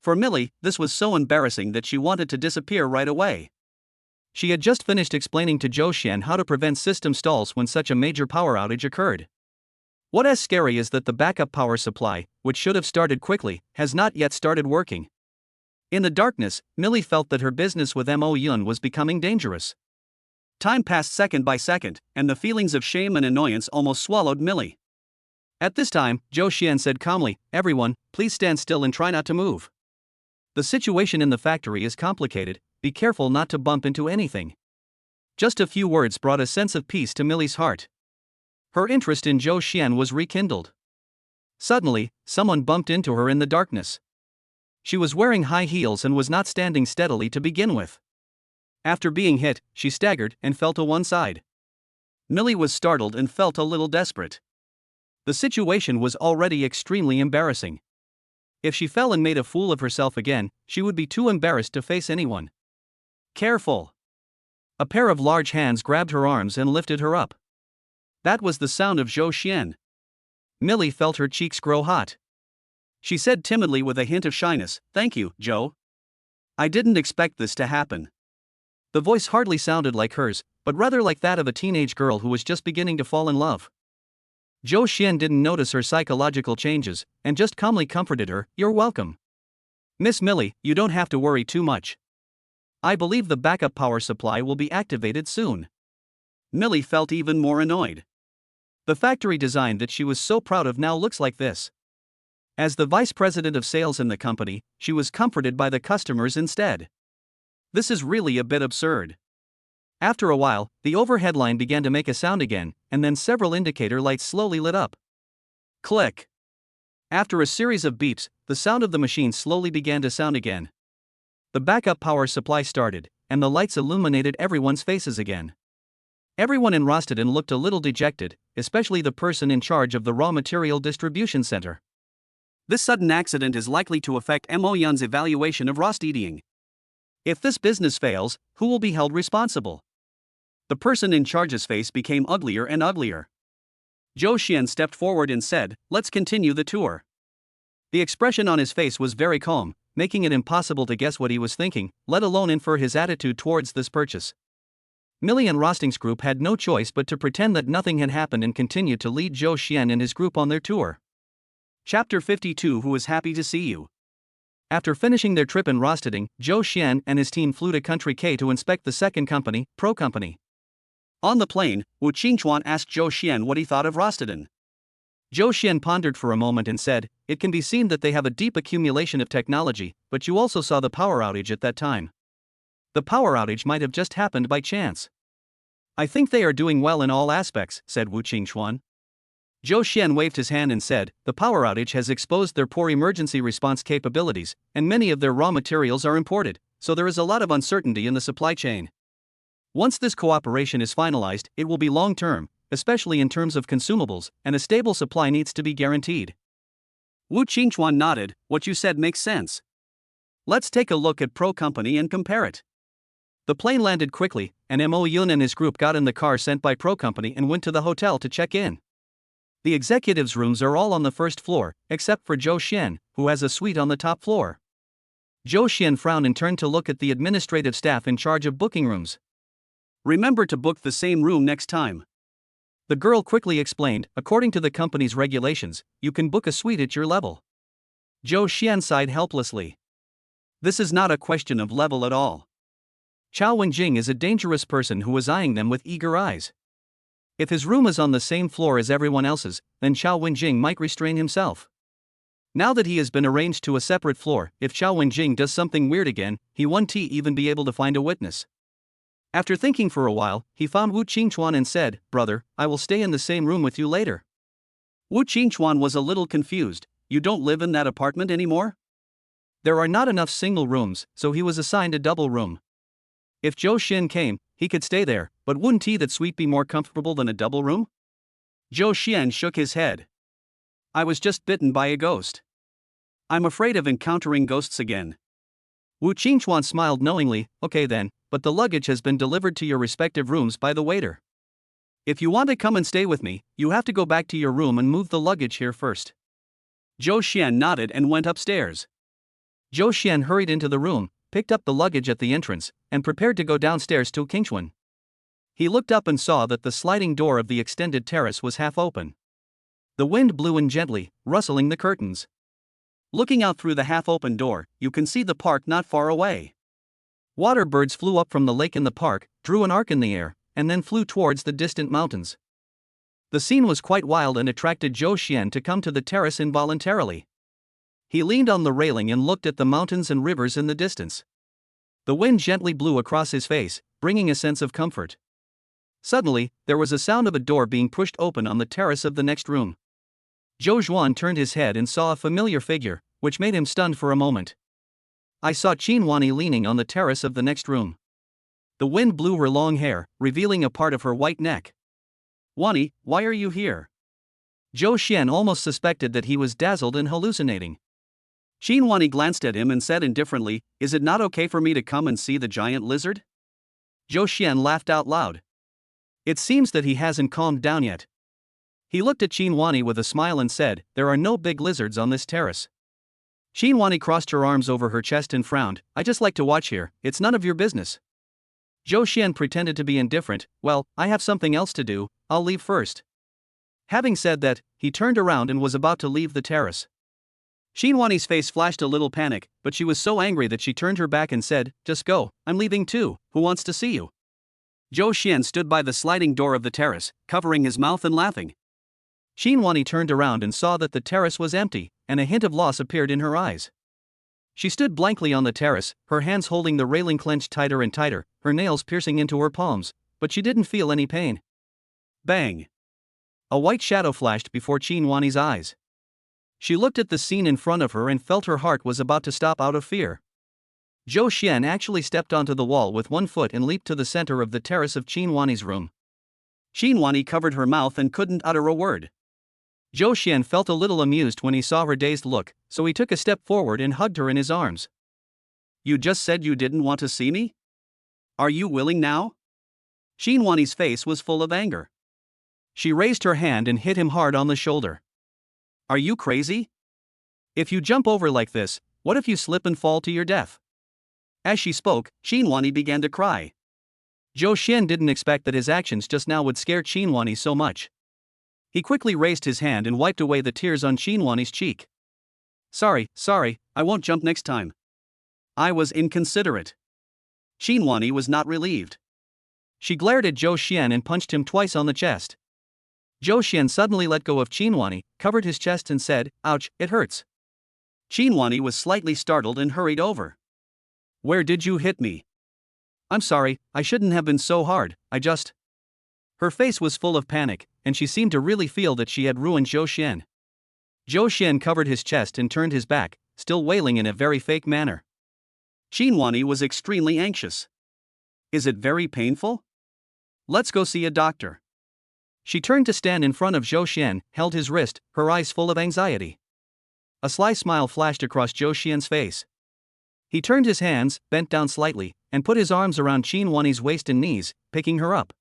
For Millie, this was so embarrassing that she wanted to disappear right away. She had just finished explaining to Zhou Xian how to prevent system stalls when such a major power outage occurred. What is scary is that the backup power supply, which should have started quickly, has not yet started working. In the darkness, Millie felt that her business with Mo Yun was becoming dangerous. Time passed second by second, and the feelings of shame and annoyance almost swallowed Millie. At this time, Zhou Xian said calmly, "Everyone, please stand still and try not to move. The situation in the factory is complicated, be careful not to bump into anything." Just a few words brought a sense of peace to Millie's heart. Her interest in Zhou Xian was rekindled. Suddenly, someone bumped into her in the darkness. She was wearing high heels and was not standing steadily to begin with. After being hit, she staggered and fell to one side. Millie was startled and felt a little desperate. The situation was already extremely embarrassing. If she fell and made a fool of herself again, she would be too embarrassed to face anyone. Careful! A pair of large hands grabbed her arms and lifted her up. That was the sound of Zhou Xian. Millie felt her cheeks grow hot. She said timidly with a hint of shyness, "Thank you, Zhou. I didn't expect this to happen." The voice hardly sounded like hers, but rather like that of a teenage girl who was just beginning to fall in love. Zhou Xian didn't notice her psychological changes, and just calmly comforted her, "You're welcome. Miss Millie, you don't have to worry too much. I believe the backup power supply will be activated soon." Millie felt even more annoyed. The factory design that she was so proud of now looks like this. As the vice president of sales in the company, she was comforted by the customers instead. This is really a bit absurd. After a while, the overhead line began to make a sound again, and then several indicator lights slowly lit up. Click. After a series of beeps, the sound of the machine slowly began to sound again. The backup power supply started, and the lights illuminated everyone's faces again. Everyone in Rosteden looked a little dejected, especially the person in charge of the raw material distribution center. This sudden accident is likely to affect Mo Yun's evaluation of Rosteding. If this business fails, who will be held responsible? The person in charge's face became uglier and uglier. Zhou Xian stepped forward and said, "Let's continue the tour." The expression on his face was very calm, making it impossible to guess what he was thinking, let alone infer his attitude towards this purchase. Millie and Rosting's group had no choice but to pretend that nothing had happened and continued to lead Zhou Xian and his group on their tour. Chapter 52. Who is happy to see you? After finishing their trip in Rosteding, Zhou Xian and his team flew to Country K to inspect the second company, Pro Company. On the plane, Wu Qingchuan asked Zhou Xian what he thought of Rosteding. Zhou Xian pondered for a moment and said, "It can be seen that they have a deep accumulation of technology, but you also saw the power outage at that time. The power outage might have just happened by chance." "I think they are doing well in all aspects," said Wu Qingchuan. Zhou Xian waved his hand and said, "The power outage has exposed their poor emergency response capabilities, and many of their raw materials are imported, so there is a lot of uncertainty in the supply chain. Once this cooperation is finalized, it will be long-term, especially in terms of consumables, and a stable supply needs to be guaranteed." Wu Qingchuan nodded. "What you said makes sense. Let's take a look at Pro Company and compare it." The plane landed quickly, and Mo Yun and his group got in the car sent by Pro Company and went to the hotel to check in. The executives' rooms are all on the first floor, except for Zhou Xian, who has a suite on the top floor. Zhou Xian frowned and turned to look at the administrative staff in charge of booking rooms. "Remember to book the same room next time." The girl quickly explained, "According to the company's regulations, you can book a suite at your level." Zhou Xian sighed helplessly. "This is not a question of level at all. Chao Wenjing is a dangerous person who was eyeing them with eager eyes. If his room is on the same floor as everyone else's, then Chao Wenjing might restrain himself. Now that he has been arranged to a separate floor, if Chao Wenjing does something weird again, he won't even be able to find a witness." After thinking for a while, he found Wu Qingchuan and said, "Brother, I will stay in the same room with you later." Wu Qingchuan was a little confused. "You don't live in that apartment anymore?" There are not enough single rooms, so he was assigned a double room. If Zhou Xian came, he could stay there, but wouldn't that suite be more comfortable than a double room? Zhou Xian shook his head. "I was just bitten by a ghost. I'm afraid of encountering ghosts again." Wu Qingchuan smiled knowingly. "Okay then, but the luggage has been delivered to your respective rooms by the waiter. If you want to come and stay with me, you have to go back to your room and move the luggage here first." Zhou Xian nodded and went upstairs. Zhou Xian hurried into the room, picked up the luggage at the entrance, and prepared to go downstairs to Qingchuan. He looked up and saw that the sliding door of the extended terrace was half open. The wind blew in gently, rustling the curtains. Looking out through the half-open door, you can see the park not far away. Water birds flew up from the lake in the park, drew an arc in the air, and then flew towards the distant mountains. The scene was quite wild and attracted Zhou Xian to come to the terrace involuntarily. He leaned on the railing and looked at the mountains and rivers in the distance. The wind gently blew across his face, bringing a sense of comfort. Suddenly, there was a sound of a door being pushed open on the terrace of the next room. Zhou Zhuan turned his head and saw a familiar figure, which made him stunned for a moment. "I saw Qin Wani leaning on the terrace of the next room." The wind blew her long hair, revealing a part of her white neck. "Wani, why are you here?" Zhou Xian almost suspected that he was dazzled and hallucinating. Qin Wani glanced at him and said indifferently, "Is it not okay for me to come and see the giant lizard?" Zhou Xian laughed out loud. It seems that he hasn't calmed down yet. He looked at Qin Wani with a smile and said, "There are no big lizards on this terrace." Qin Wani crossed her arms over her chest and frowned. "I just like to watch here, it's none of your business." Zhou Xian pretended to be indifferent. "Well, I have something else to do, I'll leave first." Having said that, he turned around and was about to leave the terrace. Qin Wani's face flashed a little panic, but she was so angry that she turned her back and said, "Just go, I'm leaving too, who wants to see you?" Zhou Xian stood by the sliding door of the terrace, covering his mouth and laughing. Qin Wani turned around and saw that the terrace was empty, and a hint of loss appeared in her eyes. She stood blankly on the terrace, her hands holding the railing clenched tighter and tighter, her nails piercing into her palms, but she didn't feel any pain. Bang! A white shadow flashed before Qin Wani's eyes. She looked at the scene in front of her and felt her heart was about to stop out of fear. Zhou Xian actually stepped onto the wall with one foot and leaped to the center of the terrace of Qin Wani's room. Qin Wani covered her mouth and couldn't utter a word. Zhou Xian felt a little amused when he saw her dazed look, so he took a step forward and hugged her in his arms. "You just said you didn't want to see me? Are you willing now?" Xinhuani's face was full of anger. She raised her hand and hit him hard on the shoulder. Are you crazy? If you jump over like this, what if you slip and fall to your death? As she spoke, Xinhuani began to cry. Zhou Xian didn't expect that his actions just now would scare Xinhuani so much. He quickly raised his hand and wiped away the tears on Xinhuani's cheek. Sorry, I won't jump next time. I was inconsiderate. Xinhuani was not relieved. She glared at Zhou Xian and punched him twice on the chest. Zhou Xian suddenly let go of Xinhuani, covered his chest and said, "Ouch, it hurts." Xinhuani was slightly startled and hurried over. Where did you hit me? I'm sorry, I shouldn't have been so hard, I just... Her face was full of panic, and she seemed to really feel that she had ruined Zhou Xian. Zhou Xian covered his chest and turned his back, still wailing in a very fake manner. Xinhuani was extremely anxious. Is it very painful? Let's go see a doctor. She turned to stand in front of Zhou Xian, held his wrist, her eyes full of anxiety. A sly smile flashed across Zhou Xian's face. He turned his hands, bent down slightly, and put his arms around Xinhuani's waist and knees, picking her up.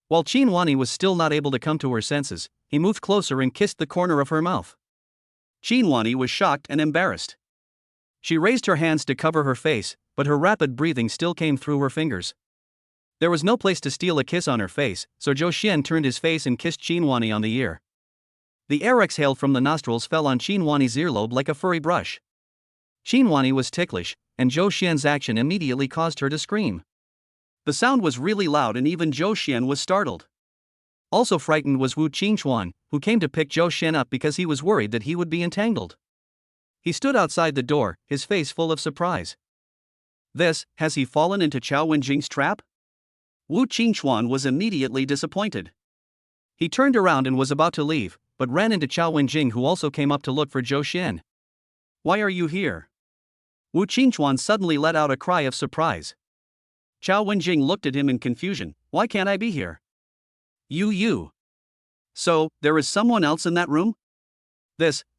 While Xinhuani was still not able to come to her senses, he moved closer and kissed the corner of her mouth. Xinhuani was shocked and embarrassed. She raised her hands to cover her face, but her rapid breathing still came through her fingers. There was no place to steal a kiss on her face, so Zhou Xian turned his face and kissed Xinhuani on the ear. The air exhaled from the nostrils fell on Xinhuani's earlobe like a furry brush. Xinhuani was ticklish, and Zhou Xian's action immediately caused her to scream. The sound was really loud and even Zhou Xian was startled. Also frightened was Wu Qingchuan, who came to pick Zhou Xian up because he was worried that he would be entangled. He stood outside the door, his face full of surprise. Has he fallen into Chao Wenjing's trap? Wu Qingchuan was immediately disappointed. He turned around and was about to leave, but ran into Chao Wenjing, who also came up to look for Zhou Xian. Why are you here? Wu Qingchuan suddenly let out a cry of surprise. Chao Wenjing looked at him in confusion. Why can't I be here? You. So, there is someone else in that room?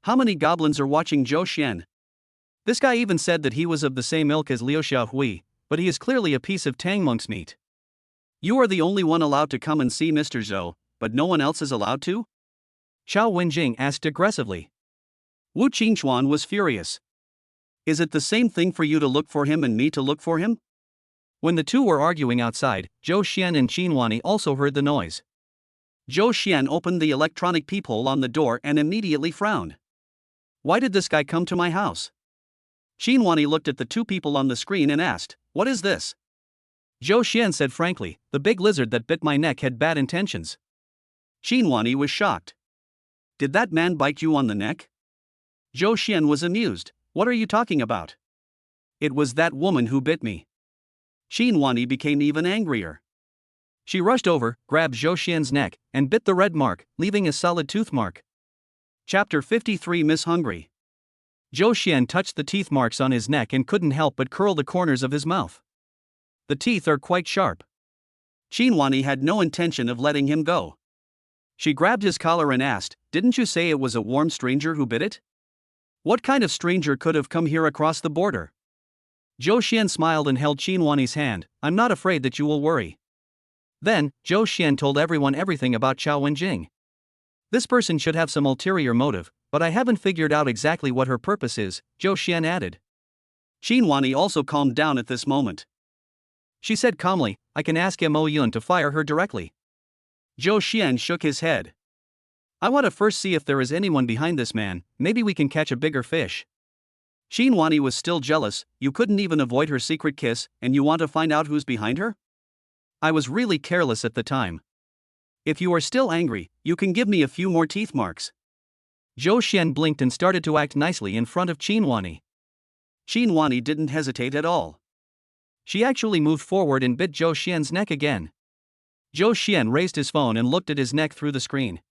How many goblins are watching Zhou Xian? This guy even said that he was of the same ilk as Liu Xiaohui, but he is clearly a piece of Tang monk's meat. You are the only one allowed to come and see Mr. Zhou, but no one else is allowed to? Chao Wenjing asked aggressively. Wu Qingchuan was furious. Is it the same thing for you to look for him and me to look for him? When the two were arguing outside, Zhou Xian and Xinhuani also heard the noise. Zhou Xian opened the electronic peephole on the door and immediately frowned. Why did this guy come to my house? Xinhuani looked at the two people on the screen and asked, what is this? Zhou Xian said frankly, the big lizard that bit my neck had bad intentions. Xinhuani was shocked. Did that man bite you on the neck? Zhou Xian was amused. What are you talking about? It was that woman who bit me. Xinhuani became even angrier. She rushed over, grabbed Zhou Xian's neck, and bit the red mark, leaving a solid tooth mark. Chapter 53 Miss Hungry. Zhou Xian touched the teeth marks on his neck and couldn't help but curl the corners of his mouth. The teeth are quite sharp. Xinhuani had no intention of letting him go. She grabbed his collar and asked, didn't you say it was a warm stranger who bit it? What kind of stranger could have come here across the border? Zhou Xian smiled and held Xinhuani's hand. I'm not afraid that you will worry. Then, Zhou Xian told everyone everything about Chao Wenjing. This person should have some ulterior motive, but I haven't figured out exactly what her purpose is, Zhou Xian added. Xinhuani also calmed down at this moment. She said calmly, I can ask Mo Yun to fire her directly. Zhou Xian shook his head. I want to first see if there is anyone behind this man, maybe we can catch a bigger fish. Xinhuani was still jealous. You couldn't even avoid her secret kiss, and you want to find out who's behind her? I was really careless at the time. If you are still angry, you can give me a few more teeth marks. Zhou Xian blinked and started to act nicely in front of Xinhuani. Xinhuani didn't hesitate at all. She actually moved forward and bit Zhou Xian's neck again. Zhou Xian raised his phone and looked at his neck through the screen.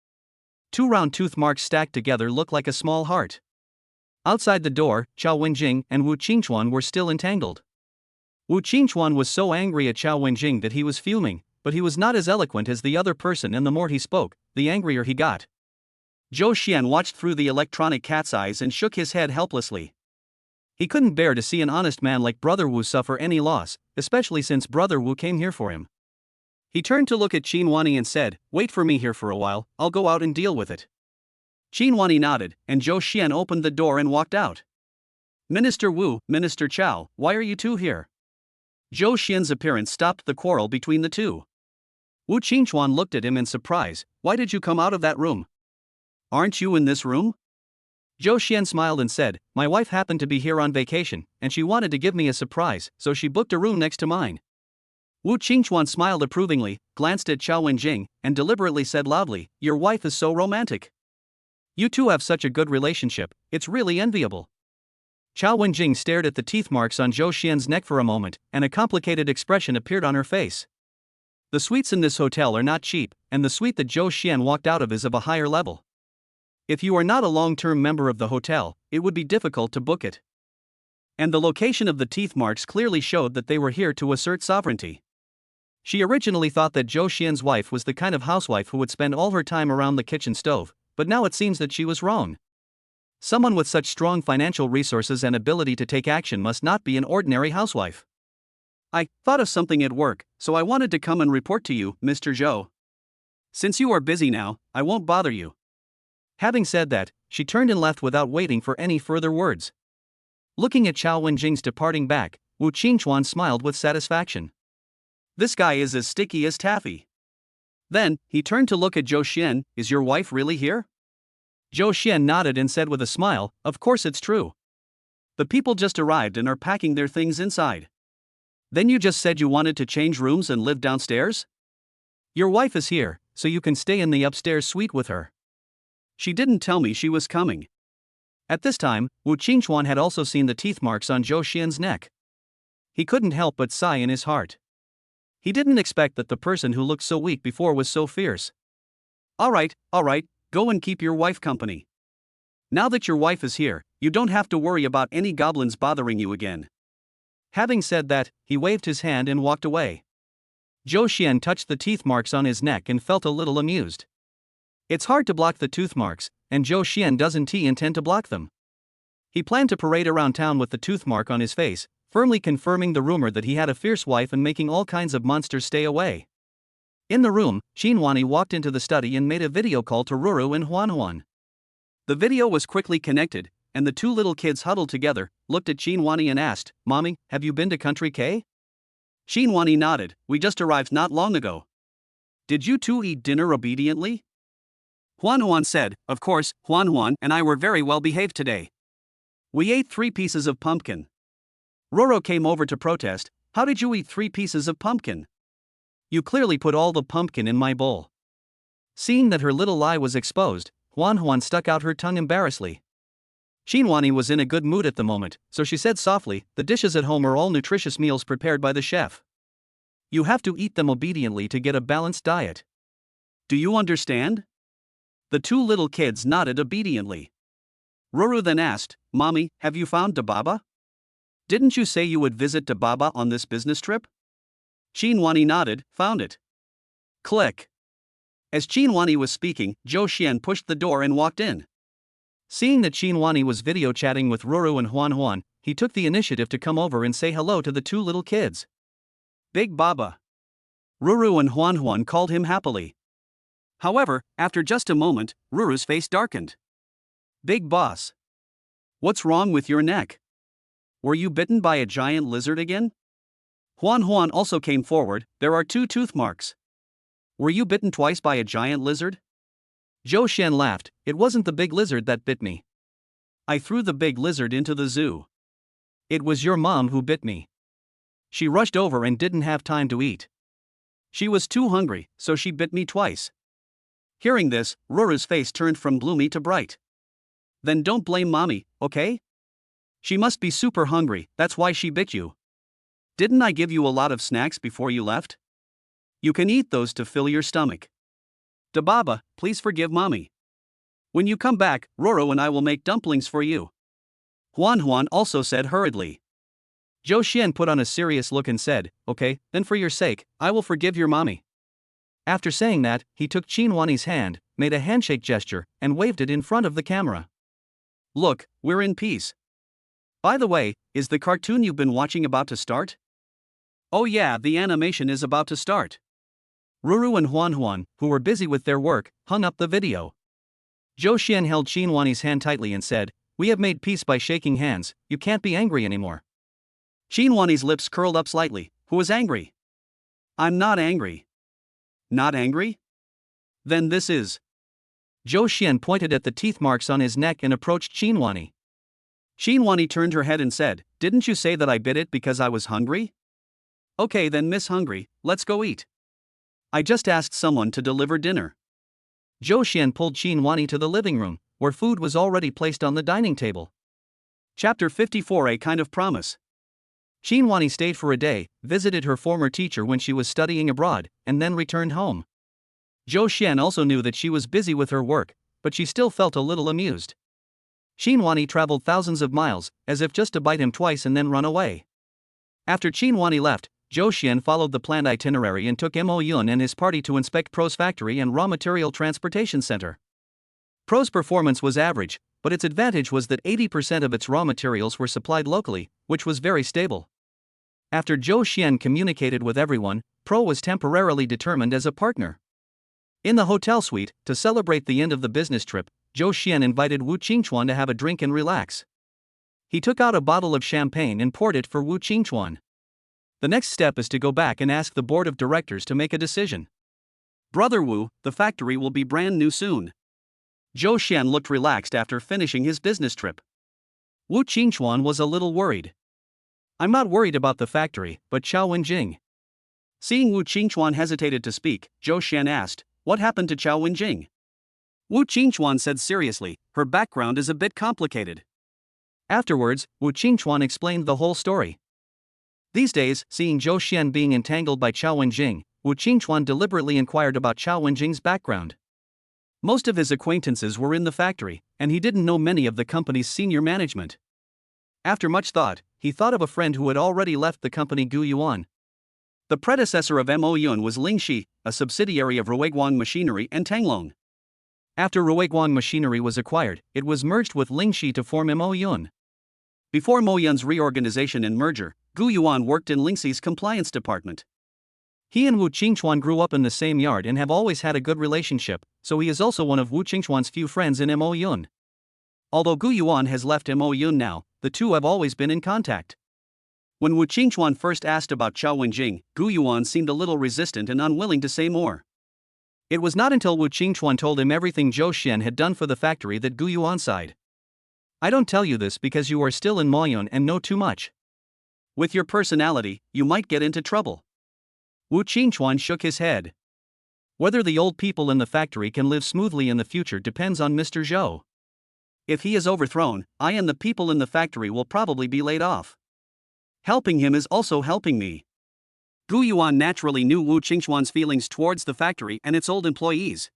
Two round tooth marks stacked together looked like a small heart. Outside the door, Chao Wenjing and Wu Qingchuan were still entangled. Wu Qingchuan was so angry at Chao Wenjing that he was fuming, but he was not as eloquent as the other person, and the more he spoke, the angrier he got. Zhou Xian watched through the electronic cat's eyes and shook his head helplessly. He couldn't bear to see an honest man like Brother Wu suffer any loss, especially since Brother Wu came here for him. He turned to look at Chinwani and said, "Wait for me here for a while, I'll go out and deal with it." Chinwani nodded, and Zhou Xian opened the door and walked out. "Minister Wu, Minister Chao, why are you two here?" Zhou Xian's appearance stopped the quarrel between the two. Wu Qingchuan looked at him in surprise. "Why did you come out of that room? Aren't you in this room?" Zhou Xian smiled and said, "My wife happened to be here on vacation, and she wanted to give me a surprise, so she booked a room next to mine." Wu Qingchuan smiled approvingly, glanced at Chao Wenjing, and deliberately said loudly, "Your wife is so romantic. You two have such a good relationship, it's really enviable." Chao Wenjing stared at the teeth marks on Zhou Xian's neck for a moment, and a complicated expression appeared on her face. The suites in this hotel are not cheap, and the suite that Zhou Xian walked out of is of a higher level. If you are not a long-term member of the hotel, it would be difficult to book it. And the location of the teeth marks clearly showed that they were here to assert sovereignty. She originally thought that Zhou Xian's wife was the kind of housewife who would spend all her time around the kitchen stove, but now it seems that she was wrong. Someone with such strong financial resources and ability to take action must not be an ordinary housewife. "I thought of something at work, so I wanted to come and report to you, Mr. Zhou. Since you are busy now, I won't bother you." Having said that, she turned and left without waiting for any further words. Looking at Chao Wenjing's departing back, Wu Qingchuan smiled with satisfaction. "This guy is as sticky as taffy." Then, he turned to look at Zhou Xian. "Is your wife really here?" Zhou Xian nodded and said with a smile, "Of course it's true. The people just arrived and are packing their things inside." "Then you just said you wanted to change rooms and live downstairs?" "Your wife is here, so you can stay in the upstairs suite with her." "She didn't tell me she was coming." At this time, Wu Qingchuan had also seen the teeth marks on Zhou Xian's neck. He couldn't help but sigh in his heart. He didn't expect that the person who looked so weak before was so fierce. All right, go and keep your wife company. Now that your wife is here, you don't have to worry about any goblins bothering you again." Having said that, he waved his hand and walked away. Zhou Xian touched the teeth marks on his neck and felt a little amused. It's hard to block the tooth marks, and Zhou Xian doesn't intend to block them. He planned to parade around town with the tooth mark on his face, firmly confirming the rumor that he had a fierce wife and making all kinds of monsters stay away. In the room, Chinwani walked into the study and made a video call to Ruru and Huan. The video was quickly connected, and the two little kids huddled together, looked at Chinwani and asked, "Mommy, have you been to Country K?" Chinwani nodded. "We just arrived not long ago." "Did you two eat dinner obediently?" Huan said, "Of course, Huan and I were very well behaved today. We ate 3 pieces of pumpkin." Roro came over to protest. "How did you eat 3 pieces of pumpkin? You clearly put all the pumpkin in my bowl." Seeing that her little lie was exposed, Huan stuck out her tongue embarrassedly. Chinwani was in a good mood at the moment, so she said softly, "The dishes at home are all nutritious meals prepared by the chef. You have to eat them obediently to get a balanced diet. Do you understand?" The two little kids nodded obediently. Ruru then asked, "Mommy, have you found Dababa? Didn't you say you would visit Dababa on this business trip?" Chinwani nodded, "Found it." Click. As Chinwani was speaking, Zhou Xian pushed the door and walked in. Seeing that Chinwani was video chatting with Ruru and Huan, he took the initiative to come over and say hello to the two little kids. "Big Baba." Ruru and Huan called him happily. However, after just a moment, Ruru's face darkened. "Big boss. What's wrong with your neck? Were you bitten by a giant lizard again?" Huan also came forward. "There are 2 tooth marks. Were you bitten twice by a giant lizard?" Zhou Xian laughed. "It wasn't the big lizard that bit me. I threw the big lizard into the zoo. It was your mom who bit me. She rushed over and didn't have time to eat. She was too hungry, so she bit me twice." Hearing this, Ruru's face turned from gloomy to bright. "Then don't blame mommy, okay? She must be super hungry, that's why she bit you. Didn't I give you a lot of snacks before you left? You can eat those to fill your stomach. Dababa, please forgive mommy. When you come back, Roro and I will make dumplings for you." Huan also said hurriedly. Zhou Xian put on a serious look and said, "Okay, then for your sake, I will forgive your mommy." After saying that, he took Chinwani's hand, made a handshake gesture, and waved it in front of the camera. "Look, we're in peace. By the way, is the cartoon you've been watching about to start?" "Oh yeah, the animation is about to start. Ruru and Huan, who were busy with their work, hung up the video. Zhou Xian held Qinhuani's hand tightly and said, "We have made peace by shaking hands, you can't be angry anymore." Qinhuani's lips curled up slightly. Who is angry? I'm not angry. Not angry? Then this is. Zhou Xian pointed at the teeth marks on his neck and approached Qinhuani. Qinhuani turned her head and said, "Didn't you say that I bit it because I was hungry? Okay then, Miss Hungry, let's go eat. I just asked someone to deliver dinner." Zhou Xian pulled Qinhuani to the living room, where food was already placed on the dining table. Chapter 54, A Kind of Promise. Qinhuani stayed for a day, visited her former teacher when she was studying abroad, and then returned home. Zhou Xian also knew that she was busy with her work, but she still felt a little amused. Qinhuani traveled thousands of miles, as if just to bite him twice and then run away. After Qinhuani left, Zhou Xian followed the planned itinerary and took Mo Yun and his party to inspect Pro's factory and raw material transportation center. Pro's performance was average, but its advantage was that 80% of its raw materials were supplied locally, which was very stable. After Zhou Xian communicated with everyone, Pro was temporarily determined as a partner. In the hotel suite, to celebrate the end of the business trip, Zhou Xian invited Wu Qingchuan to have a drink and relax. He took out a bottle of champagne and poured it for Wu Qingchuan. The next step is to go back and ask the board of directors to make a decision. Brother Wu, the factory will be brand new soon. Zhou Xian looked relaxed after finishing his business trip. Wu Qingchuan was a little worried. I'm not worried about the factory, but Chao Wenjing. Seeing Wu Qingchuan hesitated to speak, Zhou Xian asked, "What happened to Chao Wenjing?" Wu Qingchuan said seriously, "Her background is a bit complicated." Afterwards, Wu Qingchuan explained the whole story. These days, seeing Zhou Xian being entangled by Chao Wenjing, Wu Qingchuan deliberately inquired about Chao Wenjing's background. Most of his acquaintances were in the factory, and he didn't know many of the company's senior management. After much thought, he thought of a friend who had already left the company, Gu Yuan. The predecessor of Mo Yun was Ling Shi, a subsidiary of Ruiguang Machinery and Tanglong. After Ruiguang Machinery was acquired, it was merged with Ling Shi to form Mo Yun. Before Mo Yun's reorganization and merger, Gu Yuan worked in Ling Shi's compliance department. He and Wu Qingchuan grew up in the same yard and have always had a good relationship, so he is also one of Wu Qingchuan's few friends in Mo Yun. Although Gu Yuan has left Mo Yun now, the two have always been in contact. When Wu Qingchuan first asked about Chao Wenjing, Gu Yuan seemed a little resistant and unwilling to say more. It was not until Wu Qingchuan told him everything Zhou Xian had done for the factory that Gu Yuan sighed. I don't tell you this because you are still in Mo Yun and know too much. With your personality, you might get into trouble. Wu Qingchuan shook his head. Whether the old people in the factory can live smoothly in the future depends on Mr. Zhou. If he is overthrown, I and the people in the factory will probably be laid off. Helping him is also helping me. Gu Yuan naturally knew Wu Qingchuan's feelings towards the factory and its old employees.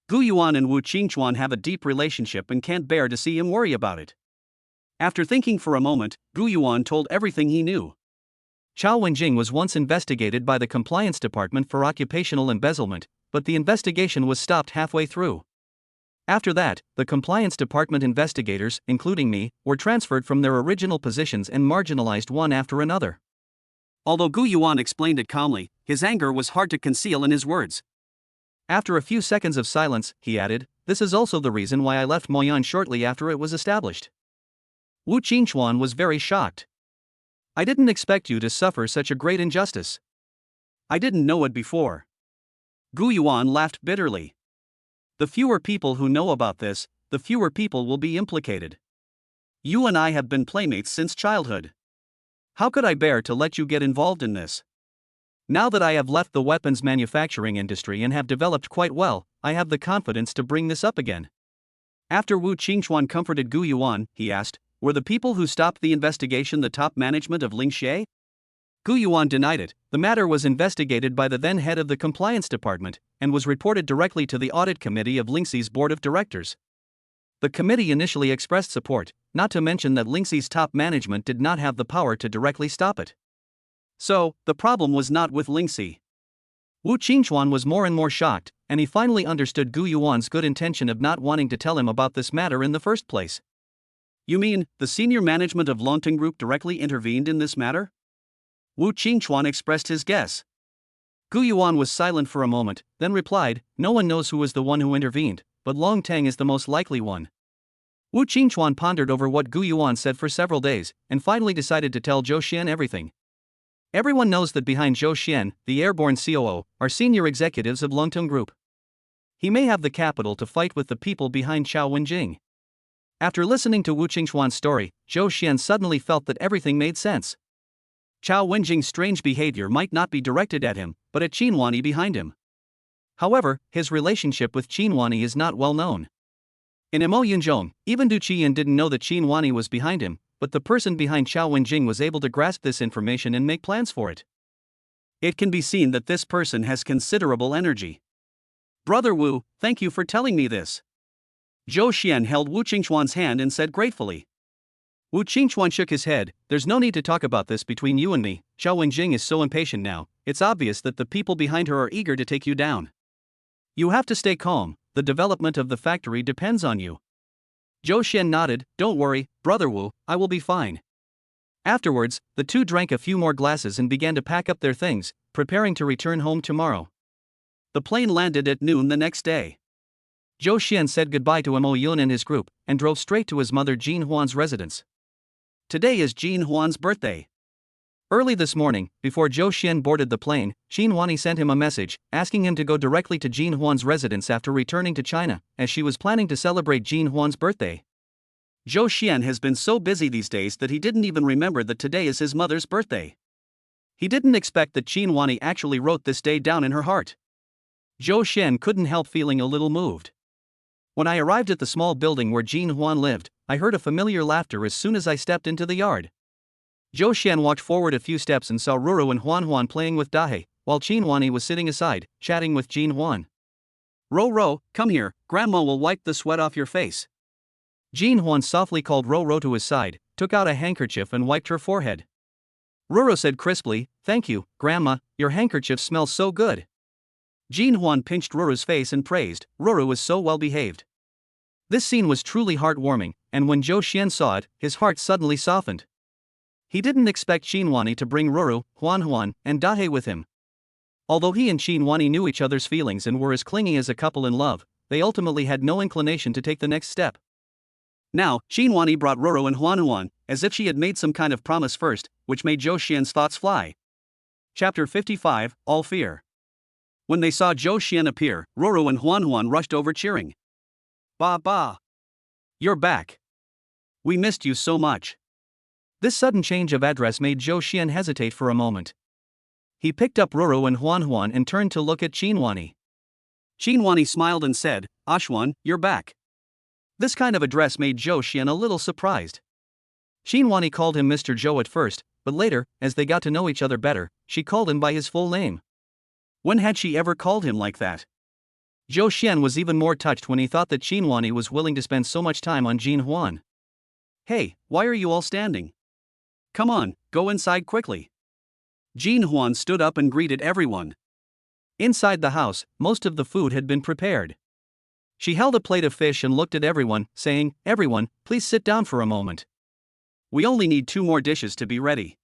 Gu Yuan and Wu Qingchuan have a deep relationship and can't bear to see him worry about it. After thinking for a moment, Gu Yuan told everything he knew. Chao Wenjing was once investigated by the compliance department for occupational embezzlement, but the investigation was stopped halfway through. After that, the compliance department investigators, including me, were transferred from their original positions and marginalized one after another. Although Gu Yuan explained it calmly, his anger was hard to conceal in his words. After a few seconds of silence, he added, "This is also the reason why I left Mo Yun shortly after it was established." Wu Qingchuan was very shocked. I didn't expect you to suffer such a great injustice. I didn't know it before. Gu Yuan laughed bitterly. The fewer people who know about this, the fewer people will be implicated. You and I have been playmates since childhood. How could I bear to let you get involved in this? Now that I have left the weapons manufacturing industry and have developed quite well, I have the confidence to bring this up again. After Wu Qingchuan comforted Gu Yuan, he asked, "Were the people who stopped the investigation the top management of Ling Xie?" Gu Yuan denied it. The matter was investigated by the then head of the compliance department, and was reported directly to the audit committee of Ling Xi's board of directors. The committee initially expressed support, not to mention that Ling Xi's top management did not have the power to directly stop it. So, the problem was not with Ling Xi. Wu Qingchuan was more and more shocked, and he finally understood Gu Yuan's good intention of not wanting to tell him about this matter in the first place. You mean, the senior management of Longting Group directly intervened in this matter? Wu Qingchuan expressed his guess. Gu Yuan was silent for a moment, then replied, "No one knows who was the one who intervened, but Long Tang is the most likely one." Wu Qingchuan pondered over what Gu Yuan said for several days, and finally decided to tell Zhou Xian everything. Everyone knows that behind Zhou Xian, the airborne COO, are senior executives of Longtong Group. He may have the capital to fight with the people behind Chao Wenjing. After listening to Wu Qingchuan's story, Zhou Xian suddenly felt that everything made sense. Chao Wenjing's strange behavior might not be directed at him, but at Qin Wanyi behind him. However, his relationship with Qin Wanyi is not well known. In Mo Yunzhong, even Du Qiyan didn't know that Qin Wanyi was behind him, but the person behind Chao Wenjing was able to grasp this information and make plans for it. It can be seen that this person has considerable energy. "Brother Wu, thank you for telling me this." Zhou Xian held Wu Qingchuan's hand and said gratefully. Wu Qingchuan shook his head. "There's no need to talk about this between you and me. Chao Wenjing is so impatient now, it's obvious that the people behind her are eager to take you down. You have to stay calm, the development of the factory depends on you." Zhou Xian nodded. "Don't worry, Brother Wu, I will be fine." Afterwards, the two drank a few more glasses and began to pack up their things, preparing to return home tomorrow. The plane landed at noon the next day. Zhou Xian said goodbye to Mo Yun and his group, and drove straight to his mother Jin Huan's residence. Today is Jin Huan's birthday. Early this morning, before Zhou Xian boarded the plane, Qin Wanyi sent him a message, asking him to go directly to Jin Huan's residence after returning to China, as she was planning to celebrate Jin Huan's birthday. Zhou Xian has been so busy these days that he didn't even remember that today is his mother's birthday. He didn't expect that Qin Wanyi actually wrote this day down in her heart. Zhou Xian couldn't help feeling a little moved. When I arrived at the small building where Jin Huan lived, I heard a familiar laughter as soon as I stepped into the yard. Zhou Xian walked forward a few steps and saw Ruru and Huan playing with Dahe, while Qin Wanyi was sitting aside, chatting with Jin Huan. "Ro, come here, Grandma will wipe the sweat off your face." Jin Huan softly called Ro to his side, took out a handkerchief and wiped her forehead. Ruru said crisply, "Thank you, Grandma, your handkerchief smells so good." Jin Huan pinched Ruru's face and praised, "Ruru was so well behaved." This scene was truly heartwarming, and when Zhou Xian saw it, his heart suddenly softened. He didn't expect Qin Wanyi to bring Ruru, Huan, and Dahe with him. Although he and Qin Wanyi knew each other's feelings and were as clingy as a couple in love, they ultimately had no inclination to take the next step. Now, Qin Wanyi brought Ruru and Huan, as if she had made some kind of promise first, which made Zhou Xian's thoughts fly. Chapter 55, All Fear. When they saw Zhou Xian appear, Ruru and Huan rushed over cheering. "Ba! You're back. We missed you so much." This sudden change of address made Zhou Xian hesitate for a moment. He picked up Ruru and Huan and turned to look at Qin Wanyi. Qin Wanyi smiled and said, "Ashwan, you're back." This kind of address made Zhou Xian a little surprised. Qin Wanyi called him Mr. Zhou at first, but later, as they got to know each other better, she called him by his full name. When had she ever called him like that? Zhou Xian was even more touched when he thought that Qin Wanyi was willing to spend so much time on Jin Huan. "Hey, why are you all standing? Come on, go inside quickly." Jin Huan stood up and greeted everyone. Inside the house, most of the food had been prepared. She held a plate of fish and looked at everyone, saying, "Everyone, please sit down for a moment. We only need 2 more dishes to be ready."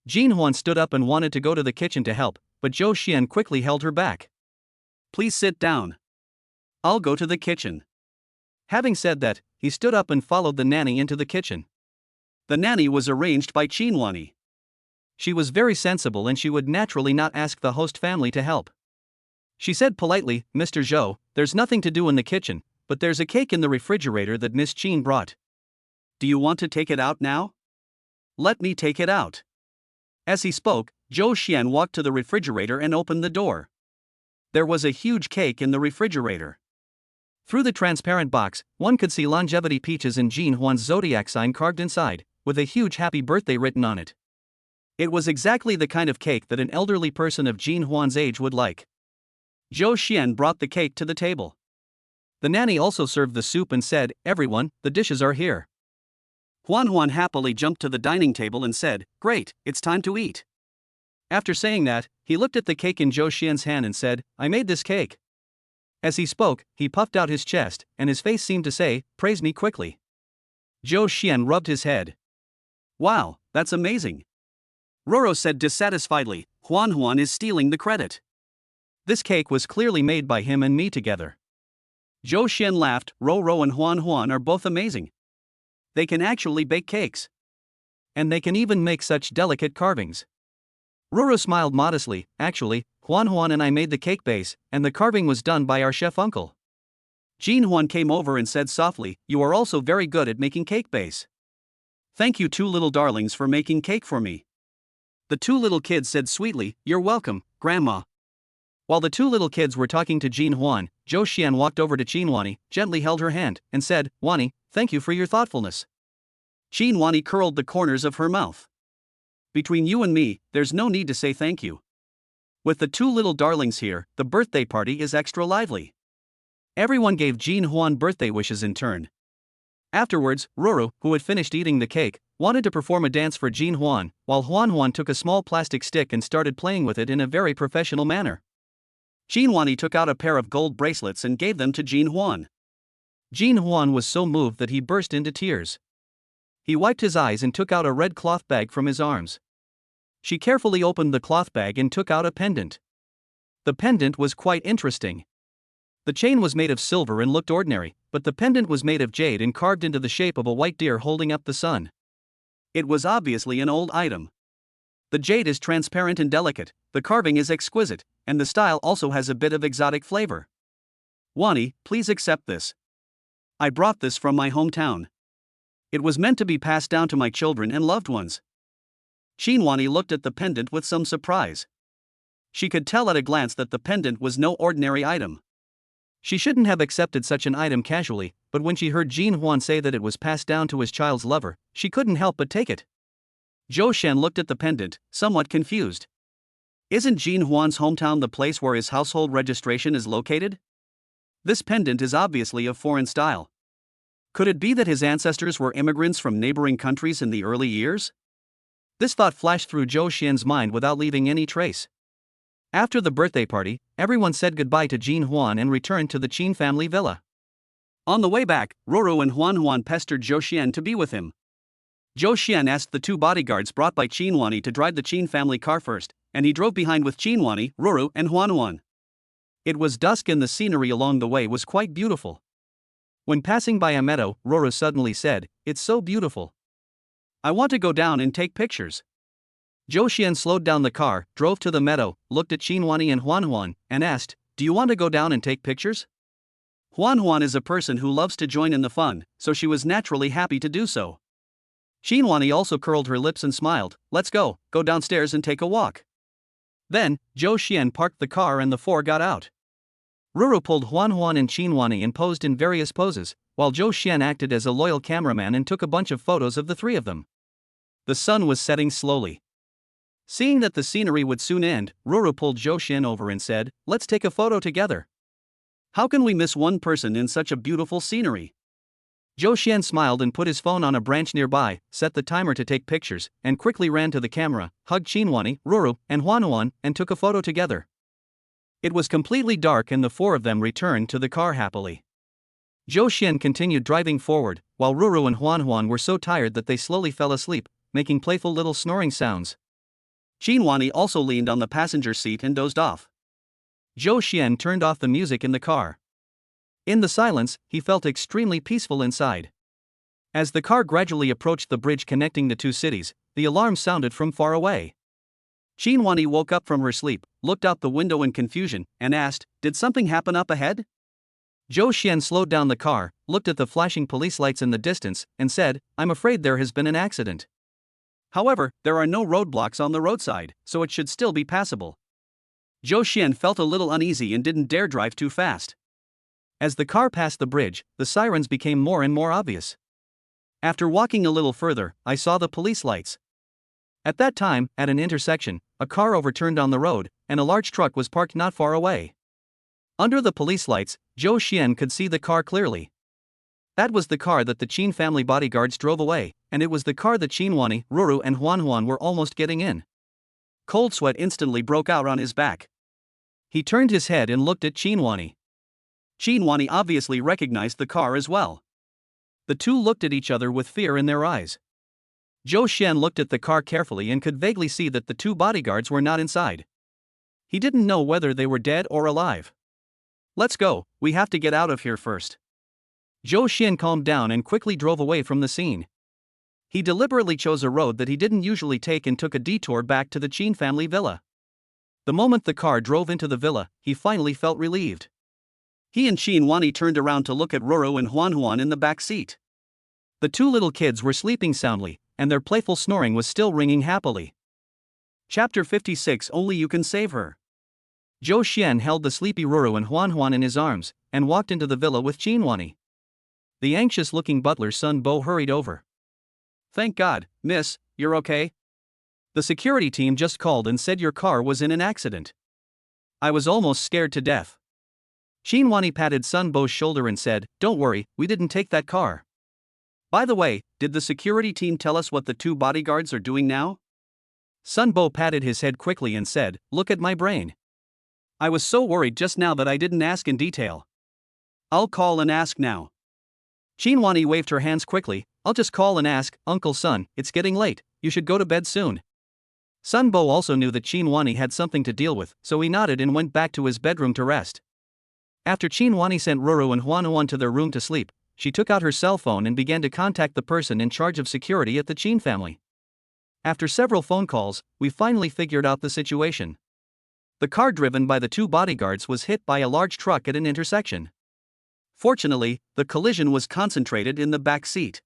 Jin Huan stood up and wanted to go to the kitchen to help, but Zhou Xian quickly held her back. "Please sit down. I'll go to the kitchen." Having said that, he stood up and followed the nanny into the kitchen. The nanny was arranged by Qin Wanyi. She was very sensible and she would naturally not ask the host family to help. She said politely, "Mr. Zhou, there's nothing to do in the kitchen, but there's a cake in the refrigerator that Miss Qin brought. Do you want to take it out now? Let me take it out." As he spoke, Zhou Xian walked to the refrigerator and opened the door. There was a huge cake in the refrigerator. Through the transparent box, one could see longevity peaches and Jin Huan's zodiac sign carved inside, with a huge happy birthday written on it. It was exactly the kind of cake that an elderly person of Jin Huan's age would like. Zhou Xian brought the cake to the table. The nanny also served the soup and said, "Everyone, the dishes are here." Huan happily jumped to the dining table and said, "Great, it's time to eat." After saying that, he looked at the cake in Zhou Xian's hand and said, "I made this cake." As he spoke, he puffed out his chest, and his face seemed to say, "Praise me quickly." Zhou Xian rubbed his head. "Wow, that's amazing." Roro said dissatisfiedly, Huan is stealing the credit." This cake was clearly made by him and me together. Zhou Xian laughed. Roro and Huan Huan are both amazing. They can actually bake cakes. And they can even make such delicate carvings. Roro smiled modestly. Actually, Huan Huan and I made the cake base, and the carving was done by our chef uncle. Jin Huan came over and said softly, "You are also very good at making cake base. Thank you two little darlings for making cake for me." The two little kids said sweetly, "You're welcome, Grandma." While the two little kids were talking to Jin Huan, Zhou Xian walked over to Qin Wani, gently held her hand, and said, "Wani, thank you for your thoughtfulness." Qin Wani curled the corners of her mouth. "Between you and me, there's no need to say thank you. With the two little darlings here, the birthday party is extra lively." Everyone gave Jin Huan birthday wishes in turn. Afterwards, Roro, who had finished eating the cake, wanted to perform a dance for Jin Huan, while Huan Huan took a small plastic stick and started playing with it in a very professional manner. Jin Wani took out a pair of gold bracelets and gave them to Jin Huan. Jin Huan was so moved that he burst into tears. He wiped his eyes and took out a red cloth bag from his arms. She carefully opened the cloth bag and took out a pendant. The pendant was quite interesting. The chain was made of silver and looked ordinary, but the pendant was made of jade and carved into the shape of a white deer holding up the sun. It was obviously an old item. The jade is transparent and delicate, the carving is exquisite, and the style also has a bit of exotic flavor. "Wani, please accept this. I brought this from my hometown. It was meant to be passed down to my children and loved ones." Qin Wani looked at the pendant with some surprise. She could tell at a glance that the pendant was no ordinary item. She shouldn't have accepted such an item casually, but when she heard Jin Huan say that it was passed down to his child's lover, she couldn't help but take it. Zhou Xian looked at the pendant, somewhat confused. Isn't Jin Huan's hometown the place where his household registration is located? This pendant is obviously of foreign style. Could it be that his ancestors were immigrants from neighboring countries in the early years? This thought flashed through Zhou Xian's mind without leaving any trace. After the birthday party, everyone said goodbye to Jin Huan and returned to the Qin family villa. On the way back, Roro and Huan Huan pestered Zhou Xian to be with him. Zhou Xian asked the two bodyguards brought by Qin Wani to drive the Qin family car first, and he drove behind with Qin Wani, Roro, and Huan Huan. It was dusk and the scenery along the way was quite beautiful. When passing by a meadow, Roro suddenly said, "It's so beautiful. I want to go down and take pictures." Zhou Xian slowed down the car, drove to the meadow, looked at Qin Wani and Huan Huan, and asked, "Do you want to go down and take pictures?" Huan Huan is a person who loves to join in the fun, so she was naturally happy to do so. Qin Wani also curled her lips and smiled. "Let's go downstairs and take a walk." Then, Zhou Xian parked the car and the four got out. Roro pulled Huan Huan and Qin Wani and posed in various poses, while Zhou Xian acted as a loyal cameraman and took a bunch of photos of the three of them. The sun was setting slowly. Seeing that the scenery would soon end, Roro pulled Zhou Xian over and said, "Let's take a photo together." "How can we miss one person in such a beautiful scenery?" Zhou Xian smiled and put his phone on a branch nearby, set the timer to take pictures, and quickly ran to the camera, hugged Qin Wani, Roro, and Huan Huan, and took a photo together. It was completely dark and the four of them returned to the car happily. Zhou Xian continued driving forward, while Roro and Huan Huan were so tired that they slowly fell asleep, making playful little snoring sounds. Qin Wani also leaned on the passenger seat and dozed off. Zhou Xian turned off the music in the car. In the silence, he felt extremely peaceful inside. As the car gradually approached the bridge connecting the two cities, the alarm sounded from far away. Qin Wani woke up from her sleep, looked out the window in confusion, and asked, "Did something happen up ahead?" Zhou Xian slowed down the car, looked at the flashing police lights in the distance, and said, "I'm afraid there has been an accident. However, there are no roadblocks on the roadside, so it should still be passable." Zhou Xian felt a little uneasy and didn't dare drive too fast. As the car passed the bridge, the sirens became more and more obvious. After walking a little further, I saw the police lights. At that time, at an intersection, a car overturned on the road, and a large truck was parked not far away. Under the police lights, Zhou Xian could see the car clearly. That was the car that the Qin family bodyguards drove away, and it was the car that Qin Wani, Roro, and Huan Huan were almost getting in. Cold sweat instantly broke out on his back. He turned his head and looked at Qin Wani. Qin Wani obviously recognized the car as well. The two looked at each other with fear in their eyes. Zhou Xian looked at the car carefully and could vaguely see that the two bodyguards were not inside. He didn't know whether they were dead or alive. "Let's go, we have to get out of here first." Zhou Xian calmed down and quickly drove away from the scene. He deliberately chose a road that he didn't usually take and took a detour back to the Qin family villa. The moment the car drove into the villa, he finally felt relieved. He and Qin Wanyi turned around to look at Roro and Huan Huan in the back seat. The two little kids were sleeping soundly, and their playful snoring was still ringing happily. Chapter 56. Only you can save her. Zhou Xian held the sleepy Roro and Huan Huan in his arms, and walked into the villa with Qin Wanyi. The anxious-looking butler Sun Bo hurried over. "Thank God, miss, you're okay? The security team just called and said your car was in an accident. I was almost scared to death." Qin Wanyi patted Sun Bo's shoulder and said, "Don't worry, we didn't take that car. By the way, did the security team tell us what the two bodyguards are doing now?" Sun Bo patted his head quickly and said, "Look at my brain. I was so worried just now that I didn't ask in detail. I'll call and ask now." Qin Wanyi waved her hands quickly. "I'll just call and ask, Uncle Sun, it's getting late, you should go to bed soon." Sun Bo also knew that Qin Wanyi had something to deal with, so he nodded and went back to his bedroom to rest. After Qin Wanyi sent Roro and Huan Huan to their room to sleep, she took out her cell phone and began to contact the person in charge of security at the Qin family. After several phone calls, we finally figured out the situation. The car driven by the two bodyguards was hit by a large truck at an intersection. Fortunately, the collision was concentrated in the back seat.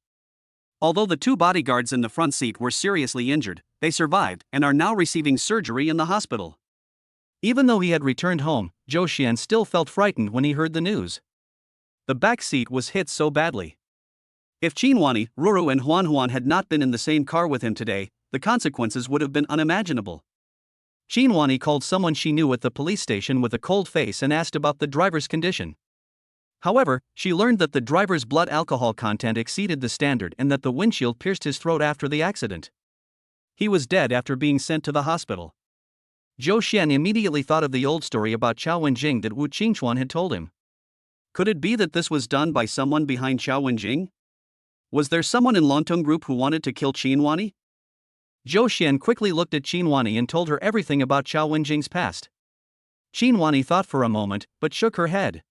Although the two bodyguards in the front seat were seriously injured, they survived and are now receiving surgery in the hospital. Even though he had returned home, Zhou Xian still felt frightened when he heard the news. The back seat was hit so badly. If Qin Wanyi, Roro and Huan Huan had not been in the same car with him today, the consequences would have been unimaginable. Qin Wanyi called someone she knew at the police station with a cold face and asked about the driver's condition. However, she learned that the driver's blood alcohol content exceeded the standard and that the windshield pierced his throat after the accident. He was dead after being sent to the hospital. Zhou Xian immediately thought of the old story about Chao Wenjing that Wu Qingchuan had told him. Could it be that this was done by someone behind Chao Wenjing? Was there someone in Longtong Group who wanted to kill Qin Wanyi? Zhou Xian quickly looked at Qin Wanyi and told her everything about Chao Wenjing's past. Qin Wanyi thought for a moment, but shook her head.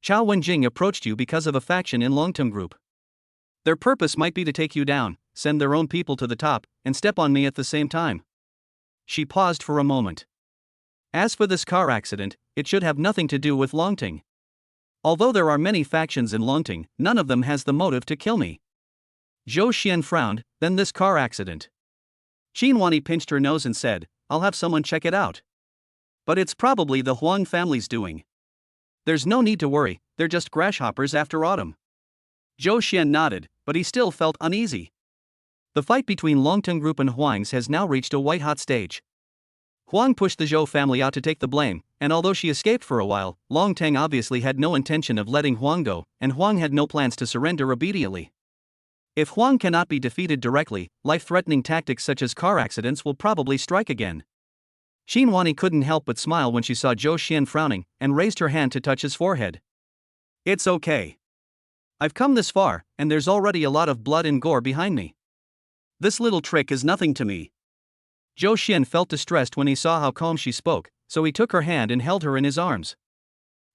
Chao Wenjing approached you because of a faction in Longtong Group. Their purpose might be to take you down, send their own people to the top, and step on me at the same time. She paused for a moment. As for this car accident, it should have nothing to do with Longtong. Although there are many factions in Longtong, none of them has the motive to kill me. Zhou Xian frowned. Then this car accident. Qin Wanyi pinched her nose and said, "I'll have someone check it out. But it's probably the Huang family's doing. There's no need to worry, they're just grasshoppers after autumn." Zhou Xian nodded, but he still felt uneasy. The fight between Longtong Group and Huang's has now reached a white-hot stage. Huang pushed the Zhou family out to take the blame, and although she escaped for a while, Longtang obviously had no intention of letting Huang go, and Huang had no plans to surrender immediately. If Huang cannot be defeated directly, life-threatening tactics such as car accidents will probably strike again. Qin Wanyi couldn't help but smile when she saw Zhou Xian frowning, and raised her hand to touch his forehead. "It's okay. I've come this far, and there's already a lot of blood and gore behind me. This little trick is nothing to me." Zhou Xian felt distressed when he saw how calm she spoke, so he took her hand and held her in his arms.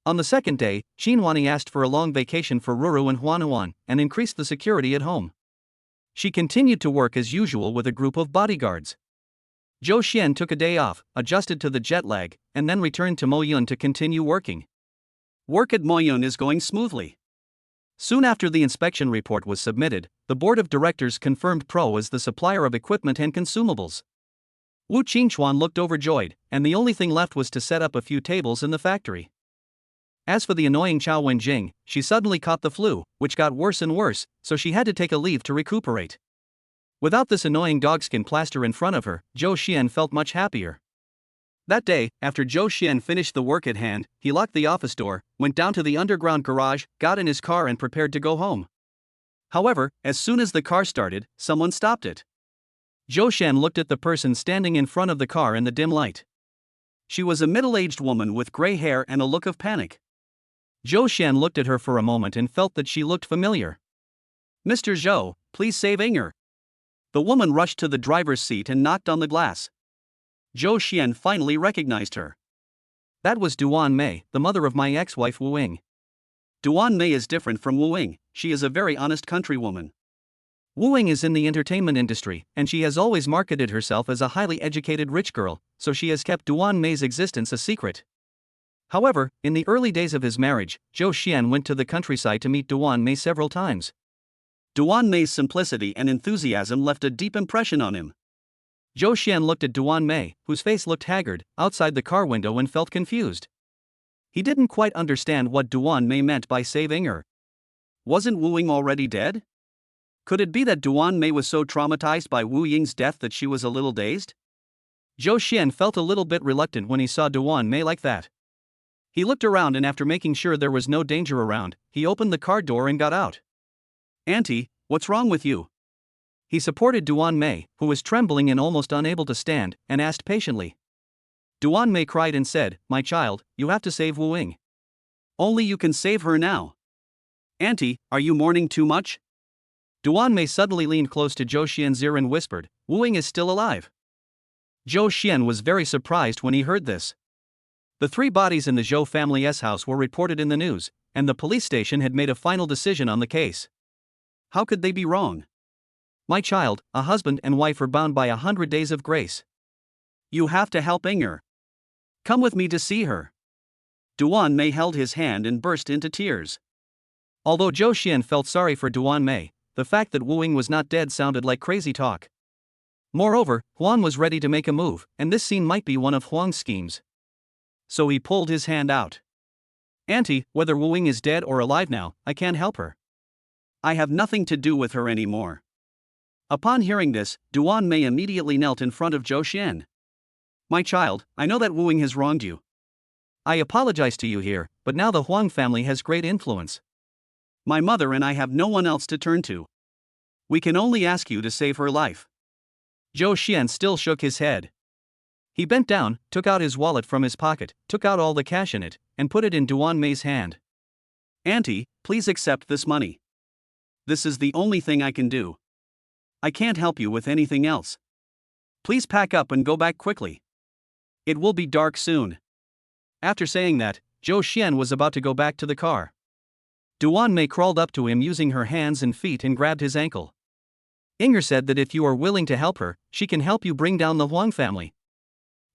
On the second day, Qin Wanyi asked for a long vacation for Ruru and Huan Huan, and increased the security at home. She continued to work as usual with a group of bodyguards. Zhou Xian took a day off, adjusted to the jet lag, and then returned to Moyun to continue working. Work at Moyun is going smoothly. Soon after the inspection report was submitted, the board of directors confirmed Pro as the supplier of equipment and consumables. Wu Qingchuan looked overjoyed, and the only thing left was to set up a few tables in the factory. As for the annoying Chao Wenjing, she suddenly caught the flu, which got worse and worse, so she had to take a leave to recuperate. Without this annoying dogskin plaster in front of her, Zhou Xian felt much happier. That day, after Zhou Xian finished the work at hand, he locked the office door, went down to the underground garage, got in his car and prepared to go home. However, as soon as the car started, someone stopped it. Zhou Xian looked at the person standing in front of the car in the dim light. She was a middle-aged woman with gray hair and a look of panic. Zhou Xian looked at her for a moment and felt that she looked familiar. "Mr. Zhou, please save Inger." The woman rushed to the driver's seat and knocked on the glass. Zhou Xian finally recognized her. That was Duan Mei, the mother of my ex-wife Wu Ying. Duan Mei is different from Wu Ying, she is a very honest countrywoman. Wu Ying is in the entertainment industry, and she has always marketed herself as a highly educated rich girl, so she has kept Duan Mei's existence a secret. However, in the early days of his marriage, Zhou Xian went to the countryside to meet Duan Mei several times. Duan Mei's simplicity and enthusiasm left a deep impression on him. Zhou Xian looked at Duan Mei, whose face looked haggard, outside the car window and felt confused. He didn't quite understand what Duan Mei meant by saving her. Wasn't Wu Ying already dead? Could it be that Duan Mei was so traumatized by Wu Ying's death that she was a little dazed? Zhou Xian felt a little bit reluctant when he saw Duan Mei like that. He looked around and after making sure there was no danger around, he opened the car door and got out. Auntie, what's wrong with you? He supported Duan Mei, who was trembling and almost unable to stand, and asked patiently. Duan Mei cried and said, "My child, you have to save Wu Ying. Only you can save her now. Auntie, are you mourning too much?" Duan Mei suddenly leaned close to Zhou Xian's ear and whispered, "Wu Ying is still alive." Zhou Xian was very surprised when he heard this. The 3 bodies in the Zhou family's house were reported in the news, and the police station had made a final decision on the case. How could they be wrong? My child, a husband and wife are bound by 100 days of grace. You have to help Inger. Come with me to see her. Duan Mei held his hand and burst into tears. Although Zhou Xian felt sorry for Duan Mei, the fact that Wu Ying was not dead sounded like crazy talk. Moreover, Huang was ready to make a move, and this scene might be one of Huang's schemes. So he pulled his hand out. Auntie, whether Wu Ying is dead or alive now, I can't help her. I have nothing to do with her anymore. Upon hearing this, Duan Mei immediately knelt in front of Zhou Xian. My child, I know that Wu Ying has wronged you. I apologize to you here, but now the Huang family has great influence. My mother and I have no one else to turn to. We can only ask you to save her life. Zhou Xian still shook his head. He bent down, took out his wallet from his pocket, took out all the cash in it, and put it in Duan Mei's hand. Auntie, please accept this money. This is the only thing I can do. I can't help you with anything else. Please pack up and go back quickly. It will be dark soon. After saying that, Zhou Xian was about to go back to the car. Duan Mei crawled up to him using her hands and feet and grabbed his ankle. Inger said that if you are willing to help her, she can help you bring down the Huang family.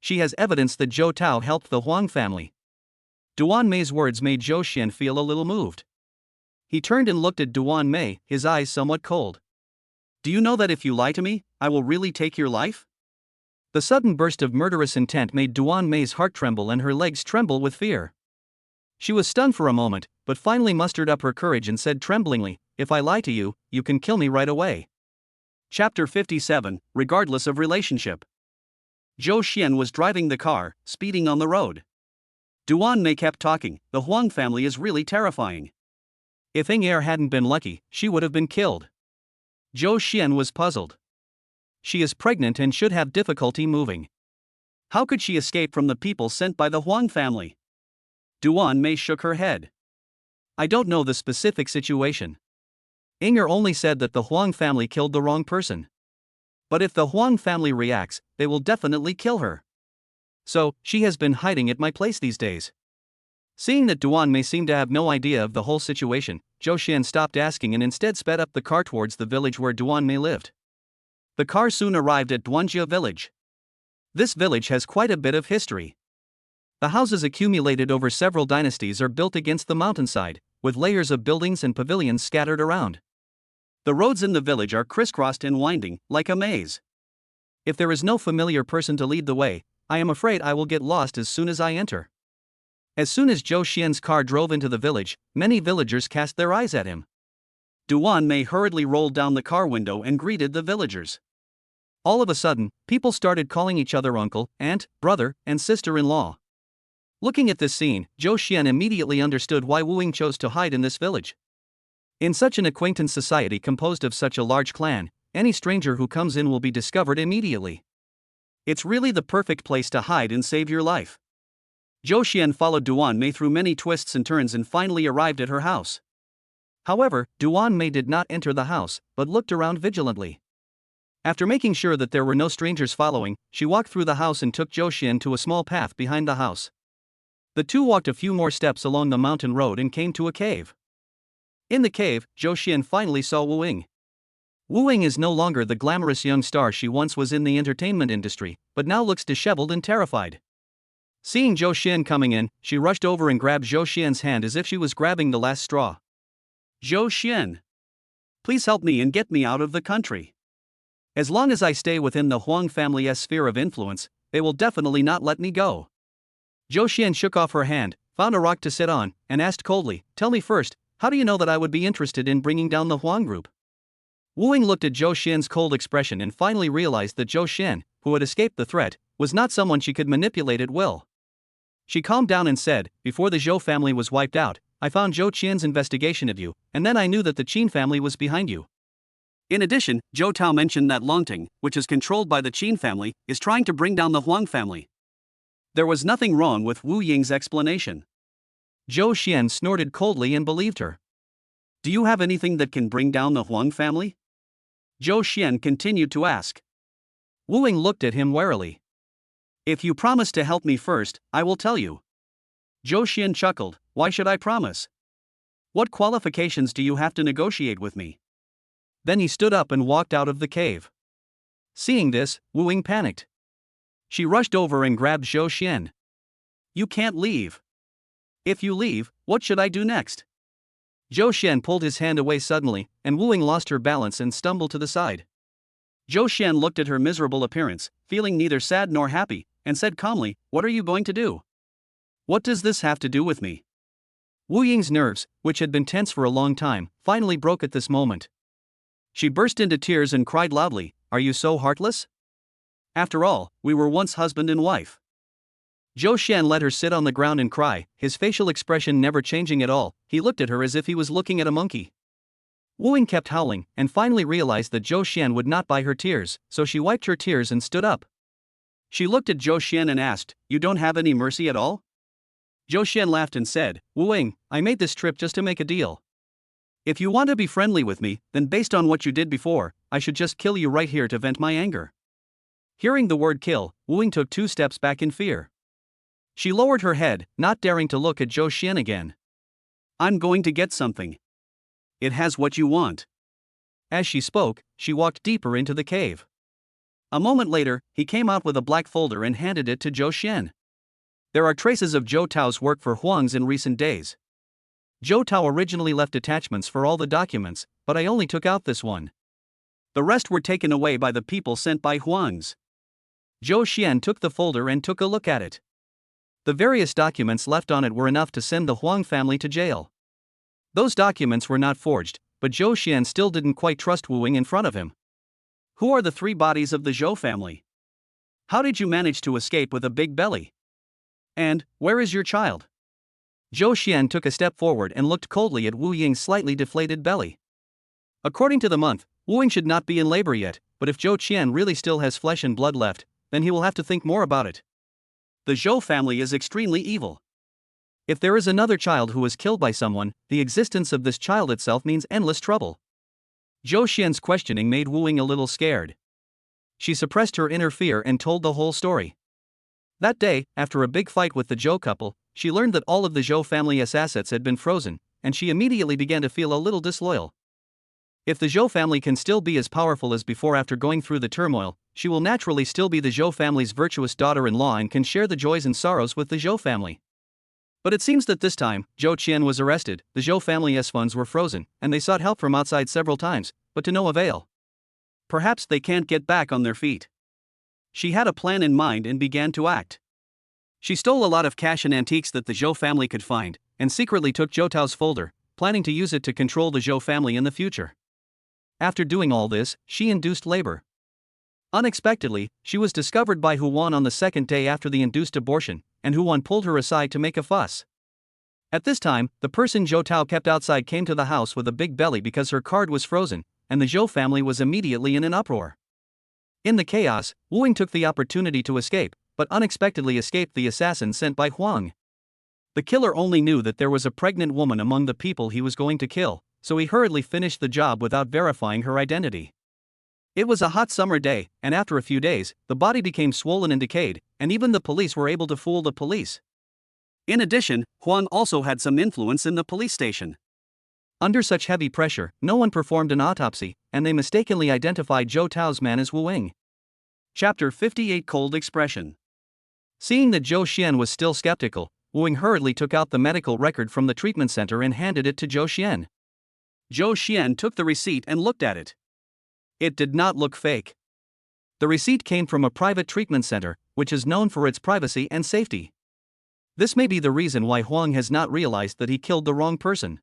She has evidence that Zhou Tao helped the Huang family. Duan Mei's words made Zhou Xian feel a little moved. He turned and looked at Duan Mei, his eyes somewhat cold. Do you know that if you lie to me, I will really take your life? The sudden burst of murderous intent made Duan Mei's heart tremble and her legs tremble with fear. She was stunned for a moment, but finally mustered up her courage and said tremblingly, "If I lie to you, you can kill me right away." Chapter 57, Regardless of Relationship. Zhou Xian was driving the car, speeding on the road. Duan Mei kept talking, "The Huang family is really terrifying. If Inger hadn't been lucky, she would have been killed." Zhou Xian was puzzled. She is pregnant and should have difficulty moving. How could she escape from the people sent by the Huang family? Duan Mei shook her head. I don't know the specific situation. Inger only said that the Huang family killed the wrong person. But if the Huang family reacts, they will definitely kill her. So, she has been hiding at my place these days. Seeing that Duan Mei seemed to have no idea of the whole situation, Zhou Xian stopped asking and instead sped up the car towards the village where Duan Mei lived. The car soon arrived at Duanjia village. This village has quite a bit of history. The houses accumulated over several dynasties are built against the mountainside, with layers of buildings and pavilions scattered around. The roads in the village are crisscrossed and winding, like a maze. If there is no familiar person to lead the way, I am afraid I will get lost as soon as I enter. As soon as Zhou Xian's car drove into the village, many villagers cast their eyes at him. Duan Mei hurriedly rolled down the car window and greeted the villagers. All of a sudden, people started calling each other uncle, aunt, brother, and sister-in-law. Looking at this scene, Zhou Xian immediately understood why Wu Ying chose to hide in this village. In such an acquaintance society composed of such a large clan, any stranger who comes in will be discovered immediately. It's really the perfect place to hide and save your life. Zhou Xian followed Duan Mei through many twists and turns and finally arrived at her house. However, Duan Mei did not enter the house, but looked around vigilantly. After making sure that there were no strangers following, she walked through the house and took Zhou Xian to a small path behind the house. The two walked a few more steps along the mountain road and came to a cave. In the cave, Zhou Xian finally saw Wu Ying. Wu Ying is no longer the glamorous young star she once was in the entertainment industry, but now looks disheveled and terrified. Seeing Zhou Xian coming in, she rushed over and grabbed Zhou Xian's hand as if she was grabbing the last straw. Zhou Xian, please help me and get me out of the country. As long as I stay within the Huang family's sphere of influence, they will definitely not let me go. Zhou Xian shook off her hand, found a rock to sit on, and asked coldly, "Tell me first, how do you know that I would be interested in bringing down the Huang group?" Wu Ying looked at Zhou Xian's cold expression and finally realized that Zhou Xian, who had escaped the threat, was not someone she could manipulate at will. She calmed down and said, "Before the Zhou family was wiped out, I found Zhou Qian's investigation of you, and then I knew that the Qin family was behind you." In addition, Zhou Tao mentioned that Longting, which is controlled by the Qin family, is trying to bring down the Huang family. There was nothing wrong with Wu Ying's explanation. Zhou Xian snorted coldly and believed her. Do you have anything that can bring down the Huang family? Zhou Xian continued to ask. Wu Ying looked at him warily. If you promise to help me first, I will tell you. Zhou Xian chuckled. Why should I promise? What qualifications do you have to negotiate with me? Then he stood up and walked out of the cave. Seeing this, Wu Ying panicked. She rushed over and grabbed Zhou Xian. You can't leave. If you leave, what should I do next? Zhou Xian pulled his hand away suddenly, and Wu Ying lost her balance and stumbled to the side. Zhou Xian looked at her miserable appearance, feeling neither sad nor happy, and said calmly, "What are you going to do? What does this have to do with me?" Wu Ying's nerves, which had been tense for a long time, finally broke at this moment. She burst into tears and cried loudly, "Are you so heartless? After all, we were once husband and wife." Zhou Xian let her sit on the ground and cry, his facial expression never changing at all. He looked at her as if he was looking at a monkey. Wu Ying kept howling, and finally realized that Zhou Xian would not buy her tears, so she wiped her tears and stood up. She looked at Zhou Xian and asked, "You don't have any mercy at all?" Zhou Xian laughed and said, "Wu Ying, I made this trip just to make a deal. If you want to be friendly with me, then based on what you did before, I should just kill you right here to vent my anger." Hearing the word kill, Wu Ying took 2 steps back in fear. She lowered her head, not daring to look at Zhou Xian again. "I'm going to get something. It has what you want." As she spoke, she walked deeper into the cave. A moment later, he came out with a black folder and handed it to Zhou Xian. There are traces of Zhou Tao's work for Huang's in recent days. Zhou Tao originally left attachments for all the documents, but I only took out this one. The rest were taken away by the people sent by Huang's. Zhou Xian took the folder and took a look at it. The various documents left on it were enough to send the Huang family to jail. Those documents were not forged, but Zhou Xian still didn't quite trust Wu Ying in front of him. Who are the 3 bodies of the Zhou family? How did you manage to escape with a big belly? And, where is your child? Zhou Xian took a step forward and looked coldly at Wu Ying's slightly deflated belly. According to the month, Wu Ying should not be in labor yet, but if Zhou Qian really still has flesh and blood left, then he will have to think more about it. The Zhou family is extremely evil. If there is another child who is killed by someone, the existence of this child itself means endless trouble. Zhou Xian's questioning made Wu Ying a little scared. She suppressed her inner fear and told the whole story. That day, after a big fight with the Zhou couple, she learned that all of the Zhou family's assets had been frozen, and she immediately began to feel a little disloyal. If the Zhou family can still be as powerful as before after going through the turmoil, she will naturally still be the Zhou family's virtuous daughter-in-law and can share the joys and sorrows with the Zhou family. But it seems that this time, Zhou Qian was arrested, the Zhou family's funds were frozen, and they sought help from outside several times, but to no avail. Perhaps they can't get back on their feet. She had a plan in mind and began to act. She stole a lot of cash and antiques that the Zhou family could find, and secretly took Zhou Tao's folder, planning to use it to control the Zhou family in the future. After doing all this, she induced labor. Unexpectedly, she was discovered by Hu Wan on the 2nd day after the induced abortion, and Hu Wan pulled her aside to make a fuss. At this time, the person Zhou Tao kept outside came to the house with a big belly because her card was frozen, and the Zhou family was immediately in an uproar. In the chaos, Wu Ying took the opportunity to escape, but unexpectedly escaped the assassin sent by Huang. The killer only knew that there was a pregnant woman among the people he was going to kill, so he hurriedly finished the job without verifying her identity. It was a hot summer day, and after a few days, the body became swollen and decayed, and even the police were able to fool the police. In addition, Huang also had some influence in the police station. Under such heavy pressure, no one performed an autopsy, and they mistakenly identified Zhou Tao's man as Wu Ying. Chapter 58 Cold Expression. Seeing that Zhou Xian was still skeptical, Wu Ying hurriedly took out the medical record from the treatment center and handed it to Zhou Xian. Zhou Xian took the receipt and looked at it. It did not look fake. The receipt came from a private treatment center, which is known for its privacy and safety. This may be the reason why Huang has not realized that he killed the wrong person.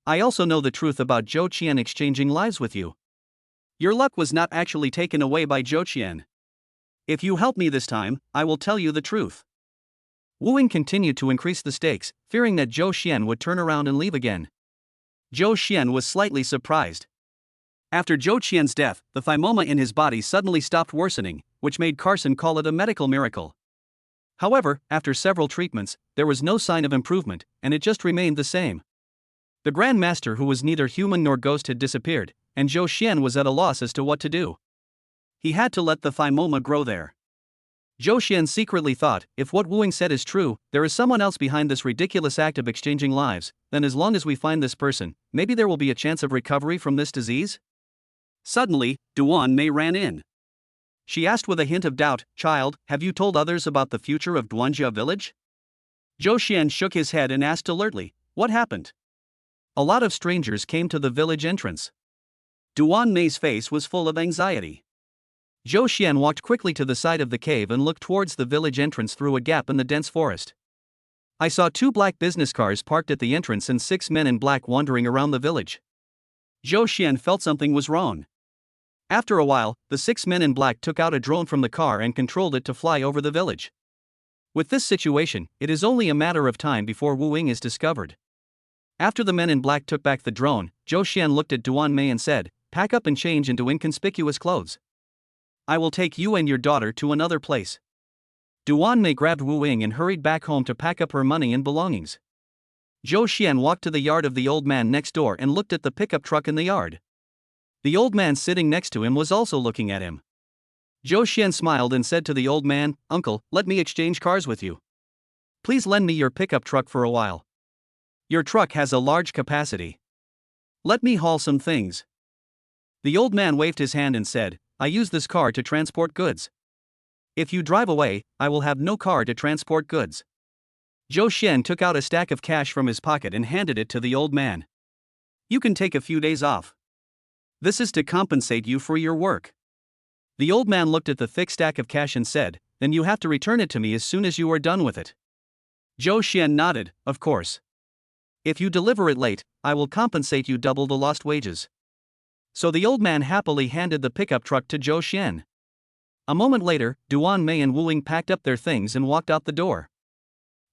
I also know the truth about Zhou Qian exchanging lives with you. Your luck was not actually taken away by Zhou Qian. If you help me this time, I will tell you the truth. Wu Ying continued to increase the stakes, fearing that Zhou Xian would turn around and leave again. Zhou Xian was slightly surprised. After Zhou Qian's death, the thymoma in his body suddenly stopped worsening, which made Carson call it a medical miracle. However, after several treatments, there was no sign of improvement, and it just remained the same. The Grand Master, who was neither human nor ghost, had disappeared, and Zhou Xian was at a loss as to what to do. He had to let the thymoma grow there. Zhou Xian secretly thought, if what Wu Ying said is true, there is someone else behind this ridiculous act of exchanging lives, then as long as we find this person, maybe there will be a chance of recovery from this disease? Suddenly, Duan Mei ran in. She asked with a hint of doubt, "Child, have you told others about the future of Duanjia village?" Zhou Xian shook his head and asked alertly, "What happened?" A lot of strangers came to the village entrance. Duan Mei's face was full of anxiety. Zhou Xian walked quickly to the side of the cave and looked towards the village entrance through a gap in the dense forest. I saw 2 black business cars parked at the entrance and 6 men in black wandering around the village. Zhou Xian felt something was wrong. After a while, the 6 men in black took out a drone from the car and controlled it to fly over the village. With this situation, it is only a matter of time before Wu Ying is discovered. After the men in black took back the drone, Zhou Xian looked at Duan Mei and said, "Pack up and change into inconspicuous clothes. I will take you and your daughter to another place." Duan Mei grabbed Wu Ying and hurried back home to pack up her money and belongings. Zhou Xian walked to the yard of the old man next door and looked at the pickup truck in the yard. The old man sitting next to him was also looking at him. Zhou Xian smiled and said to the old man, "Uncle, let me exchange cars with you. Please lend me your pickup truck for a while. Your truck has a large capacity. Let me haul some things." The old man waved his hand and said, "I use this car to transport goods. If you drive away, I will have no car to transport goods." Zhou Xian took out a stack of cash from his pocket and handed it to the old man. "You can take a few days off. This is to compensate you for your work." The old man looked at the thick stack of cash and said, "Then you have to return it to me as soon as you are done with it." Zhou Xian nodded, "Of course. If you deliver it late, I will compensate you double the lost wages." So the old man happily handed the pickup truck to Zhou Xian. A moment later, Duan Mei and Wu Ying packed up their things and walked out the door.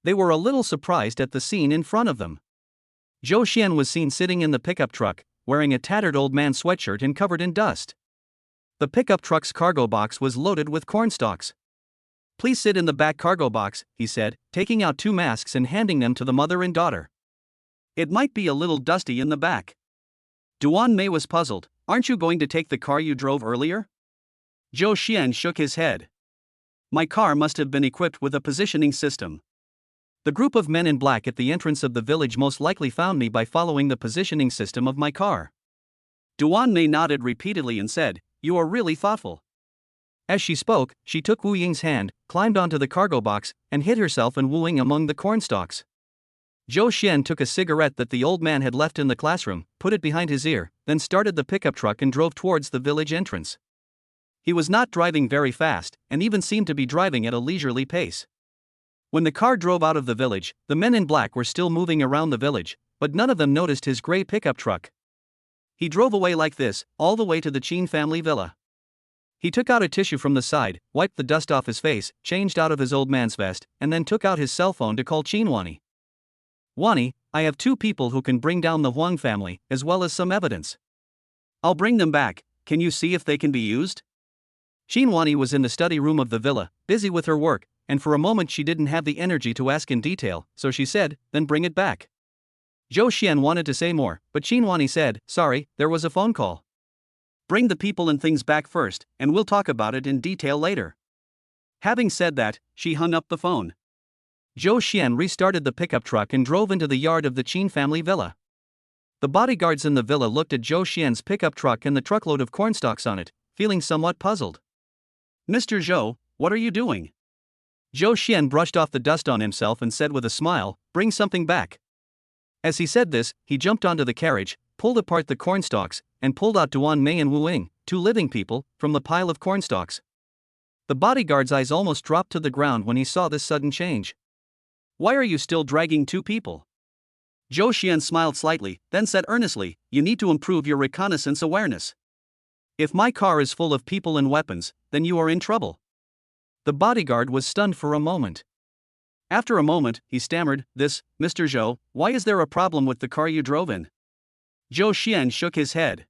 They were a little surprised at the scene in front of them. Zhou Xian was seen sitting in the pickup truck, wearing a tattered old man sweatshirt and covered in dust. The pickup truck's cargo box was loaded with corn stalks. "Please sit in the back cargo box," he said, taking out 2 masks and handing them to the mother and daughter. "It might be a little dusty in the back." Duan Mei was puzzled. "Aren't you going to take the car you drove earlier?" Zhou Xian shook his head. "My car must have been equipped with a positioning system. The group of men in black at the entrance of the village most likely found me by following the positioning system of my car." Duan Mei nodded repeatedly and said, "You are really thoughtful." As she spoke, she took Wu Ying's hand, climbed onto the cargo box, and hid herself and Wu Ying among the corn stalks. Zhou Xian took a cigarette that the old man had left in the classroom, put it behind his ear, then started the pickup truck and drove towards the village entrance. He was not driving very fast, and even seemed to be driving at a leisurely pace. When the car drove out of the village, the men in black were still moving around the village, but none of them noticed his gray pickup truck. He drove away like this, all the way to the Qin family villa. He took out a tissue from the side, wiped the dust off his face, changed out of his old man's vest, and then took out his cell phone to call Qin Wani. "Wani, I have 2 people who can bring down the Huang family, as well as some evidence. I'll bring them back. Can you see if they can be used?" Qin Wani was in the study room of the villa, busy with her work, and for a moment she didn't have the energy to ask in detail, so she said, "Then bring it back." Zhou Xian wanted to say more, but Qin Wani said, "Sorry, there was a phone call." Bring the people and things back first, and we'll talk about it in detail later." Having said that, she hung up the phone. Zhou Xian restarted the pickup truck and drove into the yard of the Qin family villa. The bodyguards in the villa looked at Zhou Xian's pickup truck and the truckload of cornstalks on it, feeling somewhat puzzled. "Mr. Zhou, what are you doing?" Zhou Xian brushed off the dust on himself and said with a smile, "Bring something back." As he said this, he jumped onto the carriage, pulled apart the cornstalks, and pulled out Duan Mei and Wu Ying, two living people, from the pile of cornstalks. The bodyguard's eyes almost dropped to the ground when he saw this sudden change. "Why are you still dragging two people?" Zhou Xian smiled slightly, then said earnestly, "You need to improve your reconnaissance awareness. If my car is full of people and weapons, then you are in trouble." The bodyguard was stunned for a moment. After a moment, he stammered, "Mr. Zhou, why is there a problem with the car you drove in?" Zhou Xian shook his head.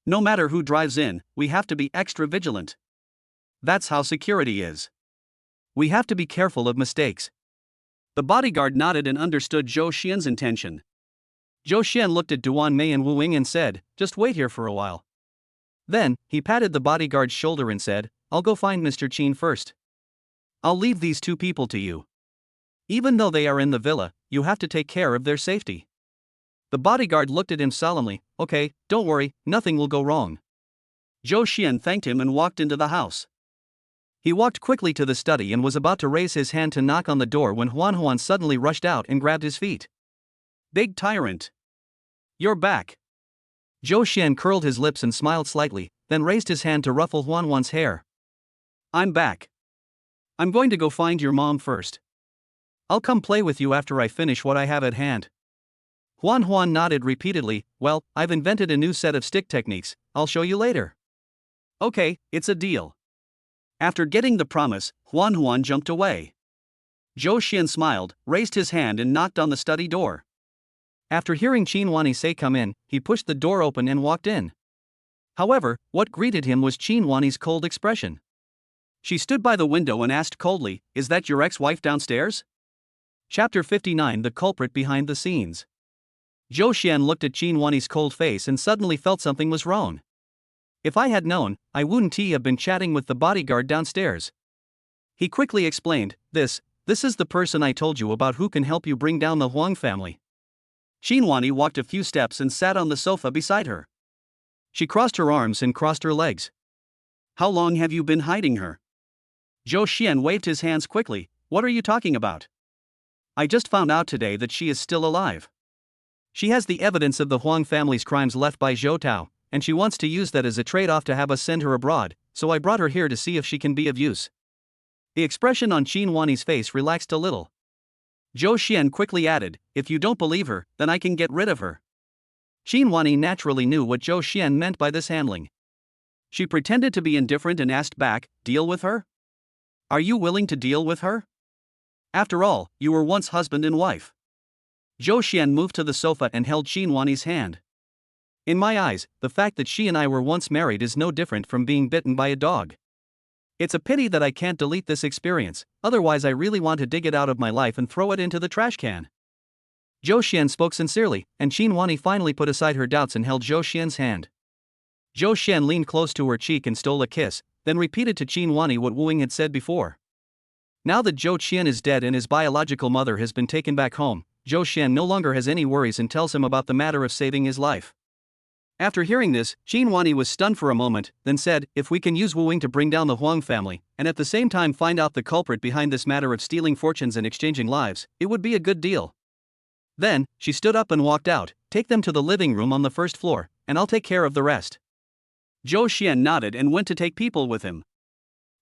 "No matter who drives in, we have to be extra vigilant. That's how security is. We have to be careful of mistakes." The bodyguard nodded and understood Zhou Xian's intention. Zhou Xian looked at Duan Mei and Wu Ying and said, "Just wait here for a while." Then, he patted the bodyguard's shoulder and said, "I'll go find Mr. Qin first. I'll leave these two people to you. Even though they are in the villa, you have to take care of their safety." The bodyguard looked at him solemnly, "Okay, don't worry, nothing will go wrong." Zhou Xian thanked him and walked into the house. He walked quickly to the study and was about to raise his hand to knock on the door when Huan suddenly rushed out and grabbed his feet. "Big tyrant! You're back!" Zhou Xian curled his lips and smiled slightly, then raised his hand to ruffle Huan's hair. "I'm back. I'm going to go find your mom first. I'll come play with you after I finish what I have at hand." Huan nodded repeatedly. "Well, I've invented a new set of stick techniques, I'll show you later." "Okay, it's a deal." After getting the promise, Huan jumped away. Zhou Xian smiled, raised his hand and knocked on the study door. After hearing Qin Wani say come in, he pushed the door open and walked in. However, what greeted him was Qin Wani's cold expression. She stood by the window and asked coldly, "Is that your ex-wife downstairs?" Chapter 59 The Culprit Behind the Scenes. Zhou Xian looked at Qin Wani's cold face and suddenly felt something was wrong. "If I had known, I wouldn't have been chatting with the bodyguard downstairs." He quickly explained, This is the person I told you about who can help you bring down the Huang family." Qin Wani walked a few steps and sat on the sofa beside her. She crossed her arms and crossed her legs. "How long have you been hiding her?" Zhou Xian waved his hands quickly. "What are you talking about? I just found out today that she is still alive. She has the evidence of the Huang family's crimes left by Zhou Tao, and she wants to use that as a trade-off to have us send her abroad, so I brought her here to see if she can be of use." The expression on Qin Wani's face relaxed a little. Zhou Xian quickly added, "If you don't believe her, then I can get rid of her." Qin Wani naturally knew what Zhou Xian meant by this handling. She pretended to be indifferent and asked back, "Deal with her? Are you willing to deal with her? After all, you were once husband and wife." Zhou Xian moved to the sofa and held Qin Wani's hand. "In my eyes, the fact that she and I were once married is no different from being bitten by a dog. It's a pity that I can't delete this experience, otherwise I really want to dig it out of my life and throw it into the trash can." Zhou Xian spoke sincerely, and Qin Wani finally put aside her doubts and held Zhou Xian's hand. Zhou Xian leaned close to her cheek and stole a kiss, then repeated to Qin Wani what Wu Ying had said before. Now that Zhou Qian is dead and his biological mother has been taken back home, Zhou Xian no longer has any worries and tells him about the matter of saving his life. After hearing this, Qin Wani was stunned for a moment, then said, "If we can use Wu Ying to bring down the Huang family, and at the same time find out the culprit behind this matter of stealing fortunes and exchanging lives, it would be a good deal." Then, she stood up and walked out. "Take them to the living room on the first floor, and I'll take care of the rest." Zhou Xian nodded and went to take people with him.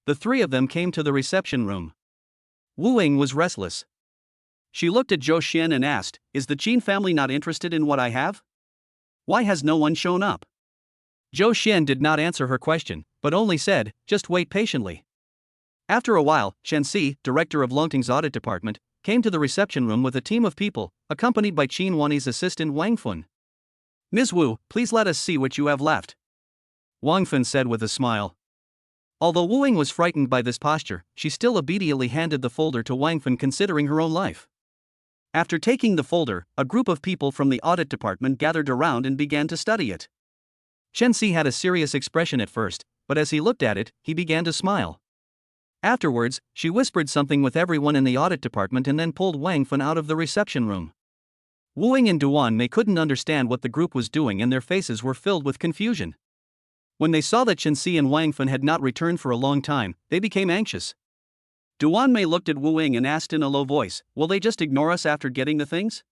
The three of them came to the reception room. Wu Ying was restless. She looked at Zhou Xian and asked, "Is the Qin family not interested in what I have? Why has no one shown up?" Zhou Xian did not answer her question, but only said, "Just wait patiently." After a while, Shen Si, director of Longting's audit department, came to the reception room with a team of people, accompanied by Qin Wani's assistant Wang Fun. "Ms. Wu, please let us see what you have left," Wang Fun said with a smile. Although Wu Ying was frightened by this posture, she still obediently handed the folder to Wang Fun, considering her own life. After taking the folder, a group of people from the audit department gathered around and began to study it. Shen Si had a serious expression at first, but as he looked at it, he began to smile. Afterwards, she whispered something with everyone in the audit department and then pulled Wang Fan out of the reception room. Wu Ying and Duan Mei couldn't understand what the group was doing and their faces were filled with confusion. When they saw that Shen Si and Wang Fan had not returned for a long time, they became anxious. Duan Mei looked at Wu Ying and asked in a low voice, "Will they just ignore us after getting the things?"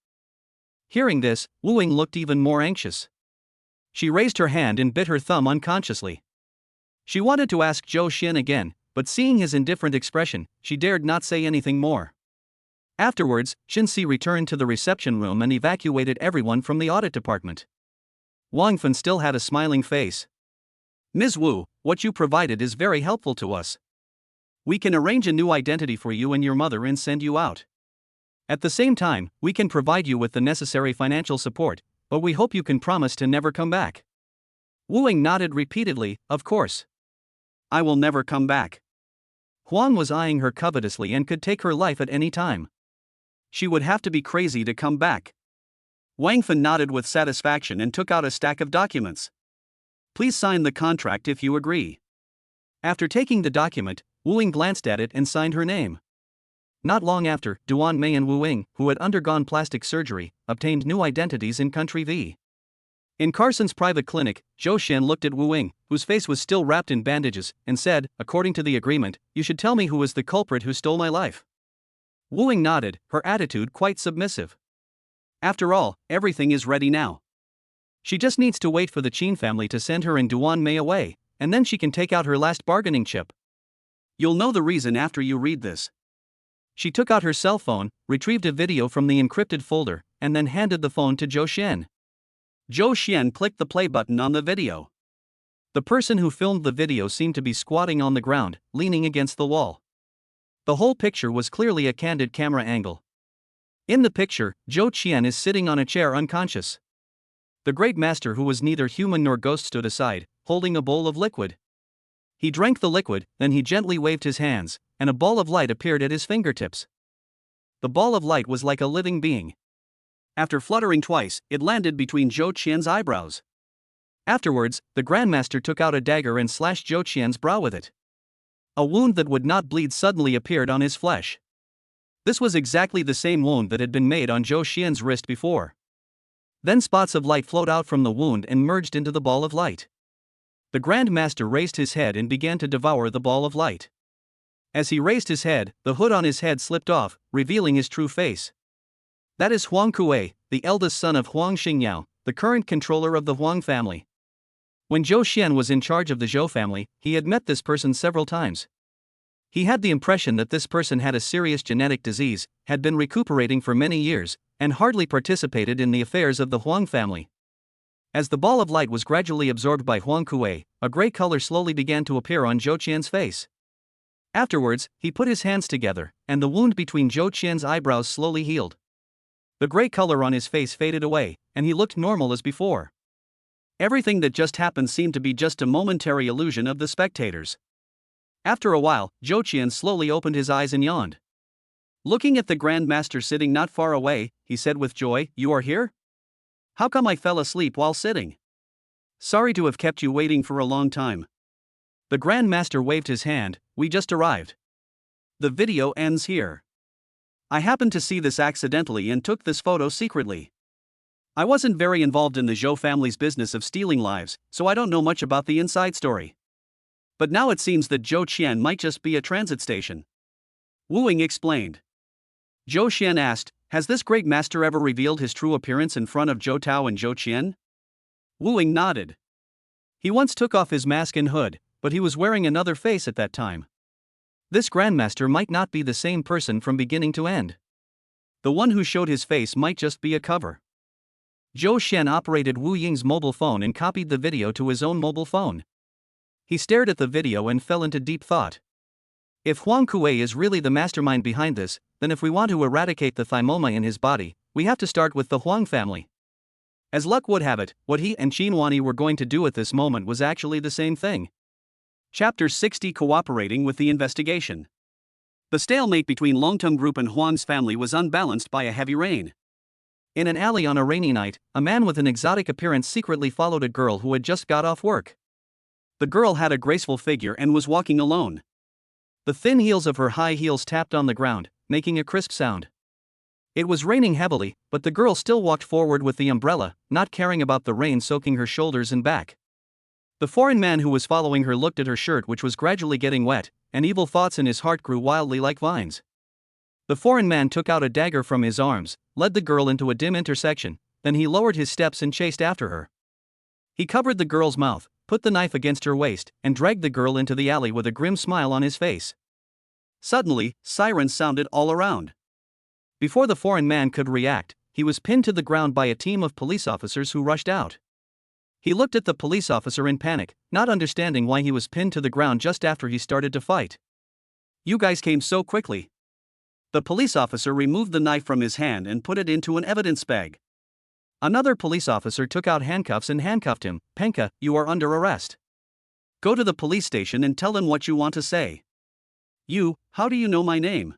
Hearing this, Wu Ying looked even more anxious. She raised her hand and bit her thumb unconsciously. She wanted to ask Zhou Xian again, but seeing his indifferent expression, she dared not say anything more. Afterwards, Shen Si returned to the reception room and evacuated everyone from the audit department. Wang Fan still had a smiling face. "Ms. Wu, what you provided is very helpful to us. We can arrange a new identity for you and your mother and send you out. At the same time, we can provide you with the necessary financial support, but we hope you can promise to never come back." Wu Ying nodded repeatedly, "Of course. I will never come back." Huang was eyeing her covetously and could take her life at any time. She would have to be crazy to come back. Wang Fan nodded with satisfaction and took out a stack of documents. "Please sign the contract if you agree." After taking the document, Wu Ying glanced at it and signed her name. Not long after, Duan Mei and Wu Ying, who had undergone plastic surgery, obtained new identities in Country V. In Carson's private clinic, Zhou Xian looked at Wu Ying, whose face was still wrapped in bandages, and said, "According to the agreement, you should tell me who was the culprit who stole my life." Wu Ying nodded, her attitude quite submissive. "After all, everything is ready now. She just needs to wait for the Qin family to send her and Duan Mei away, and then she can take out her last bargaining chip." "You'll know the reason after you read this." She took out her cell phone, retrieved a video from the encrypted folder, and then handed the phone to Zhou Xian. Zhou Xian clicked the play button on the video. The person who filmed the video seemed to be squatting on the ground, leaning against the wall. The whole picture was clearly a candid camera angle. In the picture, Zhou Qian is sitting on a chair unconscious. The great master, who was neither human nor ghost, stood aside, holding a bowl of liquid. He drank the liquid, then he gently waved his hands, and a ball of light appeared at his fingertips. The ball of light was like a living being. After fluttering twice, it landed between Zhou Qian's eyebrows. Afterwards, the Grandmaster took out a dagger and slashed Zhou Qian's brow with it. A wound that would not bleed suddenly appeared on his flesh. This was exactly the same wound that had been made on Zhou Xian's wrist before. Then spots of light flowed out from the wound and merged into the ball of light. The Grand Master raised his head and began to devour the ball of light. As he raised his head, the hood on his head slipped off, revealing his true face. That is Huang Kuei, the eldest son of Huang Xingyao, the current controller of the Huang family. When Zhou Xian was in charge of the Zhou family, he had met this person several times. He had the impression that this person had a serious genetic disease, had been recuperating for many years, and hardly participated in the affairs of the Huang family. As the ball of light was gradually absorbed by Huang Kuei, a gray color slowly began to appear on Zhou Qian's face. Afterwards, he put his hands together, and the wound between Zhou Qian's eyebrows slowly healed. The gray color on his face faded away, and he looked normal as before. Everything that just happened seemed to be just a momentary illusion of the spectators. After a while, Zhou Qian slowly opened his eyes and yawned. Looking at the Grand Master sitting not far away, he said with joy, "You are here? How come I fell asleep while sitting? Sorry to have kept you waiting for a long time." The Grand Master waved his hand, "We just arrived." The video ends here. I happened to see this accidentally and took this photo secretly. I wasn't very involved in the Zhou family's business of stealing lives, so I don't know much about the inside story. But now it seems that Zhou Qian might just be a transit station. Wu Ying explained. Zhou Xian asked, "Has this great master ever revealed his true appearance in front of Zhou Tao and Zhou Qian?" Wu Ying nodded. He once took off his mask and hood, but he was wearing another face at that time. This Grandmaster might not be the same person from beginning to end. The one who showed his face might just be a cover. Zhou Xian operated Wu Ying's mobile phone and copied the video to his own mobile phone. He stared at the video and fell into deep thought. If Huang Kuei is really the mastermind behind this, then if we want to eradicate the thymoma in his body, we have to start with the Huang family. As luck would have it, what he and Qin Wanyi were going to do at this moment was actually the same thing. Chapter 60, Cooperating with the Investigation. The stalemate between Longtum Group and Huang's family was unbalanced by a heavy rain. In an alley on a rainy night, a man with an exotic appearance secretly followed a girl who had just got off work. The girl had a graceful figure and was walking alone. The thin heels of her high heels tapped on the ground, making a crisp sound. It was raining heavily, but the girl still walked forward with the umbrella, not caring about the rain soaking her shoulders and back. The foreign man who was following her looked at her shirt, which was gradually getting wet, and evil thoughts in his heart grew wildly like vines. The foreign man took out a dagger from his arms, led the girl into a dim intersection, then he lowered his steps and chased after her. He covered the girl's mouth, put the knife against her waist, and dragged the girl into the alley with a grim smile on his face. Suddenly, sirens sounded all around. Before the foreign man could react, he was pinned to the ground by a team of police officers who rushed out. He looked at the police officer in panic, not understanding why he was pinned to the ground just after he started to fight. "You guys came so quickly." The police officer removed the knife from his hand and put it into an evidence bag. Another police officer took out handcuffs and handcuffed him. "Penka, you are under arrest. Go to the police station and tell them what you want to say." "You, how do you know my name?"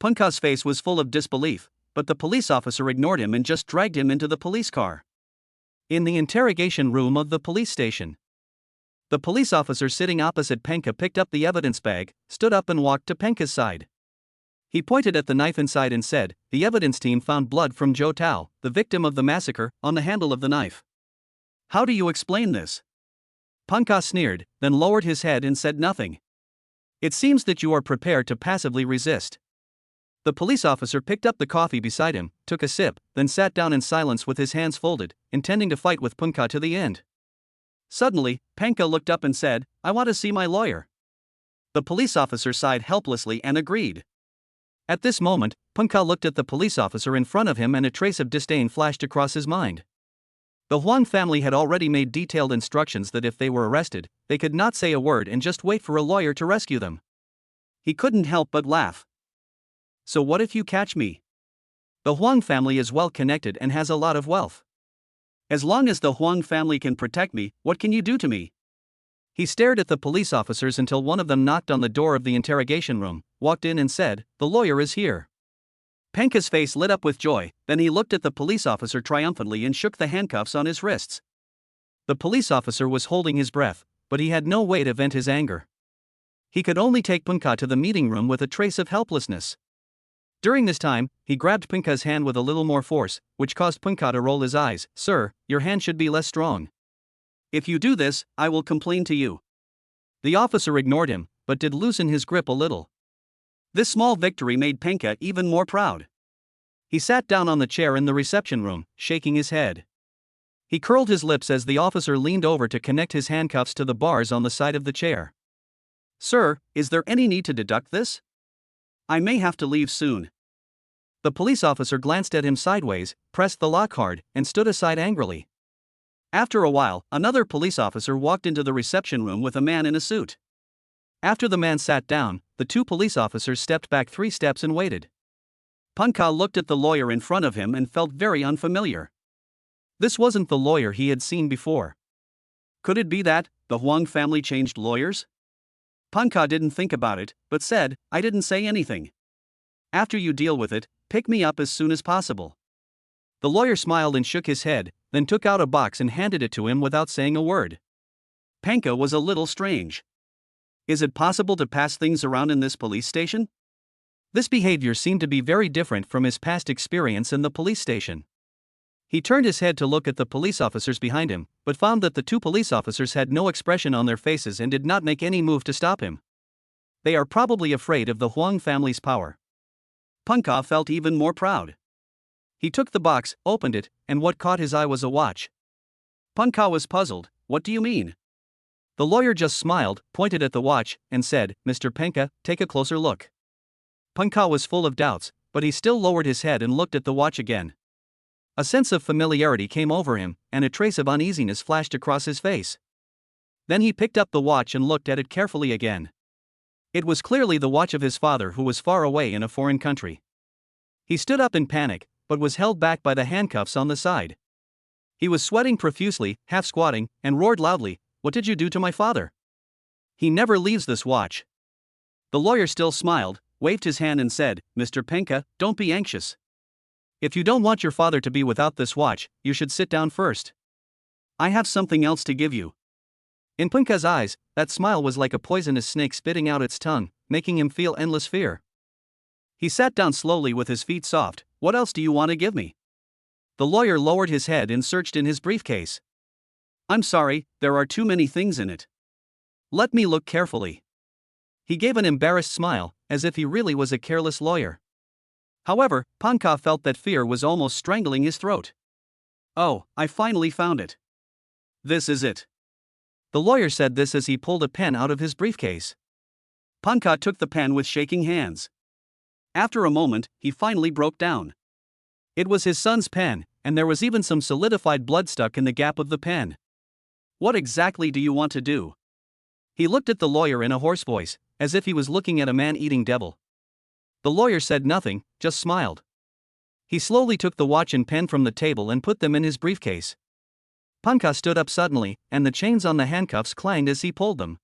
Penka's face was full of disbelief, but the police officer ignored him and just dragged him into the police car. In the interrogation room of the police station, the police officer sitting opposite Penka picked up the evidence bag, stood up and walked to Penka's side. He pointed at the knife inside and said, "The evidence team found blood from Joe Tao, the victim of the massacre, on the handle of the knife." "How do you explain this?" Penka sneered, then lowered his head and said nothing. "It seems that you are prepared to passively resist." The police officer picked up the coffee beside him, took a sip, then sat down in silence with his hands folded, intending to fight with Penka to the end. Suddenly, Penka looked up and said, "I want to see my lawyer." The police officer sighed helplessly and agreed. At this moment, Penka looked at the police officer in front of him and a trace of disdain flashed across his mind. The Huang family had already made detailed instructions that if they were arrested, they could not say a word and just wait for a lawyer to rescue them. He couldn't help but laugh. "So what if you catch me? The Huang family is well connected and has a lot of wealth. As long as the Huang family can protect me, what can you do to me?" He stared at the police officers until one of them knocked on the door of the interrogation room, walked in and said, "The lawyer is here." Penka's face lit up with joy, then he looked at the police officer triumphantly and shook the handcuffs on his wrists. The police officer was holding his breath, but he had no way to vent his anger. He could only take Penka to the meeting room with a trace of helplessness. During this time, he grabbed Penka's hand with a little more force, which caused Penka to roll his eyes. "Sir, your hand should be less strong. If you do this, I will complain to you." The officer ignored him, but did loosen his grip a little. This small victory made Penka even more proud. He sat down on the chair in the reception room, shaking his head. He curled his lips as the officer leaned over to connect his handcuffs to the bars on the side of the chair. "Sir, is there any need to deduct this? I may have to leave soon." The police officer glanced at him sideways, pressed the lock hard, and stood aside angrily. After a while, another police officer walked into the reception room with a man in a suit. After the man sat down, the two police officers stepped back 3 steps and waited. Penka looked at the lawyer in front of him and felt very unfamiliar. This wasn't the lawyer he had seen before. Could it be that the Huang family changed lawyers? Penka didn't think about it, but said, "I didn't say anything. After you deal with it, pick me up as soon as possible." The lawyer smiled and shook his head, then took out a box and handed it to him without saying a word. Penka was a little strange. Is it possible to pass things around in this police station? This behavior seemed to be very different from his past experience in the police station. He turned his head to look at the police officers behind him, but found that the two police officers had no expression on their faces and did not make any move to stop him. They are probably afraid of the Huang family's power. Penka felt even more proud. He took the box, opened it, and what caught his eye was a watch. Penka was puzzled. "What do you mean?" The lawyer just smiled, pointed at the watch, and said, "Mr. Penka, take a closer look." Penka was full of doubts, but he still lowered his head and looked at the watch again. A sense of familiarity came over him, and a trace of uneasiness flashed across his face. Then he picked up the watch and looked at it carefully again. It was clearly the watch of his father, who was far away in a foreign country. He stood up in panic, but was held back by the handcuffs on the side. He was sweating profusely, half squatting, and roared loudly, "What did you do to my father? He never leaves this watch." The lawyer still smiled, waved his hand and said, "Mr. Penka, don't be anxious. If you don't want your father to be without this watch, you should sit down first. I have something else to give you. In Punka's eyes, that smile was like a poisonous snake spitting out its tongue, making him feel endless fear. He sat down slowly with his feet soft. What else do you want to give me? The lawyer lowered his head and searched in his briefcase. I'm sorry, there are too many things in it. Let me look carefully. He gave an embarrassed smile, as if he really was a careless lawyer. However, Punka felt that fear was almost strangling his throat. Oh, I finally found it. This is it. The lawyer said this as he pulled a pen out of his briefcase. Punka took the pen with shaking hands. After a moment, he finally broke down. It was his son's pen, and there was even some solidified blood stuck in the gap of the pen. What exactly do you want to do? He looked at the lawyer in a hoarse voice, as if he was looking at a man-eating devil. The lawyer said nothing, just smiled. He slowly took the watch and pen from the table and put them in his briefcase. Punka stood up suddenly, and the chains on the handcuffs clanged as he pulled them.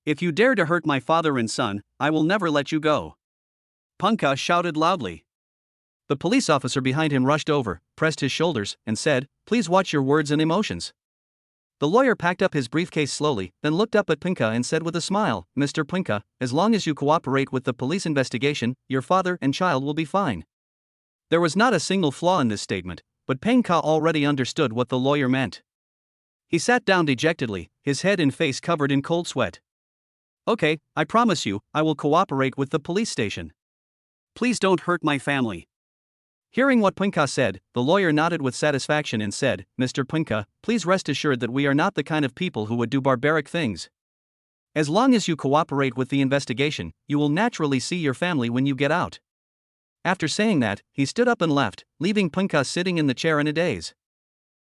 If you dare to hurt my father and son, I will never let you go. Punka shouted loudly. The police officer behind him rushed over, pressed his shoulders, and said, "Please watch your words and emotions." The lawyer packed up his briefcase slowly, then looked up at Punka and said with a smile, "Mr. Punka, as long as you cooperate with the police investigation, your father and child will be fine." There was not a single flaw in this statement, but Punka already understood what the lawyer meant. He sat down dejectedly, his head and face covered in cold sweat. Okay, I promise you, I will cooperate with the police station. Please don't hurt my family. Hearing what Punka said, the lawyer nodded with satisfaction and said, "Mr. Punka, please rest assured that we are not the kind of people who would do barbaric things. As long as you cooperate with the investigation, you will naturally see your family when you get out." After saying that, he stood up and left, leaving Punka sitting in the chair in a daze.